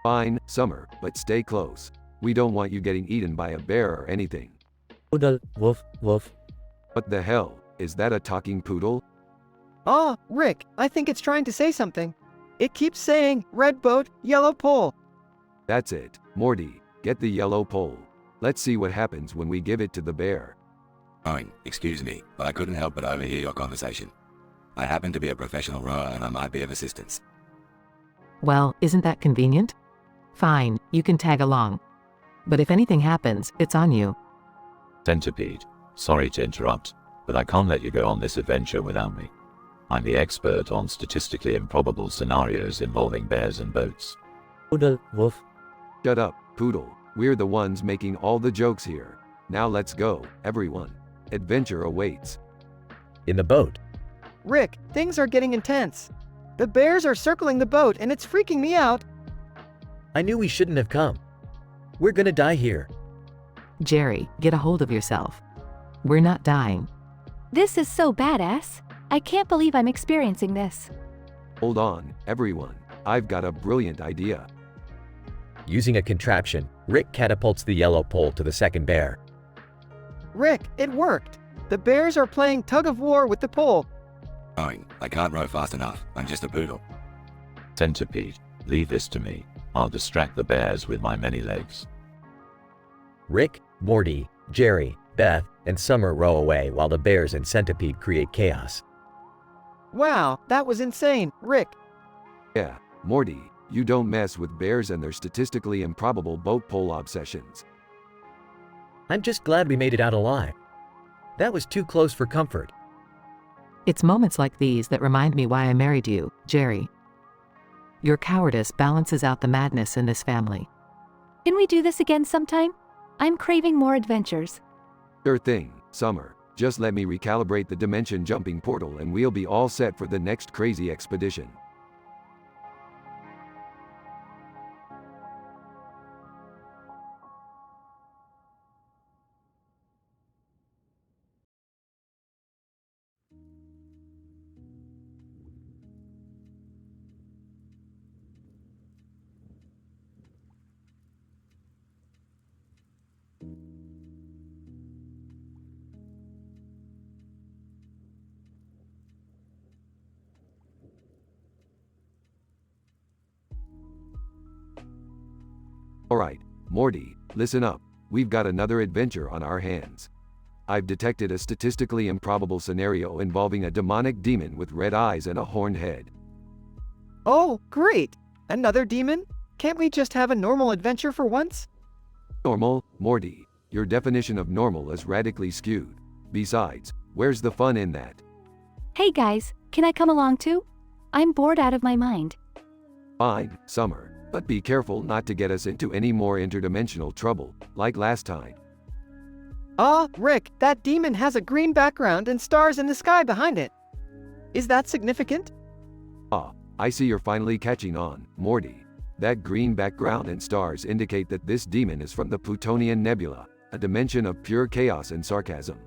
Fine, Summer, but stay close. We don't want you getting eaten by a bear or anything. Poodle, woof, woof. What the hell? Is that a talking poodle? Rick, I think it's trying to say something. It keeps saying, red boat, yellow pole. That's it, Morty, get the yellow pole. Let's see what happens when we give it to the bear. Fine, excuse me, but I couldn't help but overhear your conversation. I happen to be a professional rower and I might be of assistance. Well, isn't that convenient? Fine, you can tag along. But if anything happens, it's on you. Centipede, sorry to interrupt, but I can't let you go on this adventure without me. I'm the expert on statistically improbable scenarios involving bears and boats. Poodle, woof. Shut up, Poodle. We're the ones making all the jokes here. Now let's go, everyone. Adventure awaits. In the boat. Rick, things are getting intense. The bears are circling the boat and it's freaking me out. I knew we shouldn't have come. We're gonna die here. Jerry, get a hold of yourself. We're not dying. This is so badass. I can't believe I'm experiencing this. Hold on, everyone. I've got a brilliant idea. Using a contraption, Rick catapults the yellow pole to the second bear. Rick, it worked. The bears are playing tug of war with the pole. Fine, I can't row fast enough. I'm just a poodle. Centipede, leave this to me. I'll distract the bears with my many legs. Rick, Morty, Jerry, Beth, and Summer row away while the bears and Centipede create chaos. Wow, that was insane, Rick. Yeah, Morty, you don't mess with bears and their statistically improbable boat pole obsessions. I'm just glad we made it out alive. That was too close for comfort. It's moments like these that remind me why I married you, Jerry. Your cowardice balances out the madness in this family. Can we do this again sometime? I'm craving more adventures. Sure thing, Summer. Just let me recalibrate the dimension jumping portal and we'll be all set for the next crazy expedition. Alright, Morty, listen up. We've got another adventure on our hands. I've detected a statistically improbable scenario involving a demonic demon with red eyes and a horned head. Oh, great! Another demon? Can't we just have a normal adventure for once? Normal, Morty. Your definition of normal is radically skewed. Besides, where's the fun in that? Hey guys, can I come along too? I'm bored out of my mind. Fine, Summer. But be careful not to get us into any more interdimensional trouble, like last time. Rick, that demon has a green background and stars in the sky behind it. Is that significant? I see you're finally catching on, Morty. That green background and stars indicate that this demon is from the Plutonian Nebula, a dimension of pure chaos and sarcasm.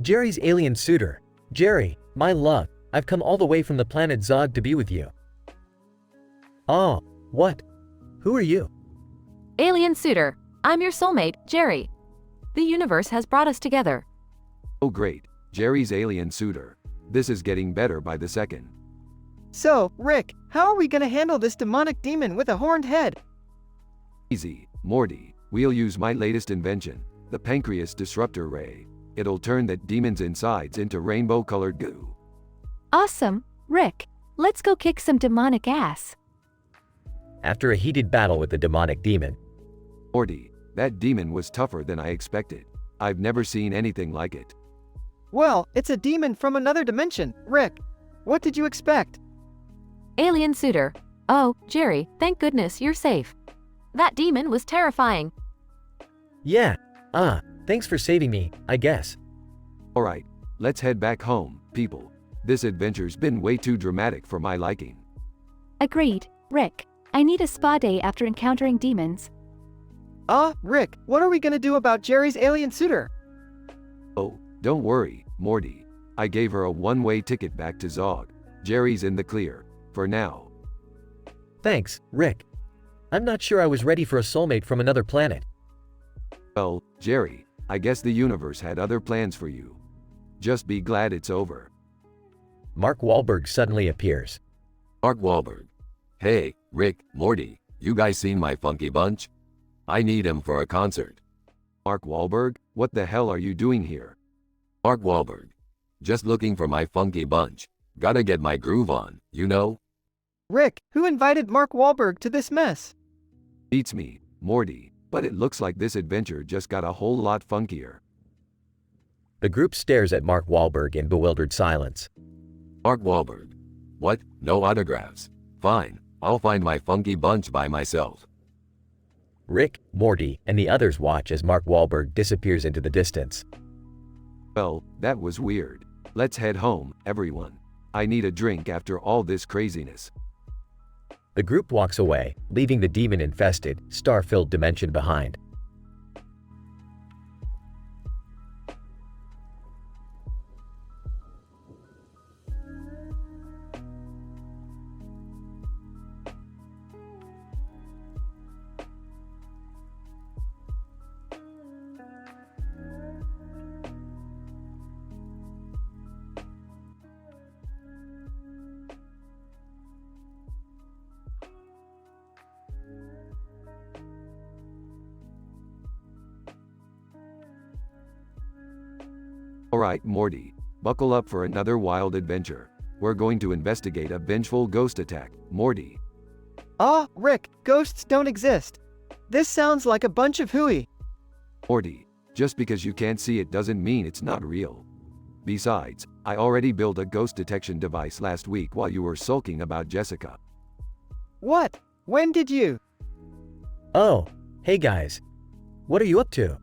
Jerry's alien suitor. Jerry, my love, I've come all the way from the planet Zog to be with you. Oh, what? Who are you? Alien suitor, I'm your soulmate, Jerry. The universe has brought us together. Oh great, Jerry's alien suitor. This is getting better by the second. So, Rick, how are we gonna handle this demonic demon with a horned head? Easy, Morty. We'll use my latest invention, the pancreas disruptor ray. It'll turn that demon's insides into rainbow-colored goo. Awesome, Rick. Let's go kick some demonic ass. After a heated battle with the demonic demon, Morty, that demon was tougher than I expected. I've never seen anything like it. Well, it's a demon from another dimension, Rick. What did you expect? Alien suitor. Oh, Jerry, thank goodness you're safe. That demon was terrifying. Yeah, thanks for saving me, I guess. Alright, let's head back home, people. This adventure's been way too dramatic for my liking. Agreed, Rick. I need a spa day after encountering demons. Rick, what are we gonna do about Jerry's alien suitor? Oh, don't worry, Morty. I gave her a one-way ticket back to Zog. Jerry's in the clear, for now. Thanks, Rick. I'm not sure I was ready for a soulmate from another planet. Well, Jerry, I guess the universe had other plans for you. Just be glad it's over. Mark Wahlberg suddenly appears. Mark Wahlberg. Hey, Rick, Morty, you guys seen my funky bunch? I need him for a concert. Mark Wahlberg, what the hell are you doing here? Mark Wahlberg. Just looking for my funky bunch. Gotta get my groove on, you know? Rick, who invited Mark Wahlberg to this mess? Beats me, Morty, but it looks like this adventure just got a whole lot funkier. The group stares at Mark Wahlberg in bewildered silence. Mark Wahlberg. What? No autographs? Fine, I'll find my funky bunch by myself. Rick, Morty, and the others watch as Mark Wahlberg disappears into the distance. Well, that was weird. Let's head home, everyone. I need a drink after all this craziness. The group walks away, leaving the demon-infested, star-filled dimension behind. Alright, Morty, buckle up for another wild adventure. We're going to investigate a vengeful ghost attack, Morty. Ah, Rick, ghosts don't exist. This sounds like a bunch of hooey. Morty, just because you can't see it doesn't mean it's not real. Besides, I already built a ghost detection device last week while you were sulking about Jessica. What? When did you? Oh, hey guys. What are you up to?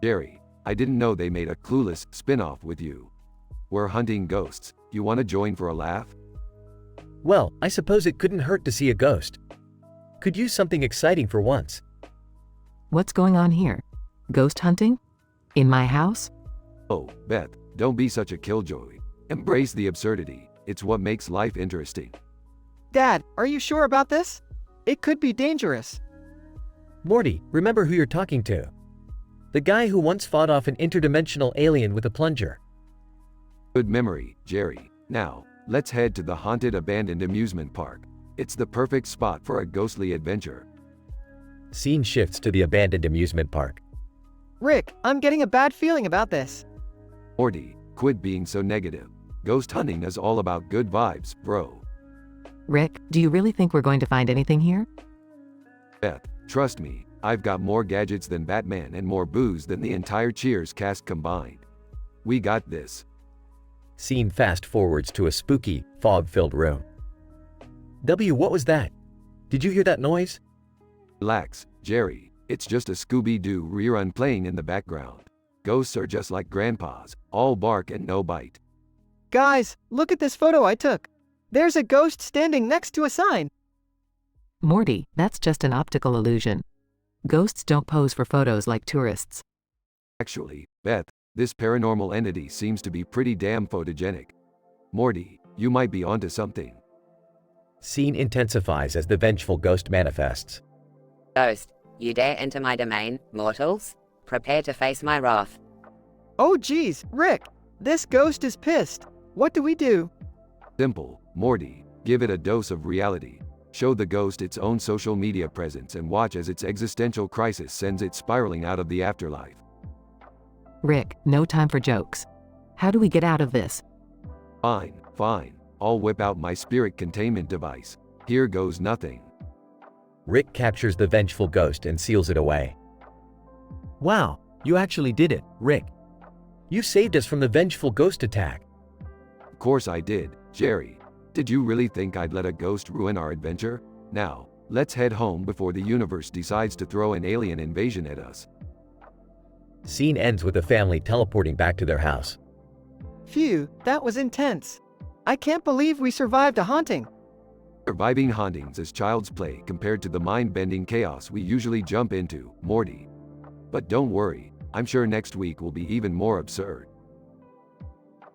Jerry, I didn't know they made a Clueless spin-off with you. We're hunting ghosts. You want to join for a laugh? Well, I suppose it couldn't hurt to see a ghost. Could use something exciting for once. What's going on here? Ghost hunting? In my house? Oh, Beth, don't be such a killjoy. Embrace the absurdity. It's what makes life interesting. Dad, are you sure about this? It could be dangerous. Morty, remember who you're talking to. The guy who once fought off an interdimensional alien with a plunger. Good memory, Jerry. Now, let's head to the haunted abandoned amusement park. It's the perfect spot for a ghostly adventure. Scene shifts to the abandoned amusement park. Rick, I'm getting a bad feeling about this. Morty, quit being so negative. Ghost hunting is all about good vibes, bro. Rick, do you really think we're going to find anything here? Beth, trust me, I've got more gadgets than Batman and more booze than the entire Cheers cast combined. We got this. Scene fast forwards to a spooky, fog-filled room. What was that? Did you hear that noise? Relax, Jerry. It's just a Scooby-Doo rerun playing in the background. Ghosts are just like grandpas, all bark and no bite. Guys, look at this photo I took. There's a ghost standing next to a sign. Morty, that's just an optical illusion. Ghosts don't pose for photos like tourists. Actually, Beth, this paranormal entity seems to be pretty damn photogenic. Morty, you might be onto something. Scene intensifies as the vengeful ghost manifests. Ghost, you dare enter my domain, mortals? Prepare to face my wrath. Oh geez, Rick, this ghost is pissed. What do we do? Simple, Morty, give it a dose of reality. Show the ghost its own social media presence and watch as its existential crisis sends it spiraling out of the afterlife. Rick, no time for jokes. How do we get out of this? Fine, fine. I'll whip out my spirit containment device. Here goes nothing. Rick captures the vengeful ghost and seals it away. Wow, you actually did it, Rick. You saved us from the vengeful ghost attack. Of course I did, Jerry. Did you really think I'd let a ghost ruin our adventure? Now, let's head home before the universe decides to throw an alien invasion at us. Scene ends with the family teleporting back to their house. Phew, that was intense. I can't believe we survived a haunting. Surviving hauntings is child's play compared to the mind-bending chaos we usually jump into, Morty. But don't worry, I'm sure next week will be even more absurd.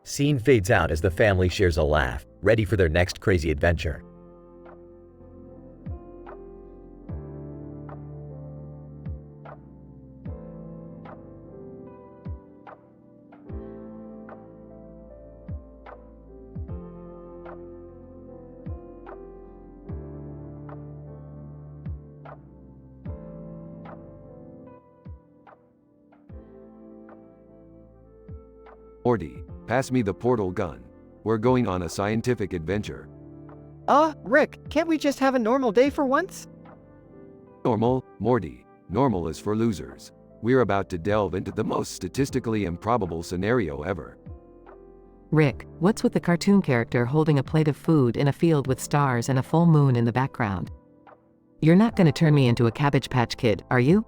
Scene fades out as the family shares a laugh, ready for their next crazy adventure. Morty, pass me the portal gun. We're going on a scientific adventure. Rick, can't we just have a normal day for once? Normal, Morty. Normal is for losers. We're about to delve into the most statistically improbable scenario ever. Rick, what's with the cartoon character holding a plate of food in a field with stars and a full moon in the background? You're not gonna turn me into a Cabbage Patch Kid, are you?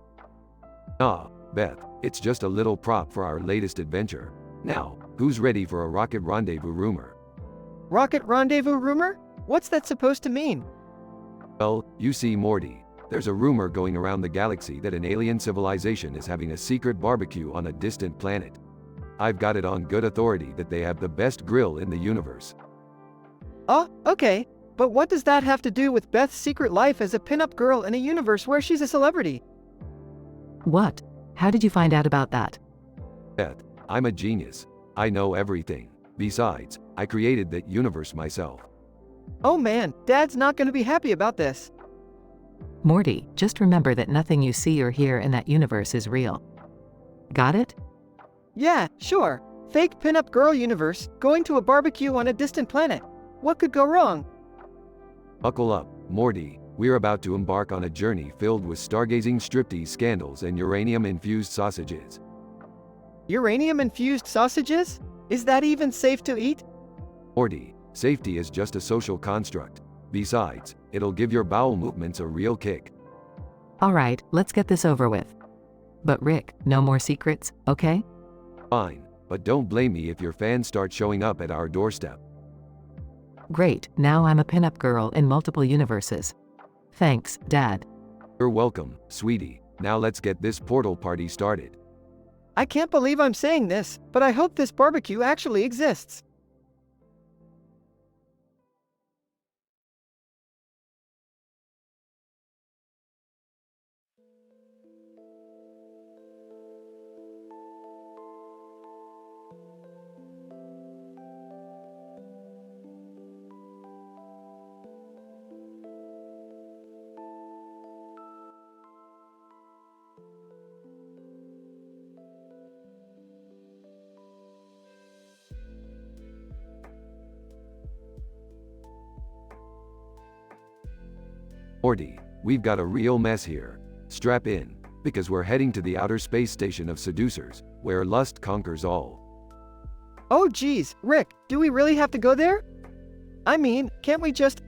Nah, Beth, it's just a little prop for our latest adventure. Now, who's ready for a rocket rendezvous rumor? Rocket rendezvous rumor? What's that supposed to mean? Well, you see, Morty, there's a rumor going around the galaxy that an alien civilization is having a secret barbecue on a distant planet. I've got it on good authority that they have the best grill in the universe. Oh, okay. But what does that have to do with Beth's secret life as a pinup girl in a universe where she's a celebrity? What? How did you find out about that? Beth, I'm a genius. I know everything. Besides, I created that universe myself. Oh man, Dad's not gonna be happy about this. Morty, just remember that nothing you see or hear in that universe is real. Got it? Yeah, sure. Fake pinup girl universe, going to a barbecue on a distant planet. What could go wrong? Buckle up, Morty. We're about to embark on a journey filled with stargazing striptease scandals and uranium-infused sausages. Uranium-infused sausages? Is that even safe to eat? Morty, safety is just a social construct. Besides, it'll give your bowel movements a real kick. Alright, let's get this over with. But Rick, no more secrets, okay? Fine, but don't blame me if your fans start showing up at our doorstep. Great, now I'm a pinup girl in multiple universes. Thanks, Dad. You're welcome, sweetie. Now let's get this portal party started. I can't believe I'm saying this, but I hope this barbecue actually exists. Morty, we've got a real mess here. Strap in, because we're heading to the outer space station of seducers, where lust conquers all. Oh geez, Rick, do we really have to go there? I mean, can't we just,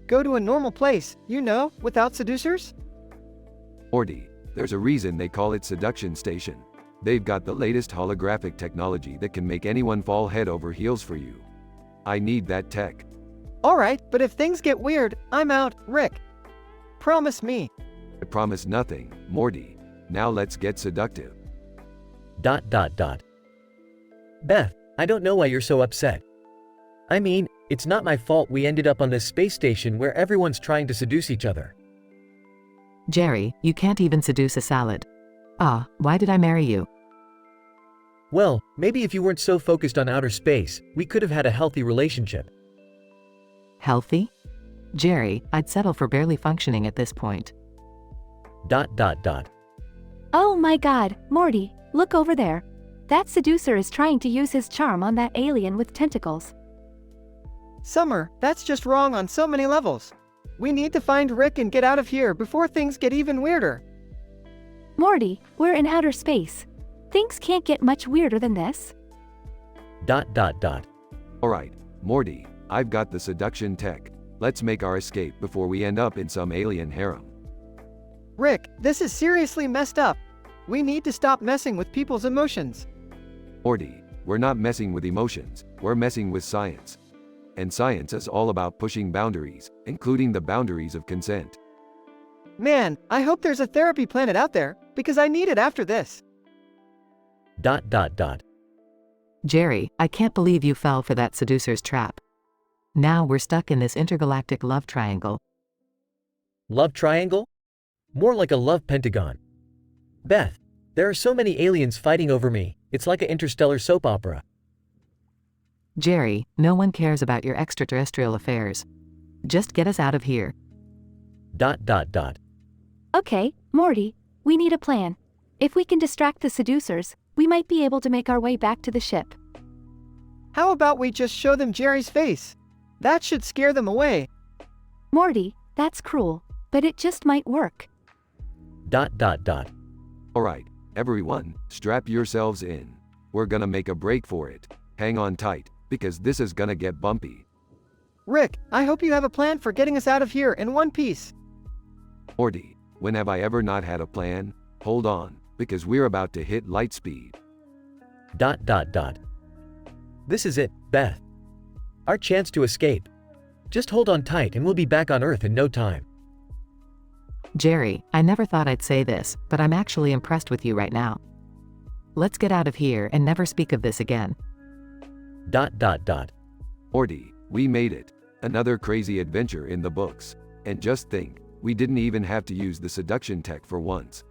go to a normal place, without seducers? Morty, there's a reason they call it Seduction Station. They've got the latest holographic technology that can make anyone fall head over heels for you. I need that tech. Alright, but if things get weird, I'm out, Rick. Promise me. I promise nothing, Morty. Now let's get seductive. ... Beth, I don't know why you're so upset. I mean, it's not my fault we ended up on this space station where everyone's trying to seduce each other. Jerry, you can't even seduce a salad. Ah, why did I marry you? Well, maybe if you weren't so focused on outer space, we could have had a healthy relationship. Healthy? Jerry, I'd settle for barely functioning at this point. ... Oh my god, Morty, look over there. That seducer is trying to use his charm on that alien with tentacles. Summer, that's just wrong on so many levels. We need to find Rick and get out of here before things get even weirder. Morty, we're in outer space. Things can't get much weirder than this. ... Alright, Morty, I've got the seduction tech. Let's make our escape before we end up in some alien harem. Rick, this is seriously messed up. We need to stop messing with people's emotions. Morty, we're not messing with emotions, we're messing with science. And science is all about pushing boundaries, including the boundaries of consent. Man, I hope there's a therapy planet out there, because I need it after this. ... Jerry, I can't believe you fell for that seducer's trap. Now we're stuck in this intergalactic love triangle. Love triangle? More like a love pentagon. Beth, there are so many aliens fighting over me, it's like an interstellar soap opera. Jerry, no one cares about your extraterrestrial affairs. Just get us out of here. ... Okay, Morty, we need a plan. If we can distract the seducers, we might be able to make our way back to the ship. How about we just show them Jerry's face? That should scare them away. Morty, that's cruel, but it just might work. ... Alright, everyone, strap yourselves in. We're gonna make a break for it. Hang on tight, because this is gonna get bumpy. Rick, I hope you have a plan for getting us out of here in one piece. Morty, when have I ever not had a plan? Hold on, because we're about to hit light speed. ... This is it, Beth. Our chance to escape. Just hold on tight and we'll be back on Earth in no time. Jerry, I never thought I'd say this, but I'm actually impressed with you right now. Let's get out of here and never speak of this again. ... Morty, we made it. Another crazy adventure in the books. And just think, we didn't even have to use the seduction tech for once.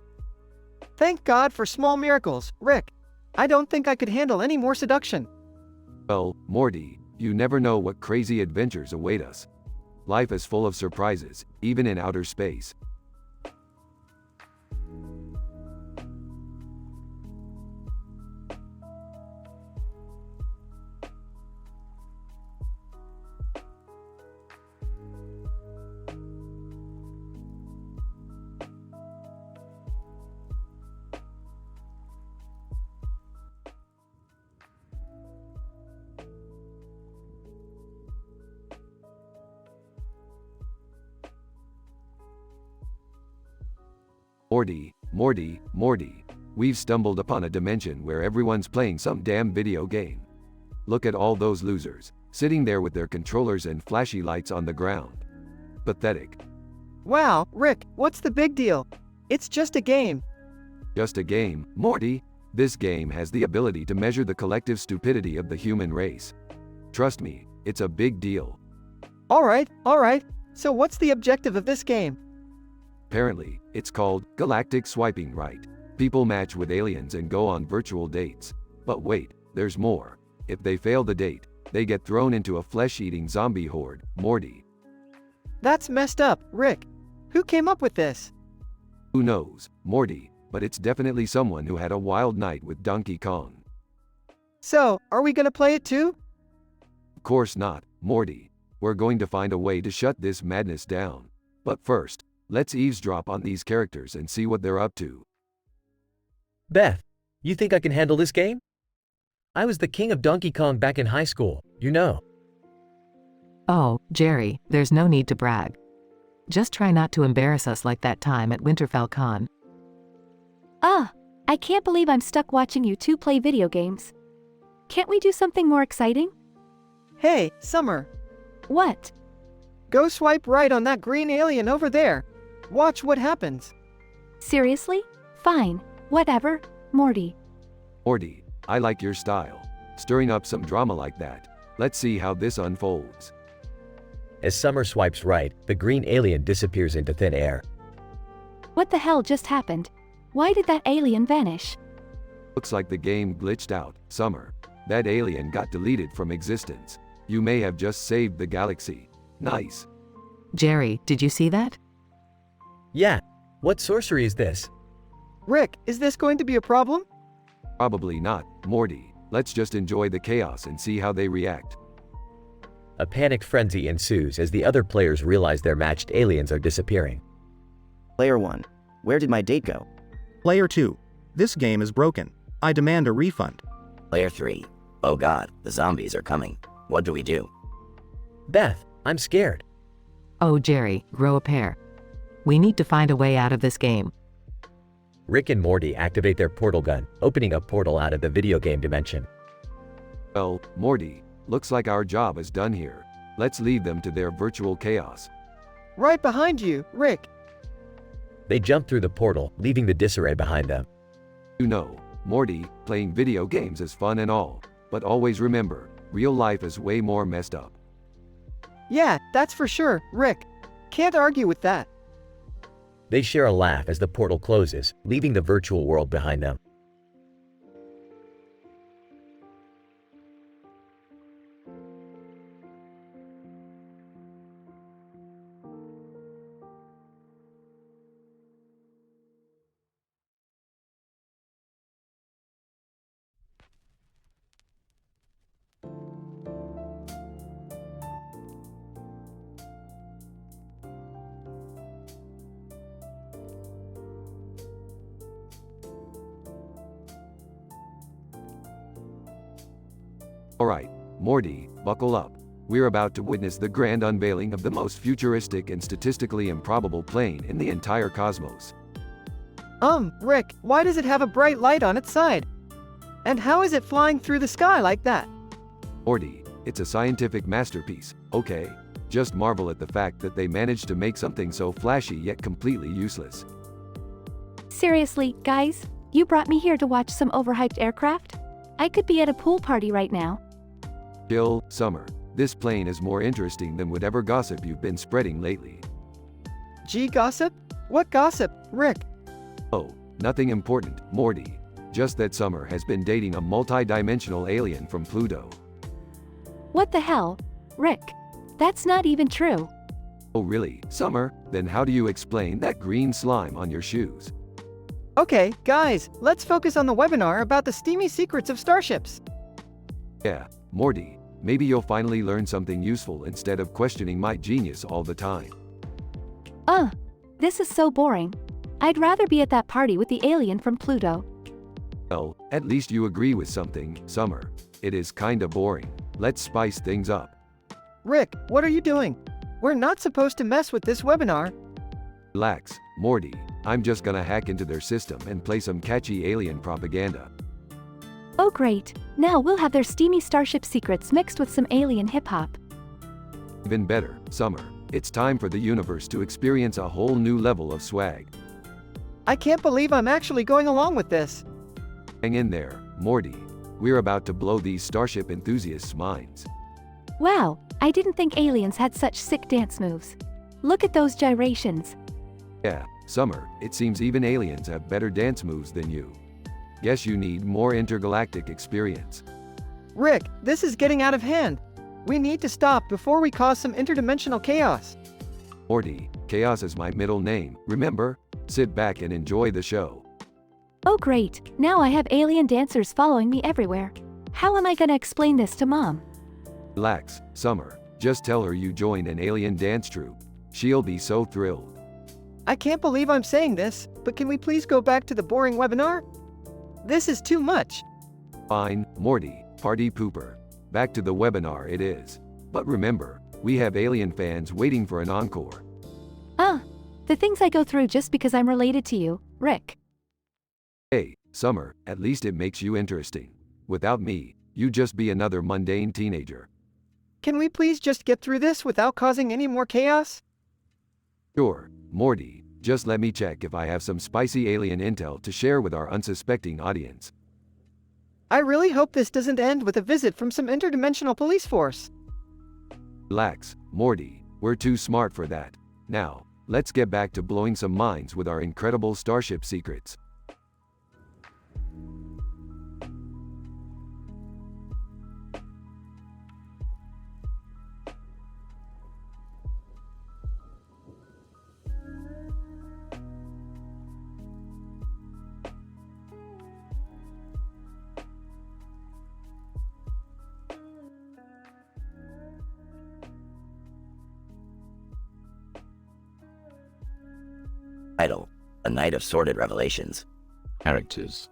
Thank God for small miracles, Rick. I don't think I could handle any more seduction. Well, Morty, you never know what crazy adventures await us. Life is full of surprises, even in outer space. Morty, we've stumbled upon a dimension where everyone's playing some damn video game. Look at all those losers, sitting there with their controllers and flashy lights on the ground. Pathetic. Wow, Rick, what's the big deal? It's just a game. Just a game, Morty. This game has the ability to measure the collective stupidity of the human race. Trust me, it's a big deal. Alright. So what's the objective of this game? Apparently, it's called galactic swiping right. People match with aliens and go on virtual dates. But wait, there's more. If they fail the date, they get thrown into a flesh-eating zombie horde, Morty. That's messed up, Rick. Who came up with this? Who knows, Morty, but it's definitely someone who had a wild night with Donkey Kong. So, are we gonna play it too? Of course not, Morty. We're going to find a way to shut this madness down. But first, let's eavesdrop on these characters and see what they're up to. Beth, you think I can handle this game? I was the king of Donkey Kong back in high school, you know. Oh, Jerry, there's no need to brag. Just try not to embarrass us like that time at Winterfell Con. I can't believe I'm stuck watching you two play video games. Can't we do something more exciting? Hey, Summer. What? Go swipe right on that green alien over there. Watch what happens. Seriously? Fine. Whatever, Morty. Morty, I like your style. Stirring up some drama like that. Let's see how this unfolds. As Summer swipes right, the green alien disappears into thin air. What the hell just happened? Why did that alien vanish? Looks like the game glitched out, Summer. That alien got deleted from existence. You may have just saved the galaxy. Nice. Jerry, did you see that? Yeah. What sorcery is this? Rick, is this going to be a problem? Probably not, Morty. Let's just enjoy the chaos and see how they react. A panic frenzy ensues as the other players realize their matched aliens are disappearing. Player 1. Where did my date go? Player 2. This game is broken. I demand a refund. Player 3. Oh god, the zombies are coming. What do we do? Beth, I'm scared. Oh, Jerry, grow a pair. We need to find a way out of this game. Rick and Morty activate their portal gun, opening a portal out of the video game dimension. Well, Morty, looks like our job is done here. Let's leave them to their virtual chaos. Right behind you, Rick. They jump through the portal, leaving the disarray behind them. You know, Morty, playing video games is fun and all, but always remember, real life is way more messed up. Yeah, that's for sure, Rick. Can't argue with that. They share a laugh as the portal closes, leaving the virtual world behind them. Alright, Morty, buckle up. We're about to witness the grand unveiling of the most futuristic and statistically improbable plane in the entire cosmos. Rick, why does it have a bright light on its side? And how is it flying through the sky like that? Morty, it's a scientific masterpiece, okay? Just marvel at the fact that they managed to make something so flashy yet completely useless. Seriously, guys, you brought me here to watch some overhyped aircraft? I could be at a pool party right now. Chill, Summer. This plane is more interesting than whatever gossip you've been spreading lately. Gee, gossip? What gossip, Rick? Oh, nothing important, Morty. Just that Summer has been dating a multi-dimensional alien from Pluto. What the hell? Rick, that's not even true. Oh really, Summer? Then how do you explain that green slime on your shoes? Okay, guys, let's focus on the webinar about the steamy secrets of starships. Yeah, Morty, maybe you'll finally learn something useful instead of questioning my genius all the time. This is so boring. I'd rather be at that party with the alien from Pluto. Well, at least you agree with something, Summer. It is kinda boring. Let's spice things up. Rick, what are you doing? We're not supposed to mess with this webinar. Relax, Morty. I'm just gonna hack into their system and play some catchy alien propaganda. Oh great, now we'll have their steamy starship secrets mixed with some alien hip-hop. Even better, Summer. It's time for the universe to experience a whole new level of swag. I can't believe I'm actually going along with this. Hang in there, Morty. We're about to blow these starship enthusiasts' minds. Wow, I didn't think aliens had such sick dance moves. Look at those gyrations. Yeah, Summer, it seems even aliens have better dance moves than you. Guess you need more intergalactic experience. Rick, this is getting out of hand. We need to stop before we cause some interdimensional chaos. Morty, chaos is my middle name, remember? Sit back and enjoy the show. Oh great, now I have alien dancers following me everywhere. How am I gonna explain this to Mom? Relax, Summer. Just tell her you joined an alien dance troupe. She'll be so thrilled. I can't believe I'm saying this, but can we please go back to the boring webinar? This is too much. Fine, Morty, party pooper. Back to the webinar it is. But remember, we have alien fans waiting for an encore. The things I go through just because I'm related to you, Rick. Hey, Summer, at least it makes you interesting. Without me, you'd just be another mundane teenager. Can we please just get through this without causing any more chaos? Sure, Morty, just let me check if I have some spicy alien intel to share with our unsuspecting audience. I really hope this doesn't end with a visit from some interdimensional police force. Relax, Morty, we're too smart for that. Now, let's get back to blowing some minds with our incredible starship secrets. Title: A Night of Sordid Revelations. Characters: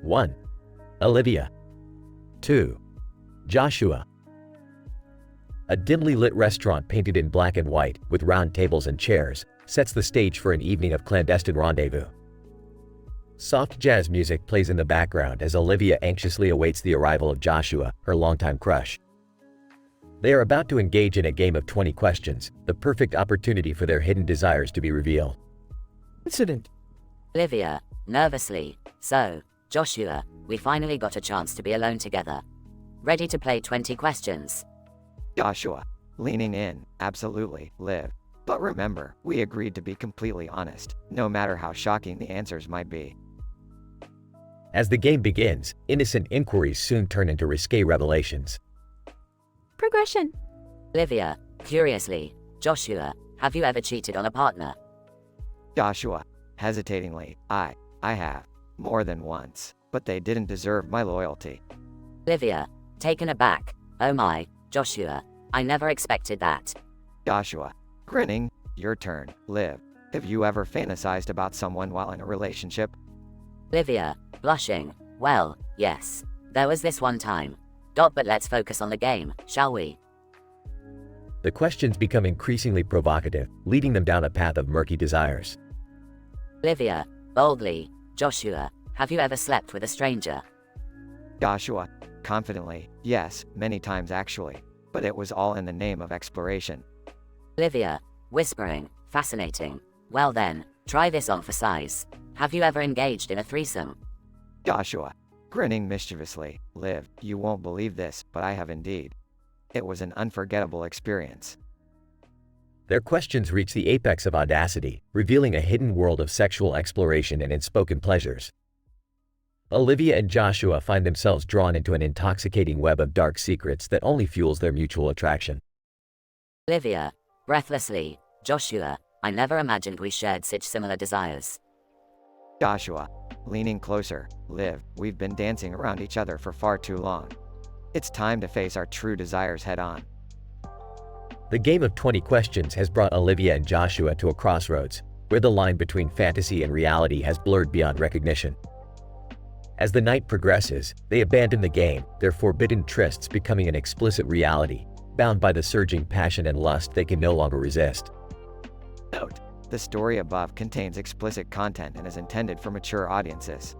1. Olivia. 2. Joshua. A dimly lit restaurant painted in black and white, with round tables and chairs, sets the stage for an evening of clandestine rendezvous. Soft jazz music plays in the background as Olivia anxiously awaits the arrival of Joshua, her longtime crush. They are about to engage in a game of 20 questions, the perfect opportunity for their hidden desires to be revealed. Incident. Olivia, nervously. So, Joshua, we finally got a chance to be alone together. Ready to play 20 questions? Joshua, leaning in, absolutely, Liv. But remember, we agreed to be completely honest, no matter how shocking the answers might be. As the game begins, innocent inquiries soon turn into risque revelations. Progression. Olivia, curiously. Joshua, have you ever cheated on a partner? Joshua, hesitatingly, I have, more than once, but they didn't deserve my loyalty. Olivia, taken aback. Oh my, Joshua, I never expected that. Joshua, grinning, your turn, Liv. Have you ever fantasized about someone while in a relationship? Olivia, blushing. Well, yes. There was this one time. But let's focus on the game, shall we? The questions become increasingly provocative, leading them down a path of murky desires. Olivia, boldly, Joshua, have you ever slept with a stranger? Joshua, confidently, yes, many times actually. But it was all in the name of exploration. Olivia, whispering, fascinating. Well then, try this on for size. Have you ever engaged in a threesome? Joshua, grinning mischievously, Liv, you won't believe this, but I have indeed. It was an unforgettable experience. Their questions reach the apex of audacity, revealing a hidden world of sexual exploration and unspoken pleasures. Olivia and Joshua find themselves drawn into an intoxicating web of dark secrets that only fuels their mutual attraction. Olivia, breathlessly, Joshua, I never imagined we shared such similar desires. Joshua, leaning closer, Liv, we've been dancing around each other for far too long. It's time to face our true desires head on. The game of 20 questions has brought Olivia and Joshua to a crossroads, where the line between fantasy and reality has blurred beyond recognition. As the night progresses, they abandon the game, their forbidden trysts becoming an explicit reality, bound by the surging passion and lust they can no longer resist. Note: the story above contains explicit content and is intended for mature audiences.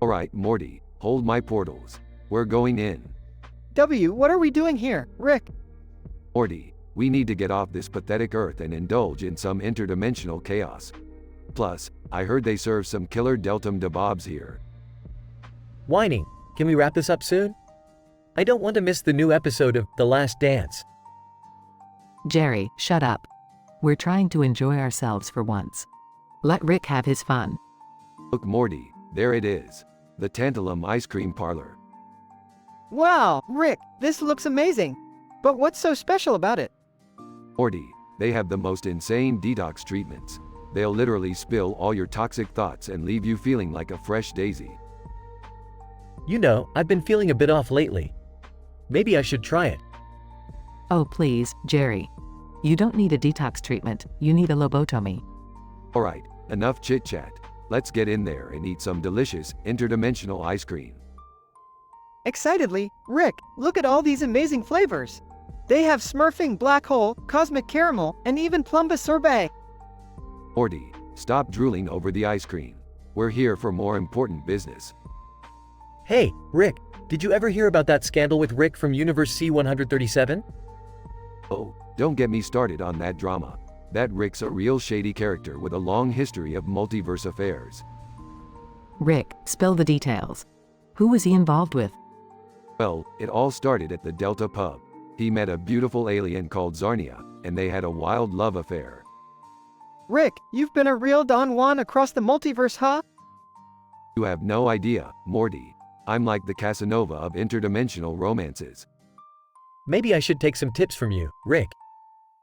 Alright, Morty, hold my portals. We're going in. W, what are we doing here, Rick? Morty, we need to get off this pathetic Earth and indulge in some interdimensional chaos. Plus, I heard they serve some killer Deltum kebabs here. Whining, can we wrap this up soon? I don't want to miss the new episode of The Last Dance. Jerry, shut up. We're trying to enjoy ourselves for once. Let Rick have his fun. Look, Morty, there it is. The Tantalum Ice Cream Parlor. Wow, Rick, this looks amazing. But what's so special about it? Morty, they have the most insane detox treatments. They'll literally spill all your toxic thoughts and leave you feeling like a fresh daisy. You know, I've been feeling a bit off lately. Maybe I should try it. Oh please, Jerry. You don't need a detox treatment, you need a lobotomy. Alright, enough chit-chat. Let's get in there and eat some delicious, interdimensional ice cream. Excitedly, Rick, look at all these amazing flavors. They have smurfing black hole, cosmic caramel, and even plumbus sorbet. Morty, stop drooling over the ice cream. We're here for more important business. Hey, Rick, did you ever hear about that scandal with Rick from Universe C-137? Oh, don't get me started on that drama. That Rick's a real shady character with a long history of multiverse affairs. Rick, spill the details. Who was he involved with? Well, it all started at the Delta pub. He met a beautiful alien called Zarnia, and they had a wild love affair. Rick, you've been a real Don Juan across the multiverse, huh? You have no idea, Morty. I'm like the Casanova of interdimensional romances. Maybe I should take some tips from you, Rick.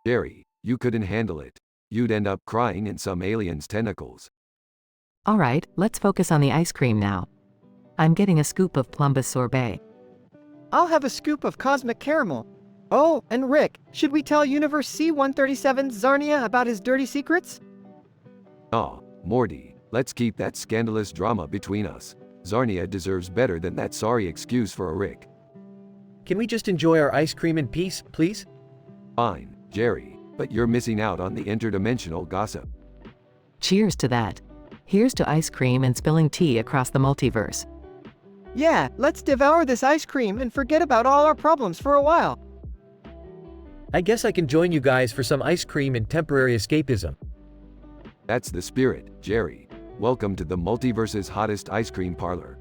Jerry, you couldn't handle it. You'd end up crying in some alien's tentacles. Alright, let's focus on the ice cream now. I'm getting a scoop of plumbus sorbet. I'll have a scoop of cosmic caramel. Oh, and Rick, should we tell Universe C-137's Zarnia about his dirty secrets? Aw, Morty, let's keep that scandalous drama between us. Zarnia deserves better than that sorry excuse for a Rick. Can we just enjoy our ice cream in peace, please? Fine, Jerry, but you're missing out on the interdimensional gossip. Cheers to that. Here's to ice cream and spilling tea across the multiverse. Yeah, let's devour this ice cream and forget about all our problems for a while. I guess I can join you guys for some ice cream and temporary escapism. That's the spirit, Jerry. Welcome to the multiverse's hottest ice cream parlor.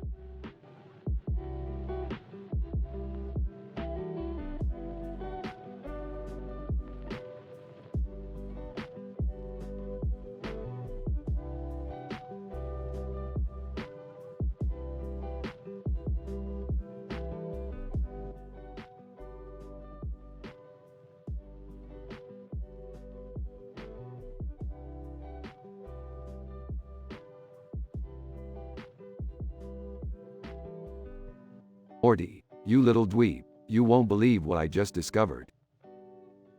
Morty, you little dweeb, you won't believe what I just discovered.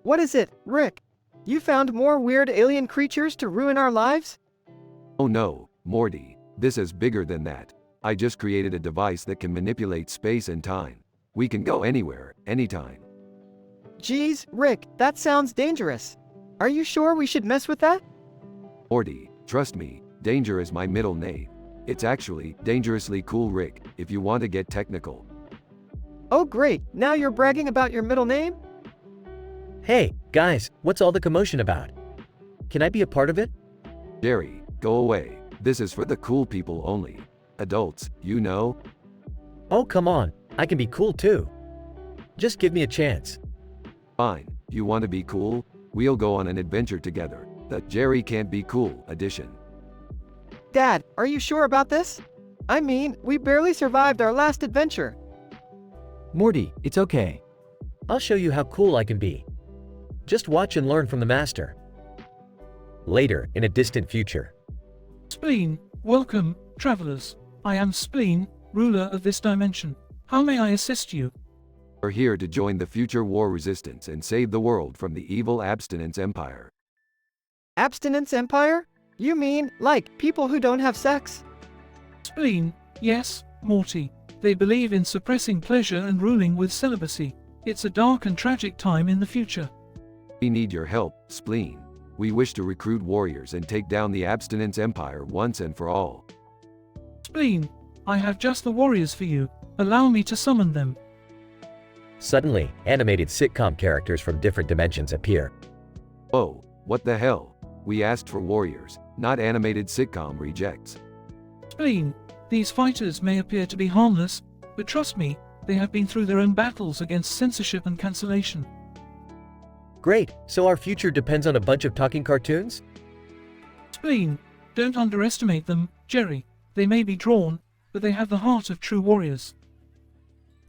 What is it, Rick? You found more weird alien creatures to ruin our lives? Oh no, Morty, this is bigger than that. I just created a device that can manipulate space and time. We can go anywhere, anytime. Geez, Rick, that sounds dangerous. Are you sure we should mess with that? Morty, trust me, danger is my middle name. It's actually dangerously cool Rick, if you want to get technical. Oh great, now you're bragging about your middle name? Hey, guys, what's all the commotion about? Can I be a part of it? Jerry, go away. This is for the cool people only. Adults, you know? Oh, come on, I can be cool too. Just give me a chance. Fine, you want to be cool? We'll go on an adventure together. The Jerry Can't Be Cool edition. Dad, are you sure about this? I mean, we barely survived our last adventure. Morty, it's okay. I'll show you how cool I can be. Just watch and learn from the master. Later, in a distant future. Spleen, welcome, travelers. I am Spleen, ruler of this dimension. How may I assist you? We're here to join the future war resistance and save the world from the evil Abstinence Empire. Abstinence Empire? You mean, like, people who don't have sex? Spleen, yes, Morty. They believe in suppressing pleasure and ruling with celibacy. It's a dark and tragic time in the future. We need your help, Spleen. We wish to recruit warriors and take down the Abstinence Empire once and for all. Spleen, I have just the warriors for you. Allow me to summon them. Suddenly, animated sitcom characters from different dimensions appear. Oh, what the hell? We asked for warriors, not animated sitcom rejects. Spleen, these fighters may appear to be harmless, but trust me, they have been through their own battles against censorship and cancellation. Great, so our future depends on a bunch of talking cartoons? Spleen, don't underestimate them, Jerry. They may be drawn, but they have the heart of true warriors.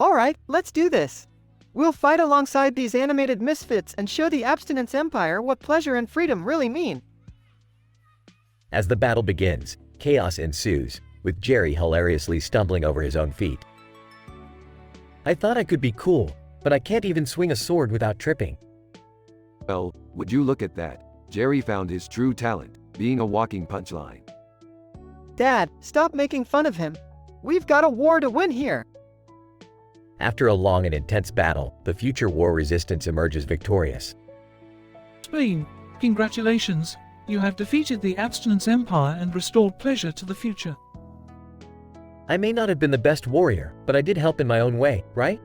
Alright, let's do this. We'll fight alongside these animated misfits and show the Abstinence Empire what pleasure and freedom really mean. As the battle begins, chaos ensues, with Jerry hilariously stumbling over his own feet. I thought I could be cool, but I can't even swing a sword without tripping. Well, would you look at that? Jerry found his true talent, being a walking punchline. Dad, stop making fun of him. We've got a war to win here. After a long and intense battle, the future war resistance emerges victorious. Spleen, congratulations. You have defeated the Abstinence Empire and restored pleasure to the future. I may not have been the best warrior, but I did help in my own way, right?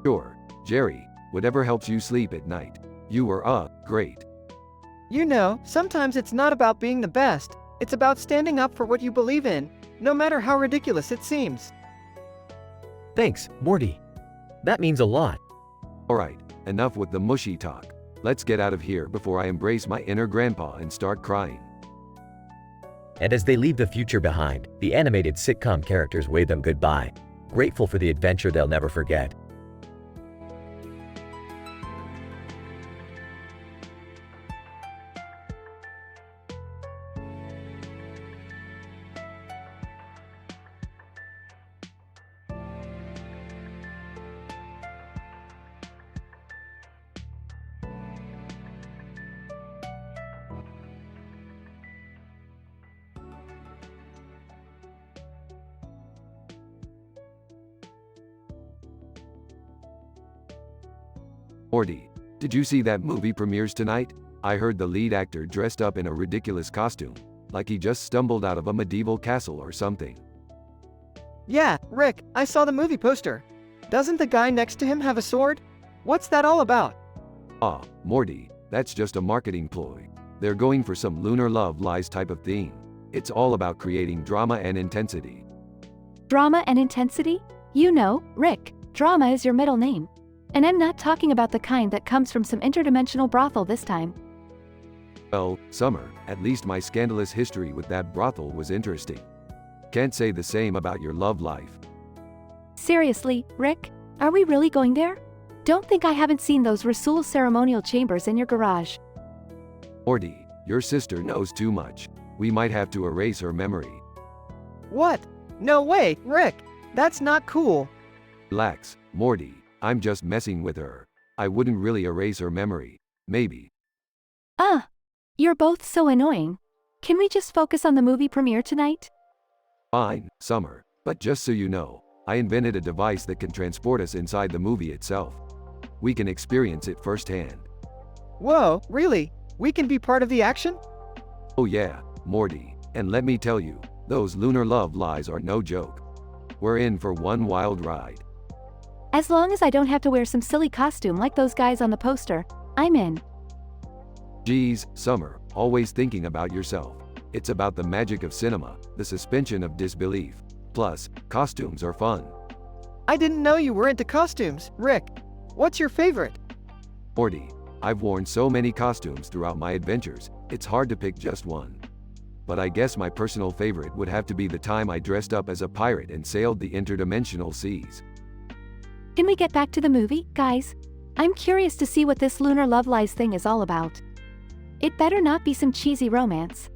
Sure, Jerry, whatever helps you sleep at night. You were, great. You know, sometimes it's not about being the best, it's about standing up for what you believe in, no matter how ridiculous it seems. Thanks, Morty. That means a lot. Alright, enough with the mushy talk. Let's get out of here before I embrace my inner grandpa and start crying. And as they leave the future behind, the animated sitcom characters wave them goodbye, grateful for the adventure they'll never forget. Morty, did you see that movie premieres tonight? I heard the lead actor dressed up in a ridiculous costume, like he just stumbled out of a medieval castle or something. Yeah, Rick, I saw the movie poster. Doesn't the guy next to him have a sword? What's that all about? Ah, Morty, that's just a marketing ploy. They're going for some lunar love lies type of theme. It's all about creating drama and intensity. Drama and intensity? You know, Rick, drama is your middle name. And I'm not talking about the kind that comes from some interdimensional brothel this time. Well, Summer, at least my scandalous history with that brothel was interesting. Can't say the same about your love life. Seriously, Rick? Are we really going there? Don't think I haven't seen those Rasul ceremonial chambers in your garage. Morty, your sister knows too much. We might have to erase her memory. What? No way, Rick! That's not cool. Relax, Morty, I'm just messing with her. I wouldn't really erase her memory. Maybe. You're both so annoying. Can we just focus on the movie premiere tonight? Fine, Summer, but just so you know, I invented a device that can transport us inside the movie itself. We can experience it firsthand. Whoa, really? We can be part of the action? Oh yeah, Morty, and let me tell you, those lunar love lies are no joke. We're in for one wild ride. As long as I don't have to wear some silly costume like those guys on the poster, I'm in. Geez, Summer, always thinking about yourself. It's about the magic of cinema, the suspension of disbelief. Plus, costumes are fun. I didn't know you were into costumes, Rick. What's your favorite? Morty, I've worn so many costumes throughout my adventures, it's hard to pick just one. But I guess my personal favorite would have to be the time I dressed up as a pirate and sailed the interdimensional seas. Can we get back to the movie, guys? I'm curious to see what this lunar love lies thing is all about. It better not be some cheesy romance.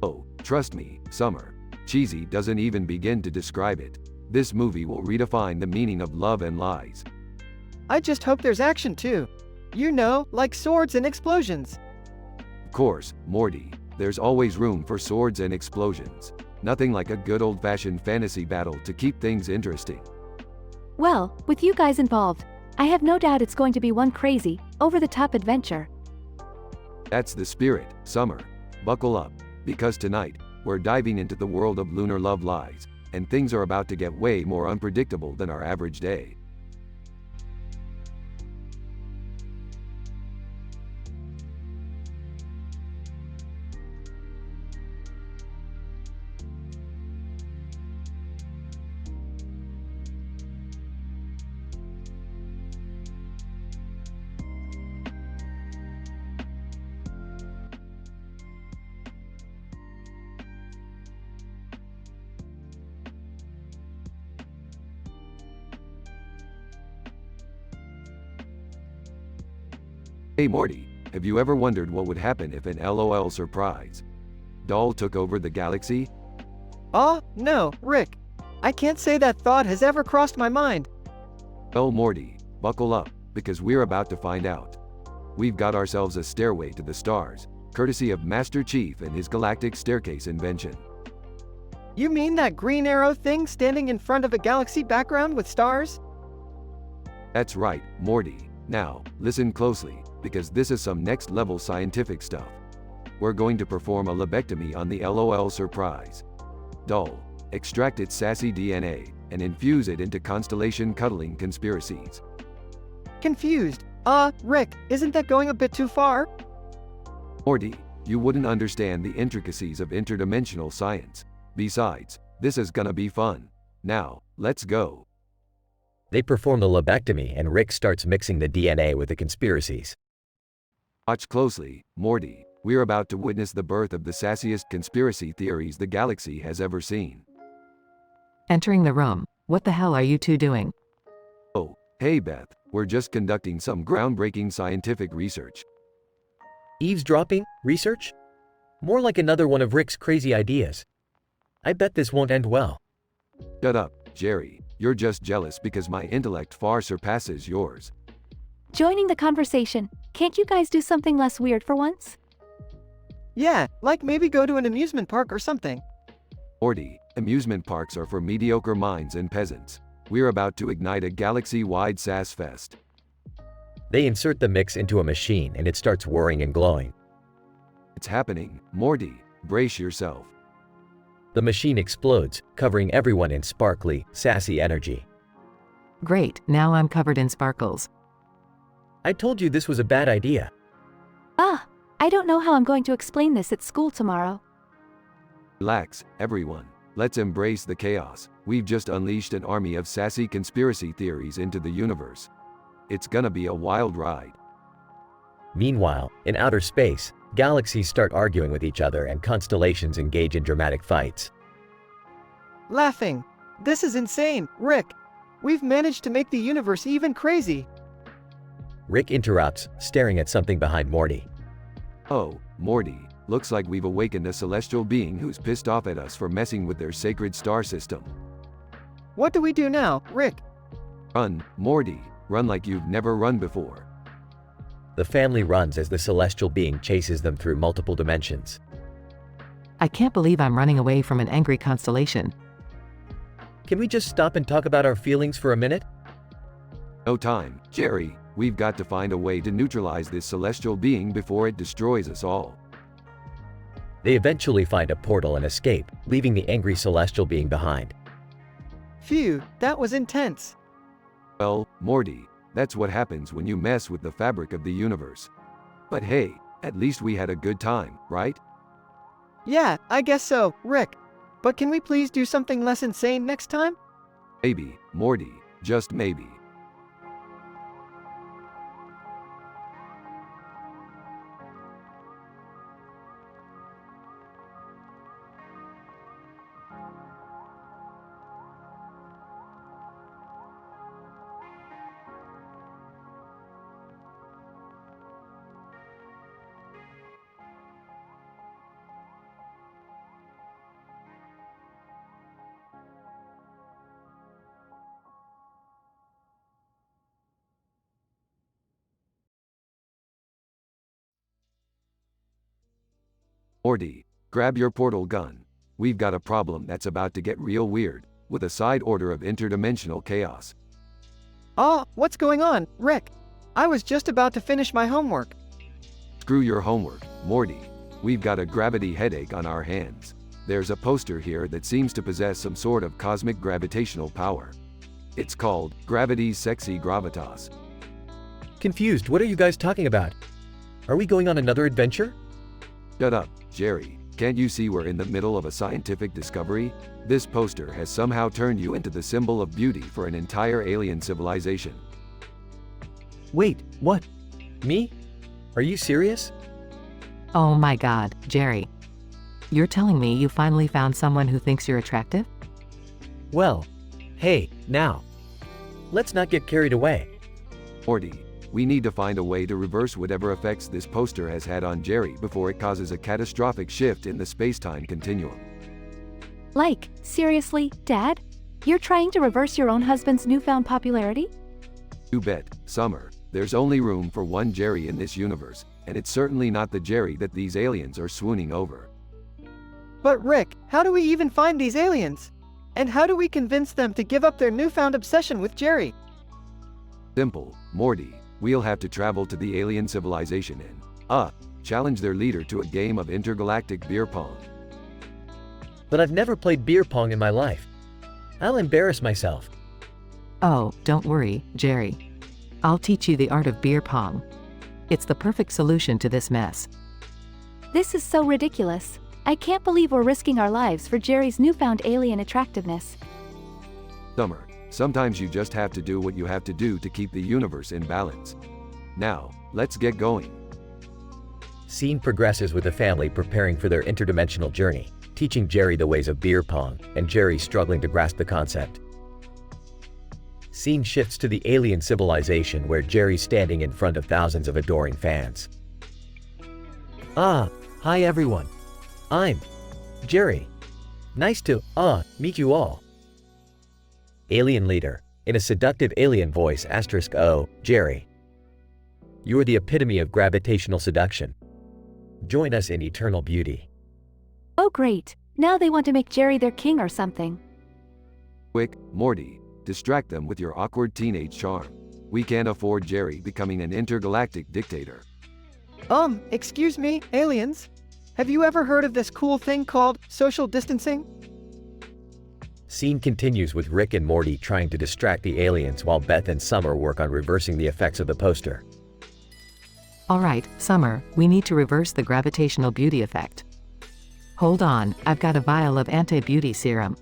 Oh, trust me, Summer. Cheesy doesn't even begin to describe it. This movie will redefine the meaning of love and lies. I just hope there's action too. You know, like swords and explosions. Of course, Morty, there's always room for swords and explosions. Nothing like a good old-fashioned fantasy battle to keep things interesting. Well, with you guys involved, I have no doubt it's going to be one crazy, over-the-top adventure. That's the spirit, Summer. Buckle up, because tonight, we're diving into the world of lunar love lies, and things are about to get way more unpredictable than our average day. Hey Morty, have you ever wondered what would happen if an LOL surprise doll took over the galaxy? No, Rick. I can't say that thought has ever crossed my mind. Well Morty, buckle up, because we're about to find out. We've got ourselves a stairway to the stars, courtesy of Master Chief and his galactic staircase invention. You mean that green arrow thing standing in front of a galaxy background with stars? That's right, Morty. Now, listen closely, because this is some next-level scientific stuff. We're going to perform a lobectomy on the LOL surprise doll, extract its sassy DNA, and infuse it into constellation cuddling conspiracies. Confused. Rick, isn't that going a bit too far? Morty, you wouldn't understand the intricacies of interdimensional science. Besides, this is gonna be fun. Now, let's go. They perform the lobectomy and Rick starts mixing the DNA with the conspiracies. Watch closely, Morty. We're about to witness the birth of the sassiest conspiracy theories the galaxy has ever seen. Entering the room. What the hell are you two doing? Oh, hey Beth, we're just conducting some groundbreaking scientific research. Eavesdropping? Research? More like another one of Rick's crazy ideas. I bet this won't end well. Shut up, Jerry. You're just jealous because my intellect far surpasses yours. Joining the conversation, can't you guys do something less weird for once? Yeah, like maybe go to an amusement park or something. Morty, amusement parks are for mediocre minds and peasants. We're about to ignite a galaxy-wide sass fest. They insert the mix into a machine and it starts whirring and glowing. It's happening, Morty. Brace yourself. The machine explodes, covering everyone in sparkly, sassy energy. Great, now I'm covered in sparkles. I told you this was a bad idea. I don't know how I'm going to explain this at school tomorrow. Relax, everyone. Let's embrace the chaos. We've just unleashed an army of sassy conspiracy theories into the universe. It's gonna be a wild ride. Meanwhile, in outer space, galaxies start arguing with each other and constellations engage in dramatic fights. Laughing. This is insane, Rick. We've managed to make the universe even crazy. Rick interrupts, staring at something behind Morty. Oh, Morty, looks like we've awakened a celestial being who's pissed off at us for messing with their sacred star system. What do we do now, Rick? Run, Morty, run like you've never run before. The family runs as the celestial being chases them through multiple dimensions. I can't believe I'm running away from an angry constellation. Can we just stop and talk about our feelings for a minute? No time, Jerry. We've got to find a way to neutralize this celestial being before it destroys us all. They eventually find a portal and escape, leaving the angry celestial being behind. Phew, that was intense. Well, Morty, that's what happens when you mess with the fabric of the universe. But hey, at least we had a good time, right? Yeah, I guess so, Rick. But can we please do something less insane next time? Maybe, Morty, just maybe. Morty, grab your portal gun. We've got a problem that's about to get real weird, with a side order of interdimensional chaos. Ah, what's going on, Rick? I was just about to finish my homework. Screw your homework, Morty. We've got a gravity headache on our hands. There's a poster here that seems to possess some sort of cosmic gravitational power. It's called Gravity's Sexy Gravitas. Confused, what are you guys talking about? Are we going on another adventure? Shut up, Jerry. Can't you see we're in the middle of a scientific discovery? This poster has somehow turned you into the symbol of beauty for an entire alien civilization. Wait, what? Me? Are you serious? Oh my god, Jerry. You're telling me you finally found someone who thinks you're attractive? Well, hey, now. Let's not get carried away. Morty, we need to find a way to reverse whatever effects this poster has had on Jerry before it causes a catastrophic shift in the space-time continuum. Like, seriously, Dad? You're trying to reverse your own husband's newfound popularity? You bet, Summer. There's only room for one Jerry in this universe, and it's certainly not the Jerry that these aliens are swooning over. But Rick, how do we even find these aliens? And how do we convince them to give up their newfound obsession with Jerry? Simple, Morty. We'll have to travel to the alien civilization and, challenge their leader to a game of intergalactic beer pong. But I've never played beer pong in my life. I'll embarrass myself. Oh, don't worry, Jerry. I'll teach you the art of beer pong. It's the perfect solution to this mess. This is so ridiculous. I can't believe we're risking our lives for Jerry's newfound alien attractiveness. Summer, sometimes you just have to do what you have to do to keep the universe in balance. Now, let's get going. Scene progresses with the family preparing for their interdimensional journey, teaching Jerry the ways of beer pong, and Jerry struggling to grasp the concept. Scene shifts to the alien civilization where Jerry's standing in front of thousands of adoring fans. Hi everyone. I'm Jerry. Nice to, meet you all. Alien leader, in a seductive alien voice *O, Jerry. You are the epitome of gravitational seduction. Join us in eternal beauty. Oh great, now they want to make Jerry their king or something. Quick, Morty, distract them with your awkward teenage charm. We can't afford Jerry becoming an intergalactic dictator. Excuse me, aliens? Have you ever heard of this cool thing called social distancing? Scene continues with Rick and Morty trying to distract the aliens while Beth and Summer work on reversing the effects of the poster. Alright, Summer, we need to reverse the gravitational beauty effect. Hold on, I've got a vial of anti-beauty serum.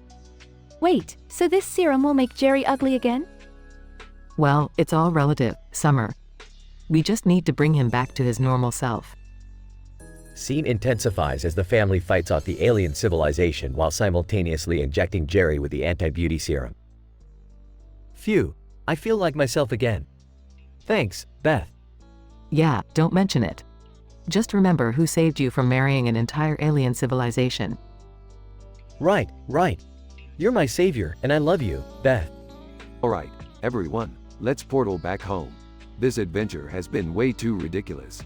Wait, so this serum will make Jerry ugly again? Well, it's all relative, Summer. We just need to bring him back to his normal self. Scene intensifies as the family fights off the alien civilization while simultaneously injecting Jerry with the anti-beauty serum. Phew, I feel like myself again. Thanks, Beth. Yeah, don't mention it. Just remember who saved you from marrying an entire alien civilization. Right. You're my savior, and I love you, Beth. Alright, Everyone, let's portal back home. This adventure has been way too ridiculous.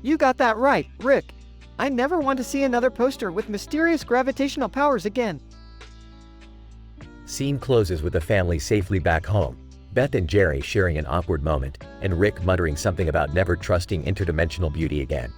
You got that right, Rick. I never want to see another poster with mysterious gravitational powers again. Scene closes with the family safely back home. Beth and Jerry sharing an awkward moment, and Rick muttering something about never trusting interdimensional beauty again.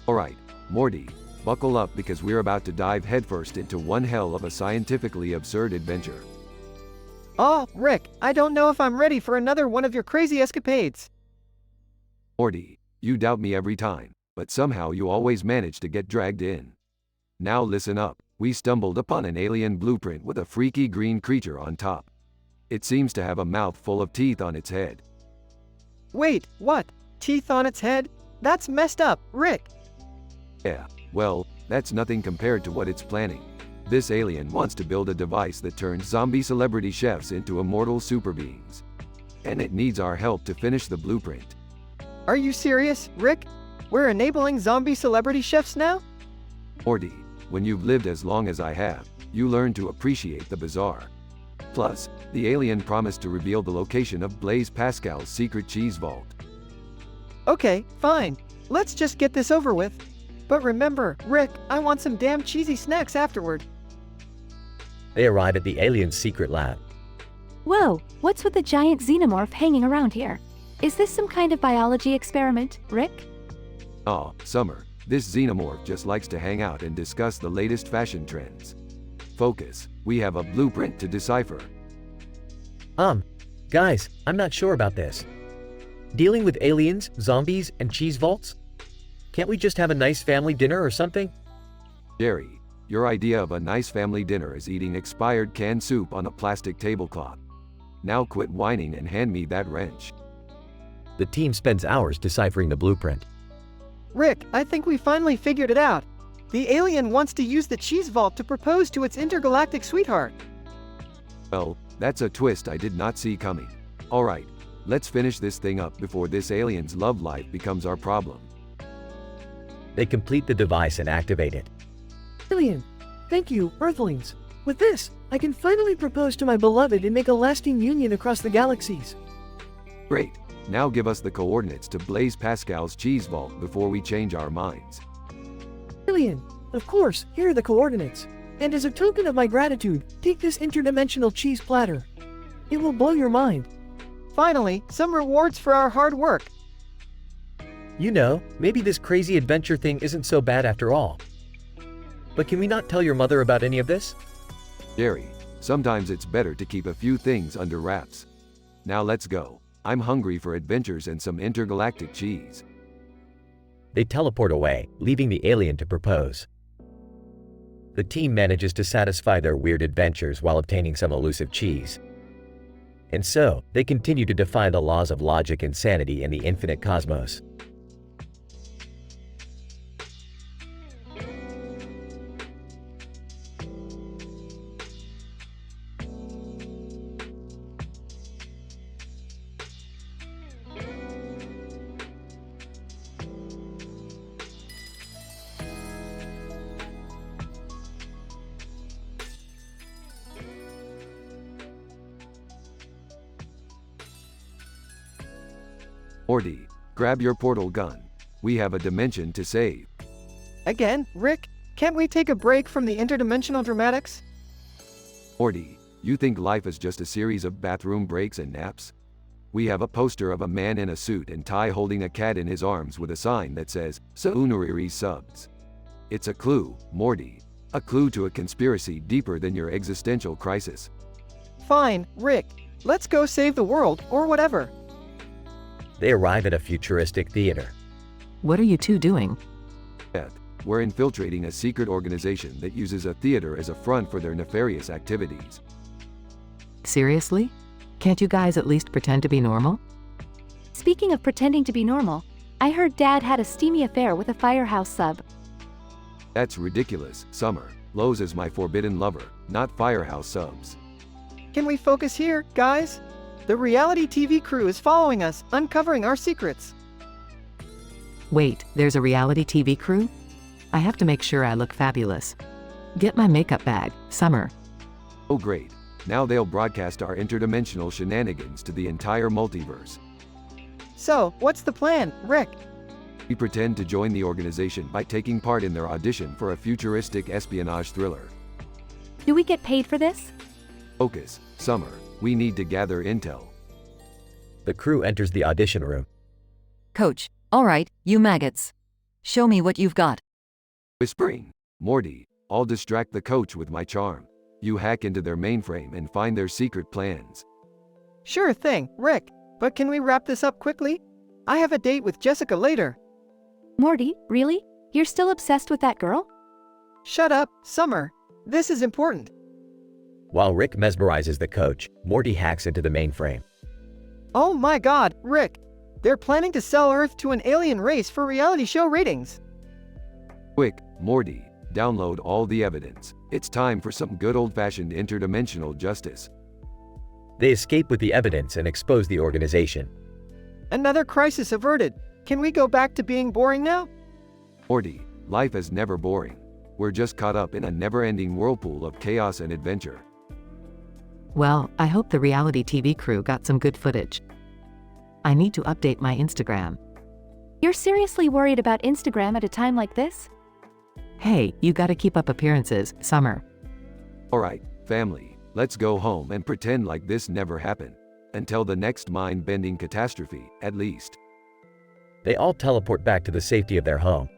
Alright, Morty, buckle up because we're about to dive headfirst into one hell of a scientifically absurd adventure. Oh, Rick, I don't know if I'm ready for another one of your crazy escapades. Morty, you doubt me every time, but somehow you always manage to get dragged in. Now listen up, we stumbled upon an alien blueprint with a freaky green creature on top. It seems to have a mouth full of teeth on its head. Wait, what? Teeth on its head? That's messed up, Rick. Yeah, well, that's nothing compared to what it's planning. This alien wants to build a device that turns zombie celebrity chefs into immortal super beings. And it needs our help to finish the blueprint. Are you serious, Rick? We're enabling zombie celebrity chefs now? Morty, when you've lived as long as I have, you learn to appreciate the bizarre. Plus, the alien promised to reveal the location of Blaise Pascal's secret cheese vault. Okay, fine. Let's just get this over with. But remember, Rick, I want some damn cheesy snacks afterward. They arrive at the alien's secret lab. Whoa, what's with the giant xenomorph hanging around here? Is this some kind of biology experiment, Rick? Aw, Summer, this xenomorph just likes to hang out and discuss the latest fashion trends. Focus, we have a blueprint to decipher. Guys, I'm not sure about this. Dealing with aliens, zombies, and cheese vaults? Can't we just have a nice family dinner or something? Jerry, your idea of a nice family dinner is eating expired canned soup on a plastic tablecloth. Now quit whining and hand me that wrench. The team spends hours deciphering the blueprint. Rick, I think we finally figured it out. The alien wants to use the cheese vault to propose to its intergalactic sweetheart. Well, that's a twist I did not see coming. Alright, let's finish this thing up before this alien's love life becomes our problem. They complete the device and activate it. Alien, thank you, Earthlings. With this, I can finally propose to my beloved and make a lasting union across the galaxies. Great, now give us the coordinates to Blaise Pascal's cheese vault before we change our minds. Alien, of course, here are the coordinates. And as a token of my gratitude, take this interdimensional cheese platter. It will blow your mind. Finally, some rewards for our hard work. You know, maybe this crazy adventure thing isn't so bad after all. But can we not tell your mother about any of this? Jerry, sometimes it's better to keep a few things under wraps. Now let's go. I'm hungry for adventures and some intergalactic cheese. They teleport away, leaving the alien to propose. The team manages to satisfy their weird adventures while obtaining some elusive cheese. And so, they continue to defy the laws of logic and sanity in the infinite cosmos. Morty, grab your portal gun. We have a dimension to save. Again, Rick? Can't we take a break from the interdimensional dramatics? Morty, you think life is just a series of bathroom breaks and naps? We have a poster of a man in a suit and tie holding a cat in his arms with a sign that says, Saunuriri subs. It's a clue, Morty. A clue to a conspiracy deeper than your existential crisis. Fine, Rick. Let's go save the world, or whatever. They arrive at a futuristic theater. What are you two doing? Beth, we're infiltrating a secret organization that uses a theater as a front for their nefarious activities. Seriously? Can't you guys at least pretend to be normal? Speaking of pretending to be normal, I heard Dad had a steamy affair with a Firehouse sub. That's ridiculous, Summer. Lowe's is my forbidden lover, not Firehouse subs. Can we focus here, guys? The reality TV crew is following us, uncovering our secrets. Wait, there's a reality TV crew? I have to make sure I look fabulous. Get my makeup bag, Summer. Oh great. Now they'll broadcast our interdimensional shenanigans to the entire multiverse. So, what's the plan, Rick? We pretend to join the organization by taking part in their audition for a futuristic espionage thriller. Do we get paid for this? Focus, Summer. We need to gather intel. The crew enters the audition room. Coach, all right, you maggots. Show me what you've got. Whispering, Morty, I'll distract the coach with my charm. You hack into their mainframe and find their secret plans. Sure thing, Rick. But can we wrap this up quickly? I have a date with Jessica later. Morty, really? You're still obsessed with that girl? Shut up, Summer. This is important. While Rick mesmerizes the coach, Morty hacks into the mainframe. Oh my god, Rick. They're planning to sell Earth to an alien race for reality show ratings. Quick, Morty, download all the evidence. It's time for some good old-fashioned interdimensional justice. They escape with the evidence and expose the organization. Another crisis averted. Can we go back to being boring now? Morty, life is never boring. We're just caught up in a never-ending whirlpool of chaos and adventure. Well, I hope the reality TV crew got some good footage. I need to update my Instagram. You're seriously worried about Instagram at a time like this? Hey, you gotta keep up appearances, Summer. Alright, family, let's go home and pretend like this never happened. Until the next mind-bending catastrophe, at least. They all teleport back to the safety of their home.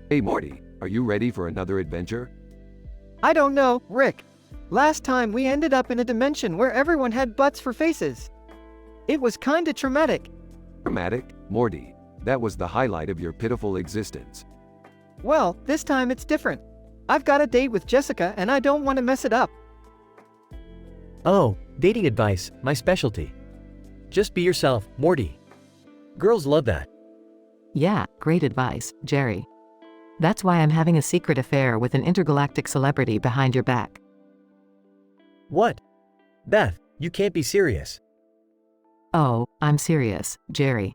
Hey Morty, are you ready for another adventure? I don't know, Rick. Last time we ended up in a dimension where everyone had butts for faces. It was kinda traumatic. Dramatic, Morty. That was the highlight of your pitiful existence. Well, this time it's different. I've got a date with Jessica and I don't want to mess it up. Oh, dating advice, my specialty. Just be yourself, Morty. Girls love that. Yeah, great advice, Jerry. That's why I'm having a secret affair with an intergalactic celebrity behind your back. What? Beth, you can't be serious. Oh, I'm serious, Jerry.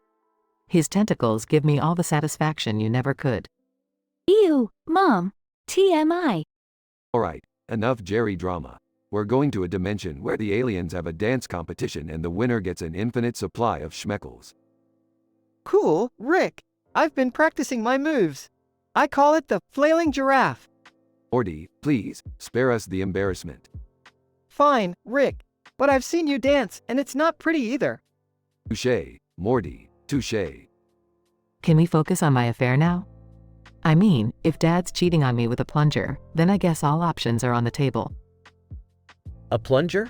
His tentacles give me all the satisfaction you never could. Ew, Mom. TMI. Alright, enough Jerry drama. We're going to a dimension where the aliens have a dance competition and the winner gets an infinite supply of schmeckles. Cool, Rick. I've been practicing my moves. I call it the flailing giraffe. Morty, please, spare us the embarrassment. Fine, Rick. But I've seen you dance, and it's not pretty either. Touché, Morty, touché. Can we focus on my affair now? I mean, if Dad's cheating on me with a plunger, then I guess all options are on the table. A plunger?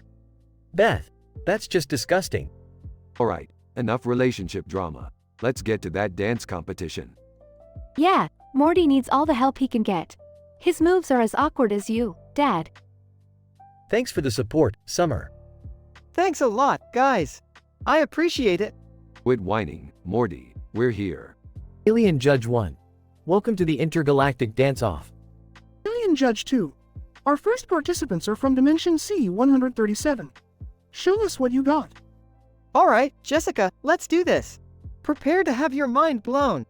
Beth, that's just disgusting. Alright, enough relationship drama. Let's get to that dance competition. Yeah, Morty needs all the help he can get. His moves are as awkward as you, Dad. Thanks for the support, Summer. Thanks a lot, guys. I appreciate it. Quit whining, Morty. We're here. Alien Judge 1. Welcome to the Intergalactic Dance-Off. Alien Judge 2. Our first participants are from Dimension C-137. Show us what you got. Alright, Jessica, let's do this. Prepare to have your mind blown.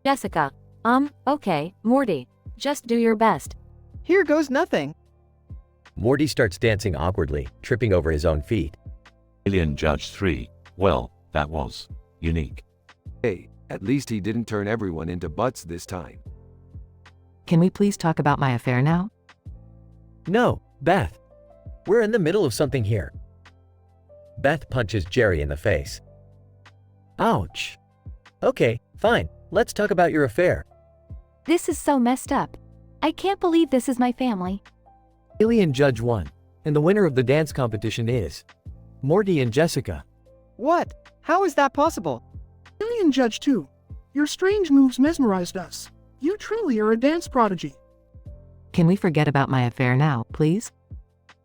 Jessica. Okay, Morty. Just do your best. Here goes nothing. Morty starts dancing awkwardly, tripping over his own feet. Alien Judge 3. Well, that was unique. Hey, at least he didn't turn everyone into butts this time. Can we please talk about my affair now? No, Beth. We're in the middle of something here. Beth punches Jerry in the face. Ouch. Okay, fine. Let's talk about your affair. This is so messed up. I can't believe this is my family. Alien Judge 1. And the winner of the dance competition is Morty and Jessica. What? How is that possible? Alien Judge 2. Your strange moves mesmerized us. You truly are a dance prodigy. Can we forget about my affair now, please?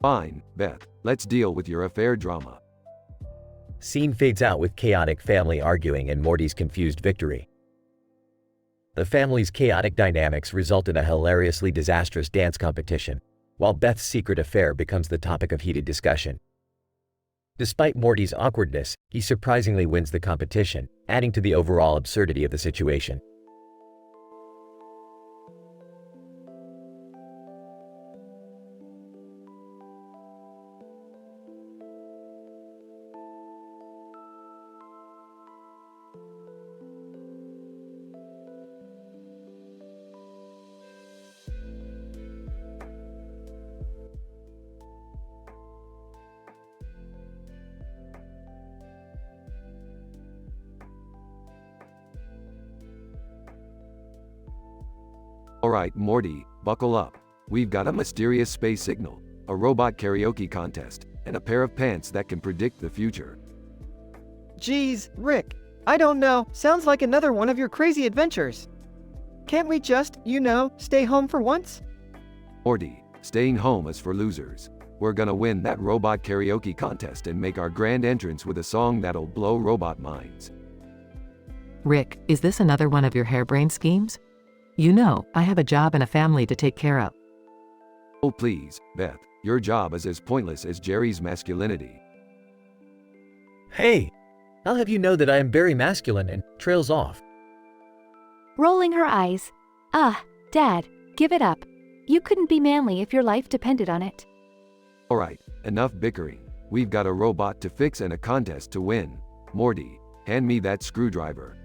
Fine, Beth. Let's deal with your affair drama. Scene fades out with chaotic family arguing and Morty's confused victory. The family's chaotic dynamics result in a hilariously disastrous dance competition, while Beth's secret affair becomes the topic of heated discussion. Despite Morty's awkwardness, he surprisingly wins the competition, adding to the overall absurdity of the situation. Alright, Morty, buckle up. We've got a mysterious space signal, a robot karaoke contest, and a pair of pants that can predict the future. Geez, Rick, I don't know, sounds like another one of your crazy adventures. Can't we just, stay home for once? Morty, staying home is for losers. We're gonna win that robot karaoke contest and make our grand entrance with a song that'll blow robot minds. Rick, is this another one of your harebrained schemes? You know, I have a job and a family to take care of. Oh please, Beth, your job is as pointless as Jerry's masculinity. Hey! I'll have you know that I am very masculine and trails off. Rolling her eyes. Dad, give it up. You couldn't be manly if your life depended on it. Alright, enough bickering. We've got a robot to fix and a contest to win. Morty, hand me that screwdriver.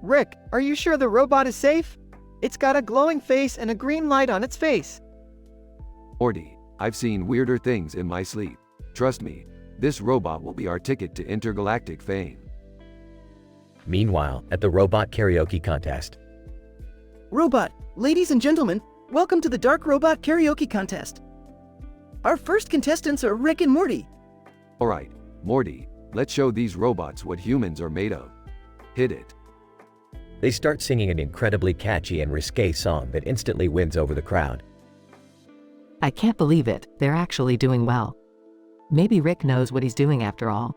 Rick, are you sure the robot is safe? It's got a glowing face and a green light on its face. Morty, I've seen weirder things in my sleep. Trust me, this robot will be our ticket to intergalactic fame. Meanwhile, at the robot karaoke contest. Robot, ladies and gentlemen, welcome to the Dark Robot Karaoke Contest. Our first contestants are Rick and Morty. Alright, Morty, let's show these robots what humans are made of. Hit it. They start singing an incredibly catchy and risque song that instantly wins over the crowd. I can't believe it, they're actually doing well. Maybe Rick knows what he's doing after all.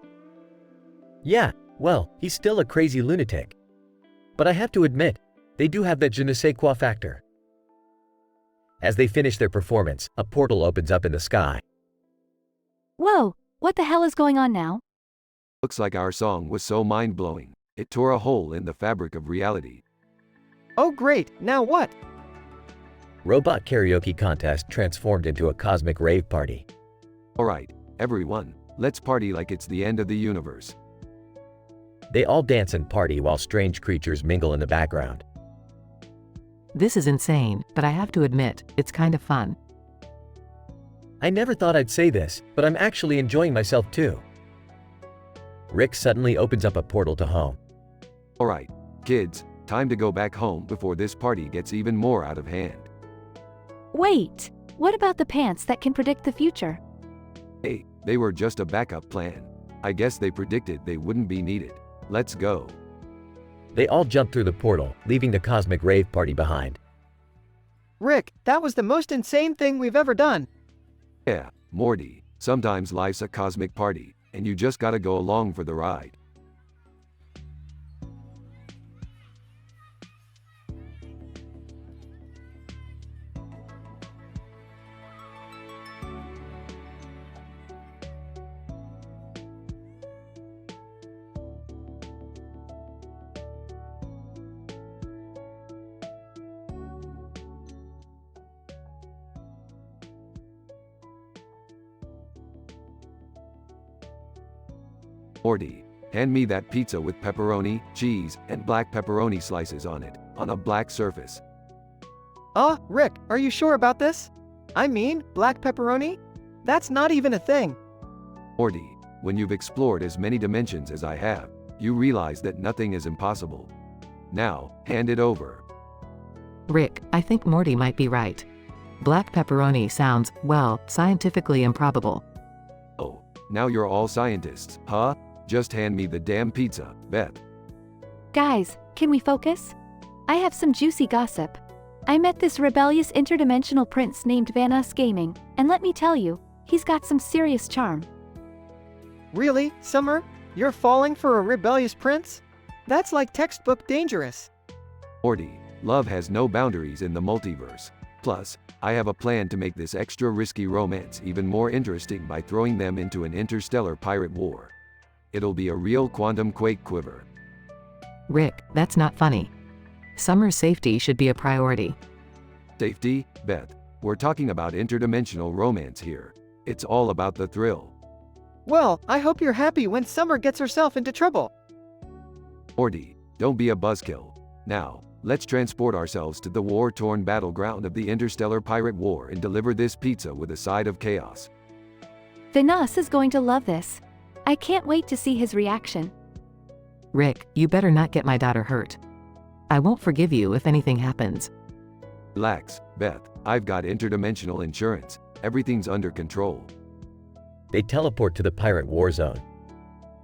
Yeah, well, he's still a crazy lunatic. But I have to admit, they do have that je ne sais quoi factor. As they finish their performance, a portal opens up in the sky. Whoa, what the hell is going on now? Looks like our song was so mind-blowing, it tore a hole in the fabric of reality. Oh great, now what? Robot karaoke contest transformed into a cosmic rave party. Alright, everyone, let's party like it's the end of the universe. They all dance and party while strange creatures mingle in the background. This is insane, but I have to admit, it's kind of fun. I never thought I'd say this, but I'm actually enjoying myself too. Rick suddenly opens up a portal to home. Alright, kids, time to go back home before this party gets even more out of hand. Wait, what about the pants that can predict the future? Hey, they were just a backup plan. I guess they predicted they wouldn't be needed. Let's go. They all jump through the portal, leaving the cosmic rave party behind. Rick, that was the most insane thing we've ever done. Yeah, Morty, sometimes life's a cosmic party, and you just gotta go along for the ride. Morty, hand me that pizza with pepperoni, cheese, and black pepperoni slices on it, on a black surface. Rick, are you sure about this? I mean, black pepperoni? That's not even a thing. Morty, when you've explored as many dimensions as I have, You realize that nothing is impossible. Now, hand it over. Rick, I think Morty might be right. Black pepperoni sounds, well, scientifically improbable. Oh, now you're all scientists, huh? Just hand me the damn pizza, Beth. Guys, can we focus? I have some juicy gossip. I met this rebellious interdimensional prince named Vanos Gaming, and let me tell you, he's got some serious charm. Really, Summer? You're falling for a rebellious prince? That's like textbook dangerous. Morty, love has no boundaries in the multiverse. Plus, I have a plan to make this extra risky romance even more interesting by throwing them into an interstellar pirate war. It'll be a real quantum quake quiver. Rick, that's not funny. Summer's safety should be a priority. Safety, Beth? We're talking about interdimensional romance here. It's all about the thrill. Well, I hope you're happy when Summer gets herself into trouble. Morty, don't be a buzzkill. Now, let's transport ourselves to the war-torn battleground of the interstellar pirate war and deliver this pizza with a side of chaos. Vanos is going to love this. I can't wait to see his reaction. Rick, you better not get my daughter hurt. I won't forgive you if anything happens. Relax, Beth. I've got interdimensional insurance. Everything's under control. They teleport to the pirate war zone.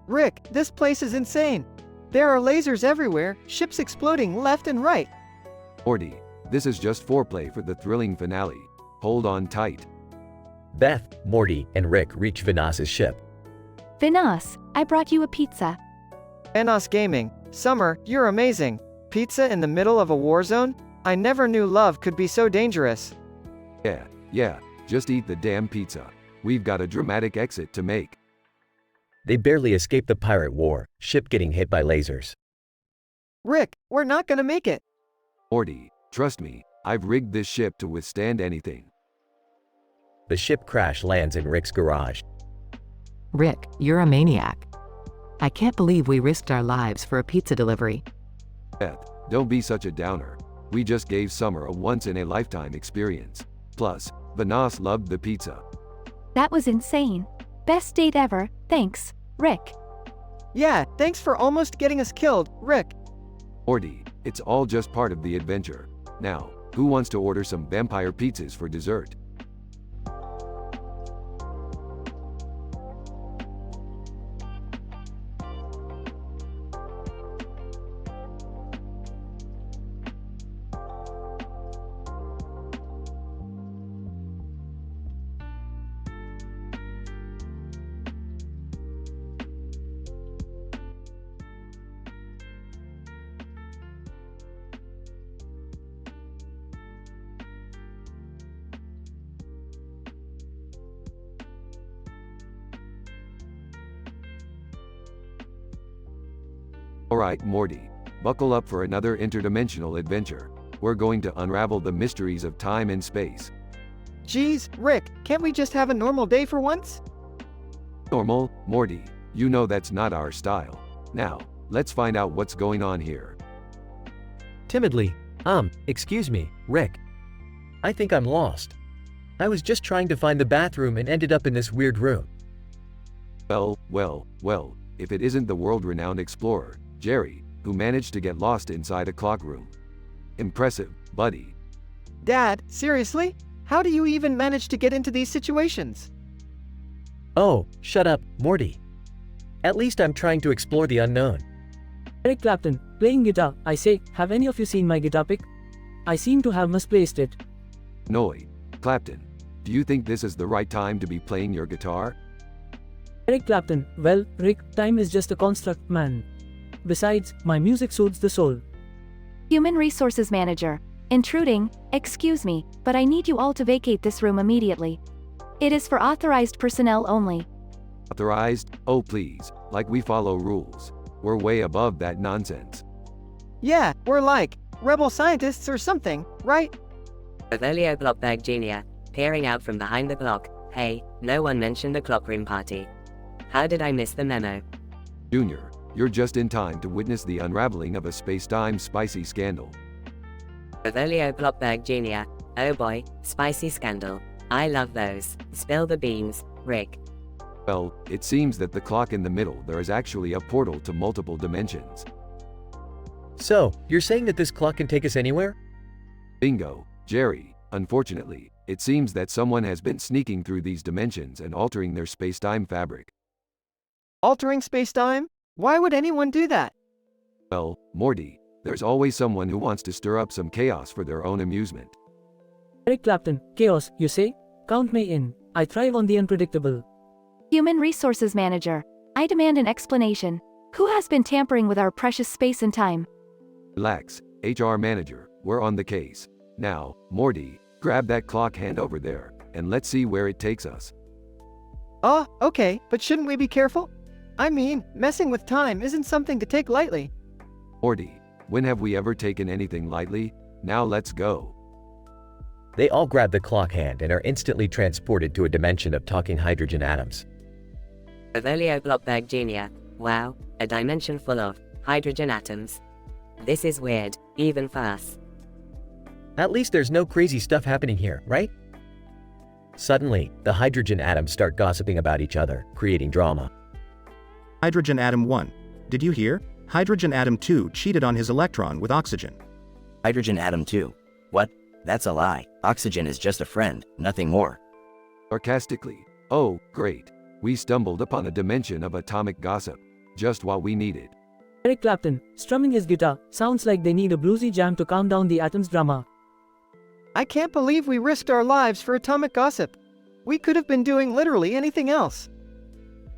Rick, this place is insane. There are lasers everywhere, ships exploding left and right. Morty, this is just foreplay for the thrilling finale. Hold on tight. Beth, Morty, and Rick reach Vanos' ship. Vanos, I brought you a pizza. Vanos Gaming, Summer, you're amazing. Pizza in the middle of a war zone? I never knew love could be so dangerous. Yeah, just eat the damn pizza. We've got a dramatic exit to make. They barely escape the pirate war, ship getting hit by lasers. Rick, we're not gonna make it. Morty, trust me, I've rigged this ship to withstand anything. The ship crash lands in Rick's garage. Rick, you're a maniac. I can't believe we risked our lives for a pizza delivery. Beth, don't be such a downer. We just gave Summer a once-in-a-lifetime experience. Plus, Vanos loved the pizza. That was insane. Best date ever, thanks, Rick. Yeah, thanks for almost getting us killed, Rick. Morty, it's all just part of the adventure. Now, who wants to order some vampire pizzas for dessert? Alright, Morty. Buckle up for another interdimensional adventure. We're going to unravel the mysteries of time and space. Geez, Rick, can't we just have a normal day for once? Normal, Morty. You know that's not our style. Now, let's find out what's going on here. Timidly, excuse me, Rick. I think I'm lost. I was just trying to find the bathroom and ended up in this weird room. Well, if it isn't the world-renowned explorer, Jerry, who managed to get lost inside a clock room. Impressive, buddy. Dad, seriously? How do you even manage to get into these situations? Oh, shut up, Morty. At least I'm trying to explore the unknown. Eric Clapton, playing guitar. I say, have any of you seen my guitar pick? I seem to have misplaced it. Noi, Clapton, do you think this is the right time to be playing your guitar? Eric Clapton, well, Rick, time is just a construct, man. Besides, my music soothes the soul. Human Resources Manager. Intruding, excuse me, but I need you all to vacate this room immediately. It is for authorized personnel only. Authorized? Oh please, like we follow rules. We're way above that nonsense. Yeah, we're like rebel scientists or something, right? Evolio Blockberg Jr., peering out from behind the clock. Hey, no one mentioned the clockroom party. How did I miss the memo? Junior, you're just in time to witness the unraveling of a space-time spicy scandal. Evolio Blockberg Jr., oh boy, spicy scandal. I love those. Spill the beans, Rick. Well, it seems that the clock in the middle there is actually a portal to multiple dimensions. So, you're saying that this clock can take us anywhere? Bingo, Jerry. Unfortunately, it seems that someone has been sneaking through these dimensions and altering their space-time fabric. Altering space-time? Why would anyone do that? Well, Morty, there's always someone who wants to stir up some chaos for their own amusement. Eric Clapton, chaos, you say? Count me in. I thrive on the unpredictable. Human Resources Manager. I demand an explanation. Who has been tampering with our precious space and time? Relax, HR Manager, we're on the case. Now, Morty, grab that clock hand over there, and let's see where it takes us. Okay, but shouldn't we be careful? I mean, messing with time isn't something to take lightly. Morty, when have we ever taken anything lightly? Now let's go. They all grab the clock hand and are instantly transported to a dimension of talking hydrogen atoms. Evolio Blockberg Jr. Wow, a dimension full of hydrogen atoms. This is weird, even for us. At least there's no crazy stuff happening here, right? Suddenly, the hydrogen atoms start gossiping about each other, creating drama. Hydrogen atom 1. Did you hear? Hydrogen atom 2 cheated on his electron with oxygen. Hydrogen atom 2. What? That's a lie. Oxygen is just a friend, nothing more. Sarcastically. Oh, great. We stumbled upon a dimension of atomic gossip. Just what we needed. Eric Clapton, strumming his guitar, sounds like they need a bluesy jam to calm down the atoms drama. I can't believe we risked our lives for atomic gossip. We could have been doing literally anything else.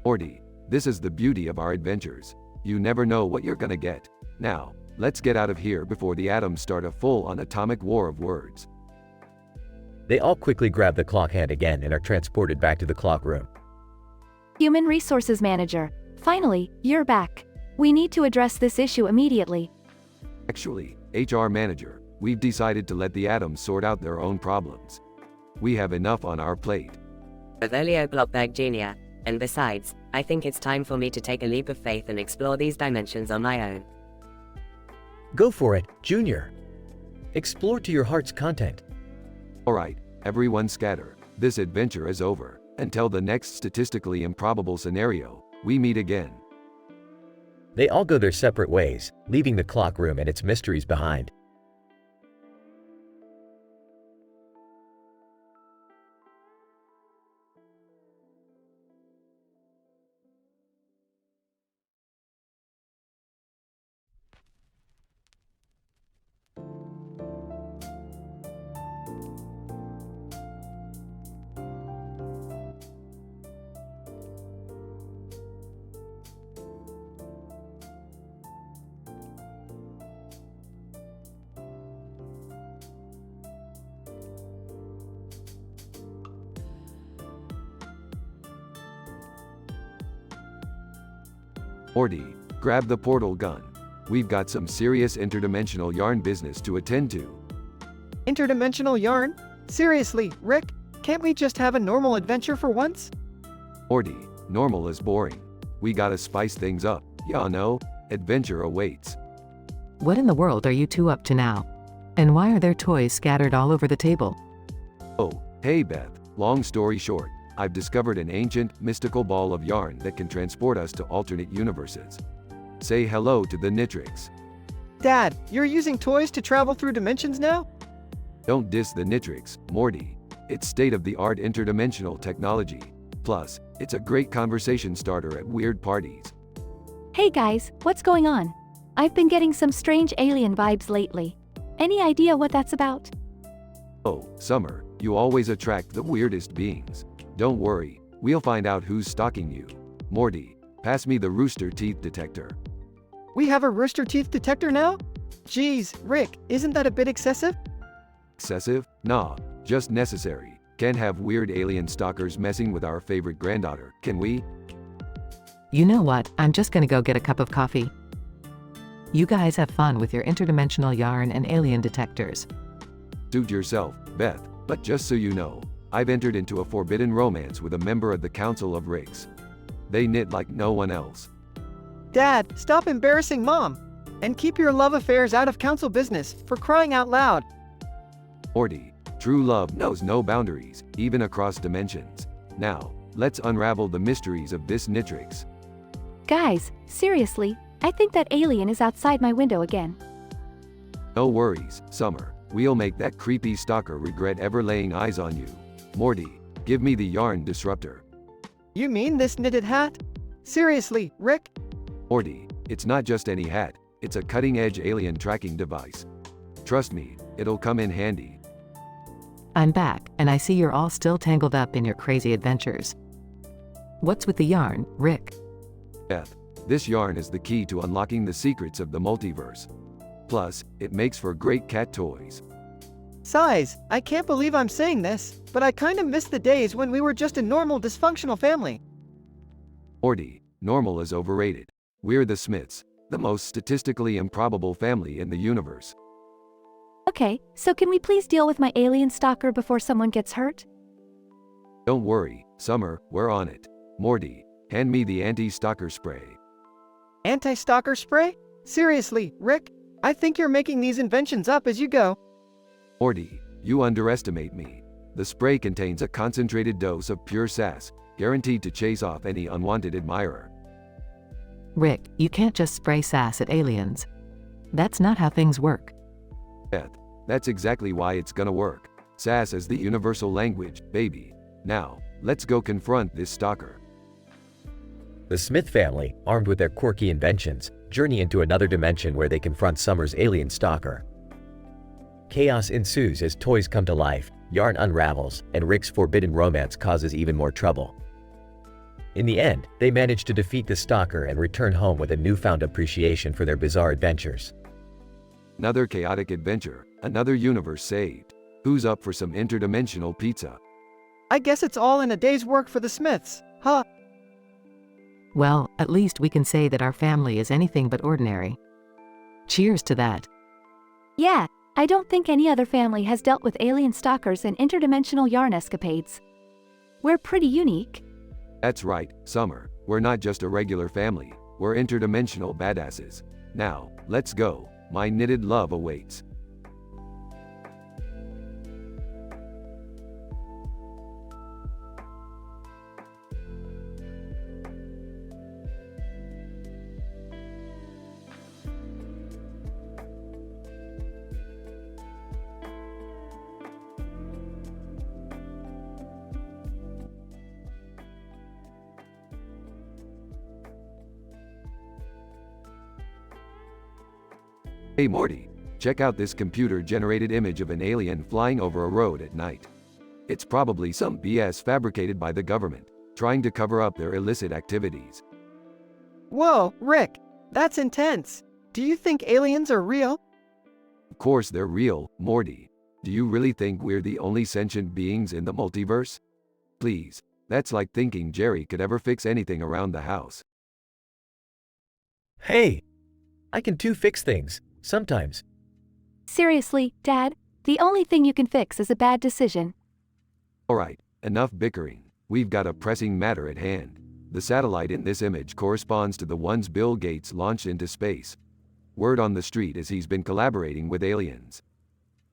Morty, this is the beauty of our adventures. You never know what you're gonna get. Now, let's get out of here before the atoms start a full-on atomic war of words. They all quickly grab the clock hand again and are transported back to the clock room. Human Resources Manager. Finally, you're back. We need to address this issue immediately. Actually, HR Manager, we've decided to let the atoms sort out their own problems. We have enough on our plate. Evolio Blockberg Jr. And besides, I think it's time for me to take a leap of faith and explore these dimensions on my own. Go for it, Junior. Explore to your heart's content. Alright, everyone scatter. This adventure is over. Until the next statistically improbable scenario, we meet again. They all go their separate ways, leaving the clock room and its mysteries behind. Morty, grab the portal gun. We've got some serious interdimensional yarn business to attend to. Interdimensional yarn? Seriously, Rick, can't we just have a normal adventure for once? Morty, normal is boring. We gotta spice things up, y'all know? Adventure awaits. What in the world are you two up to now? And why are there toys scattered all over the table? Oh, hey Beth, long story short, I've discovered an ancient, mystical ball of yarn that can transport us to alternate universes. Say hello to the Nitrix. Dad, you're using toys to travel through dimensions now? Don't diss the Nitrix, Morty. It's state-of-the-art interdimensional technology. Plus, it's a great conversation starter at weird parties. Hey guys, what's going on? I've been getting some strange alien vibes lately. Any idea what that's about? Oh, Summer, you always attract the weirdest beings. Don't worry, we'll find out who's stalking you. Morty, pass me the rooster teeth detector. We have a rooster teeth detector now? Geez, Rick, isn't that a bit excessive? Excessive? Nah, just necessary. Can't have weird alien stalkers messing with our favorite granddaughter, can we? You know what, I'm just gonna go get a cup of coffee. You guys have fun with your interdimensional yarn and alien detectors. Suit yourself, Beth, but just so you know, I've entered into a forbidden romance with a member of the Council of Ricks. They knit like no one else. Dad, stop embarrassing Mom! And keep your love affairs out of council business, for crying out loud! Morty, true love knows no boundaries, even across dimensions. Now, let's unravel the mysteries of this Nitrix. Guys, seriously, I think that alien is outside my window again. No worries, Summer. We'll make that creepy stalker regret ever laying eyes on you. Morty, give me the yarn disruptor. You mean this knitted hat? Seriously, Rick? Morty, it's not just any hat, it's a cutting-edge alien tracking device. Trust me, it'll come in handy. I'm back, and I see you're all still tangled up in your crazy adventures. What's with the yarn, Rick? Beth, this yarn is the key to unlocking the secrets of the multiverse. Plus, it makes for great cat toys. Size, I can't believe I'm saying this, but I kinda miss the days when we were just a normal dysfunctional family. Morty, normal is overrated. We're the Smiths, the most statistically improbable family in the universe. Okay, so can we please deal with my alien stalker before someone gets hurt? Don't worry, Summer, we're on it. Morty, hand me the anti-stalker spray. Anti-stalker spray? Seriously, Rick? I think you're making these inventions up as you go. Morty, you underestimate me. The spray contains a concentrated dose of pure sass, guaranteed to chase off any unwanted admirer. Rick, you can't just spray sass at aliens. That's not how things work. Beth, that's exactly why it's gonna work. Sass is the universal language, baby. Now, let's go confront this stalker. The Smith family, armed with their quirky inventions, journey into another dimension where they confront Summer's alien stalker. Chaos ensues as toys come to life, yarn unravels, and Rick's forbidden romance causes even more trouble. In the end, they manage to defeat the stalker and return home with a newfound appreciation for their bizarre adventures. Another chaotic adventure, another universe saved. Who's up for some interdimensional pizza? I guess it's all in a day's work for the Smiths, huh? Well, at least we can say that our family is anything but ordinary. Cheers to that. Yeah, I don't think any other family has dealt with alien stalkers and interdimensional yarn escapades. We're pretty unique. That's right, Summer. We're not just a regular family, we're interdimensional badasses. Now, let's go. My knitted love awaits. Hey Morty, check out this computer-generated image of an alien flying over a road at night. It's probably some BS fabricated by the government, trying to cover up their illicit activities. Whoa, Rick, that's intense. Do you think aliens are real? Of course they're real, Morty. Do you really think we're the only sentient beings in the multiverse? Please, that's like thinking Jerry could ever fix anything around the house. Hey, I can too fix things. Sometimes. Seriously, Dad, the only thing you can fix is a bad decision. Alright, enough bickering. We've got a pressing matter at hand. The satellite in this image corresponds to the ones Bill Gates launched into space. Word on the street is he's been collaborating with aliens.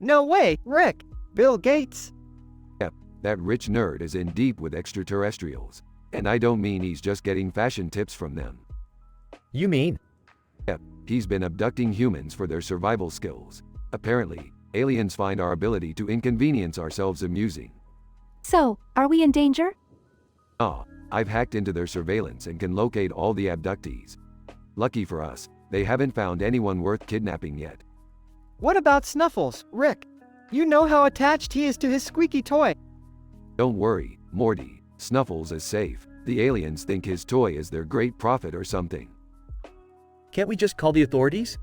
No way, Rick! Bill Gates? Yep, that rich nerd is in deep with extraterrestrials. And I don't mean he's just getting fashion tips from them. You mean? Yep, he's been abducting humans for their survival skills. Apparently, aliens find our ability to inconvenience ourselves amusing. So, are we in danger? I've hacked into their surveillance and can locate all the abductees. Lucky for us, they haven't found anyone worth kidnapping yet. What about Snuffles, Rick? You know how attached he is to his squeaky toy. Don't worry, Morty, Snuffles is safe. The aliens think his toy is their great prophet or something. Can't we just call the authorities?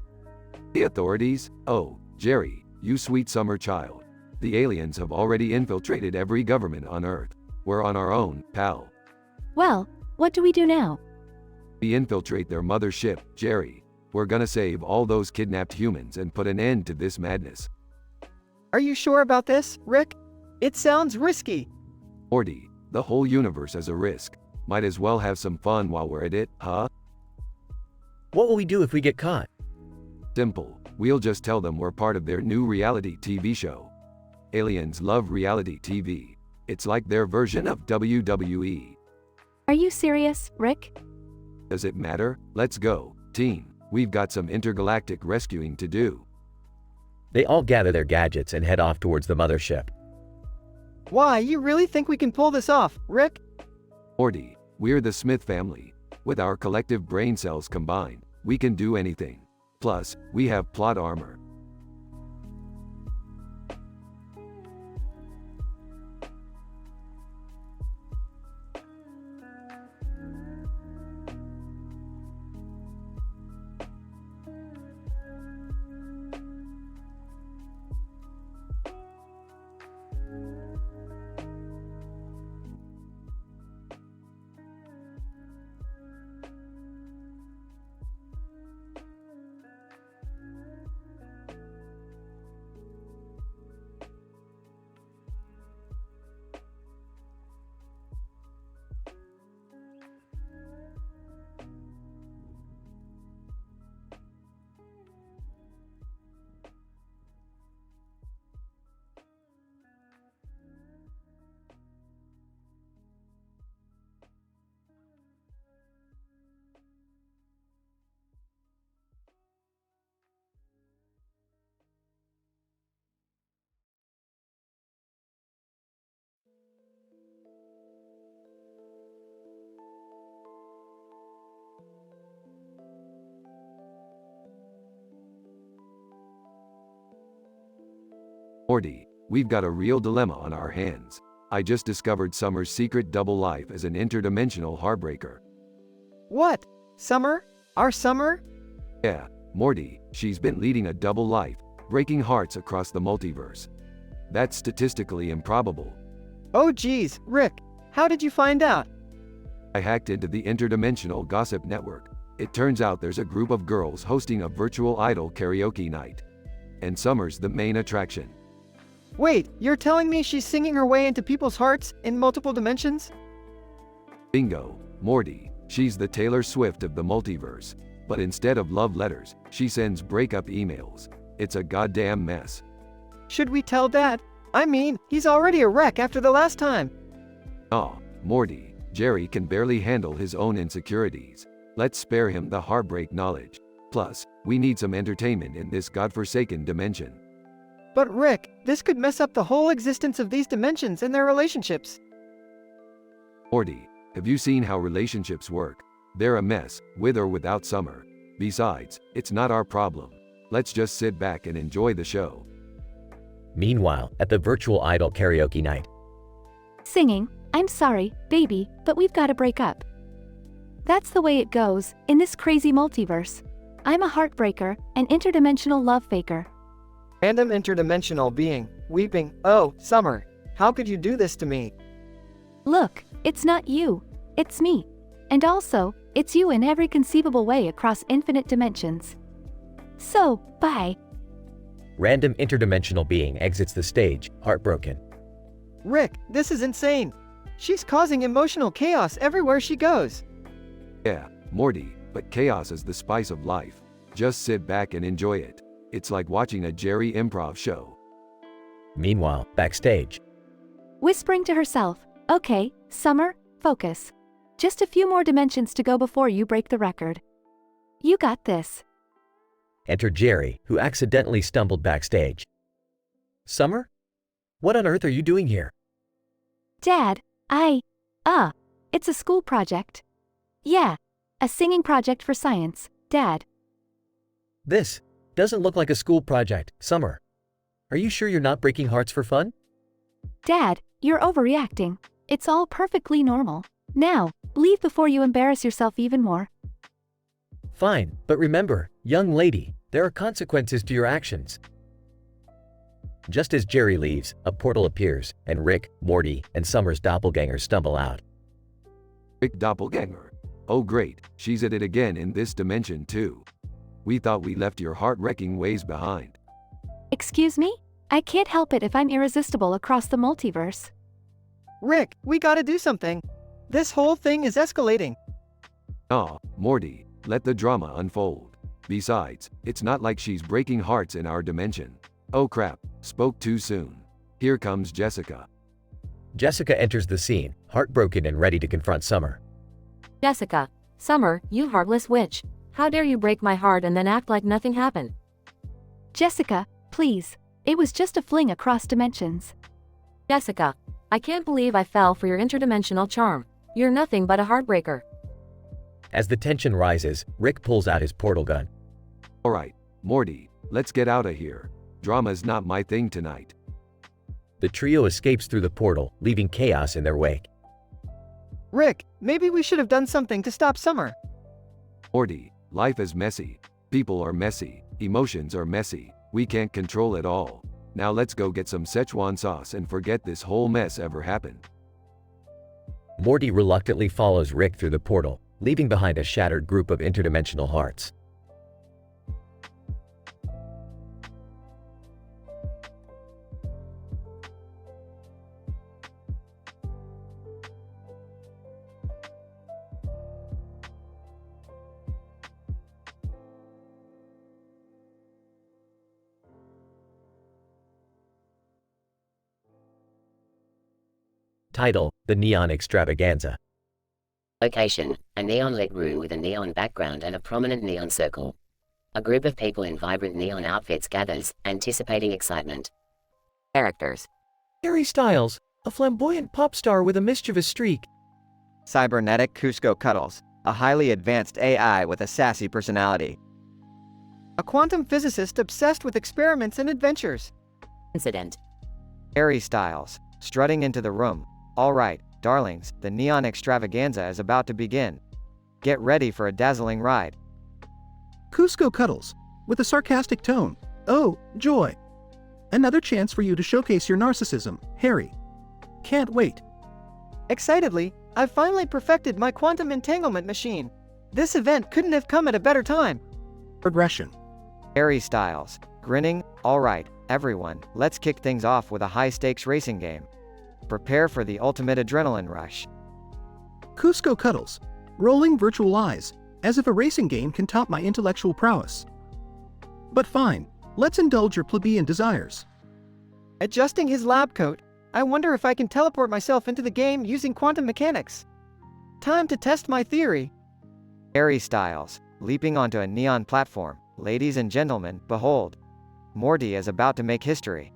The authorities? Oh, Jerry, you sweet summer child. The aliens have already infiltrated every government on Earth. We're on our own, pal. Well, what do we do now? We infiltrate their mothership, Jerry. We're gonna save all those kidnapped humans and put an end to this madness. Are you sure about this, Rick? It sounds risky. Morty, the whole universe is a risk. Might as well have some fun while we're at it, huh? What will we do if we get caught? Simple. We'll just tell them we're part of their new reality TV show. Aliens love reality TV. It's like their version of WWE. Are you serious, Rick? Does it matter? Let's go, team. We've got some intergalactic rescuing to do. They all gather their gadgets and head off towards the mothership. Why, you really think we can pull this off, Rick? Morty, we're the Smith family. With our collective brain cells combined, we can do anything. Plus, we have plot armor. Morty, we've got a real dilemma on our hands. I just discovered Summer's secret double life as an interdimensional heartbreaker. What? Summer? Our Summer? Yeah, Morty, she's been leading a double life, breaking hearts across the multiverse. That's statistically improbable. Oh geez, Rick, how did you find out? I hacked into the interdimensional gossip network. It turns out there's a group of girls hosting a virtual idol karaoke night. And Summer's the main attraction. Wait, you're telling me she's singing her way into people's hearts in multiple dimensions? Bingo, Morty, she's the Taylor Swift of the multiverse. But instead of love letters, she sends breakup emails. It's a goddamn mess. Should we tell Dad? I mean, he's already a wreck after the last time. Aw, Morty, Jerry can barely handle his own insecurities. Let's spare him the heartbreak knowledge. Plus, we need some entertainment in this godforsaken dimension. But Rick, this could mess up the whole existence of these dimensions and their relationships. Morty, have you seen how relationships work? They're a mess, with or without Summer. Besides, it's not our problem. Let's just sit back and enjoy the show. Meanwhile, at the virtual idol karaoke night. Singing, I'm sorry, baby, but we've got to break up. That's the way it goes, in this crazy multiverse. I'm a heartbreaker, an interdimensional love faker. Random interdimensional being, weeping, oh, Summer, how could you do this to me? Look, it's not you, it's me. And also, it's you in every conceivable way across infinite dimensions. So, bye. Random interdimensional being exits the stage, heartbroken. Rick, this is insane. She's causing emotional chaos everywhere she goes. Yeah, Morty, but chaos is the spice of life. Just sit back and enjoy it. It's like watching a Jerry improv show. Meanwhile, backstage. Whispering to herself, okay, Summer, focus. Just a few more dimensions to go before you break the record. You got this. Enter Jerry, who accidentally stumbled backstage. Summer? What on earth are you doing here? Dad, it's a school project. Yeah, a singing project for science, Dad. This doesn't look like a school project, Summer. Are you sure you're not breaking hearts for fun? Dad, you're overreacting. It's all perfectly normal. Now, leave before you embarrass yourself even more. Fine, but remember, young lady, there are consequences to your actions. Just as Jerry leaves, a portal appears, and Rick, Morty, and Summer's doppelganger stumble out. Rick doppelganger. Oh great, she's at it again in this dimension too. We thought we left your heart-wrecking ways behind. Excuse me? I can't help it if I'm irresistible across the multiverse. Rick, we gotta do something. This whole thing is escalating. Aw, Morty, let the drama unfold. Besides, it's not like she's breaking hearts in our dimension. Oh crap, spoke too soon. Here comes Jessica. Jessica enters the scene, heartbroken and ready to confront Summer. Jessica, Summer, you heartless witch. How dare you break my heart and then act like nothing happened? Jessica, please. It was just a fling across dimensions. Jessica, I can't believe I fell for your interdimensional charm. You're nothing but a heartbreaker. As the tension rises, Rick pulls out his portal gun. Alright, Morty, let's get out of here. Drama's not my thing tonight. The trio escapes through the portal, leaving chaos in their wake. Rick, maybe we should have done something to stop Summer. Morty, life is messy. People are messy. Emotions are messy. We can't control it all. Now let's go get some Szechuan sauce and forget this whole mess ever happened. Morty reluctantly follows Rick through the portal, leaving behind a shattered group of interdimensional hearts. Title: The Neon Extravaganza. Location: a neon-lit room with a neon background and a prominent neon circle. A group of people in vibrant neon outfits gathers, anticipating excitement. Characters: Harry Styles, a flamboyant pop star with a mischievous streak. Cybernetic Cusco Cuddles, a highly advanced AI with a sassy personality. A quantum physicist obsessed with experiments and adventures. Incident: Harry Styles, strutting into the room. All right, darlings, the neon extravaganza is about to begin. Get ready for a dazzling ride. Cusco Cuddles, with a sarcastic tone. Oh, joy. Another chance for you to showcase your narcissism, Harry. Can't wait. Excitedly, I've finally perfected my quantum entanglement machine. This event couldn't have come at a better time. Progression. Harry Styles, grinning. All right, everyone, let's kick things off with a high-stakes racing game. Prepare for the ultimate adrenaline rush. Cusco Cuddles, rolling virtual eyes, as if a racing game can top my intellectual prowess. But fine, let's indulge your plebeian desires. Adjusting his lab coat, I wonder if I can teleport myself into the game using quantum mechanics. Time to test my theory. Harry Styles, leaping onto a neon platform. Ladies and gentlemen, behold. Morty is about to make history.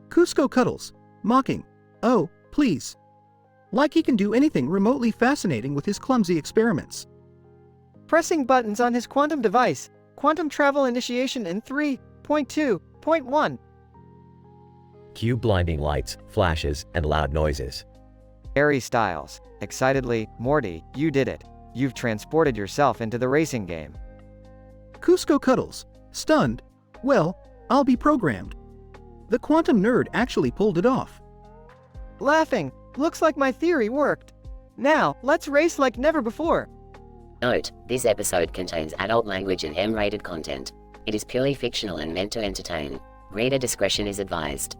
Cusco Cuddles, mocking. Oh, please. Like he can do anything remotely fascinating with his clumsy experiments. Pressing buttons on his quantum device. Quantum travel initiation in 3.2.1. Cue blinding lights, flashes, and loud noises. Harry Styles, excitedly. Morty, you did it. You've transported yourself into the racing game. Cusco Cuddles, stunned. Well, I'll be programmed. The quantum nerd actually pulled it off. Laughing. Looks like my theory worked. Now, let's race like never before. Note: this episode contains adult language and M-rated content. It is purely fictional and meant to entertain. Reader discretion is advised.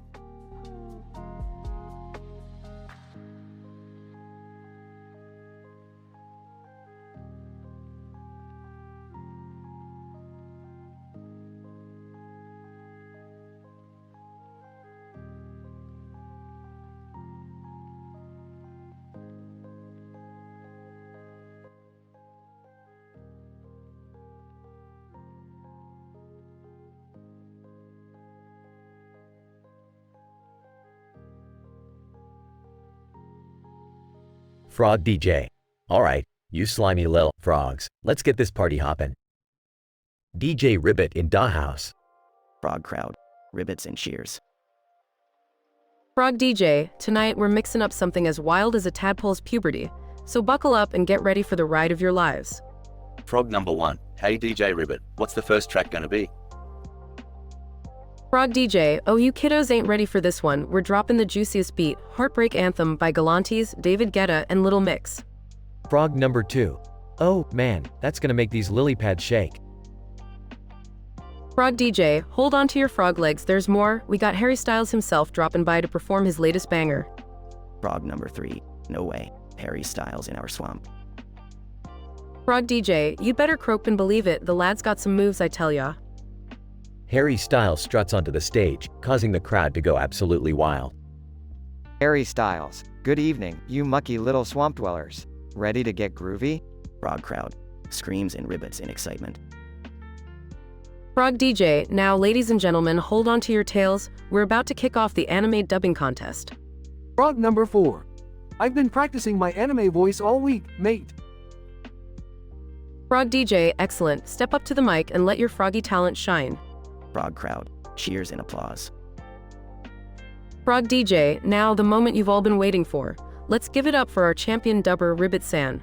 Frog DJ. Alright, you slimy lil frogs, let's get this party hoppin'. DJ Ribbit in Da House. Frog crowd. Ribbits and shears. Frog DJ, tonight we're mixing up something as wild as a tadpole's puberty, so buckle up and get ready for the ride of your lives. Frog number 1. Hey DJ Ribbit, what's the first track gonna be? Frog DJ, oh you kiddos ain't ready for this one, we're dropping the juiciest beat, Heartbreak Anthem by Galantes, David Guetta, and Little Mix. Frog number 2. Oh, man, that's gonna make these lily pads shake. Frog DJ, hold on to your frog legs, there's more, we got Harry Styles himself dropping by to perform his latest banger. Frog number 3. No way. Harry Styles in our swamp. Frog DJ, you'd better croak and believe it, the lad's got some moves I tell ya. Harry Styles struts onto the stage, causing the crowd to go absolutely wild. Harry Styles, good evening, you mucky little swamp dwellers. Ready to get groovy? Frog crowd. Screams and ribbits in excitement. Frog DJ, now ladies and gentlemen, hold on to your tails. We're about to kick off the anime dubbing contest. Frog number 4. I've been practicing my anime voice all week, mate. Frog DJ, excellent. Step up to the mic and let your froggy talent shine. Frog crowd. Cheers and applause. Frog DJ, now the moment you've all been waiting for. Let's give it up for our champion dubber, Ribbit-san.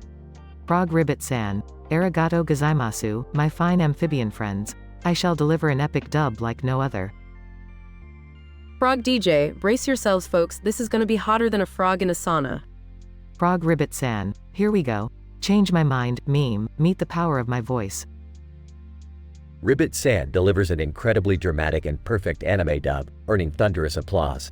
Frog Ribbit-san, arigato gozaimasu, my fine amphibian friends. I shall deliver an epic dub like no other. Frog DJ, brace yourselves folks, this is gonna be hotter than a frog in a sauna. Frog Ribbit-san, here we go. Change my mind, meme, meet the power of my voice. Ribbit-san delivers an incredibly dramatic and perfect anime dub, earning thunderous applause.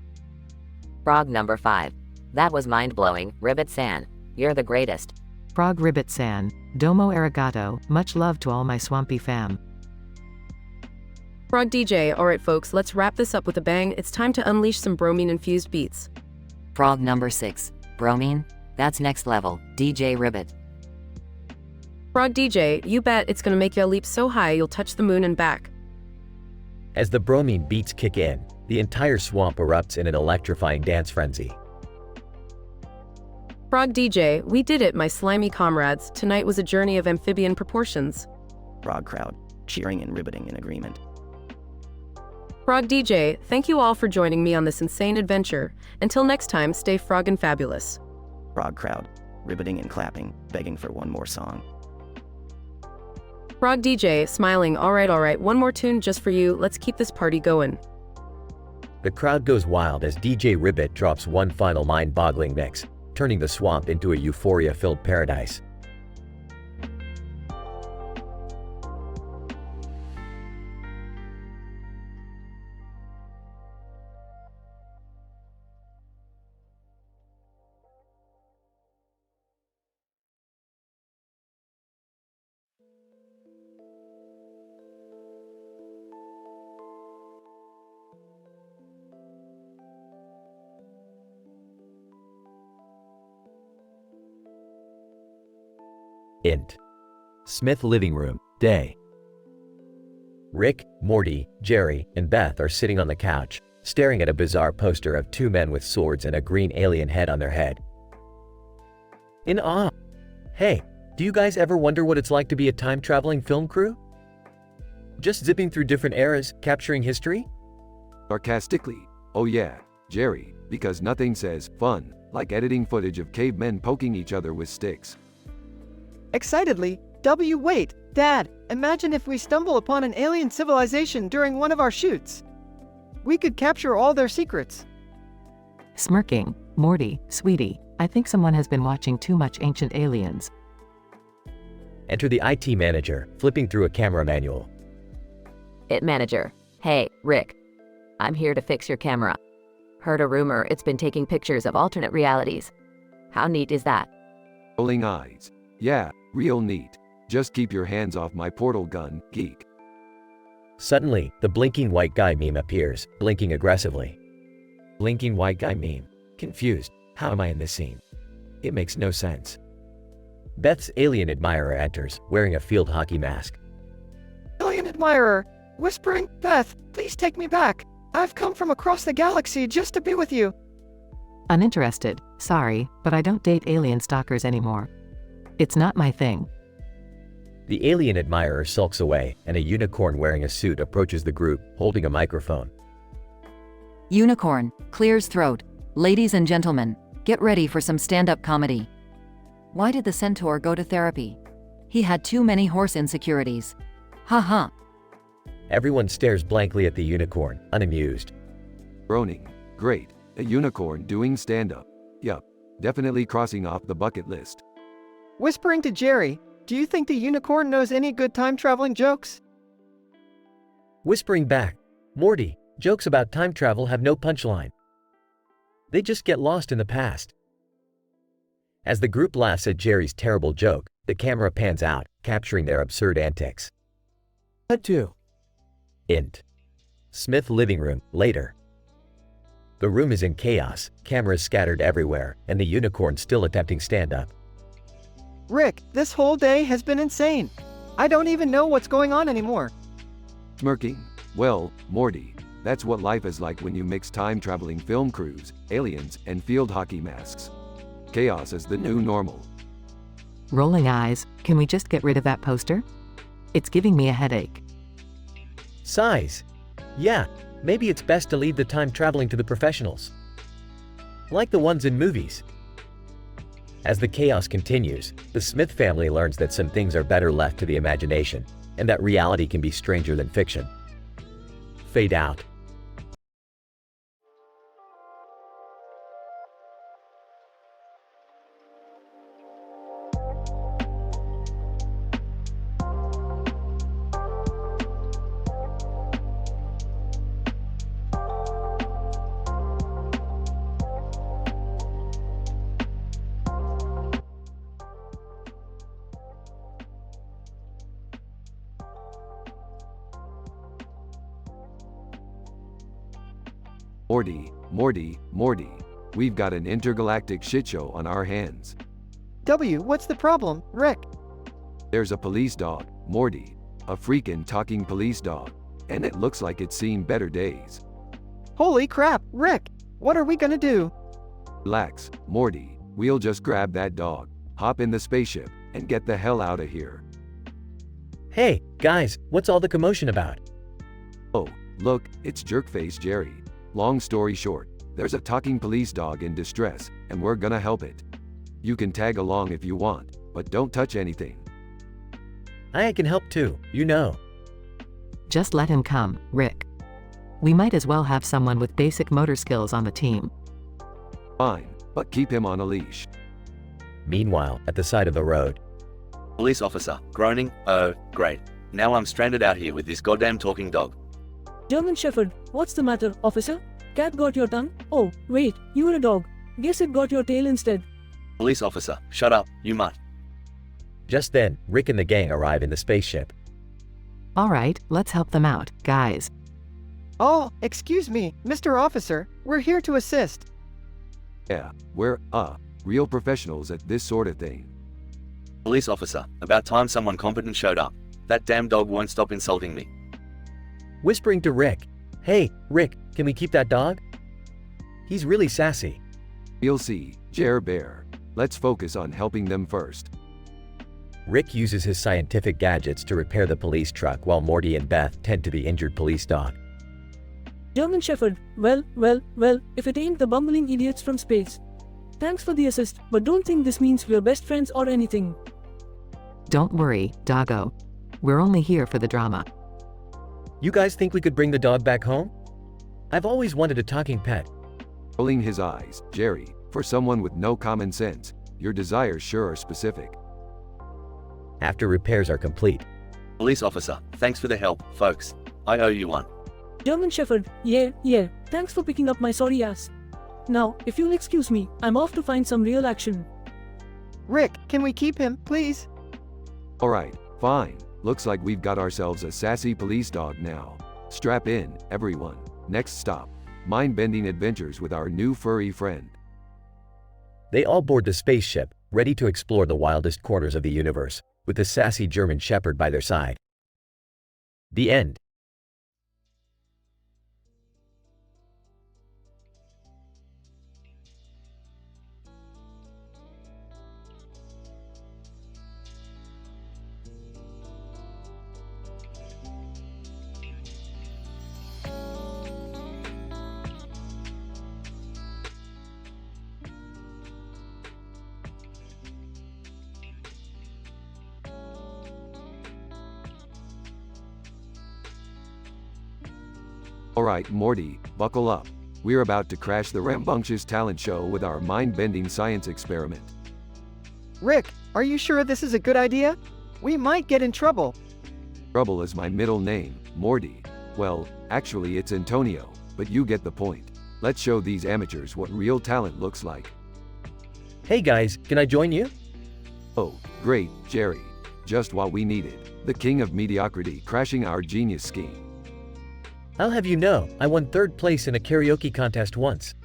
Frog number 5. That was mind-blowing, Ribbit-san. You're the greatest. Frog Ribbit-san, domo arigato, much love to all my swampy fam. Frog DJ, alright folks, let's wrap this up with a bang. It's time to unleash some bromine-infused beats. Frog number 6. Bromine? That's next level, DJ Ribbit. Frog DJ, you bet it's gonna make you leap so high you'll touch the moon and back. As the bromine beats kick in, the entire swamp erupts in an electrifying dance frenzy. Frog DJ, we did it, my slimy comrades. Tonight was a journey of amphibian proportions. Frog crowd. Cheering and ribbiting in agreement. Frog DJ, thank you all for joining me on this insane adventure. Until next time, stay frog and fabulous. Frog crowd. Ribbiting and clapping, begging for one more song. Frog DJ, smiling, alright, one more tune just for you, let's keep this party going. The crowd goes wild as DJ Ribbit drops one final mind-boggling mix, turning the swamp into a euphoria-filled paradise. Int. Smith living room, day. Rick, Morty, Jerry, and Beth are sitting on the couch, staring at a bizarre poster of two men with swords and a green alien head on their head. In awe. Hey, do you guys ever wonder what it's like to be a time-traveling film crew? Just zipping through different eras, capturing history? Sarcastically, oh yeah, Jerry, because nothing says fun like editing footage of cavemen poking each other with sticks. Excitedly, wait, Dad, imagine if we stumble upon an alien civilization during one of our shoots. We could capture all their secrets. Smirking, Morty, sweetie, I think someone has been watching too much Ancient Aliens. Enter the IT manager, flipping through a camera manual. IT manager. Hey, Rick. I'm here to fix your camera. Heard a rumor it's been taking pictures of alternate realities. How neat is that? Rolling eyes. Yeah, real neat. Just keep your hands off my portal gun, geek. Suddenly, the blinking white guy meme appears, blinking aggressively. Blinking white guy meme. Confused. How am I in this scene? It makes no sense. Beth's alien admirer enters, wearing a field hockey mask. Alien admirer, whispering, Beth, please take me back. I've come from across the galaxy just to be with you. Uninterested, sorry, but I don't date alien stalkers anymore. It's not my thing. The alien admirer sulks away, and a unicorn wearing a suit approaches the group, holding a microphone. Unicorn, clears throat. Ladies and gentlemen, get ready for some stand-up comedy. Why did the centaur go to therapy? He had too many horse insecurities. Ha ha. Everyone stares blankly at the unicorn, unamused. Groaning. Great. A unicorn doing stand-up. Yup. Definitely crossing off the bucket list. Whispering to Jerry, do you think the unicorn knows any good time-traveling jokes? Whispering back, Morty, jokes about time travel have no punchline. They just get lost in the past. As the group laughs at Jerry's terrible joke, the camera pans out, capturing their absurd antics. Cut to Int. Smith living room, later. The room is in chaos, cameras scattered everywhere, and the unicorn still attempting stand-up. Rick, this whole day has been insane. I don't even know what's going on anymore. Smirking? Well, Morty, that's what life is like when you mix time-traveling film crews, aliens, and field hockey masks. Chaos is the new normal. Rolling eyes, can we just get rid of that poster? It's giving me a headache. Sighs. Yeah, maybe it's best to leave the time traveling to the professionals. Like the ones in movies. As the chaos continues, the Smith family learns that some things are better left to the imagination, and that reality can be stranger than fiction. Fade out. Morty, we've got an intergalactic shitshow on our hands. What's the problem, Rick? There's a police dog, Morty. A freaking talking police dog. And it looks like it's seen better days. Holy crap, Rick! What are we gonna do? Relax, Morty. We'll just grab that dog, hop in the spaceship, and get the hell out of here. Hey, guys, what's all the commotion about? Oh, look, it's Jerkface Jerry. Long story short, there's a talking police dog in distress, and we're gonna help it. You can tag along if you want, but don't touch anything. I can help too, you know. Just let him come, Rick. We might as well have someone with basic motor skills on the team. Fine, but keep him on a leash. Meanwhile, at the side of the road, Police officer, groaning, oh, great. Now I'm stranded out here with this goddamn talking dog. German Shepherd, what's the matter, officer? Cat got your tongue? Oh, wait, you were a dog. Guess it got your tail instead. Police officer, shut up, you mutt. Just then, Rick and the gang arrive in the spaceship. All right, let's help them out, guys. Oh, excuse me, Mr. Officer, we're here to assist. Yeah, we're, real professionals at this sort of thing. Police officer, about time someone competent showed up. That damn dog won't stop insulting me. Whispering to Rick, hey, Rick, can we keep that dog? He's really sassy. You'll see, Jer Bear. Let's focus on helping them first. Rick uses his scientific gadgets to repair the police truck while Morty and Beth tend to the injured police dog. German Shepherd, well, if it ain't the bumbling idiots from space. Thanks for the assist, but don't think this means we're best friends or anything. Don't worry, doggo. We're only here for the drama. You guys think we could bring the dog back home? I've always wanted a talking pet. Rolling his eyes, Jerry, for someone with no common sense, your desires sure are specific. After repairs are complete, Police officer, thanks for the help, folks. I owe you one. German Shepherd, yeah, thanks for picking up my sorry ass. Now, if you'll excuse me, I'm off to find some real action. Rick, can we keep him, please? Alright, fine. Looks like we've got ourselves a sassy police dog now. Strap in, everyone. Next stop, mind-bending adventures with our new furry friend. They all board the spaceship, ready to explore the wildest corners of the universe, with the sassy German Shepherd by their side. The end. Alright, Morty, buckle up. We're about to crash the rambunctious talent show with our mind-bending science experiment. Rick, are you sure this is a good idea? We might get in trouble. Trouble is my middle name, Morty. Well, actually it's Antonio, but you get the point. Let's show these amateurs what real talent looks like. Hey guys, can I join you? Oh, great, Jerry. Just what we needed. The king of mediocrity crashing our genius scheme. I'll have you know, I won 3rd place in a karaoke contest once.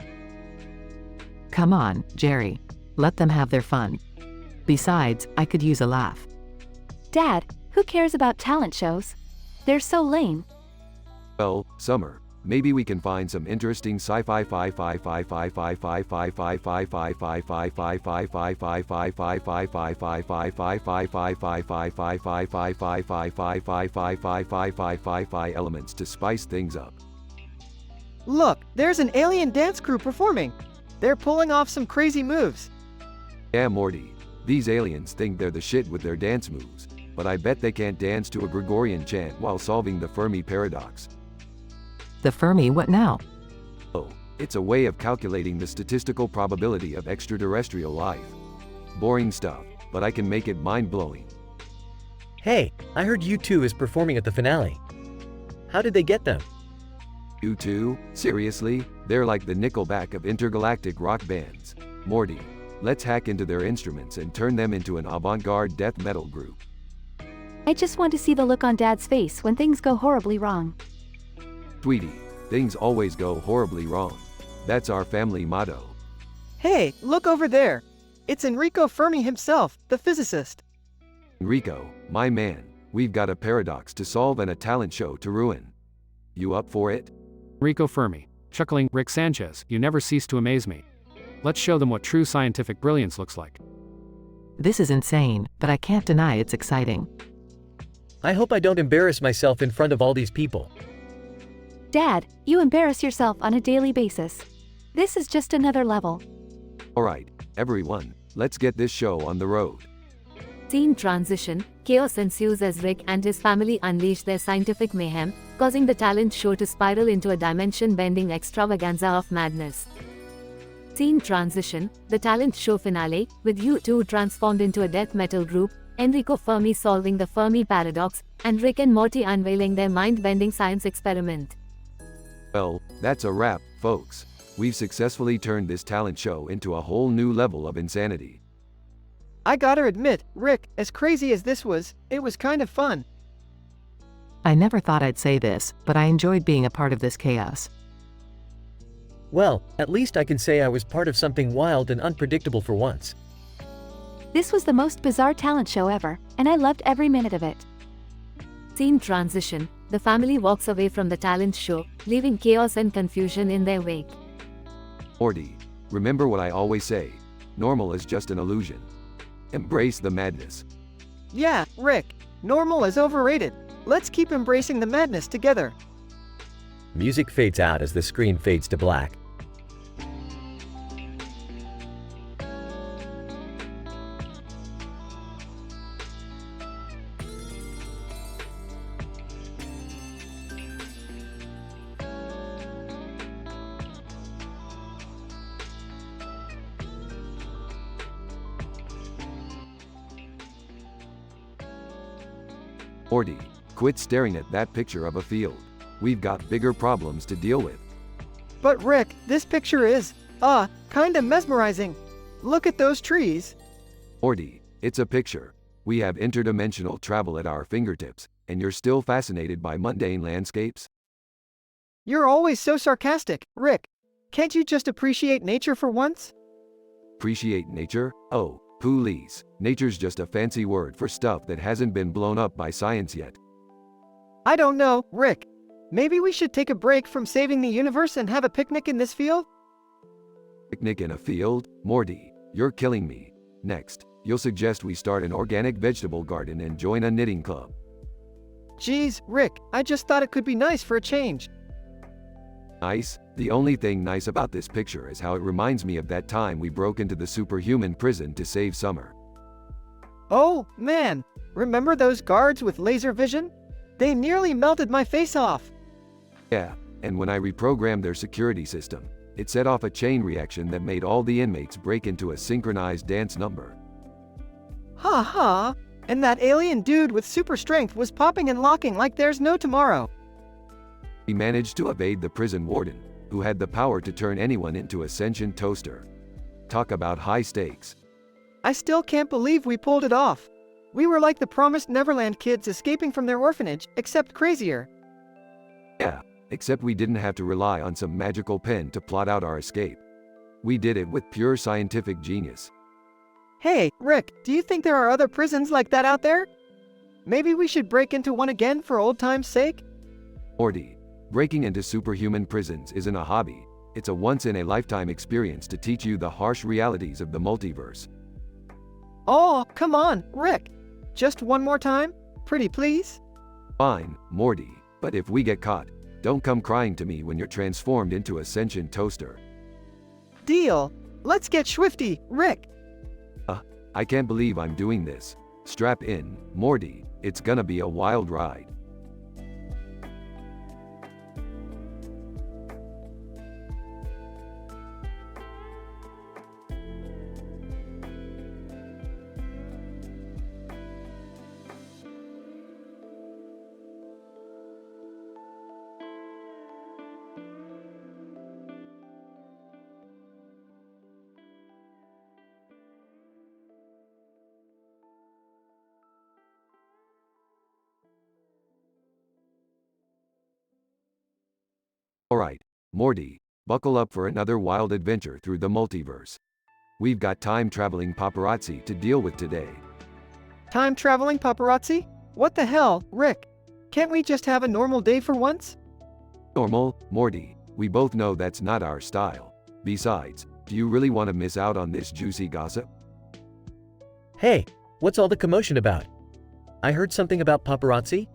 Come on, Jerry. Let them have their fun. Besides, I could use a laugh. Dad, who cares about talent shows? They're so lame. Well, Summer, maybe we can find some interesting sci-fi elements to spice things up. Look, there's an alien dance crew performing. They're pulling off some crazy moves. Yeah, Morty, these aliens think they're the shit with their dance moves, but I bet they can't dance to a Gregorian chant while solving the Fermi paradox. The Fermi what now? Oh, it's a way of calculating the statistical probability of extraterrestrial life. Boring stuff, but I can make it mind-blowing. Hey, I heard U2 is performing at the finale. How did they get them? U2? Seriously? They're like the Nickelback of intergalactic rock bands. Morty, let's hack into their instruments and turn them into an avant-garde death metal group. I just want to see the look on Dad's face when things go horribly wrong. Sweetie, things always go horribly wrong. That's our family motto. Hey, look over there. It's Enrico Fermi himself, the physicist. Enrico, my man, we've got a paradox to solve and a talent show to ruin. You up for it? Enrico Fermi, chuckling, Rick Sanchez, you never cease to amaze me. Let's show them what true scientific brilliance looks like. This is insane, but I can't deny it's exciting. I hope I don't embarrass myself in front of all these people. Dad, you embarrass yourself on a daily basis. This is just another level. Alright, everyone, let's get this show on the road. Scene transition, chaos ensues as Rick and his family unleash their scientific mayhem, causing the talent show to spiral into a dimension-bending extravaganza of madness. Scene transition, the talent show finale, with U2 transformed into a death metal group, Enrico Fermi solving the Fermi paradox, and Rick and Morty unveiling their mind-bending science experiment. Well, that's a wrap, folks. We've successfully turned this talent show into a whole new level of insanity. I gotta admit, Rick, as crazy as this was, it was kind of fun. I never thought I'd say this, but I enjoyed being a part of this chaos. Well, at least I can say I was part of something wild and unpredictable for once. This was the most bizarre talent show ever, and I loved every minute of it. Scene transition, the family walks away from the talent show, leaving chaos and confusion in their wake. Morty, remember what I always say, normal is just an illusion. Embrace the madness. Yeah, Rick, normal is overrated. Let's keep embracing the madness together. Music fades out as the screen fades to black. Morty, quit staring at that picture of a field. We've got bigger problems to deal with. But Rick, this picture is, kinda mesmerizing. Look at those trees. Morty, it's a picture. We have interdimensional travel at our fingertips, and you're still fascinated by mundane landscapes? You're always so sarcastic, Rick. Can't you just appreciate nature for once? Appreciate nature? Oh, please. Nature's just a fancy word for stuff that hasn't been blown up by science yet. I don't know, Rick. Maybe we should take a break from saving the universe and have a picnic in this field? Picnic in a field? Morty, you're killing me. Next, you'll suggest we start an organic vegetable garden and join a knitting club. Geez, Rick, I just thought it could be nice for a change. Nice? The only thing nice about this picture is how it reminds me of that time we broke into the superhuman prison to save Summer. Oh, man. Remember those guards with laser vision? They nearly melted my face off. Yeah, and when I reprogrammed their security system, it set off a chain reaction that made all the inmates break into a synchronized dance number. Ha ha. And that alien dude with super strength was popping and locking like there's no tomorrow. We managed to evade the prison warden, who had the power to turn anyone into a sentient toaster. Talk about high stakes. I still can't believe we pulled it off. We were like the promised Neverland kids escaping from their orphanage, except crazier. Yeah, except we didn't have to rely on some magical pen to plot out our escape. We did it with pure scientific genius. Hey, Rick, do you think there are other prisons like that out there? Maybe we should break into one again for old time's sake? Morty, breaking into superhuman prisons isn't a hobby. It's a once-in-a-lifetime experience to teach you the harsh realities of the multiverse. Oh, come on, Rick. Just one more time? Pretty please? Fine, Morty, but if we get caught, don't come crying to me when you're transformed into a sentient toaster. Deal. Let's get swifty, Rick. I can't believe I'm doing this. Strap in, Morty, it's gonna be a wild ride. Alright, Morty, buckle up for another wild adventure through the multiverse. We've got time-traveling paparazzi to deal with today. Time-traveling paparazzi? What the hell, Rick? Can't we just have a normal day for once? Normal, Morty, we both know that's not our style. Besides, do you really want to miss out on this juicy gossip? Hey, what's all the commotion about? I heard something about paparazzi?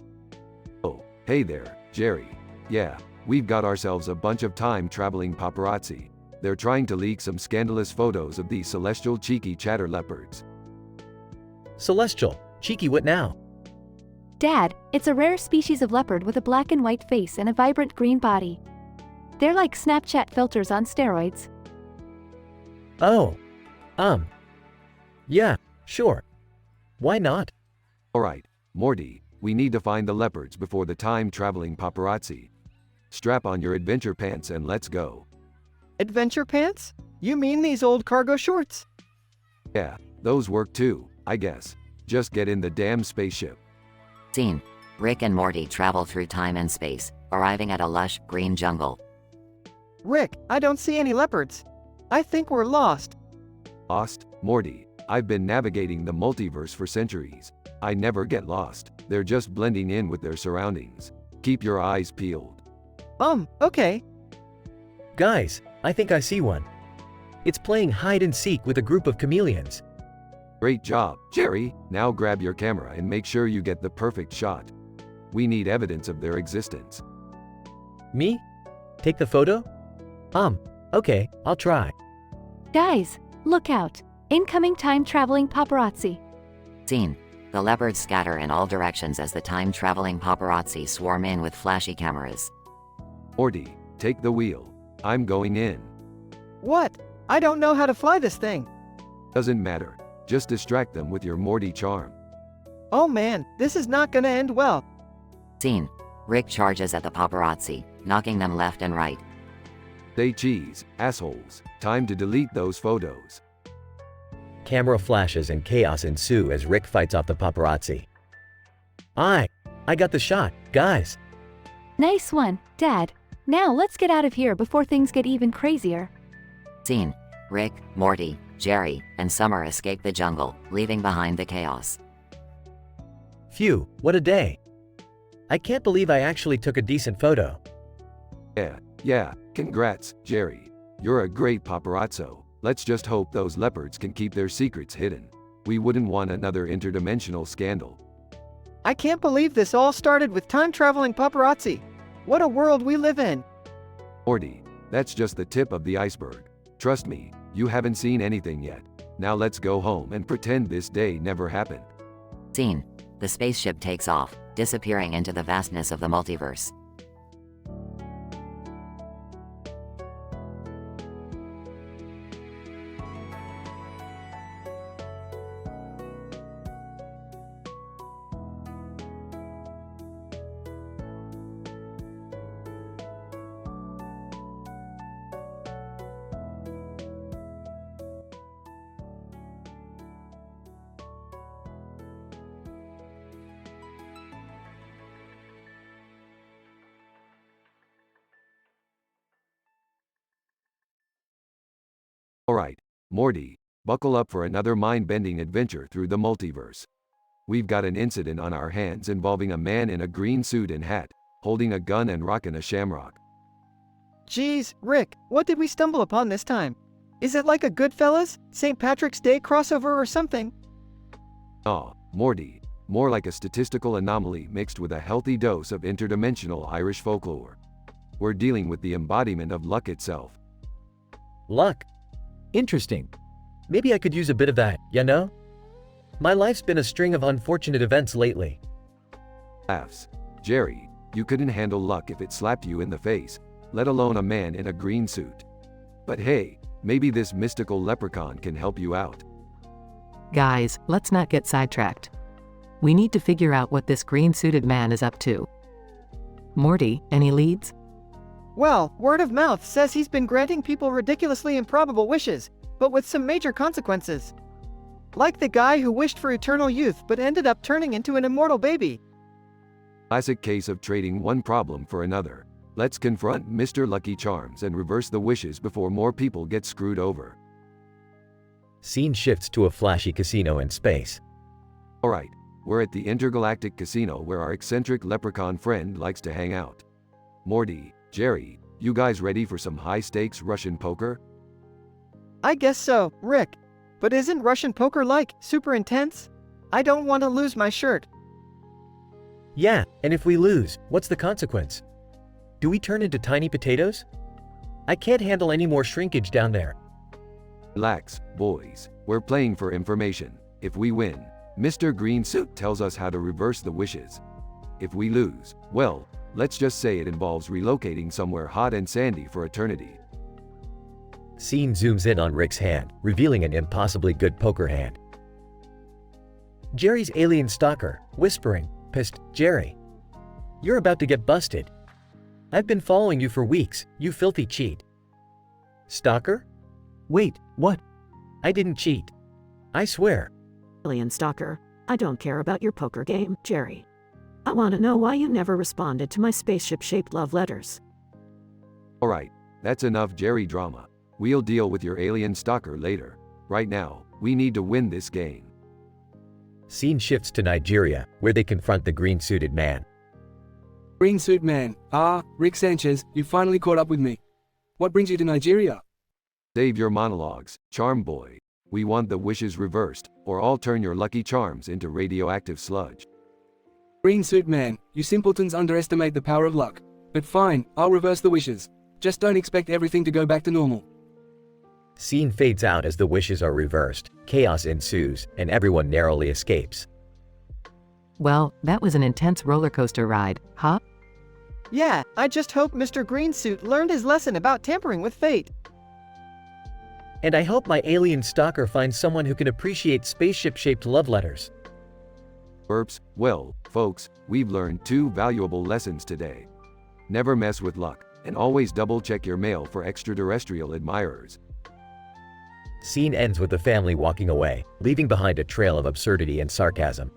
Oh, hey there, Jerry. Yeah, we've got ourselves a bunch of time-traveling paparazzi. They're trying to leak some scandalous photos of these celestial cheeky chatter leopards. Celestial, cheeky what now? Dad, it's a rare species of leopard with a black and white face and a vibrant green body. They're like Snapchat filters on steroids. Oh. Yeah, sure. Why not? Alright, Morty, we need to find the leopards before the time-traveling paparazzi. Strap on your adventure pants and let's go. Adventure pants? You mean these old cargo shorts? Yeah, those work too, I guess. Just get in the damn spaceship. Scene. Rick and Morty travel through time and space, arriving at a lush, green jungle. Rick, I don't see any leopards. I think we're lost. Lost? Morty, I've been navigating the multiverse for centuries. I never get lost. They're just blending in with their surroundings. Keep your eyes peeled. Okay. Guys, I think I see one. It's playing hide and seek with a group of chameleons. Great job, Jerry. Now grab your camera and make sure you get the perfect shot. We need evidence of their existence. Me? Take the photo? Okay, I'll try. Guys, look out. Incoming time-traveling paparazzi. Scene. The leopards scatter in all directions as the time-traveling paparazzi swarm in with flashy cameras. Morty, take the wheel. I'm going in. What? I don't know how to fly this thing. Doesn't matter. Just distract them with your Morty charm. Oh man, this is not gonna end well. Scene. Rick charges at the paparazzi, knocking them left and right. Say cheese, assholes. Time to delete those photos. Camera flashes and chaos ensue as Rick fights off the paparazzi. I got the shot, guys. Nice one, Dad. Now let's get out of here before things get even crazier. Scene. Rick, Morty, Jerry, and Summer escape the jungle, leaving behind the chaos. Phew, what a day. I can't believe I actually took a decent photo. Yeah, congrats, Jerry. You're a great paparazzo. Let's just hope those leopards can keep their secrets hidden. We wouldn't want another interdimensional scandal. I can't believe this all started with time-traveling paparazzi. What a world we live in. Morty, that's just the tip of the iceberg. Trust me, you haven't seen anything yet. Now let's go home and pretend this day never happened. Scene. The spaceship takes off, disappearing into the vastness of the multiverse. Alright, Morty, Buckle up for another mind-bending adventure through the multiverse. We've got an incident on our hands involving a man in a green suit and hat, holding a gun and rocking a shamrock. Geez, Rick, what did we stumble upon this time? Is it like a Goodfellas, St. Patrick's Day crossover or something? Aw, Morty, more like a statistical anomaly mixed with a healthy dose of interdimensional Irish folklore. We're dealing with the embodiment of luck itself. Luck? Interesting. Maybe I could use a bit of that, you know? My life's been a string of unfortunate events lately. Laughs. Jerry, you couldn't handle luck if it slapped you in the face, let alone a man in a green suit. But hey, maybe this mystical leprechaun can help you out. Guys, let's not get sidetracked. We need to figure out what this green-suited man is up to. Morty, any leads? Well, word of mouth says he's been granting people ridiculously improbable wishes, but with some major consequences. Like the guy who wished for eternal youth but ended up turning into an immortal baby. Classic case of trading one problem for another. Let's confront Mr. Lucky Charms and reverse the wishes before more people get screwed over. Scene shifts to a flashy casino in space. Alright, we're at the intergalactic casino where our eccentric leprechaun friend likes to hang out. Morty, Jerry, you guys ready for some high-stakes Russian poker? I guess so, Rick. But isn't Russian poker super intense? I don't want to lose my shirt. Yeah, and if we lose, what's the consequence? Do we turn into tiny potatoes? I can't handle any more shrinkage down there. Relax, boys. We're playing for information. If we win, Mr. Green Suit tells us how to reverse the wishes. If we lose, well, let's just say it involves relocating somewhere hot and sandy for eternity. Scene zooms in on Rick's hand, revealing an impossibly good poker hand. Jerry's alien stalker, whispering, pissed, Jerry. You're about to get busted. I've been following you for weeks, you filthy cheat. Stalker? Wait, what? I didn't cheat. I swear. Alien stalker, I don't care about your poker game, Jerry. I want to know why you never responded to my spaceship-shaped love letters. Alright, that's enough Jerry drama. We'll deal with your alien stalker later. Right now, we need to win this game. Scene shifts to Nigeria, where they confront the green-suited man. Green suit man, Rick Sanchez, you finally caught up with me. What brings you to Nigeria? Save your monologues, charm boy. We want the wishes reversed, or I'll turn your lucky charms into radioactive sludge. Green suit man, you simpletons underestimate the power of luck. But fine, I'll reverse the wishes. Just don't expect everything to go back to normal. Scene fades out as the wishes are reversed, chaos ensues, and everyone narrowly escapes. Well, that was an intense roller coaster ride, huh? Yeah, I just hope Mr. Greensuit learned his lesson about tampering with fate. And I hope my alien stalker finds someone who can appreciate spaceship-shaped love letters. Burps. Well, folks, we've learned 2 valuable lessons today. Never mess with luck, and always double-check your mail for extraterrestrial admirers. Scene ends with the family walking away, leaving behind a trail of absurdity and sarcasm.